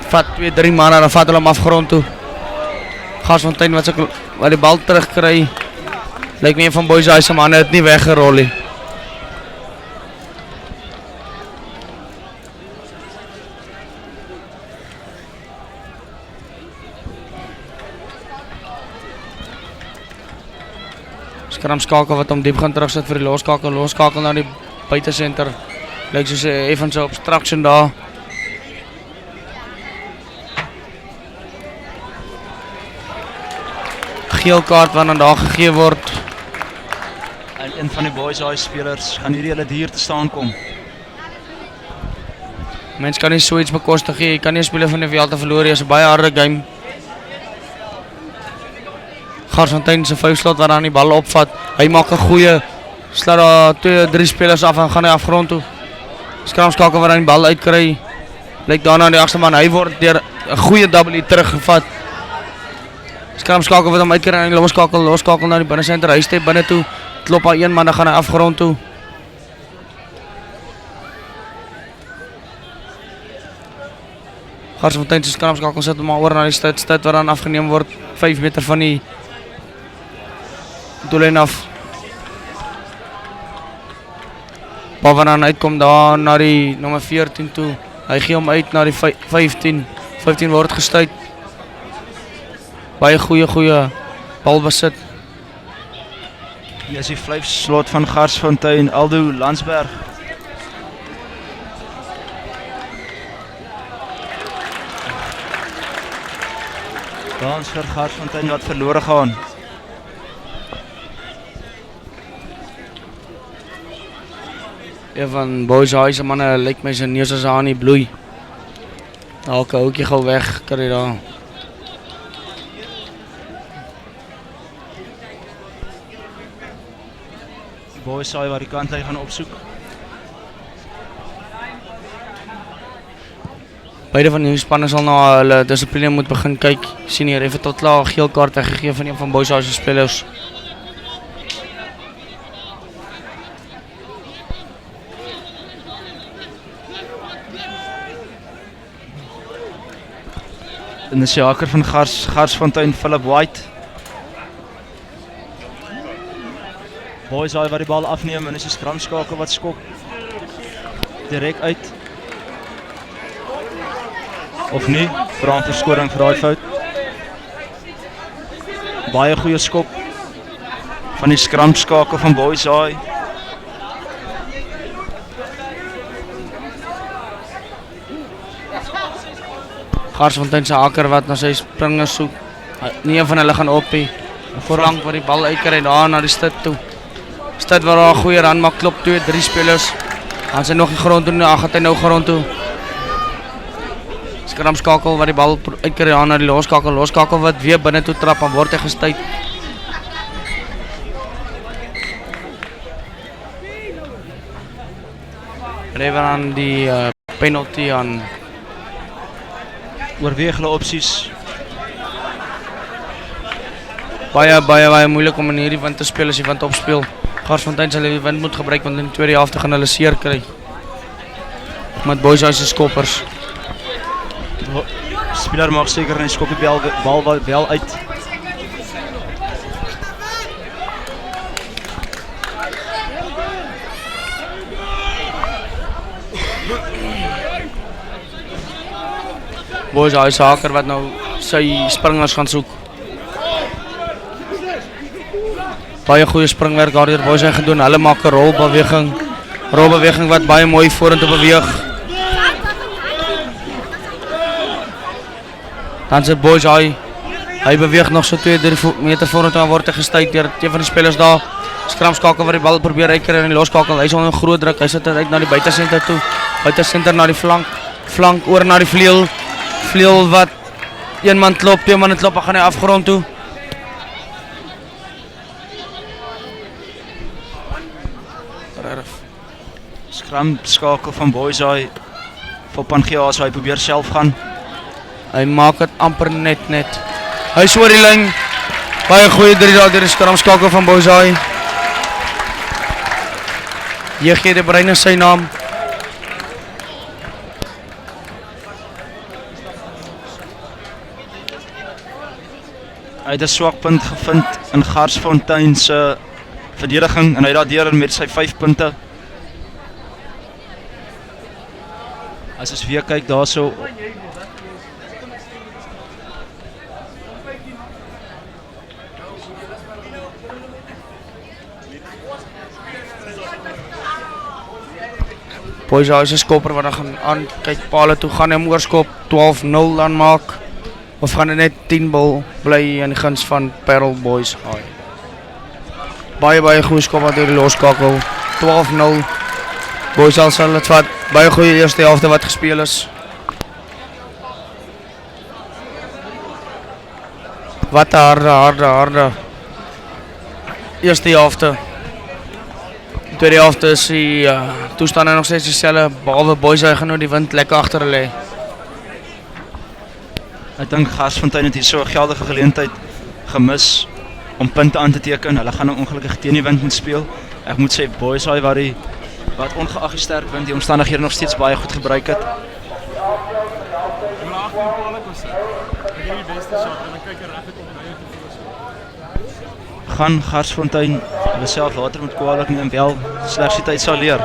vat 2-3 manne, dan vat hulle hom afgrond toe. Garsfontein wat die bal terugkry. Lyk my een van Boys High se manne het nie weggerol nie. Skramskakel wat hom diep gaan terugsit vir die loskakel na die buitesenter. Lyk soos 'n effense obstruction daar. Geel kaart wat aan daar gegee word. En een van die Boys High spelers gaan hierdie hele dier te staan kom. Mens kan nie so iets bekostig nie. Jy kan nie 'n speler van die veld te verloor nie. Dit is 'n baie harde game. Garsfontein se vuistslot wat dan die bal opvat. Hy maak 'n goeie slaat daar 2-3 spelers af en gaan hy afgrond toe. Skramskakel wat dan die bal uitkry. Lyk daarna die agste man, hy word deur 'n goeie double teruggevat. Skramskakel wat hom uitkry en loskakel na die binnensenter. Hy stap binne toe. Klop aan een man, dan gaan hy afgrond toe. Garsfontein se skramskakel sit hom maar oor na die stad wat dan afgeneem word 5 meter van die doellyn af. Bal wat dan uitkom daar na die nommer 14 toe. Hy gee hom uit na die 15. 15 word gestuit. Baie goeie balbesit. Hier is die vlyfslot van Garsfontein, Aldo Landsberg. Dans vir Garsfontein wat verlore gaan. Een van Boys High se manne lyk my sy neus as aan die bloei. Dalk 'n houtjie gou weg kry daar. Boys High waar die kantlyn gaan opsoek. Beide van die spanne sal na hulle dissipline moet begin kyk. Sien hier effe tot klaar geel kaart weggegee van een van Boys High se spelers. En dis die haker van Garsfontein, Philip White. Boys High wat die bal afneem en is die skramskakel wat skop. Direk uit. Of nie, vra 'n verskoring vir daai fout. Baie goeie skop van die skramskakel van Boys High. Garsfontein se haker wat na sy springers soek. Nie een van hulle gaan op nie. Voorlank waar die bal uitkry daar na die stad toe. Stad waar daar 'n goeie run maak, klop 2-3 spelers. Dan sy nog die grond toe, dan gaan hy nou grond toe. Skramskakel wat die bal uitkry aan na die loskakel wat weer binne toe trap en word hy gestuit. Trevor aan die penalty aan. Oorweeg hulle opsies. Baie moeilik om in hierdie wind te speel as die wind opspeel. Garsfontein sal die wind moet gebruik want in die tweede helfte gaan hulle seer kry. Met Boys High se skoppers. Speler maak seker en skop die bal wel uit. Boys High se haker wat nou sy springers gaan soek. Baie goeie springwerk daardeur Boys High gedoen. Hulle maak 'n rolbeweging wat baie mooi vorentoe beweeg. Dan se Boys High. Hy beweeg nog so 2-3 meter vorentoe en word gestuit deur een van die spelers daar. Skramskakel wat die bal probeer uitkry en die loskakel. Hy is onder groot druk. Hy sit uit na die buitesenter toe. Buitesenter na die flank oor na die vleuel. Vleuel wat een man klop, twee man klop, gaan hy afgrond toe. Skramskakel van Boys High. Vir Pangeas, hy probeer self gaan. Hy maak dit amper net. Hy is oor die lyn. Baie goeie drie daar deur die skramskakel van Boys High. JG de Bruin is sy naam. Hy het 'n swakpunt gevind in Garsfontein se verdediging en hy daardeur met sy 5 punte. As ons weer kyk daarso Boys High se skopper wat dan gaan aan kyk Paarl toe gaan hom oorskop 12-0 dan maak. Of gaan dit net 10 bal bly in die guns van Paarl Boys High. Baie goeie skop wat deur die loskakel 12-0. Boys High sal dit vat. Baie goeie eerste helfte wat gespeel is. Wat 'n harde eerste helfte. Die tweede helfte is die toestande nog steeds dieselfde, behalwe boys hy gaan nou die wind lekker agter hulle hê. Ek dink Garsfontein het hier so 'n geldige geleentheid gemis om punte aan te teken. Hulle gaan nou ongelukkig teen die wind moet speel. Ek moet sê boys hy wat ongeag die sterk wind die omstandighede nog steeds baie goed gebruik het. Gaan Garsfontein hulle self later moet kwaadlik neem wel slegs die tyd sal leer.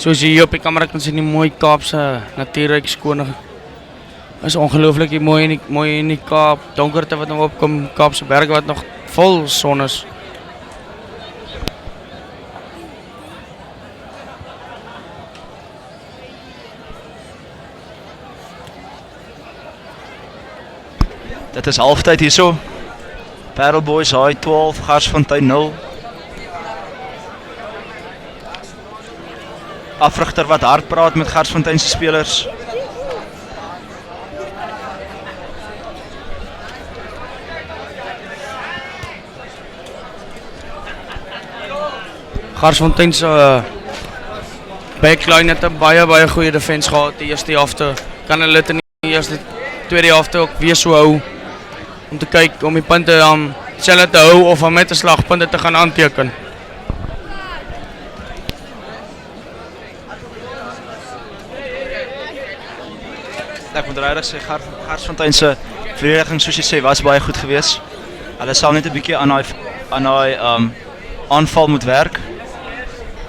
Soos jy hier op die kamera kan sien, die mooi Kaapse natuurryk skone is ongelooflik hier mooi in die Kaap, donkerte wat nog opkom, Kaapse berge wat nog vol son is. Dit is halftyd hierso. Paarl boys hy 12, Garsfontein 0. Afrigter wat hard praat met Garsfontein se spelers. Garsfontein se backline het 'n baie goeie defense gehad die eerste helfte. Kan hulle dit in die tweede helfte ook weer so hou om te kyk om die punte selfs te hou of om met 'n slagpunte te gaan aanteken. Ek moet regtig sê Garsfontein se verdediging soos jy sê was baie goed geweest. Hulle sal net 'n bietjie aan daai aanval moet werk.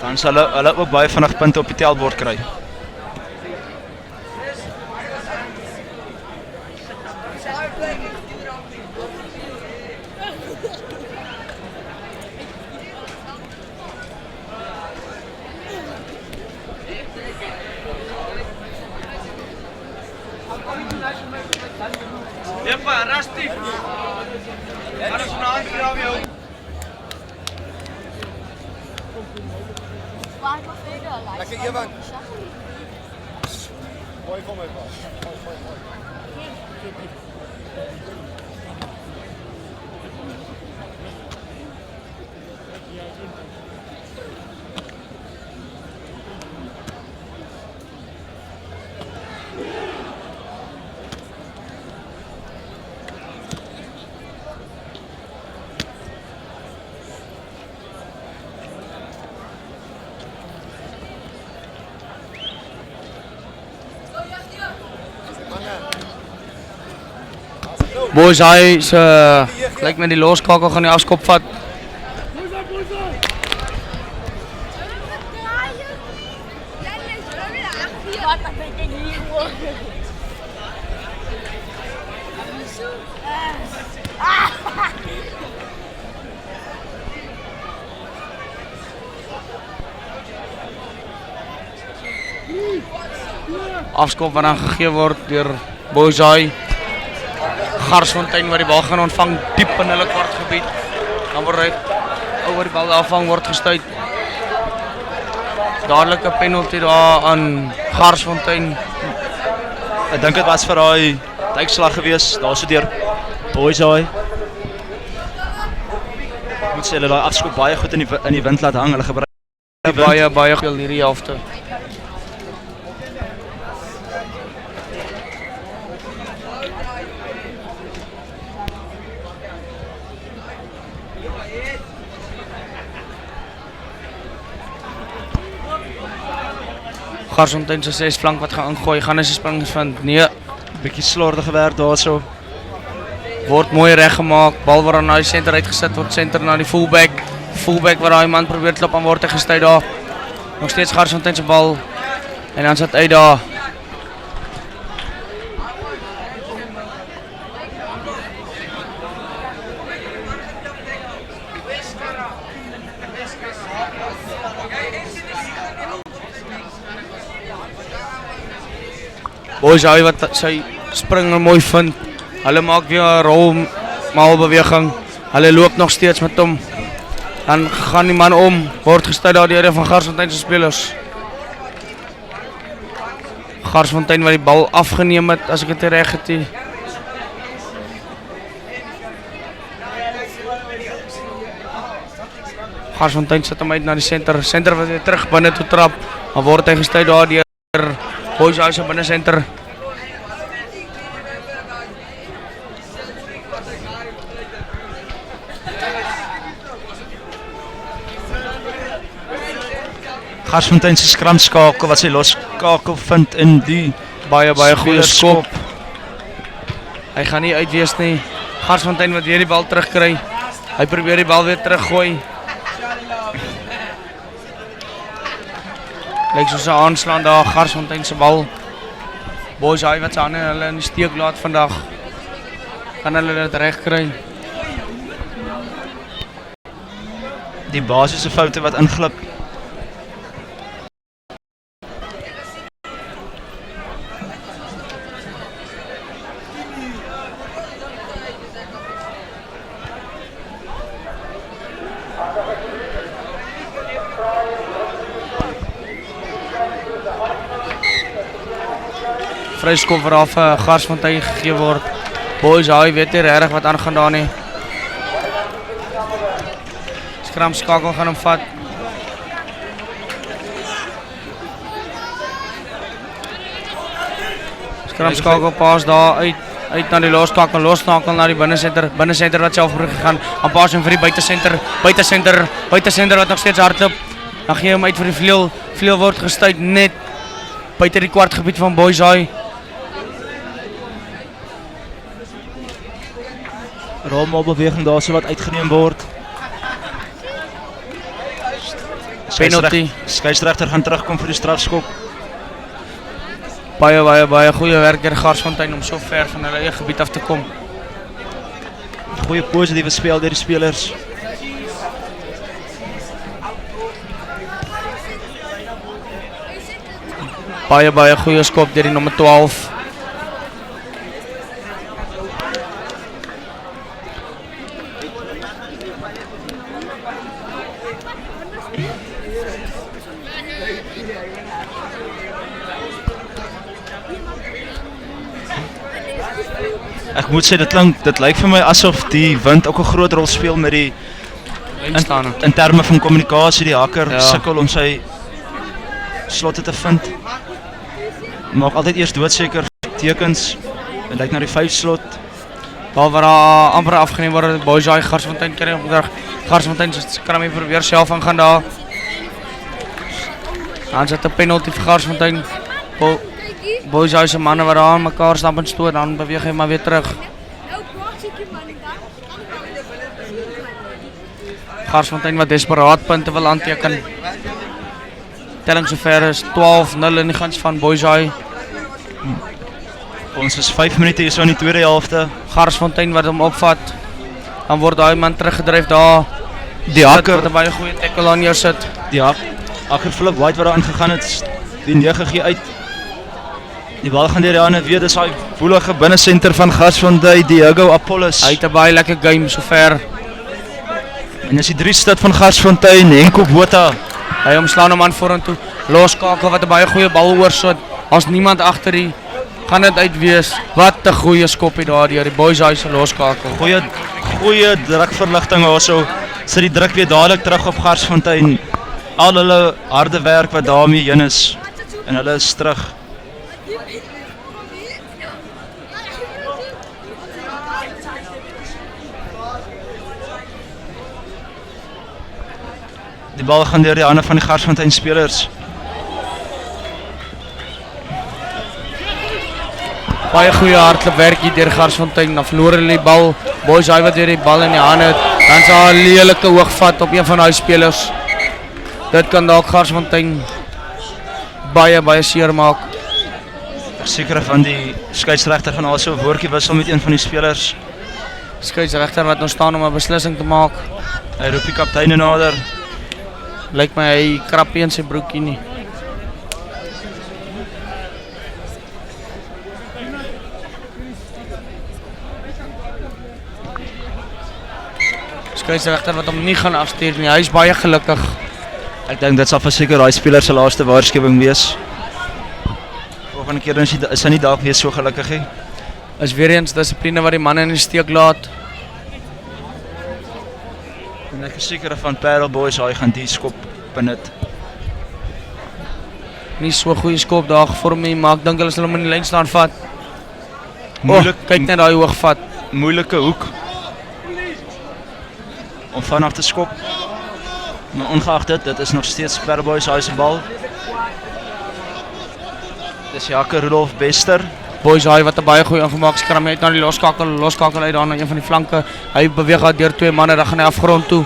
Dan sal hulle ook baie vinnig punte op die tellbord kry. Lekker Ewan. Mooi kom my pas. Boys, hy is lyk met die loskakel gaan die afskop vat. Afskop wat dan gegee word deur Boys hy. Garsfontein waar die bal gaan ontvang diep in hulle kwartgebied. Dan word hy oor die bal afvang word gestuit. Dadelike penalty daar aan Garsfontein. Ek dink dit was vir daai duikslag geweest, daar so deur Boys hy. Moet sê hulle daai afskop baie goed in die wind laat hang. Hulle gebruik baie veel hierdie helfte. Garsfontein se 6 flank wat gaan ingooi, gaan is die spring van Bietjie slordige werk daarso. Word mooi reggemaak, bal waar na die center uitgesit word, center na die fullback. Fullback waar daai man probeer klop aan word hy gestuit daar. Nog steeds Garsfontein se bal. En dan sit uit daar. Boys, hy wat sy springer mooi vind. Hulle maak weer 'n rolmaalbeweging. Hulle loop nog steeds met hom. Dan gaan die man om, word gestuit daar deur een van Garsfontein se spelers. Garsfontein wat die bal afgeneem het, as ek dit reg het. Garsfontein sit hom uit na die center. Center wat weer terug binne toe trap. Dan word hy gestuit daar deur Boys House op binne center. Garsfontein se skramskakel wat sy loskakel vind in die baie goeie skop. Hy gaan nie uitwees nie. Garsfontein wat weer die bal terugkry. Hy probeer die bal weer teruggooi. Lyk soos 'n aanslaan daar, Garsfontein se bal. Boys, hy wat sy hande hulle in die steek laat vandag. Kan hulle dit reg kry? Die basiese foute wat inglip. Vryskop vanaf Garsfontein gegee word. Boys, hy weet nie regtig wat aangaan daar nie. Skramskakel gaan hom vat. Skramskakel pas daar uit na die losskakel na die binnensenter wat self gegaan. Dan pas hom vir die buitesenter wat nog steeds hardloop. Dan gee hom uit vir die vleuel word gestuit net buite die kwartgebied van Boys High. Rolmaalbeweging daar so wat uitgeneem word. Penalty. Skeieregter gaan terugkom vir die strafskop. Baie goeie werk deur Garsfontein om so ver van hulle eie gebied af te kom. Goeie positiewe spel deur die spelers. Baie goeie skop deur die nommer 12. Ek moet sê dit lyk vir my asof die wind ook 'n groot rol speel met die in terme van kommunikasie. Die hakker sukkel om sy slotte te vind. Maak altyd eers doodseker tekens. Dit lyk na die 5 slot. Bal waar amper afgeneem word. Boys High Garsfontein kry hom terug. Garsfontein kan hom probeer self aangaan daar. Dan sit 'n penalty vir Garsfontein. Boys High se manne wat daar aan mekaar stap en stoot, dan beweeg hy maar weer terug. Garsfontein wat desperaat punte wil aanteken. Telling sover is 12-0 in die guns van Boys High. Ons is 5 minute hier so in die tweede helfte. Garsfontein wat hom opvat. Dan word daai man teruggedryf daar. Die hakker wat 'n baie goeie tackle aan jou sit. Die hakker Philip White wat daar aangegaan het, die 9 gee uit. Die bal gaan deur die hande weer, dis daai woelige binnesenter van Garsfontein, die Hugo Apollos. Hy het 'n baie lekker game sover. En dis die 3 stit van Garsfontein, Henko Botha. Hy omslaan hom aan vorentoe. Loskakel wat 'n baie goeie bal oorsit. As niemand agter die gaan dit uitwees. Wat 'n goeie skoppie daar deur die Boys High se loskakel. Goeie drukverligting daarso. Sit die druk weer dadelik terug op Garsfontein. Al hulle harde werk wat daarmee heen is. En hulle is terug. Die bal gaan deur die hande van die Garsfontein spelers. Baie goeie hardloopwerk hier deur Garsfontein. Dan verloor hulle die bal. Boys hy wat weer die bal in die hande het. Dan is daar 'n lelike hoogvat op een van daai spelers. Dit kan dalk Garsfontein baie seer maak. Seker van die skeieregter gaan also 'n woordjie wissel met een van die spelers. Skeieregter wat nou staan om 'n beslissing te maak. Hy roep die kaptein nader. Lyk my hy krap in sy broekie nie. Skeieregter wat hom nie gaan afstuur nie. Hy is baie gelukkig. Ek dink dit sal verseker daai speler se laaste waarskuwing wees. Volgende keer is hy nie dalk weer so gelukkig nie. Is weer eens dissipline wat die manne in die steek laat. En ek is seker van Paarl boys hy gaan die skop benut. Nie so goeie skop daar gevorm nie, maar ek dink hulle sal hom in die lyn staan vat. Moeilik, kyk net daai hoog vat. Moeilike hoek om vanaf te skop. Maar ongeag dit is nog steeds Paarl boys hy se bal. Dis Jacques Rudolf Bester. Boys hy wat 'n baie goeie ingemaak skram het na die loskakel uit daar na een van die flanke. Hy beweeg daar deur twee manne, dan gaan hy afgrond toe.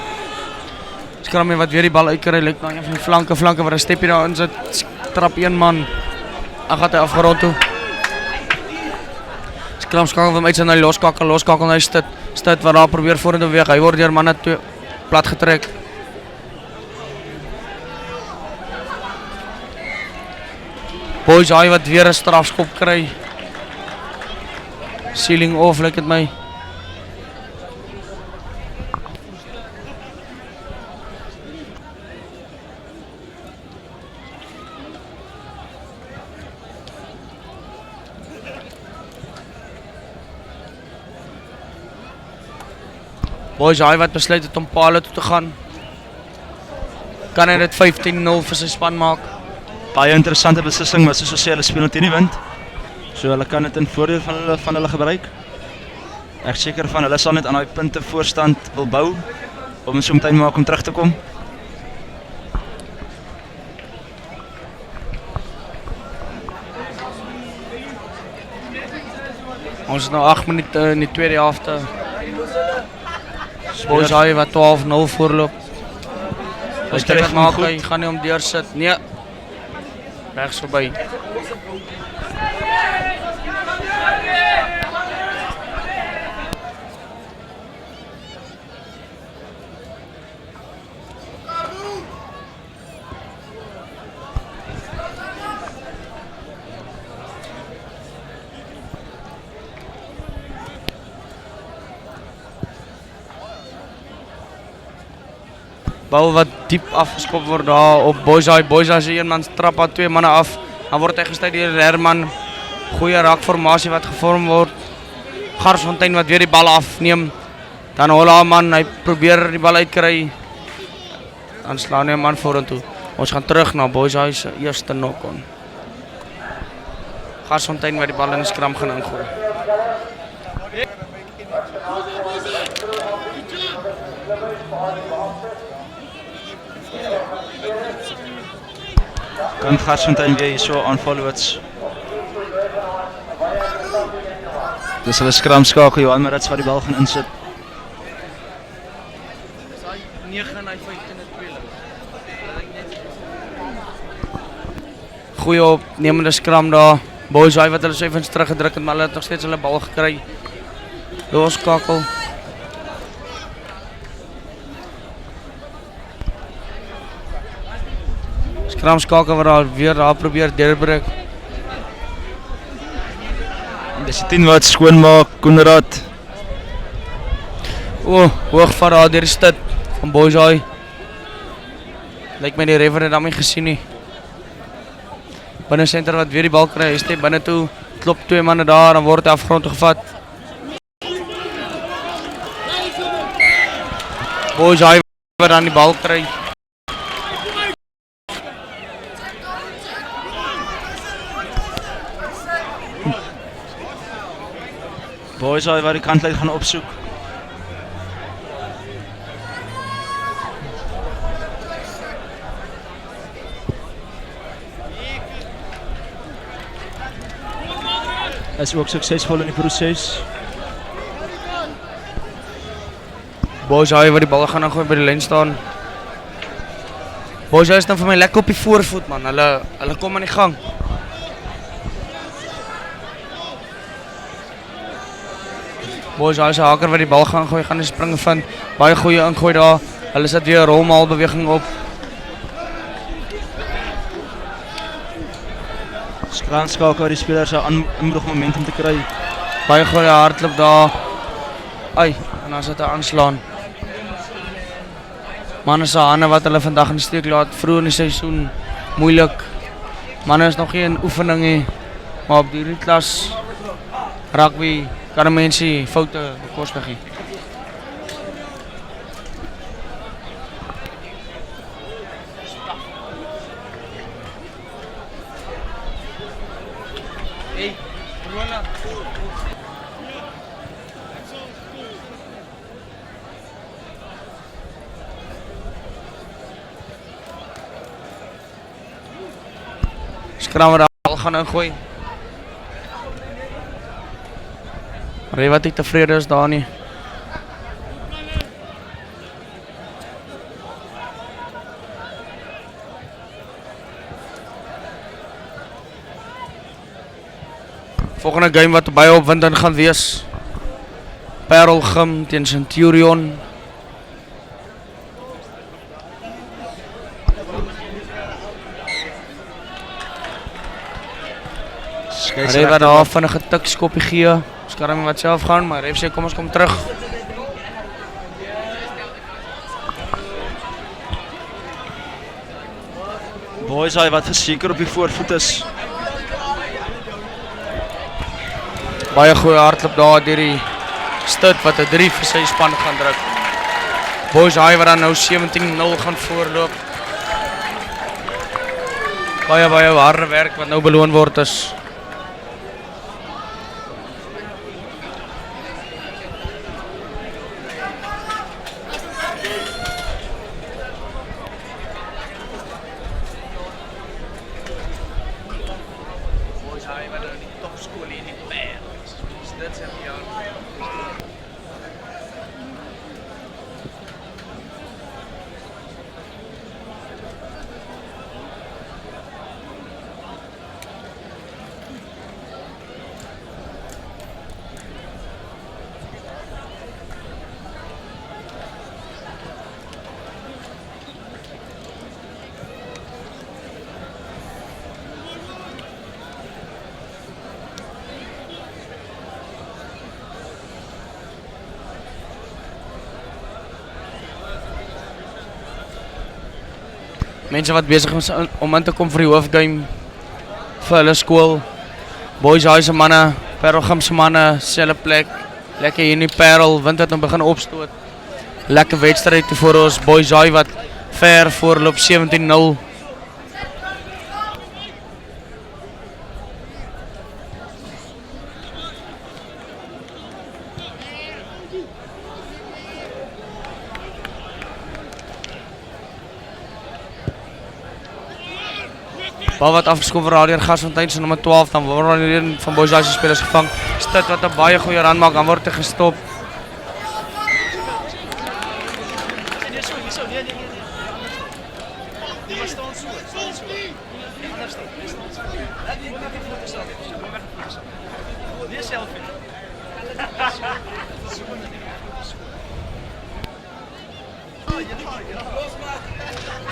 Skram wat weer die bal uitkry, lyk na een van die flanke waar 'n steppie daar in sit. Trap een man. Dan gaan hy afgrond toe. Skram skakel hom uit na die loskakel hy stit wat daar probeer vorentoe beweeg. Hy word deur manne toe plat getrek. Boys hy wat weer 'n strafskop kry. Ceiling off lyk dit my. Boys hy wat besluit het om Paarl toe te gaan. Kan hy dit 15-0 vir sy span maak? Baie interessante beslissing, maar soos ons sê, hulle speel teen die wind. So hulle kan dit in voordeel van hulle gebruik. Ek seker van hulle sal net aan daai punte voorstand wil bou om so meteen maak om terug te kom. Ons is nou 8 minute in die tweede helfte. Boys hy wat 12-0 voorloop. Hy kyk maak hy gaan nie om deursit. Nee. Regs verby. Bal wat diep afgeskop word daar op Boys is een man trap aan twee manne af. Dan word hy gestuit deur Herman. Goeie raakformasie wat gevorm word. Garsfontein wat weer die bal afneem. Dan hol man, hy probeer die bal uitkry. Dan slaan hy 'n man vorentoe. Ons gaan terug na Boys se eerste knock-on. Garsfontein wat die bal in die skram gaan ingooi. Kan Garsfontein weer hier so aanvalloots. Dis hulle skramskakel Johan Marits wat die bal gaan insit. Dis hy 9 en hy 15 en 2. Goeie opnemende skram daar. Boys hy wat hulle so effens teruggedruk het, maar hulle het nog steeds hulle bal gekry. Loskakel. Skramskakel wat daar weer daar probeer deurbreek. Dis die 10 wat skoonmaak, Koenraad. Hoogvat daar deur die stit van Boys hy. Lyk my die refer het hom nie gesien nie. Binne senter wat weer die bal kry, hy stap binne toe, klop twee manne daar, dan word hy afgrond toe gevat. Boys hy wat dan die bal kry. Boys hy waar die kantlyn gaan opsoek. is ook suksesvol in die proses. Boys Haai wat die bal gaan ingooi by die lyn staan. Boys Haai is dan vir my lekker op die voorvoet man, hulle kom aan die gang. Boys Haai is 'n haker wat die bal gaan gooi, gaan die springe vind, baie goeie ingooi daar, hulle sit weer 'n rolmaal beweging op. Skraanskakel waar die spelers 'n inbroeg momentum te kry. Baie goeie hardloop daar. Ai, en dan sit hy aanslaan. Manne se hande wat hulle vandag in die steek laat, vroeg in die seisoen, moeilik. Manne is nog geen oefening nie, maar op die klas rugby kan 'n mens nie foute bekostig nie. Hey, Rona. Skram wat die bal gaan ingooi. Merwe wat nie tevrede is daar nie. Volgende game wat baie opwindend gaan wees. Paarl gym teen Centurion. Merwe wat daar vinnige tikskoppie gee. Skarm wat self gaan, maar Merwe sê kom ons kom terug. Boys Haai wat verseker op die voorvoet is. Baie goeie hardloop daar deur die stut wat 'n 3 vir sy span gaan druk. Boys Haai wat dan nou 17-0 gaan voorloop. Baie harde werk wat nou beloon word is. Mense wat besig is om in te kom vir die hoofgame vir hulle skool. Boys Haai se manne, Paarl gym se manne, selfe plek. Lekker hier in die Paarl, wind het nou begin opstoot. Lekker wedstryd voor ons. Boys Haai wat ver voorloop 17-0. Bal wat afgeskop word deur Gasfontein se nommer 12, dan word al een van Boys Haai se spelers gevang. Stut wat 'n baie goeie run maak, dan word hy gestop.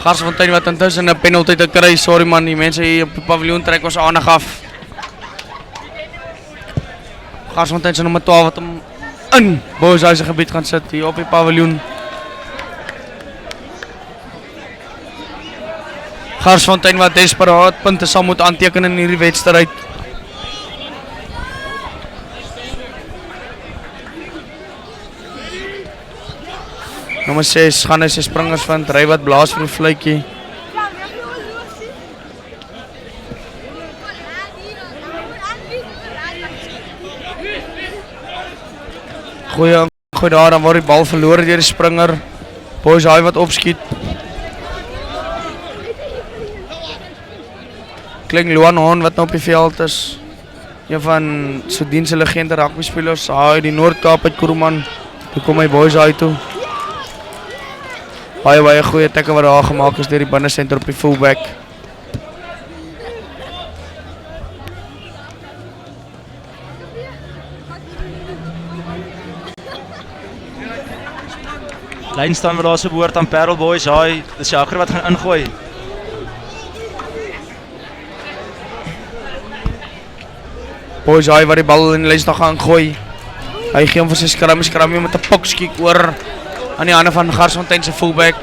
Gasfontein wat intussen 'n penalty te kry. Sorry man, die mense hier op die paviljoen trek ons aandag af. Gasfontein se nommer 12 wat hom in Boys Haai se gebied gaan sit hier op die paviljoen. Gasfontein wat desperaat punte sal moet aanteken in hierdie wedstryd. Nommer 6 gaan hy sy springers vind, ry wat blaas vir die fluitjie. Goeie daar, dan word die bal verloor deur die springer. Boys Haai wat opskiet. Klink Luan Hon wat nou op die veld is. een van Soudien se legende rugby spelers, hy die Noord-Kaap uit Kuruman. Toe kom hy boys uit toe. Baie goeie tackle wat daar gemaak is deur die binnensenter op die fullback. Lyn staan wat daar se behoort aan Paarl boys. Hy, dis Jager wat gaan ingooi. Boys hy wat die bal in die lyn staan gaan gooi. Hy gee hom vir sy skram met 'n pokskiek oor aan die hande van Garsfontein se fullback.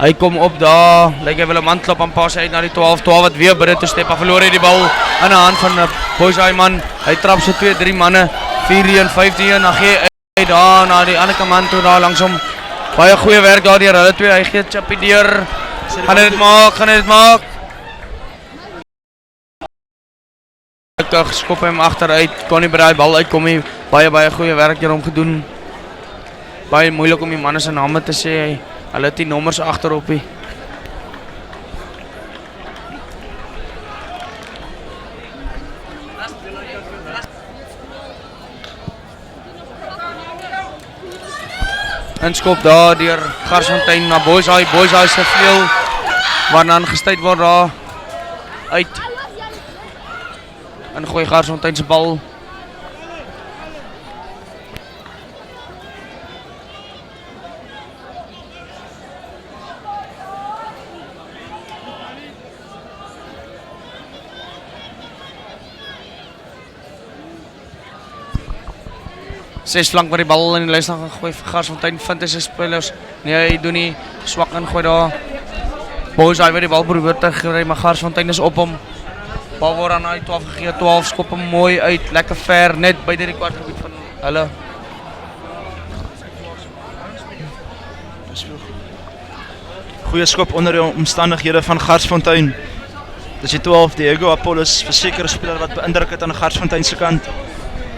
Hy kom op daar, lyk hy wil 'n man klop en pas uit na die 12 wat weer binne toe Stefan verloor hy die bal in die hand van 'n boys hy man. Hy trap so 2-3 manne, 4-1, 5-1, dan gee hy daar na die ander kant toe daar langs hom. Baie goeie werk daar deur hulle twee. Hy gee chippy deur. Gaan hy dit maak? Gelukkig skop hy hom agteruit. Kon nie by daai bal uitkom nie. Baie goeie werk deur hom gedoen. Baie moeilik om die manne se name te sê. Hulle het die nommers agterop nie. Inskop daar deur Garsfontein na boys hy se vleuel waarna aangestuit word daar uit. En gooi Garsfontein se bal. Ses flank waar die bal in die lyn gaan gooi vir Garsfontein vind hy sy spelers. Nee, hy doen nie swak ingooi daar. Boys hy wat die bal probeer te kry, maar Garsfontein is op hom. Bal word aan hy 12 gegee, 12 skop hom mooi uit, lekker ver, net buite die kwartgebied van hulle. Goeie skop onder die omstandighede van Garsfontein. Dis die 12 Hugo Apollos, versekerde speler wat beïndruk het aan Garsfontein se kant.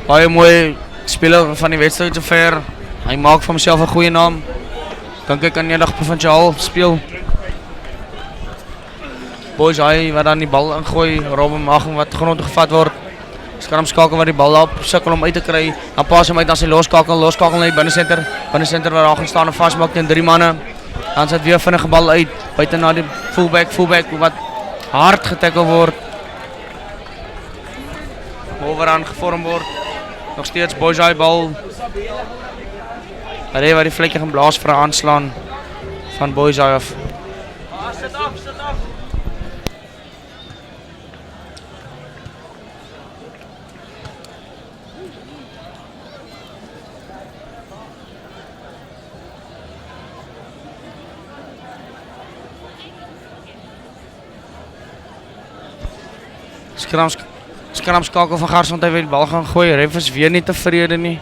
Baie mooi speler van die wedstryd sover. Hy maak vir homself 'n goeie naam. Dink hy kan eendag provinsiaal speel. Boys hy wat dan die bal ingooi, Robben mag wat grond gevat word. Skramskakel wat die bal op sukkel om uit te kry. Dan pas hom uit na sy loskakel na die binnensenter wat daar gaan staan en vasmaak teen 3 manne. Dan sit weer vinnige bal uit buite na die fullback wat hard getackle word. Overhand gevorm word. Nog steeds boys hy bal. Hulle wat die vlekkie gaan blaas vir 'n aanslaan van boys hy af. Sit af. Skramskakel van Garsfontein wil die bal gaan gooi. Ref is weer nie tevrede nie.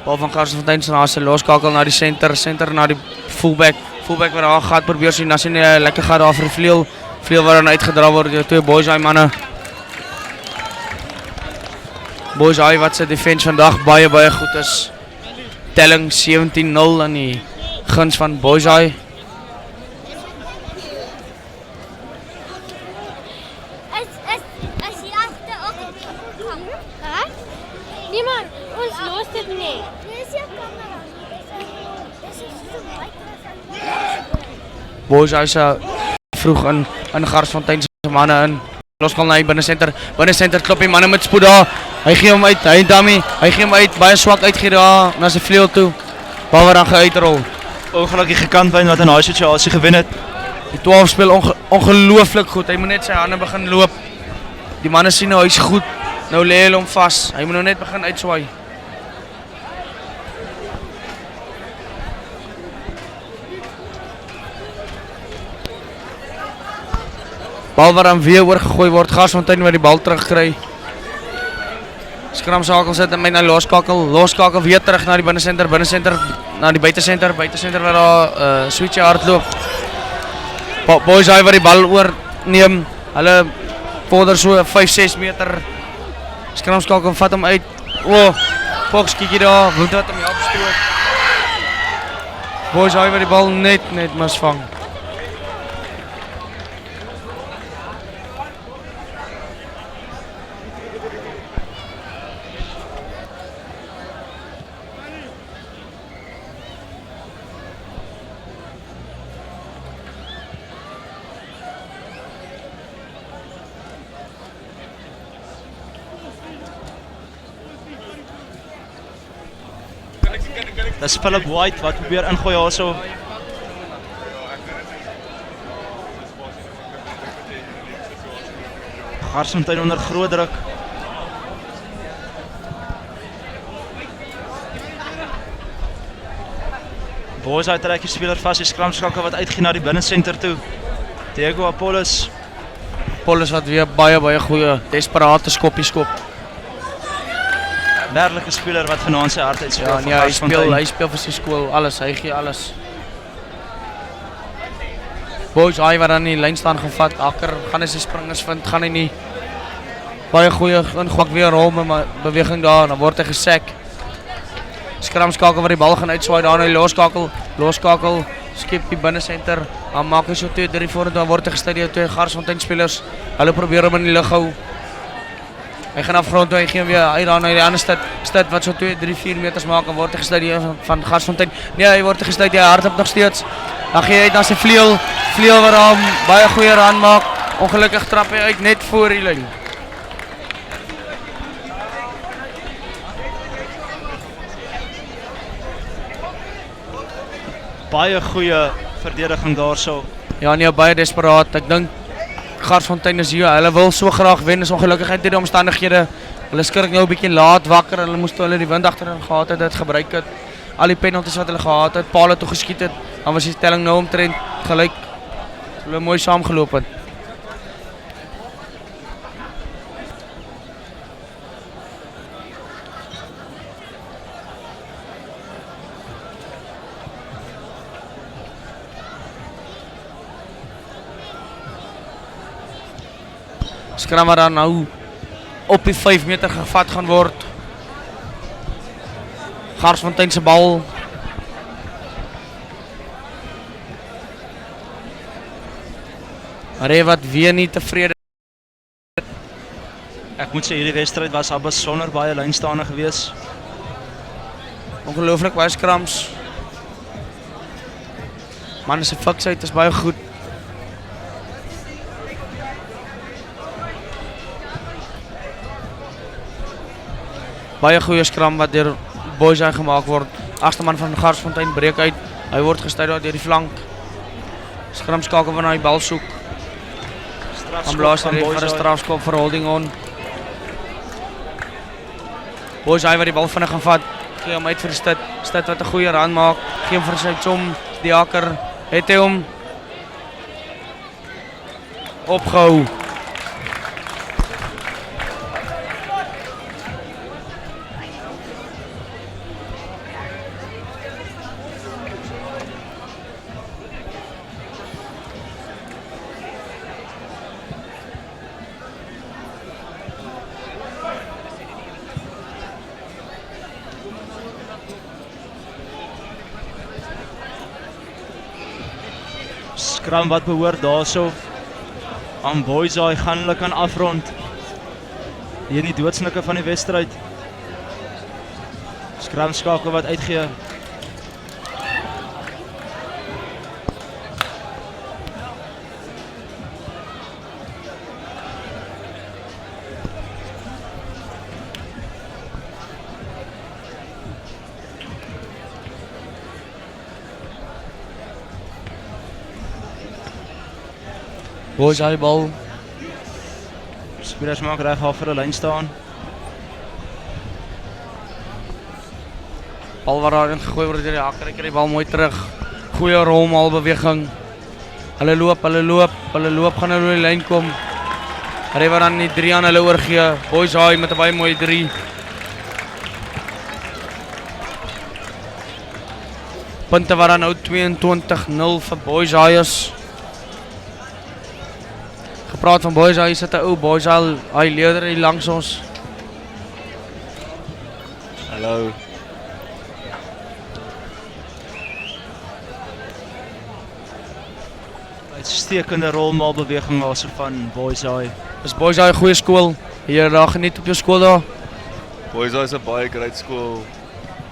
Bal van Garsfontein se na sy loskakel na die center na die fullback wat daar gat probeer sien, dan sien hy lekker gat daar vir die vleuel wat dan uitgedra word deur twee boys hy manne. Boys hy wat se defense vandag baie goed is. Telling 17-0 aan die guns van boys hy. Niemand, ons los dit nie. Boys hy se vroeg in Garsfontein se manne in. Loskal na die binnensenter klop die manne met spoed daar. Hy gee hom uit, hy gee hom uit, baie swak uitgee daar na sy vleuel toe. Bal wat dan geuitrol. Ongelukkige kantlyn wat in daai situasie gewen het. Die 12 speel ongelooflik goed. Hy moet net sy hande begin loop. Die manne sien nou hy's goed. Nou lê hulle hom vas. Hy moet nou net begin uitswaai. Bal wat dan weer oorgegooi word. Garsfontein wat die bal terugkry. Skramskakel sit en na loskakel weer terug na die binnensenter na die buitesenter wat daar switch hardloop. Boys hy wat die bal oorneem. Hulle vorder so 5-6 meter. Skramskakel vat hom uit. Fox kiekie daar, moet wat hom help stoot. Boys hy wat die bal net misvang. Dis Philip White wat probeer ingooi daarso. Garsfontein onder groot druk. Boys hy trek die speler vas, die skramskakel wat uitgee na die binnensenter toe. Diego Apollos wat weer baie goeie desperate skop. Werklike speler wat vanaand sy hart uitspeel. Ja, nee, hy speel vir sy skool, alles, hy gee alles. Boys hy wat aan die lyn staan gevat, Akker gaan hy sy springers vind, gaan hy nie. Baie goeie ingewak weer rol met beweging daar, dan word hy gesek. Skramskakel wat die bal gaan uitswaai daar na die loskakel, skep die binnensenter, dan maak hy so 2-3 vorentoe, dan word hy gestuit deur 2 Garsfontein spelers. Hulle probeer hom in die lug hou. Hy gaan afgrond toe, hy gee weer uit daar na die ander stad wat so 2-3-4 meters maak en word hy gestuit van Garsfontein. Nee, hy word gestuit, hy hardloop nog steeds. Dan gee hy uit na sy vleuel wat hom baie goeie run maak. Ongelukkig trap hy uit net voor die lyn. Baie goeie verdediging daarso. Ja nee, baie desperaat. Ek dink Garsfontein is hier, hulle wil so graag wen, is ongelukkigheid deur die omstandighede. Hulle skrik nou 'n bietjie laat wakker, hulle moes toe hulle die wind agterin gehad het, dit gebruik het. Al die penalties wat hulle gehad het, Paarl toe geskiet het, dan was die stelling nou omtrent gelyk. Hulle mooi saamgeloop het. Skram wat dan nou op die 5 meter gevat gaan word. Garsfontein se bal. Merwe wat weer nie tevrede. Ek moet sê hierdie wedstryd was al besonder baie lynstaande gewees. Ongelooflik baie skrams. Man se fiksheid is baie goed. Baie goeie skram wat deur Boys gemaak word. Agste man van Garsfontein breek uit. Hy word gestuit daar deur die flank. Skramskakel van hy bal soek. Dan blaas hy vir 'n strafskop vir holding on. Boys wat die bal vinnig gaan vat. Gee hom uit vir die Stad wat 'n goeie run maak. Gee hom vir sy chom, die Akker. Het hy hom opgehou. Skram wat behoort daarso aan Boys gaan hulle kan afrond. Hier in die doodsnike van die wedstryd. Skramskakel wat uitgee. Boys hy bal. Spelers maak reg af vir 'n lyn staan. Bal waar daarin gegooi word deur die Akker, kry die bal mooi terug. Goeie rolmal beweging. Hulle loop, gaan hulle oor die lyn kom. Hy wat dan die 3 aan hulle oorgee. Boys hy met 'n baie mooi 3. Punte waar dan nou 22-0 vir Boys hy is. praat van boys, hy sit 'n ou boys al, hy leerder hier langs ons. Hallo. Uitstekende rolmaalbeweging also van Boys High. Is Boys High 'n goeie skool? Hier daar geniet op jou skool daar? Boys High is 'n baie great skool.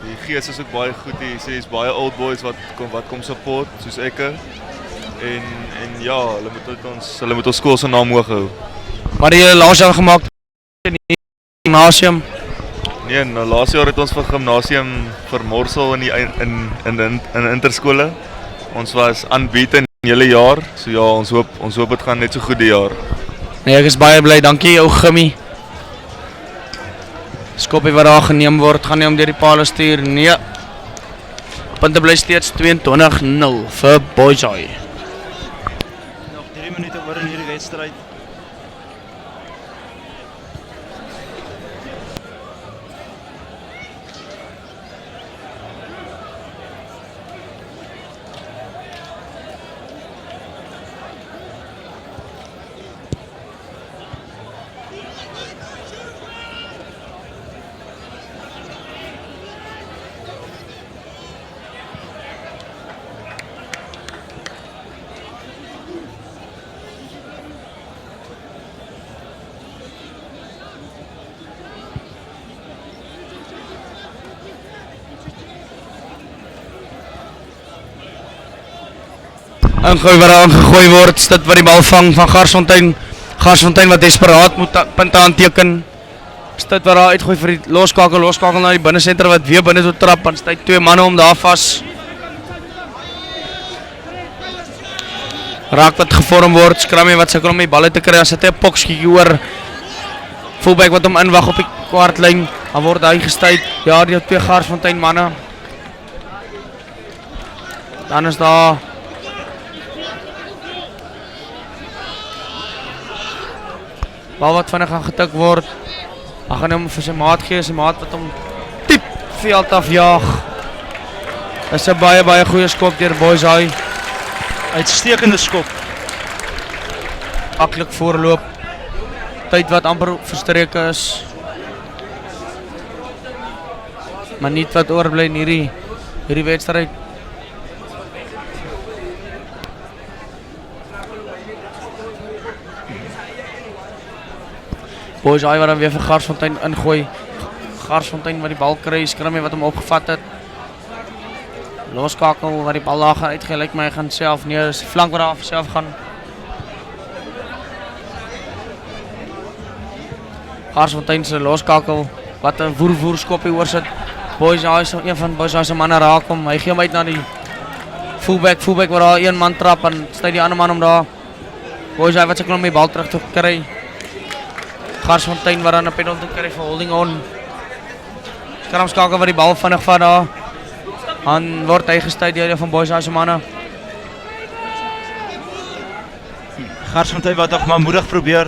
Die gees is ook baie goed. Hier is baie old boys wat kom support soos ek. En ja, hulle moet ons skool se naam hoog hou. Maar jy laas jaar gemaak in die gimnasium? Nee, nou laas jaar het ons vir gimnasium vermorsel in interskole. Ons was unbeaten hele jaar. So ja, ons hoop dit gaan net so goed die jaar. Nee, ek is baie bly. Dankie ou Gimmie. Skoppie wat daar geneem word, gaan nie om deur die paal stuur. Nee. Punte bly steeds 22-0 vir Boys High. Nog 3 minute oor in hierdie wedstryd. Ingooi wat daar aangegooi word, Stit wat die bal vang van Garsfontein. Garsfontein wat desperaat moet punte aanteken. Stit wat daar uitgooi vir die loskakel na die binnensenter wat weer binne toe trap, en Stit 2 manne om daar vas. Raak wat gevorm word, Scrummie wat sukkel om die bal uit te kry, dan sit hy 'n pokskietjie oor. Fullback wat hom inwag op die kwartlyn, dan word hy gestuit. Ja, die 2 Garsfontein manne. Dan is daar bal wat vinnig gaan getik word. Hy gaan hom vir sy maat gee, sy maat wat hom diep veld afjaag. Dis 'n baie goeie skop deur Boys High. Uitstekende skop. Maklik voorloop. Tyd wat amper verstreke is. Maar niet wat oorbly in hierdie wedstryd. Boys High wat dan weer vir Garsfontein ingooi. Garsfontein wat die bal kry, Scrummie wat hom opgevat het. Loskakel wat die bal daar gaan uitgee, lyk my hy gaan self neer, is die flank wat daar self gaan. Garsfontein se loskakel wat 'n woer skoppie oorsit. Boys High se een van Boys High se manne raak hom. Hy gee hom uit na die fullback wat daar een man trap en sny die ander man om daar. Boys High wat sukkel om die bal terug te kry. Garsfontein wat dan 'n penalty kry vir holding on. Skramskakel wat die bal vinnig vat daar. Dan word hy gestuit deur een van Boys High se manne. Garsfontein wat nog maar moedig probeer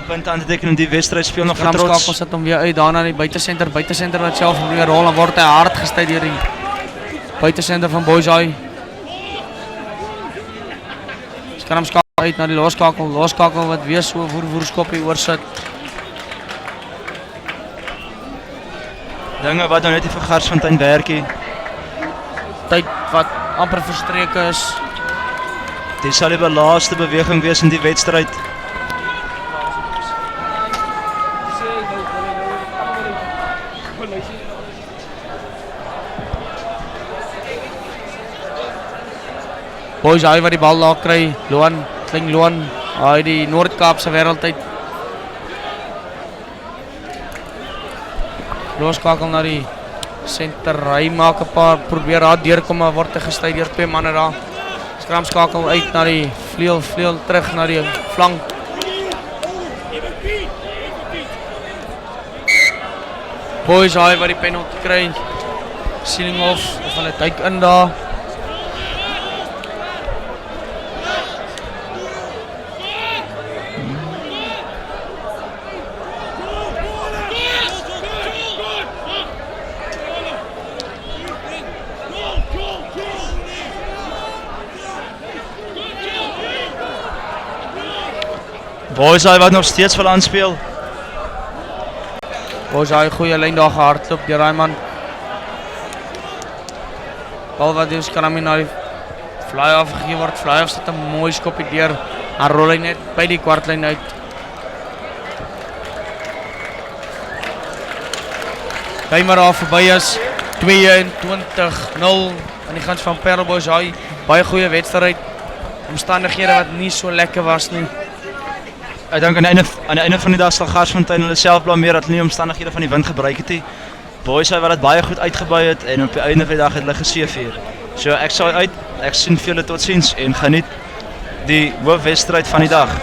punte aan te teken in die wedstryd, speel nog van trots. Skramskakel sit hom weer uit daar na die buitesenter wat self probeer rol en word hy hard gestuit deur die buitesenter van Boys High. Skramskakel uit na die loskakel wat weer so woer skoppie oorsit. Dinge wat nou net nie vir Garsfontein werkie. Tyd wat amper verstreke is. Dit sal die laaste beweging wees in die wedstryd. Boys High wat die bal daar kry, Klein Loan, hy die Noord-Kaapse wêreldtyd. Loskakel na die senter, hy maak 'n paar probeer daar deurkom, maar word hy gestuit deur 2 manne daar. Skramskakel uit na die vleuel terug na die flank. Boys High wat die penalty kry. Ceiling off, of hulle duik in daar. Boys hy wat nog steeds wil aanspeel. Boys hy goeie lyn daar gehardloop deur daai man. Bal wat dus kan hom na die fly off gegee word. Fly off sit 'n mooi skopie deur. Hy rol hy net by die kwartlyn uit. Timer daar verby is 22-0 aan die kant van Paarl Boys hy. Baie goeie wedstryd. Omstandighede wat nie so lekker was nie. Ek dink aan die einde van die dag sal Garsfontein hulle self blameer dat hulle nie omstandighede van die wind gebruik het nie. Boys hy wat dit baie goed uitgebuy het en op die einde van die dag het hulle geseëvier. So ek sal uit, ek sien vir julle totsiens en geniet die hoofwedstryd van die dag.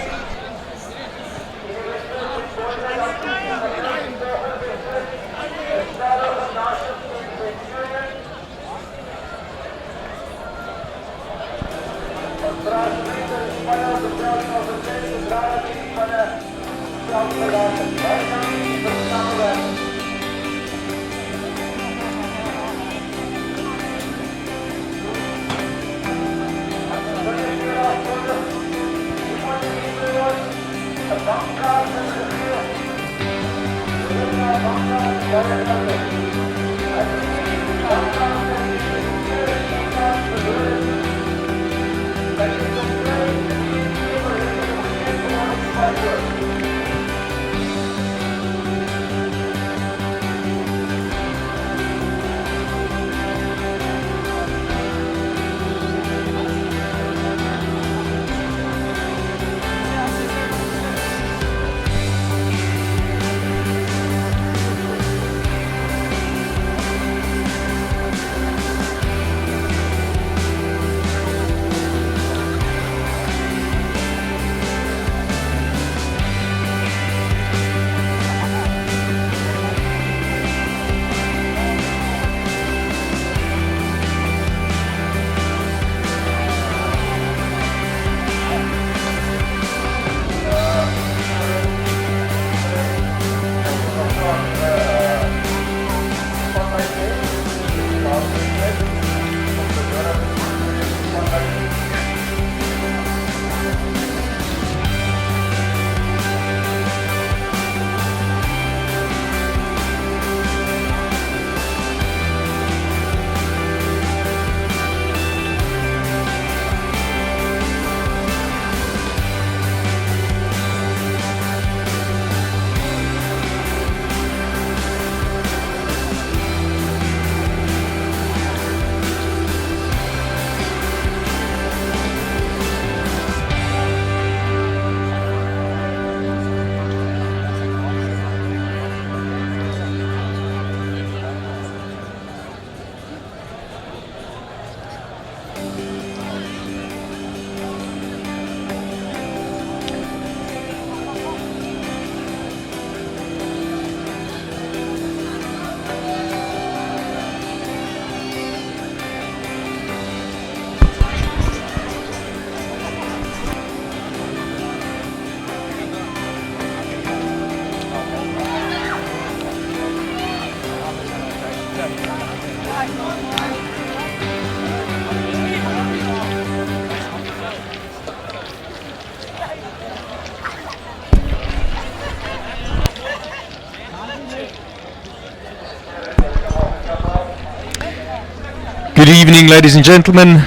Good evening, ladies and gentlemen.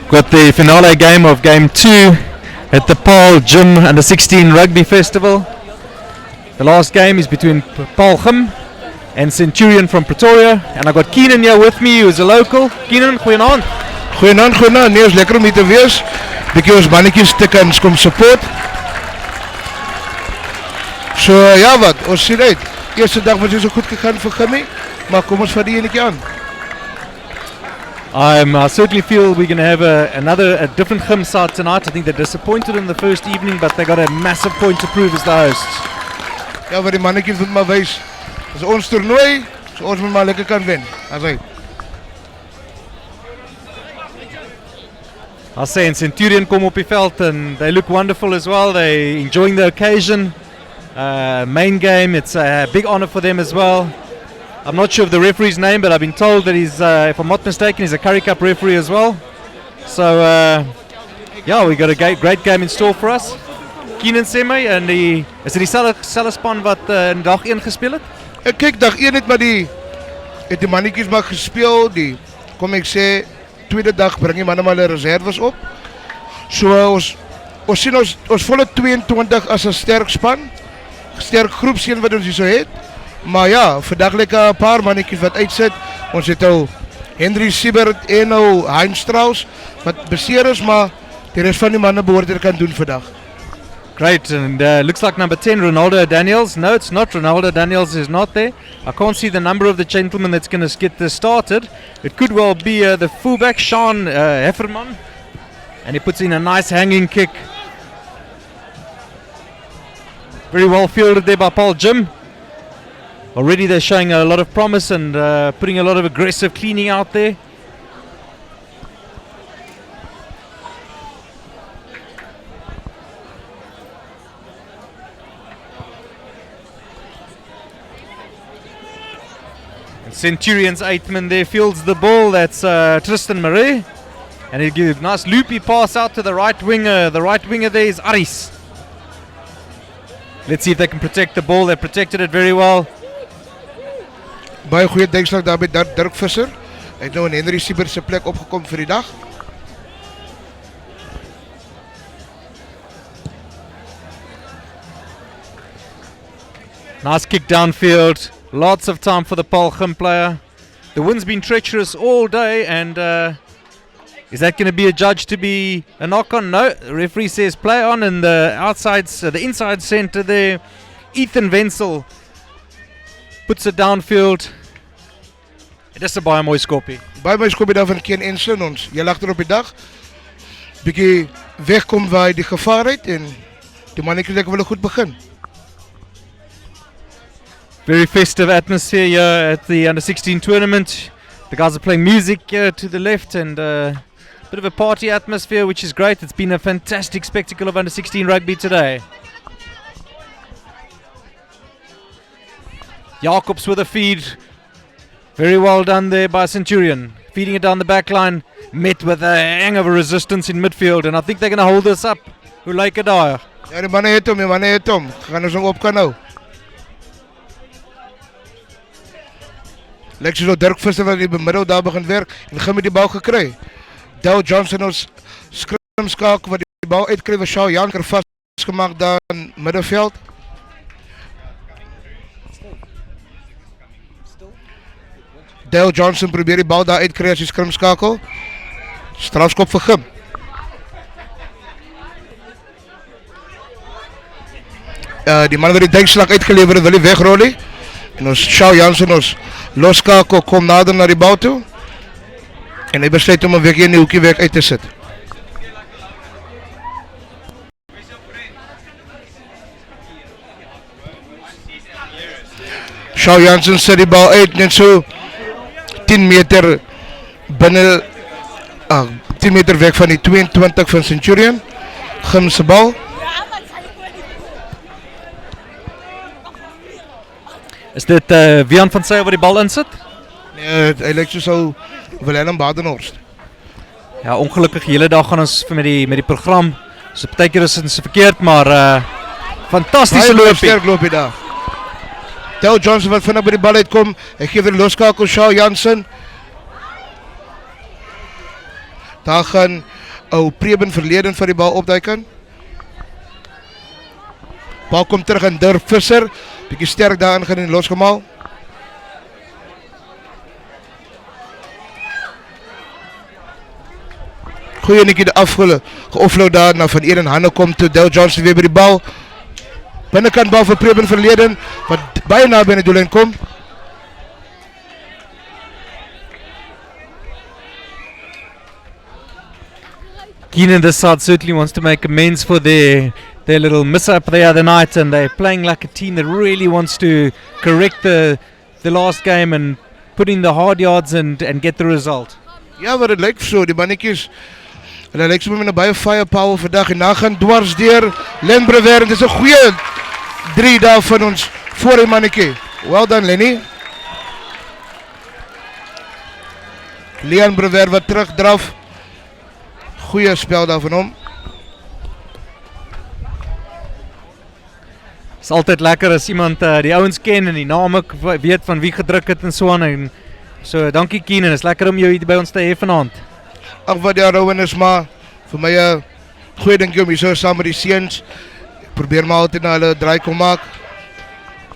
Got the finale game of Game 2 at the Paarl Gym Under 16 Rugby Festival. The last game is between Paarl and Centurion from Pretoria. And I got Keenan here with me, who's a local. Keenan, goeienaand. Goeienaand. Nee, is lekker om hier te wees. Bietjie ons mannetjies stikkens kom support. So ja wat, ons sien uit. Eerste dag was nie so goed gegaan vir Gimmie, maar kom ons vat die enetjie aan. I certainly feel we're going to have a different Gym side tonight. I think they're disappointed in the first evening, but they got a massive point to prove as the hosts. Ja, wat die mannetjies moet maar wys. Dis ons toernooi, so ons moet maar lekker kan wen. Asai. I'll say, and Centurion kom op die veld and they look wonderful as well. They're enjoying the occasion. Main game, it's a big honor for them as well. I'm not sure of the referee's name, but I've been told that he's, if I'm not mistaken, he's a Currie Cup referee as well. So, yeah, we got a great game in store for us. Keenan sê my, is dit dieselfde span wat in dag 1 gespeel het? Kyk, dag 1 het die mannetjies maar gespeel, kom ek sê, tweede dag bring die manne maar hulle reserves op. So ons sien ons volle 22 as 'n sterk span, sterk groepseen wat ons hier so het. Maar ja, vandag lyk 'n paar mannetjies wat uitsit. Ons het ou Henry Siebert en nou Hein Strauss wat beseer is, maar die res van die manne behoort dit kan doen vandag. Great, and looks like number 10, Ronaldo Daniels. No, it's not. Ronaldo Daniels is not there. I can't see the number of the gentleman that's going to get this started. It could well be the fullback, Sean Hefferman. And he puts in a nice hanging kick. Very well fielded there by Paarl Jim. Already they're showing a lot of promise and putting a lot of aggressive cleaning out there. Centurion's 8th man there fields the ball. That's Tristan Merwe, and he'll give a nice loopy pass out to the right winger. The right winger there is Aris. Let's see if they can protect the ball. They protected it very well. Baie goeie denkslag daar by Dirk Visser. Hy het nou in Henry Siebert se plek opgekom vir die dag. Nice kick downfield. Lots of time for the Paarl Gym player. The wind's been treacherous all day, and is that going to be a judge to be a knock on? No, the referee says play on, and the inside centre there, Ethan Wenzel puts it downfield. Dit is 'n baie mooi skoppie. Baie mooi skoppie daar van Ken Enslin ons. Jy lag er op die dag. Bietjie wegkom waar hy die gevaar het en die mannetjies lekker wil goed begin. Very festive atmosphere here at the Under-16 tournament. The guys are playing music here to the left and a bit of a party atmosphere, which is great. It's been a fantastic spectacle of Under-16 rugby today. Jacobs with a feed. Very well done there by Centurion. Feeding it down the back line. Met with a hang of a resistance in midfield. And I think they're going to hold this up. Hulike Dyer. Ja, die manne het hom. Gaan ons hom op kan nou. Lyk soos Dirk Visser wat in die middel daar begin werk en gaan met die bal gekry. Dow Johnson ons skrimskaak wat die bal uitkry vir Shaw Janker vasgemaak daar in middelveld. Dow Johnson probeer die bal daar uitkry as die skrimskakel. Strafskop vir Gym. Die man wat die duikslag uitgelewer het, wil nie wegrol nie. En ons Shaw Jansen ons loskakel kom nader na die bal toe. En hy besluit om 'n week in die hoekie weg uit te sit. Shaw Jansen sit die bal uit net so 10 meter binne 10 meter weg van die 22 van Centurion. Gym se bal. Is dit Wian van Sail wat die bal insit? Nee, hy lyk soos ou Willem Badenhorst. Ja, ongelukkig die hele dag gaan ons met die program. So partykeer is dit verkeerd, maar fantastiese loopie. Sterk loopie daar. Dow Johnson wat vinnig by die bal uitkom. Hy gee weer loskakel Shaw Jansen. Daar gaan ou Preben verleden van die bal opduiken. Bal kom terug aan Dirk Visser. Bietjie sterk daarin gaan en losgemaal. Goeie netjie die geoffload daar na van Eden Hanne kom toe Dow Johnson weer by die bal. Binnekant bal vir Preben verleden wat baie na binne doellyn kom. Keenan this side certainly wants to make amends for their little miss-up the other night, and they're playing like a team that really wants to correct the last game and put in the hard yards and get the result. Ja, maar het lyk so, die mannetjies, hulle lyk so met 'n baie firepower vandag en na gaan dwars deur Len Brewer. Dit is 'n goeie 3 daar van ons voor die mannetjie. Well done Lenny. Leon Brewer wat terugdraf. Goeie spel daar van hom. is altyd lekker as iemand die ouens ken en die name weet van wie gedruk het en so aan. En so, dankie Keenan, is lekker om jou hier by ons te hê vanaand. Ag wat ja, Rowan is maar vir my 'n goeie dingetjie om hier so saam met die seuns. Ek probeer maar altyd na hulle draai kom maak.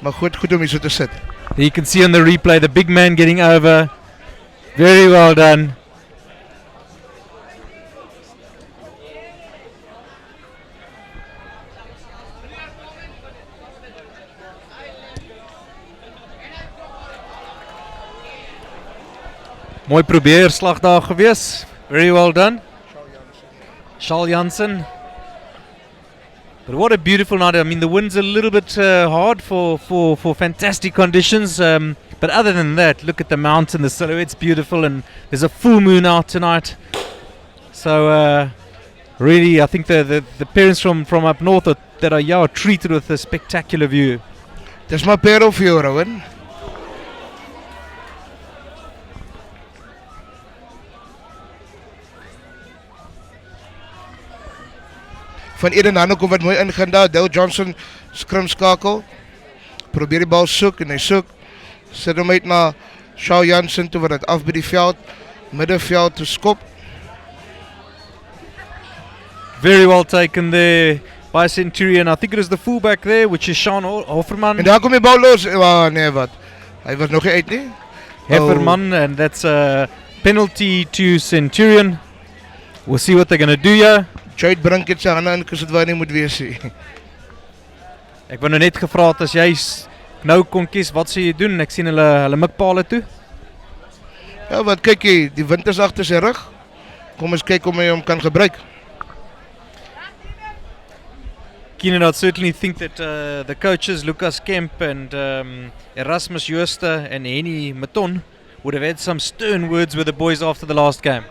Maar goed om hier so te sit. You can see on the replay the big man getting over. Very well done. Mooi probeer, slag daar gewees. Very well done. Charles Jansen. But what a beautiful night. I mean, the wind's a little bit hard for fantastic conditions. But other than that, look at the mountain, the silhouette's beautiful, and there's a full moon out tonight. So really, I think the parents from up north that are here are treated with a spectacular view. Dis maar Paarl vir jou, Rowan. Van Eden Hanne kom wat mooi ingaan daar. Dale Johnson skrim skakel. Probeer die bal soek en hy soek. Sit hom uit na Charles Jansen toe wat dit af by die veld. Middenveld te skop. Very well taken there by Centurion. I think it is the fullback there, which is Sean Hofferman. En daar kom die bal los. Nee wat. Hy was nog nie uit nie. Hefferman, and that's a penalty to Centurion. We'll see what they're going to do here. Jade Brink het sy hande ingesit waar hy moet wees. Ek wou nou net gevra het as jy nou kon kies, wat sou jy doen? Ek sien hulle mik paale toe. Ja, wat kyk jy, die wind is agter sy rug. Kom ons kyk hoe hy hom kan gebruik. Keenan, I certainly think that the coaches, Lucas Kemp and Erasmus Jooste and Henny Maton, would have had some stern words with the boys after the last game.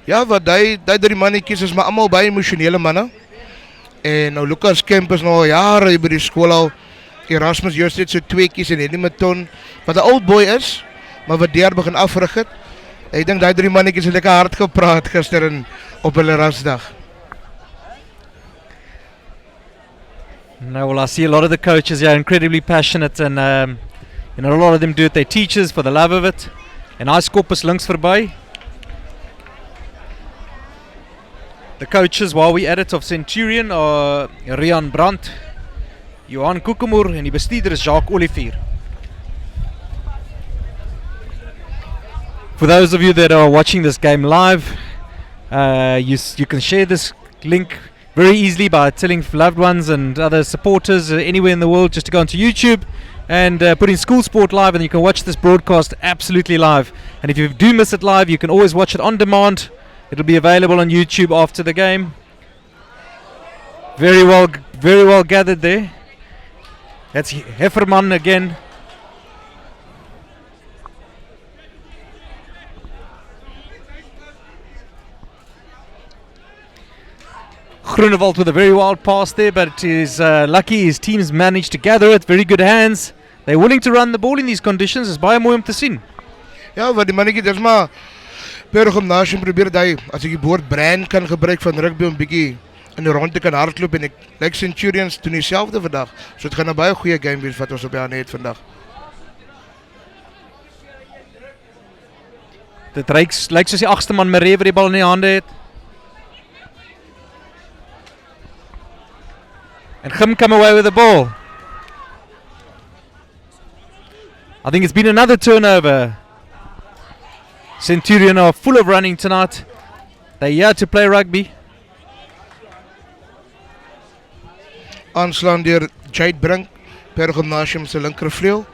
Ja, wat die drie mannetjies is maar almal baie emosionele manne. En nou Lucas Kemp is nou jare by die skool al. Erasmus Jooste het so tweeetjies en Henny Maton, wat 'n old boy is, maar wat deur begin afrig het. Ek dink die drie mannetjies het lekker hard gepraat gister op hulle rasdag. No, well, I see a lot of the coaches here incredibly passionate, and a lot of them do it. They're teachers for the love of it. En hy skop is links verby. The coaches, while we at it, of Centurion are Rian Brandt, Johan Koekemoer, en die bestuurder is Jacques Olivier. For those of you that are watching this game live, you can share this link very easily by telling loved ones and other supporters anywhere in the world just to go onto YouTube and put in School Sport Live, and you can watch this broadcast absolutely live. And if you do miss it live, you can always watch it on demand. It'll be available on YouTube after the game. Very well gathered there. That's Hefferman again. Groenewald with a very wild pass there, but it is lucky his team's managed to gather it. Very good hands. They're willing to run the ball in these conditions. Is baie mooi om te sien. Ja, wat die mannetjie, dis maar per gymnasium probeer hy, as ek die woord brand kan gebruik van rugby om bietjie in die rondte kan hardloop, en ek like Centurions doen dieselfde vandag. So dit gaan 'n baie goeie game wees wat ons op die hande het vandag. Dit lyk soos die agste man Merwe wat die bal in die hande het. And Gim come away with the ball. I think it's been another turnover. Centurion are full of running tonight. They're here to play rugby. Aanslaan deur Jade Brink, per gymnasium se linkervleuel.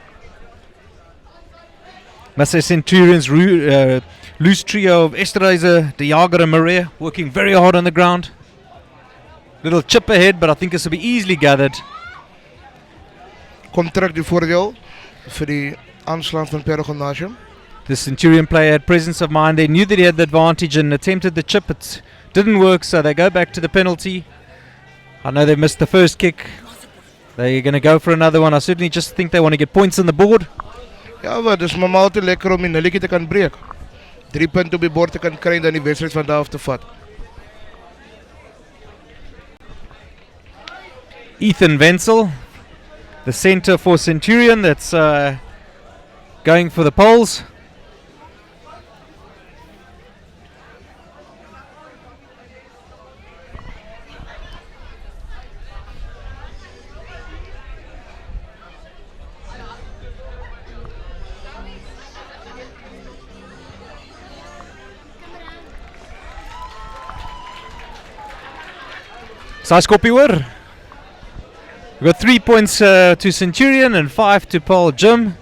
Must say Centurions loose trio of Esterhuizen, De Jager and Merwe working very hard on the ground. Little chip ahead, but I think this will be easily gathered. Kom terug die voordeel vir die aanslaan van Per Gymnasium. The Centurion player had presence of mind. They knew that he had the advantage and attempted the chip. It didn't work, so they go back to the penalty. I know they missed the first kick. They're going to go for another one. I certainly just think they want to get points on the board. Ja, wat dis maar altyd lekker om die nulletjie te kan breek. 3 punte op die bord te kan kry en dan die wedstryd van daar af te vat. Ethan Wenzel, the centre for Centurion that's going for the poles. Sy skoppie oor. We've got 3 points to Centurion and 5 to Paarl Gym.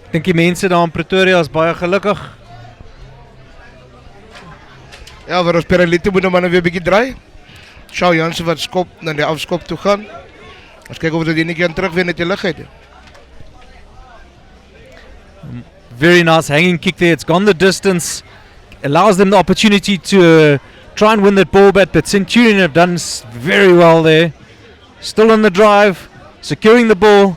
Ek dink die mense daar in Pretoria is baie gelukkig. Ja, vir ons Perelite moet nou maar weer 'n bietjie draai. Shaw Jansen wat skop na die afskop toe gaan. Ons kyk of dit die keer terug weer net die lig het. Very nice hanging kick there. It's gone the distance. Allows them the opportunity to try and win that ball back, but Centurion have done very well there. Still on the drive, securing the ball.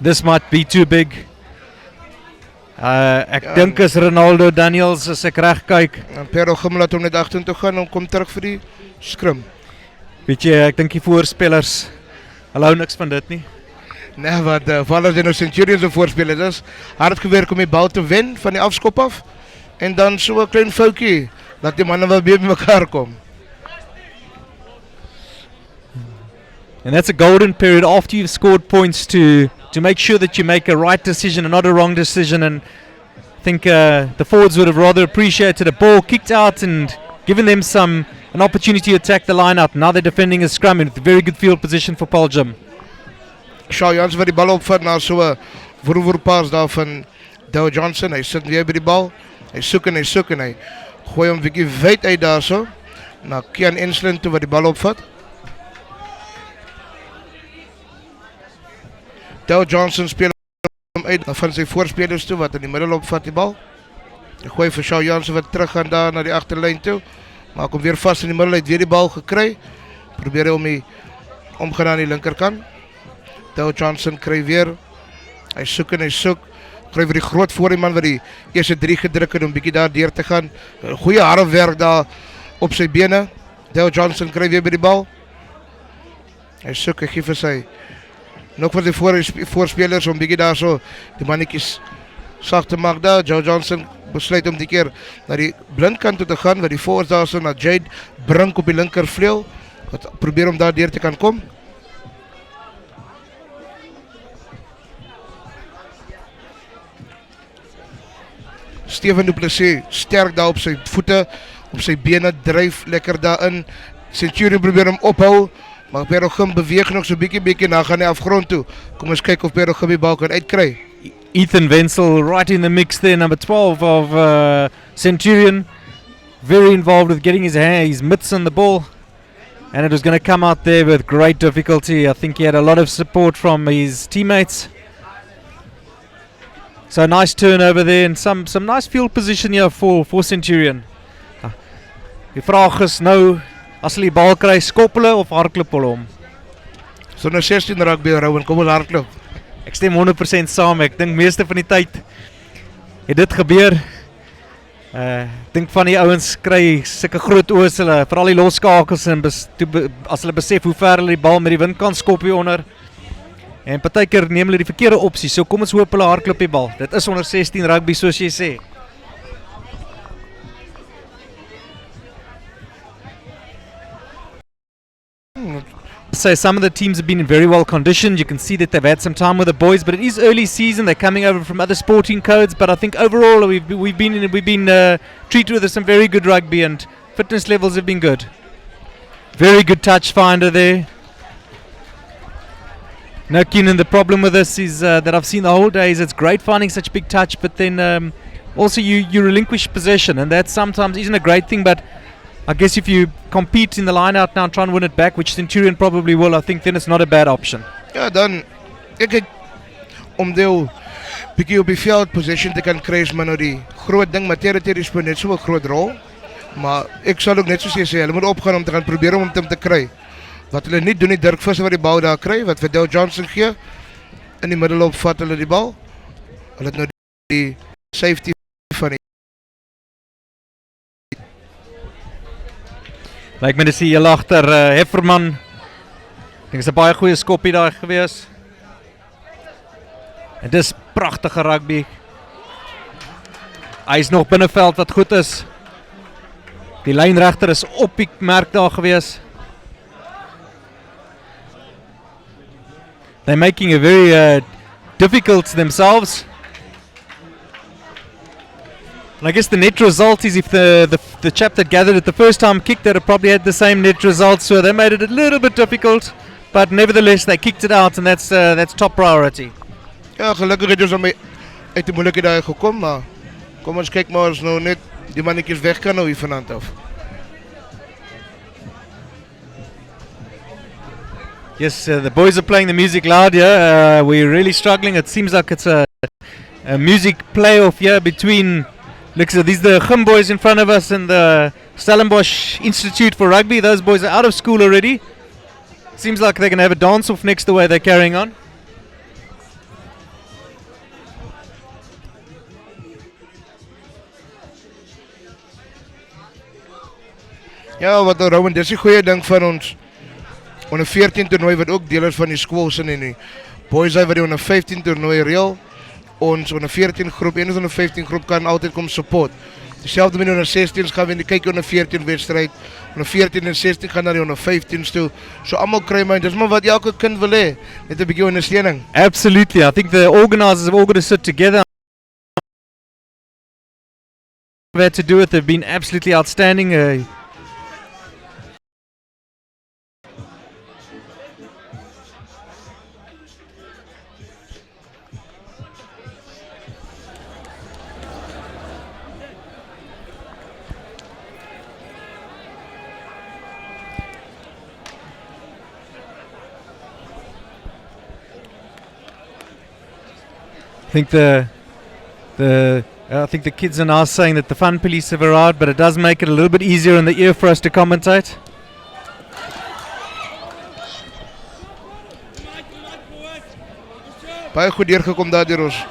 This might be too big. Ek dink is Ronaldo Daniels as ek reg kyk. En Paarl Gim laat hom net agtertoe gaan en kom terug vir die skrim. Weet jy, ek dink die voorspelers hou niks van dit nie. Nee, wat val as jy nou Centurion se voorspelers is, hard gewerk om die bal te wen van die afskop af en dan so 'n klein foutjie dat die manne wel weer by mekaar kom. And that's a golden period after you've scored points to make sure that you make a right decision and not a wrong decision. And I think the forwards would have rather appreciated a ball kicked out and given them an opportunity to attack the line out. Now they're defending a scrum in a very good field position for Paarl Gym. Shaw Jansen wat die bal opvat na so 'n woer-woer-paas daar van Dow Johnson. Hy sit weer by die bal. Hy soek en hy gooi hom bietjie wyd uit daarso na Kian Enslin toe wat die bal opvat. Dow Johnson speel hom uit van sy voorspelers toe wat in die middel opvat die bal. Hy gooi vir Shaw Jansen wat terug gaan daar na die agterlyn toe. Maar kom weer vas in die middel, hy het weer die bal gekry. Probeer hy om die omgaan aan die linkerkant. Dow Johnson kry weer. Hy soek, kry vir die groot voorman wat die eerste 3 gedruk het om bietjie daar deur te gaan. Goeie harde werk daar op sy bene. Dow Johnson kry weer by die bal. Hy soek, hy gee vir sy nog vir die voorspelers om bietjie daar so die mannetjies sag te maak daar. Dow Johnson besluit om die keer na die blindkant toe te gaan, waar die forwards daar so na Jade Brink op die linker vleuel. Wat probeer om daar deur te kan kom. Stefan sterk daar op sy voete, op sy bene, dryf lekker daarin. Centurion probeer hom ophou, maar Paarl Gim beweeg nog so bietjie, na gaan hy afgrond toe. Kom ons kyk of Paarl Gim die bal kan uitkry. Ethan Wenzel right in the mix there, number 12 of Centurion. Very involved with getting his mitts on the ball. And it was going to come out there with great difficulty. I think he had a lot of support from his teammates. So nice turnover there and some nice field position here for Centurion. Die vraag is nou, as hulle die bal kry, skop hulle of hardloop hulle hom? So nou 16 rugby Rowan, kom ons hardloop. Ek stem 100% saam. Ek dink meeste van die tyd het dit gebeur. Ek dink van die ouens kry sulke groot oë, hulle veral die loskakels en as hulle besef hoe ver hulle die bal met die wind kan skop hier onder. En partykeer neem hulle die verkeerde opsie. So kom ons hoop hulle hardloop die bal. Dit is onder 16 rugby soos jy sê. So some of the teams have been very well conditioned. You can see that they've had some time with the boys, but it is early season. They're coming over from other sporting codes, but I think overall we've been treated with some very good rugby and fitness levels have been good. Very good touch finder there. No, Keenan, the problem with this is that I've seen the whole day is it's great finding such big touch, but then also you relinquish possession, and that sometimes isn't a great thing, but I guess if you compete in the line out now and try and win it back, which Centurion probably will, I think then it's not a bad option. Ja, dan ek om deel bietjie op die veld possession te kan kry, maar nou die groot ding, maar territory speel net so 'n groot rol. Maar ek sal ook net soos jy sê, hulle moet opgaan om te gaan probeer om hom te kry. Wat hulle nie doen nie, Dirk Visser wat die bal daar kry, wat vir Dow Johnson gee, in die middel opvat hulle die bal. Hulle het nou die safety van die Lyk my dis die heel agter Hefferman. Ek dink is 'n baie goeie skoppie daar gewees. En dis pragtige rugby. Hy is nog binneveld wat goed is. Die lynregter is op die merk daar gewees. They're making it very difficult themselves. And I guess the net result is if the chap that gathered it the first time kicked, they'd have probably had the same net result, so they made it a little bit difficult, but nevertheless they kicked it out, and that's top priority. Ja, gelukkig het ons uit die moeilikheid daar gekom, maar kom ons kyk maar ons nou net die mannetjies weg kan nou hier vanaand af. Yes, the boys are playing the music loud here. We're really struggling. It seems like it's a music playoff here between, look, so these are the Gym boys in front of us and the Stellenbosch Institute for Rugby. Those boys are out of school already. Seems like they're going to have a dance-off next the way they're carrying on. Ja, wat nou Rowan, dis die goeie ding van ons onder 14 toernooi wat ook deel is van die skoolsin en die boys wat die onder 15 toernooi reël. Ons onder 14 groep, en ons onder 15 groep kan altyd kom support. Dieselfde met die onder 16's gaan we kyk onder 14 wedstryd. Onder 14 en 16 gaan na die onder 15's toe. So almal kry my, dis maar wat elke kind wil hê, net 'n bietjie ondersteuning. Absolutely. I think the organisers have all got to sit together. To do it, they've been absolutely outstanding. I think the kids are now saying that the fun police have arrived, but it does make it a little bit easier in the ear for us to commentate. Baie goed deurgekom daar deur ons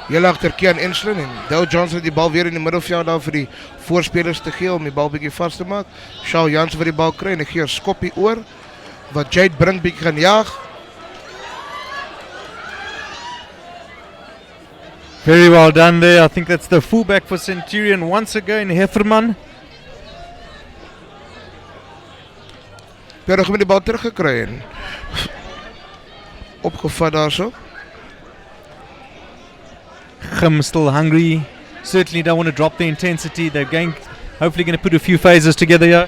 heel agter Kian Enslin en Dow Johnson die bal weer in die middelveld daar vir die voorspelers te gee om die bal bietjie vas te maak. Shaw Jansen vir die bal kry en hy gee 'n skoppie oor wat Jade Brink bietjie gaan jaag. Very well done there. I think that's the fullback for Centurion once again, Hefferman. Perg met die bal teruggekry en opgevat daarso. Gym still hungry. Certainly don't want to drop the intensity. They're hopefully going to put a few phases together here.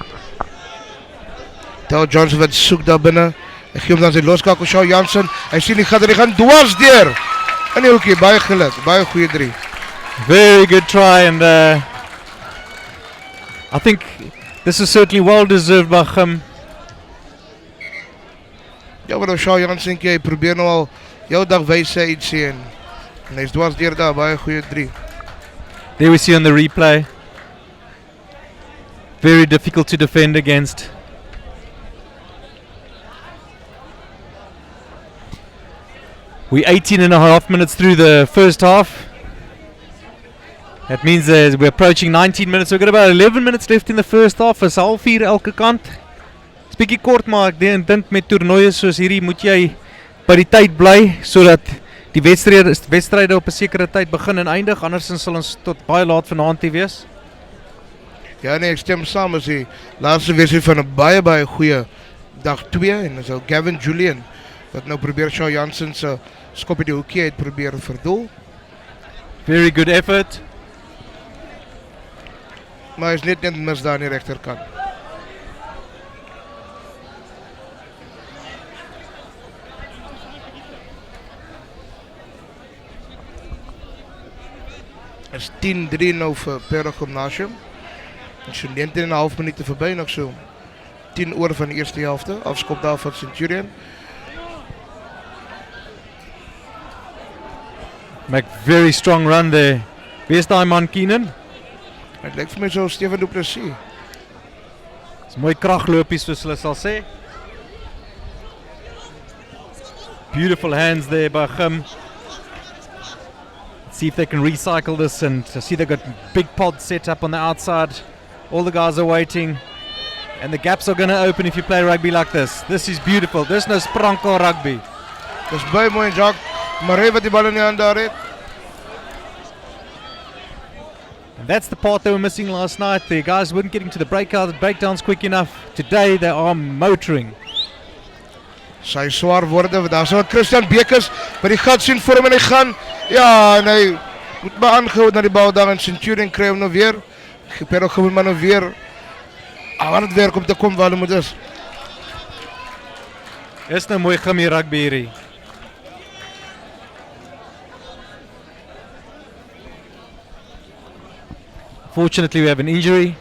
Dow Johnson wat soek daar binne. Hy gee hom dan sy loskakel Shaw Jansen. Hy sien hy gaan dwars deur. En die hoekie, baie geluk, baie goeie 3. Very good try, and I think this is certainly well deserved by Gym. Ja, maar Shaw Jansen, hy probeer nou al jou dag wys sy iets sien. En hy is dwars deur daar, baie goeie 3. There we see on the replay. Very difficult to defend against. We're 18 and a half minutes through the first half. That means we're approaching 19 minutes. We've got about 11 minutes left in the first half. Is half 4 elke kant. Dis bietjie kort, maar ek dink met toernooie soos hierdie moet jy by die tyd bly sodat die wedstryde op 'n sekere tyd begin en eindig, andersins sal ons tot baie laat vanaand hier wees. Ja nee, ek stem saam, is die laaste wedstryd van 'n baie goeie dag 2 en dis ou Gavin Julian wat nou probeer Shaw Jansen se skop die hoekie uit probeer verdoel. Very good effort. Maar hy is net mis daar aan die regterkant. Is 10-3 nou vir Paarl Gymnasium. So 19,5 minute verby, nog so 10 oor van die eerste helfte. Afskop daar van Centurion. Make very strong run there. Wie is daai man, Keenan? Dit lyk vir my so Stefan Duplessis. Dis mooi kraglopies soos hulle sal sê. Beautiful hands there by Gym. See if they can recycle this, and I see they've got big pods set up on the outside. All the guys are waiting. And the gaps are going to open if you play rugby like this. This is beautiful. There's no sprankel rugby. Dis baie mooi, Jacques. Merwe wat die bal in die hand daar het. And that's the part they were missing last night. The guys weren't getting to the breakdowns quick enough. Today they are motoring. Sy swaar woorde, daar's nou Christian Bekes wat die gat sien voor hom en hy gaan. Ja, en hy moet maar aangehou na die bal daar en Centurion kry hom nou weer. Pero gewoon maar nou weer aan het werk om te kom waar hulle moet is. Is nou mooi gimmy rugby hierdie. Fortunately we have an injury.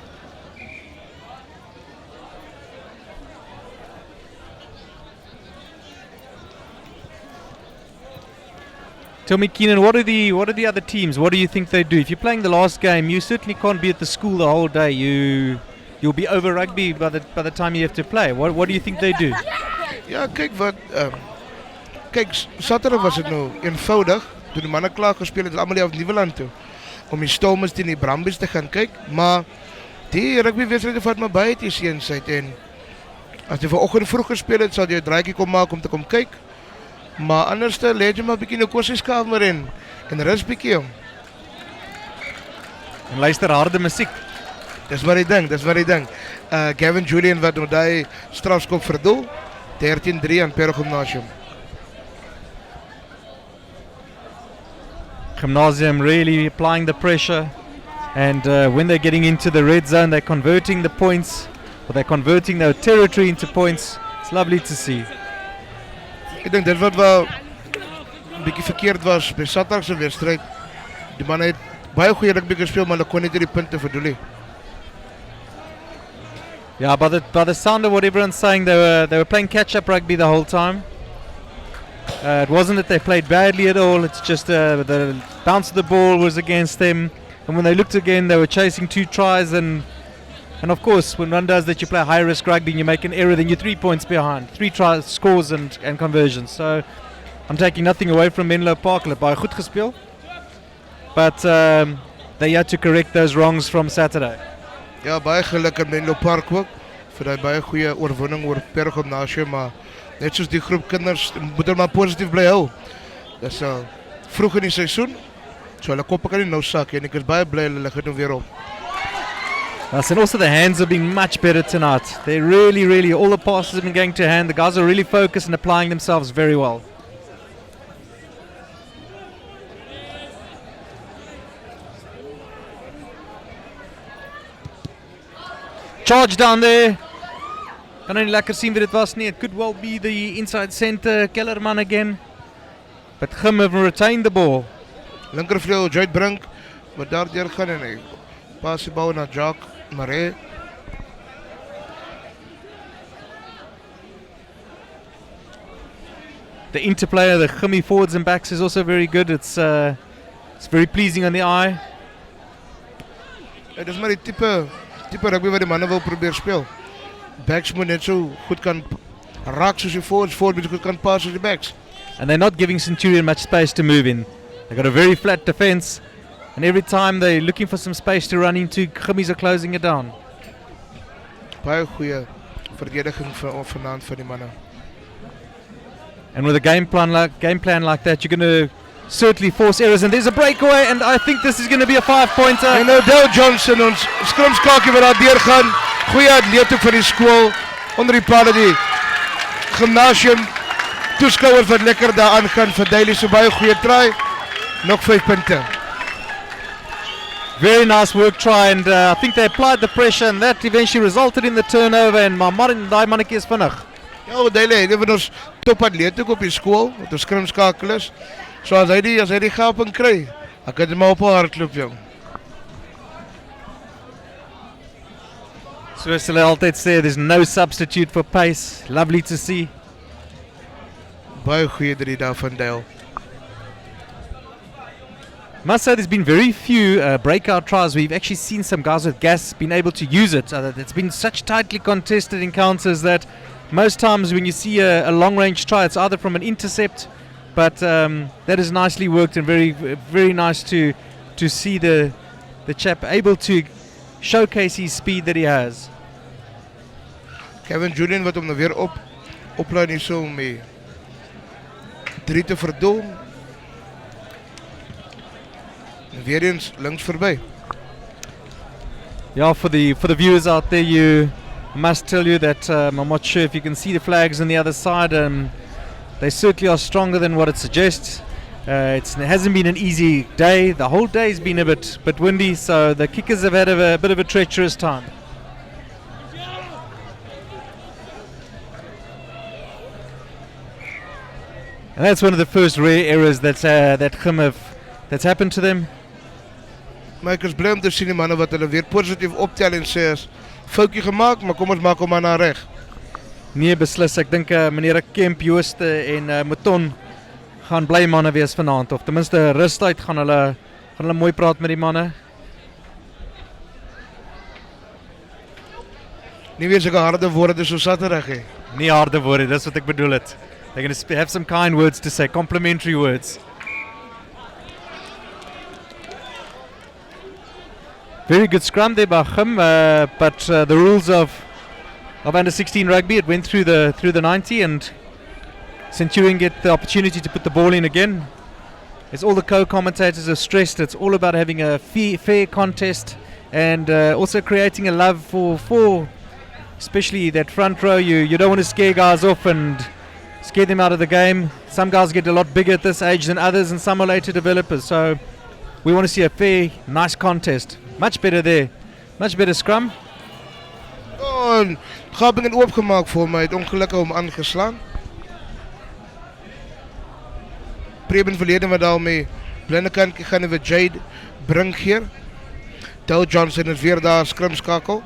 Tell me, Keenan, what are the other teams? What do you think they do? If you're playing the last game, you certainly can't be at the school the whole day. You'll be over rugby by the time you have to play. What do you think they do? Ja, kyk wat kyk Saterdag was dit nou eenvoudig toe die manne klaar gespeel het, almal op Nieuweland toe om die Stormers teen die Brumbies te gaan kyk, maar die rugbywedstryde vat maar baie te seensheid en as jy vanoggend vroeg gespeel het, sal jy 'n draaitjie kom maak om te kom kyk. Maar anders lê jy maar bietjie in 'n kosieskamer en rus bietjie jong. En luister harde musiek. Dis wat ek dink. Gavin Julian wat nou daai strafskop verdoel. 13-3 aan Paarl Gymnasium. Gymnasium really applying the pressure, and when they're getting into the red zone, they're converting the points, or they're converting their territory into points. It's lovely to see. Ek dink dit wat wel 'n bietjie verkeerd was by Saterdag se wedstryd. Die manne het baie goeie rugby gespeel, maar hulle kon net nie die punte verdoel nie. Yeah, by the sound of what everyone's saying, they were playing catch-up rugby the whole time. It wasn't that they played badly at all. It's just the bounce of the ball was against them, and when they looked again, they were chasing 2 tries. And of course, when one does that, you play high-risk rugby and you make an error, then you're 3 points behind. 3 tries, scores and conversions. So I'm taking nothing away from Menlo Park. Hulle het baie goed gespeel, but they had to correct those wrongs from Saturday. Ja, baie geluk in Menlo Park ook vir daai baie goeie oorwinning oor Paarl Gymnasium, maar net soos die groep kinders moet hulle maar positief bly hou. Dis vroeg in die seisoen, so hulle koppe kan nie nou sak en ek is baie bly hulle lig dit nou weer op. Yes, and also the hands have been much better tonight. They really, all the passes have been going to hand. The guys are really focused and applying themselves very well. Charge down there. Kan nou nie lekker sien wie dit was nie. It could well be the inside centre, Kellerman again. But Gym have retained the ball. Linkervleuel, Juid Brink, wat daar deur gaan en hy pas die bal na Jacques Merwe. The interplay of the Gymmy forwards and backs is also very good. It's very pleasing on the eye. Dit is maar die tipe rugby wat die manne wil probeer speel. Backs moet net so goed kan raak soos die forwards moet goed kan pas soos die backs. And they're not giving Centurion much space to move in. They've got a very flat defence, and every time they're looking for some space to run into, Gimmies are closing it down. Baie goeie verdediging vanaand van die manne. And with a game plan like that, you're going to certainly force errors, and there's a breakaway, and I think this is going to be a 5-pointer. En nou Dale Johnson, ons skrimskakie wat daar deurgaan. Goeie atleet vir die skool onder die palle die gymnasium toeskouers wat lekker daar aangaan vir Dyssel, so baie goeie try. Nog 5 punte. Very nice work try, and I think they applied the pressure, and that eventually resulted in the turnover, and daai mannetjie is vinnig. Ja, Dyssel, dit was ons top atleet ook op die skool, wat ons skrimskakel is. So as hy die gaping kry, dan kan hy maar op hardloop jong. Soos hulle altyd sê, there's no substitute for pace. Lovely to see. Baie goeie drie daar van Dyssel. Must say there's been very few breakout tries where you've actually seen some guys with gas being able to use it. It's been such tightly contested encounters that most times when you see a long-range try, it's either from an intercept, but that is nicely worked and very, very nice to see the chap able to showcase his speed that he has. Kevin Julian wat hom nou weer oplaai nie so om 3 te verdoen. En weer eens links verby. Yeah, for the viewers out there, I must tell you that I'm not sure if you can see the flags on the other side. They certainly are stronger than what it suggests. It hasn't been an easy day. The whole day has been a bit windy, so the kickers have had a bit of a treacherous time. And that's one of the first rare errors that's happened to them. Maar ek is bly om te sien die manne wat hulle weer positief optel en sê is foutjie gemaak, maar kom ons maak hom maar na reg. Nee, beslis. Ek dink meneer Kemp, Jooste en Mouton gaan bly manne wees vanaand, of ten minste rustyd gaan hulle mooi praat met die manne. Nie weer sulke harde woorde so Saterdag hè. Nie harde woorde, dis wat ek bedoel het. They're going to have some kind words to say, complimentary words. Very good scrum there by Chim, but the rules of under 16 rugby, it went through the 90 and Centurion get the opportunity to put the ball in again. As all the co-commentators have stressed, it's all about having a fair contest and also creating a love for especially that front row. You don't want to scare guys off and scare them out of the game. Some guys get a lot bigger at this age than others and some are later developers. So we want to see a fair, nice contest. Much better there. Much better scrum. Oh, Gabing het oopgemaak vir my, het ongelukkig hom aangeslaan. Preben verlede wat daarmee blindekant gaan we Jade Brinkheer. Dow Johnson is weer daar scrum skakel.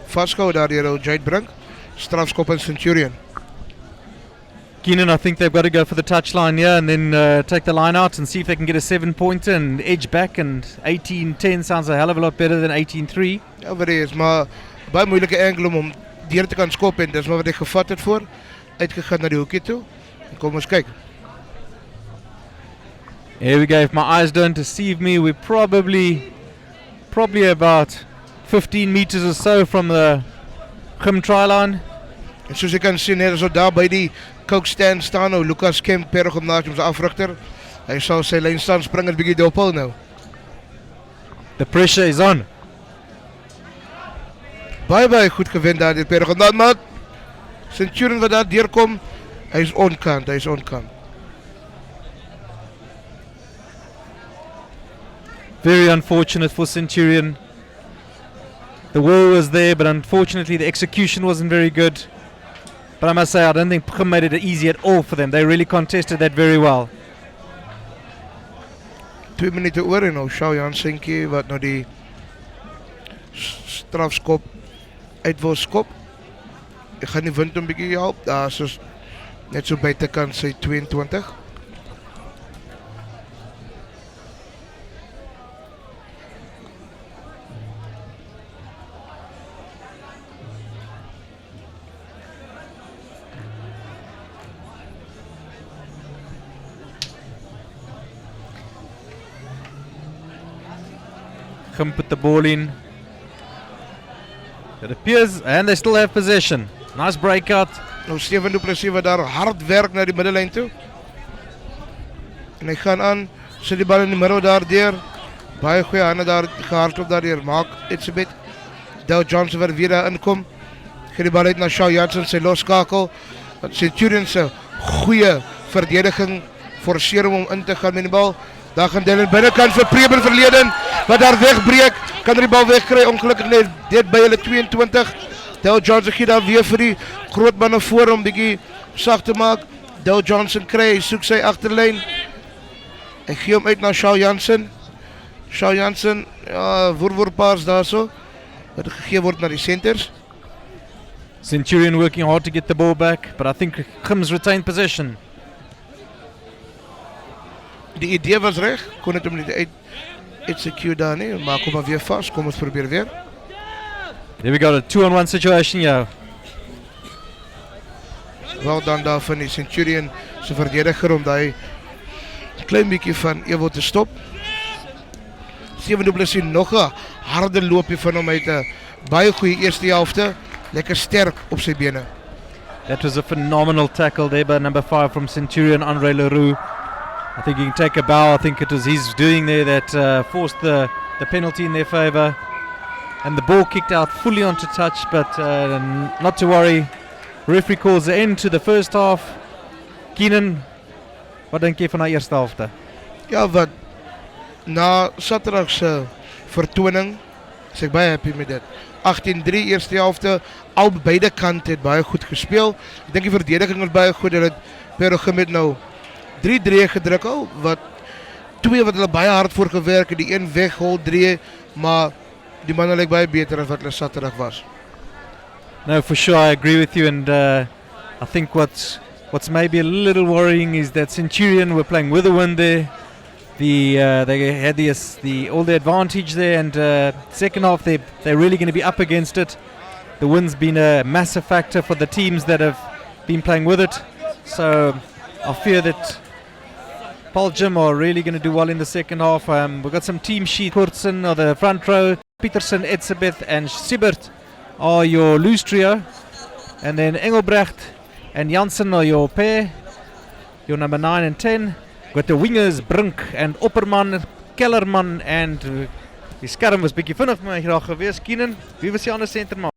Vasgehou daar deur Jade Brink. Strafskop in Centurion. Keenan, I think they've got to go for the touchline here and then take the line out and see if they can get a 7-pointer and edge back, and 18-10 sounds a hell of a lot better than 18-3. Ja, wat is, maar baie moeilike angle om deur te kan skop en dis maar wat ek gevat het voor. Uitgegaan na die hoekie toe. En kom ons kyk. Here we go, if my eyes don't deceive me, we're probably about 15 meters or so from the Gym try line. En soos jy kan sien, net so daar by die Coke stand staan nou Lucas Kemp, Gymnasium se afrigter. Hy sal sy lyn staan spring en bietjie dophou nou. The pressure is on. Baie goed gewen daar die Gymnasium, maar Centurion wat daar deurkom, hy is onkant. Very unfortunate for Centurion. The will was there, but unfortunately the execution wasn't very good. But I must say, I don't think Gym made it easy at all for them. They really contested that very well. 2 minute oor en nou Shaw Jansenkie wat nou die strafskop uit wil skop. Ek gaan die wind 'n bietjie help. Daar is net so buitekant sy 22. Gym put the ball in. It appears, and they still have possession. Nice breakout. Nou Stefan wat daar hard werk na die middellyn toe. En hy gaan aan, sit die bal in die middel daar deur. Baie goeie hande daar gehardloop daardeur. Maak iets 'n bit. Dow Johnson wat weer daar inkom. Gee die bal uit na Shaw Jansen, sy loskakel. Centurion se goeie verdediging forceer hom om in te gaan met die bal. Daar gaan Dylan binnekant vir Preben verleden wat daar wegbreek, kan die bal wegkry, ongelukkig net dit by hulle 22. Dow Johnson gee daar weer vir die groot manne voor om bietjie sag te maak. Dow Johnson kry, soek sy agterlyn. Hy gee hom uit na Shaw Jansen. Shaw Jansen, ja, woorpaars daarso wat gegee word na die centers. Centurion working hard to get the ball back, but I think Gym's retained possession. Die idee was reg, kon het hom nie execute daar nie, maar kom maar weer vas, kom ons probeer weer. There we got a 2-on-1 situation here. Wel dan daar van die Centurion se verdediger om daai klein bietjie van ewel te stop. 7 nog 'n harde loopie van hom uit baie goeie eerste helfte, lekker sterk op sy bene. That was a phenomenal tackle there by number 5 from Centurion, Andre Leroux. I think he can take a bow. I think it was his doing there that forced the penalty in their favour. And the ball kicked out fully onto touch, but not to worry. Referee calls the end to the first half. Keenan, wat dink jy van die eerste helfte? Ja, wat na Saterdag se vertoning is ek baie happy met dit. 18-3 eerste helfte, al beide kante het baie goed gespeel. Ek dink die verdediging was baie goed. Hulle het Paarl met nou 3-3 gedruk al, wat twee wat hulle baie hard voor gewerk het, die een weghol 3, maar die manne lyk baie beter as wat hulle Saterdag was. No, for sure, I agree with you, and I think what's maybe a little worrying is that Centurion were playing with the wind there. They had all the advantage there, and second half they're really going to be up against it. The wind's been a massive factor for the teams that have been playing with it, so I fear that Paarl Gym are really going to do well in the second half. We've got some team sheet. Kurtzen on the front row, Peterson, Etzebeth and Siebert are your loose trio, and then Engelbrecht and Janssen are your pair, your number 9 and 10. Got the wingers Brink and Opperman, Kellerman and die skerm was bietjie vinnig vir my graag gewees. Keenan, wie was die ander sentermaat?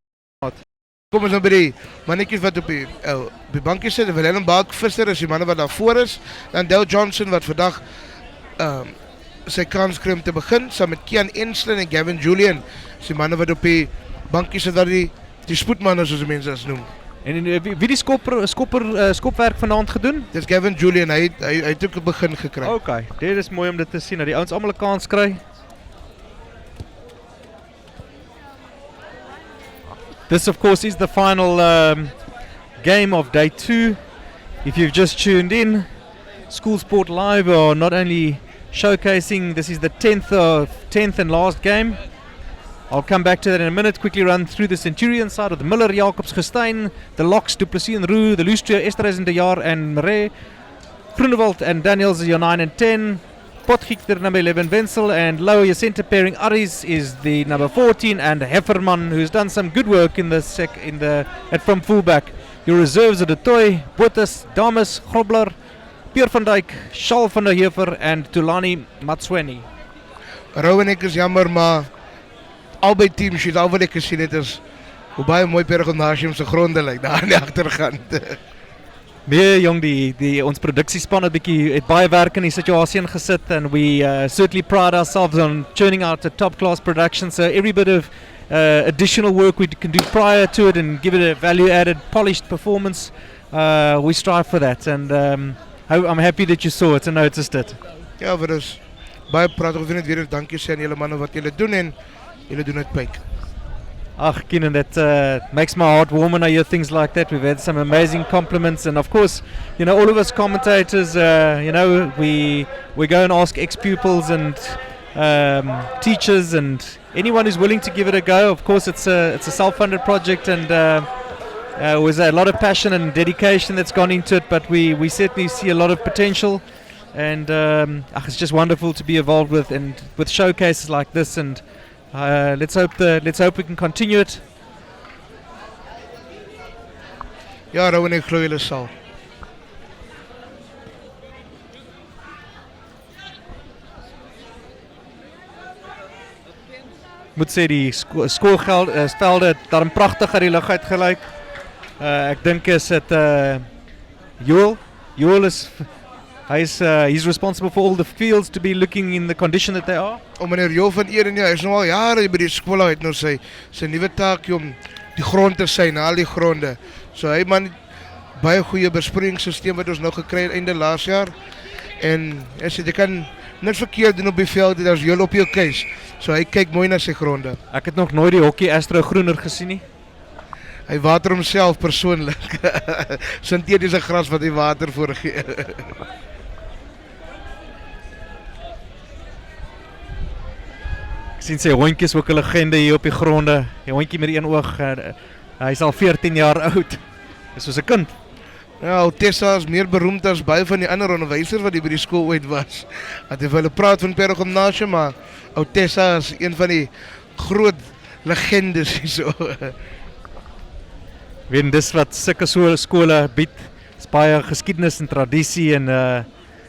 Kom ons nou by die mannetjies wat op die bankie sit. Willem Baak Visser is die manne wat daar voor is. Dan Del Johnson wat vandag sy kans kry om te begin, saam met Kian Enslin en Gavin Julian. Is die manne wat op die bankie sit, wat die spoedmanne soos die mense as noem. En wie die skopwerk vanaand gedoen? Dis Gavin Julian, hy het ook 'n begin gekry. Okay, dit is mooi om dit te sien, dat die ouens almal 'n kans kry. This of course is the final game of day 2. If you've just tuned in, School Sport Live are not only showcasing, this is the 10th and last game. I'll come back to that in a minute. Quickly run through the Centurion side of the Miller, Jacobs, Gestein, the Locks, Duplessis and Roux, the Lustria, Esterhuizen, De Jaar and Merwe, Groenewald and Daniels are your 9 and 10. Potgiek, the number 11, Wenzel, and lower your centre pairing, Aris is the number 14, and Hefferman, who's done some good work in from fullback. Your reserves are De Toy, Botas, Damas, Grobler, Pierre van Dijk, Charles van der Heever, and Tulani Matsweni. Rowan, ek is jammer, maar albei teams, al wat ek gesien het, is hoe baie mooi Paarl Gymnasium se gronde lyk daar aan die agterkant. Nee jong, ons produksiespan het baie werk in die situasie ingesit, and we certainly pride ourselves on churning out a top class production, so every bit of additional work we can do prior to it and give it a value added polished performance, we strive for that, and I'm happy that you saw it and noticed it. Ja, vir ons baie pragtig, ek wil net weer dankie sê aan julle manne wat julle doen, en julle doen dit pyk. Ach, Keenan, that makes my heart warm when I hear things like that. We've had some amazing compliments, and of course, all of us commentators, we go and ask ex-pupils and teachers and anyone who's willing to give it a go. Of course, it's a self-funded project, and there's a lot of passion and dedication that's gone into it, but we certainly see a lot of potential, and it's just wonderful to be involved with showcases like this, and let's hope we can continue it. Ja, Rowan, ek glo julle sal. Moet sê die skoolvelde daarom pragtig uit die lug uit gelyk. Ek dink is dit Joel is he's responsible for all the fields to be looking in the condition that they are. Meneer Joel van Eeren, hy is nou al jare by die skool uit, nou sy nuwe taak om die grond te sy, al die gronde. So hy man baie goeie besproeiingssysteem wat ons nou gekry het einde laas jaar, en hy sê jy kan niks verkeerd doen op die veld, dit is Joel op jou keus. So hy kyk mooi na sy gronde. Ek het nog nooit die hockey Astro groener gesien nie. Hy water homself persoonlik. Sintetiese gras wat hy water voorgee. Ek sien sy hondjie is ook 'n legende hier op die gronde. Die hondjie met die een oog, hy is al 14 jaar oud. Dis soos 'n kind. Ja, Tessa is meer beroemd as baie van die ander onderwysers wat by die skool ooit was. Dat hy vir hulle praat van Paarl Gymnasium, maar Tessa is een van die groot legendes hier so. Weet dis wat sulke skole bied. Dis baie geskiedenis en tradisie en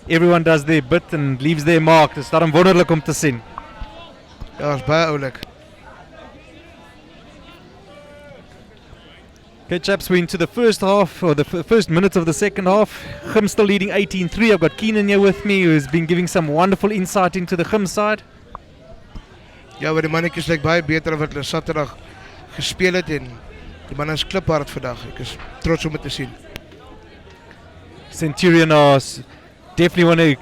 everyone does their bit and leaves their mark. Dis daarom wonderlik om te sien. Ja, is baie oulik. Okay, chaps, we're into the first half, or the first minutes of the second half. Gym still leading 18-3. I've got Keenan here with me, who's been giving some wonderful insight into the Gym side. Ja, maar die mannetjies lyk baie beter wat hulle Saterdag gespeel het en die manne is kliphard vandag. Ek is trots om dit te sien. Centurion definitely want to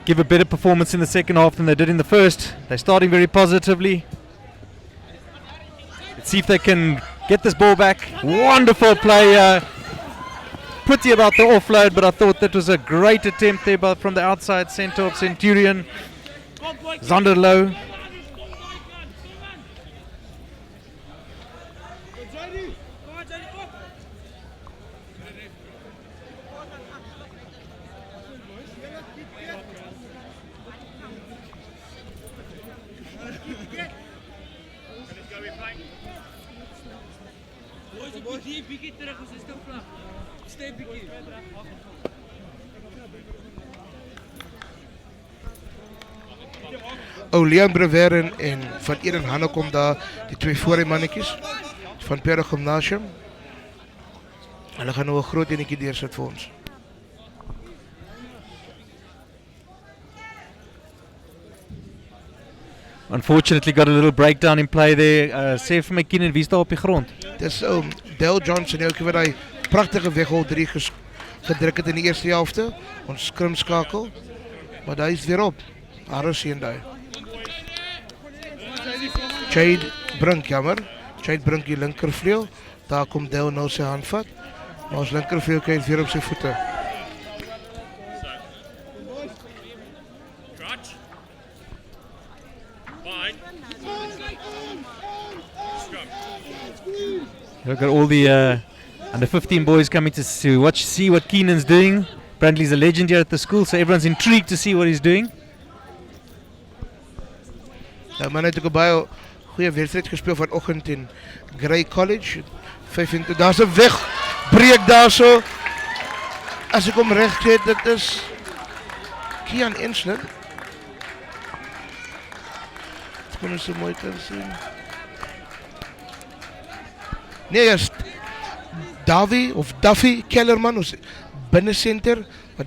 give a better performance in the second half than they did in the first. They're starting very positively. Let's see if they can get this ball back. Wonderful play. Pretty about the offload, but I thought that was a great attempt there from the outside centre of Centurion. Zonderlo. Leon Brewer en van Eden Hanne kom daar, die twee voor die mannetjies van Paarl Gymnasium. Hulle gaan nou 'n groot enetjie deursit vir ons. Unfortunately got a little breakdown in play there. Sê vir my Keenan, wie staan op die grond? Dis Dale Johnson, ook wat hy pragtige weghol 3 gedruk het in die eerste helfte. Ons skrimskakel. Maar hy is weer op. Aros sien daai. Jade Brink, jammer. Jade Brink die linkervleuel. Daar kom Dale nou sy hand vat. Maar ons linkervleuel kyk weer op sy voete. Look at all the under 15 boys coming to see what Keenan's doing. Apparently he's a legend here at the school, so everyone's intrigued to see what he's doing. Ja, man het ook 'n baie goeie wedstryd gespeel vanoggend in Grey College. 25. Daar's 'n wegbreek daarso. As ek hom reg sê, dit is Kian Ensler. Dit kan ons so mooi kan sien. Nee, is Duffy Kellerman, ons binnensenter wat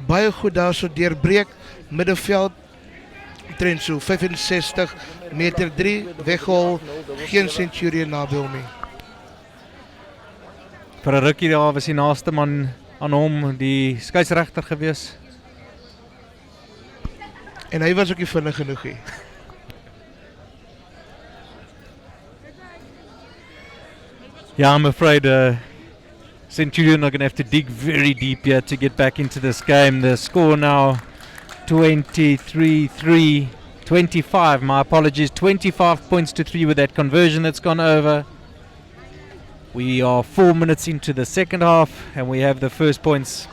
baie goed daarso deurbreek middenveld. Trend so 65 meter 3 weghol, geen Centurion naby hom nie. Vir 'n rukkie daar was die naaste man aan hom, die skeieregter gewees. En hy was ook nie vinnig genoeg nie. Yeah, I'm afraid Centurion are going to have to dig very deep here to get back into this game. The score now 23-3, 25, my apologies, 25 points to 3 with that conversion that's gone over. We are 4 minutes into the second half and we have the first points.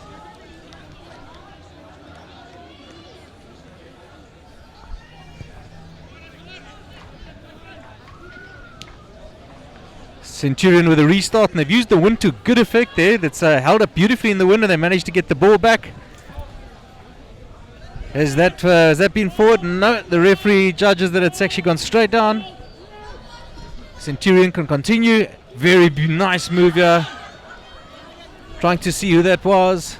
Centurion with a restart, and they've used the wind to good effect there. That's held up beautifully in the wind, and they managed to get the ball back. Has that been forward? No, the referee judges that it's actually gone straight down. Centurion can continue. Very nice move here. Trying to see who that was.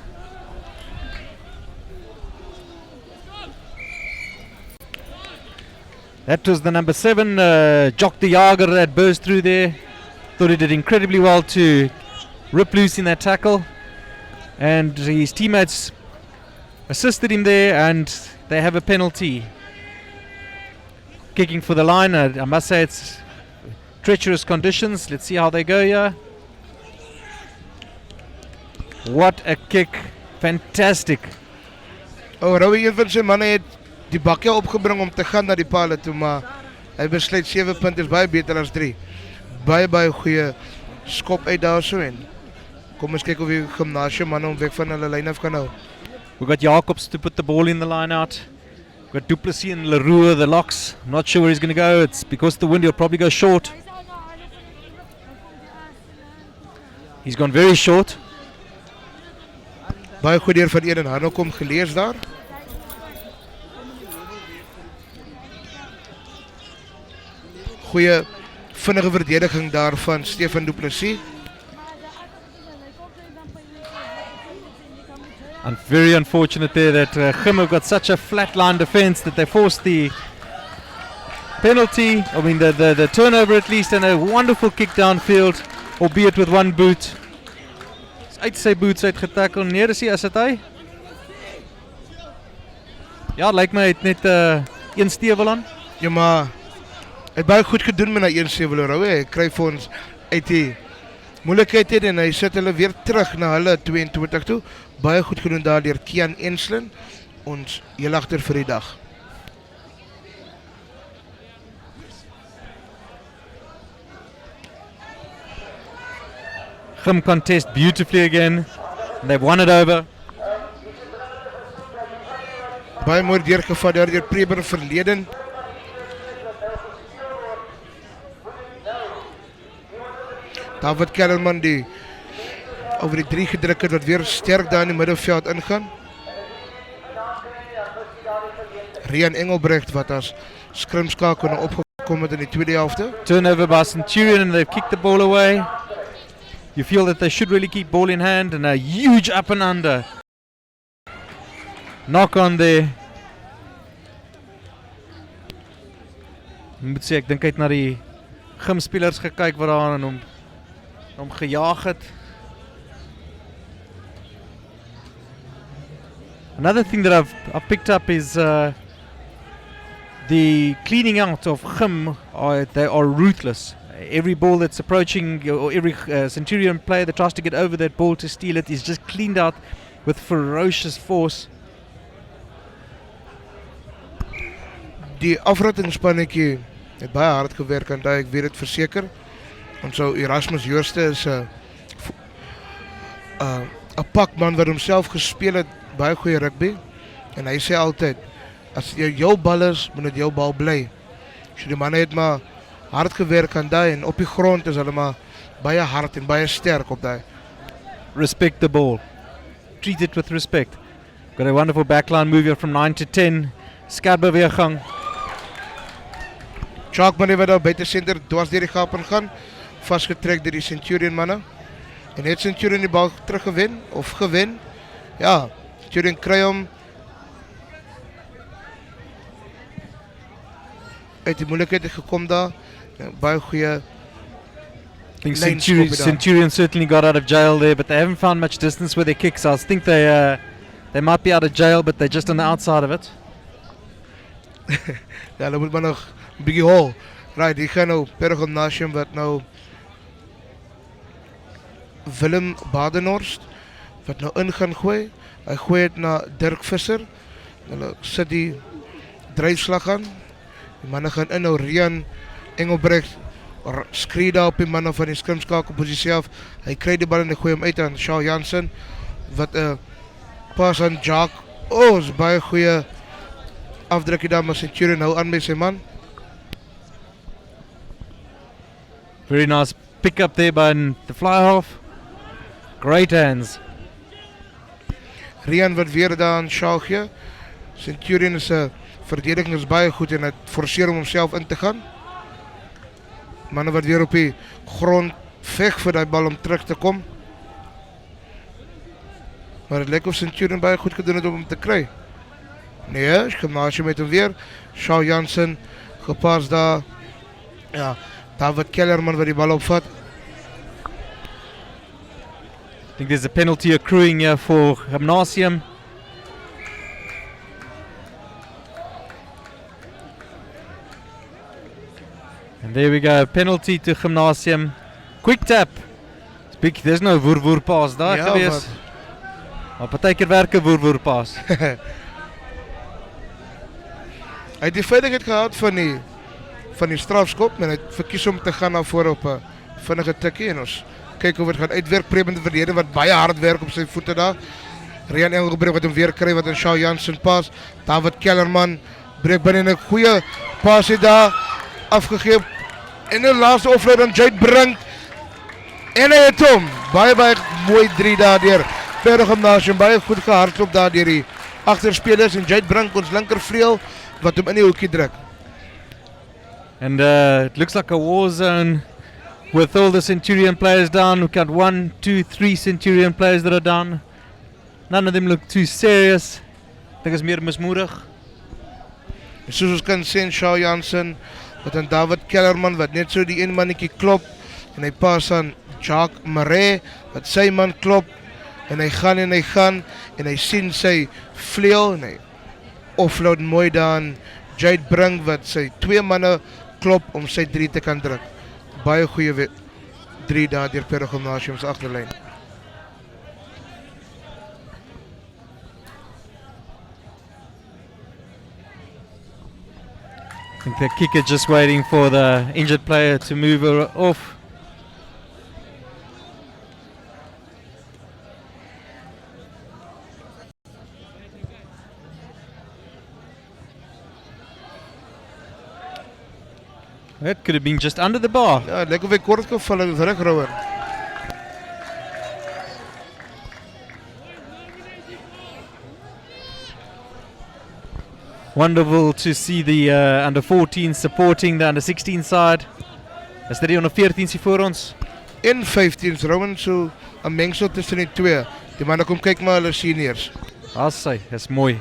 That was the number 7, Jock de Jager, that burst through there. Thought he did incredibly well to rip loose in that tackle, and his teammates assisted him there, and they have a penalty. Kicking for the line, I must say it's treacherous conditions. Let's see how they go here. What a kick, fantastic. Rowie een van sy manne het die bakkie opgebring om te gaan na die paal toe, maar hy besluit 7 punte is baie beter as 3. Baie goeie skop uit daarso en kom ons kyk of die gymnasium manne om weg van hulle lyn af kan hou. We got Jacobs to put the ball in the line out. Got Duplessis and Leroux, the locks. Not sure where he's going to go. It's because of the wind, he'll probably go short. He's gone very short. Baie goed deur van Eden Hanno kom gelees daar. Goeie vinnige verdediging daar van Stefan Duplessis. And very unfortunate there that Gim have got such a flat line defence that they forced the penalty, I mean the turnover at least, and a wonderful kick downfield, albeit with one boot. Uit sy boots uitgetackle. Nee, dis as dit hy. Ja, lyk my hy het net een stewel aan. Ja, maar hy het baie goed gedoen met die een stewel rou. Hy kry vir ons uit die moeilikheid en hy sit hulle weer terug na hulle 22 toe. Baie goed gedoen daar deur Kian Enslin. Ons heel agter vir die dag. Gim contest beautifully again. And they've won it over. Baie mooi deurgevat daar deur Preber verleden. David Kellerman die over die 3 gedruk het wat weer sterk daar in die middelveld ingaan. Rian Engelbrecht wat as skrimskakel opgekom het in die tweede helfte. Turnover by Centurion and they've kicked the ball away. You feel that they should really keep ball in hand, and a huge up and under. Knock on there. Ek moet sê, ek dink hy het na die gymspelers gekyk wat daar aan hom gejaag het. Another thing that I've picked up is the cleaning out of Gym. They are ruthless. Every ball that's approaching, or every Centurion player that tries to get over that ball to steal it is just cleaned out with ferocious force. Die afrattingspannetjie het baie hard gewerk en ek weet dit verseker. Ons sou Erasmus Jooste is 'n pakman wat homself gespeel het, baie goeie rugby. En hy sê altyd, as jy jou bal is, moet dit jou bal bly. So die manne het maar hard gewerk aan daai en op die grond is hulle maar baie hard en baie sterk op daai. Respect the ball. Treat it with respect. Got a wonderful backline move here from 9 to 10. Skadbewegung. Chalkman wat daar buite senter dwars deur die gap ingaan, vasgetrek deur die Centurion manne. En het Centurion die bal teruggewen of gewen? Ja, Centurion kry hom uit die moeilikheid gekom daar. Baie goeie. I think Centurion certainly got out of jail there, but they haven't found much distance with their kicks. I think they might be out of jail, but they're just on the outside of it. Ja, dan moet maar nog 'n bietjie hol. Right, die gaan nou per gymnasium wat nou Willem Badenhorst wat nou in gaan gooi. Hy gooi dit na Dirk Visser. Hulle sit die dryfslag aan. Die manne gaan in nou Rian Engelbrecht skree daar op die manne van die skrimskakelposisie af. Hy kry die bal en hy gooi hom uit aan Shaw Jansen wat 'n pas aan Jack. Is baie goeie afdrukkie daar maar Centurion nou aan met sy man. Very nice pick up there by the fly half. Great hands. Rian wat weer daar aan Shaw gee. Centurion is 'n verdediging is baie goed en het forceer om homself in te gaan. Manne wat weer op die grond veg vir die bal om terug te kom. Maar het lyk of Centurion baie goed gedoen het om hom te kry. Nee, gymnasium met hom weer. Shaw Jansen gepas daar. Ja, David Kellerman wat die bal opvat. I think there's a penalty accruing here for Gymnasium. And there we go, penalty to Gymnasium. Quick tap. There's no woer pass daar gewees. Maar partykeer werk 'n woer pass. Hy het die veiligheid gehad van die strafskop en hy het verkies om te gaan na voor op 'n vinnige tikkie en ons kyk hoe dit gaan uitwerk. Prebende verlede wat baie hard werk op sy voete daar. Rian Engelbrecht wat hom weer kry wat in Shaw Jansen pas. David Kellerman breek binne 'n goeie passie daar afgegee. En 'n laaste offload aan Jade Brink. En hy het hom. Baie mooi 3 daardeur. Paarl Gymnasium baie goed gehardloop daar deur die agterspelers en Jade Brink ons linkervleuel wat hom in die hoekie druk. And it looks like a war zone with all the Centurion players down. We've got 1, 2, 3 Centurion players that are down. None of them look too serious. I think it's meer mismoedig. Soos ons kan sien, Shaw Jansen wat aan David Kellerman wat net so die een mannetjie klop en hy pas aan Jacques Merwe wat sy man klop en hy gaan en hy sien sy vleuel en hy offload mooi daan Jade Brink wat sy 2 manne klop om sy 3 te kan druk. Baie goeie 3 daar deur Paarl Gymnasium se agterlyn. I think the kicker just waiting for the injured player to move her off. That could have been just under the bar. Ja, lyk of hy kort geval het met rugrouwer. Wonderful to see the under 14 supporting the under 16 side. Is dit die onder 14 voor ons? In 15's Rowan so 'n mengsel tussen die twee. Die manne kom kyk maar hulle seniors. Assai, dis mooi.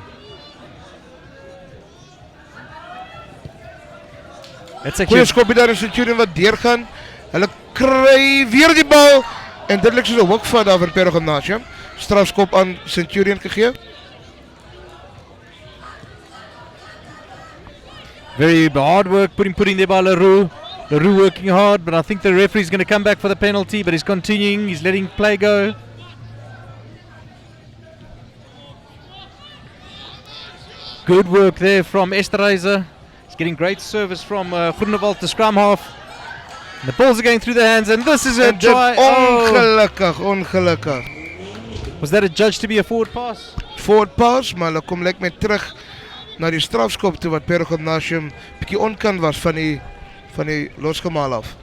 Goeie skopie daar in Centurion wat deurgaan. Hulle kry weer die bal en dit lyk soos 'n hoekvat daar vir Paarl Gymnasium. Strafskop aan Centurion gegee. Very hard work putting the ball LaRue working hard, but I think the referee's going to come back for the penalty, but he's continuing, he's letting play go. Good work there from Esterreizer. He's getting great service from Groenewald, the scrum half. And the balls are going through the hands, and this is a try. Ongelukkig. Was that adjudged to be a forward pass? Forward pass, maar hulle kom lyk my terug na die strafskop toe wat Paarl Gymnasium bietjie onkant was van die losgemaal af.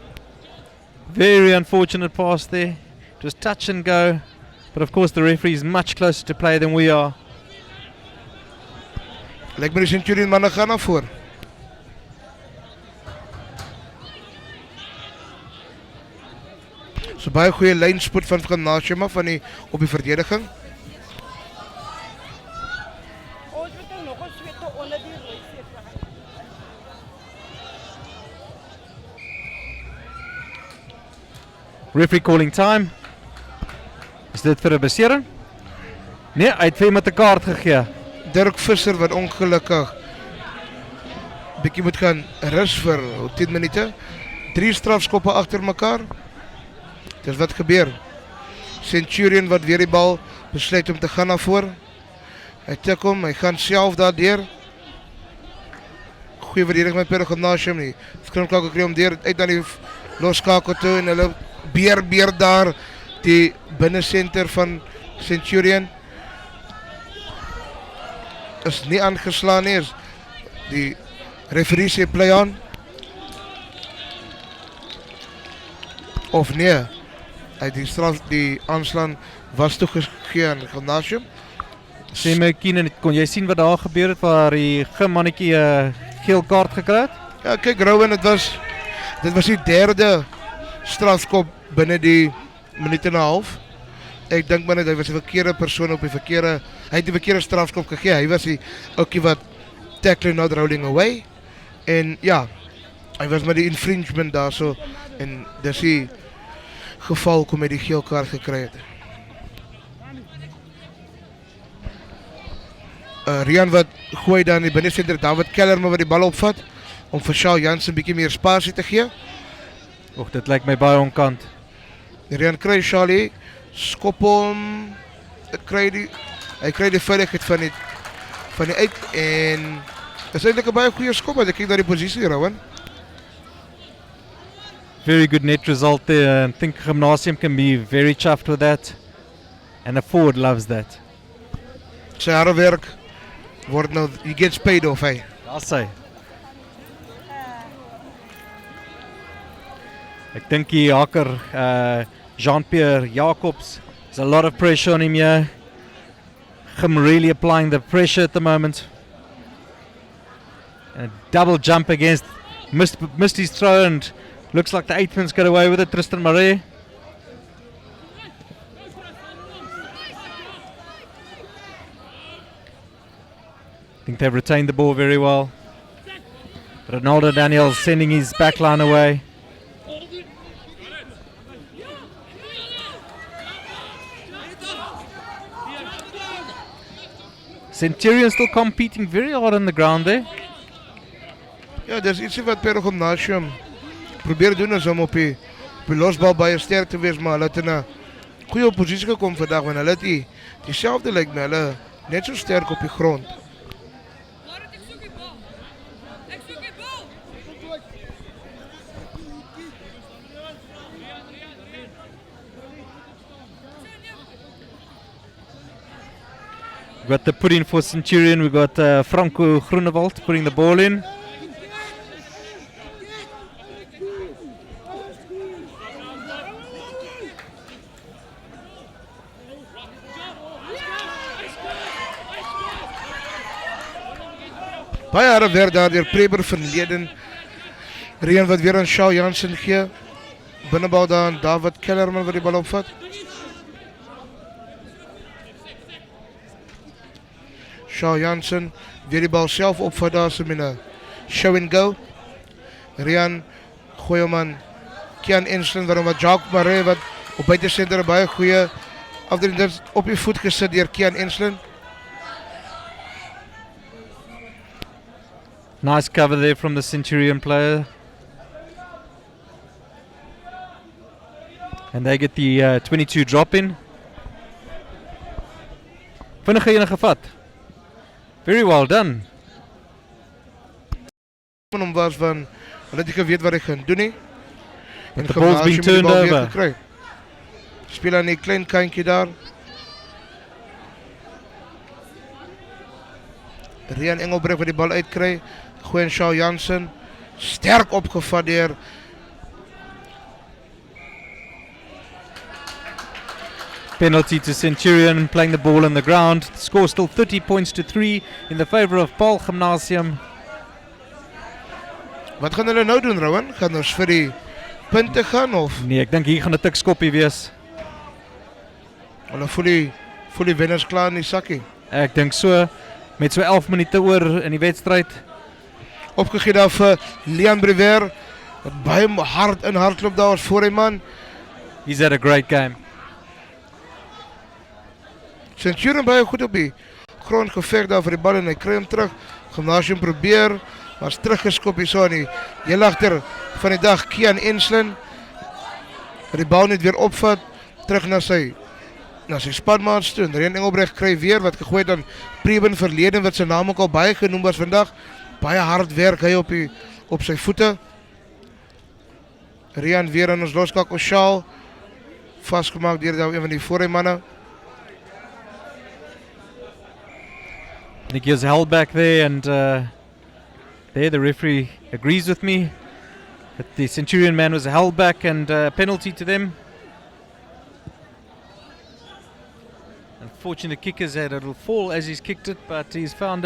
Very unfortunate pass there. It was touch and go, but of course the referee is much closer to play than we are. Lyk my die Centurion manne gaan na voor. So baie goeie lynspoed van Gymnasium af van op die verdediging. Referee calling time. Is dit vir 'n besering? Nee, hy het vir hom met 'n kaart gegee. Dirk Visser wat ongelukkig bietjie moet gaan rus vir 10 minute. 3 strafskoppe agter mekaar. Dis wat gebeur. Centurion wat weer die bal besluit om te gaan na voor. Hy tik hom, hy gaan self daardeur. Goeie verdediging met Paarl Gymnasium nie. Skrimkakel kry hom deur uit na die loskakel toe en hulle beer daar die binnesenter van Centurion. Is nie aangeslaan nie, is die referee sê play on. Of nee, uit die aanslaan was toegegee aan Gymnasium. Sê my Keenan, kon jy sien wat daar gebeur het waar die gym-mannetjie 'n geel kaart gekry het? Ja, kyk Rowan, dit was die derde strafskop binne die minuut en 'n half. Ek dink maar net hy was die verkeerde persoon op hy het die verkeerde strafskop gegee. Hy was die ouetjie wat tackling not rolling away. En ja, hy was met die infringement daarso en dis die geval kom hy die geel kaart gekry het. Rian wat gooi dan die binnensenter David Kellerman wat die bal opvat om vir Shaw Jansen bietjie meer spasie te gee. Och, dit lyk my baie onkant. Rian kry Charlie, skop hom, hy kry die veiligheid van die uit en dis eintlik 'n baie goeie skop as ek kyk na die posisie Rowan. Very good net result there. I think Gymnasium can be very chuffed with that. And the forward loves that. Sy harde werk word nou, he gets paid off, hey. Daar sy. Ek dink die haker Jean-Pierre Jacobs, there's a lot of pressure on him here. Him really applying the pressure at the moment. And a double jump against, missed his throw and looks like the 8th man's got away with it, Tristan Merwe. I think they've retained the ball very well. Ronaldo Daniels sending his backline away. Centurion still competing very hard on the ground there. Ja, dis ietsie wat per gymnasium probeer doen is om op die losbal baie sterk te wees, maar hulle het in 'n goeie posisie gekom vandag, want hulle het dieselfde lyk my, hulle net so sterk op die grond. We've got the put in for Centurion, we've got Franco Groenewald putting the ball in. Baie harde werk daar deur Preber verleden. Reen wat weer aan Shaw Jansen gee. Binnebal daar aan David Kellerman wat die bal opvat. Shaw Jansen weer die bal self opvat daar so met 'n show and go. Reen gooi hom aan Kian Enslin waarom wat Jacques Maree wat op buite senter baie goeie afdeling op die voet gesit deur Kian Enslin. Nice cover there from the Centurion player. And they get the 22 drop in. Vinnige ene gevat. Very well done. Hom was van, hulle het nie geweet wat hy gaan doen nie. En the ball's been turned over. Speel aan die klein kantjie daar. Rian Engelbreg wat die bal uitkry. Gooi en Shaw Jansen. Sterk opgevat deur Penalty to Centurion, playing the ball on the ground. The score still 30 points to 3 in the favour of Paarl Gymnasium. Wat gaan hulle nou doen, Rowan? Gaan ons vir die punte gaan of? Nee, ek dink hier gaan 'n tikskoppie wees. Hulle voel die wenners klaar in die sakkie. Ek dink so, met so 11 minute oor in die wedstryd. Opgegee daar vir Leon Brewer, wat baie hard in hardloop daar was voor hy man. He's had a great game. Centurion baie goed op die grond geveg daar vir die bal en hy kry hom terug. Gymnasium probeer, maar is teruggeskop hier so nie. Heel agter van die dag Kian Enslin. Wat die bal net weer opvat, terug na sy spanmaats toe. Reen Engelbreg kry weer wat gegooi het aan Preben verleden wat sy naam ook al baie genoem was vandag. Baie hard werk hy op sy voete. Rian weer aan ons loskakel Shaw. Vastgemaak deur een van die voorrymanne. I think he was held back there, and there the referee agrees with me that the Centurion man was held back, and penalty to them. Unfortunately, the kicker's had a little fall as he's kicked it, but he's found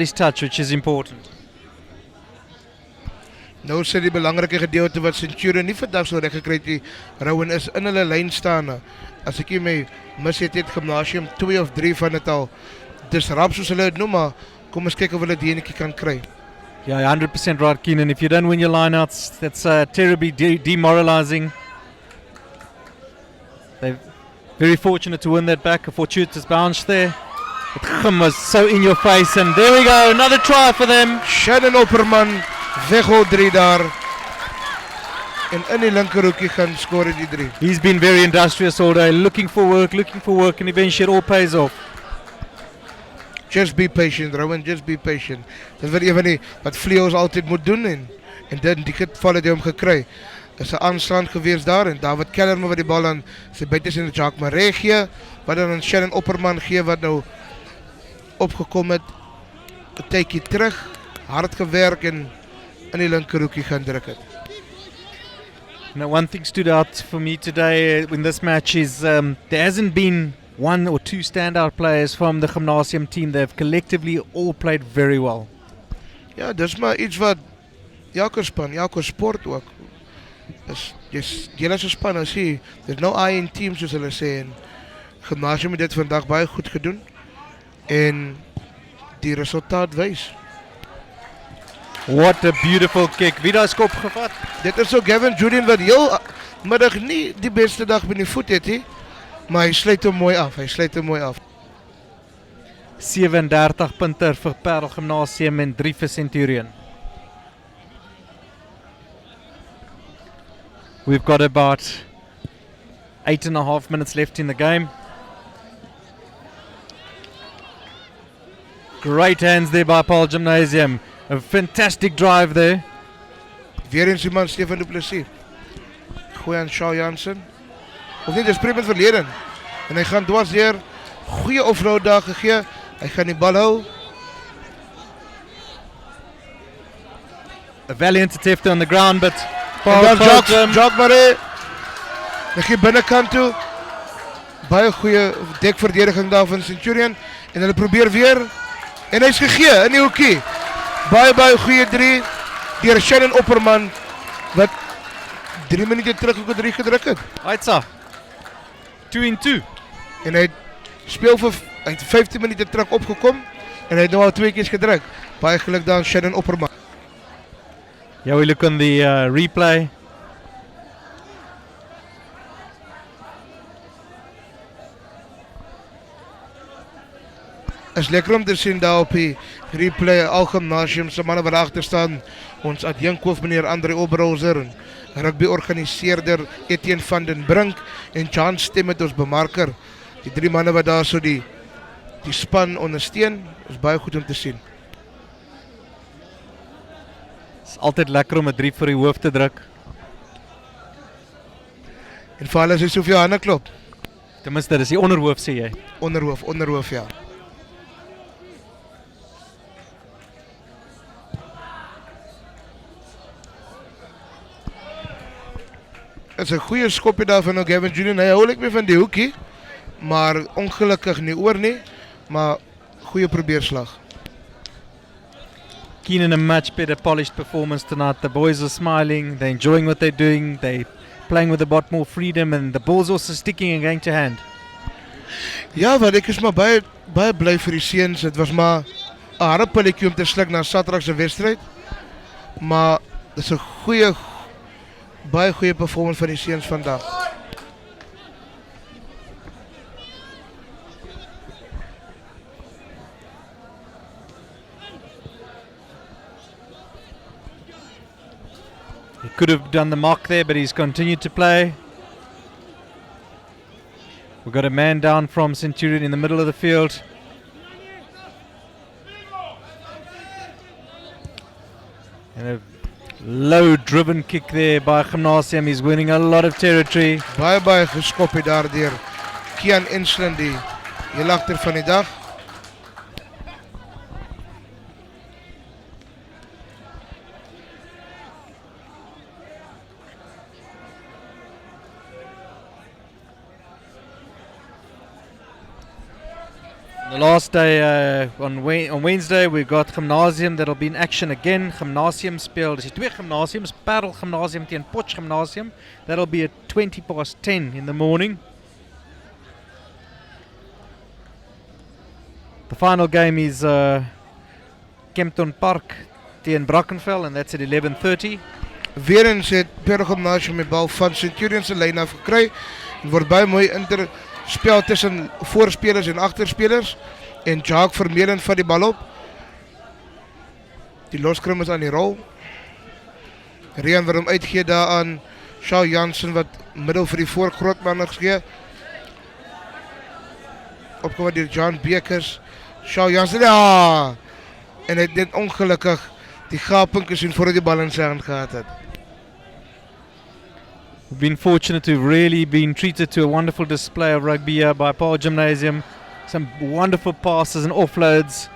his touch, which is important. Nou sê die belangrike gedeelte wat Centurion nie vandag so reg gekry het nie. Rowan is in hulle lyn staan. As ek nie my mis het Gymnasium 2 of 3 van dit al disrupt soos hulle dit noem, maar kom ons kyk of hulle die enetjie kan kry. Yeah, 100% right, Keenan. If you don't win your lineouts, that's terribly demoralizing. They're very fortunate to win that back. A fortuitous bounce there. It was so in your face, and there we go, another try for them. Shannon Opperman, weghou 3 daar. En in die linkerhoekie gaan score die 3. He's been very industrious all day, looking for work, and eventually it all pays off. Just be patient, Rowan, just be patient. Dis wat een van die wat vleeu's altyd moet doen en dit die geval het hy hom gekry. Is 'n aanstand gewees daar en David Kellerman wat die bal aan sy buites in die Jacques Maree gee, wat dan aan Shannon Opperman gee wat nou opgekom het. 'n tydjie terug, hard gewerk en in die linkerhoekie gaan druk het. Now, one thing stood out for me today in this match is there hasn't been one or two standout players from the gymnasium team. They've collectively all played very well. Ja, dis maar iets wat elke span, elke sport ook. Julle as 'n span, as jy, there's no I in team soos hulle sê, en gymnasium het dit vandag baie goed gedoen en die resultaat wys. What a beautiful kick. Wie daai skop gevat? Dit is so Gavin Julian wat heel middag nie die beste dag met die voet het nie, maar hy sluit hom mooi af. 37 punte vir Paarl Gymnasium en 3 vir Centurion. We've got about 8.5 minutes left in the game. Great hands there by Paarl Gymnasium. A fantastic drive there. Weer eens iemand, Stefan du Plessis. Goeie aan Shaw Jansen. Of nie, dit is prima verleden. En hy gaan dwars deur. Goeie offload daar gegee. Hy gaan die bal hou. A valiant attempt on the ground, but En dan Jacques Merwe. Hy gee binnekant toe. Baie goeie dekverdediging daar van Centurion. En hulle probeer weer. En hy's gegee in die hoekie. Baie goeie 3 deur Shannon Opperman wat 3 minute terug ook 3 gedruk het. Aitsa. 2-2. En hy speel vir hy het 15 minute terug opgekom en hy het nou al 2 keer gedruk. Baie geluk daar aan Shannon Opperman. Yeah, we look on the replay. Is lekker om te sien daar op die replay al gymnasium se manne wat agter staan. Ons adjunkhoof meneer Andre Oberhauser en rugby organiseerder Etienne van den Brink en John Stem met ons bemarker. Die 3 manne wat daar so die span ondersteun, is baie goed om te sien. Is altyd lekker om 'n 3 vir die hoof te druk. En veral as jy soveel hande klop. Ten minste, dis die onderhoof sê jy. Onderhoof ja. Dit is 'n goeie skopie daar van Gavin Julian. Hy hou ek mee van die hoekie, maar ongelukkig nie oor nie, maar goeie probeerslag. Keen in a much better polished performance tonight. The boys are smiling, they're enjoying what they're doing, they're playing with a lot more freedom and the ball's also sticking and going to hand. Ja, want ek is maar baie bly vir die seuns. Dit was maar 'n harde pilletjie om te sluk na Saterdag se wedstryd. Maar dis 'n baie goeie performance van die seuns vandag. He could have done the mark there, but he's continued to play. We've got a man down from Centurion in the middle of the field. And a low driven kick there by Gymnasium. He's winning a lot of territory. Baie geskop het daar deur Kian Insland die agter van die dag. The last day on Wednesday we've got Gymnasium that'll be in action again. Gymnasium speel, dis die 2 gymnasiums, Paarl Gymnasium teen Potch Gymnasium. That'll be at 10:20 in the morning. The final game is Kempton Park teen Brackenfell and that's at 11:30. Weer eens het Paarl Gymnasium die bal van Centurion se lyn af gekry. Dit word baie mooi spel tussen voorspelers en agterspelers en Jacques Vermeulen vat die bal op. Die loskrim is aan die rol. Rian wat hom uitgee daar aan Shaw Jansen wat middel vir die voorgrootman gee. Opgevat deur John Bekers. Shaw Jansen ja. En hy het net ongelukkig die gaping gesien voordat die bal in sy hand gehad het. We've been fortunate to really been treated to a wonderful display of rugby here by Paarl Gymnasium. Some wonderful passes and offloads.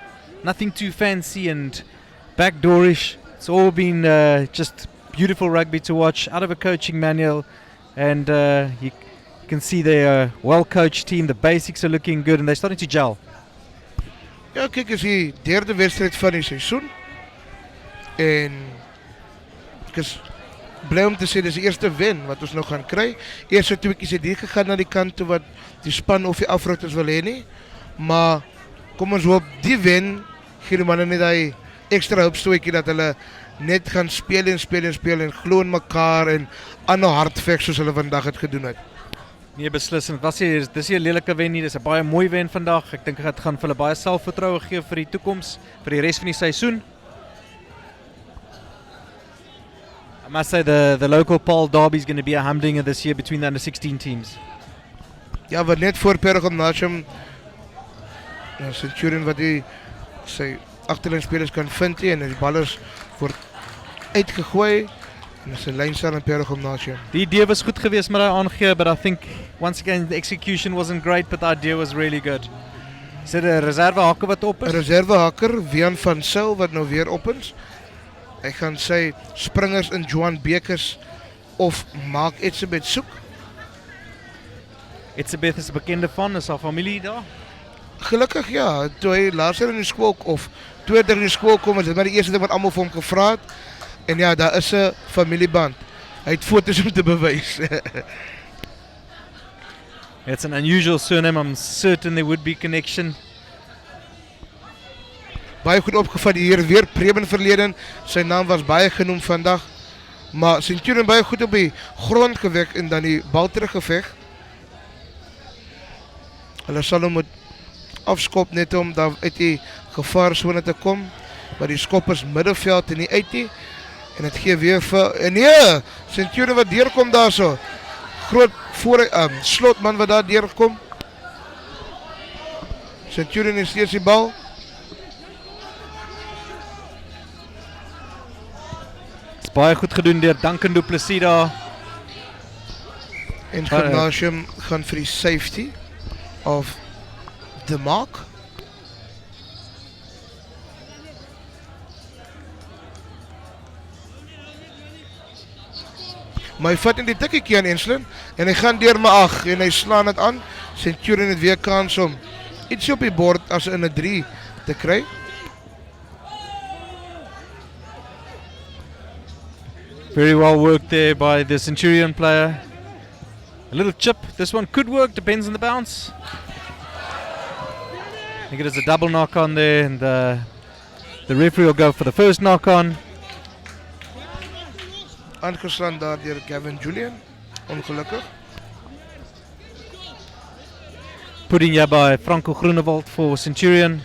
nothing too fancy and backdoorish. It's all been just beautiful rugby to watch out of a coaching manual, and you can see they're a well-coached team. The basics are looking good and they're starting to gel. Ja, kyk, is die derde wedstrijd van die seisoen. En ek is blij om te sê, dis die eerste wen wat ons nou gaan kry. Eerste tweekies het nie gegaan na die kant toe wat die span of die afrukters wil hê nie. Maar kom ons hoop, die wen gee die manne net die extra hulpstootjie dat hulle net gaan speel en glo in mekaar en aanhou hard veg soos hulle vandag het gedoen het. Nee, beslissend. Dis nie 'n lelike wen nie, dis 'n baie mooi wen vandag. Ek dink dit gaan vir hulle baie selfvertroue gee vir die toekoms, vir die res van die seisoen. I must say the local Paarl derby is going to be a humdinger this year between the under 16 teams. Ja, wat net voor Paarl Gymnasium Centurion wat die sy agterlynspelers kan vind en die ballers word uitgegooi. En dis 'n lyn staan in Paarl Gymnasium. Die idee was goed geweest met daai aangee, but I think once again the execution wasn't great, but the idea was really good. Is dit 'n reservehakker wat op is? 'n Reservehakker, Wian van Sil wat nou weer op is. Hy gaan sy springers in Johan Bekers of Mark Etzebeth soek. Etzebeth is 'n bekende van, is haar familie daar? Gelukkig ja, toe hy laas jaar in die skool of toe hy in die skool kom, is dit maar die eerste ding wat almal vir hom gevra het. En ja, daar is 'n familieband. Hy het foto's om te bewys. It's an unusual surname. I'm certain there would be connection. Baie goed opgevat die heer weer Preben verleden. Sy naam was baie genoem vandag. Maar Centurion baie goed op die grond gewek en dan die bal teruggeveg. Hulle sal hom moet afskop net om daar uit die gevaarsone te kom. Maar die skop is middenveld en nie uit nie. En het gee weer vir... En nee, Centurion wat deurkom daar so. Groot slotman wat daar deurkom. Centurion is steeds die bal. Is baie goed gedoen deur Duncan Du Plessis daar. En Gymnasium gaan vir die safety of the mark. Maar hy vat in die tikkie aan Enslin en hy gaan deur my 8 en hy slaan dit aan. Centurion het weer kans om iets op die bord as in 'n 3 te kry. Very well worked there by the Centurion player. A little chip. This one could work, depends on the bounce. I think it is a double knock on there, and the referee will go for the first knock on. Aangeslaan daar deur Gavin Julian, ongelukkig. Putting here by Franco Groenewald for Centurion.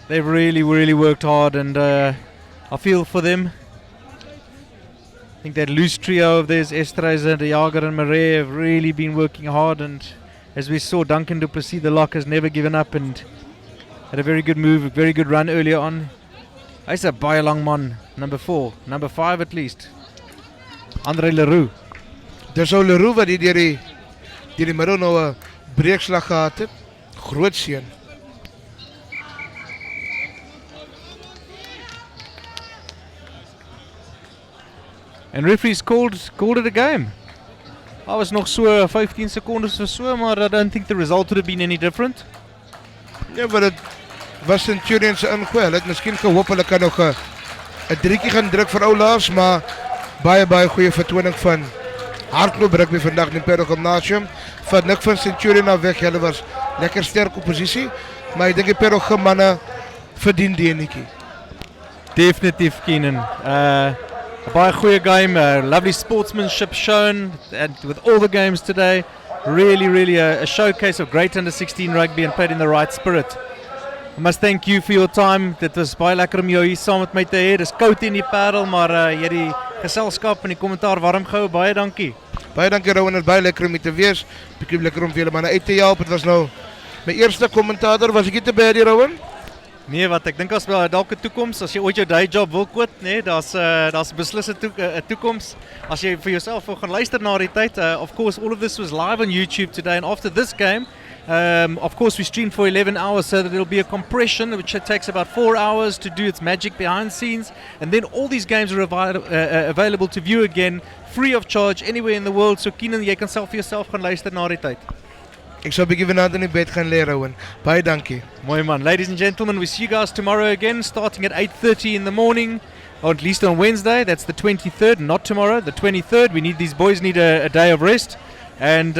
They've really worked hard, and I feel for them. I think that loose trio of theirs, Esterhuizen, De Jager and Merwe, have really been working hard, and as we saw, Duncan Du Plessis, the lock, has never given up and had a very good move, a very good run earlier on. Hy's 'n baie lang man, number 4, number 5 at least. André Leroux. Dyssel Leroux wat deur die middel nou 'n breekslag gehad het. Groot seun. And referees called it a game. I was nog so 15 secondes of so, maar I don't think the result would have been any different. Ja, maar dit was Centurion se ingooi. Hulle het miskien gehoop hulle kan nog 'n 3tjie gaan druk vir oulaas, maar baie goeie vertoning van hardloop rugby vandag in Paarl Gymnasium. Van nik van Centurion af weg. Hulle was lekker sterk op posisie, maar ek dink die Paarl Gym manne verdien die enetjie. Definitief, Keenan. A baie goeie game, lovely sportsmanship shown, and with all the games today, really a showcase of great under 16 rugby and played in the right spirit. I must thank you for your time. Dit was baie lekker om jou hier saam met my te hê. Dis koud in die Paarl, maar jy het die geselskap en die kommentaar warm gehou. Baie dankie. Baie dankie Rowan, dit is baie lekker om hier te wees. Bietjie lekker om vir julle manne uit te help. Dit was nou my eerste kommentator. Was ek nie te baie Rowan? Nee, wat ek dink as wel dalk 'n toekoms, as jy ooit jou day job wil quit, nee, daar's beslis 'n toekoms. As jy vir jouself wil gaan luister na die tyd, of course all of this was live on YouTube today, and after this game, Of course, we stream for 11 hours, so that it'll be a compression, which takes about 4 hours to do its magic behind the scenes. And then all these games are available to view again, free of charge, anywhere in the world. So Keenan, jy kan self vir jouself gaan luister na die tyd. Ek sal 'n bietjie vanaand in die bed gaan lê, Rowan. Baie dankie. Mooi man. Ladies and gentlemen, we see you guys tomorrow again, starting at 8:30 in the morning, or at least on Wednesday. That's the 23rd, not tomorrow, the 23rd. These boys need a day of rest. And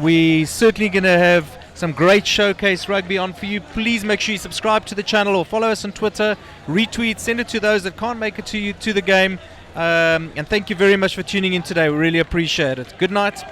we certainly going to have some great showcase rugby on for you. Please make sure you subscribe to the channel or follow us on Twitter, retweet, send it to those that can't make it to the game. And thank you very much for tuning in today. We really appreciate it. Good night.